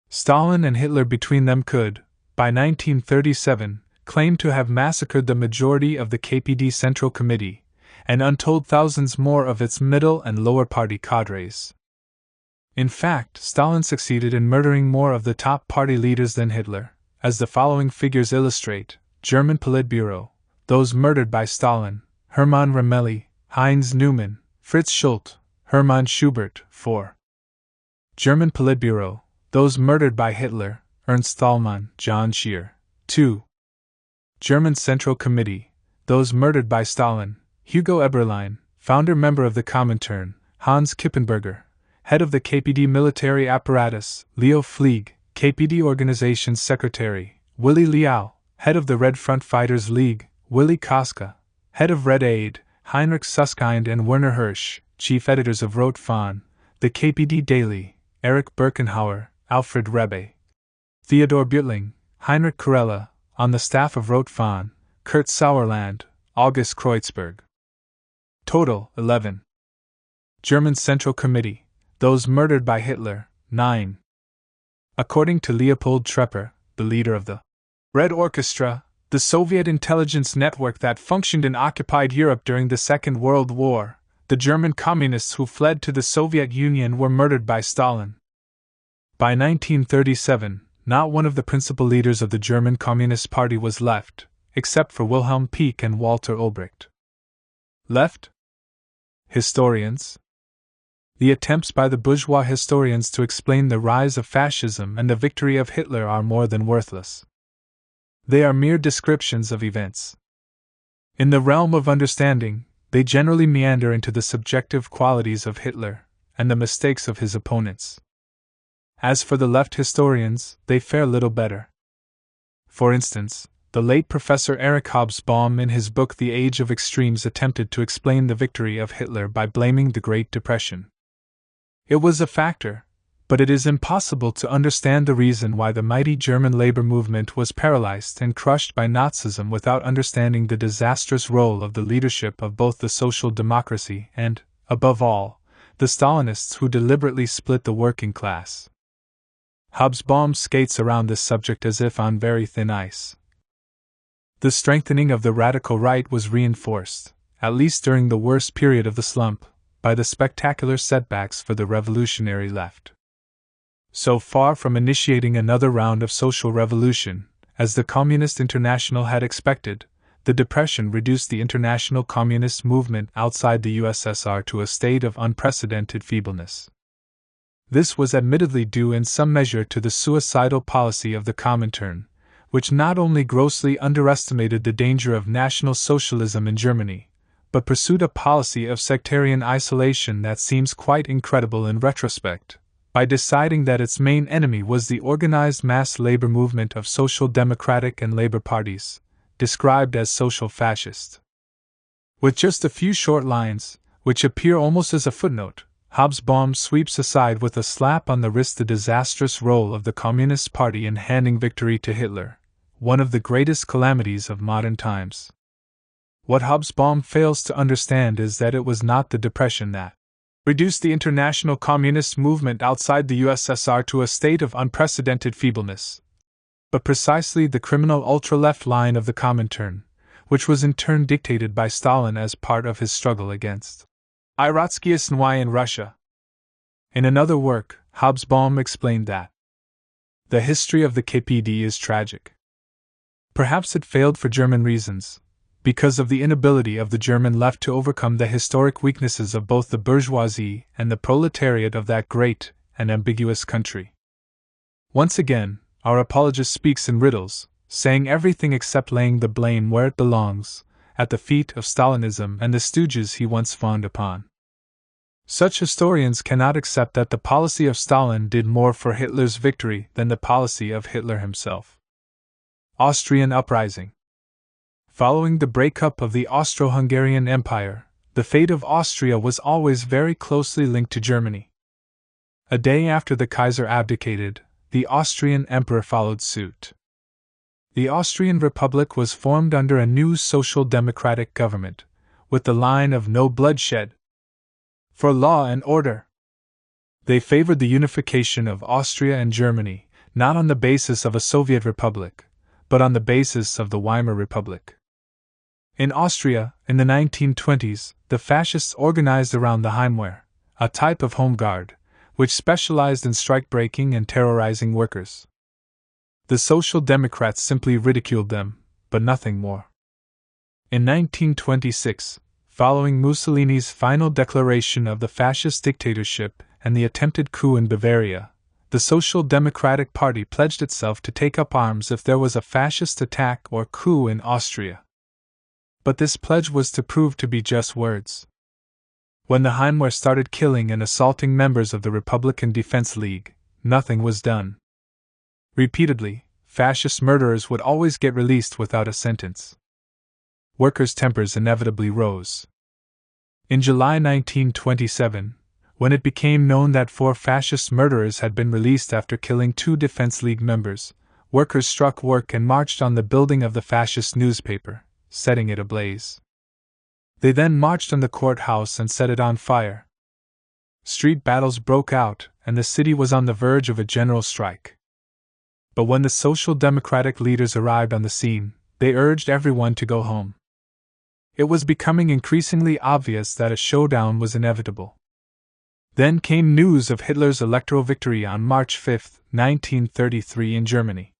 Stalin and Hitler between them could, by 1937, claim to have massacred the majority of the KPD Central Committee, and untold thousands more of its middle and lower party cadres. In fact, Stalin succeeded in murdering more of the top party leaders than Hitler, as the following figures illustrate: German Politburo, those murdered by Stalin, Hermann Ramelli, Heinz Neumann, Fritz Schult, Hermann Schubert, 4. German Politburo, those murdered by Hitler, Ernst Thälmann, John Scheer, 2. German Central Committee, those murdered by Stalin, Hugo Eberlein, founder member of the Comintern, Hans Kippenberger, head of the KPD military apparatus, Leo Flieg, KPD organization's secretary, Willy Liao, head of the Red Front Fighters League, Willy Koska, head of Red Aid, Heinrich Susskind and Werner Hirsch, chief editors of Rot Fahne, the KPD Daily, Erich Birkenhauer, Alfred Rebbe, Theodor Butling, Heinrich Kurella, on the staff of Rot Fahne, Kurt Sauerland, August Kreutzberg. Total, 11. German Central Committee, those murdered by Hitler, 9. According to Leopold Trepper, the leader of the Red Orchestra, the Soviet intelligence network that functioned in occupied Europe during the Second World War, the German communists who fled to the Soviet Union were murdered by Stalin. By 1937, not one of the principal leaders of the German Communist Party was left, except for Wilhelm Pieck and Walter Ulbricht. Left? Historians? The attempts by the bourgeois historians to explain the rise of fascism and the victory of Hitler are more than worthless. They are mere descriptions of events. In the realm of understanding, they generally meander into the subjective qualities of Hitler and the mistakes of his opponents. As for the left historians, they fare little better. For instance, the late Professor Erich Hobsbawm in his book The Age of Extremes attempted to explain the victory of Hitler by blaming the Great Depression. It was a factor, but it is impossible to understand the reason why the mighty German labor movement was paralyzed and crushed by Nazism without understanding the disastrous role of the leadership of both the social democracy and, above all, the Stalinists who deliberately split the working class. Hobsbawm skates around this subject as if on very thin ice. The strengthening of the radical right was reinforced, at least during the worst period of the slump, by the spectacular setbacks for the revolutionary left. So far from initiating another round of social revolution, as the Communist International had expected, the Depression reduced the international communist movement outside the USSR to a state of unprecedented feebleness. This was admittedly due in some measure to the suicidal policy of the Comintern, which not only grossly underestimated the danger of National Socialism in Germany, but pursued a policy of sectarian isolation that seems quite incredible in retrospect, by deciding that its main enemy was the organized mass labor movement of social democratic and labor parties, described as social fascist. With just a few short lines, which appear almost as a footnote, Hobsbawm sweeps aside with a slap on the wrist the disastrous role of the Communist Party in handing victory to Hitler, one of the greatest calamities of modern times. What Hobsbawm fails to understand is that it was not the Depression that reduced the international communist movement outside the USSR to a state of unprecedented feebleness, but precisely the criminal ultra-left line of the Comintern, which was in turn dictated by Stalin as part of his struggle against Irotskiyasny in Russia. In another work, Hobsbawm explained that the history of the KPD is tragic. Perhaps it failed for German reasons, because of the inability of the German left to overcome the historic weaknesses of both the bourgeoisie and the proletariat of that great and ambiguous country. Once again, our apologist speaks in riddles, saying everything except laying the blame where it belongs, at the feet of Stalinism and the stooges he once fawned upon. Such historians cannot accept that the policy of Stalin did more for Hitler's victory than the policy of Hitler himself. Austrian Uprising. Following the breakup of the Austro-Hungarian Empire, the fate of Austria was always very closely linked to Germany. A day after the Kaiser abdicated, the Austrian Emperor followed suit. The Austrian Republic was formed under a new social democratic government, with the line of no bloodshed, for law and order. They favored the unification of Austria and Germany, not on the basis of a Soviet republic, but on the basis of the Weimar Republic. In Austria, in the 1920s, the fascists organized around the Heimwehr, a type of home guard, which specialized in strike-breaking and terrorizing workers. The Social Democrats simply ridiculed them, but nothing more. In 1926, following Mussolini's final declaration of the fascist dictatorship and the attempted coup in Bavaria, the Social Democratic Party pledged itself to take up arms if there was a fascist attack or coup in Austria. But this pledge was to prove to be just words. When the Heimwehr started killing and assaulting members of the Republican Defense League, nothing was done. Repeatedly, fascist murderers would always get released without a sentence. Workers' tempers inevitably rose. In July 1927, when it became known that 4 fascist murderers had been released after killing 2 Defense League members, workers struck work and marched on the building of the fascist newspaper, setting it ablaze. They then marched on the courthouse and set it on fire. Street battles broke out, and the city was on the verge of a general strike. But when the Social Democratic leaders arrived on the scene, they urged everyone to go home. It was becoming increasingly obvious that a showdown was inevitable. Then came news of Hitler's electoral victory on March 5, 1933 in Germany.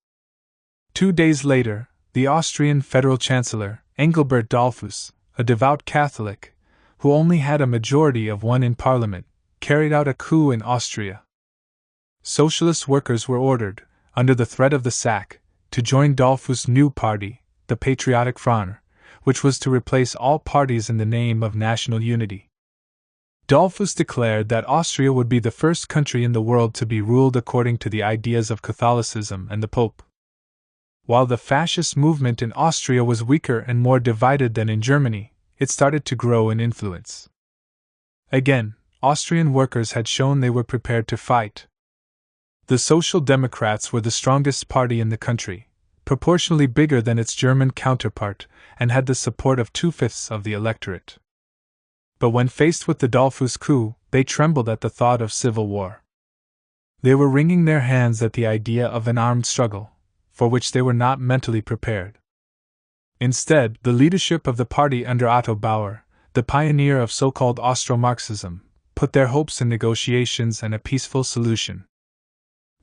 2 days later, the Austrian Federal Chancellor, Engelbert Dollfuss, a devout Catholic, who only had a majority of 1 in Parliament, carried out a coup in Austria. Socialist workers were ordered, under the threat of the sack, to join Dollfuss' new party, the Patriotic Front, which was to replace all parties in the name of national unity. Dollfuss declared that Austria would be the first country in the world to be ruled according to the ideas of Catholicism and the Pope. While the fascist movement in Austria was weaker and more divided than in Germany, it started to grow in influence. Again, Austrian workers had shown they were prepared to fight. The Social Democrats were the strongest party in the country, proportionally bigger than its German counterpart, and had the support of 2/5 of the electorate. But when faced with the Dollfuss coup, they trembled at the thought of civil war. They were wringing their hands at the idea of an armed struggle, for which they were not mentally prepared. Instead, the leadership of the party under Otto Bauer, the pioneer of so-called Austro-Marxism, put their hopes in negotiations and a peaceful solution.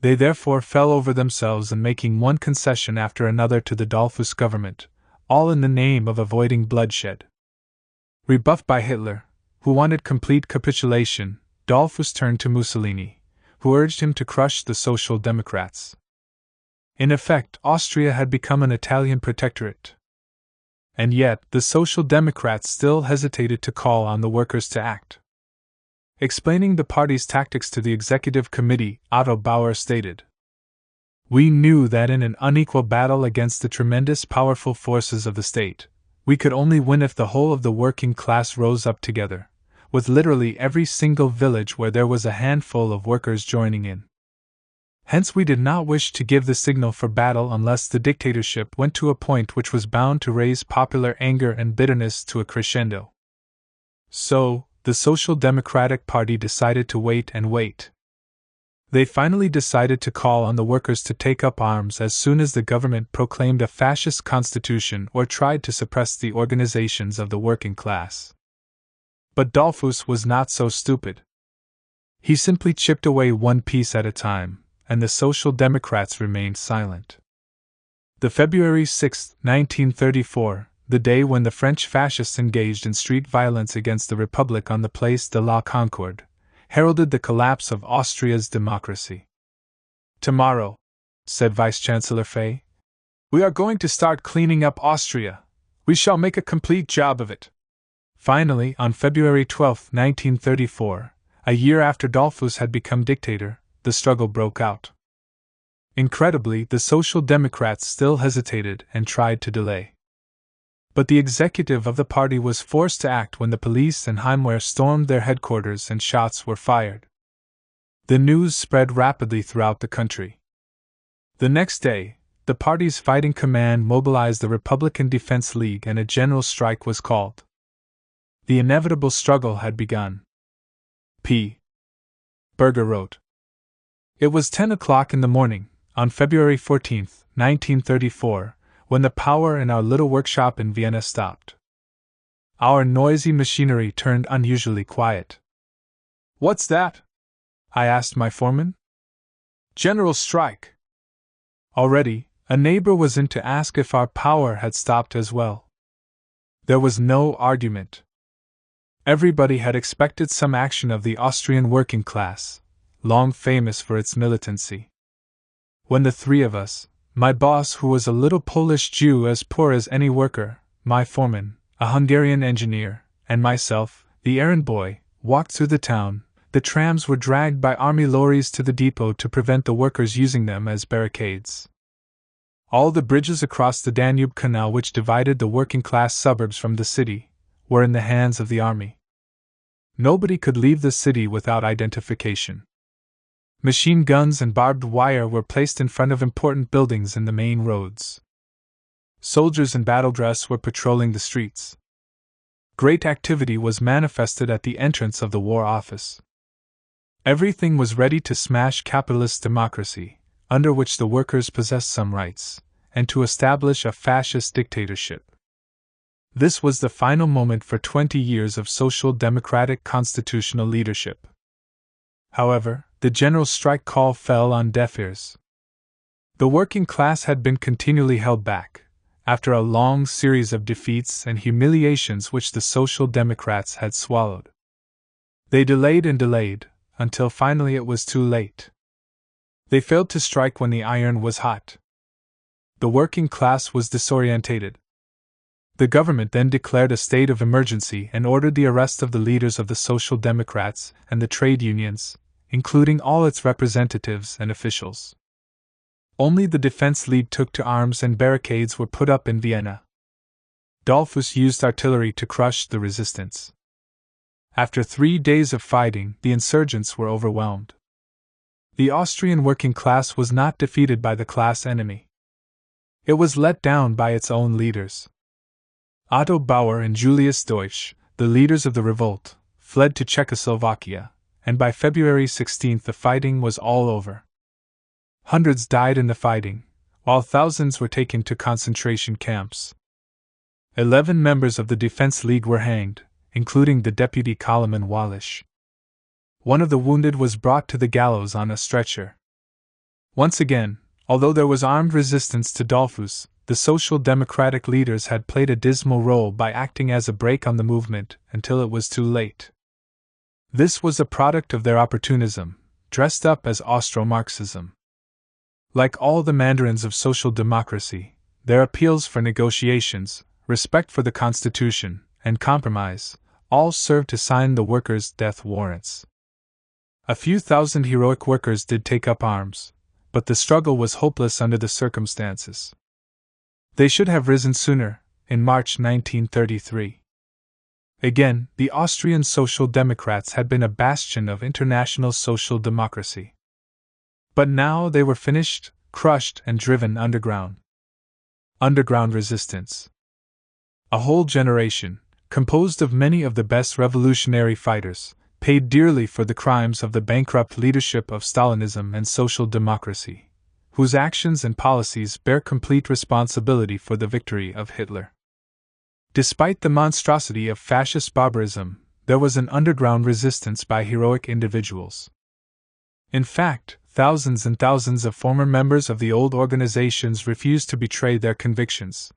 They therefore fell over themselves in making one concession after another to the Dollfuss government, all in the name of avoiding bloodshed. Rebuffed by Hitler, who wanted complete capitulation, Dollfuss turned to Mussolini, who urged him to crush the Social Democrats. In effect, Austria had become an Italian protectorate. And yet, the Social Democrats still hesitated to call on the workers to act. Explaining the party's tactics to the executive committee, Otto Bauer stated, "We knew that in an unequal battle against the tremendous powerful forces of the state, we could only win if the whole of the working class rose up together, with literally every single village where there was a handful of workers joining in. Hence we did not wish to give the signal for battle unless the dictatorship went to a point which was bound to raise popular anger and bitterness to a crescendo. So, the Social Democratic Party decided to wait and wait. They finally decided to call on the workers to take up arms as soon as the government proclaimed a fascist constitution or tried to suppress the organizations of the working class. But Dollfuss was not so stupid. He simply chipped away one piece at a time, and the Social Democrats remained silent. The February 6, 1934, the day when the French fascists engaged in street violence against the Republic on the Place de la Concorde, heralded the collapse of Austria's democracy. "Tomorrow," said Vice-Chancellor Fay, "we are going to start cleaning up Austria. We shall make a complete job of it." Finally, on February 12, 1934, a year after Dollfuss had become dictator, the struggle broke out. Incredibly, the Social Democrats still hesitated and tried to delay. But the executive of the party was forced to act when the police and Heimwehr stormed their headquarters and shots were fired. The news spread rapidly throughout the country. The next day, the party's fighting command mobilized the Republican Defense League and a general strike was called. The inevitable struggle had begun. P. Berger wrote, "It was 10 o'clock in the morning, on February 14, 1934, when the power in our little workshop in Vienna stopped. Our noisy machinery turned unusually quiet. 'What's that?' I asked my foreman. 'General strike.' Already, a neighbor was in to ask if our power had stopped as well. There was no argument. Everybody had expected some action of the Austrian working class, long famous for its militancy. When the three of us, my boss who was a little Polish Jew as poor as any worker, my foreman, a Hungarian engineer, and myself, the errand boy, walked through the town, the trams were dragged by army lorries to the depot to prevent the workers using them as barricades. All the bridges across the Danube Canal which divided the working-class suburbs from the city were in the hands of the army. Nobody could leave the city without identification. Machine guns and barbed wire were placed in front of important buildings in the main roads. Soldiers in battle dress were patrolling the streets. Great activity was manifested at the entrance of the War Office. Everything was ready to smash capitalist democracy, under which the workers possessed some rights, and to establish a fascist dictatorship. This was the final moment for 20 years of social democratic constitutional leadership. However, the general strike call fell on deaf ears. The working class had been continually held back, after a long series of defeats and humiliations which the Social Democrats had swallowed. They delayed and delayed, until finally it was too late. They failed to strike when the iron was hot. The working class was disorientated. The government then declared a state of emergency and ordered the arrest of the leaders of the Social Democrats and the trade unions, including all its representatives and officials. Only the Defense League took to arms and barricades were put up in Vienna. Dollfuss used artillery to crush the resistance. After 3 days of fighting, the insurgents were overwhelmed. The Austrian working class was not defeated by the class enemy. It was let down by its own leaders. Otto Bauer and Julius Deutsch, the leaders of the revolt, fled to Czechoslovakia, and by February 16 the fighting was all over. Hundreds died in the fighting, while thousands were taken to concentration camps. 11 members of the Defense League were hanged, including the deputy Koloman Wallisch. One of the wounded was brought to the gallows on a stretcher. Once again, although there was armed resistance to Dollfuss, the Social Democratic leaders had played a dismal role by acting as a brake on the movement until it was too late. This was a product of their opportunism, dressed up as Austro-Marxism. Like all the mandarins of social democracy, their appeals for negotiations, respect for the Constitution, and compromise, all served to sign the workers' death warrants. A few thousand heroic workers did take up arms, but the struggle was hopeless under the circumstances. They should have risen sooner, in March 1933. Again, the Austrian Social Democrats had been a bastion of international social democracy. But now they were finished, crushed, and driven underground. Underground resistance. A whole generation, composed of many of the best revolutionary fighters, paid dearly for the crimes of the bankrupt leadership of Stalinism and social democracy, whose actions and policies bear complete responsibility for the victory of Hitler. Despite the monstrosity of fascist barbarism, there was an underground resistance by heroic individuals. In fact, thousands and thousands of former members of the old organizations refused to betray their convictions.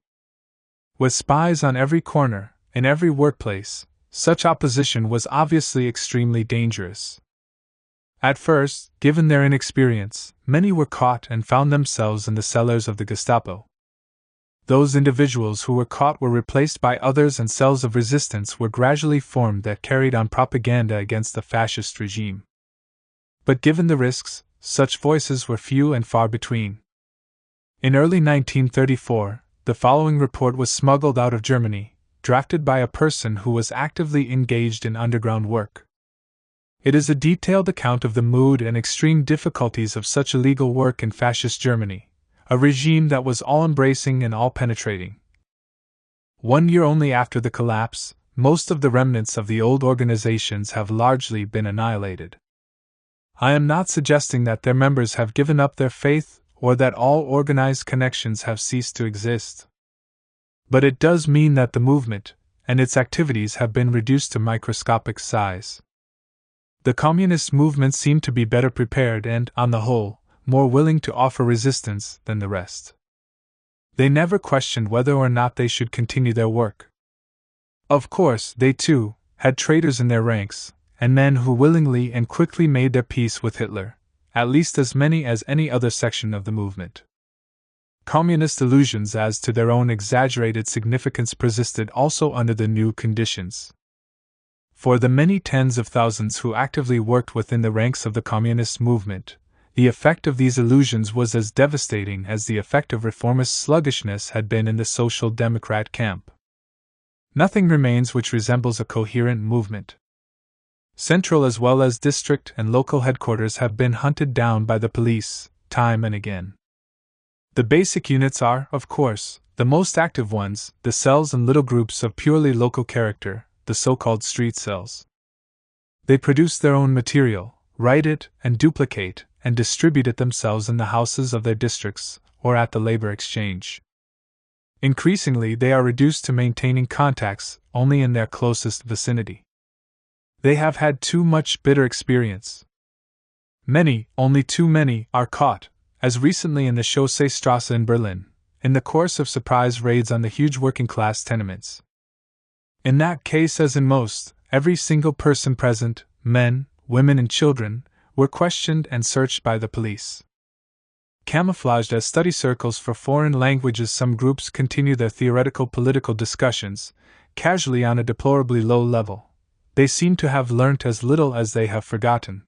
With spies on every corner, in every workplace, such opposition was obviously extremely dangerous. At first, given their inexperience, many were caught and found themselves in the cellars of the Gestapo. Those individuals who were caught were replaced by others, and cells of resistance were gradually formed that carried on propaganda against the fascist regime. But given the risks, such voices were few and far between. In early 1934, the following report was smuggled out of Germany, drafted by a person who was actively engaged in underground work. It is a detailed account of the mood and extreme difficulties of such illegal work in fascist Germany, a regime that was all-embracing and all-penetrating. 1 year only after the collapse, most of the remnants of the old organizations have largely been annihilated. I am not suggesting that their members have given up their faith or that all organized connections have ceased to exist. But it does mean that the movement and its activities have been reduced to microscopic size. The communist movement seemed to be better prepared and, on the whole, more willing to offer resistance than the rest. They never questioned whether or not they should continue their work. Of course, they too had traitors in their ranks, and men who willingly and quickly made their peace with Hitler, at least as many as any other section of the movement. Communist illusions as to their own exaggerated significance persisted also under the new conditions. For the many tens of thousands who actively worked within the ranks of the communist movement, the effect of these illusions was as devastating as the effect of reformist sluggishness had been in the Social Democrat camp. Nothing remains which resembles a coherent movement. Central as well as district and local headquarters have been hunted down by the police, time and again. The basic units are, of course, the most active ones, the cells and little groups of purely local character, the so-called street cells. They produce their own material, write it, and duplicate and distribute it themselves in the houses of their districts or at the labor exchange. Increasingly, they are reduced to maintaining contacts only in their closest vicinity. They have had too much bitter experience. Many, only too many, are caught, as recently in the Chausseestrasse in Berlin, in the course of surprise raids on the huge working-class tenements. In that case, as in most, every single person present, men, women and children, were questioned and searched by the police. Camouflaged as study circles for foreign languages, some groups continue their theoretical political discussions, casually on a deplorably low level. They seem to have learnt as little as they have forgotten.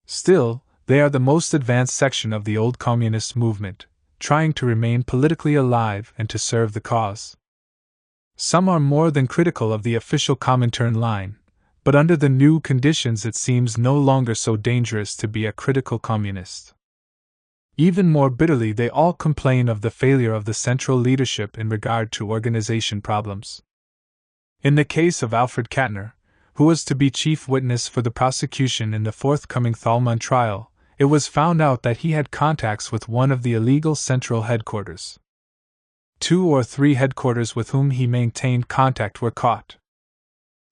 Still, they are the most advanced section of the old communist movement, trying to remain politically alive and to serve the cause. Some are more than critical of the official Comintern line, but under the new conditions it seems no longer so dangerous to be a critical communist. Even more bitterly, they all complain of the failure of the central leadership in regard to organization problems. In the case of Alfred Kattner, who was to be chief witness for the prosecution in the forthcoming Thalmann trial, it was found out that he had contacts with one of the illegal central headquarters. 2 or 3 headquarters with whom he maintained contact were caught.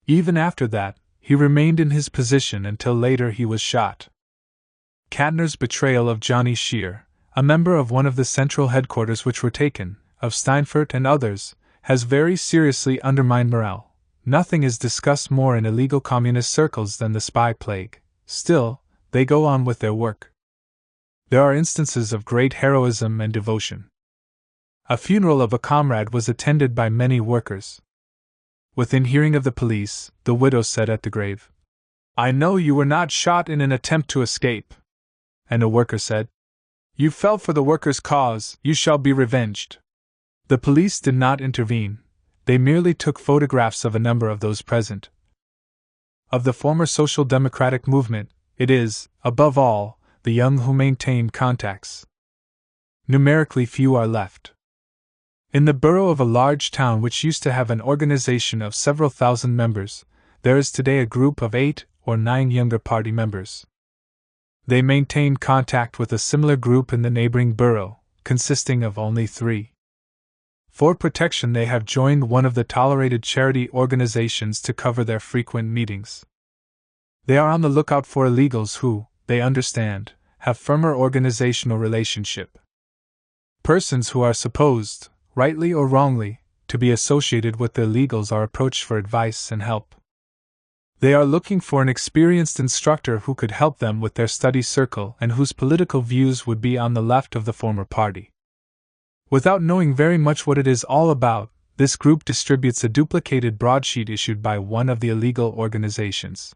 Even after that, he remained in his position until later he was shot. Kattner's betrayal of Johnny Scheer, a member of one of the central headquarters which were taken, of Steinfurt and others, has very seriously undermined morale. Nothing is discussed more in illegal communist circles than the spy plague. Still, they go on with their work. There are instances of great heroism and devotion. A funeral of a comrade was attended by many workers. Within hearing of the police, the widow said at the grave, "I know you were not shot in an attempt to escape." And a worker said, "You fell for the workers' cause, you shall be revenged." The police did not intervene, they merely took photographs of a number of those present. Of the former social democratic movement, it is, above all, the young who maintain contacts. Numerically few are left. In the borough of a large town which used to have an organization of several thousand members, there is today a group of 8 or 9 younger party members. They maintain contact with a similar group in the neighboring borough, consisting of only 3. For protection, they have joined one of the tolerated charity organizations to cover their frequent meetings. They are on the lookout for illegals who, they understand, have firmer organizational relationship. Persons who are supposed, rightly or wrongly, to be associated with the illegals are approached for advice and help. They are looking for an experienced instructor who could help them with their study circle and whose political views would be on the left of the former party. Without knowing very much what it is all about, this group distributes a duplicated broadsheet issued by one of the illegal organizations.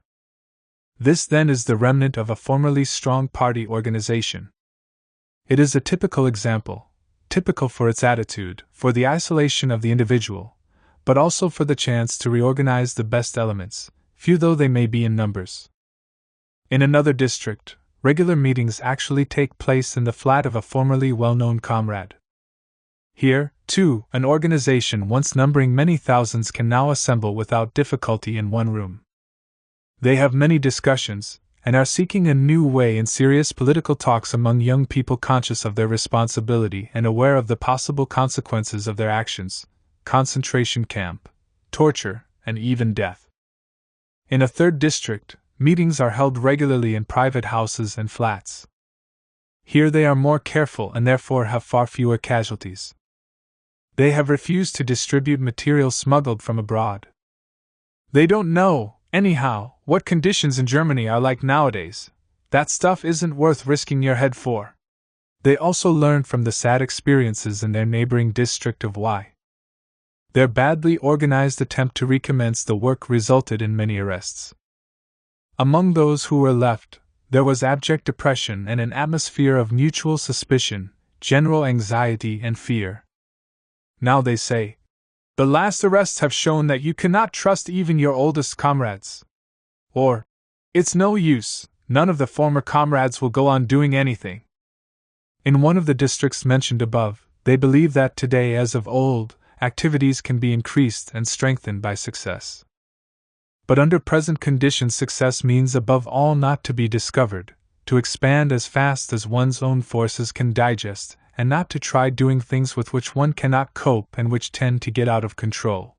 This then is the remnant of a formerly strong party organization. It is a typical example, typical for its attitude, for the isolation of the individual, but also for the chance to reorganize the best elements, few though they may be in numbers. In another district, regular meetings actually take place in the flat of a formerly well-known comrade. Here, too, an organization once numbering many thousands can now assemble without difficulty in one room. They have many discussions, and are seeking a new way in serious political talks among young people conscious of their responsibility and aware of the possible consequences of their actions: concentration camp, torture, and even death. In a third district, meetings are held regularly in private houses and flats. Here they are more careful and therefore have far fewer casualties. They have refused to distribute material smuggled from abroad. They don't know, anyhow, what conditions in Germany are like nowadays. That stuff isn't worth risking your head for. They also learned from the sad experiences in their neighboring district of Y. Their badly organized attempt to recommence the work resulted in many arrests. Among those who were left, there was abject depression and an atmosphere of mutual suspicion, general anxiety and fear. Now they say, "The last arrests have shown that you cannot trust even your oldest comrades." Or, "It's no use, none of the former comrades will go on doing anything." In one of the districts mentioned above, they believe that today, as of old, activities can be increased and strengthened by success. But under present conditions, success means above all not to be discovered, to expand as fast as one's own forces can digest, and not to try doing things with which one cannot cope and which tend to get out of control.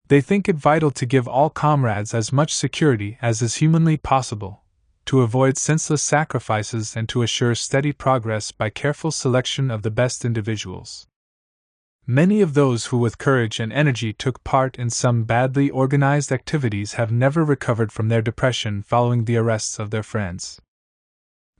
They think it vital to give all comrades as much security as is humanly possible, to avoid senseless sacrifices and to assure steady progress by careful selection of the best individuals. Many of those who with courage and energy took part in some badly organized activities have never recovered from their depression following the arrests of their friends.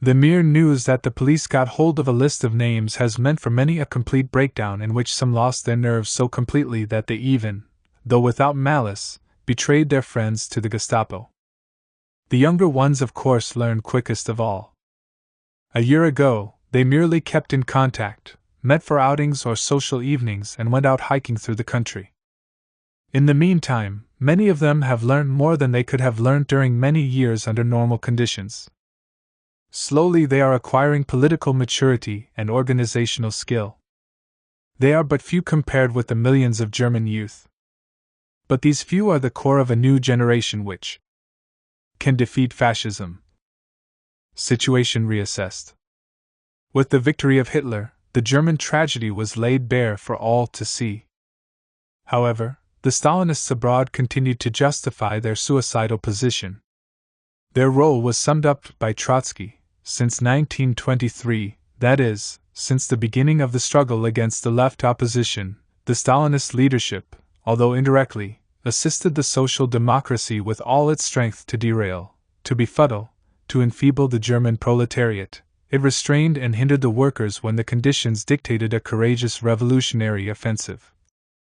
The mere news that the police got hold of a list of names has meant for many a complete breakdown in which some lost their nerves so completely that they even, though without malice, betrayed their friends to the Gestapo. The younger ones, of course, learned quickest of all. A year ago, they merely kept in contact, met for outings or social evenings, and went out hiking through the country. In the meantime, many of them have learned more than they could have learned during many years under normal conditions. Slowly they are acquiring political maturity and organizational skill. They are but few compared with the millions of German youth. But these few are the core of a new generation which can defeat fascism. Situation reassessed. With the victory of Hitler, the German tragedy was laid bare for all to see. However, the Stalinists abroad continued to justify their suicidal position. Their role was summed up by Trotsky: since 1923, that is, since the beginning of the struggle against the left opposition, the Stalinist leadership, although indirectly, assisted the social democracy with all its strength to derail, to befuddle, to enfeeble the German proletariat. It restrained and hindered the workers when the conditions dictated a courageous revolutionary offensive.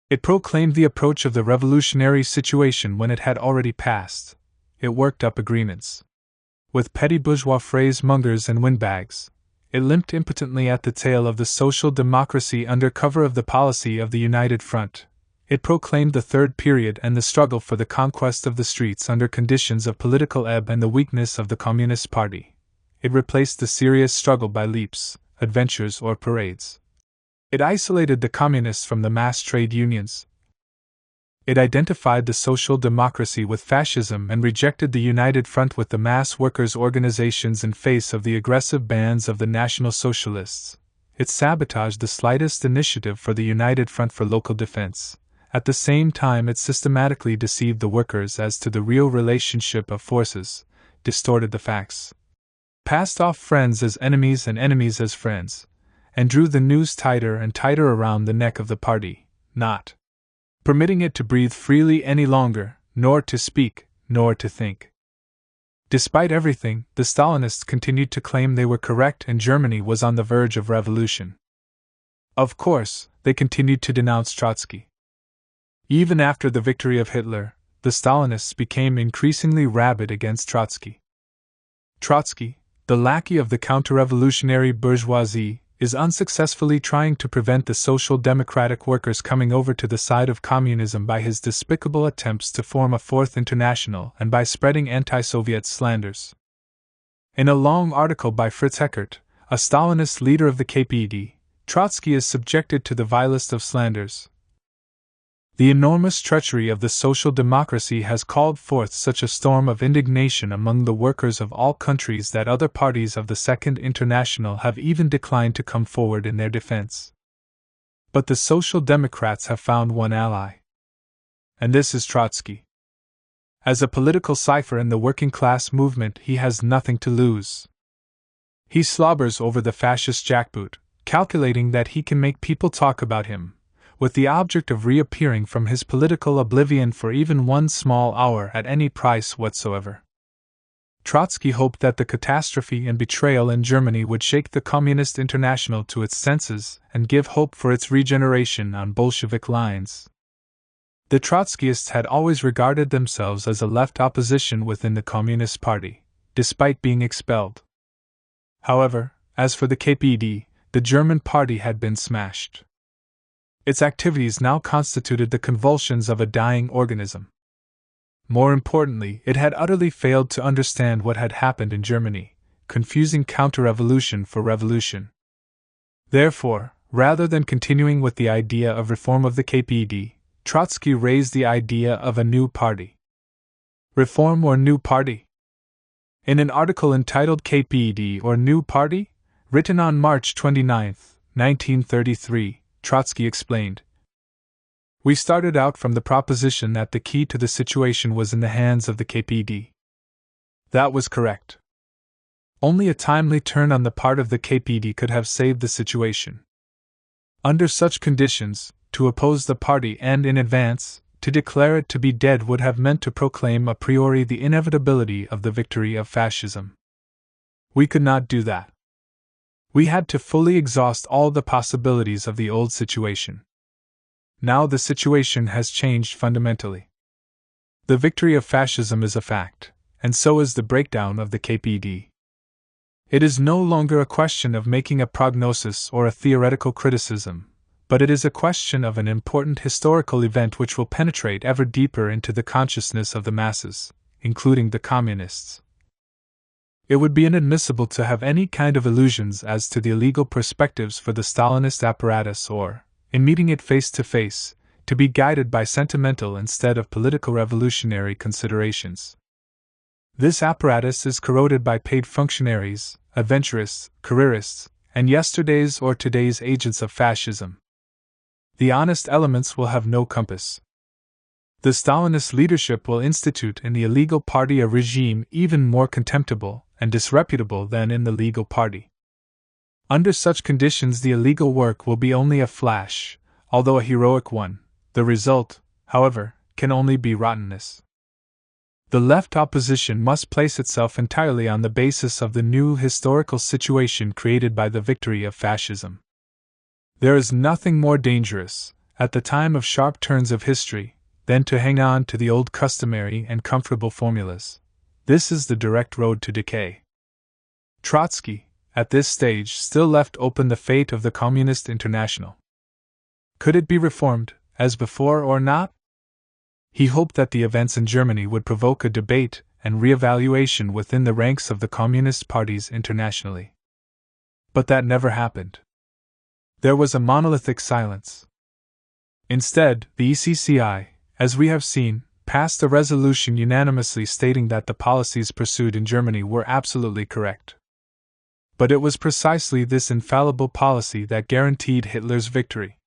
It proclaimed the approach of the revolutionary situation when it had already passed. It worked up agreements with petty bourgeois phrase-mongers and windbags. It limped impotently at the tail of the social democracy under cover of the policy of the United Front. It proclaimed the third period and the struggle for the conquest of the streets under conditions of political ebb and the weakness of the Communist Party. It replaced the serious struggle by leaps, adventures, or parades. It isolated the communists from the mass trade unions. It identified the social democracy with fascism and rejected the United Front with the mass workers' organizations in face of the aggressive bands of the National Socialists. It sabotaged the slightest initiative for the United Front for local defense. At the same time, it systematically deceived the workers as to the real relationship of forces, distorted the facts, passed off friends as enemies and enemies as friends, and drew the noose tighter and tighter around the neck of the party, not permitting it to breathe freely any longer, nor to speak, nor to think. Despite everything, the Stalinists continued to claim they were correct and Germany was on the verge of revolution. Of course, they continued to denounce Trotsky. Even after the victory of Hitler, the Stalinists became increasingly rabid against Trotsky. Trotsky, the lackey of the counter-revolutionary bourgeoisie, is unsuccessfully trying to prevent the social democratic workers coming over to the side of communism by his despicable attempts to form a Fourth International and by spreading anti-Soviet slanders. In a long article by Fritz Heckert, a Stalinist leader of the KPD, Trotsky is subjected to the vilest of slanders. The enormous treachery of the social democracy has called forth such a storm of indignation among the workers of all countries that other parties of the Second International have even declined to come forward in their defense. But the Social Democrats have found one ally. And this is Trotsky. As a political cipher in the working class movement, he has nothing to lose. He slobbers over the fascist jackboot, calculating that he can make people talk about him, with the object of reappearing from his political oblivion for even one small hour at any price whatsoever. Trotsky hoped that the catastrophe and betrayal in Germany would shake the Communist International to its senses and give hope for its regeneration on Bolshevik lines. The Trotskyists had always regarded themselves as a left opposition within the Communist Party, despite being expelled. However, as for the KPD, the German party had been smashed. Its activities now constituted the convulsions of a dying organism. More importantly, it had utterly failed to understand what had happened in Germany, confusing counter-revolution for revolution. Therefore, rather than continuing with the idea of reform of the KPD, Trotsky raised the idea of a new party. Reform or New Party? In an article entitled KPD or New Party, written on March 29, 1933, Trotsky explained, "We started out from the proposition that the key to the situation was in the hands of the KPD. That was correct. Only a timely turn on the part of the KPD could have saved the situation. Under such conditions, to oppose the party and, in advance, to declare it to be dead would have meant to proclaim a priori the inevitability of the victory of fascism. We could not do that. We had to fully exhaust all the possibilities of the old situation. Now the situation has changed fundamentally. The victory of fascism is a fact, and so is the breakdown of the KPD. It is no longer a question of making a prognosis or a theoretical criticism, but it is a question of an important historical event which will penetrate ever deeper into the consciousness of the masses, including the communists. It would be inadmissible to have any kind of illusions as to the illegal perspectives for the Stalinist apparatus or, in meeting it face to face, to be guided by sentimental instead of political revolutionary considerations. This apparatus is corroded by paid functionaries, adventurists, careerists, and yesterday's or today's agents of fascism. The honest elements will have no compass. The Stalinist leadership will institute in the illegal party a regime even more contemptible and disreputable than in the legal party. Under such conditions the illegal work will be only a flash, although a heroic one. The result, however, can only be rottenness. The left opposition must place itself entirely on the basis of the new historical situation created by the victory of fascism. There is nothing more dangerous, at the time of sharp turns of history, than to hang on to the old customary and comfortable formulas. This is the direct road to decay. Trotsky, at this stage, still left open the fate of the Communist International. Could it be reformed, as before, or not? He hoped that the events in Germany would provoke a debate and re-evaluation within the ranks of the communist parties internationally. But that never happened. There was a monolithic silence. Instead, the ECCI, as we have seen, passed a resolution unanimously stating that the policies pursued in Germany were absolutely correct. But it was precisely this infallible policy that guaranteed Hitler's victory.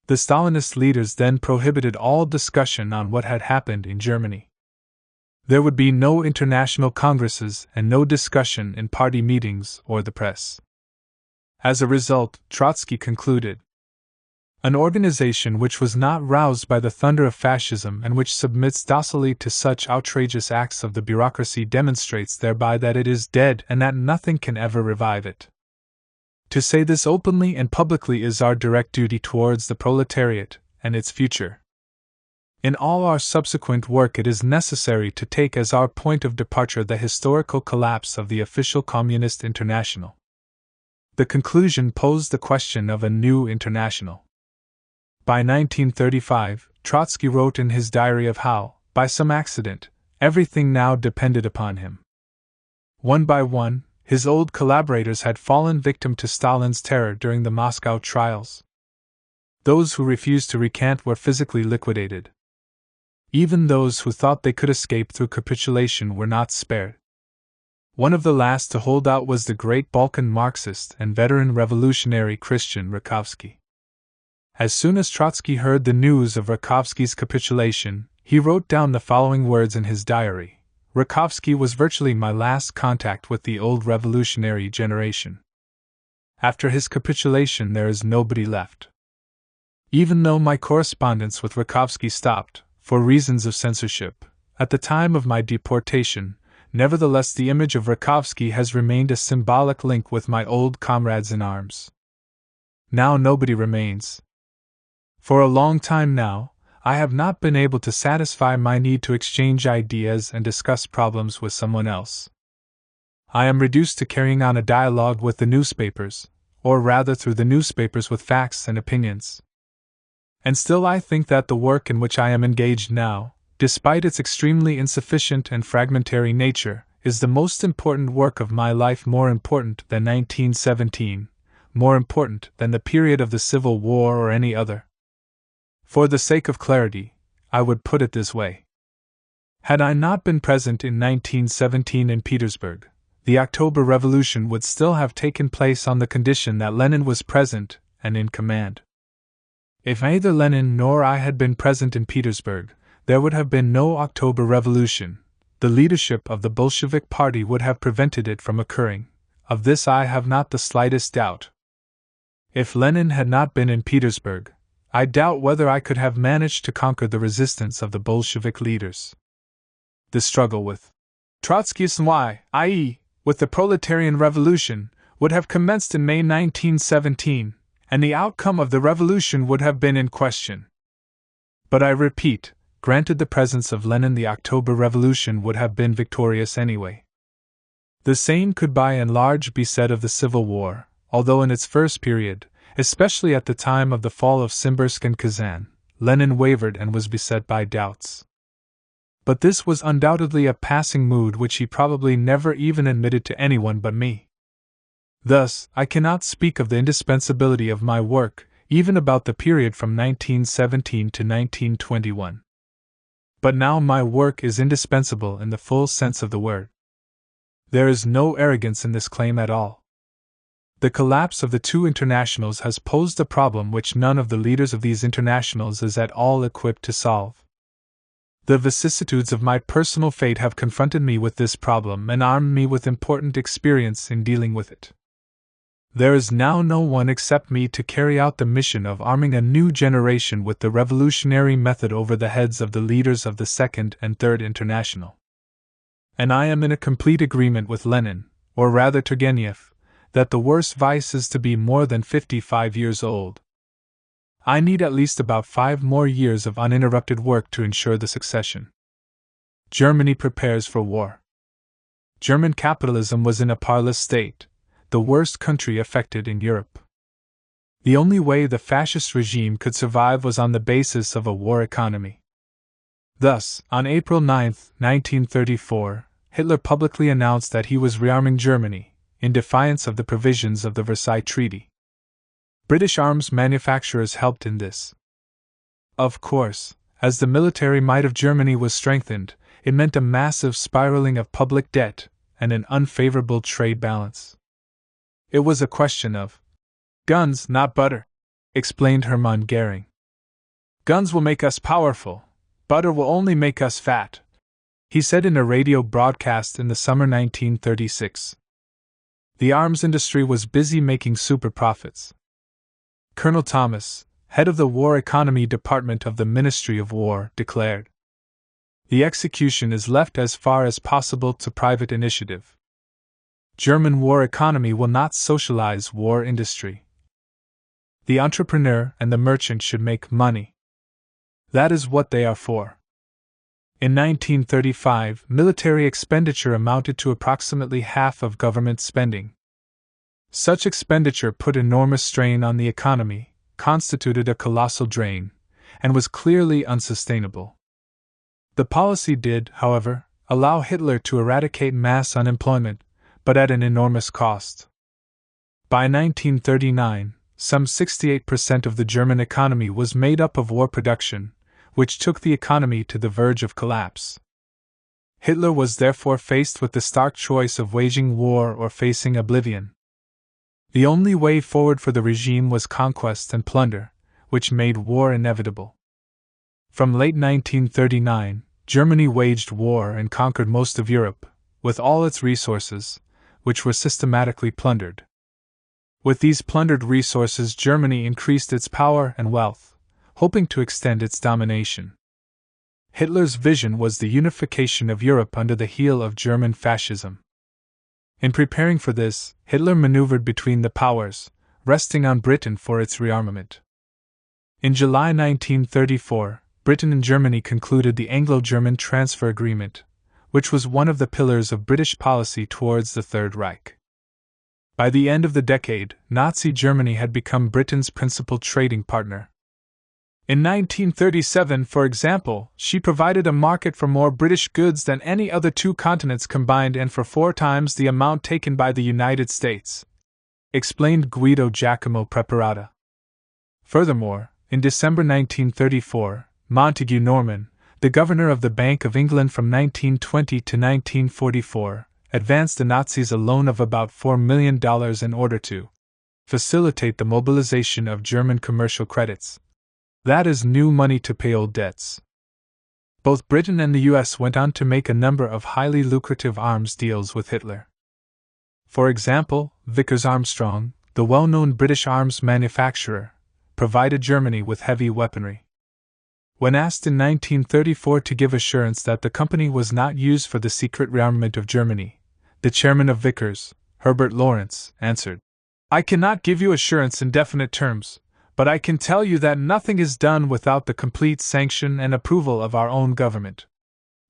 The Stalinist leaders then prohibited all discussion on what had happened in Germany. There would be no international congresses and no discussion in party meetings or the press. As a result, Trotsky concluded, an organization which was not roused by the thunder of fascism and which submits docilely to such outrageous acts of the bureaucracy demonstrates thereby that it is dead and that nothing can ever revive it. To say this openly and publicly is our direct duty towards the proletariat and its future. In all our subsequent work it is necessary to take as our point of departure the historical collapse of the official Communist International. The conclusion posed the question of a new international. By 1935, Trotsky wrote in his diary of how, by some accident, everything now depended upon him. One by one, his old collaborators had fallen victim to Stalin's terror during the Moscow trials. Those who refused to recant were physically liquidated. Even those who thought they could escape through capitulation were not spared. One of the last to hold out was the great Balkan Marxist and veteran revolutionary Christian Rakovsky. As soon as Trotsky heard the news of Rakovsky's capitulation, he wrote down the following words in his diary. Rakovsky was virtually my last contact with the old revolutionary generation. After his capitulation there is nobody left. Even though my correspondence with Rakovsky stopped, for reasons of censorship, at the time of my deportation, nevertheless the image of Rakovsky has remained a symbolic link with my old comrades in arms. Now nobody remains. For a long time now, I have not been able to satisfy my need to exchange ideas and discuss problems with someone else. I am reduced to carrying on a dialogue with the newspapers, or rather through the newspapers with facts and opinions. And still I think that the work in which I am engaged now, despite its extremely insufficient and fragmentary nature, is the most important work of my life, more important than 1917, more important than the period of the Civil War or any other. For the sake of clarity, I would put it this way. Had I not been present in 1917 in Petersburg, the October Revolution would still have taken place on the condition that Lenin was present and in command. If neither Lenin nor I had been present in Petersburg, there would have been no October Revolution. The leadership of the Bolshevik Party would have prevented it from occurring. Of this I have not the slightest doubt. If Lenin had not been in Petersburg, I doubt whether I could have managed to conquer the resistance of the Bolshevik leaders. The struggle with Trotskyism, i.e., with the proletarian revolution, would have commenced in May 1917, and the outcome of the revolution would have been in question. But I repeat, granted the presence of Lenin, the October Revolution would have been victorious anyway. The same could by and large be said of the Civil War, although in its first period, especially at the time of the fall of Simbirsk and Kazan, Lenin wavered and was beset by doubts. But this was undoubtedly a passing mood which he probably never even admitted to anyone but me. Thus, I cannot speak of the indispensability of my work, even about the period from 1917 to 1921. But now my work is indispensable in the full sense of the word. There is no arrogance in this claim at all. The collapse of the two internationals has posed a problem which none of the leaders of these internationals is at all equipped to solve. The vicissitudes of my personal fate have confronted me with this problem and armed me with important experience in dealing with it. There is now no one except me to carry out the mission of arming a new generation with the revolutionary method over the heads of the leaders of the Second and Third International. And I am in a complete agreement with Lenin, or rather Turgenev, that the worst vice is to be more than 55 years old. I need at least about 5 more years of uninterrupted work to ensure the succession. Germany prepares for war. German capitalism was in a parlous state, the worst country affected in Europe. The only way the fascist regime could survive was on the basis of a war economy. Thus, on April 9, 1934, Hitler publicly announced that he was rearming Germany, in defiance of the provisions of the Versailles Treaty. British arms manufacturers helped in this. Of course, as the military might of Germany was strengthened, it meant a massive spiraling of public debt and an unfavorable trade balance. It was a question of guns, not butter, explained Hermann Goering. Guns will make us powerful, butter will only make us fat, he said in a radio broadcast in the summer 1936. The arms industry was busy making super profits. Colonel Thomas, head of the War Economy Department of the Ministry of War, declared, "The execution is left as far as possible to private initiative. German war economy will not socialize war industry. The entrepreneur and the merchant should make money. That is what they are for." In 1935, military expenditure amounted to approximately half of government spending. Such expenditure put enormous strain on the economy, constituted a colossal drain, and was clearly unsustainable. The policy did, however, allow Hitler to eradicate mass unemployment, but at an enormous cost. By 1939, some 68% of the German economy was made up of war production, which took the economy to the verge of collapse. Hitler was therefore faced with the stark choice of waging war or facing oblivion. The only way forward for the regime was conquest and plunder, which made war inevitable. From late 1939, Germany waged war and conquered most of Europe, with all its resources, which were systematically plundered. With these plundered resources, Germany increased its power and wealth, hoping to extend its domination. Hitler's vision was the unification of Europe under the heel of German fascism. In preparing for this, Hitler maneuvered between the powers, resting on Britain for its rearmament. In July 1934, Britain and Germany concluded the Anglo-German Transfer Agreement, which was one of the pillars of British policy towards the Third Reich. By the end of the decade, Nazi Germany had become Britain's principal trading partner. In 1937, for example, she provided a market for more British goods than any other two continents combined and for 4 times the amount taken by the United States, explained Guido Giacomo Preparata. Furthermore, in December 1934, Montague Norman, the governor of the Bank of England from 1920 to 1944, advanced the Nazis a loan of about $4 million in order to facilitate the mobilization of German commercial credits. That is new money to pay old debts. Both Britain and the US went on to make a number of highly lucrative arms deals with Hitler. For example, Vickers Armstrong, the well-known British arms manufacturer, provided Germany with heavy weaponry. When asked in 1934 to give assurance that the company was not used for the secret rearmament of Germany, the chairman of Vickers, Herbert Lawrence, answered, "I cannot give you assurance in definite terms, but I can tell you that nothing is done without the complete sanction and approval of our own government."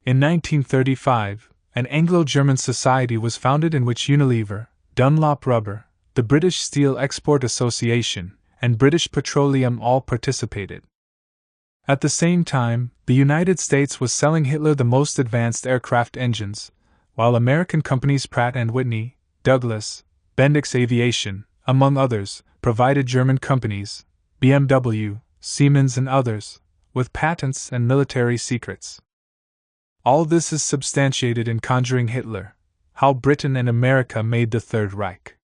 In 1935, an Anglo-German society was founded in which Unilever, Dunlop Rubber, the British Steel Export Association, and British Petroleum all participated. At the same time, the United States was selling Hitler the most advanced aircraft engines, while American companies Pratt & Whitney, Douglas, Bendix Aviation, among others, provided German companies, BMW, Siemens and others, with patents and military secrets. All this is substantiated in Conjuring Hitler: How Britain and America Made the Third Reich.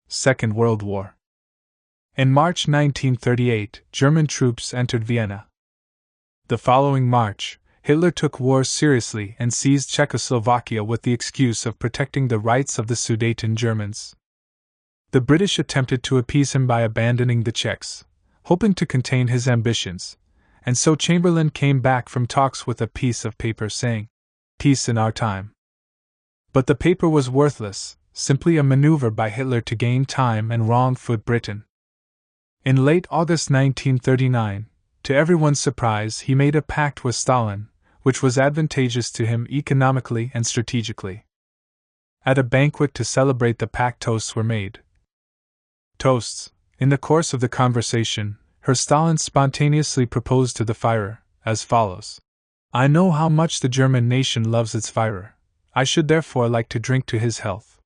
Second World War. In March 1938, German troops entered Vienna. The following March, Hitler took war seriously and seized Czechoslovakia with the excuse of protecting the rights of the Sudeten Germans. The British attempted to appease him by abandoning the Czechs, hoping to contain his ambitions, and so Chamberlain came back from talks with a piece of paper saying, "Peace in our time." But the paper was worthless, simply a maneuver by Hitler to gain time and wrong-foot Britain. In late August 1939, to everyone's surprise, he made a pact with Stalin, which was advantageous to him economically and strategically. At a banquet to celebrate the pact, toasts were made. Toasts. In the course of the conversation, Herr Stalin spontaneously proposed to the Führer, as follows: "I know how much the German nation loves its Führer. I should therefore like to drink to his health."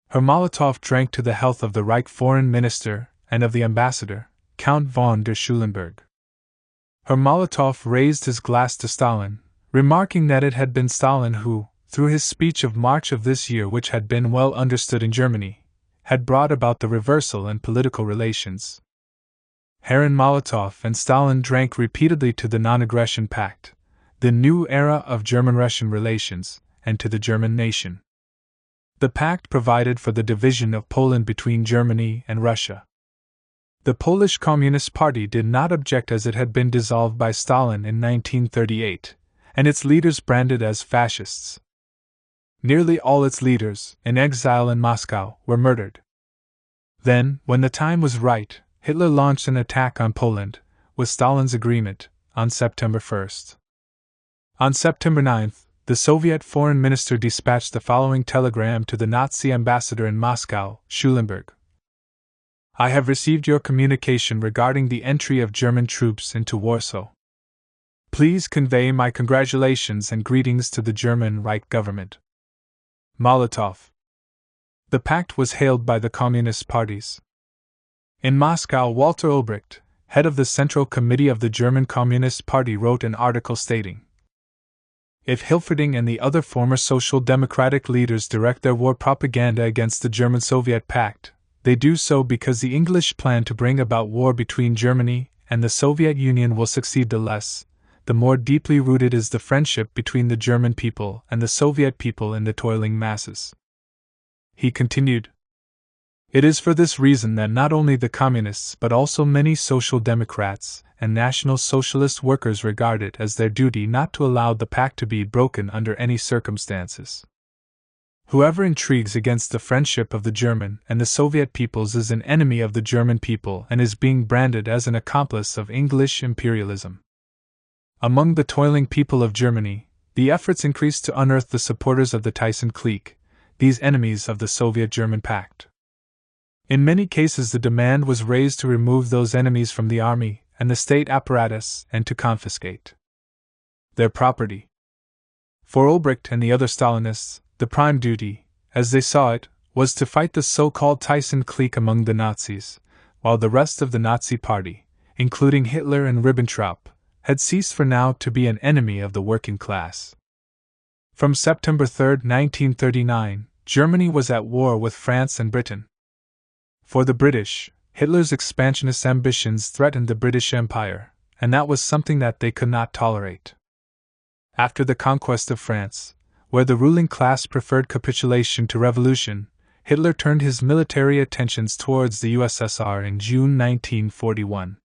Herr Molotov drank to the health of the Reich Foreign Minister and of the ambassador, Count von der Schulenburg. Herr Molotov raised his glass to Stalin, remarking that it had been Stalin who, through his speech of March of this year, which had been well understood in Germany, had brought about the reversal in political relations. Herren Molotov and Stalin drank repeatedly to the Non-Aggression Pact, the new era of German-Russian relations, and to the German nation. The pact provided for the division of Poland between Germany and Russia. The Polish Communist Party did not object, as it had been dissolved by Stalin in 1938, and its leaders branded as fascists. Nearly all its leaders, in exile in Moscow, were murdered. Then, when the time was right, Hitler launched an attack on Poland, with Stalin's agreement, on September 1st. On September 9th, the Soviet foreign minister dispatched the following telegram to the Nazi ambassador in Moscow, Schulenburg: "I have received your communication regarding the entry of German troops into Warsaw. Please convey my congratulations and greetings to the German Reich government. Molotov." The pact was hailed by the Communist parties. In Moscow, Walter Obrecht, head of the Central Committee of the German Communist Party, wrote an article stating, "If Hilferding and the other former Social Democratic leaders direct their war propaganda against the German-Soviet Pact, they do so because the English plan to bring about war between Germany and the Soviet Union will succeed. The more deeply rooted is the friendship between the German people and the Soviet people in the toiling masses." He continued, "It is for this reason that not only the Communists but also many Social Democrats and National Socialist workers regard it as their duty not to allow the pact to be broken under any circumstances. Whoever intrigues against the friendship of the German and the Soviet peoples is an enemy of the German people and is being branded as an accomplice of English imperialism." Among the toiling people of Germany, the efforts increased to unearth the supporters of the Thyssen clique, these enemies of the Soviet-German Pact. In many cases the demand was raised to remove those enemies from the army and the state apparatus and to confiscate their property. For Obrecht and the other Stalinists, the prime duty, as they saw it, was to fight the so-called Thyssen clique among the Nazis, while the rest of the Nazi party, including Hitler and Ribbentrop, had ceased for now to be an enemy of the working class. From September 3, 1939, Germany was at war with France and Britain. For the British, Hitler's expansionist ambitions threatened the British Empire, and that was something that they could not tolerate. After the conquest of France, where the ruling class preferred capitulation to revolution, Hitler turned his military attentions towards the USSR in June 1941.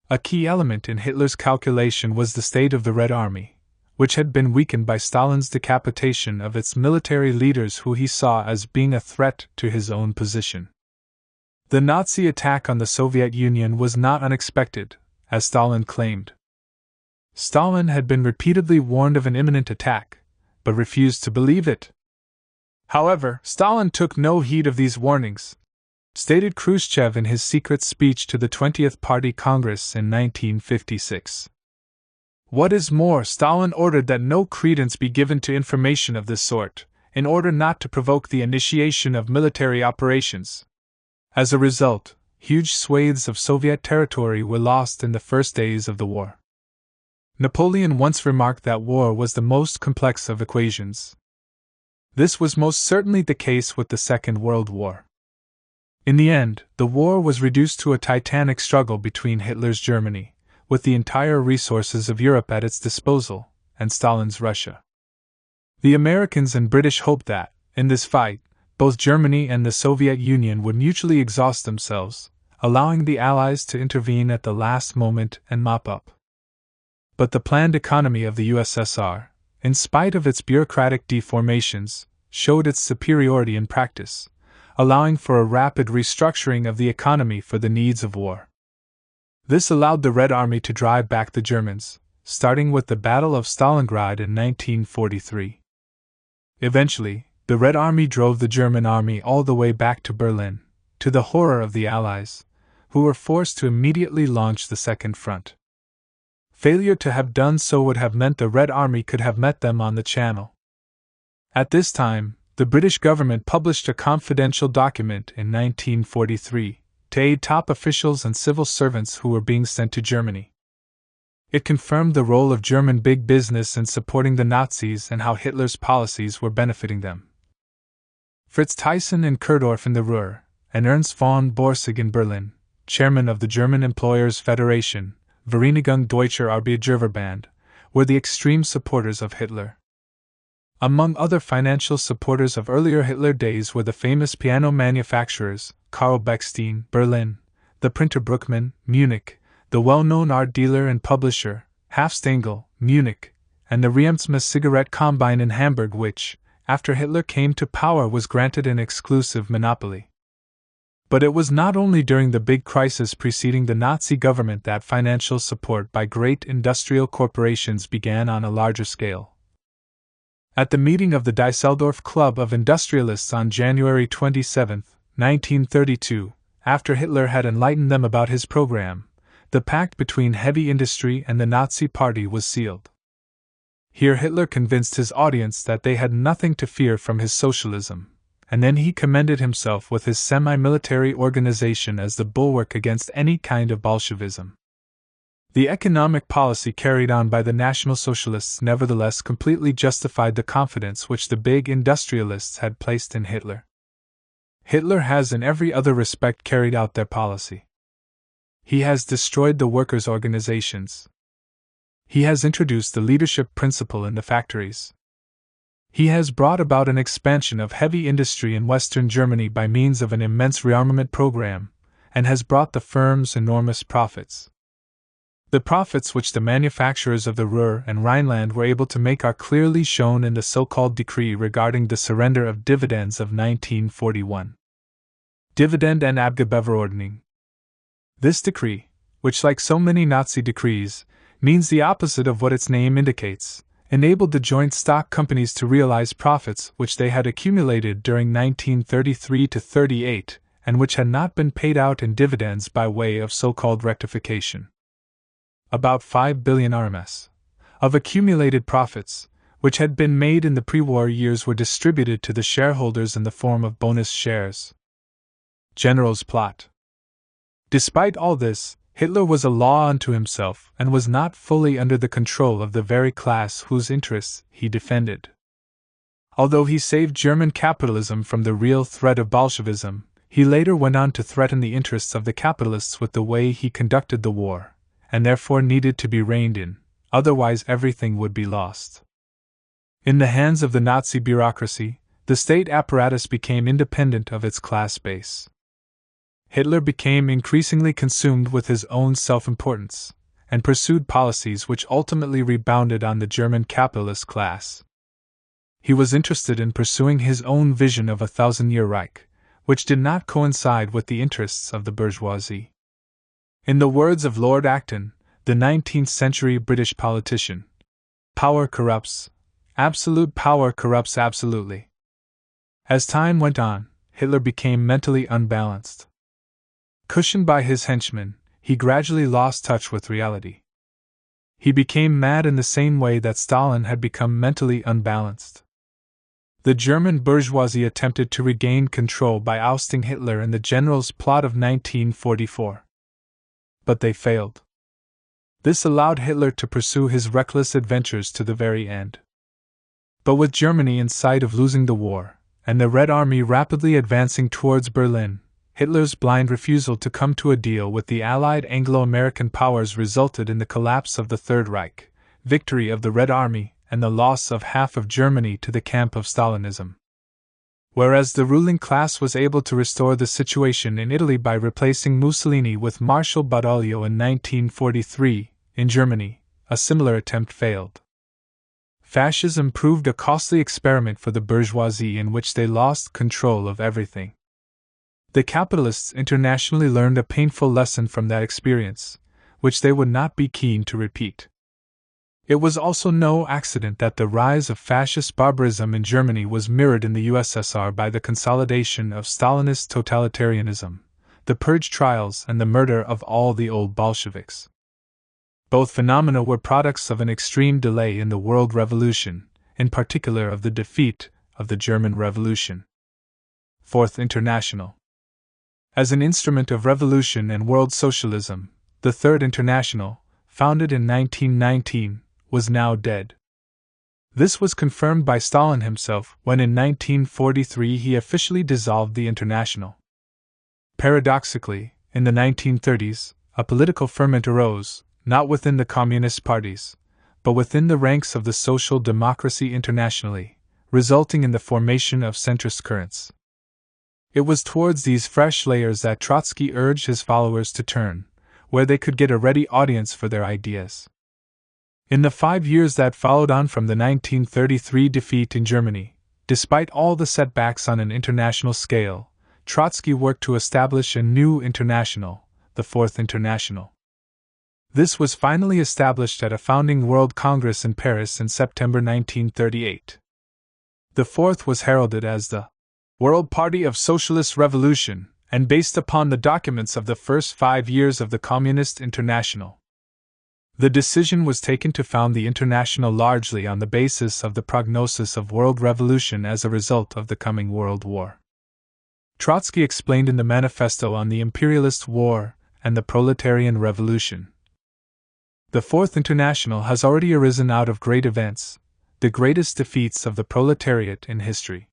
A key element in Hitler's calculation was the state of the Red Army, which had been weakened by Stalin's decapitation of its military leaders who he saw as being a threat to his own position. The Nazi attack on the Soviet Union was not unexpected, as Stalin claimed. Stalin had been repeatedly warned of an imminent attack, but refused to believe it. However, Stalin took no heed of these warnings, stated Khrushchev in his secret speech to the 20th Party Congress in 1956. What is more, Stalin ordered that no credence be given to information of this sort, in order not to provoke the initiation of military operations. As a result, huge swathes of Soviet territory were lost in the first days of the war. Napoleon once remarked that war was the most complex of equations. This was most certainly the case with the Second World War. In the end, the war was reduced to a titanic struggle between Hitler's Germany, with the entire resources of Europe at its disposal, and Stalin's Russia. The Americans and British hoped that, in this fight, both Germany and the Soviet Union would mutually exhaust themselves, allowing the Allies to intervene at the last moment and mop up. But the planned economy of the USSR, in spite of its bureaucratic deformations, showed its superiority in practice, allowing for a rapid restructuring of the economy for the needs of war. This allowed the Red Army to drive back the Germans, starting with the Battle of Stalingrad in 1943. Eventually, the Red Army drove the German army all the way back to Berlin, to the horror of the Allies, who were forced to immediately launch the Second Front. Failure to have done so would have meant the Red Army could have met them on the Channel. At this time, the British government published a confidential document in 1943 to aid top officials and civil servants who were being sent to Germany. It confirmed the role of German big business in supporting the Nazis and how Hitler's policies were benefiting them. Fritz Thyssen in Kurdorf in the Ruhr, and Ernst von Borsig in Berlin, chairman of the German Employers' Federation, Vereinigung Deutscher Arbeitgeberband, were the extreme supporters of Hitler. Among other financial supporters of earlier Hitler days were the famous piano manufacturers, Karl Bechstein, Berlin, the printer Bruckmann, Munich, the well-known art dealer and publisher, Hafstengel, Munich, and the Riemsma cigarette combine in Hamburg which, after Hitler came to power, was granted an exclusive monopoly. But it was not only during the big crisis preceding the Nazi government that financial support by great industrial corporations began on a larger scale. At the meeting of the Düsseldorf Club of Industrialists on January 27, 1932, after Hitler had enlightened them about his program, the pact between heavy industry and the Nazi Party was sealed. Here Hitler convinced his audience that they had nothing to fear from his socialism, and then he commended himself with his semi-military organization as the bulwark against any kind of Bolshevism. The economic policy carried on by the National Socialists nevertheless completely justified the confidence which the big industrialists had placed in Hitler. Hitler has in every other respect carried out their policy. He has destroyed the workers' organizations. He has introduced the leadership principle in the factories. He has brought about an expansion of heavy industry in Western Germany by means of an immense rearmament program, and has brought the firms enormous profits. The profits which the manufacturers of the Ruhr and Rhineland were able to make are clearly shown in the so-called decree regarding the surrender of dividends of 1941. Dividend- and Abgabeverordnung. This decree, which like so many Nazi decrees, means the opposite of what its name indicates, enabled the joint stock companies to realize profits which they had accumulated during 1933–38 and which had not been paid out in dividends by way of so-called rectification. About 5 billion RMS of accumulated profits, which had been made in the pre-war years, were distributed to the shareholders in the form of bonus shares. General's plot. Despite all this, Hitler was a law unto himself and was not fully under the control of the very class whose interests he defended. Although he saved German capitalism from the real threat of Bolshevism, he later went on to threaten the interests of the capitalists with the way he conducted the war, and therefore needed to be reined in, otherwise everything would be lost. In the hands of the Nazi bureaucracy, the state apparatus became independent of its class base. Hitler became increasingly consumed with his own self-importance, and pursued policies which ultimately rebounded on the German capitalist class. He was interested in pursuing his own vision of a thousand-year Reich, which did not coincide with the interests of the bourgeoisie. In the words of Lord Acton, the 19th-century British politician, "Power corrupts. Absolute power corrupts absolutely." As time went on, Hitler became mentally unbalanced. Cushioned by his henchmen, he gradually lost touch with reality. He became mad in the same way that Stalin had become mentally unbalanced. The German bourgeoisie attempted to regain control by ousting Hitler in the General's Plot of 1944. But they failed. This allowed Hitler to pursue his reckless adventures to the very end. But with Germany in sight of losing the war, and the Red Army rapidly advancing towards Berlin, Hitler's blind refusal to come to a deal with the Allied Anglo-American powers resulted in the collapse of the Third Reich, victory of the Red Army, and the loss of half of Germany to the camp of Stalinism. Whereas the ruling class was able to restore the situation in Italy by replacing Mussolini with Marshal Badoglio in 1943, in Germany, a similar attempt failed. Fascism proved a costly experiment for the bourgeoisie in which they lost control of everything. The capitalists internationally learned a painful lesson from that experience, which they would not be keen to repeat. It was also no accident that the rise of fascist barbarism in Germany was mirrored in the USSR by the consolidation of Stalinist totalitarianism, the purge trials, and the murder of all the old Bolsheviks. Both phenomena were products of an extreme delay in the World Revolution, in particular of the defeat of the German Revolution. Fourth International. As an instrument of revolution and world socialism, the Third International, founded in 1919, was now dead. This was confirmed by Stalin himself when in 1943 he officially dissolved the International. Paradoxically, in the 1930s, a political ferment arose, not within the communist parties, but within the ranks of the Social Democracy internationally, resulting in the formation of centrist currents. It was towards these fresh layers that Trotsky urged his followers to turn, where they could get a ready audience for their ideas. In the 5 years that followed on from the 1933 defeat in Germany, despite all the setbacks on an international scale, Trotsky worked to establish a new international, the Fourth International. This was finally established at a founding World Congress in Paris in September 1938. The Fourth was heralded as the World Party of Socialist Revolution, and based upon the documents of the first 5 years of the Communist International. The decision was taken to found the International largely on the basis of the prognosis of world revolution as a result of the coming World War. Trotsky explained in the Manifesto on the Imperialist War and the Proletarian Revolution. The Fourth International has already arisen out of great events, the greatest defeats of the proletariat in history.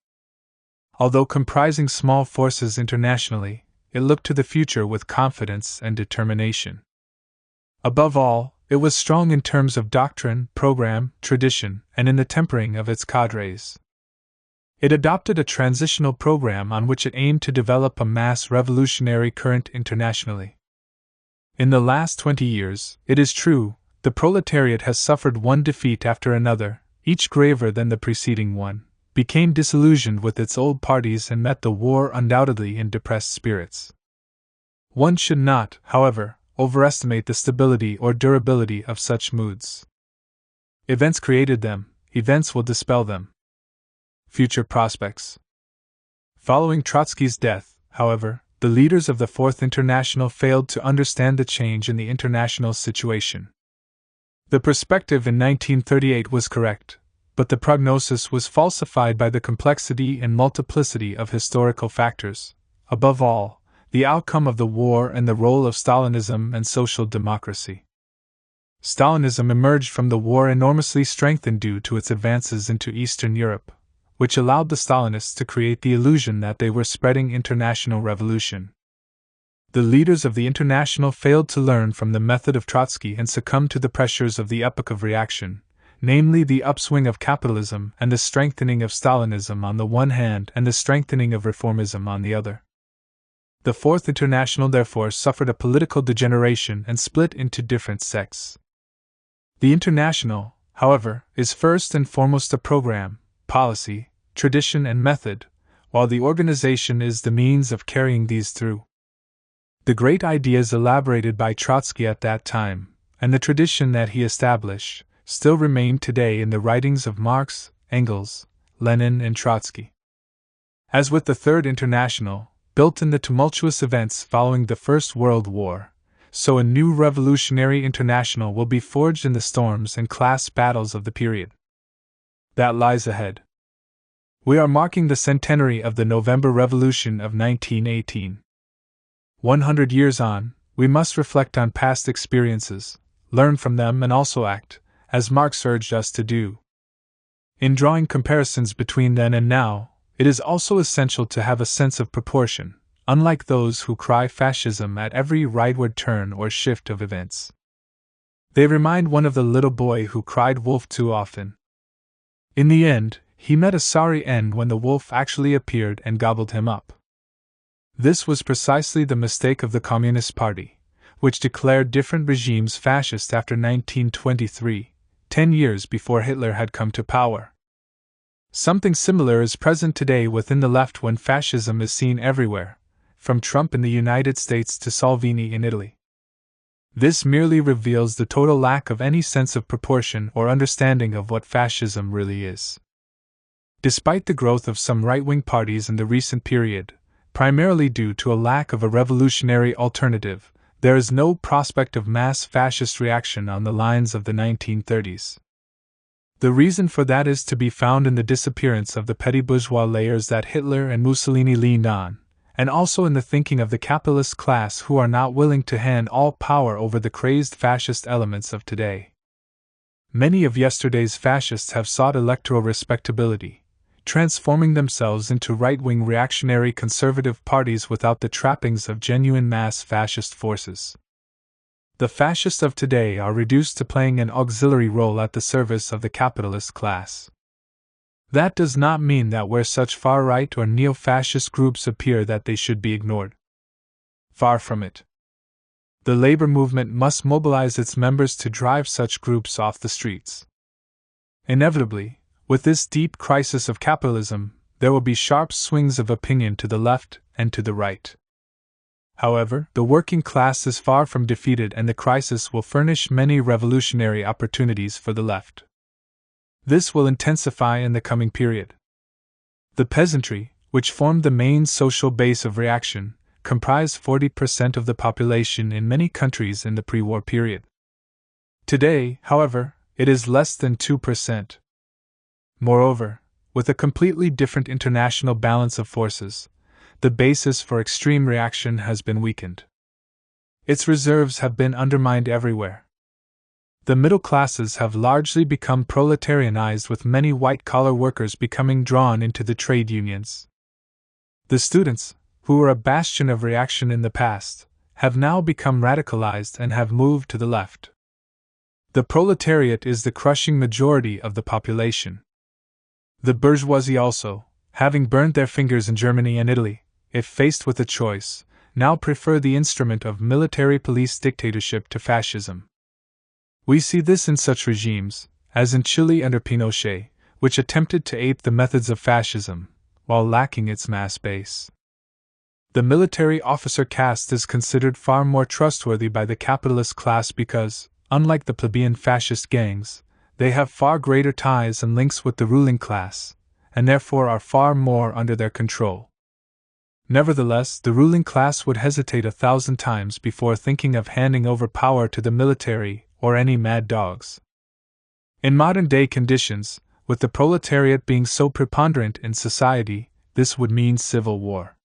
Although comprising small forces internationally, it looked to the future with confidence and determination. Above all, it was strong in terms of doctrine, program, tradition, and in the tempering of its cadres. It adopted a transitional program on which it aimed to develop a mass revolutionary current internationally. In the last 20 years, it is true, the proletariat has suffered one defeat after another, each graver than the preceding one, became disillusioned with its old parties and met the war undoubtedly in depressed spirits. One should not, however, overestimate the stability or durability of such moods. Events created them, events will dispel them. Future prospects. Following Trotsky's death, however, the leaders of the Fourth International failed to understand the change in the international situation. The perspective in 1938 was correct, but the prognosis was falsified by the complexity and multiplicity of historical factors, above all, the outcome of the war and the role of Stalinism and social democracy. Stalinism emerged from the war enormously strengthened due to its advances into Eastern Europe, which allowed the Stalinists to create the illusion that they were spreading international revolution. The leaders of the International failed to learn from the method of Trotsky and succumbed to the pressures of the epoch of reaction, namely the upswing of capitalism and the strengthening of Stalinism on the one hand and the strengthening of reformism on the other. The Fourth International therefore suffered a political degeneration and split into different sects. The International, however, is first and foremost a program, policy, tradition, and method, while the organization is the means of carrying these through. The great ideas elaborated by Trotsky at that time, and the tradition that he established, still remain today in the writings of Marx, Engels, Lenin, and Trotsky. As with the Third International, built in the tumultuous events following the First World War, so a new revolutionary international will be forged in the storms and class battles of the period that lies ahead. We are marking the centenary of the November Revolution of 1918. 100 years on, we must reflect on past experiences, learn from them, and also act, as Marx urged us to do. In drawing comparisons between then and now, it is also essential to have a sense of proportion, unlike those who cry fascism at every rightward turn or shift of events. They remind one of the little boy who cried wolf too often. In the end, he met a sorry end when the wolf actually appeared and gobbled him up. This was precisely the mistake of the Communist Party, which declared different regimes fascist after 1923, 10 years before Hitler had come to power. Something similar is present today within the left when fascism is seen everywhere, from Trump in the United States to Salvini in Italy. This merely reveals the total lack of any sense of proportion or understanding of what fascism really is. Despite the growth of some right-wing parties in the recent period, primarily due to a lack of a revolutionary alternative, there is no prospect of mass fascist reaction on the lines of the 1930s. The reason for that is to be found in the disappearance of the petty bourgeois layers that Hitler and Mussolini leaned on, and also in the thinking of the capitalist class who are not willing to hand all power over the crazed fascist elements of today. Many of yesterday's fascists have sought electoral respectability, transforming themselves into right-wing reactionary conservative parties without the trappings of genuine mass fascist forces. The fascists of today are reduced to playing an auxiliary role at the service of the capitalist class. That does not mean that where such far-right or neo-fascist groups appear that they should be ignored. Far from it. The labor movement must mobilize its members to drive such groups off the streets. Inevitably, with this deep crisis of capitalism, there will be sharp swings of opinion to the left and to the right. However, the working class is far from defeated, and the crisis will furnish many revolutionary opportunities for the left. This will intensify in the coming period. The peasantry, which formed the main social base of reaction, comprised 40% of the population in many countries in the pre-war period. Today, however, it is less than 2%. Moreover, with a completely different international balance of forces, the basis for extreme reaction has been weakened. Its reserves have been undermined everywhere. The middle classes have largely become proletarianized, with many white-collar workers becoming drawn into the trade unions. The students, who were a bastion of reaction in the past, have now become radicalized and have moved to the left. The proletariat is the crushing majority of the population. The bourgeoisie also, having burned their fingers in Germany and Italy, if faced with a choice, now prefer the instrument of military police dictatorship to fascism. We see this in such regimes, as in Chile under Pinochet, which attempted to ape the methods of fascism, while lacking its mass base. The military officer caste is considered far more trustworthy by the capitalist class because, unlike the plebeian fascist gangs, they have far greater ties and links with the ruling class, and therefore are far more under their control. Nevertheless, the ruling class would hesitate 1,000 times before thinking of handing over power to the military or any mad dogs. In modern-day conditions, with the proletariat being so preponderant in society, this would mean civil war.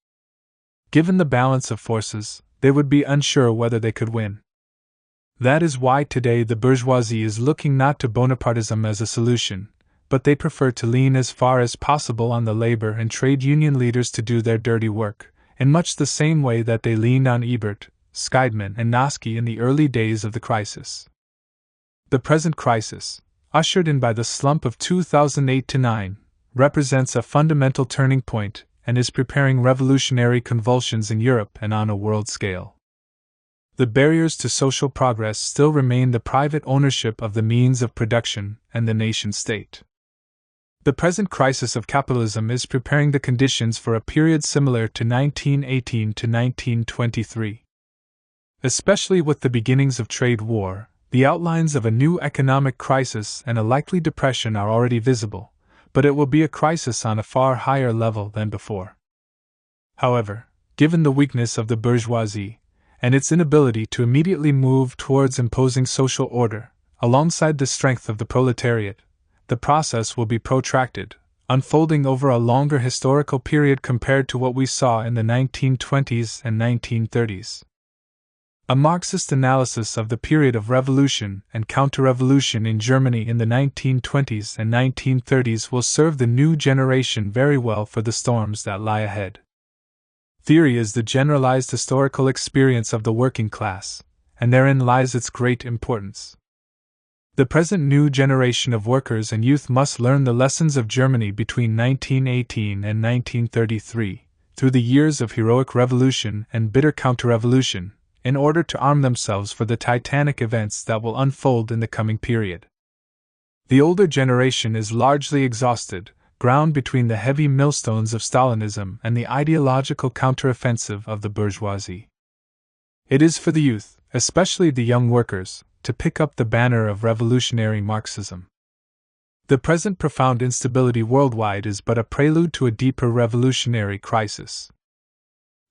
Given the balance of forces, they would be unsure whether they could win. That is why today the bourgeoisie is looking not to Bonapartism as a solution, but they prefer to lean as far as possible on the labor and trade union leaders to do their dirty work, in much the same way that they leaned on Ebert, Scheidman, and Noske in the early days of the crisis. The present crisis, ushered in by the slump of 2008-9, represents a fundamental turning point and is preparing revolutionary convulsions in Europe and on a world scale. The barriers to social progress still remain the private ownership of the means of production and the nation-state. The present crisis of capitalism is preparing the conditions for a period similar to 1918 to 1923. Especially with the beginnings of trade war, the outlines of a new economic crisis and a likely depression are already visible, but it will be a crisis on a far higher level than before. However, given the weakness of the bourgeoisie, and its inability to immediately move towards imposing social order, alongside the strength of the proletariat, the process will be protracted, unfolding over a longer historical period compared to what we saw in the 1920s and 1930s. A Marxist analysis of the period of revolution and counter-revolution in Germany in the 1920s and 1930s will serve the new generation very well for the storms that lie ahead. Theory is the generalized historical experience of the working class, and therein lies its great importance. The present new generation of workers and youth must learn the lessons of Germany between 1918 and 1933, through the years of heroic revolution and bitter counter-revolution, in order to arm themselves for the titanic events that will unfold in the coming period. The older generation is largely exhausted, ground between the heavy millstones of Stalinism and the ideological counteroffensive of the bourgeoisie. It is for the youth, especially the young workers, to pick up the banner of revolutionary Marxism. The present profound instability worldwide is but a prelude to a deeper revolutionary crisis.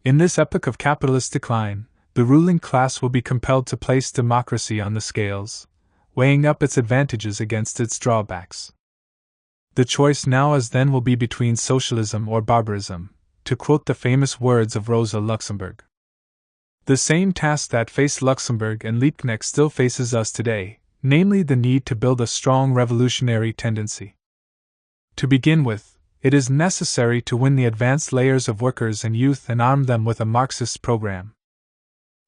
In this epoch of capitalist decline, the ruling class will be compelled to place democracy on the scales, weighing up its advantages against its drawbacks. The choice now as then will be between socialism or barbarism, to quote the famous words of Rosa Luxemburg. The same task that faced Luxemburg and Liebknecht still faces us today, namely the need to build a strong revolutionary tendency. To begin with, it is necessary to win the advanced layers of workers and youth and arm them with a Marxist program.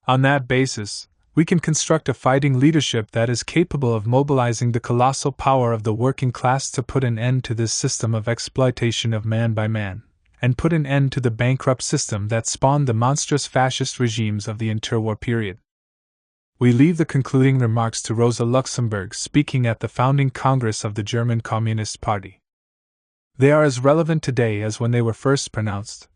On that basis, we can construct a fighting leadership that is capable of mobilizing the colossal power of the working class to put an end to this system of exploitation of man by man, and put an end to the bankrupt system that spawned the monstrous fascist regimes of the interwar period. We leave the concluding remarks to Rosa Luxemburg speaking at the founding Congress of the German Communist Party. They are as relevant today as when they were first pronounced.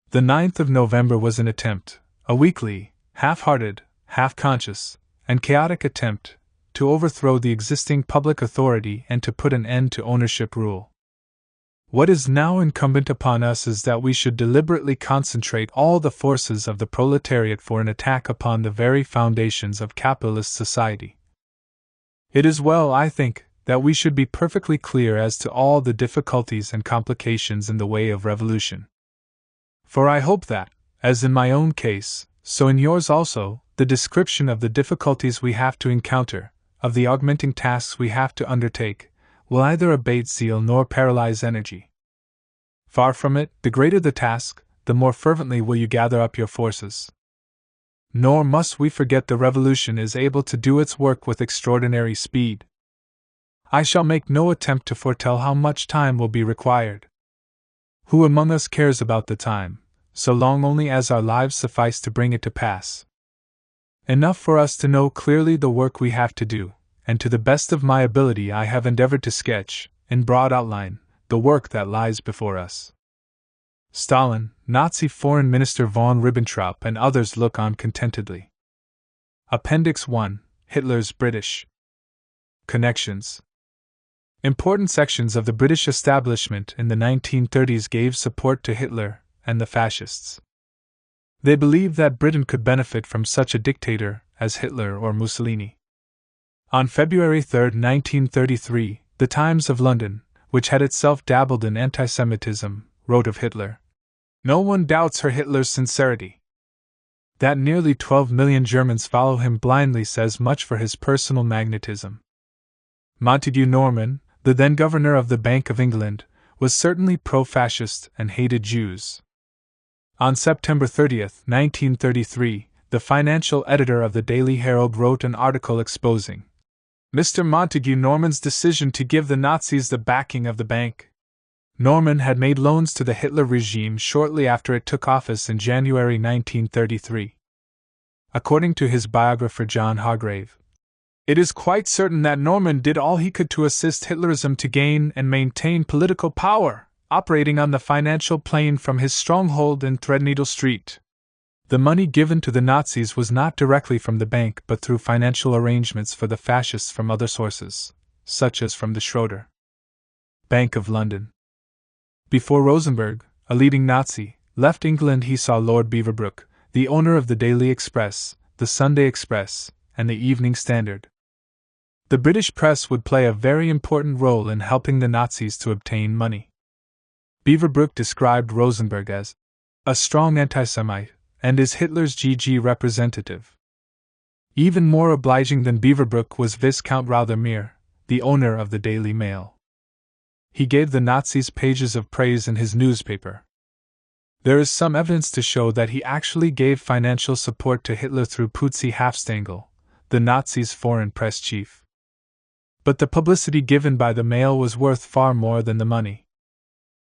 The 9th of November was an attempt, a weakly, half-hearted, half-conscious, and chaotic attempt to overthrow the existing public authority and to put an end to ownership rule. What is now incumbent upon us is that we should deliberately concentrate all the forces of the proletariat for an attack upon the very foundations of capitalist society. It is well, I think, that we should be perfectly clear as to all the difficulties and complications in the way of revolution. For I hope that, as in my own case, so in yours also, the description of the difficulties we have to encounter, of the augmenting tasks we have to undertake, will neither abate zeal nor paralyze energy. Far from it, the greater the task, the more fervently will you gather up your forces. Nor must we forget the revolution is able to do its work with extraordinary speed. I shall make no attempt to foretell how much time will be required. Who among us cares about the time, so long only as our lives suffice to bring it to pass? Enough for us to know clearly the work we have to do, and to the best of my ability I have endeavored to sketch, in broad outline, the work that lies before us. Stalin, Nazi Foreign Minister von Ribbentrop and others look on contentedly. Appendix 1, Hitler's British Connections. Important sections of the British establishment in the 1930s gave support to Hitler and the fascists. They believed that Britain could benefit from such a dictator as Hitler or Mussolini. On February 3, 1933, the Times of London, which had itself dabbled in antisemitism, wrote of Hitler, No one doubts her Hitler's sincerity. That nearly 12 million Germans follow him blindly says much for his personal magnetism. Montague Norman, the then governor of the Bank of England, was certainly pro-fascist and hated Jews. On September 30, 1933, the financial editor of the Daily Herald wrote an article exposing Mr. Montague Norman's decision to give the Nazis the backing of the bank. Norman had made loans to the Hitler regime shortly after it took office in January 1933. According to his biographer John Hargrave, it is quite certain that Norman did all he could to assist Hitlerism to gain and maintain political power, operating on the financial plane from his stronghold in Threadneedle Street. The money given to the Nazis was not directly from the bank but through financial arrangements for the fascists from other sources, such as from the Schroeder Bank of London. Before Rosenberg, a leading Nazi, left England, he saw Lord Beaverbrook, the owner of the Daily Express, the Sunday Express, and the Evening Standard. The British press would play a very important role in helping the Nazis to obtain money. Beaverbrook described Rosenberg as a strong anti-Semite and is Hitler's GG representative. Even more obliging than Beaverbrook was Viscount Rothermere, the owner of the Daily Mail. He gave the Nazis pages of praise in his newspaper. There is some evidence to show that he actually gave financial support to Hitler through Putzi Hafstangl, the Nazis' foreign press chief. But the publicity given by the Mail was worth far more than the money.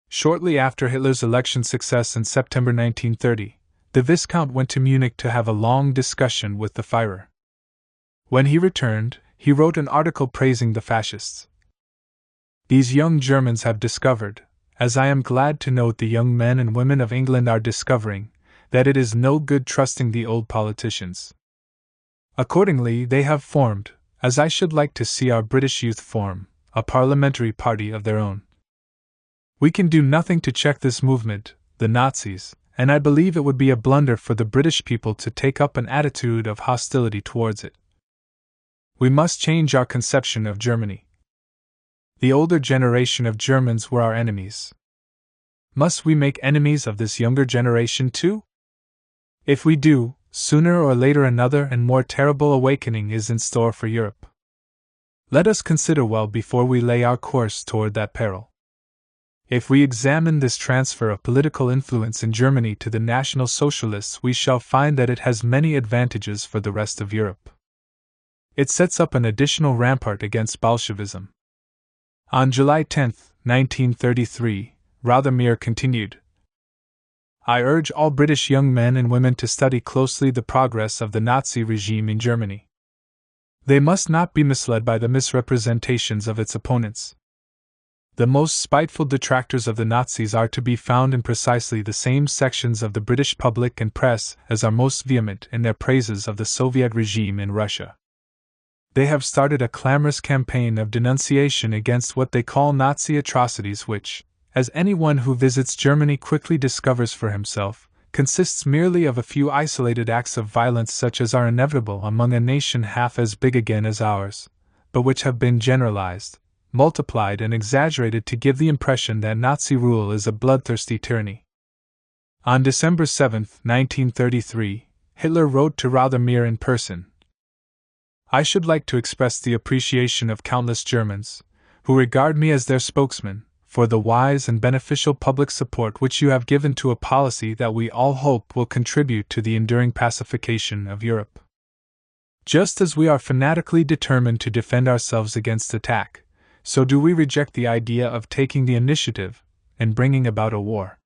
Shortly after Hitler's election success in September 1930, the Viscount went to Munich to have a long discussion with the Führer. When he returned, he wrote an article praising the fascists. These young Germans have discovered, as I am glad to note the young men and women of England are discovering, that it is no good trusting the old politicians. Accordingly, they have formed, as I should like to see our British youth form, a parliamentary party of their own. We can do nothing to check this movement, the Nazis, and I believe it would be a blunder for the British people to take up an attitude of hostility towards it. We must change our conception of Germany. The older generation of Germans were our enemies. Must we make enemies of this younger generation too? If we do, sooner or later another and more terrible awakening is in store for Europe. Let us consider well before we lay our course toward that peril. If we examine this transfer of political influence in Germany to the National Socialists, we shall find that it has many advantages for the rest of Europe. It sets up an additional rampart against Bolshevism. On July 10, 1933, Rothermere continued, I urge all British young men and women to study closely the progress of the Nazi regime in Germany. They must not be misled by the misrepresentations of its opponents. The most spiteful detractors of the Nazis are to be found in precisely the same sections of the British public and press as are most vehement in their praises of the Soviet regime in Russia. They have started a clamorous campaign of denunciation against what they call Nazi atrocities which, as anyone who visits Germany quickly discovers for himself, consists merely of a few isolated acts of violence such as are inevitable among a nation half as big again as ours, but which have been generalized, multiplied and exaggerated to give the impression that Nazi rule is a bloodthirsty tyranny. On December 7, 1933, Hitler wrote to Rothermere in person, I should like to express the appreciation of countless Germans, who regard me as their spokesman, for the wise and beneficial public support which you have given to a policy that we all hope will contribute to the enduring pacification of Europe. Just as we are fanatically determined to defend ourselves against attack, so do we reject the idea of taking the initiative and bringing about a war.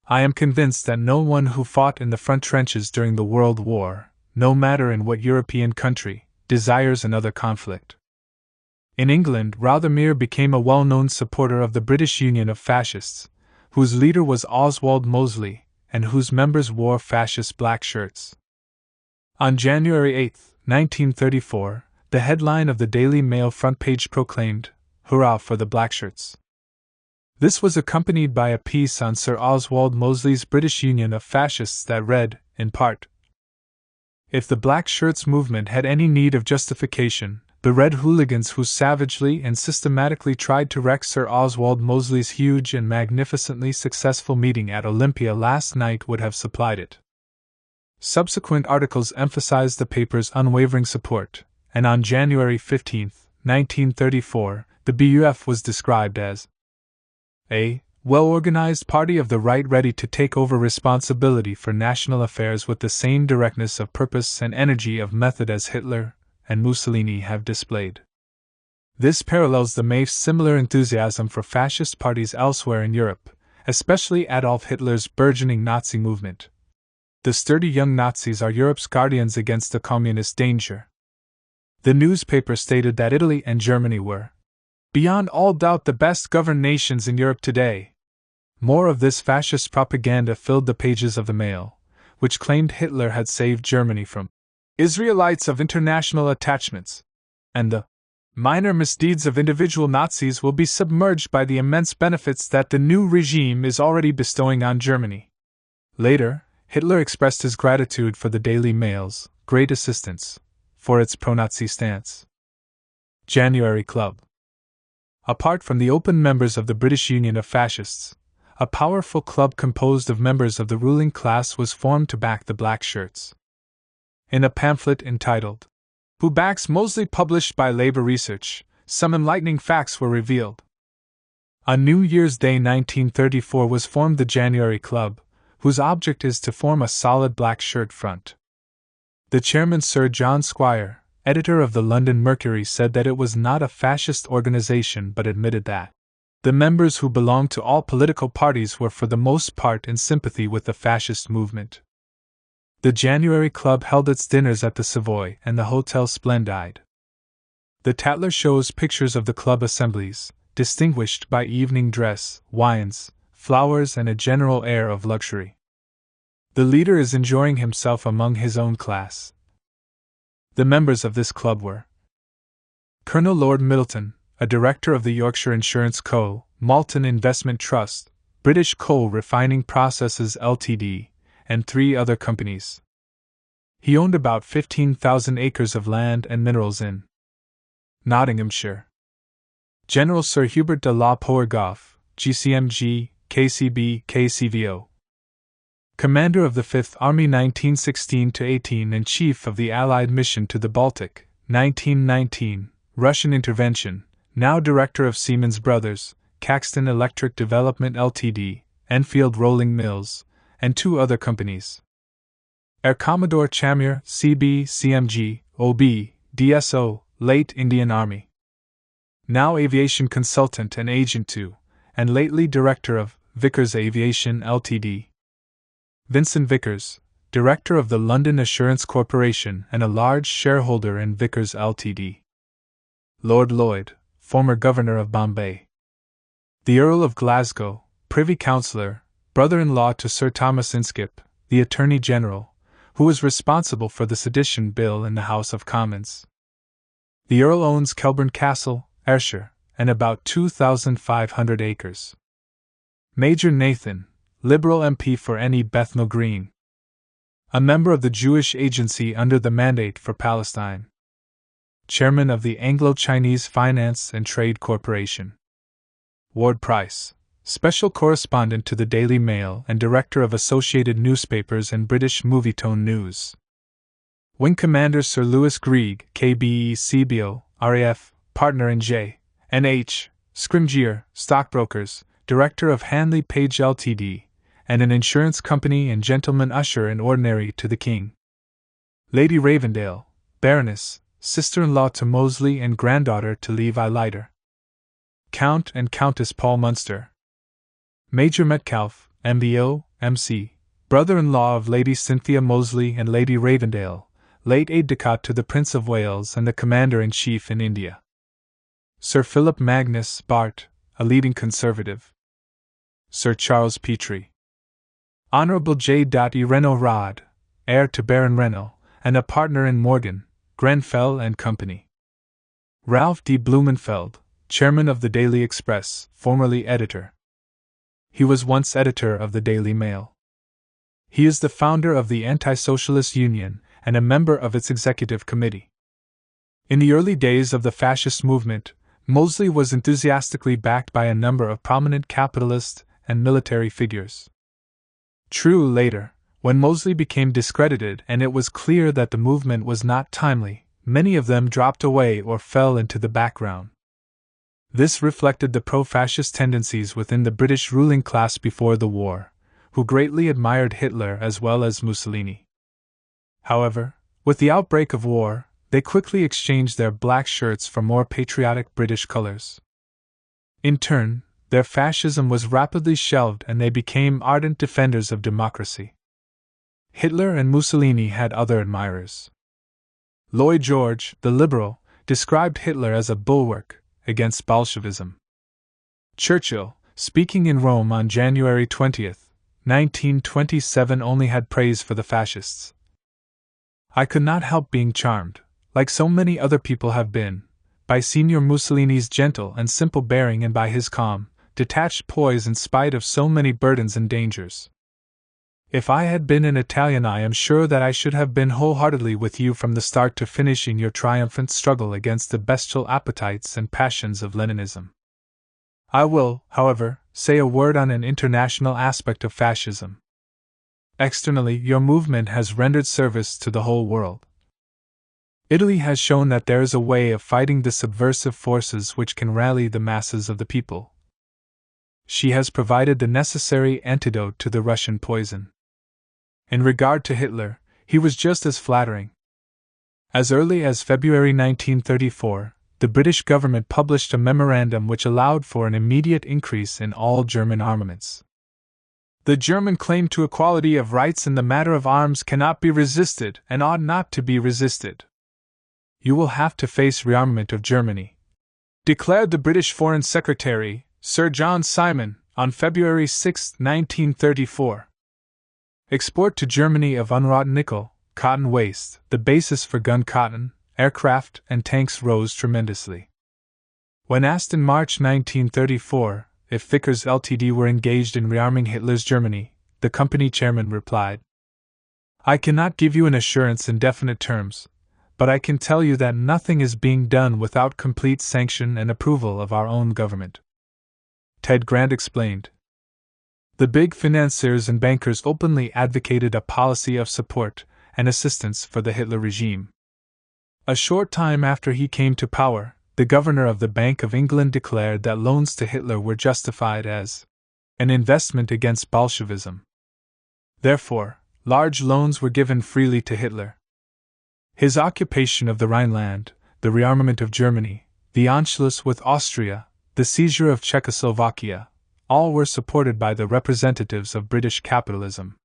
I am convinced that no one who fought in the front trenches during the World War, no matter in what European country, desires another conflict. In England, Rothermere became a well-known supporter of the British Union of Fascists, whose leader was Oswald Mosley, and whose members wore fascist black shirts. On January 8, 1934, the headline of the Daily Mail front page proclaimed, Hurrah for the Blackshirts. This was accompanied by a piece on Sir Oswald Mosley's British Union of Fascists that read, in part, If the Black Shirts movement had any need of justification, the Red hooligans who savagely and systematically tried to wreck Sir Oswald Mosley's huge and magnificently successful meeting at Olympia last night would have supplied it. Subsequent articles emphasized the paper's unwavering support, and on January 15, 1934, the BUF was described as a well-organized party of the right ready to take over responsibility for national affairs with the same directness of purpose and energy of method as Hitler and Mussolini have displayed. This parallels the MAF's similar enthusiasm for fascist parties elsewhere in Europe, especially Adolf Hitler's burgeoning Nazi movement. The sturdy young Nazis are Europe's guardians against the communist danger. The newspaper stated that Italy and Germany were, beyond all doubt, the best governed nations in Europe today. More of this fascist propaganda filled the pages of the Mail, which claimed Hitler had saved Germany from Israelites of international attachments, and the minor misdeeds of individual Nazis will be submerged by the immense benefits that the new regime is already bestowing on Germany. Later, Hitler expressed his gratitude for the Daily Mail's great assistance for its pro-Nazi stance. January Club. Apart from the open members of the British Union of Fascists, a powerful club composed of members of the ruling class was formed to back the Black Shirts. In a pamphlet entitled, "Who Backs Mosley?" published by Labor Research, some enlightening facts were revealed. On New Year's Day 1934 was formed the January Club, whose object is to form a solid black shirt front. The chairman, Sir John Squire, editor of the London Mercury, said that it was not a fascist organization but admitted that the members who belonged to all political parties were for the most part in sympathy with the fascist movement. The January Club held its dinners at the Savoy and the Hotel Splendide. The Tatler shows pictures of the club assemblies, distinguished by evening dress, wines, flowers, and a general air of luxury. The leader is enjoying himself among his own class. The members of this club were Colonel Lord Middleton, a director of the Yorkshire Insurance Co., Malton Investment Trust, British Coal Refining Processes Ltd., and 3 other companies. He owned about 15,000 acres of land and minerals in Nottinghamshire. General Sir Hubert de la Poergoff, GCMG, KCB, KCVO. Commander of the 5th Army 1916-18 and Chief of the Allied Mission to the Baltic, 1919, Russian Intervention, now Director of Siemens Brothers, Caxton Electric Development Ltd., Enfield Rolling Mills, and 2 other companies. Air Commodore Chamir, CB, CMG, OB, DSO, late Indian Army. Now aviation consultant and agent to, and lately director of, Vickers Aviation Ltd. Vincent Vickers, director of the London Assurance Corporation and a large shareholder in Vickers Ltd. Lord Lloyd, former Governor of Bombay. The Earl of Glasgow, Privy Councillor, brother-in-law to Sir Thomas Inskip, the Attorney General, who was responsible for the Sedition Bill in the House of Commons. The Earl owns Kelburn Castle, Ayrshire, and about 2,500 acres. Major Nathan, Liberal MP for Any Bethnal Green. A member of the Jewish Agency under the Mandate for Palestine. Chairman of the Anglo-Chinese Finance and Trade Corporation. Ward Price, Special Correspondent to the Daily Mail and Director of Associated Newspapers and British Movietone News. Wing Commander Sir Louis Greig, KBE CBO, RAF, Partner in J. and H. Scrimgeour, Stockbrokers, Director of Hanley Page Ltd., and an insurance company and gentleman usher in ordinary to the King. Lady Ravendale, Baroness, sister-in-law to Mosley and granddaughter to Levi Leiter. Count and Countess Paul Munster. Major Metcalfe, MBO, MC, brother-in-law of Lady Cynthia Mosley and Lady Ravendale, late aide-de-camp to the Prince of Wales and the Commander-in-Chief in India. Sir Philip Magnus, Bart., a leading Conservative. Sir Charles Petrie. Honourable J. E. Renault Rod, heir to Baron Renault, and a partner in Morgan, Grenfell and Company. Ralph D. Blumenfeld, Chairman of the Daily Express, formerly editor. He was once editor of the Daily Mail. He is the founder of the Anti-Socialist Union and a member of its executive committee. In the early days of the fascist movement, Mosley was enthusiastically backed by a number of prominent capitalist and military figures. True, later, when Mosley became discredited and it was clear that the movement was not timely, many of them dropped away or fell into the background. This reflected the pro-fascist tendencies within the British ruling class before the war, who greatly admired Hitler as well as Mussolini. However, with the outbreak of war, they quickly exchanged their black shirts for more patriotic British colors. In turn, their fascism was rapidly shelved and they became ardent defenders of democracy. Hitler and Mussolini had other admirers. Lloyd George, the liberal, described Hitler as a bulwark against Bolshevism. Churchill, speaking in Rome on January 20, 1927, only had praise for the fascists. I could not help being charmed, like so many other people have been, by Signor Mussolini's gentle and simple bearing and by his calm, detached poise in spite of so many burdens and dangers. If I had been an Italian, I am sure that I should have been wholeheartedly with you from the start to finish in your triumphant struggle against the bestial appetites and passions of Leninism. I will, however, say a word on an international aspect of fascism. Externally, your movement has rendered service to the whole world. Italy has shown that there is a way of fighting the subversive forces which can rally the masses of the people. She has provided the necessary antidote to the Russian poison. In regard to Hitler, he was just as flattering. As early as February 1934, the British government published a memorandum which allowed for an immediate increase in all German armaments. The German claim to equality of rights in the matter of arms cannot be resisted and ought not to be resisted. You will have to face rearmament of Germany, declared the British Foreign Secretary, Sir John Simon, on February 6, 1934. Export to Germany of unwrought nickel, cotton waste, the basis for gun cotton, aircraft, and tanks rose tremendously. When asked in March 1934 if Vickers Ltd. were engaged in rearming Hitler's Germany, the company chairman replied, "I cannot give you an assurance in definite terms, but I can tell you that nothing is being done without complete sanction and approval of our own government." Ted Grant explained. The big financiers and bankers openly advocated a policy of support and assistance for the Hitler regime. A short time after he came to power, the governor of the Bank of England declared that loans to Hitler were justified as an investment against Bolshevism. Therefore, large loans were given freely to Hitler. His occupation of the Rhineland, the rearmament of Germany, the Anschluss with Austria, the seizure of Czechoslovakia, all were supported by the representatives of British capitalism.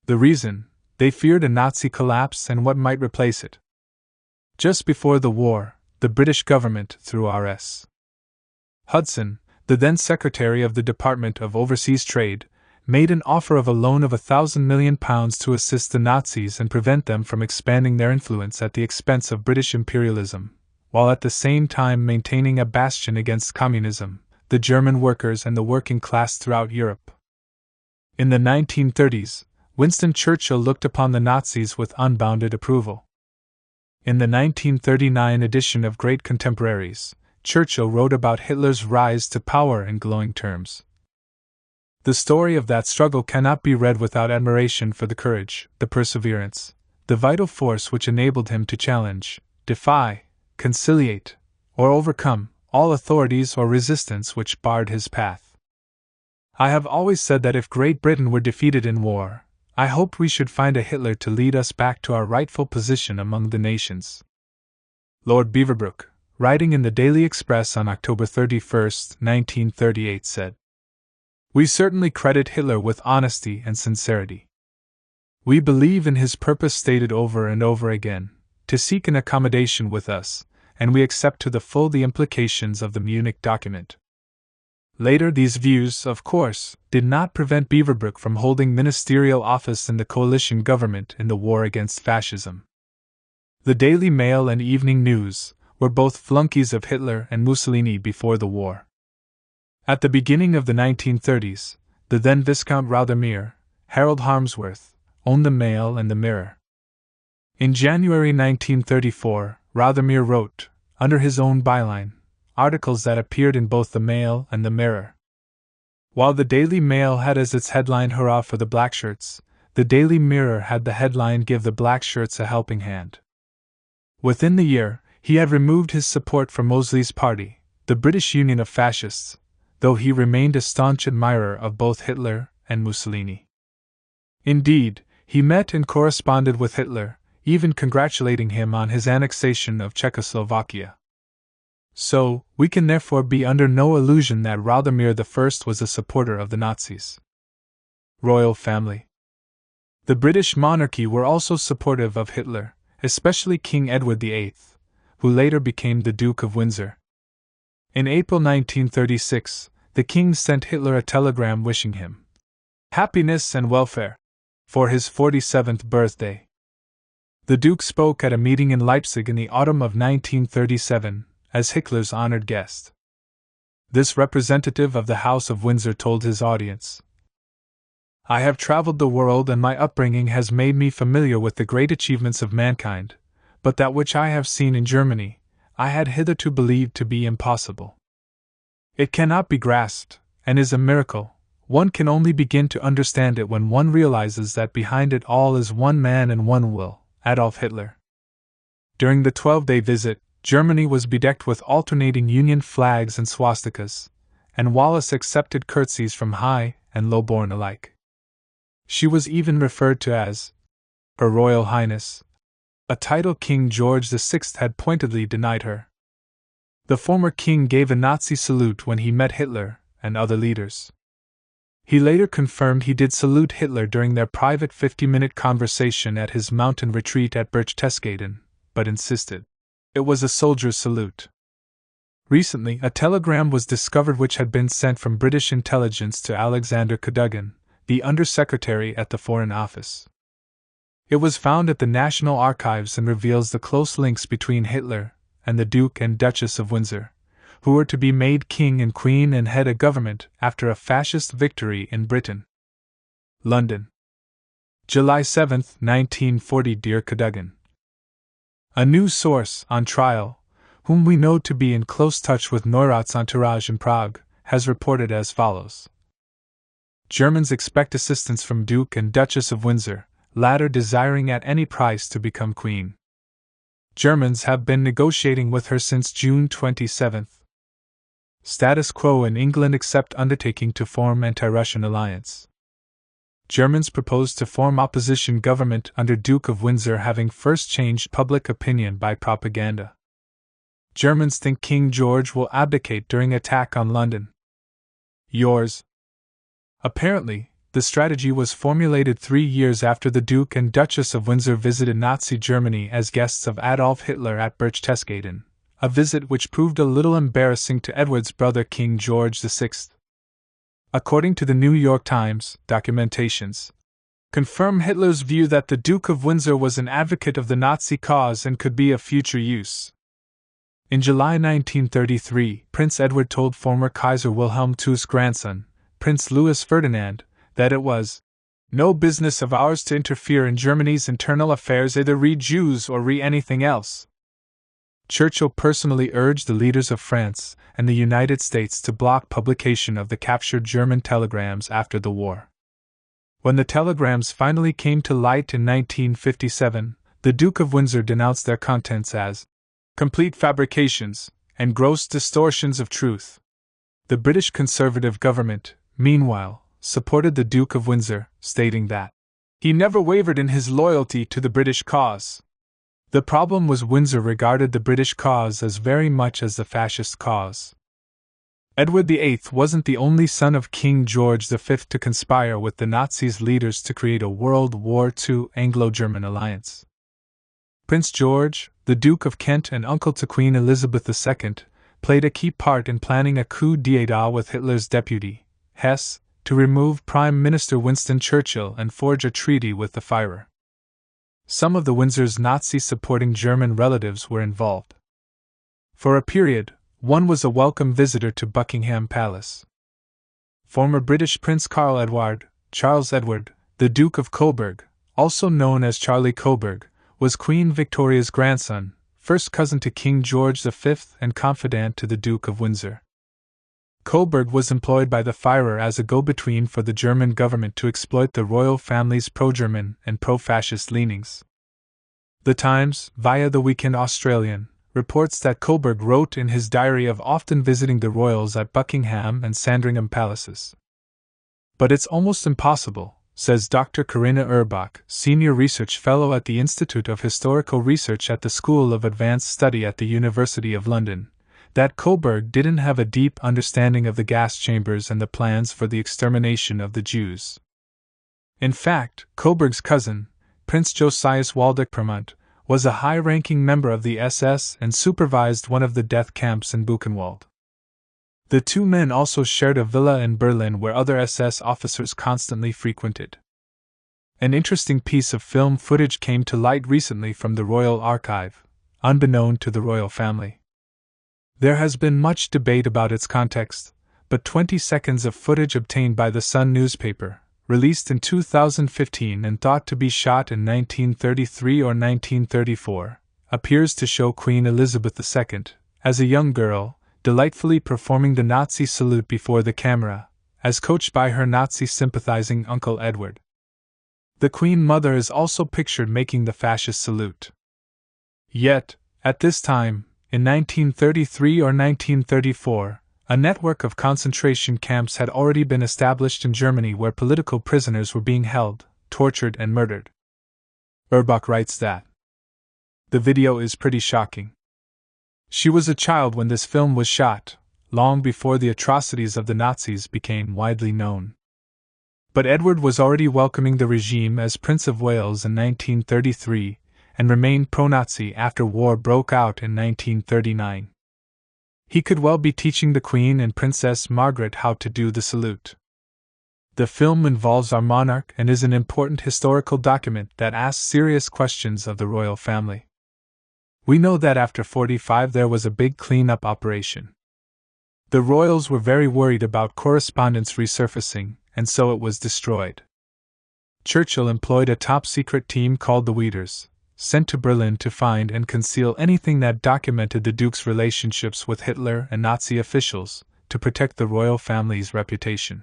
The reason? They feared a Nazi collapse and what might replace it. Just before the war, the British government, through R.S. Hudson, the then Secretary of the Department of Overseas Trade, made an offer of a loan of £1,000 million to assist the Nazis and prevent them from expanding their influence at the expense of British imperialism, while at the same time maintaining a bastion against communism, the German workers and the working class throughout Europe. In the 1930s, Winston Churchill looked upon the Nazis with unbounded approval. In the 1939 edition of Great Contemporaries, Churchill wrote about Hitler's rise to power in glowing terms. The story of that struggle cannot be read without admiration for the courage, the perseverance, the vital force which enabled him to challenge, defy, conciliate, or overcome all authorities or resistance which barred his path. I have always said that if Great Britain were defeated in war, I hoped we should find a Hitler to lead us back to our rightful position among the nations. Lord Beaverbrook, writing in the Daily Express on October 31, 1938, said, "We certainly credit Hitler with honesty and sincerity. We believe in his purpose stated over and over again, to seek an accommodation with us, and we accept to the full the implications of the Munich document." Later, these views, of course, did not prevent Beaverbrook from holding ministerial office in the coalition government in the war against fascism. The Daily Mail and Evening News were both flunkies of Hitler and Mussolini before the war. At the beginning of the 1930s, the then Viscount Rothermere, Harold Harmsworth, owned the Mail and the Mirror. In January 1934, Rothermere wrote, under his own byline, articles that appeared in both the Mail and the Mirror. While the Daily Mail had as its headline "Hurrah for the Blackshirts," the Daily Mirror had the headline "Give the Blackshirts a Helping Hand." Within the year, he had removed his support for Mosley's party, the British Union of Fascists, though he remained a staunch admirer of both Hitler and Mussolini. Indeed, he met and corresponded with Hitler, even congratulating him on his annexation of Czechoslovakia. So, we can therefore be under no illusion that Rothermere I was a supporter of the Nazis. Royal family. The British monarchy were also supportive of Hitler, especially King Edward VIII, who later became the Duke of Windsor. In April 1936, the king sent Hitler a telegram wishing him happiness and welfare for his 47th birthday. The Duke spoke at a meeting in Leipzig in the autumn of 1937, as Hitler's honored guest. This representative of the House of Windsor told his audience, "I have traveled the world and my upbringing has made me familiar with the great achievements of mankind, but that which I have seen in Germany, I had hitherto believed to be impossible. It cannot be grasped, and is a miracle. One can only begin to understand it when one realizes that behind it all is one man and one will, Adolf Hitler." During the 12-day visit, Germany was bedecked with alternating Union flags and swastikas, and Wallace accepted curtsies from high and low-born alike. She was even referred to as Her Royal Highness, a title King George VI had pointedly denied her. The former king gave a Nazi salute when he met Hitler and other leaders. He later confirmed he did salute Hitler during their private 50-minute conversation at his mountain retreat at Berchtesgaden, but insisted it was a soldier's salute. Recently, a telegram was discovered which had been sent from British intelligence to Alexander Cadogan, the Undersecretary at the Foreign Office. It was found at the National Archives and reveals the close links between Hitler and the Duke and Duchess of Windsor, who were to be made king and queen and head a government after a fascist victory in Britain. London, July 7, 1940. Dear Cadogan, a new source, on trial, whom we know to be in close touch with Neurath's entourage in Prague, has reported as follows. Germans expect assistance from Duke and Duchess of Windsor, latter desiring at any price to become queen. Germans have been negotiating with her since June 27. Status quo in England except undertaking to form anti-Russian alliance. Germans propose to form opposition government under Duke of Windsor, having first changed public opinion by propaganda. Germans think King George will abdicate during attack on London. Yours. Apparently, the strategy was formulated 3 years after the Duke and Duchess of Windsor visited Nazi Germany as guests of Adolf Hitler at Berchtesgaden, a visit which proved a little embarrassing to Edward's brother King George VI. According to the New York Times, documentations confirm Hitler's view that the Duke of Windsor was an advocate of the Nazi cause and could be of future use. In July 1933, Prince Edward told former Kaiser Wilhelm II's grandson, Prince Louis Ferdinand, that it was no business of ours to interfere in Germany's internal affairs, either re Jews or re anything else. Churchill personally urged the leaders of France and the United States to block publication of the captured German telegrams after the war. When the telegrams finally came to light in 1957, the Duke of Windsor denounced their contents as complete fabrications and gross distortions of truth. The British Conservative government, meanwhile, supported the Duke of Windsor, stating that he never wavered in his loyalty to the British cause. The problem was Windsor regarded the British cause as very much as the fascist cause. Edward VIII wasn't the only son of King George V to conspire with the Nazis' leaders to create a World War II Anglo-German alliance. Prince George, the Duke of Kent and uncle to Queen Elizabeth II, played a key part in planning a coup d'état with Hitler's deputy, Hesse, to remove Prime Minister Winston Churchill and forge a treaty with the Führer. Some of the Windsor's Nazi-supporting German relatives were involved. For a period, one was a welcome visitor to Buckingham Palace. Former British Prince Charles Edward, the Duke of Coburg, also known as Charlie Coburg, was Queen Victoria's grandson, first cousin to King George V and confidant to the Duke of Windsor. Coburg was employed by the Führer as a go-between for the German government to exploit the royal family's pro-German and pro-fascist leanings. The Times, via the Weekend Australian, reports that Coburg wrote in his diary of often visiting the royals at Buckingham and Sandringham palaces. But it's almost impossible, says Dr. Corinna Urbach, Senior Research Fellow at the Institute of Historical Research at the School of Advanced Study at the University of London, that Coburg didn't have a deep understanding of the gas chambers and the plans for the extermination of the Jews. In fact, Coburg's cousin, Prince Josias Waldekpermont, was a high-ranking member of the SS and supervised one of the death camps in Buchenwald. The two men also shared a villa in Berlin where other SS officers constantly frequented. An interesting piece of film footage came to light recently from the Royal Archive, unbeknown to the royal family. There has been much debate about its context, but 20 seconds of footage obtained by the Sun newspaper, released in 2015 and thought to be shot in 1933 or 1934, appears to show Queen Elizabeth II, as a young girl, delightfully performing the Nazi salute before the camera, as coached by her Nazi-sympathizing Uncle Edward. The Queen Mother is also pictured making the fascist salute. Yet, at this time, in 1933 or 1934, a network of concentration camps had already been established in Germany where political prisoners were being held, tortured, and murdered. Urbach writes that the video is pretty shocking. She was a child when this film was shot, long before the atrocities of the Nazis became widely known. But Edward was already welcoming the regime as Prince of Wales in 1933, and remained pro-Nazi after war broke out in 1939. He could well be teaching the Queen and Princess Margaret how to do the salute. The film involves our monarch and is an important historical document that asks serious questions of the royal family. We know that after 45 there was a big clean-up operation. The royals were very worried about correspondence resurfacing, and so it was destroyed. Churchill employed a top-secret team called the Wieders, sent to Berlin to find and conceal anything that documented the Duke's relationships with Hitler and Nazi officials, to protect the royal family's reputation.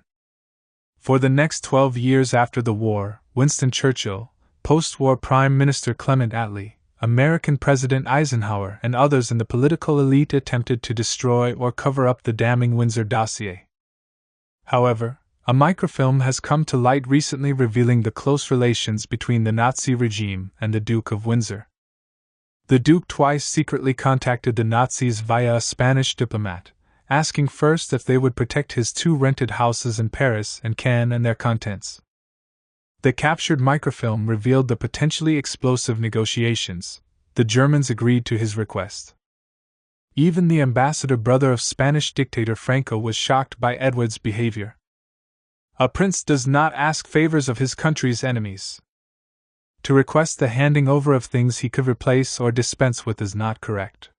For the next 12 years after the war, Winston Churchill, post-war Prime Minister Clement Attlee, American President Eisenhower, and others in the political elite attempted to destroy or cover up the damning Windsor dossier. However, a microfilm has come to light recently revealing the close relations between the Nazi regime and the Duke of Windsor. The Duke twice secretly contacted the Nazis via a Spanish diplomat, asking first if they would protect his two rented houses in Paris and Cannes and their contents. The captured microfilm revealed the potentially explosive negotiations. The Germans agreed to his request. Even the ambassador brother of Spanish dictator Franco was shocked by Edward's behavior. A prince does not ask favors of his country's enemies. To request the handing over of things he could replace or dispense with is not correct.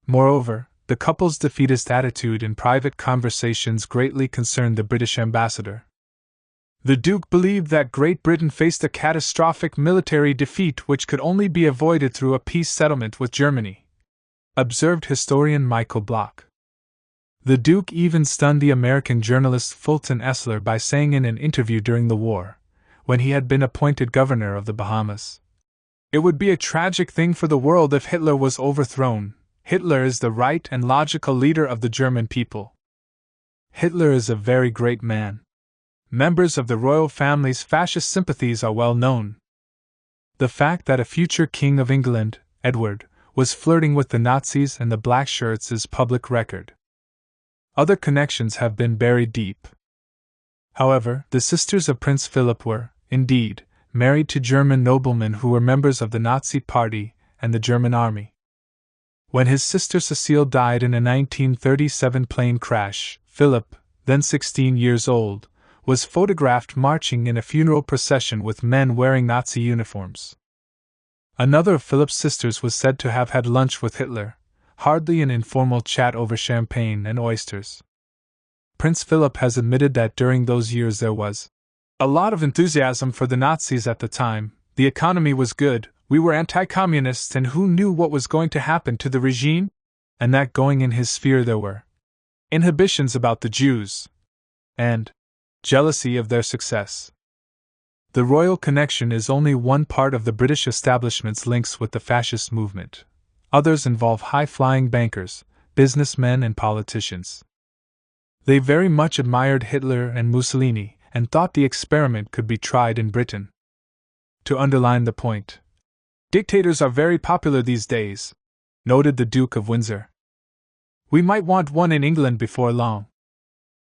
Moreover, the couple's defeatist attitude in private conversations greatly concerned the British ambassador. The Duke believed that Great Britain faced a catastrophic military defeat which could only be avoided through a peace settlement with Germany, observed historian Michael Bloch. The Duke even stunned the American journalist Fulton Essler by saying in an interview during the war, when he had been appointed governor of the Bahamas, "It would be a tragic thing for the world if Hitler was overthrown. Hitler is the right and logical leader of the German people. Hitler is a very great man. Members of the royal family's fascist sympathies are well known." The fact that a future King of England, Edward, was flirting with the Nazis and the Black Shirts is public record. Other connections have been buried deep. However, the sisters of Prince Philip were, indeed, married to German noblemen who were members of the Nazi Party and the German army. When his sister Cecile died in a 1937 plane crash, Philip, then 16 years old, was photographed marching in a funeral procession with men wearing Nazi uniforms. Another of Philip's sisters was said to have had lunch with Hitler, hardly an informal chat over champagne and oysters. Prince Philip has admitted that during those years there was a lot of enthusiasm for the Nazis at the time. The economy was good, We were anti-communists, and who knew what was going to happen to the regime? And that going in his sphere there were inhibitions about the Jews, and jealousy of their success. The royal connection is only one part of the British establishment's links with the fascist movement. Others involve high-flying bankers, businessmen, and politicians. They very much admired Hitler and Mussolini and thought the experiment could be tried in Britain. To underline the point, dictators are very popular these days, noted the Duke of Windsor. We might want one in England before long.